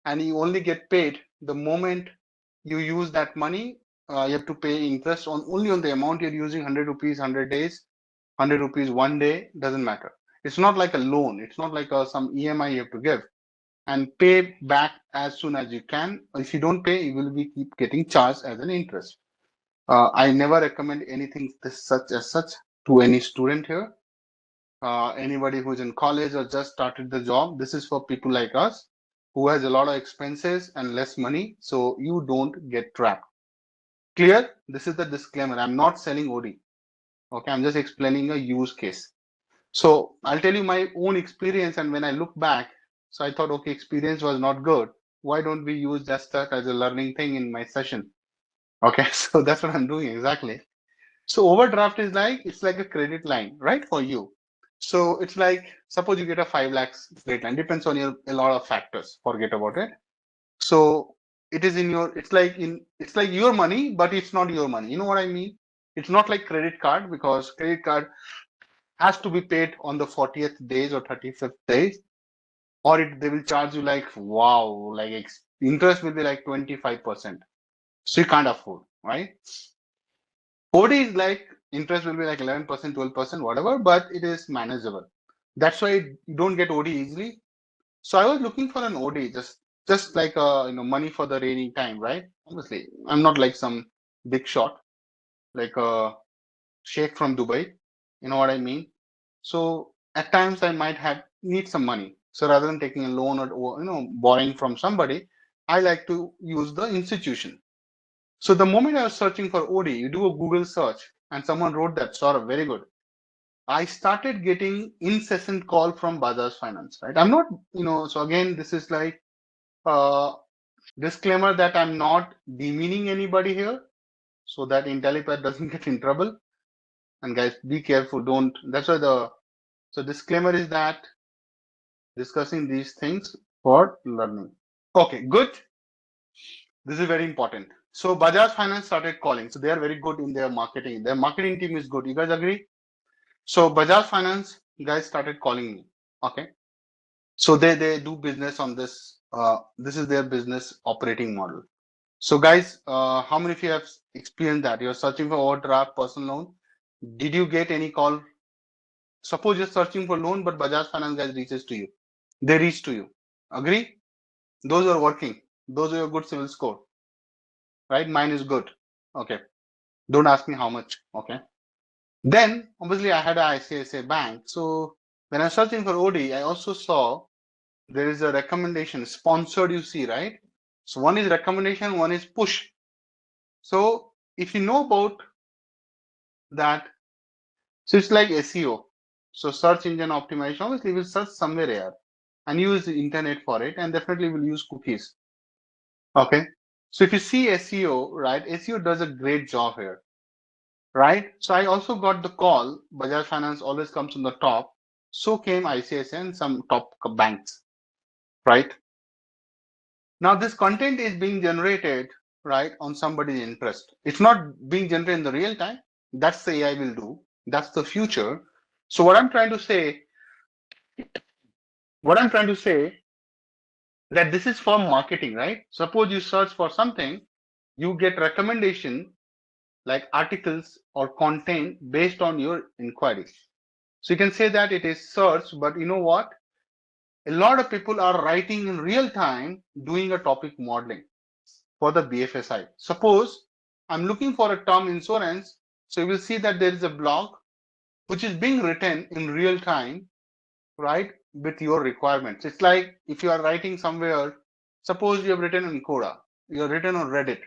and you only get paid the moment you use that money. You have to pay interest on only on the amount you're using. 100 rupees, 100 days, 100 rupees one day, doesn't matter. It's not like a loan. It's not like some EMI you have to give and pay back as soon as you can. If you don't pay, you will be keep getting charged as an interest. I never recommend anything such to any student here. Anybody who's in college or just started the job, this is for people like us who has a lot of expenses and less money, so you don't get trapped. Clear? This is the disclaimer. I'm not selling OD. Okay, I'm just explaining a use case. So I'll tell you my own experience, and when I look back, so I thought, okay, experience was not good. Why don't we use just that as a learning thing in my session? Okay, so that's what I'm doing exactly. So overdraft is like, it's like a credit line, right, for you. So it's like, suppose you get a 5 lakhs credit line, depends on a lot of factors, forget about it. So it is in your, it's like your money, but it's not your money. You know what I mean? It's not like credit card, because credit card has to be paid on the 40th days or 35th days, or they will charge you like, wow, like interest will be like 25%. So you can't afford, right? OD is like, interest will be like 11%, 12%, whatever, but it is manageable. That's why you don't get OD easily. So I was looking for an OD, just like money for the rainy time, right? Obviously, I'm not like some big shot, like a sheikh from Dubai. You know what I mean? So at times I might have need some money. So rather than taking a loan or borrowing from somebody, I like to use the institution. So the moment I was searching for OD, you do a Google search and someone wrote that, sort of very good. I started getting incessant call from Bajaj Finance, right? I'm not, so again, this is like disclaimer that I'm not demeaning anybody here, so that Intellipaat doesn't get in trouble. And guys, be careful. Don't. That's why so disclaimer is that discussing these things for learning. Okay, good. This is very important. So Bajaj Finance started calling. So they are very good in their marketing. Their marketing team is good. You guys agree? So Bajaj Finance guys started calling me. Okay. So they do business on this. This is their business operating model. So guys, how many of you have experienced that? You're searching for overdraft, personal loan. Did you get any call? Suppose you're searching for loan, but Bajaj Finance guys reaches to you. They reach to you. Agree? Those are working. Those are a good civil score, right? Mine is good. Okay. Don't ask me how much. Okay. Then obviously I had a ICICI bank. So when I was searching for OD, I also saw there is a recommendation sponsored, you see, right? So one is recommendation, one is push. So if you know about that, so it's like SEO. So search engine optimization, obviously we'll search somewhere here and use the internet for it, and definitely we'll use cookies. Okay. So if you see SEO, right, SEO does a great job here, right? So I also got the call, Bajaj Finance always comes on the top. So came ICICI and some top banks, right? Now this content is being generated, right, on somebody's interest. It's not being generated in the real time. That's the AI will do. That's the future. So what I'm trying to say that this is for marketing, right? Suppose you search for something, you get recommendation like articles or content based on your inquiries. So you can say that it is search, but you know what? A lot of people are writing in real time, doing a topic modeling for the BFSI. Suppose I'm looking for a term insurance, so you will see that there is a blog which is being written in real time, right, with your requirements. It's like if you are writing somewhere, suppose you have written in Coda, you have written on Reddit,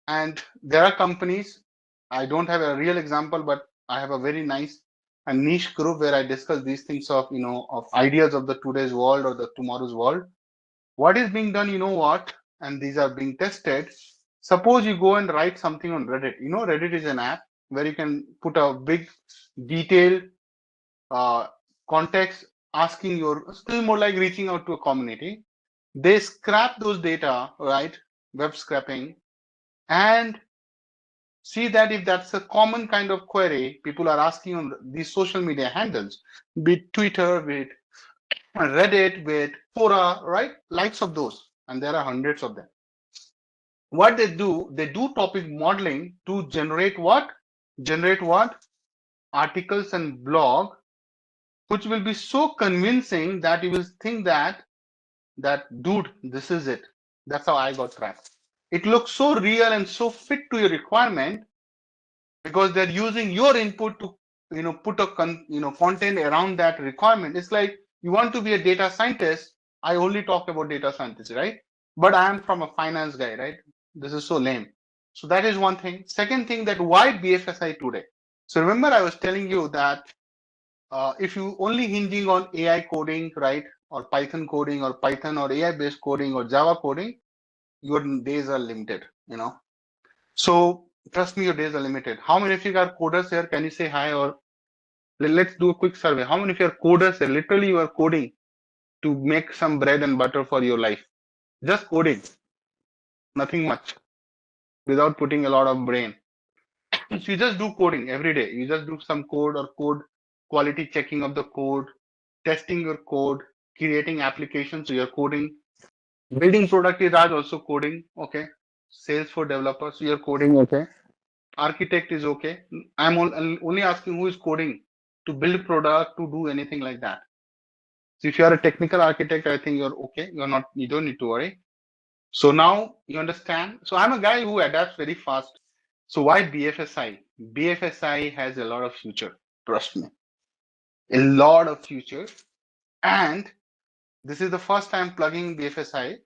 and there are companies, I don't have a real example, but I have a very nice and niche group where I discuss these things of, of ideas of the today's world or the tomorrow's world. What is being done, you know what, and these are being tested. Suppose you go and write something on Reddit. Reddit is an app where you can put a big detailed uh, context, asking your, still more like reaching out to a community. They scrap those data, right, web scraping, and see that if that's a common kind of query people are asking on these social media handles, be it Twitter, be it Reddit, be it Quora, right, likes of those, and there are hundreds of them. What they do topic modeling to generate what? Articles and blog, which will be so convincing that you will think that dude, this is it. That's how I got tracked. It looks so real and so fit to your requirement because they're using your input to put a content around that requirement. It's like you want to be a data scientist. I only talk about data scientists, right? But I am from a finance guy, right? This is so lame. So that is one thing. Second thing, that why BFSI today? So remember I was telling you that if you only hinging on AI coding, right, or Python coding or Python or AI based coding or Java coding, your days are limited. So trust me, your days are limited. How many of you are coders here? Can you say hi? Or let's do a quick survey. How many of you are coders here? Literally, you are coding to make some bread and butter for your life. Just coding, nothing much, without putting a lot of brain. So you just do coding every day. You just do some code or code quality checking of the code, testing your code, creating applications. So you're coding. Building product is also coding. Okay. Sales for developers. So you're coding. Okay. Architect is okay. I'm only asking who is coding to build product, to do anything like that. So if you are a technical architect, I think you're okay. You're not. You don't need to worry. So now you understand. So I'm a guy who adapts very fast. So why BFSI? BFSI has a lot of future. Trust me, a lot of future. And this is the first time plugging BFSI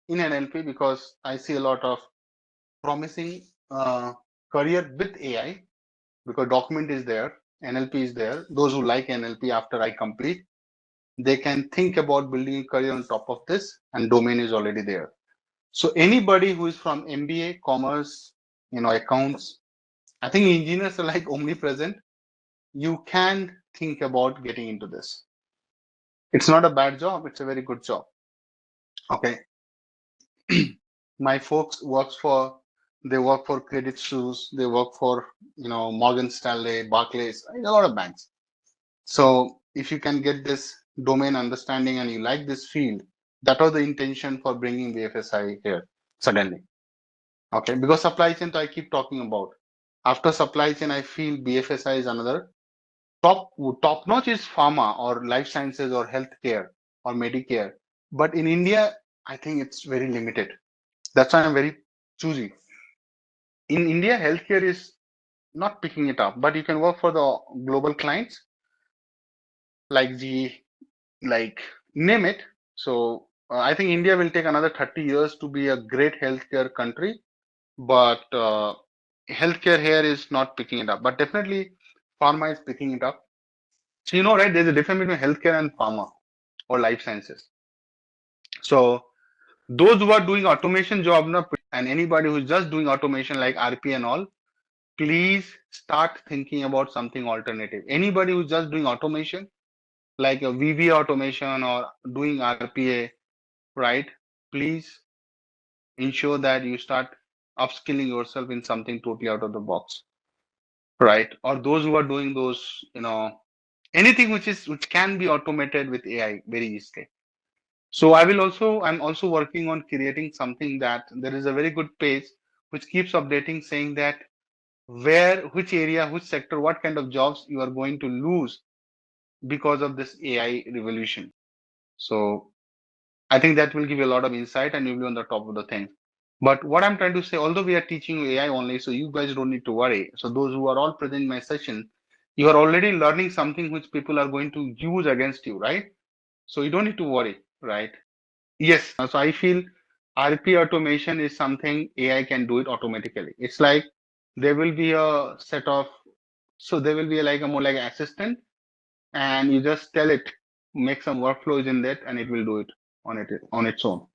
in NLP because I see a lot of promising career with AI because document is there, NLP is there. Those who like NLP after I complete, they can think about building a career on top of this, and domain is already there. So anybody who is from MBA, commerce, accounts, I think engineers are like omnipresent. You can think about getting into this. It's not a bad job. It's a very good job. Okay. My folks they work for Credit Suisse. They work for, Morgan Stanley, Barclays, a lot of banks. So if you can get this domain understanding and you like this field, that was the intention for bringing the FSI here suddenly. Okay, because supply chain, I keep talking about. After supply chain, I feel BFSI is another top notch is pharma or life sciences or healthcare or Medicare. But in India, I think it's very limited. That's why I'm very choosy. In India, healthcare is not picking it up, but you can work for the global clients like name it. So I think India will take another 30 years to be a great healthcare country, but healthcare here is not picking it up. But definitely, pharma is picking it up. So right? There's a difference between healthcare and pharma or life sciences. So those who are doing automation job, and anybody who's just doing automation like RP and all, please start thinking about something alternative. Anybody who's just doing automation, like a VV automation or doing RPA, right? Please ensure that you start upskilling yourself in something totally out of the box, right? Or those who are doing those, anything which can be automated with AI very easily. So I'm also working on creating something that there is a very good page which keeps updating saying that which area, which sector, what kind of jobs you are going to lose because of this AI revolution. So I think that will give you a lot of insight and you'll be on the top of the thing. But what I'm trying to say, although we are teaching you AI only, so you guys don't need to worry. So those who are all present in my session, you are already learning something which people are going to use against you, right? So you don't need to worry, right? Yes. So I feel RP automation is something AI can do it automatically. It's like there will be a set of, so there will be like a more like an assistant, and you just tell it, make some workflows in that, and it will do it on its own.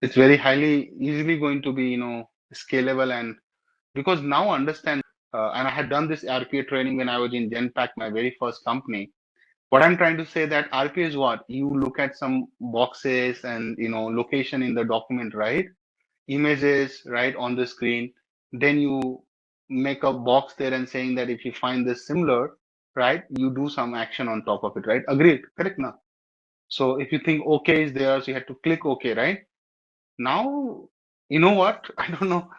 It's very highly easily going to be, scalable, and because now understand, and I had done this RPA training when I was in Genpact, my very first company. What I'm trying to say that RPA is what you look at some boxes and location in the document, right? Images right on the screen. Then you make a box there and saying that if you find this similar, right, you do some action on top of it, right? Agreed, correct now. So if you think okay is there, so you have to click okay, right? Now, you know what? I don't know.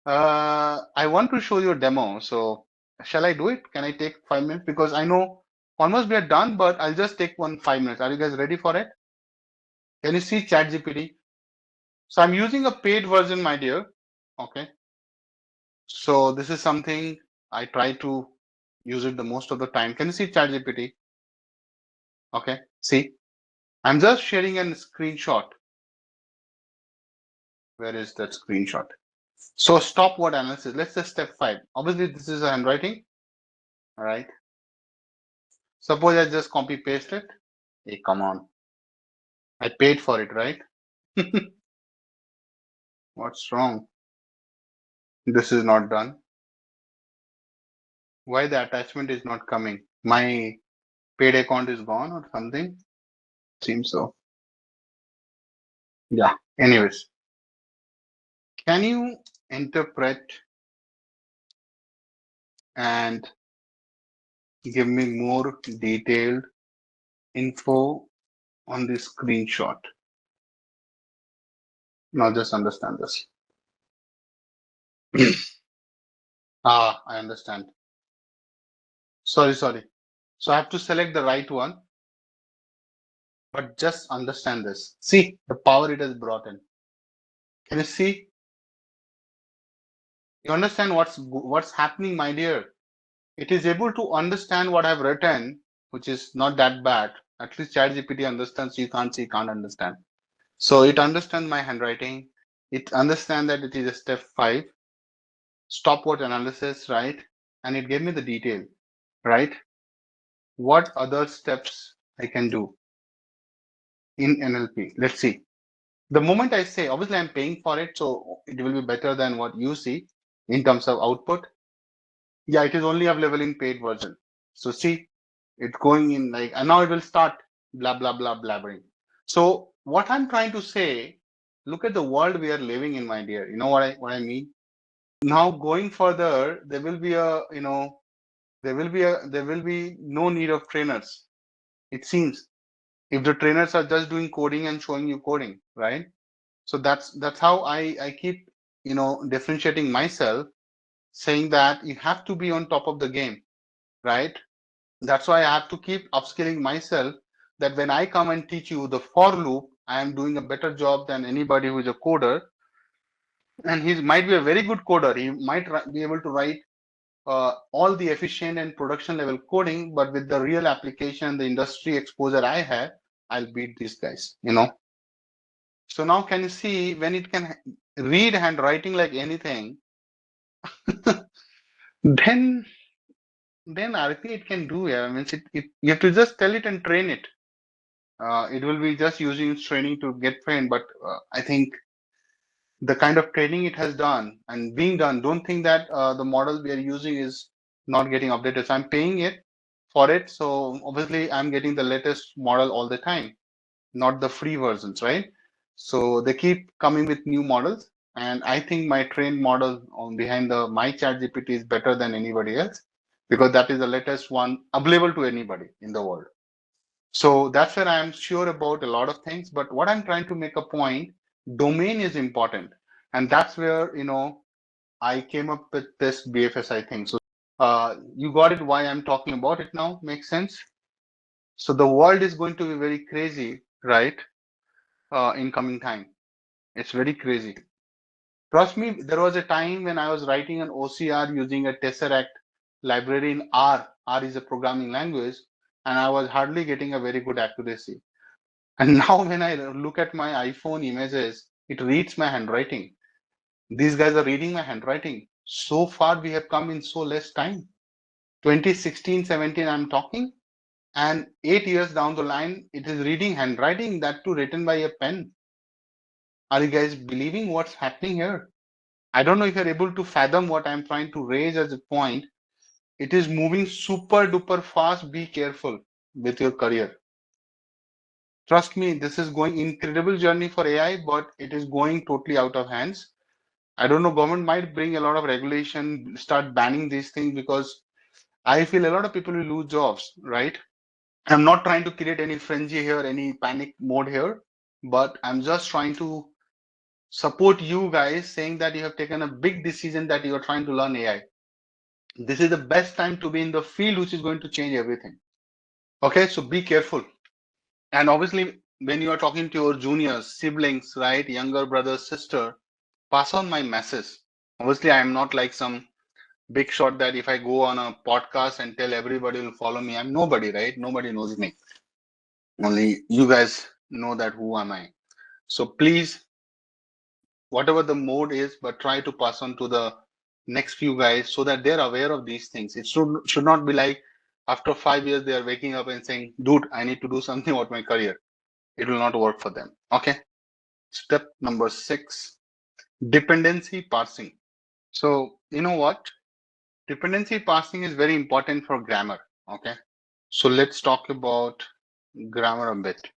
I want to show you a demo. So shall I do it? Can I take 5 minutes? Because I know almost we are done, but I'll just take 5 minutes. Are you guys ready for it? Can you see ChatGPT? So I'm using a paid version, my dear. Okay. So this is something I try to use it the most of the time. Can you see ChatGPT? Okay. See, I'm just sharing a screenshot. Where is that screenshot? So stop word analysis. Let's just step 5. Obviously, this is a handwriting. All right. Suppose I just copy paste it. Hey, come on. I paid for it, right? What's wrong? This is not done. Why the attachment is not coming? My paid account is gone or something? Seems so. Yeah. Anyways, can you interpret and give me more detailed info on this screenshot? Now just understand this. I understand. Sorry. So I have to select the right one, but just understand this. See the power it has brought in. Can you see? You understand what's happening, my dear? It is able to understand what I've written, which is not that bad. At least ChatGPT understands. You can't see, can't understand. So it understands my handwriting. It understands that it is a step 5, stopwatch analysis, right? And it gave me the detail, right? What other steps I can do in NLP? Let's see. The moment I say, obviously I'm paying for it, so it will be better than what you see in terms of output. Yeah, it is only available in paid version. So see, it's going in like, and now it will start blah, blah, blah, blabbering. So what I'm trying to say, look at the world we are living in, my dear. You know what I mean? Now going further, there will be no need of trainers. It seems if the trainers are just doing coding and showing you coding, right? So that's how I keep, differentiating myself, saying that you have to be on top of the game, right? That's why I have to keep upskilling myself, that when I come and teach you the for loop, I am doing a better job than anybody who is a coder. And he might be a very good coder. He might be able to write all the efficient and production level coding, but with the real application, the industry exposure I have, I'll beat these guys. So now can you see when it can read handwriting like anything, then RP it can do. Yeah, I mean, you have to just tell it and train it. It will be just using its training to get trained, but I think the kind of training it has done and being done, don't think that the model we are using is not getting updated. So I'm paying it for it. So obviously I'm getting the latest model all the time, not the free versions, right? So they keep coming with new models. And I think my trained model on behind my chat GPT is better than anybody else, because that is the latest one available to anybody in the world. So that's where I'm sure about a lot of things. But what I'm trying to make a point, domain is important. And that's where, I came up with this BFSI thing. So you got it why I'm talking about it now. Makes sense? So the world is going to be very crazy, right? In coming time. It's very crazy. Trust me, there was a time when I was writing an OCR using a Tesseract library in R. R is a programming language, and I was hardly getting a very good accuracy. And now when I look at my iPhone images, it reads my handwriting. These guys are reading my handwriting. So far, we have come in so less time. 2016, 17, I'm talking. And 8 years down the line, it is reading handwriting, that too written by a pen. Are you guys believing what's happening here? I don't know if you're able to fathom what I'm trying to raise as a point. It is moving super duper fast. Be careful with your career. Trust me, this is going incredible journey for AI, but it is going totally out of hands. I don't know, government might bring a lot of regulation, start banning these things, because I feel a lot of people will lose jobs, right? I'm not trying to create any frenzy here, any panic mode here, but I'm just trying to support you guys, saying that you have taken a big decision that you are trying to learn AI. This is the best time to be in the field, which is going to change everything. Okay, so be careful. And obviously, when you are talking to your juniors, siblings, right, younger brother, sister, pass on my message. Obviously, I am not like some big shot that if I go on a podcast and tell everybody will follow me, I'm nobody, right? Nobody knows me. Only you guys know that who am I. So please, whatever the mode is, but try to pass on to the next few guys so that they're aware of these things. It should not be like after 5 years they are waking up and saying, dude, I need to do something about my career. It will not work for them. Okay. Step number 6, dependency parsing. So you know what? Dependency parsing is very important for grammar. Okay. So let's talk about grammar a bit.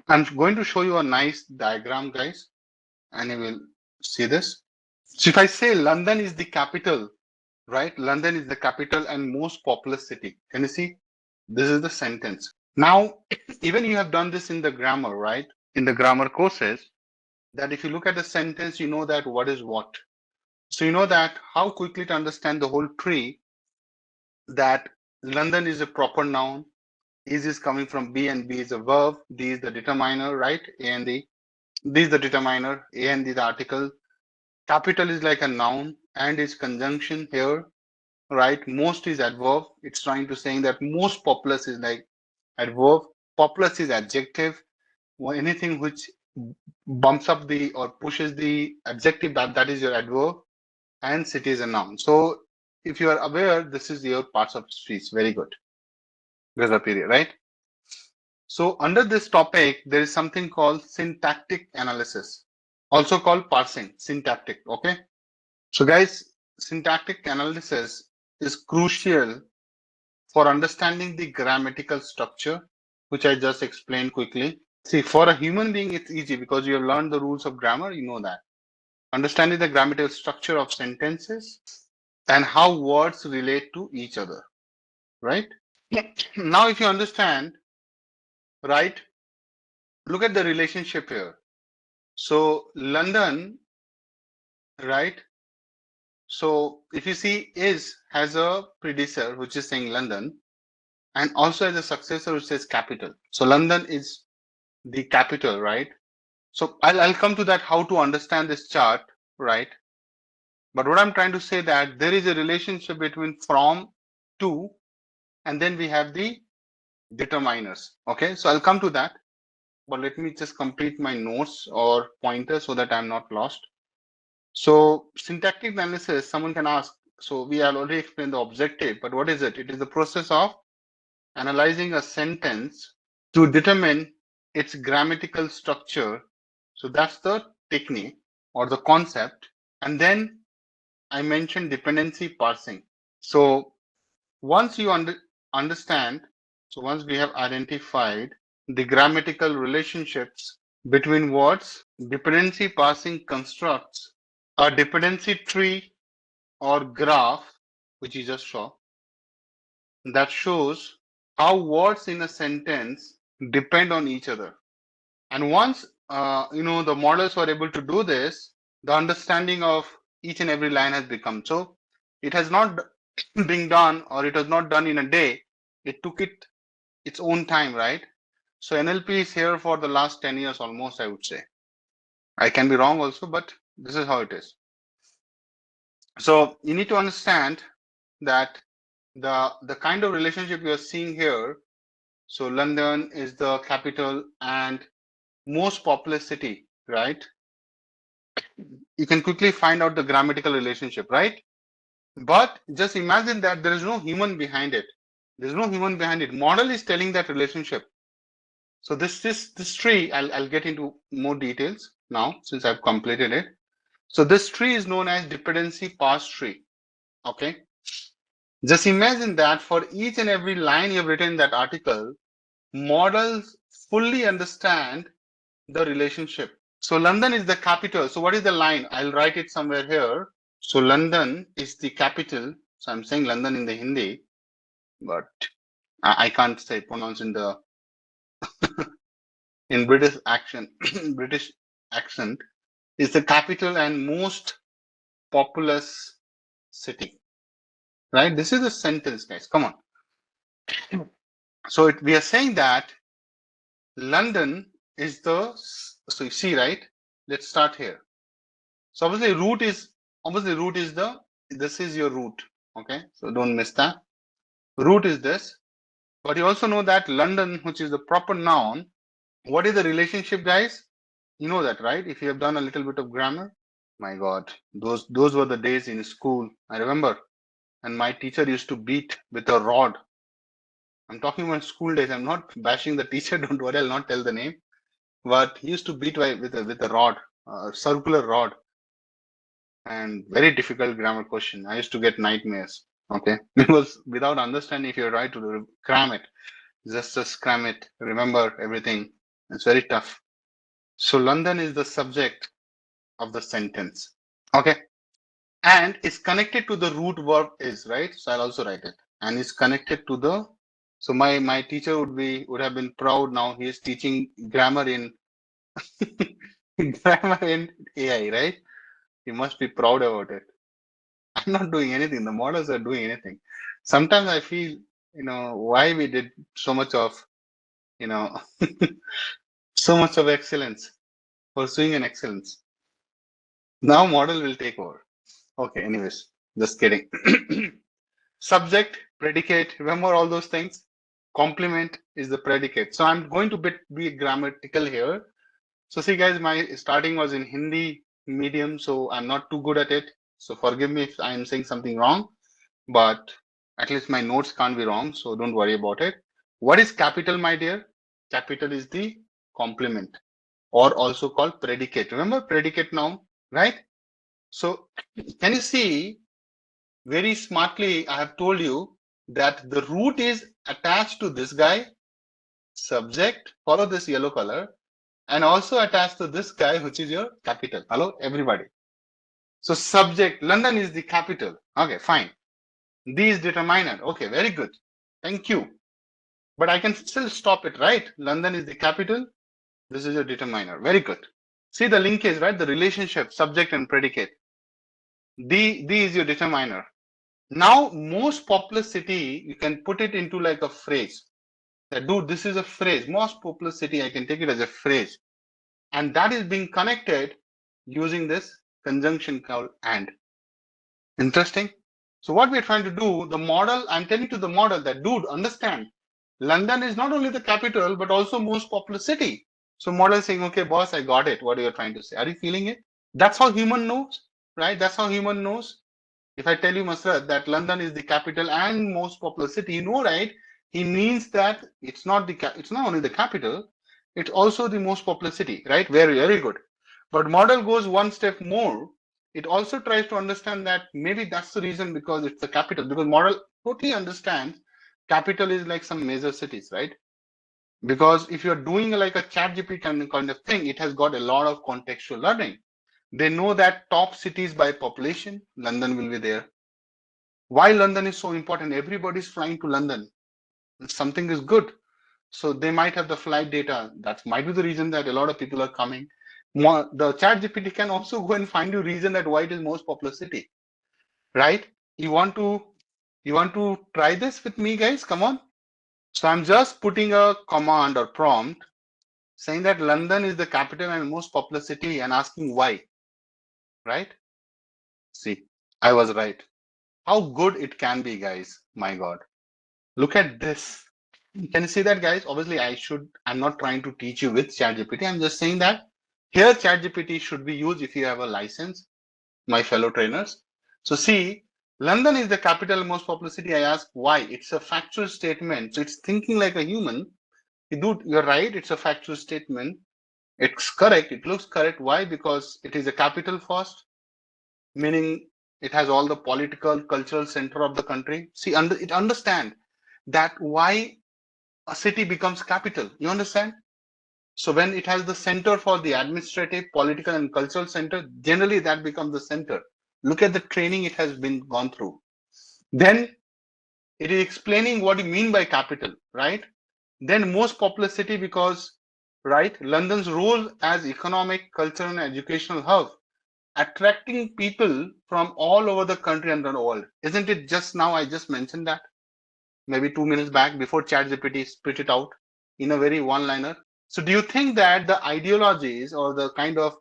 I'm going to show you a nice diagram, guys, and you will see this. So if I say London is the capital, right? London is the capital and most populous city. Can you see? This is the sentence. Now, even you have done this in the grammar, right? In the grammar courses, that if you look at the sentence, you know that what is what. So you know that how quickly to understand the whole tree, that London is a proper noun, is coming from B and B is a verb, D is the determiner, right? A and D. This is the determiner, A and D the article. Capital is like a noun and is conjunction here, right? Most is adverb. It's trying to saying that most populous is like adverb. Populous is adjective. Or anything which bumps up the or pushes the adjective, that is your adverb, and city is a noun. So if you are aware, this is your parts of speech. Very good. There's a period, right? So under this topic, there is something called syntactic analysis, also called parsing, syntactic. Okay. So guys, syntactic analysis is crucial for understanding the grammatical structure, which I just explained quickly. See, for a human being, it's easy because you have learned the rules of grammar, you know that. Understanding the grammatical structure of sentences and how words relate to each other, right? Now, if you understand, right, look at the relationship here. So, London, right? So, if you see, is has a predecessor, which is saying London, and also has a successor, which says capital. So, London is the capital, right? So I'll come to that how to understand this chart, right? But what I'm trying to say that there is a relationship between from, to, and then we have the determiners. Okay, so I'll come to that. But let me just complete my notes or pointers so that I'm not lost. So syntactic analysis, someone can ask. So we have already explained the objective, but what is it? It is the process of analyzing a sentence to determine its grammatical structure. So that's the technique or the concept. And then I mentioned dependency parsing. So once you understand, so once we have identified the grammatical relationships between words, dependency parsing constructs a dependency tree or graph, which you just saw, that shows how words in a sentence depend on each other. And once the models were able to do this, the understanding of each and every line has become. So it has not been done, or it was not done in a day. It took its own time, right? So NLP is here for the last 10 years almost, I would say. I can be wrong also, but this is how it is. So you need to understand that the kind of relationship you are seeing here. So London is the capital and most populous city, right? You can quickly find out the grammatical relationship, right? But just imagine that there is no human behind it. There's no human behind it. Model is telling that relationship. So this tree, I'll get into more details now since I've completed it. So this tree is known as dependency parse tree. Okay. Just imagine that for each and every line you've written in that article, models fully understand the relationship. So London is the capital. So what is the line? I'll write it somewhere here. So London is the capital. So I'm saying London in the Hindi, but I can't say pronounce in the in British accent. British accent is the capital and most populous city. Right? This is a sentence, guys. Come on. So we are saying that London is the. So you see, right? Let's start here. So obviously root is the, this is your root. Okay, so don't miss that. Root is this, but you also know that London, which is the proper noun, what is the relationship, guys? You know that, right? If you have done a little bit of grammar. My God, those were the days in school. I remember, and my teacher used to beat with a rod. I'm talking about school days. I'm not bashing the teacher. Don't worry, I'll not tell the name. But he used to beat with a rod, a circular rod. and very difficult grammar question. I used to get nightmares. Okay, because without understanding if you're right to cram it, just cram it, remember everything. It's very tough. So London is the subject of the sentence. Okay, and it's connected to the root verb is, right? So I'll also write it, and it's connected to the. So my teacher would have been proud. Now he is teaching grammar in grammar in AI, right? He must be proud about it. I'm not doing anything. The models are doing anything. Sometimes I feel, why we did so much of, you know, so much of excellence, pursuing an excellence. Now model will take over. Okay, anyways, just kidding. Subject, predicate, remember all those things? Complement is the predicate. So I'm going to be grammatical here. So see guys, my starting was in Hindi medium, so I'm not too good at it. So forgive me if I'm saying something wrong, but at least my notes can't be wrong, so don't worry about it. What is capital, my dear? Capital is the complement, or also called predicate. Remember predicate noun, right? So can you see very smartly, I have told you that the root is attached to this guy, subject, follow this yellow color, and also attached to this guy, which is your capital. Hello, everybody. So subject, London is the capital. Okay, fine. D is determiner. Okay, very good. Thank you. But I can still stop it, right? London is the capital. This is your determiner. Very good. See the linkage, right? The relationship, subject and predicate. D is your determiner. Now, most populous city, you can put it into like a phrase. That, dude, this is a phrase. Most populous city, I can take it as a phrase. And that is being connected using this conjunction called and. Interesting. So what we're trying to do, the model, I'm telling to the model that, dude, understand, London is not only the capital, but also most populous city. So model saying, okay, boss, I got it. What are you trying to say? Are you feeling it? That's how human knows, right? That's how human knows. If I tell you, Masrat, that London is the capital and most populous city, you know, right? He means that it's not only the capital, it's also the most populous city, right? Very, very good. But model goes one step more. It also tries to understand that maybe that's the reason because it's the capital. Because model totally understands capital is like some major cities, right? Because if you're doing like a chat GPT kind of thing, it has got a lot of contextual learning. They know that top cities by population, London will be there. Why London is so important? Everybody's flying to London. Something is good. So they might have the flight data. That might be the reason that a lot of people are coming. The chat GPT can also go and find you reason that why it is most popular city, right? You want to try this with me, guys? Come on. So I'm just putting a command or prompt saying that London is the capital and most popular city and asking why, right? See, I was right. How good it can be, guys. My God. Look at this. Can you see that, guys? Obviously, I'm not trying to teach you with ChatGPT. I'm just saying that here ChatGPT should be used if you have a license, my fellow trainers. So see, London is the capital and most populous city. I ask why. It's a factual statement. So it's thinking like a human. Dude, you're right. It's a factual statement. It's correct. It looks correct. Why? Because it is a capital first, meaning it has all the political, cultural center of the country. See, it understand that why a city becomes capital. You understand? So when it has the center for the administrative, political, and cultural center, generally that becomes the center. Look at the training it has been gone through. Then it is explaining what you mean by capital, right? Then most populous city because, right, London's role as economic, cultural, and educational hub, attracting people from all over the country and the world. Isn't it just now I just mentioned that? Maybe 2 minutes back before ChatGPT spit it out in a very one-liner. So do you think that the ideologies or the kind of,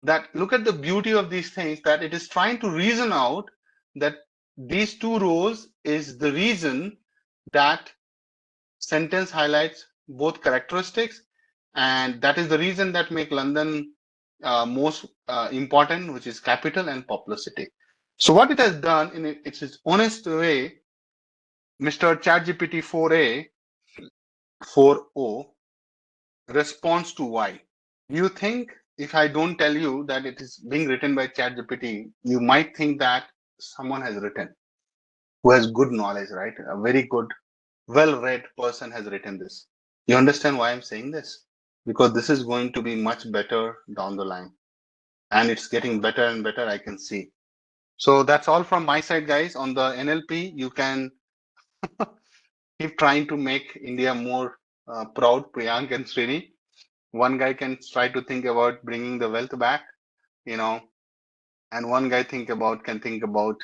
that look at the beauty of these things, that it is trying to reason out that these two roles is the reason that sentence highlights both characteristics, and that is the reason that make London most important, which is capital and populous city. So what it has done in its honest way, Mr. ChatGPT 4a 4o responds to why. Do you think if I don't tell you that it is being written by ChatGPT, you might think that someone has written who has good knowledge, right? A very good, well-read person has written this. You understand why I'm saying this? Because this is going to be much better down the line. And it's getting better and better, I can see. So that's all from my side, guys. On the NLP, you can keep trying to make India more proud, Priyank and Srini. One guy can try to think about bringing the wealth back, you know, and one guy can think about,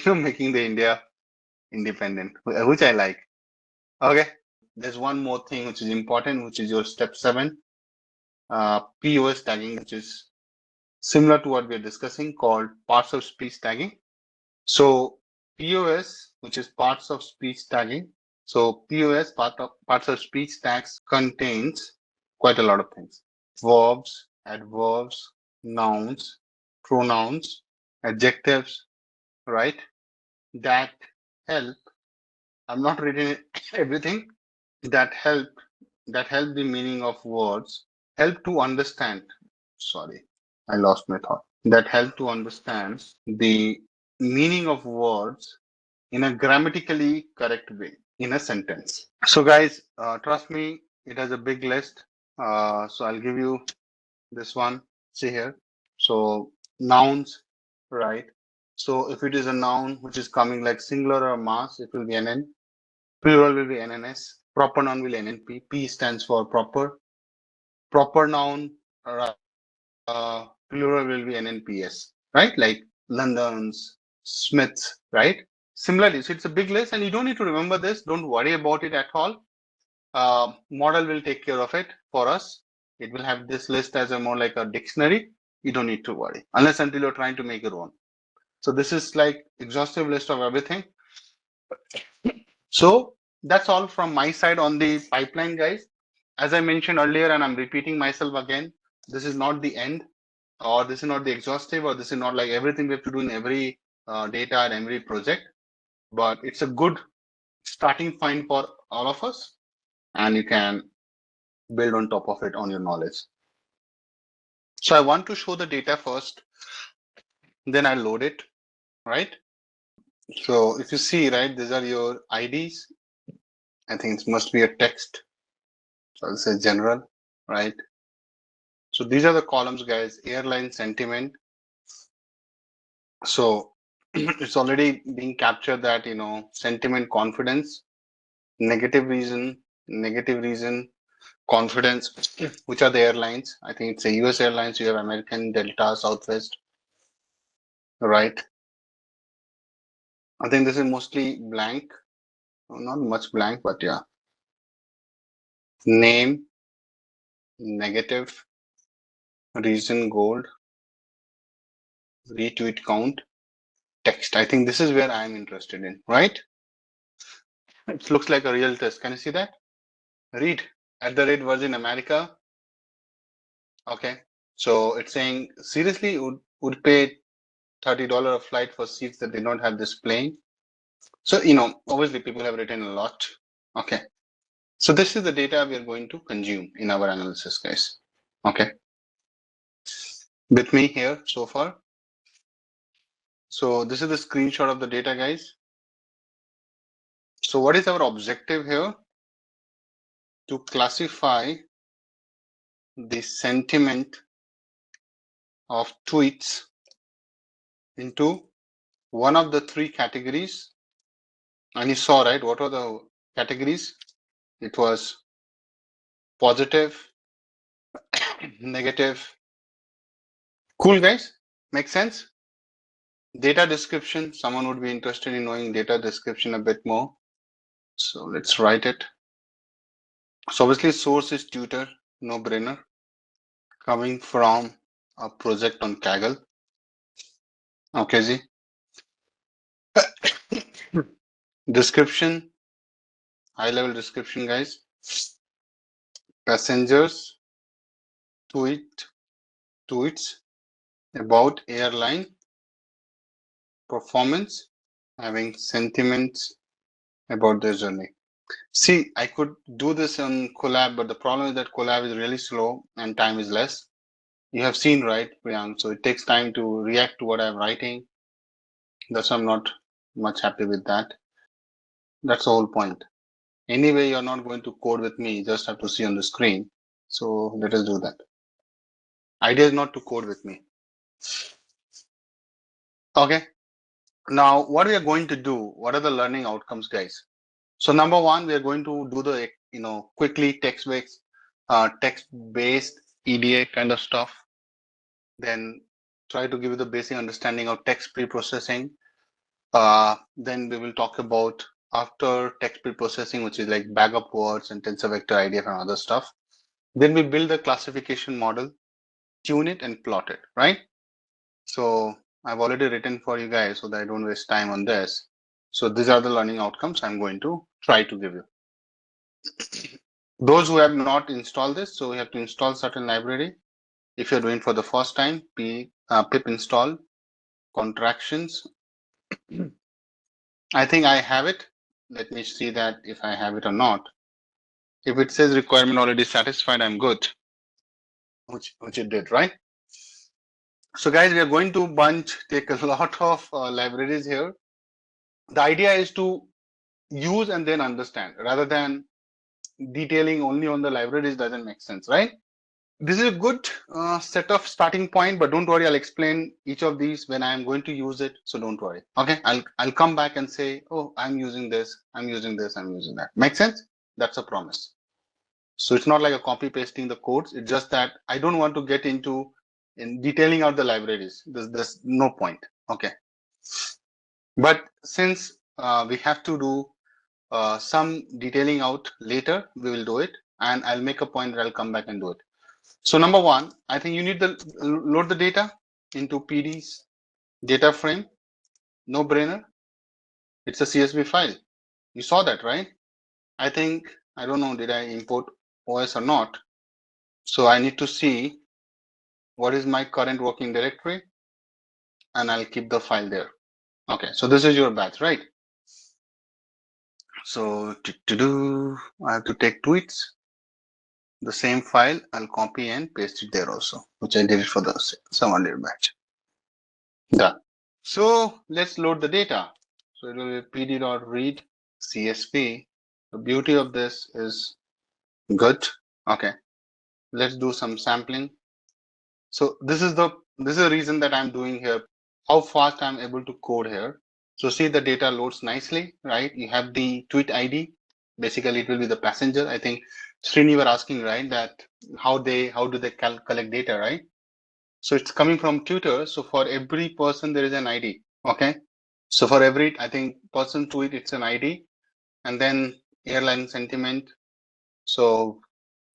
making the India independent, which I like. Okay. There's one more thing which is important, which is your step 7, POS tagging, which is similar to what we're discussing, called parts of speech tagging. So POS, which is parts of speech tagging. So POS, parts of speech tags, contains quite a lot of things: verbs, adverbs, nouns, pronouns, adjectives, right? That help. I'm not reading everything. That help the meaning of words, help to understand. Sorry, I lost my thought. That help to understand the meaning of words in a grammatically correct way in a sentence. So guys, trust me, it has a big list. So I'll give you this one. See here. So nouns, right? So if it is a noun which is coming like singular or mass, it will be NN. Plural will be NNS. Proper noun will NNP. P stands for proper. Proper noun, plural will be NNPS, right? Like London's, Smith's, right? Similarly, so it's a big list and you don't need to remember this. Don't worry about it at all. Model will take care of it for us. It will have this list as a more like a dictionary. You don't need to worry unless until you're trying to make your own. So this is like exhaustive list of everything. So that's all from my side on the pipeline, guys. As I mentioned earlier, and I'm repeating myself again, this is not the end, or this is not the exhaustive, or this is not like everything we have to do in every data and every project, but it's a good starting point for all of us, and you can build on top of it on your knowledge. So I want to show the data first, then I load it, right? So if you see, right, these are your IDs. I think it must be a text. So I'll say general, right? So these are the columns, guys. Airline sentiment. So it's already being captured that, sentiment, confidence, negative reason, confidence, which are the airlines. I think it's a US Airlines. You have American, Delta, Southwest, right? I think this is mostly blank, not much blank, but yeah. Name, negative, reason, gold, retweet count, text. I think this is where I'm interested in, right? It looks like a real test. Can you see that? Read @Virgin America. Okay. So it's saying, seriously, would pay $30 a flight for seats that did not have this plane. So, obviously people have written a lot. Okay. So this is the data we are going to consume in our analysis, guys. Okay. With me here so far. So this is the screenshot of the data, guys. So what is our objective here? To classify the sentiment of tweets into one of the 3 categories. And you saw, right, what are the categories? It was positive, negative. Cool, guys? Make sense? Data description. Someone would be interested in knowing data description a bit more. So let's write it. So obviously source is tutor, no brainer. Coming from a project on Kaggle. Okay, Ji. Description, high level description, guys. Passengers tweets about airline performance, having sentiments about their journey. See, I could do this on Collab, but the problem is that Collab is really slow and time is less. You have seen, right, Priyank? So it takes time to react to what I'm writing. That's why I'm not much happy with that. That's the whole point. Anyway, you're not going to code with me. You just have to see on the screen. So let us do that. Idea is not to code with me. Okay. Now, what we are going to do, what are the learning outcomes, guys? So number one, we are going to do the, quickly text-based EDA kind of stuff. Then try to give you the basic understanding of text pre-processing. Then we will talk about after text pre-processing, which is like backup words and tensor vector IDF and other stuff. Then we build the classification model, tune it and plot it, right? So I've already written for you guys so that I don't waste time on this. So these are the learning outcomes I'm going to try to give you. Those who have not installed this, so you have to install certain library. If you're doing for the first time, pip install contractions. I think I have it. Let me see that if I have it or not. If it says requirement already satisfied, I'm good, which it did, right? So guys, we are going to take a lot of libraries here. The idea is to use and then understand rather than detailing only on the libraries doesn't make sense, right? This is a good set of starting point, but don't worry, I'll explain each of these when I'm going to use it. So don't worry. Okay, I'll come back and say, oh, I'm using this, I'm using this, I'm using that. Make sense? That's a promise. So it's not like a copy pasting the codes. It's just that I don't want to get into in detailing out the libraries. There's no point. Okay. But since we have to do some detailing out later, we will do it. And I'll make a point where I'll come back and do it. So number one, I think you need to load the data into PD's data frame. No brainer. It's a CSV file. You saw that, right? I think, I don't know, did I import OS or not? So I need to see what is my current working directory and I'll keep the file there. Okay, so this is your batch, right? So I have to take tweets. The same file, I'll copy and paste it there also, which I did it for the some earlier batch. Done. So let's load the data. So it will be pd.read CSV. The beauty of this is good. Okay, let's do some sampling. So this is the reason that I'm doing here. How fast I'm able to code here. So see the data loads nicely, right? You have the tweet ID. Basically, it will be the passenger. I think Srini were asking, right, that how do they collect data, right? So it's coming from Twitter. So for every person, there is an ID. Okay. So for every, I think, person tweet, it's an ID. And then airline sentiment. So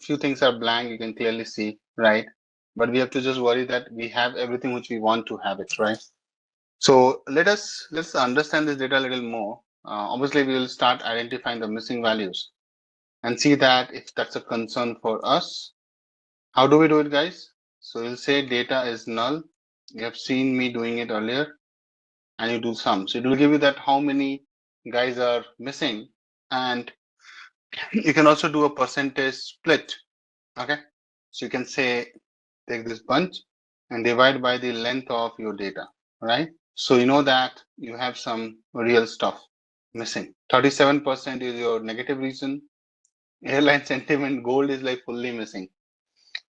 few things are blank. You can clearly see, right? But we have to just worry that we have everything which we want to have it, right? So let's understand this data a little more. Obviously, we will start identifying the missing values and see that if that's a concern for us. How do we do it, guys? So you'll say data is null. You have seen me doing it earlier, and you do sum. So it will give you that how many guys are missing, and you can also do a percentage split. Okay, so you can say take this bunch and divide by the length of your data, right? So you know that you have some real stuff missing. 37% is your negative reason. Airline sentiment gold is like fully missing,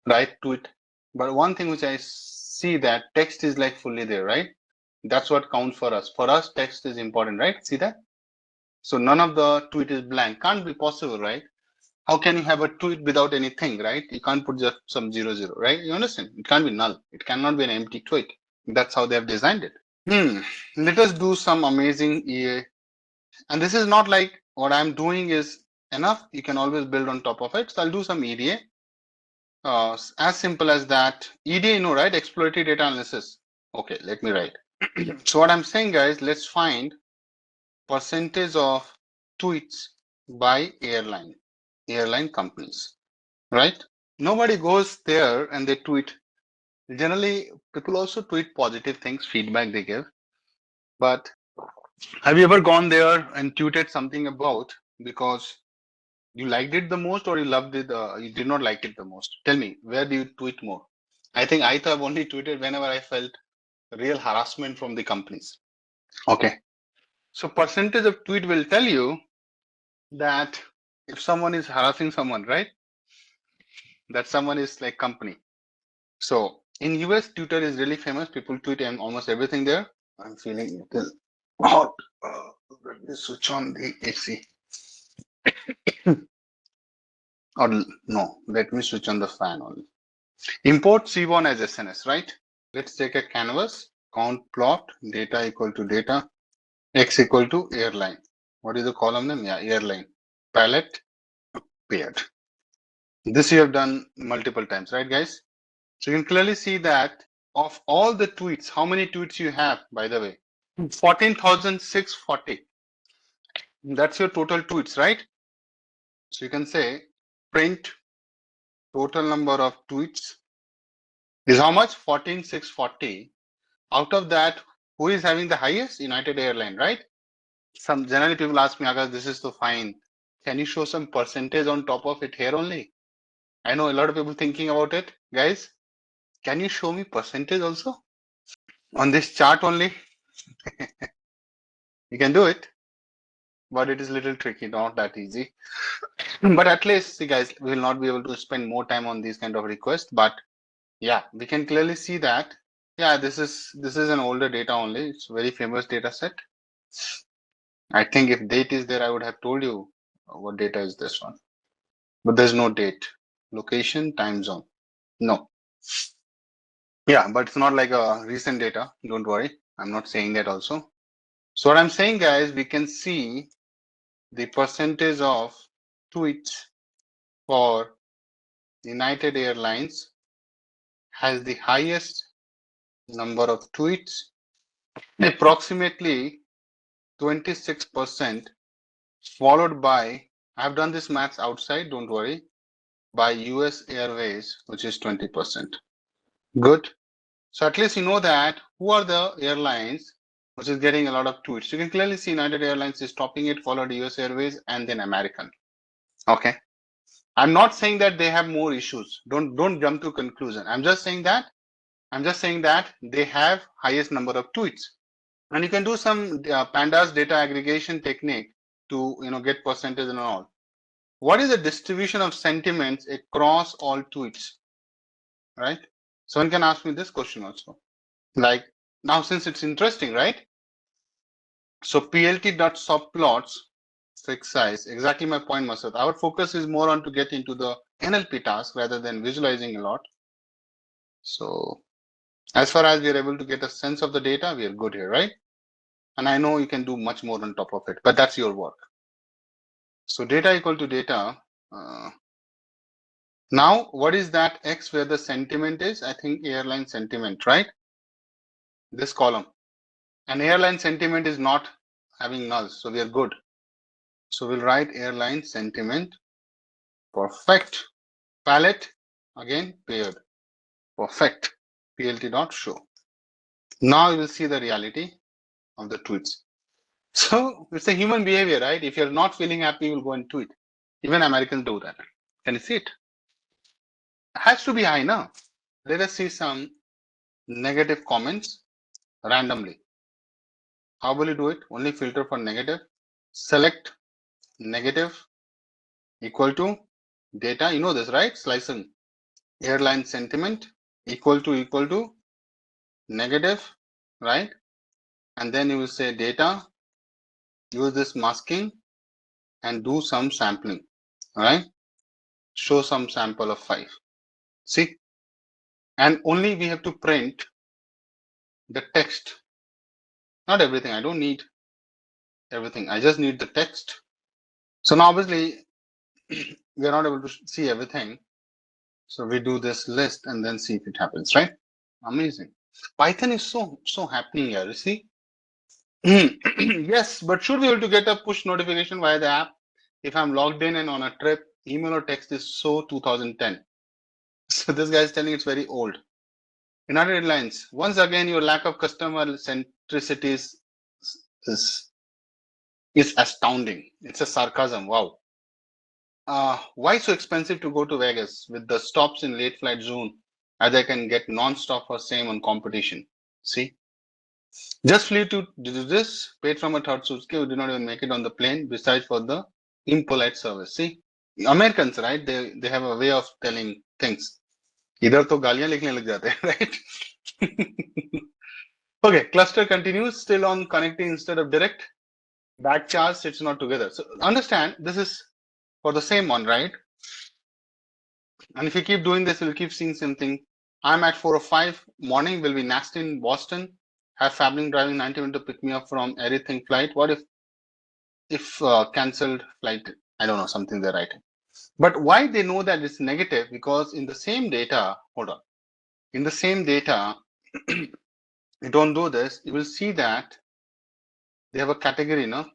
right? To it. But one thing which I see that text is like fully there, right? That's what counts for us. For us, text is important, right? See that? So none of the tweet is blank. Can't be possible, right? How can you have a tweet without anything, right? You can't put just some 00, right? You understand? It can't be null. It cannot be an empty tweet. That's how they have designed it. Let us do some amazing EA. And this is not like what I'm doing is enough. You can always build on top of it. So I'll do some EDA. As simple as that. EDA, you know, right? Exploratory data analysis. Okay, let me write. So what I'm saying, guys, let's find percentage of tweets by airline companies, right? Nobody goes there and they tweet. Generally, people also tweet positive things, feedback they give. But have you ever gone there and tweeted something about because you liked it the most or you loved it, you did not like it the most? Tell me, where do you tweet more? I think I have only tweeted whenever I felt real harassment from the companies. Okay. So percentage of tweet will tell you that if someone is harassing someone, right? That someone is like company. So in US, Twitter is really famous. People tweet almost everything there. I'm feeling a little hot. Let me switch on the AC. Or no, let me switch on the fan only. Import C1 as SNS, right? Let's take a canvas, count plot, data equal to data, X equal to airline. What is the column name? Yeah, airline. Palette, paired. This you have done multiple times, right, guys? So you can clearly see that of all the tweets, how many tweets you have, by the way? 14,640. That's your total tweets, right? So you can say print total number of tweets is how much? 14,640. Out of that, who is having the highest? United Airlines, right? Some generally people ask me, Akash, this is so fine. Can you show some percentage on top of it here only? I know a lot of people thinking about it. Guys, can you show me percentage also on this chart only? You can do it, but it is a little tricky, not that easy. But at least, see guys, we will not be able to spend more time on these kind of requests. But yeah, we can clearly see that. Yeah, this is an older data only. It's a very famous data set. I think if date is there, I would have told you what data is this one. But there's no date, location, time zone. No. Yeah, but it's not like a recent data. Don't worry. I'm not saying that also. So what I'm saying, guys, we can see the percentage of tweets for United Airlines has the highest number of tweets, approximately 26%, followed by, I've done this maths outside, don't worry, by US Airways, which is 20%. Good. So at least you know that who are the airlines which is getting a lot of tweets. You can clearly see United Airlines is topping it, followed US Airways, and then American. Okay. I'm not saying that they have more issues. Don't jump to conclusion. I'm just saying that they have highest number of tweets. And you can do some pandas data aggregation technique to get percentage and all. What is the distribution of sentiments across all tweets? Right? Someone can ask me this question also. Like now, since it's interesting, right? So plt.subplots fixed size. Exactly my point, Masud. Our focus is more on to get into the NLP task rather than visualizing a lot. So as far as we are able to get a sense of the data, we are good here, right? And I know you can do much more on top of it, but that's your work. So data equal to data. Now, what is that X where the sentiment is? I think airline sentiment, right? This column. And airline sentiment is not having nulls, so we are good. So we'll write airline sentiment. Perfect. Palette, again, paired. Perfect. plt.show. Now you will see the reality of the tweets. So it's a human behavior, right? If you're not feeling happy, you'll go and tweet. Even Americans do that. Can you see it? It has to be high now. Let us see some negative comments randomly. How will you do it? Only filter for negative. Select negative equal to data. You know this, right? Slicing. Airline sentiment equal to negative, right? And then you will say data, use this masking and do some sampling, right? Show some sample of 5. See? And only we have to print the text, not everything. I don't need everything. I just need the text. So now obviously we are not able to see everything. So we do this list and then see if it happens, right? Amazing. Python is so happening here, you see? Yes, but should be able to get a push notification via the app if I'm logged in and on a trip. Email or text is so 2010. So this guy is telling it's very old. United Airlines, once again, your lack of customer centricity is astounding. It's a sarcasm. Wow. Why so expensive to go to Vegas with the stops in late flight zone as I can get non-stop for same on competition. See, just flew to do this, paid from a third source, we did not even make it on the plane, besides for the impolite service. See, Americans, right? They have a way of telling things. इधर तो गालियां लिखने लग जाते हैं, right? Okay, cluster continues still on connecting instead of direct. Back charge sits not together. So understand this is for the same one, right? And if you keep doing this, we'll keep seeing something. I'm at 4 or 5 morning, will be nasty in Boston. Have Fabling driving 90 minutes to pick me up from everything flight. What if cancelled flight? I don't know, something they're writing. But why they know that it's negative? Because in the same data, hold on. In the same data, you don't do this, you will see that they have a category, no?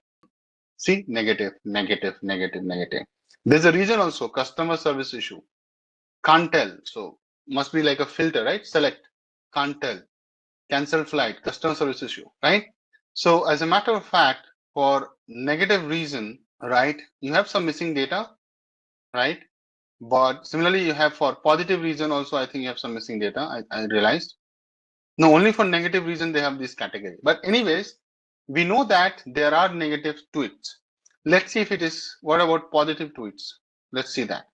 See, negative, negative, negative, negative. There's a reason also, customer service issue. Can't tell. So must be like a filter, right? Select, can't tell, cancel flight, customer service issue, right? So as a matter of fact, for negative reason, right, you have some missing data, right? But similarly, you have for positive reason also, I think you have some missing data, I realized. No, only for negative reason they have this category. But anyways, we know that there are negative tweets. Let's see if it is, what about positive tweets? Let's see that.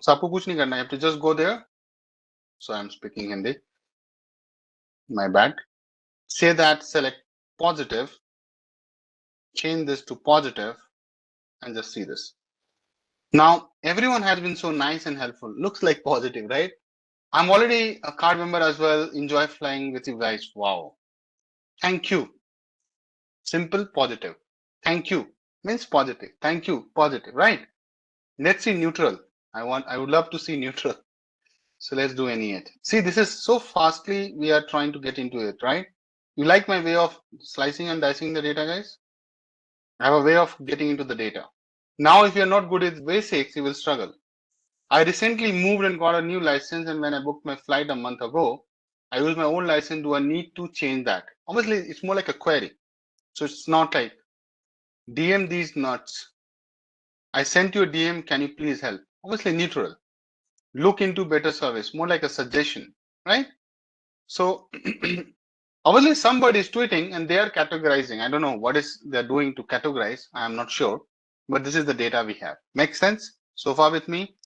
So आपको कुछ नहीं करना, you have to just go there. So I'm speaking Hindi. My bad. Say that, select positive, change this to positive, and just see this. Now, everyone has been so nice and helpful. Looks like positive, right? I'm already a card member as well. Enjoy flying with you guys. Wow. Thank you. Simple, positive. Thank you means positive. Thank you, positive, right? Let's see neutral. I would love to see neutral. So let's do any it. See, this is so fastly we are trying to get into it, right? You like my way of slicing and dicing the data, guys? I have a way of getting into the data. Now, if you're not good at basics, you will struggle. I recently moved and got a new license, and when I booked my flight a month ago, I used my old license. Do I need to change that? Obviously, it's more like a query. So it's not like DM these nuts. I sent you a DM, can you please help? Obviously neutral. Look into better service, more like a suggestion, right? So obviously somebody is tweeting and they are categorizing. I don't know what is they're doing to categorize. I am not sure, but this is the data we have. Makes sense so far with me?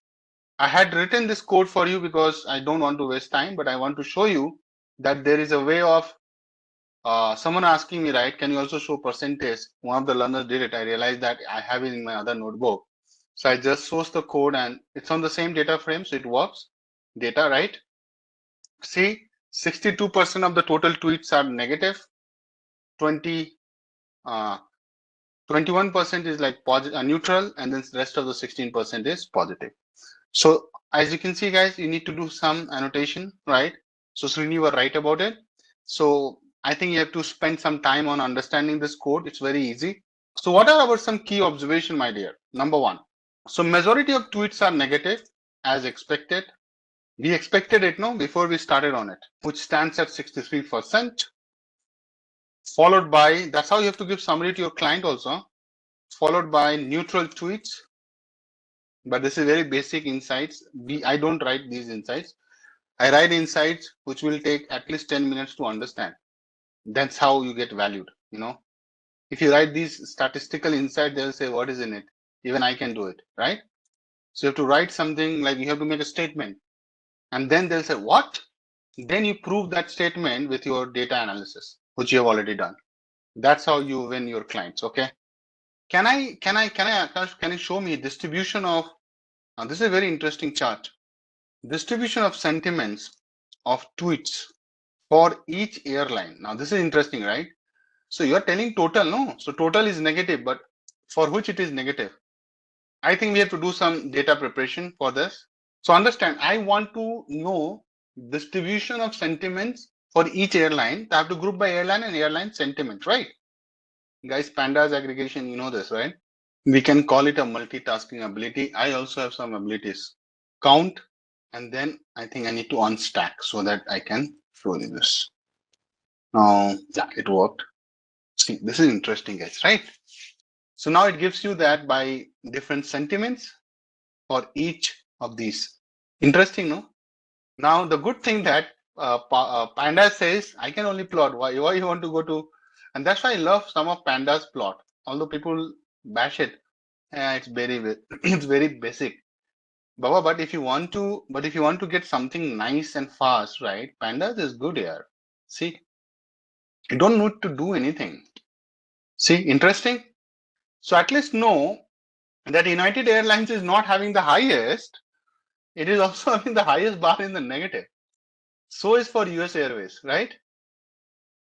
I had written this code for you because I don't want to waste time, but I want to show you that there is a way of someone asking me, right, can you also show percentage? One of the learners did it. I realized that I have it in my other notebook. So I just source the code and it's on the same data frame, so it works. Data, right? See, 62% of the total tweets are negative. 21% is like positive, neutral, and then the rest of the 16% is positive. So as you can see, guys, you need to do some annotation, right? So Srini were right about it. So I think you have to spend some time on understanding this code. It's very easy. So what are our some key observation, my dear? Number one. So majority of tweets are negative as expected. We expected it, no, before we started on it, which stands at 63%. Followed by, that's how you have to give summary to your client also. Followed by neutral tweets. But this is very basic insights. I don't write these insights. I write insights which will take at least 10 minutes to understand. That's how you get valued, you know. If you write these statistical insights, they'll say, what is in it? Even I can do it, right? So you have to write something like you have to make a statement. And then they'll say, what? Then you prove that statement with your data analysis, which you have already done. That's how you win your clients, okay? Can you show me distribution of, this is a very interesting chart. Distribution of sentiments of tweets for each airline. Now this is interesting, right? So you're telling total, no? So total is negative, but for which it is negative? I think we have to do some data preparation for this. So understand, I want to know distribution of sentiments for each airline. I have to group by airline and airline sentiment, right? Guys, pandas aggregation, you know this, right? We can call it a multitasking ability. I also have some abilities. Count, and then I think I need to unstack so that I can show you this. Now, yeah, it worked. See, this is interesting, guys, right? So now it gives you that by different sentiments for each of these. Interesting, no? Now, the good thing that Panda says, I can only plot. Why you want to go to? And that's why I love some of Panda's plot. Although people bash it, it's very it's very basic. Baba, but if you want to get something nice and fast, right? Pandas is good here. See, you don't need to do anything. See, interesting. So at least know that United Airlines is not having the highest. It is also having the highest bar in the negative. So is for US Airways, right?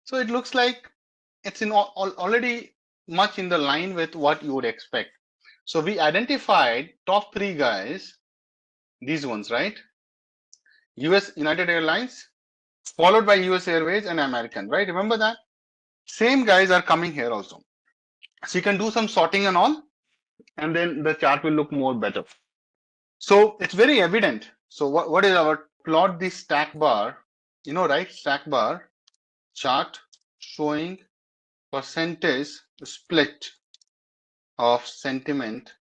So it looks like it's already much in the line with what you would expect. So we identified top 3 guys, these ones, right? US United Airlines, followed by US Airways and American, right? Remember that? Same guys are coming here also. So you can do some sorting and all, and then the chart will look more better. So it's very evident. So what is our plot the stack bar, right? Stack bar chart showing percentage split of sentiment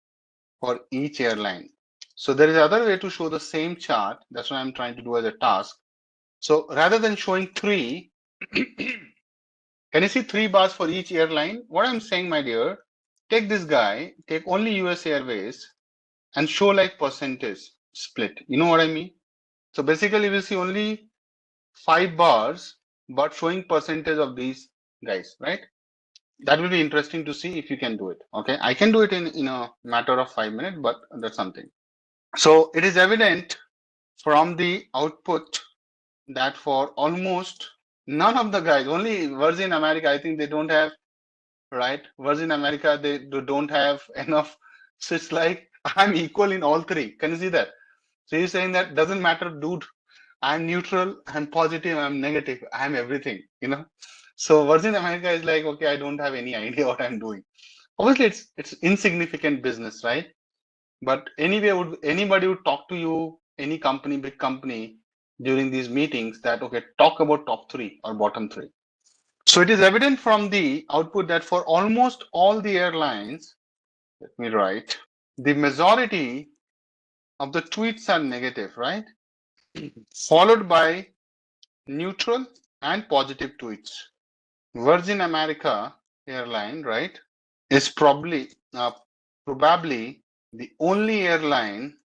for each airline. So there is other way to show the same chart. That's what I'm trying to do as a task. So rather than showing 3, can you see 3 bars for each airline? What I'm saying, my dear, take this guy, take only US Airways and show like percentage split. You know what I mean? So basically we'll see only 5 bars, but showing percentage of these guys, right? That will be interesting to see if you can do it. Okay, I can do it in a matter of 5 minutes, but that's something. So it is evident from the output that for almost none of the guys, only Virgin America, I think they don't have, right? Virgin America, they don't have enough. So it's like I'm equal in all 3. Can you see that? So you're saying that doesn't matter, dude. I'm neutral, I'm positive, I'm negative, I'm everything, So Virgin America is like, okay, I don't have any idea what I'm doing. Obviously, it's insignificant business, right? But anyway, anybody would talk to you, any company, big company, during these meetings that, okay, talk about top 3 or bottom 3. So it is evident from the output that for almost all the airlines, let me write, the majority of the tweets are negative, right? Followed by neutral and positive tweets. Virgin America airline, right, is probably the only airline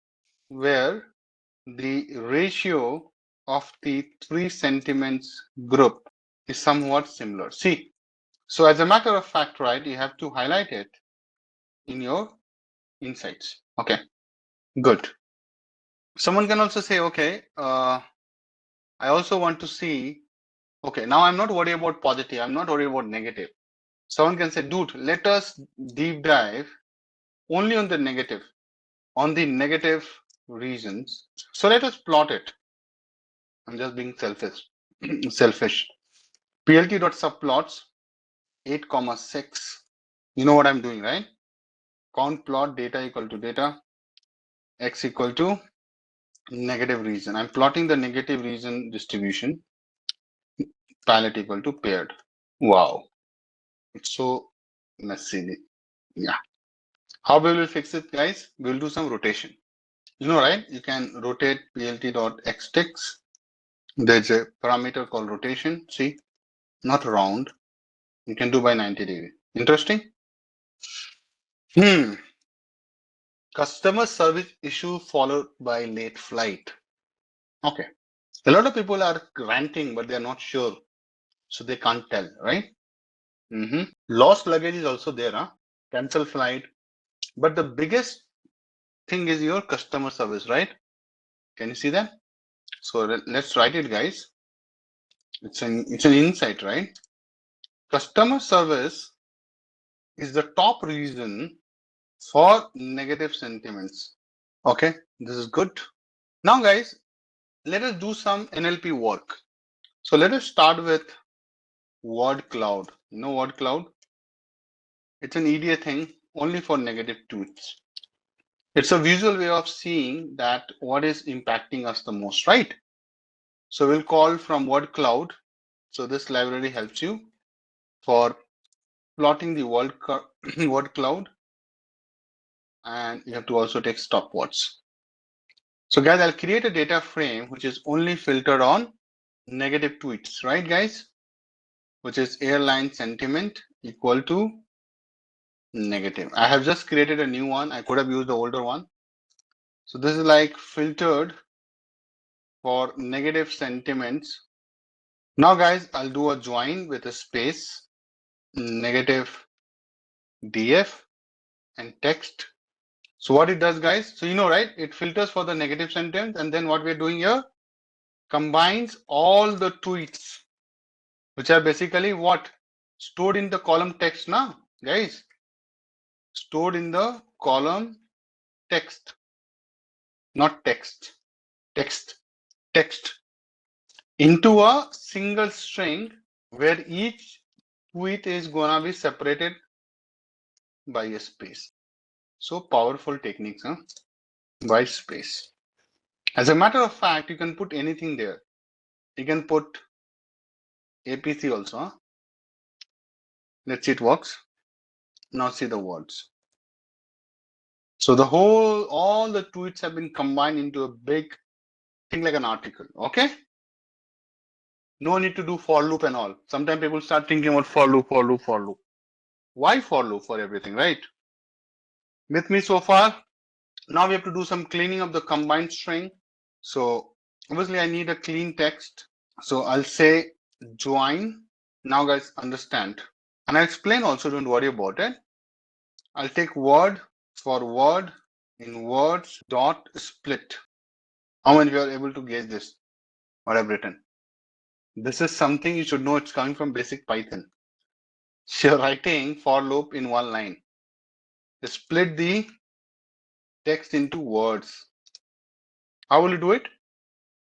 where the ratio of the 3 sentiments group is somewhat similar. See, so as a matter of fact, right, you have to highlight it in your insights. Okay, good. Someone can also say, okay, I also want to see, okay, now I'm not worried about positive, I'm not worried about negative. Someone can say, dude, let us deep dive only on the negative reasons. So let us plot it. I'm just being selfish. plt.subplots 8,6. You know what I'm doing, right? Count plot data equal to data, x equal to negative reason. I'm plotting the negative reason distribution, palette equal to paired. Wow, it's so messy. Yeah. How we will fix it, guys? We'll do some rotation. You know, right? You can rotate plt.xticks. There's a parameter called rotation. See, not round. You can do by 90 degree. Interesting. Customer service issue followed by late flight. Okay. A lot of people are ranting, but they're not sure. So they can't tell, right? Lost luggage is also there, huh? Cancel flight. But the biggest thing is your customer service, right? Can you see that? So let's write it, guys. It's an insight, right? Customer service is the top reason for negative sentiments. Okay, this is good. Now, guys, let us do some NLP work. So let us start with word cloud. You know word cloud? It's an EDA thing only for negative tweets. It's a visual way of seeing that what is impacting us the most, right? So we'll call from word cloud. So this library helps you for plotting the word cloud, and you have to also take stopwatch. So guys, I'll create a data frame which is only filtered on negative tweets, right guys? Which is airline sentiment equal to negative. I have just created a new one. I could have used the older one. So this is like filtered for negative sentiments. Now guys, I'll do a join with a space, negative df and text. So what it does guys, so you know, right? It filters for the negative sentence, and then what we're doing here, combines all the tweets, which are basically what? Stored in the column text now, guys. Stored in the column text, not text, text, into a single string where each tweet is gonna be separated by a space. So powerful techniques, huh? By space. As a matter of fact, you can put anything there. You can put APC also, huh? Let's see it works. Now see the words. So the all the tweets have been combined into a big thing like an article. Okay. No need to do for loop and all. Sometimes people start thinking about for loop, for loop, for loop. Why for loop for everything, right? With me so far? Now we have to do some cleaning of the combined string. So obviously I need a clean text. So I'll say join. Now guys understand. And I'll explain also, don't worry about it. I'll take word for word in words dot split. How many of you are able to gauge this? What I've written? This is something you should know. It's coming from basic Python. So you're writing for loop in one line. Split the text into words. How will you do it?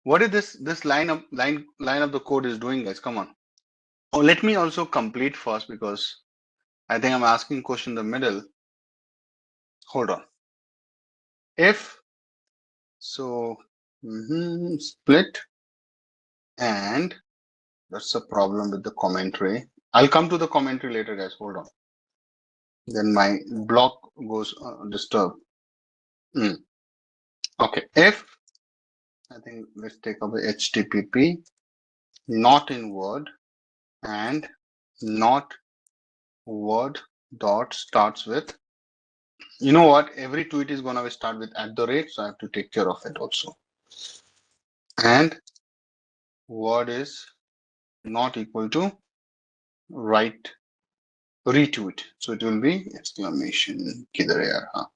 What is this line of the code is doing, guys? Come on. Oh, let me also complete first because I think I'm asking question in the middle. Hold on. If so, split, and that's a problem with the commentary. I'll come to the commentary later, guys. Hold on. Then my block goes disturbed. Okay. If I think let's take away HTTP, not in word, and not word dot starts with. You know what? Every tweet is gonna start with @, so I have to take care of it also. And word is not equal to right retweet, so it will be exclamation. Kidhar hai yaar, huh?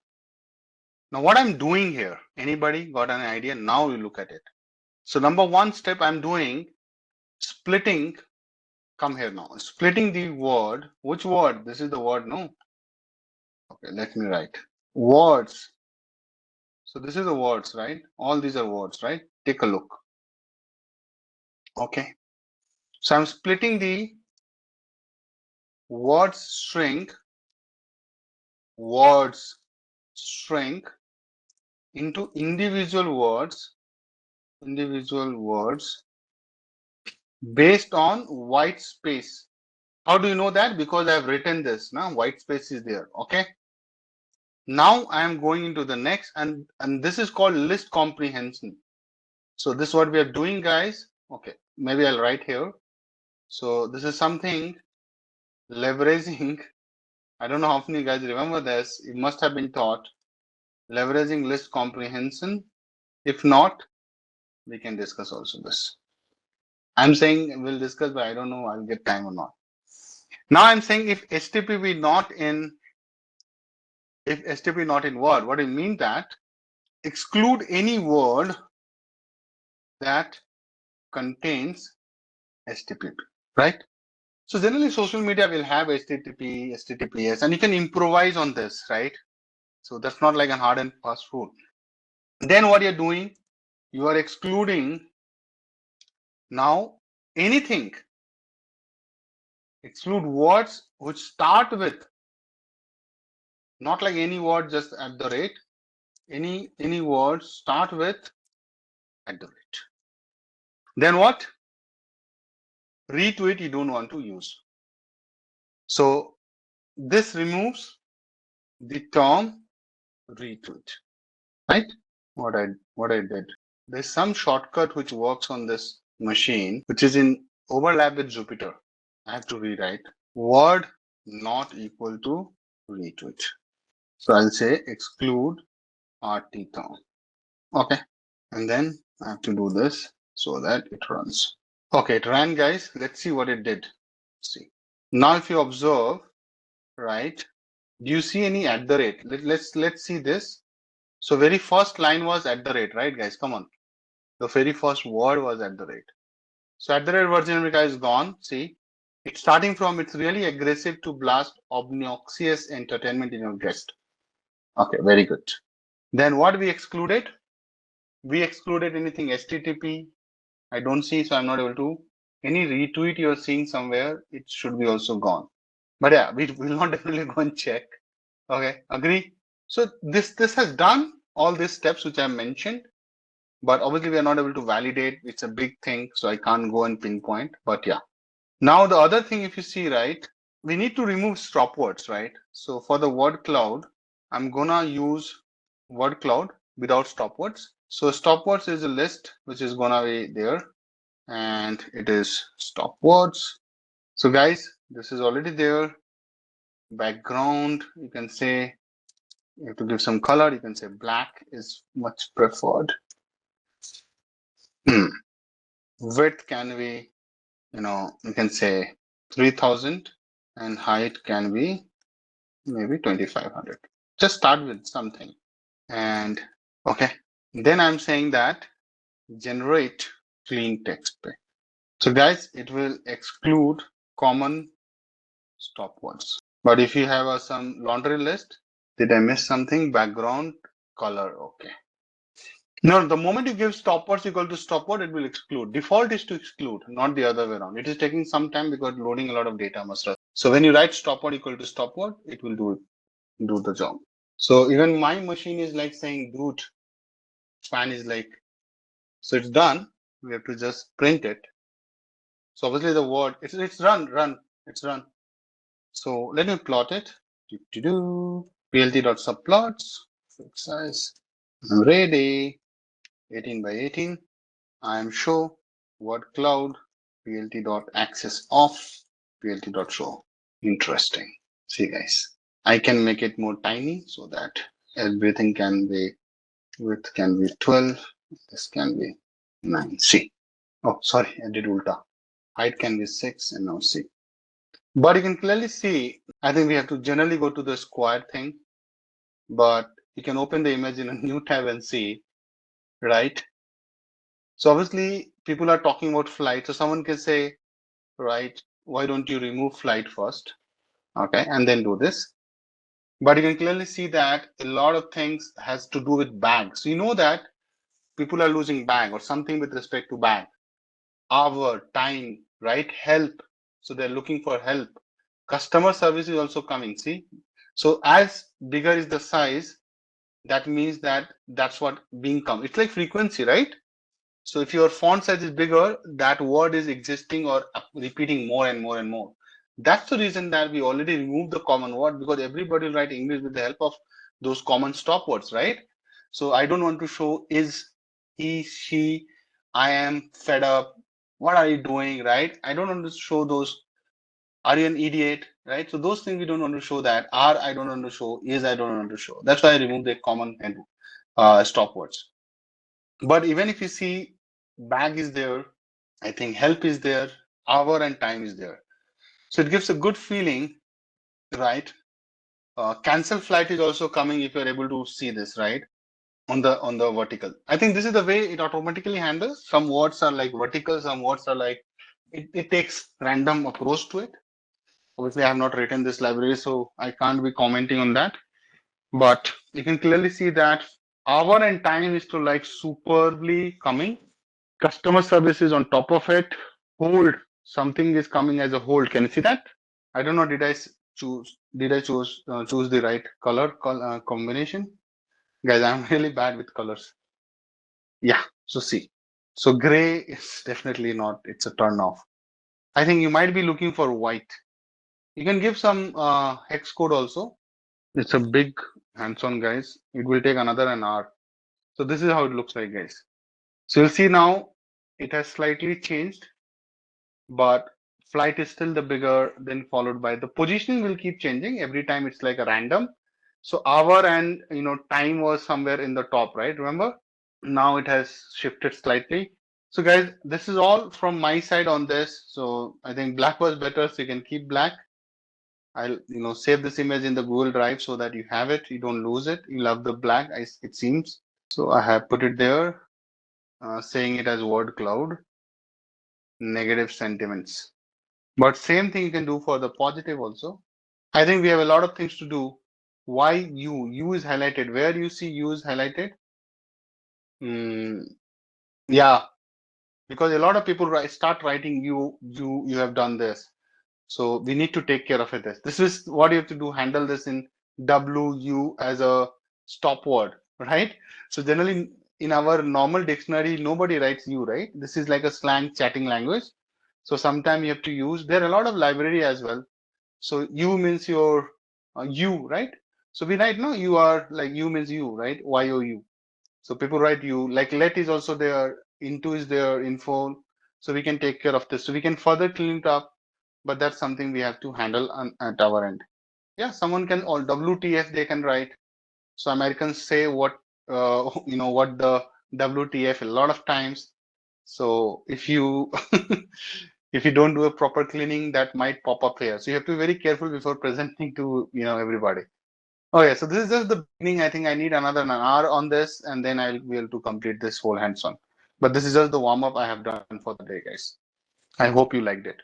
Now what I'm doing here, anybody got an idea? Now you look at it. So number one step I'm doing, splitting. Come here now, splitting the word. Which word? This is the word, no? Okay, let me write words. So this is the words, right? All these are words, right? Take a look. Okay. So I'm splitting the words string into individual words based on white space. How do you know that? Because I've written this. Now white space is there. Okay. Now I am going into the next, and this is called list comprehension. So this is what we are doing, guys. Okay, maybe I'll write here. So this is something leveraging. I don't know how many guys remember this. It must have been taught. Leveraging list comprehension. If not, we can discuss also this. I'm saying we'll discuss, but I don't know I'll get time or not. Now I'm saying if HTTP not in word, what do you mean that? Exclude any word that contains HTTP, right? So generally social media will have HTTP, HTTPS, and you can improvise on this, right? So that's not like a hard and fast rule. Then what you're doing, you are excluding now anything. Exclude words which start with, not like any word just @, any words start with @. Then what? Retweet you don't want to use. So this removes the term retweet, right? what I did. There's some shortcut which works on this machine, which is in overlap with Jupyter. I have to rewrite word not equal to retweet. So I'll say exclude RT term. Okay. And then I have to do this so that it runs. Okay, it ran, guys. Let's see what it did. See. Now if you observe, right, do you see any at the rate? Let's see this. So very first line was at the rate, right, guys? Come on. The very first word was at the rate. So at the rate version replica is gone. See, it's starting from it's really aggressive to blast obnoxious entertainment in your guest. Okay, very good. Then what we excluded? We excluded anything HTTP. I don't see, so I'm not able to. Any retweet you're seeing somewhere, it should be also gone. But yeah, we will not definitely go and check. Okay, agree? So this has done all these steps which I mentioned, but obviously we are not able to validate. It's a big thing, so I can't go and pinpoint. But yeah. Now the other thing, if you see, right, we need to remove stop words, right? So for the word cloud, I'm gonna use word cloud without stop words. So stop words is a list which is gonna be there, and it is stop words. So guys, this is already there. Background, you can say, you have to give some color. You can say black is much preferred. Width can be, you can say 3000, and height can be maybe 2500. Just start with something. And okay, then I'm saying that generate clean text. So guys, it will exclude common stop words. But if you have some laundry list, did I miss something? Background color. Okay. No, the moment you give stop words equal to stop word, it will exclude. Default is to exclude, not the other way around. It is taking some time because loading a lot of data must run. So when you write stop word equal to stop word, it will do the job. So even my machine is like saying dude, fan is like, so it's done. We have to just print it. So obviously the word, it's run, it's run. So let me plot it. plt.subplots, fixed size. I'm ready. 18 by 18. I am show word cloud, plt.access off, plt.show. Interesting. See guys, I can make it more tiny so that everything can be, width can be 12, this can be 9. See. Oh, sorry, I did ulta. Height can be 6 and now see. But you can clearly see, I think we have to generally go to the square thing, but you can open the image in a new tab and see, right? So obviously people are talking about flight. So someone can say, right, why don't you remove flight first? Okay, and then do this. But you can clearly see that a lot of things has to do with bag. So you know that people are losing bag or something with respect to bag. Hour, time, right? Help. So they're looking for help. Customer service is also coming, see? So as bigger is the size, that means that that's what being come. It's like frequency, right? So if your font size is bigger, that word is existing or repeating more and more and more. That's the reason that we already removed the common word, because everybody will write English with the help of those common stop words, right? So I don't want to show is, he, she, I am fed up, what are you doing, right? I don't want to show those, are you an idiot, right? So those things we don't want to show that. Are, I don't want to show. Is, I don't want to show. That's why I removed the common and stop words. But even if you see bag is there, I think help is there, hour and time is there. So it gives a good feeling, right? Cancel flight is also coming if you're able to see this, right? On the vertical. I think this is the way it automatically handles. Some words are like vertical, some words are like, it takes random approach to it. Obviously, I have not written this library, so I can't be commenting on that. But you can clearly see that hour and time is to like superbly coming. Customer service is on top of it. Hold, something is coming as a hold. Can you see that? I don't know. Did I choose the right color combination? Guys, I'm really bad with colors. Yeah. So see. So gray is definitely not. It's a turn off. I think you might be looking for white. You can give some hex code also. It's a big hands-on, guys. It will take another an hour. So this is how it looks like, guys. So you'll see now it has slightly changed, but flight is still the bigger, then followed by the positioning will keep changing every time. It's like a random. So hour and time was somewhere in the top, right? Remember? Now it has shifted slightly. So guys, this is all from my side on this. So I think black was better, so you can keep black. I'll save this image in the Google Drive so that you have it, you don't lose it. You love the black, it seems. So I have put it there, saying it as word cloud, negative sentiments. But same thing you can do for the positive also. I think we have a lot of things to do. Why U is highlighted? Where you see U is highlighted? Yeah, because a lot of people start writing you have done this. So we need to take care of it. This is what you have to do, handle this in WU as a stop word, right? So generally in our normal dictionary, nobody writes you, right? This is like a slang chatting language. So sometimes you have to use, there are a lot of library as well. So you means your you, right? So we write, no, you are like you means you, right? YOU. So people write you, like let is also there, into is there, info. So we can take care of this. So we can further clean it up, but that's something we have to handle at our end. Yeah, someone can, or WTF they can write. So Americans say what, what the WTF a lot of times. So if you if you don't do a proper cleaning, that might pop up here. So you have to be very careful before presenting to everybody. Okay, so this is just the beginning. I think I need another an hour on this, and then I'll be able to complete this whole hands-on. But this is just the warm-up I have done for the day, guys. I hope you liked it.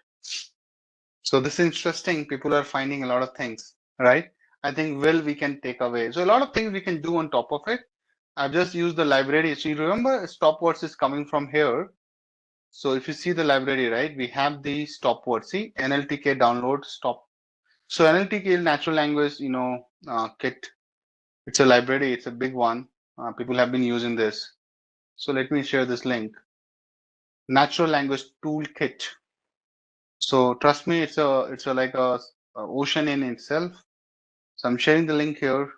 So this is interesting. People are finding a lot of things, right? I think we can take away. So a lot of things we can do on top of it. I've just used the library. So you remember stopwords is coming from here. So if you see the library, right, we have the stopword. See, NLTK download stop. So NLTK natural language, kit. It's a library. It's a big one. People have been using this. So let me share this link. Natural language toolkit. So trust me, it's a like a ocean in itself. So I'm sharing the link here.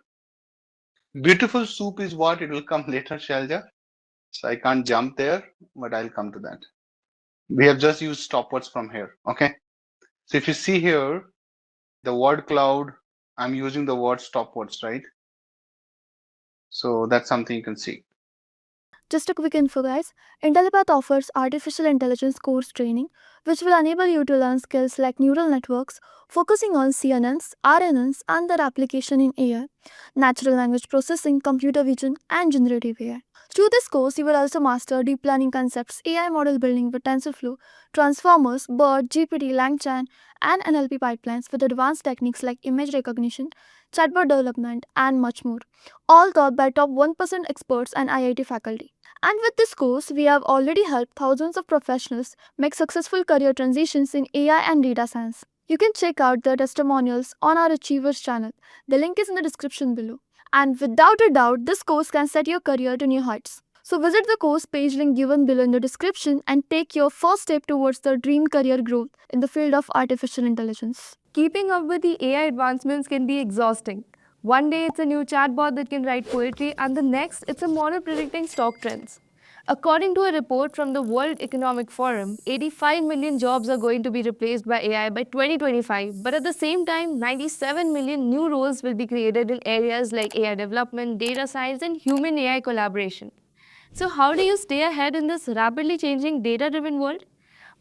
Beautiful soup is what it will come later, Shalja. So I can't jump there, but I'll come to that. We have just used stopwords from here. Okay. So if you see here, the word cloud, I'm using the word stopwords, right? So that's something you can see. Just a quick info, guys. Intellipaat offers artificial intelligence course training, which will enable you to learn skills like neural networks, focusing on CNNs, RNNs, and their application in AI, natural language processing, computer vision, and generative AI. Through this course, you will also master deep learning concepts, AI model building with TensorFlow, transformers, BERT, GPT, LangChain, and NLP pipelines with advanced techniques like image recognition, chatbot development, and much more, all taught by top 1% experts and IIT faculty. And with this course, we have already helped thousands of professionals make successful career transitions in AI and data science. You can check out the testimonials on our Achievers channel. The link is in the description below. And without a doubt, this course can set your career to new heights. So visit the course page link given below in the description and take your first step towards the dream career growth in the field of artificial intelligence. Keeping up with the AI advancements can be exhausting. One day it's a new chatbot that can write poetry, and the next it's a model predicting stock trends. According to a report from the World Economic Forum, 85 million jobs are going to be replaced by AI by 2025, but at the same time, 97 million new roles will be created in areas like AI development, data science, and human AI collaboration. So, how do you stay ahead in this rapidly changing data driven world?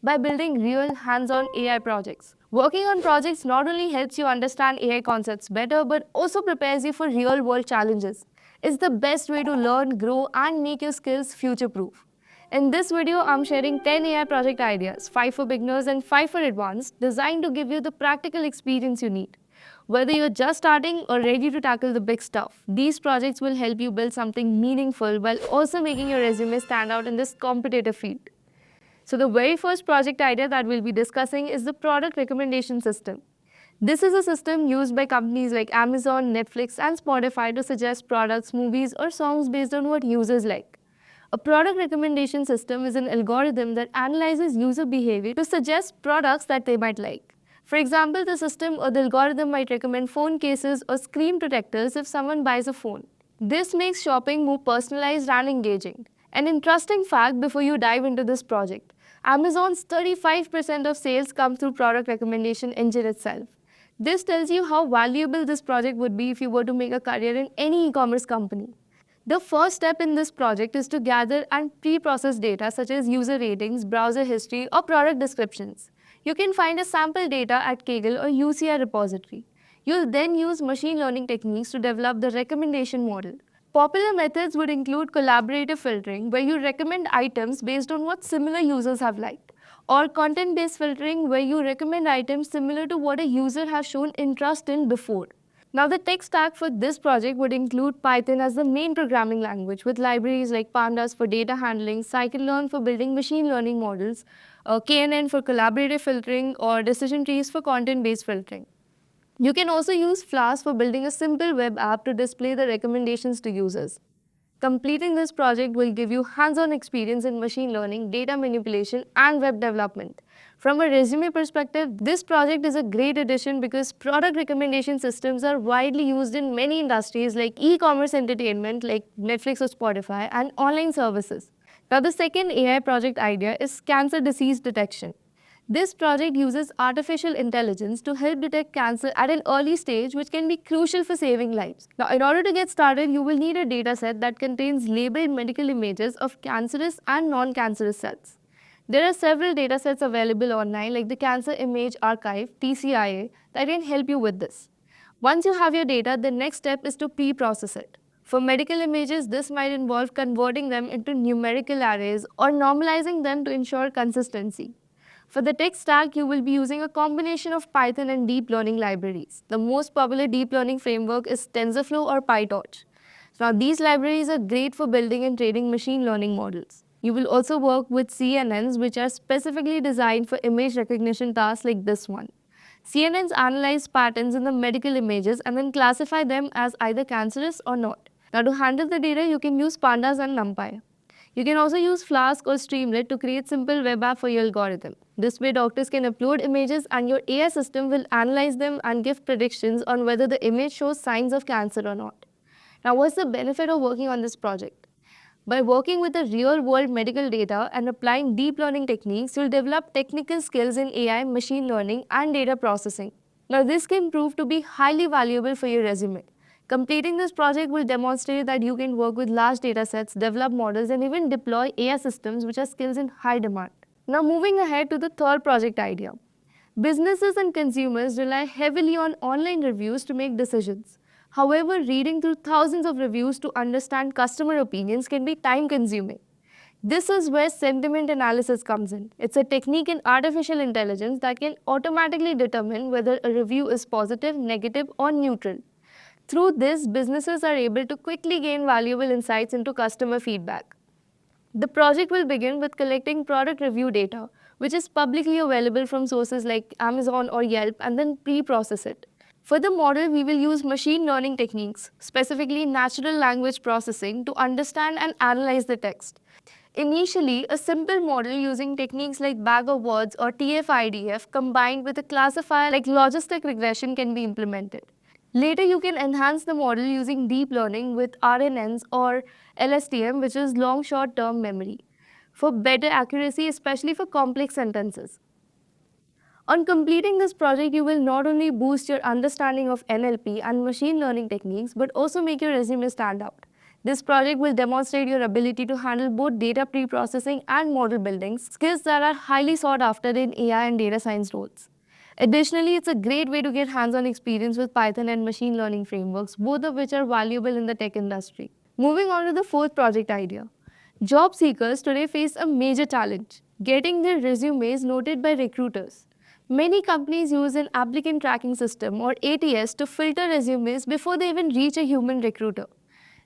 By building real hands on AI projects. Working on projects not only helps you understand AI concepts better but also prepares you for real world challenges. It's the best way to learn, grow, and make your skills future proof. In this video, I'm sharing 10 AI project ideas, 5 for beginners and 5 for advanced, designed to give you the practical experience you need. Whether you're just starting or ready to tackle the big stuff, these projects will help you build something meaningful while also making your resume stand out in this competitive field. So the very first project idea that we'll be discussing is the product recommendation system. This is a system used by companies like Amazon, Netflix, and Spotify to suggest products, movies, or songs based on what users like. A product recommendation system is an algorithm that analyzes user behavior to suggest products that they might like. For example, the system or the algorithm might recommend phone cases or screen protectors if someone buys a phone. This makes shopping more personalized and engaging. An interesting fact before you dive into this project: Amazon's 35% of sales come through product recommendation engine itself. This tells you how valuable this project would be if you were to make a career in any e-commerce company. The first step in this project is to gather and pre-process data such as user ratings, browser history, or product descriptions. You can find a sample data at Kaggle or UCI repository. You'll then use machine learning techniques to develop the recommendation model. Popular methods would include collaborative filtering, where you recommend items based on what similar users have liked, or content-based filtering, where you recommend items similar to what a user has shown interest in before. Now, the tech stack for this project would include Python as the main programming language, with libraries like Pandas for data handling, scikit-learn for building machine learning models, KNN for collaborative filtering, or decision trees for content-based filtering. You can also use Flask for building a simple web app to display the recommendations to users. Completing this project will give you hands-on experience in machine learning, data manipulation, and web development. From a resume perspective, this project is a great addition because product recommendation systems are widely used in many industries like e-commerce, entertainment like Netflix or Spotify, and online services. Now, the second AI project idea is cancer disease detection. This project uses artificial intelligence to help detect cancer at an early stage, which can be crucial for saving lives. Now, in order to get started, you will need a dataset that contains labeled medical images of cancerous and non-cancerous cells. There are several datasets available online, like the Cancer Image Archive (TCIA), that can help you with this. Once you have your data, the next step is to pre-process it. For medical images, this might involve converting them into numerical arrays or normalizing them to ensure consistency. For the tech stack, you will be using a combination of Python and deep learning libraries. The most popular deep learning framework is TensorFlow or PyTorch. Now, these libraries are great for building and training machine learning models. You will also work with CNNs, which are specifically designed for image recognition tasks like this one. CNNs analyze patterns in the medical images and then classify them as either cancerous or not. Now, to handle the data, you can use Pandas and NumPy. You can also use Flask or Streamlit to create simple web app for your algorithm. This way, doctors can upload images and your AI system will analyze them and give predictions on whether the image shows signs of cancer or not. Now, what's the benefit of working on this project? By working with the real-world medical data and applying deep learning techniques, you'll develop technical skills in AI, machine learning, and data processing. Now, this can prove to be highly valuable for your resume. Completing this project will demonstrate that you can work with large data sets, develop models, and even deploy AI systems, which are skills in high demand. Now, moving ahead to the third project idea. Businesses and consumers rely heavily on online reviews to make decisions. However, reading through thousands of reviews to understand customer opinions can be time consuming. This is where sentiment analysis comes in. It's a technique in artificial intelligence that can automatically determine whether a review is positive, negative, or neutral. Through this, businesses are able to quickly gain valuable insights into customer feedback. The project will begin with collecting product review data, which is publicly available from sources like Amazon or Yelp, and then pre-process it. For the model, we will use machine learning techniques, specifically natural language processing, to understand and analyze the text. Initially, a simple model using techniques like bag of words or TF-IDF combined with a classifier like logistic regression can be implemented. Later, you can enhance the model using deep learning with RNNs or LSTM, which is long short term memory, for better accuracy, especially for complex sentences. On completing this project, you will not only boost your understanding of NLP and machine learning techniques, but also make your resume stand out. This project will demonstrate your ability to handle both data pre-processing and model building, skills that are highly sought after in AI and data science roles. Additionally, it's a great way to get hands-on experience with Python and machine learning frameworks, both of which are valuable in the tech industry. Moving on to the fourth project idea. Job seekers today face a major challenge: getting their resumes noted by recruiters. Many companies use an applicant tracking system or ATS to filter resumes before they even reach a human recruiter.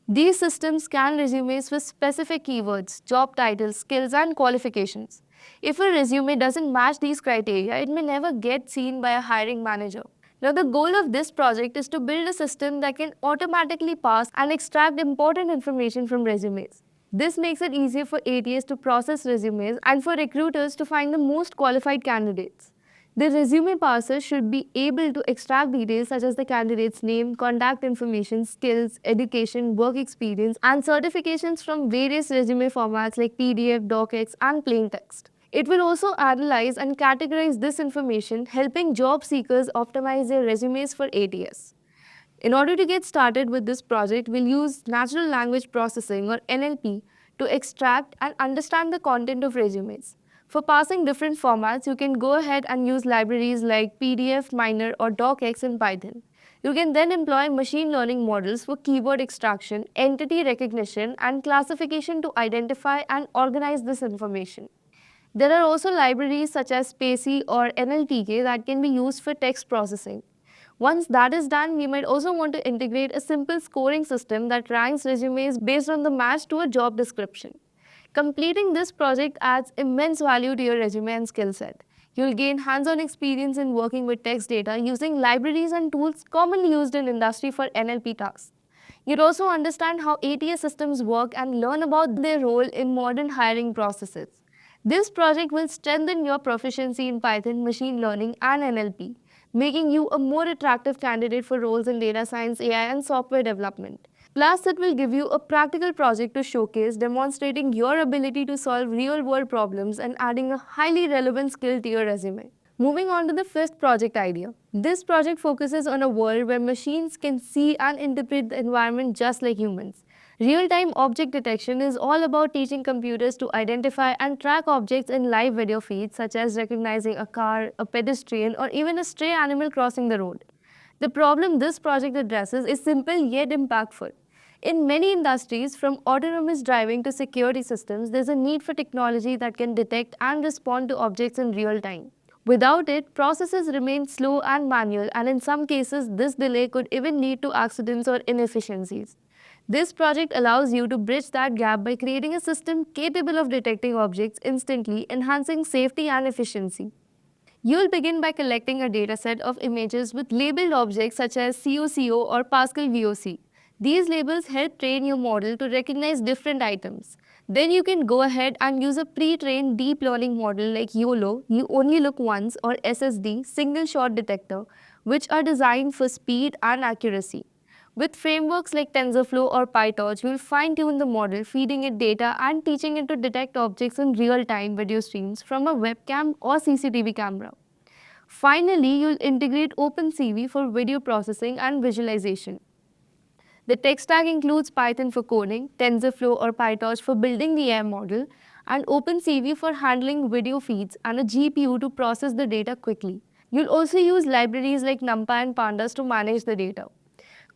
These systems scan resumes for specific keywords, job titles, skills, and qualifications. If a resume doesn't match these criteria, it may never get seen by a hiring manager. Now, the goal of this project is to build a system that can automatically parse and extract important information from resumes. This makes it easier for ATS to process resumes and for recruiters to find the most qualified candidates. The resume parser should be able to extract details such as the candidate's name, contact information, skills, education, work experience, and certifications from various resume formats like PDF, docx, and plain text. It will also analyze and categorize this information, helping job seekers optimize their resumes for ATS. In order to get started with this project, we'll use natural language processing or NLP to extract and understand the content of resumes. For parsing different formats, you can go ahead and use libraries like PDF, Miner, or docx in Python. You can then employ machine learning models for keyword extraction, entity recognition, and classification to identify and organize this information. There are also libraries such as Spacey or NLTK that can be used for text processing. Once that is done, we might also want to integrate a simple scoring system that ranks resumes based on the match to a job description. Completing this project adds immense value to your resume and skill set. You'll gain hands-on experience in working with text data using libraries and tools commonly used in industry for NLP tasks. You'd also understand how ATS systems work and learn about their role in modern hiring processes. This project will strengthen your proficiency in Python, machine learning, and NLP, making you a more attractive candidate for roles in data science, AI, and software development. Plus, it will give you a practical project to showcase, demonstrating your ability to solve real world problems and adding a highly relevant skill to your resume. Moving on to the fifth project idea. This project focuses on a world where machines can see and interpret the environment just like humans. Real time object detection is all about teaching computers to identify and track objects in live video feeds, such as recognizing a car, a pedestrian, or even a stray animal crossing the road. The problem this project addresses is simple yet impactful. In many industries, from autonomous driving to security systems, there's a need for technology that can detect and respond to objects in real time. Without it, processes remain slow and manual, and in some cases, this delay could even lead to accidents or inefficiencies. This project allows you to bridge that gap by creating a system capable of detecting objects instantly, enhancing safety and efficiency. You'll begin by collecting a dataset of images with labeled objects such as COCO or Pascal VOC. These labels help train your model to recognize different items. Then you can go ahead and use a pre-trained deep learning model like YOLO, you only look once, or SSD, single shot detector, which are designed for speed and accuracy. With frameworks like TensorFlow or PyTorch, you will fine-tune the model, feeding it data and teaching it to detect objects in real-time video streams from a webcam or CCTV camera. Finally, you'll integrate OpenCV for video processing and visualization. The tech stack includes Python for coding, TensorFlow or PyTorch for building the AI model, and OpenCV for handling video feeds and a GPU to process the data quickly. You'll also use libraries like NumPy and Pandas to manage the data.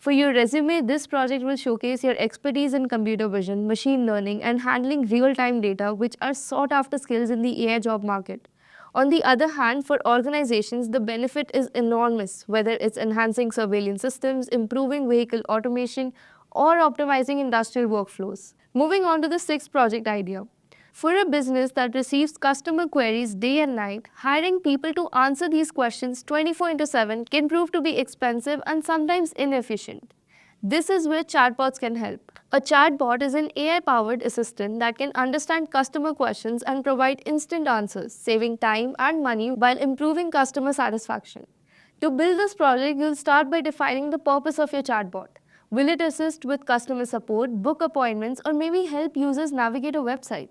For your resume, this project will showcase your expertise in computer vision, machine learning, and handling real-time data, which are sought-after skills in the AI job market. On the other hand, for organizations, the benefit is enormous, whether it's enhancing surveillance systems, improving vehicle automation, or optimizing industrial workflows. Moving on to the sixth project idea. For a business that receives customer queries day and night, hiring people to answer these questions 24/7 can prove to be expensive and sometimes inefficient. This is where chatbots can help. A chatbot is an AI powered assistant that can understand customer questions and provide instant answers, saving time and money while improving customer satisfaction. To build this project, you'll start by defining the purpose of your chatbot. Will it assist with customer support, book appointments, or maybe help users navigate a website?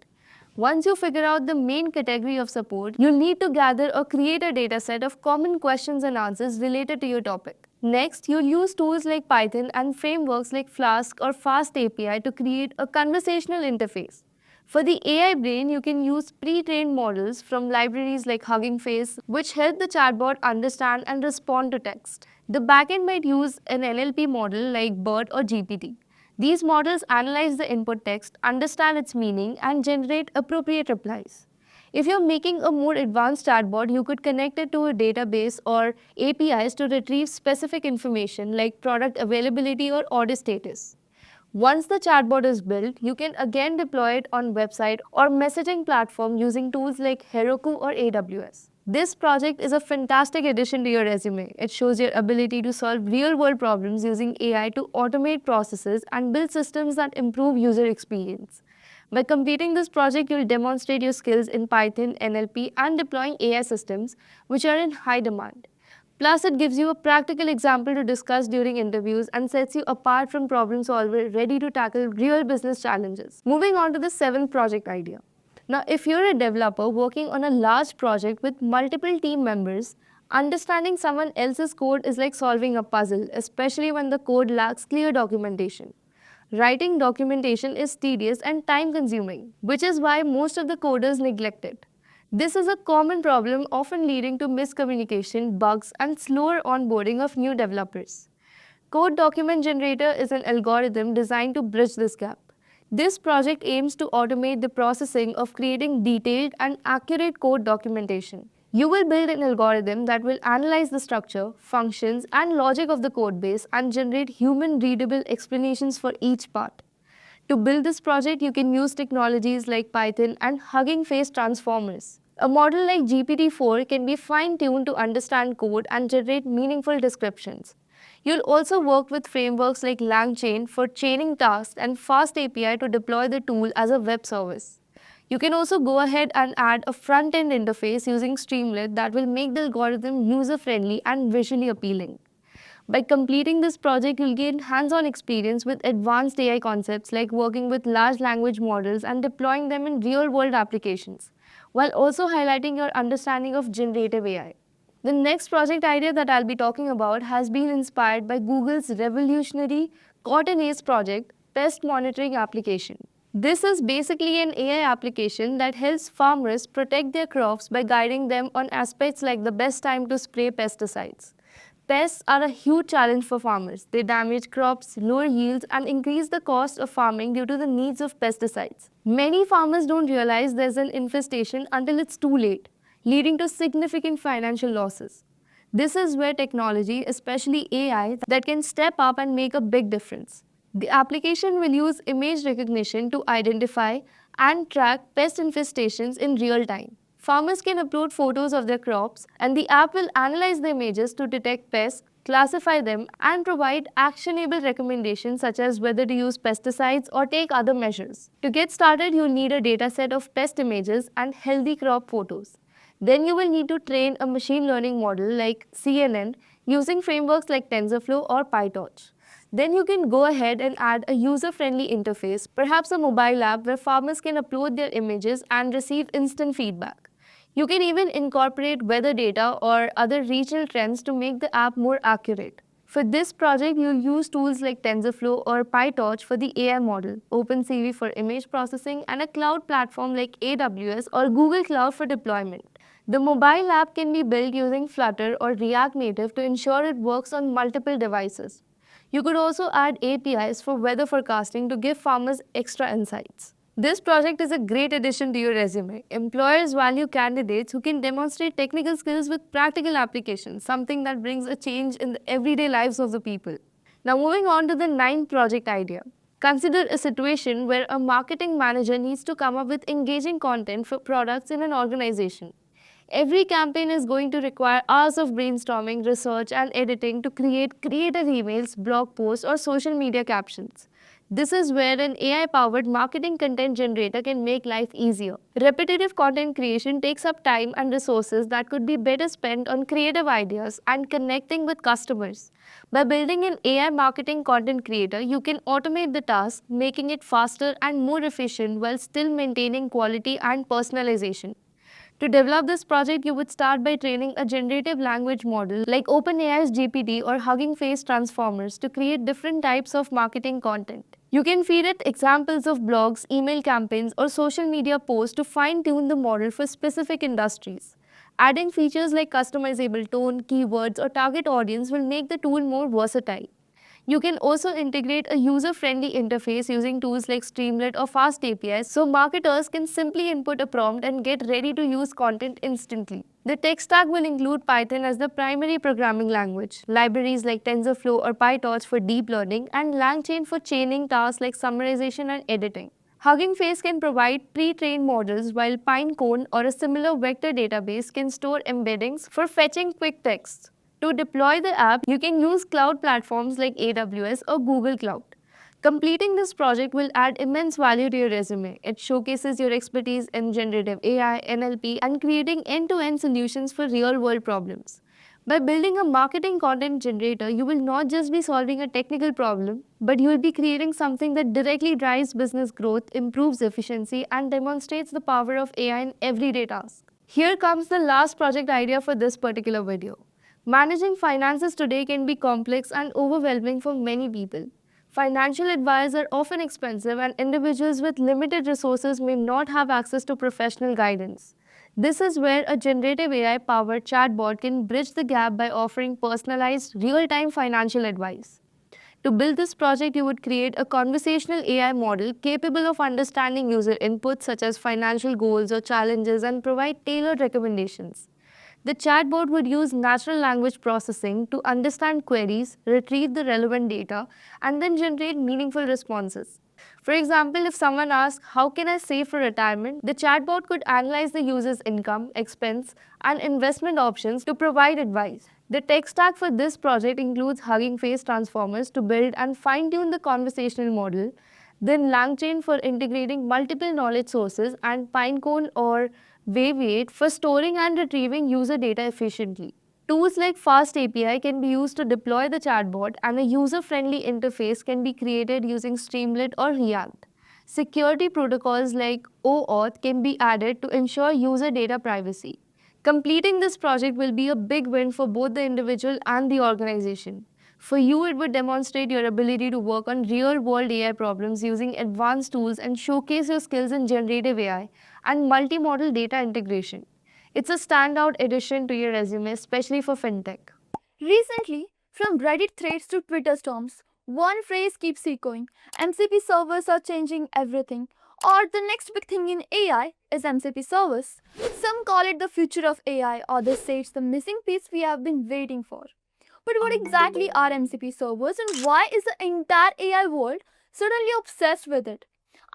Once you figure out the main category of support, you'll need to gather or create a dataset of common questions and answers related to your topic. Next, you'll use tools like Python and frameworks like Flask or Fast API to create a conversational interface. For the AI brain, you can use pre-trained models from libraries like Hugging Face, which help the chatbot understand and respond to text. The backend might use an NLP model like BERT or GPT. These models analyze the input text, understand its meaning, and generate appropriate replies. If you're making a more advanced chatbot, you could connect it to a database or APIs to retrieve specific information like product availability or order status. Once the chatbot is built, you can again deploy it on website or messaging platform using tools like Heroku or AWS. This project is a fantastic addition to your resume. It shows your ability to solve real-world problems using AI to automate processes and build systems that improve user experience. By completing this project, you'll demonstrate your skills in Python, NLP, and deploying AI systems, which are in high demand. Plus, it gives you a practical example to discuss during interviews and sets you apart from problem solvers ready to tackle real business challenges. Moving on to the seventh project idea. Now, if you're a developer working on a large project with multiple team members, understanding someone else's code is like solving a puzzle, especially when the code lacks clear documentation. Writing documentation is tedious and time consuming, which is why most of the coders neglect it. This is a common problem, often leading to miscommunication, bugs, and slower onboarding of new developers. Code Document Generator is an algorithm designed to bridge this gap. This project aims to automate the processing of creating detailed and accurate code documentation. You will build an algorithm that will analyze the structure, functions, and logic of the code base and generate human readable explanations for each part. To build this project, you can use technologies like Python and Hugging Face transformers. A model like GPT-4 can be fine-tuned to understand code and generate meaningful descriptions. You'll also work with frameworks like LangChain for chaining tasks and Fast API to deploy the tool as a web service. You can also go ahead and add a front-end interface using Streamlit that will make the algorithm user-friendly and visually appealing. By completing this project, you'll gain hands-on experience with advanced AI concepts like working with large language models and deploying them in real-world applications, while also highlighting your understanding of generative AI. The next project idea that I'll be talking about has been inspired by Google's revolutionary Coordinates project pest monitoring application. This is basically an AI application that helps farmers protect their crops by guiding them on aspects like the best time to spray pesticides. Pests are a huge challenge for farmers. They damage crops, lower yields, and increase the cost of farming due to the needs of pesticides. Many farmers don't realize there's an infestation until it's too late, leading to significant financial losses. This is where technology, especially AI, that can step up and make a big difference. The application will use image recognition to identify and track pest infestations in real time. Farmers can upload photos of their crops, and the app will analyze the images to detect pests, classify them, and provide actionable recommendations such as whether to use pesticides or take other measures. To get started, you'll need a dataset of pest images and healthy crop photos. Then you will need to train a machine learning model like CNN using frameworks like TensorFlow or PyTorch. Then you can go ahead and add a user-friendly interface, perhaps a mobile app where farmers can upload their images and receive instant feedback. You can even incorporate weather data or other regional trends to make the app more accurate. For this project, you'll use tools like TensorFlow or PyTorch for the AI model, OpenCV for image processing, and a cloud platform like AWS or Google Cloud for deployment. The mobile app can be built using Flutter or React Native to ensure it works on multiple devices. You could also add APIs for weather forecasting to give farmers extra insights. This project is a great addition to your resume. Employers value candidates who can demonstrate technical skills with practical applications, something that brings a change in the everyday lives of the people. Now, moving on to the ninth project idea. Consider a situation where a marketing manager needs to come up with engaging content for products in an organization. Every campaign is going to require hours of brainstorming, research, and editing to create creative emails, blog posts, or social media captions. This is where an AI-powered marketing content generator can make life easier. Repetitive content creation takes up time and resources that could be better spent on creative ideas and connecting with customers. By building an AI marketing content creator, you can automate the task, making it faster and more efficient while still maintaining quality and personalization. To develop this project, you would start by training a generative language model like OpenAI's GPT or Hugging Face transformers to create different types of marketing content. You can feed it examples of blogs, email campaigns, or social media posts to fine-tune the model for specific industries. Adding features like customizable tone, keywords, or target audience will make the tool more versatile. You can also integrate a user-friendly interface using tools like Streamlit or Fast APIs so marketers can simply input a prompt and get ready to use content instantly. The tech stack will include Python as the primary programming language, libraries like TensorFlow or PyTorch for deep learning, and LangChain for chaining tasks like summarization and editing. Hugging Face can provide pre-trained models while Pinecone or a similar vector database can store embeddings for fetching quick text. To deploy the app, you can use cloud platforms like AWS or Google Cloud. Completing this project will add immense value to your resume. It showcases your expertise in generative AI, NLP, and creating end-to-end solutions for real-world problems. By building a marketing content generator, you will not just be solving a technical problem, but you will be creating something that directly drives business growth, improves efficiency, and demonstrates the power of AI in everyday tasks. Here comes the last project idea for this particular video. Managing finances today can be complex and overwhelming for many people. Financial advice are often expensive, and individuals with limited resources may not have access to professional guidance. This is where a generative AI powered chatbot can bridge the gap by offering personalized, real time financial advice. To build this project, you would create a conversational AI model capable of understanding user inputs such as financial goals or challenges and provide tailored recommendations. The chatbot would use natural language processing to understand queries, retrieve the relevant data, and then generate meaningful responses. For example, if someone asks, "How can I save for retirement?" the chatbot could analyze the user's income, expense, and investment options to provide advice. The tech stack for this project includes Hugging Face transformers to build and fine tune the conversational model, then LangChain for integrating multiple knowledge sources, and Pinecone or Waviate for storing and retrieving user data efficiently. Tools like Fast API can be used to deploy the chatbot, and a user-friendly interface can be created using Streamlit or React. Security protocols like OAuth can be added to ensure user data privacy. Completing this project will be a big win for both the individual and the organization. For you, it would demonstrate your ability to work on real-world AI problems using advanced tools and showcase your skills in generative AI and multimodal data integration. It's a standout addition to your resume, especially for fintech. Recently, from Reddit threads to Twitter storms, one phrase keeps echoing: MCP servers are changing everything. Or the next big thing in AI is MCP servers. Some call it the future of AI, others say it's the missing piece we have been waiting for. But what exactly are MCP servers and why is the entire AI world suddenly obsessed with it?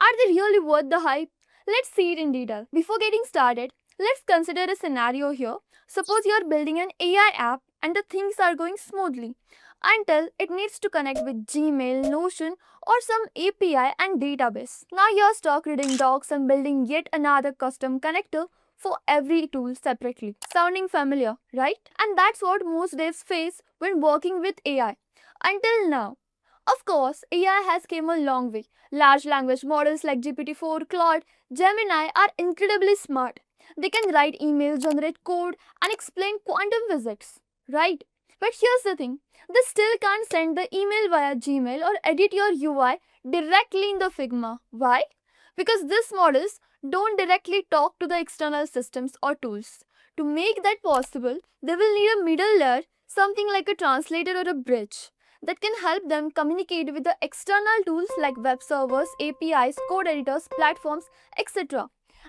Are they really worth the hype? Let's see it in detail. Before getting started, let's consider a scenario here. Suppose you're building an AI app and the things are going smoothly until it needs to connect with Gmail, Notion, or some API and database. Now you're stuck reading docs and building yet another custom connector for every tool separately. Sounding familiar, right? And that's what most devs face when working with AI. Until now. Of course, AI has come a long way. Large language models like GPT-4, Claude, Gemini are incredibly smart. They can write emails, generate code, and explain quantum physics, right? But here's the thing, they still can't send the email via Gmail or edit your UI directly in the Figma. Why? Because these models don't directly talk to the external systems or tools. To make that possible, they will need a middle layer, something like a translator or a bridge that can help them communicate with the external tools like web servers, APIs, code editors, platforms, etc.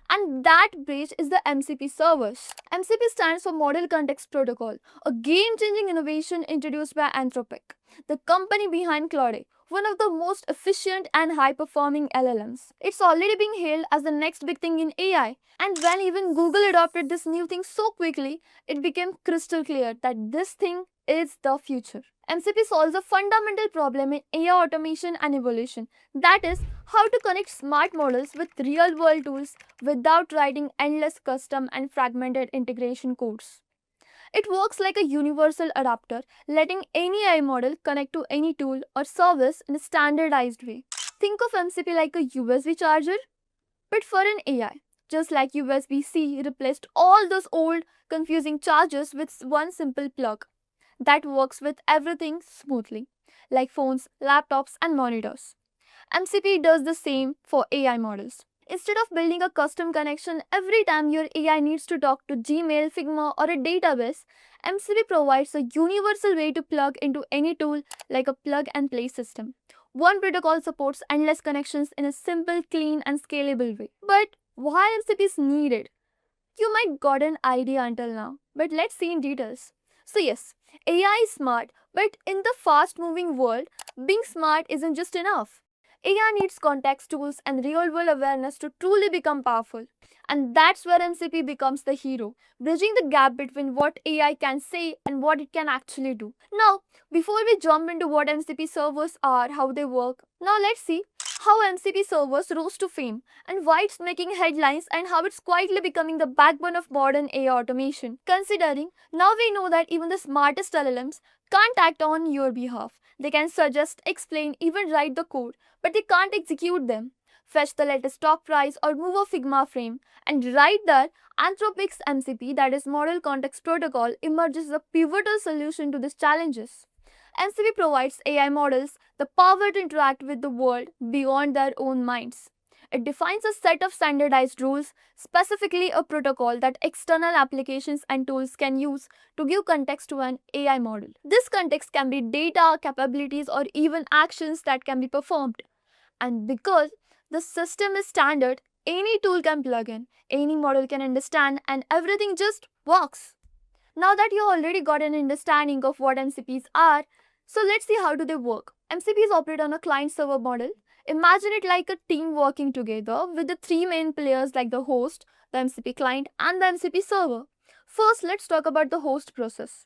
And that bridge is the MCP servers. MCP stands for Model Context Protocol, a game-changing innovation introduced by Anthropic, the company behind Claude, one of the most efficient and high-performing LLMs. It's already being hailed as the next big thing in AI. And when even Google adopted this new thing so quickly, it became crystal clear that this thing is the future. MCP solves a fundamental problem in AI automation and evolution. That is, how to connect smart models with real world tools without writing endless custom and fragmented integration codes. It works like a universal adapter, letting any AI model connect to any tool or service in a standardized way. Think of MCP like a USB charger, but for an AI. Just like USB C replaced all those old, confusing chargers with one simple plug that works with everything smoothly, like phones, laptops, and monitors. MCP does the same for AI models. Instead of building a custom connection every time your AI needs to talk to Gmail, Figma, or a database, MCP provides a universal way to plug into any tool like a plug and play system. One protocol supports endless connections in a simple, clean, and scalable way. But why MCP is needed? You might got an idea until now, but let's see in details. So yes, AI is smart, but in the fast-moving world, being smart isn't just enough. AI needs context tools and real-world awareness to truly become powerful. And that's where MCP becomes the hero, bridging the gap between what AI can say and what it can actually do. Now, before we jump into what MCP servers are, how they work, Now let's see how MCP servers rose to fame and why it's making headlines and how it's quietly becoming the backbone of modern AI automation. Considering now we know that even the smartest LLMs can't act on your behalf. They can suggest, explain, even write the code, but they can't execute them. Fetch the latest stock price or move a Figma frame. And right there, Anthropic's MCP, that is Model Context Protocol, emerges as a pivotal solution to these challenges. MCP provides AI models the power to interact with the world beyond their own minds. It defines a set of standardized rules, specifically a protocol that external applications and tools can use to give context to an AI model. This context can be data, capabilities, or even actions that can be performed. And because the system is standard, any tool can plug in, any model can understand, and everything just works. Now that you already got an understanding of what MCPs are, so let's see how do they work. MCPs operate on a client-server model. Imagine it like a team working together with the three main players like the host, the MCP client, and the MCP server. First, let's talk about the host process.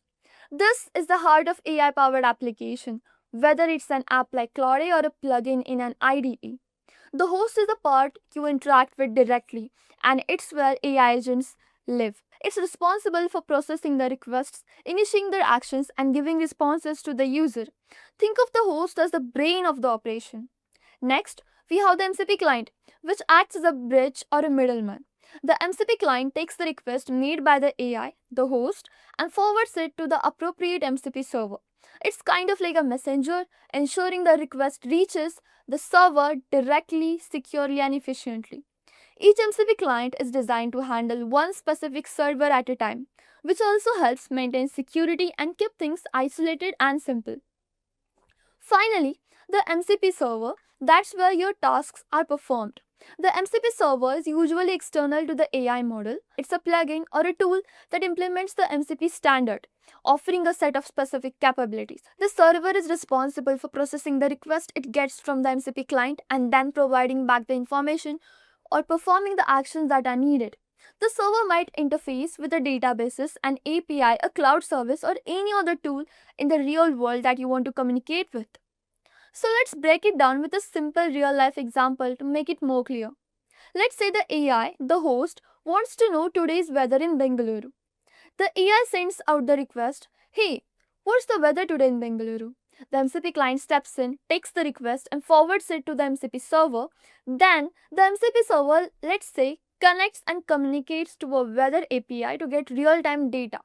This is the heart of AI-powered application, whether it's an app like Claude or a plugin in an IDE. The host is the part you interact with directly, and it's where AI agents live. It's responsible for processing the requests, initiating their actions, and giving responses to the user. Think of the host as the brain of the operation. Next, we have the MCP client, which acts as a bridge or a middleman. The MCP client takes the request made by the AI, the host, and forwards it to the appropriate MCP server. It's kind of like a messenger, ensuring the request reaches the server directly, securely, and efficiently. Each MCP client is designed to handle one specific server at a time, which also helps maintain security and keep things isolated and simple. Finally, the MCP server, that's where your tasks are performed. The MCP server is usually external to the AI model. It's a plugin or a tool that implements the MCP standard, offering a set of specific capabilities. The server is responsible for processing the request it gets from the MCP client and then providing back the information or performing the actions that are needed. The server might interface with the databases, an API, a cloud service, or any other tool in the real world that you want to communicate with. So let's break it down with a simple real life example to make it more clear. Let's say the AI, the host, wants to know today's weather in Bengaluru. The AI sends out the request, "Hey, what's the weather today in Bengaluru?" The MCP client steps in, takes the request, and forwards it to the MCP server. Then, the MCP server, let's say, connects and communicates to a weather API to get real time data.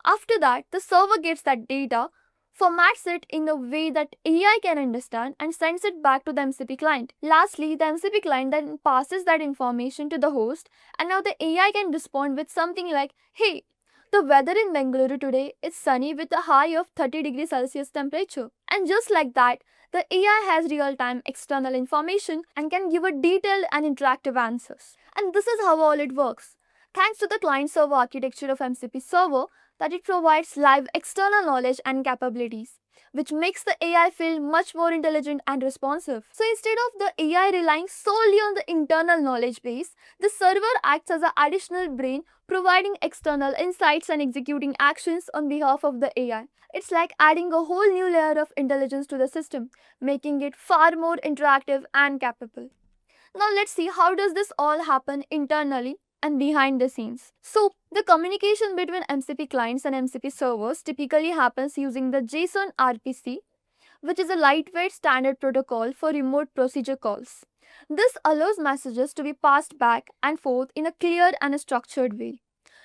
After that, the server gets that data, formats it in a way that AI can understand, and sends it back to the MCP client. Lastly, the MCP client then passes that information to the host, and now the AI can respond with something like, "Hey, the weather in Bengaluru today is sunny with a high of 30 degrees Celsius temperature." And just like that, the AI has real-time external information and can give a detailed and interactive answers. And this is how all it works. Thanks to the client-server architecture of MCP server, that it provides live external knowledge and capabilities, which makes the AI feel much more intelligent and responsive. So instead of the AI relying solely on the internal knowledge base, the server acts as an additional brain, providing external insights and executing actions on behalf of the AI. It's like adding a whole new layer of intelligence to the system, making it far more interactive and capable. Now let's see how does this all happen internally and behind the scenes. So the communication between MCP clients and MCP servers typically happens using the JSON RPC, which is a lightweight standard protocol for remote procedure calls. This allows messages to be passed back and forth in a clear and a structured way.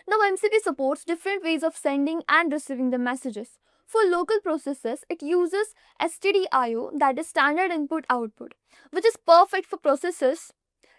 Now MCP supports different ways of sending and receiving the messages. For local processes, it uses STDIO, that is standard input output, which is perfect for processes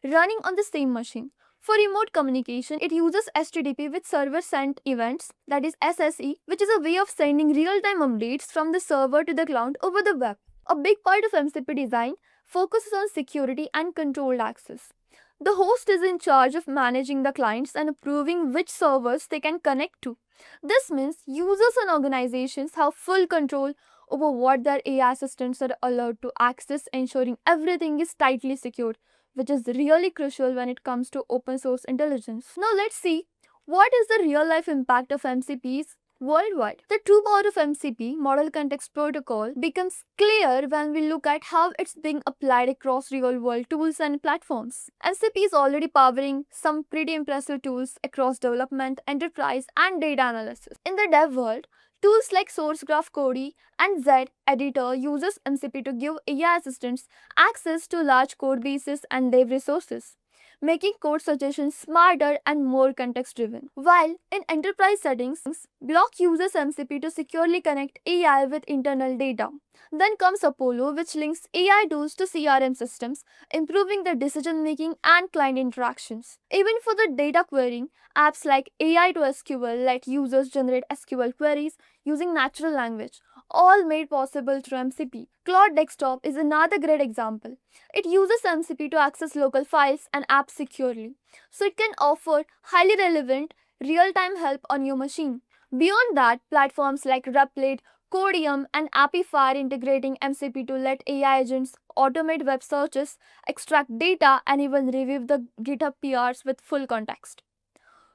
running on the same machine. For remote communication, it uses HTTP with server sent events, that is SSE, which is a way of sending real-time updates from the server to the cloud over the web. A big part of MCP design focuses on security and controlled access. The host is in charge of managing the clients and approving which servers they can connect to. This means users and organizations have full control over what their AI assistants are allowed to access, ensuring everything is tightly secured, which is really crucial when it comes to open source intelligence. Now let's see what is the real life impact of MCPs worldwide. The true power of MCP, Model Context Protocol, becomes clear when we look at how it's being applied across real-world tools and platforms. MCP is already powering some pretty impressive tools across development, enterprise, and data analysis. In the dev world, tools like SourceGraph Cody and Z Editor uses MCP to give AI assistants access to large code bases and dev resources, making code suggestions smarter and more context driven. While in enterprise settings, Block uses MCP to securely connect AI with internal data. Then comes Apollo, which links AI tools to CRM systems, improving the decision making and client interactions. Even for the data querying, apps like AI to SQL let users generate SQL queries using natural language, all made possible through MCP. Cloud Desktop is another great example. It uses MCP to access local files and apps securely, so it can offer highly relevant real-time help on your machine. Beyond that, platforms like Replit, Codium, and Appify integrating MCP to let AI agents automate web searches, extract data, and even review the GitHub PRs with full context.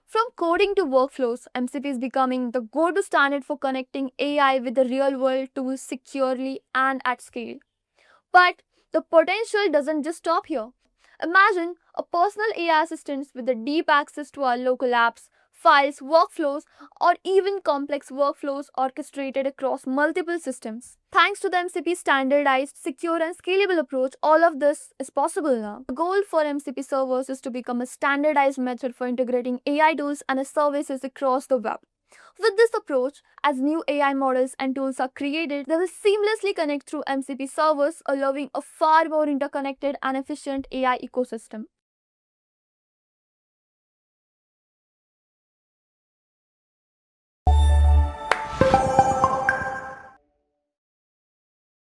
From coding to workflows, MCP is becoming the go-to standard for connecting AI with the real-world tools securely and at scale. But the potential doesn't just stop here. Imagine a personal AI assistant with the deep access to our local apps, files, workflows, or even complex workflows orchestrated across multiple systems. Thanks to the MCP standardized, secure, and scalable approach, all of this is possible now. The goal for MCP servers is to become a standardized method for integrating AI tools and services across the web. With this approach, as new AI models and tools are created, they will seamlessly connect through MCP servers, allowing a far more interconnected and efficient AI ecosystem.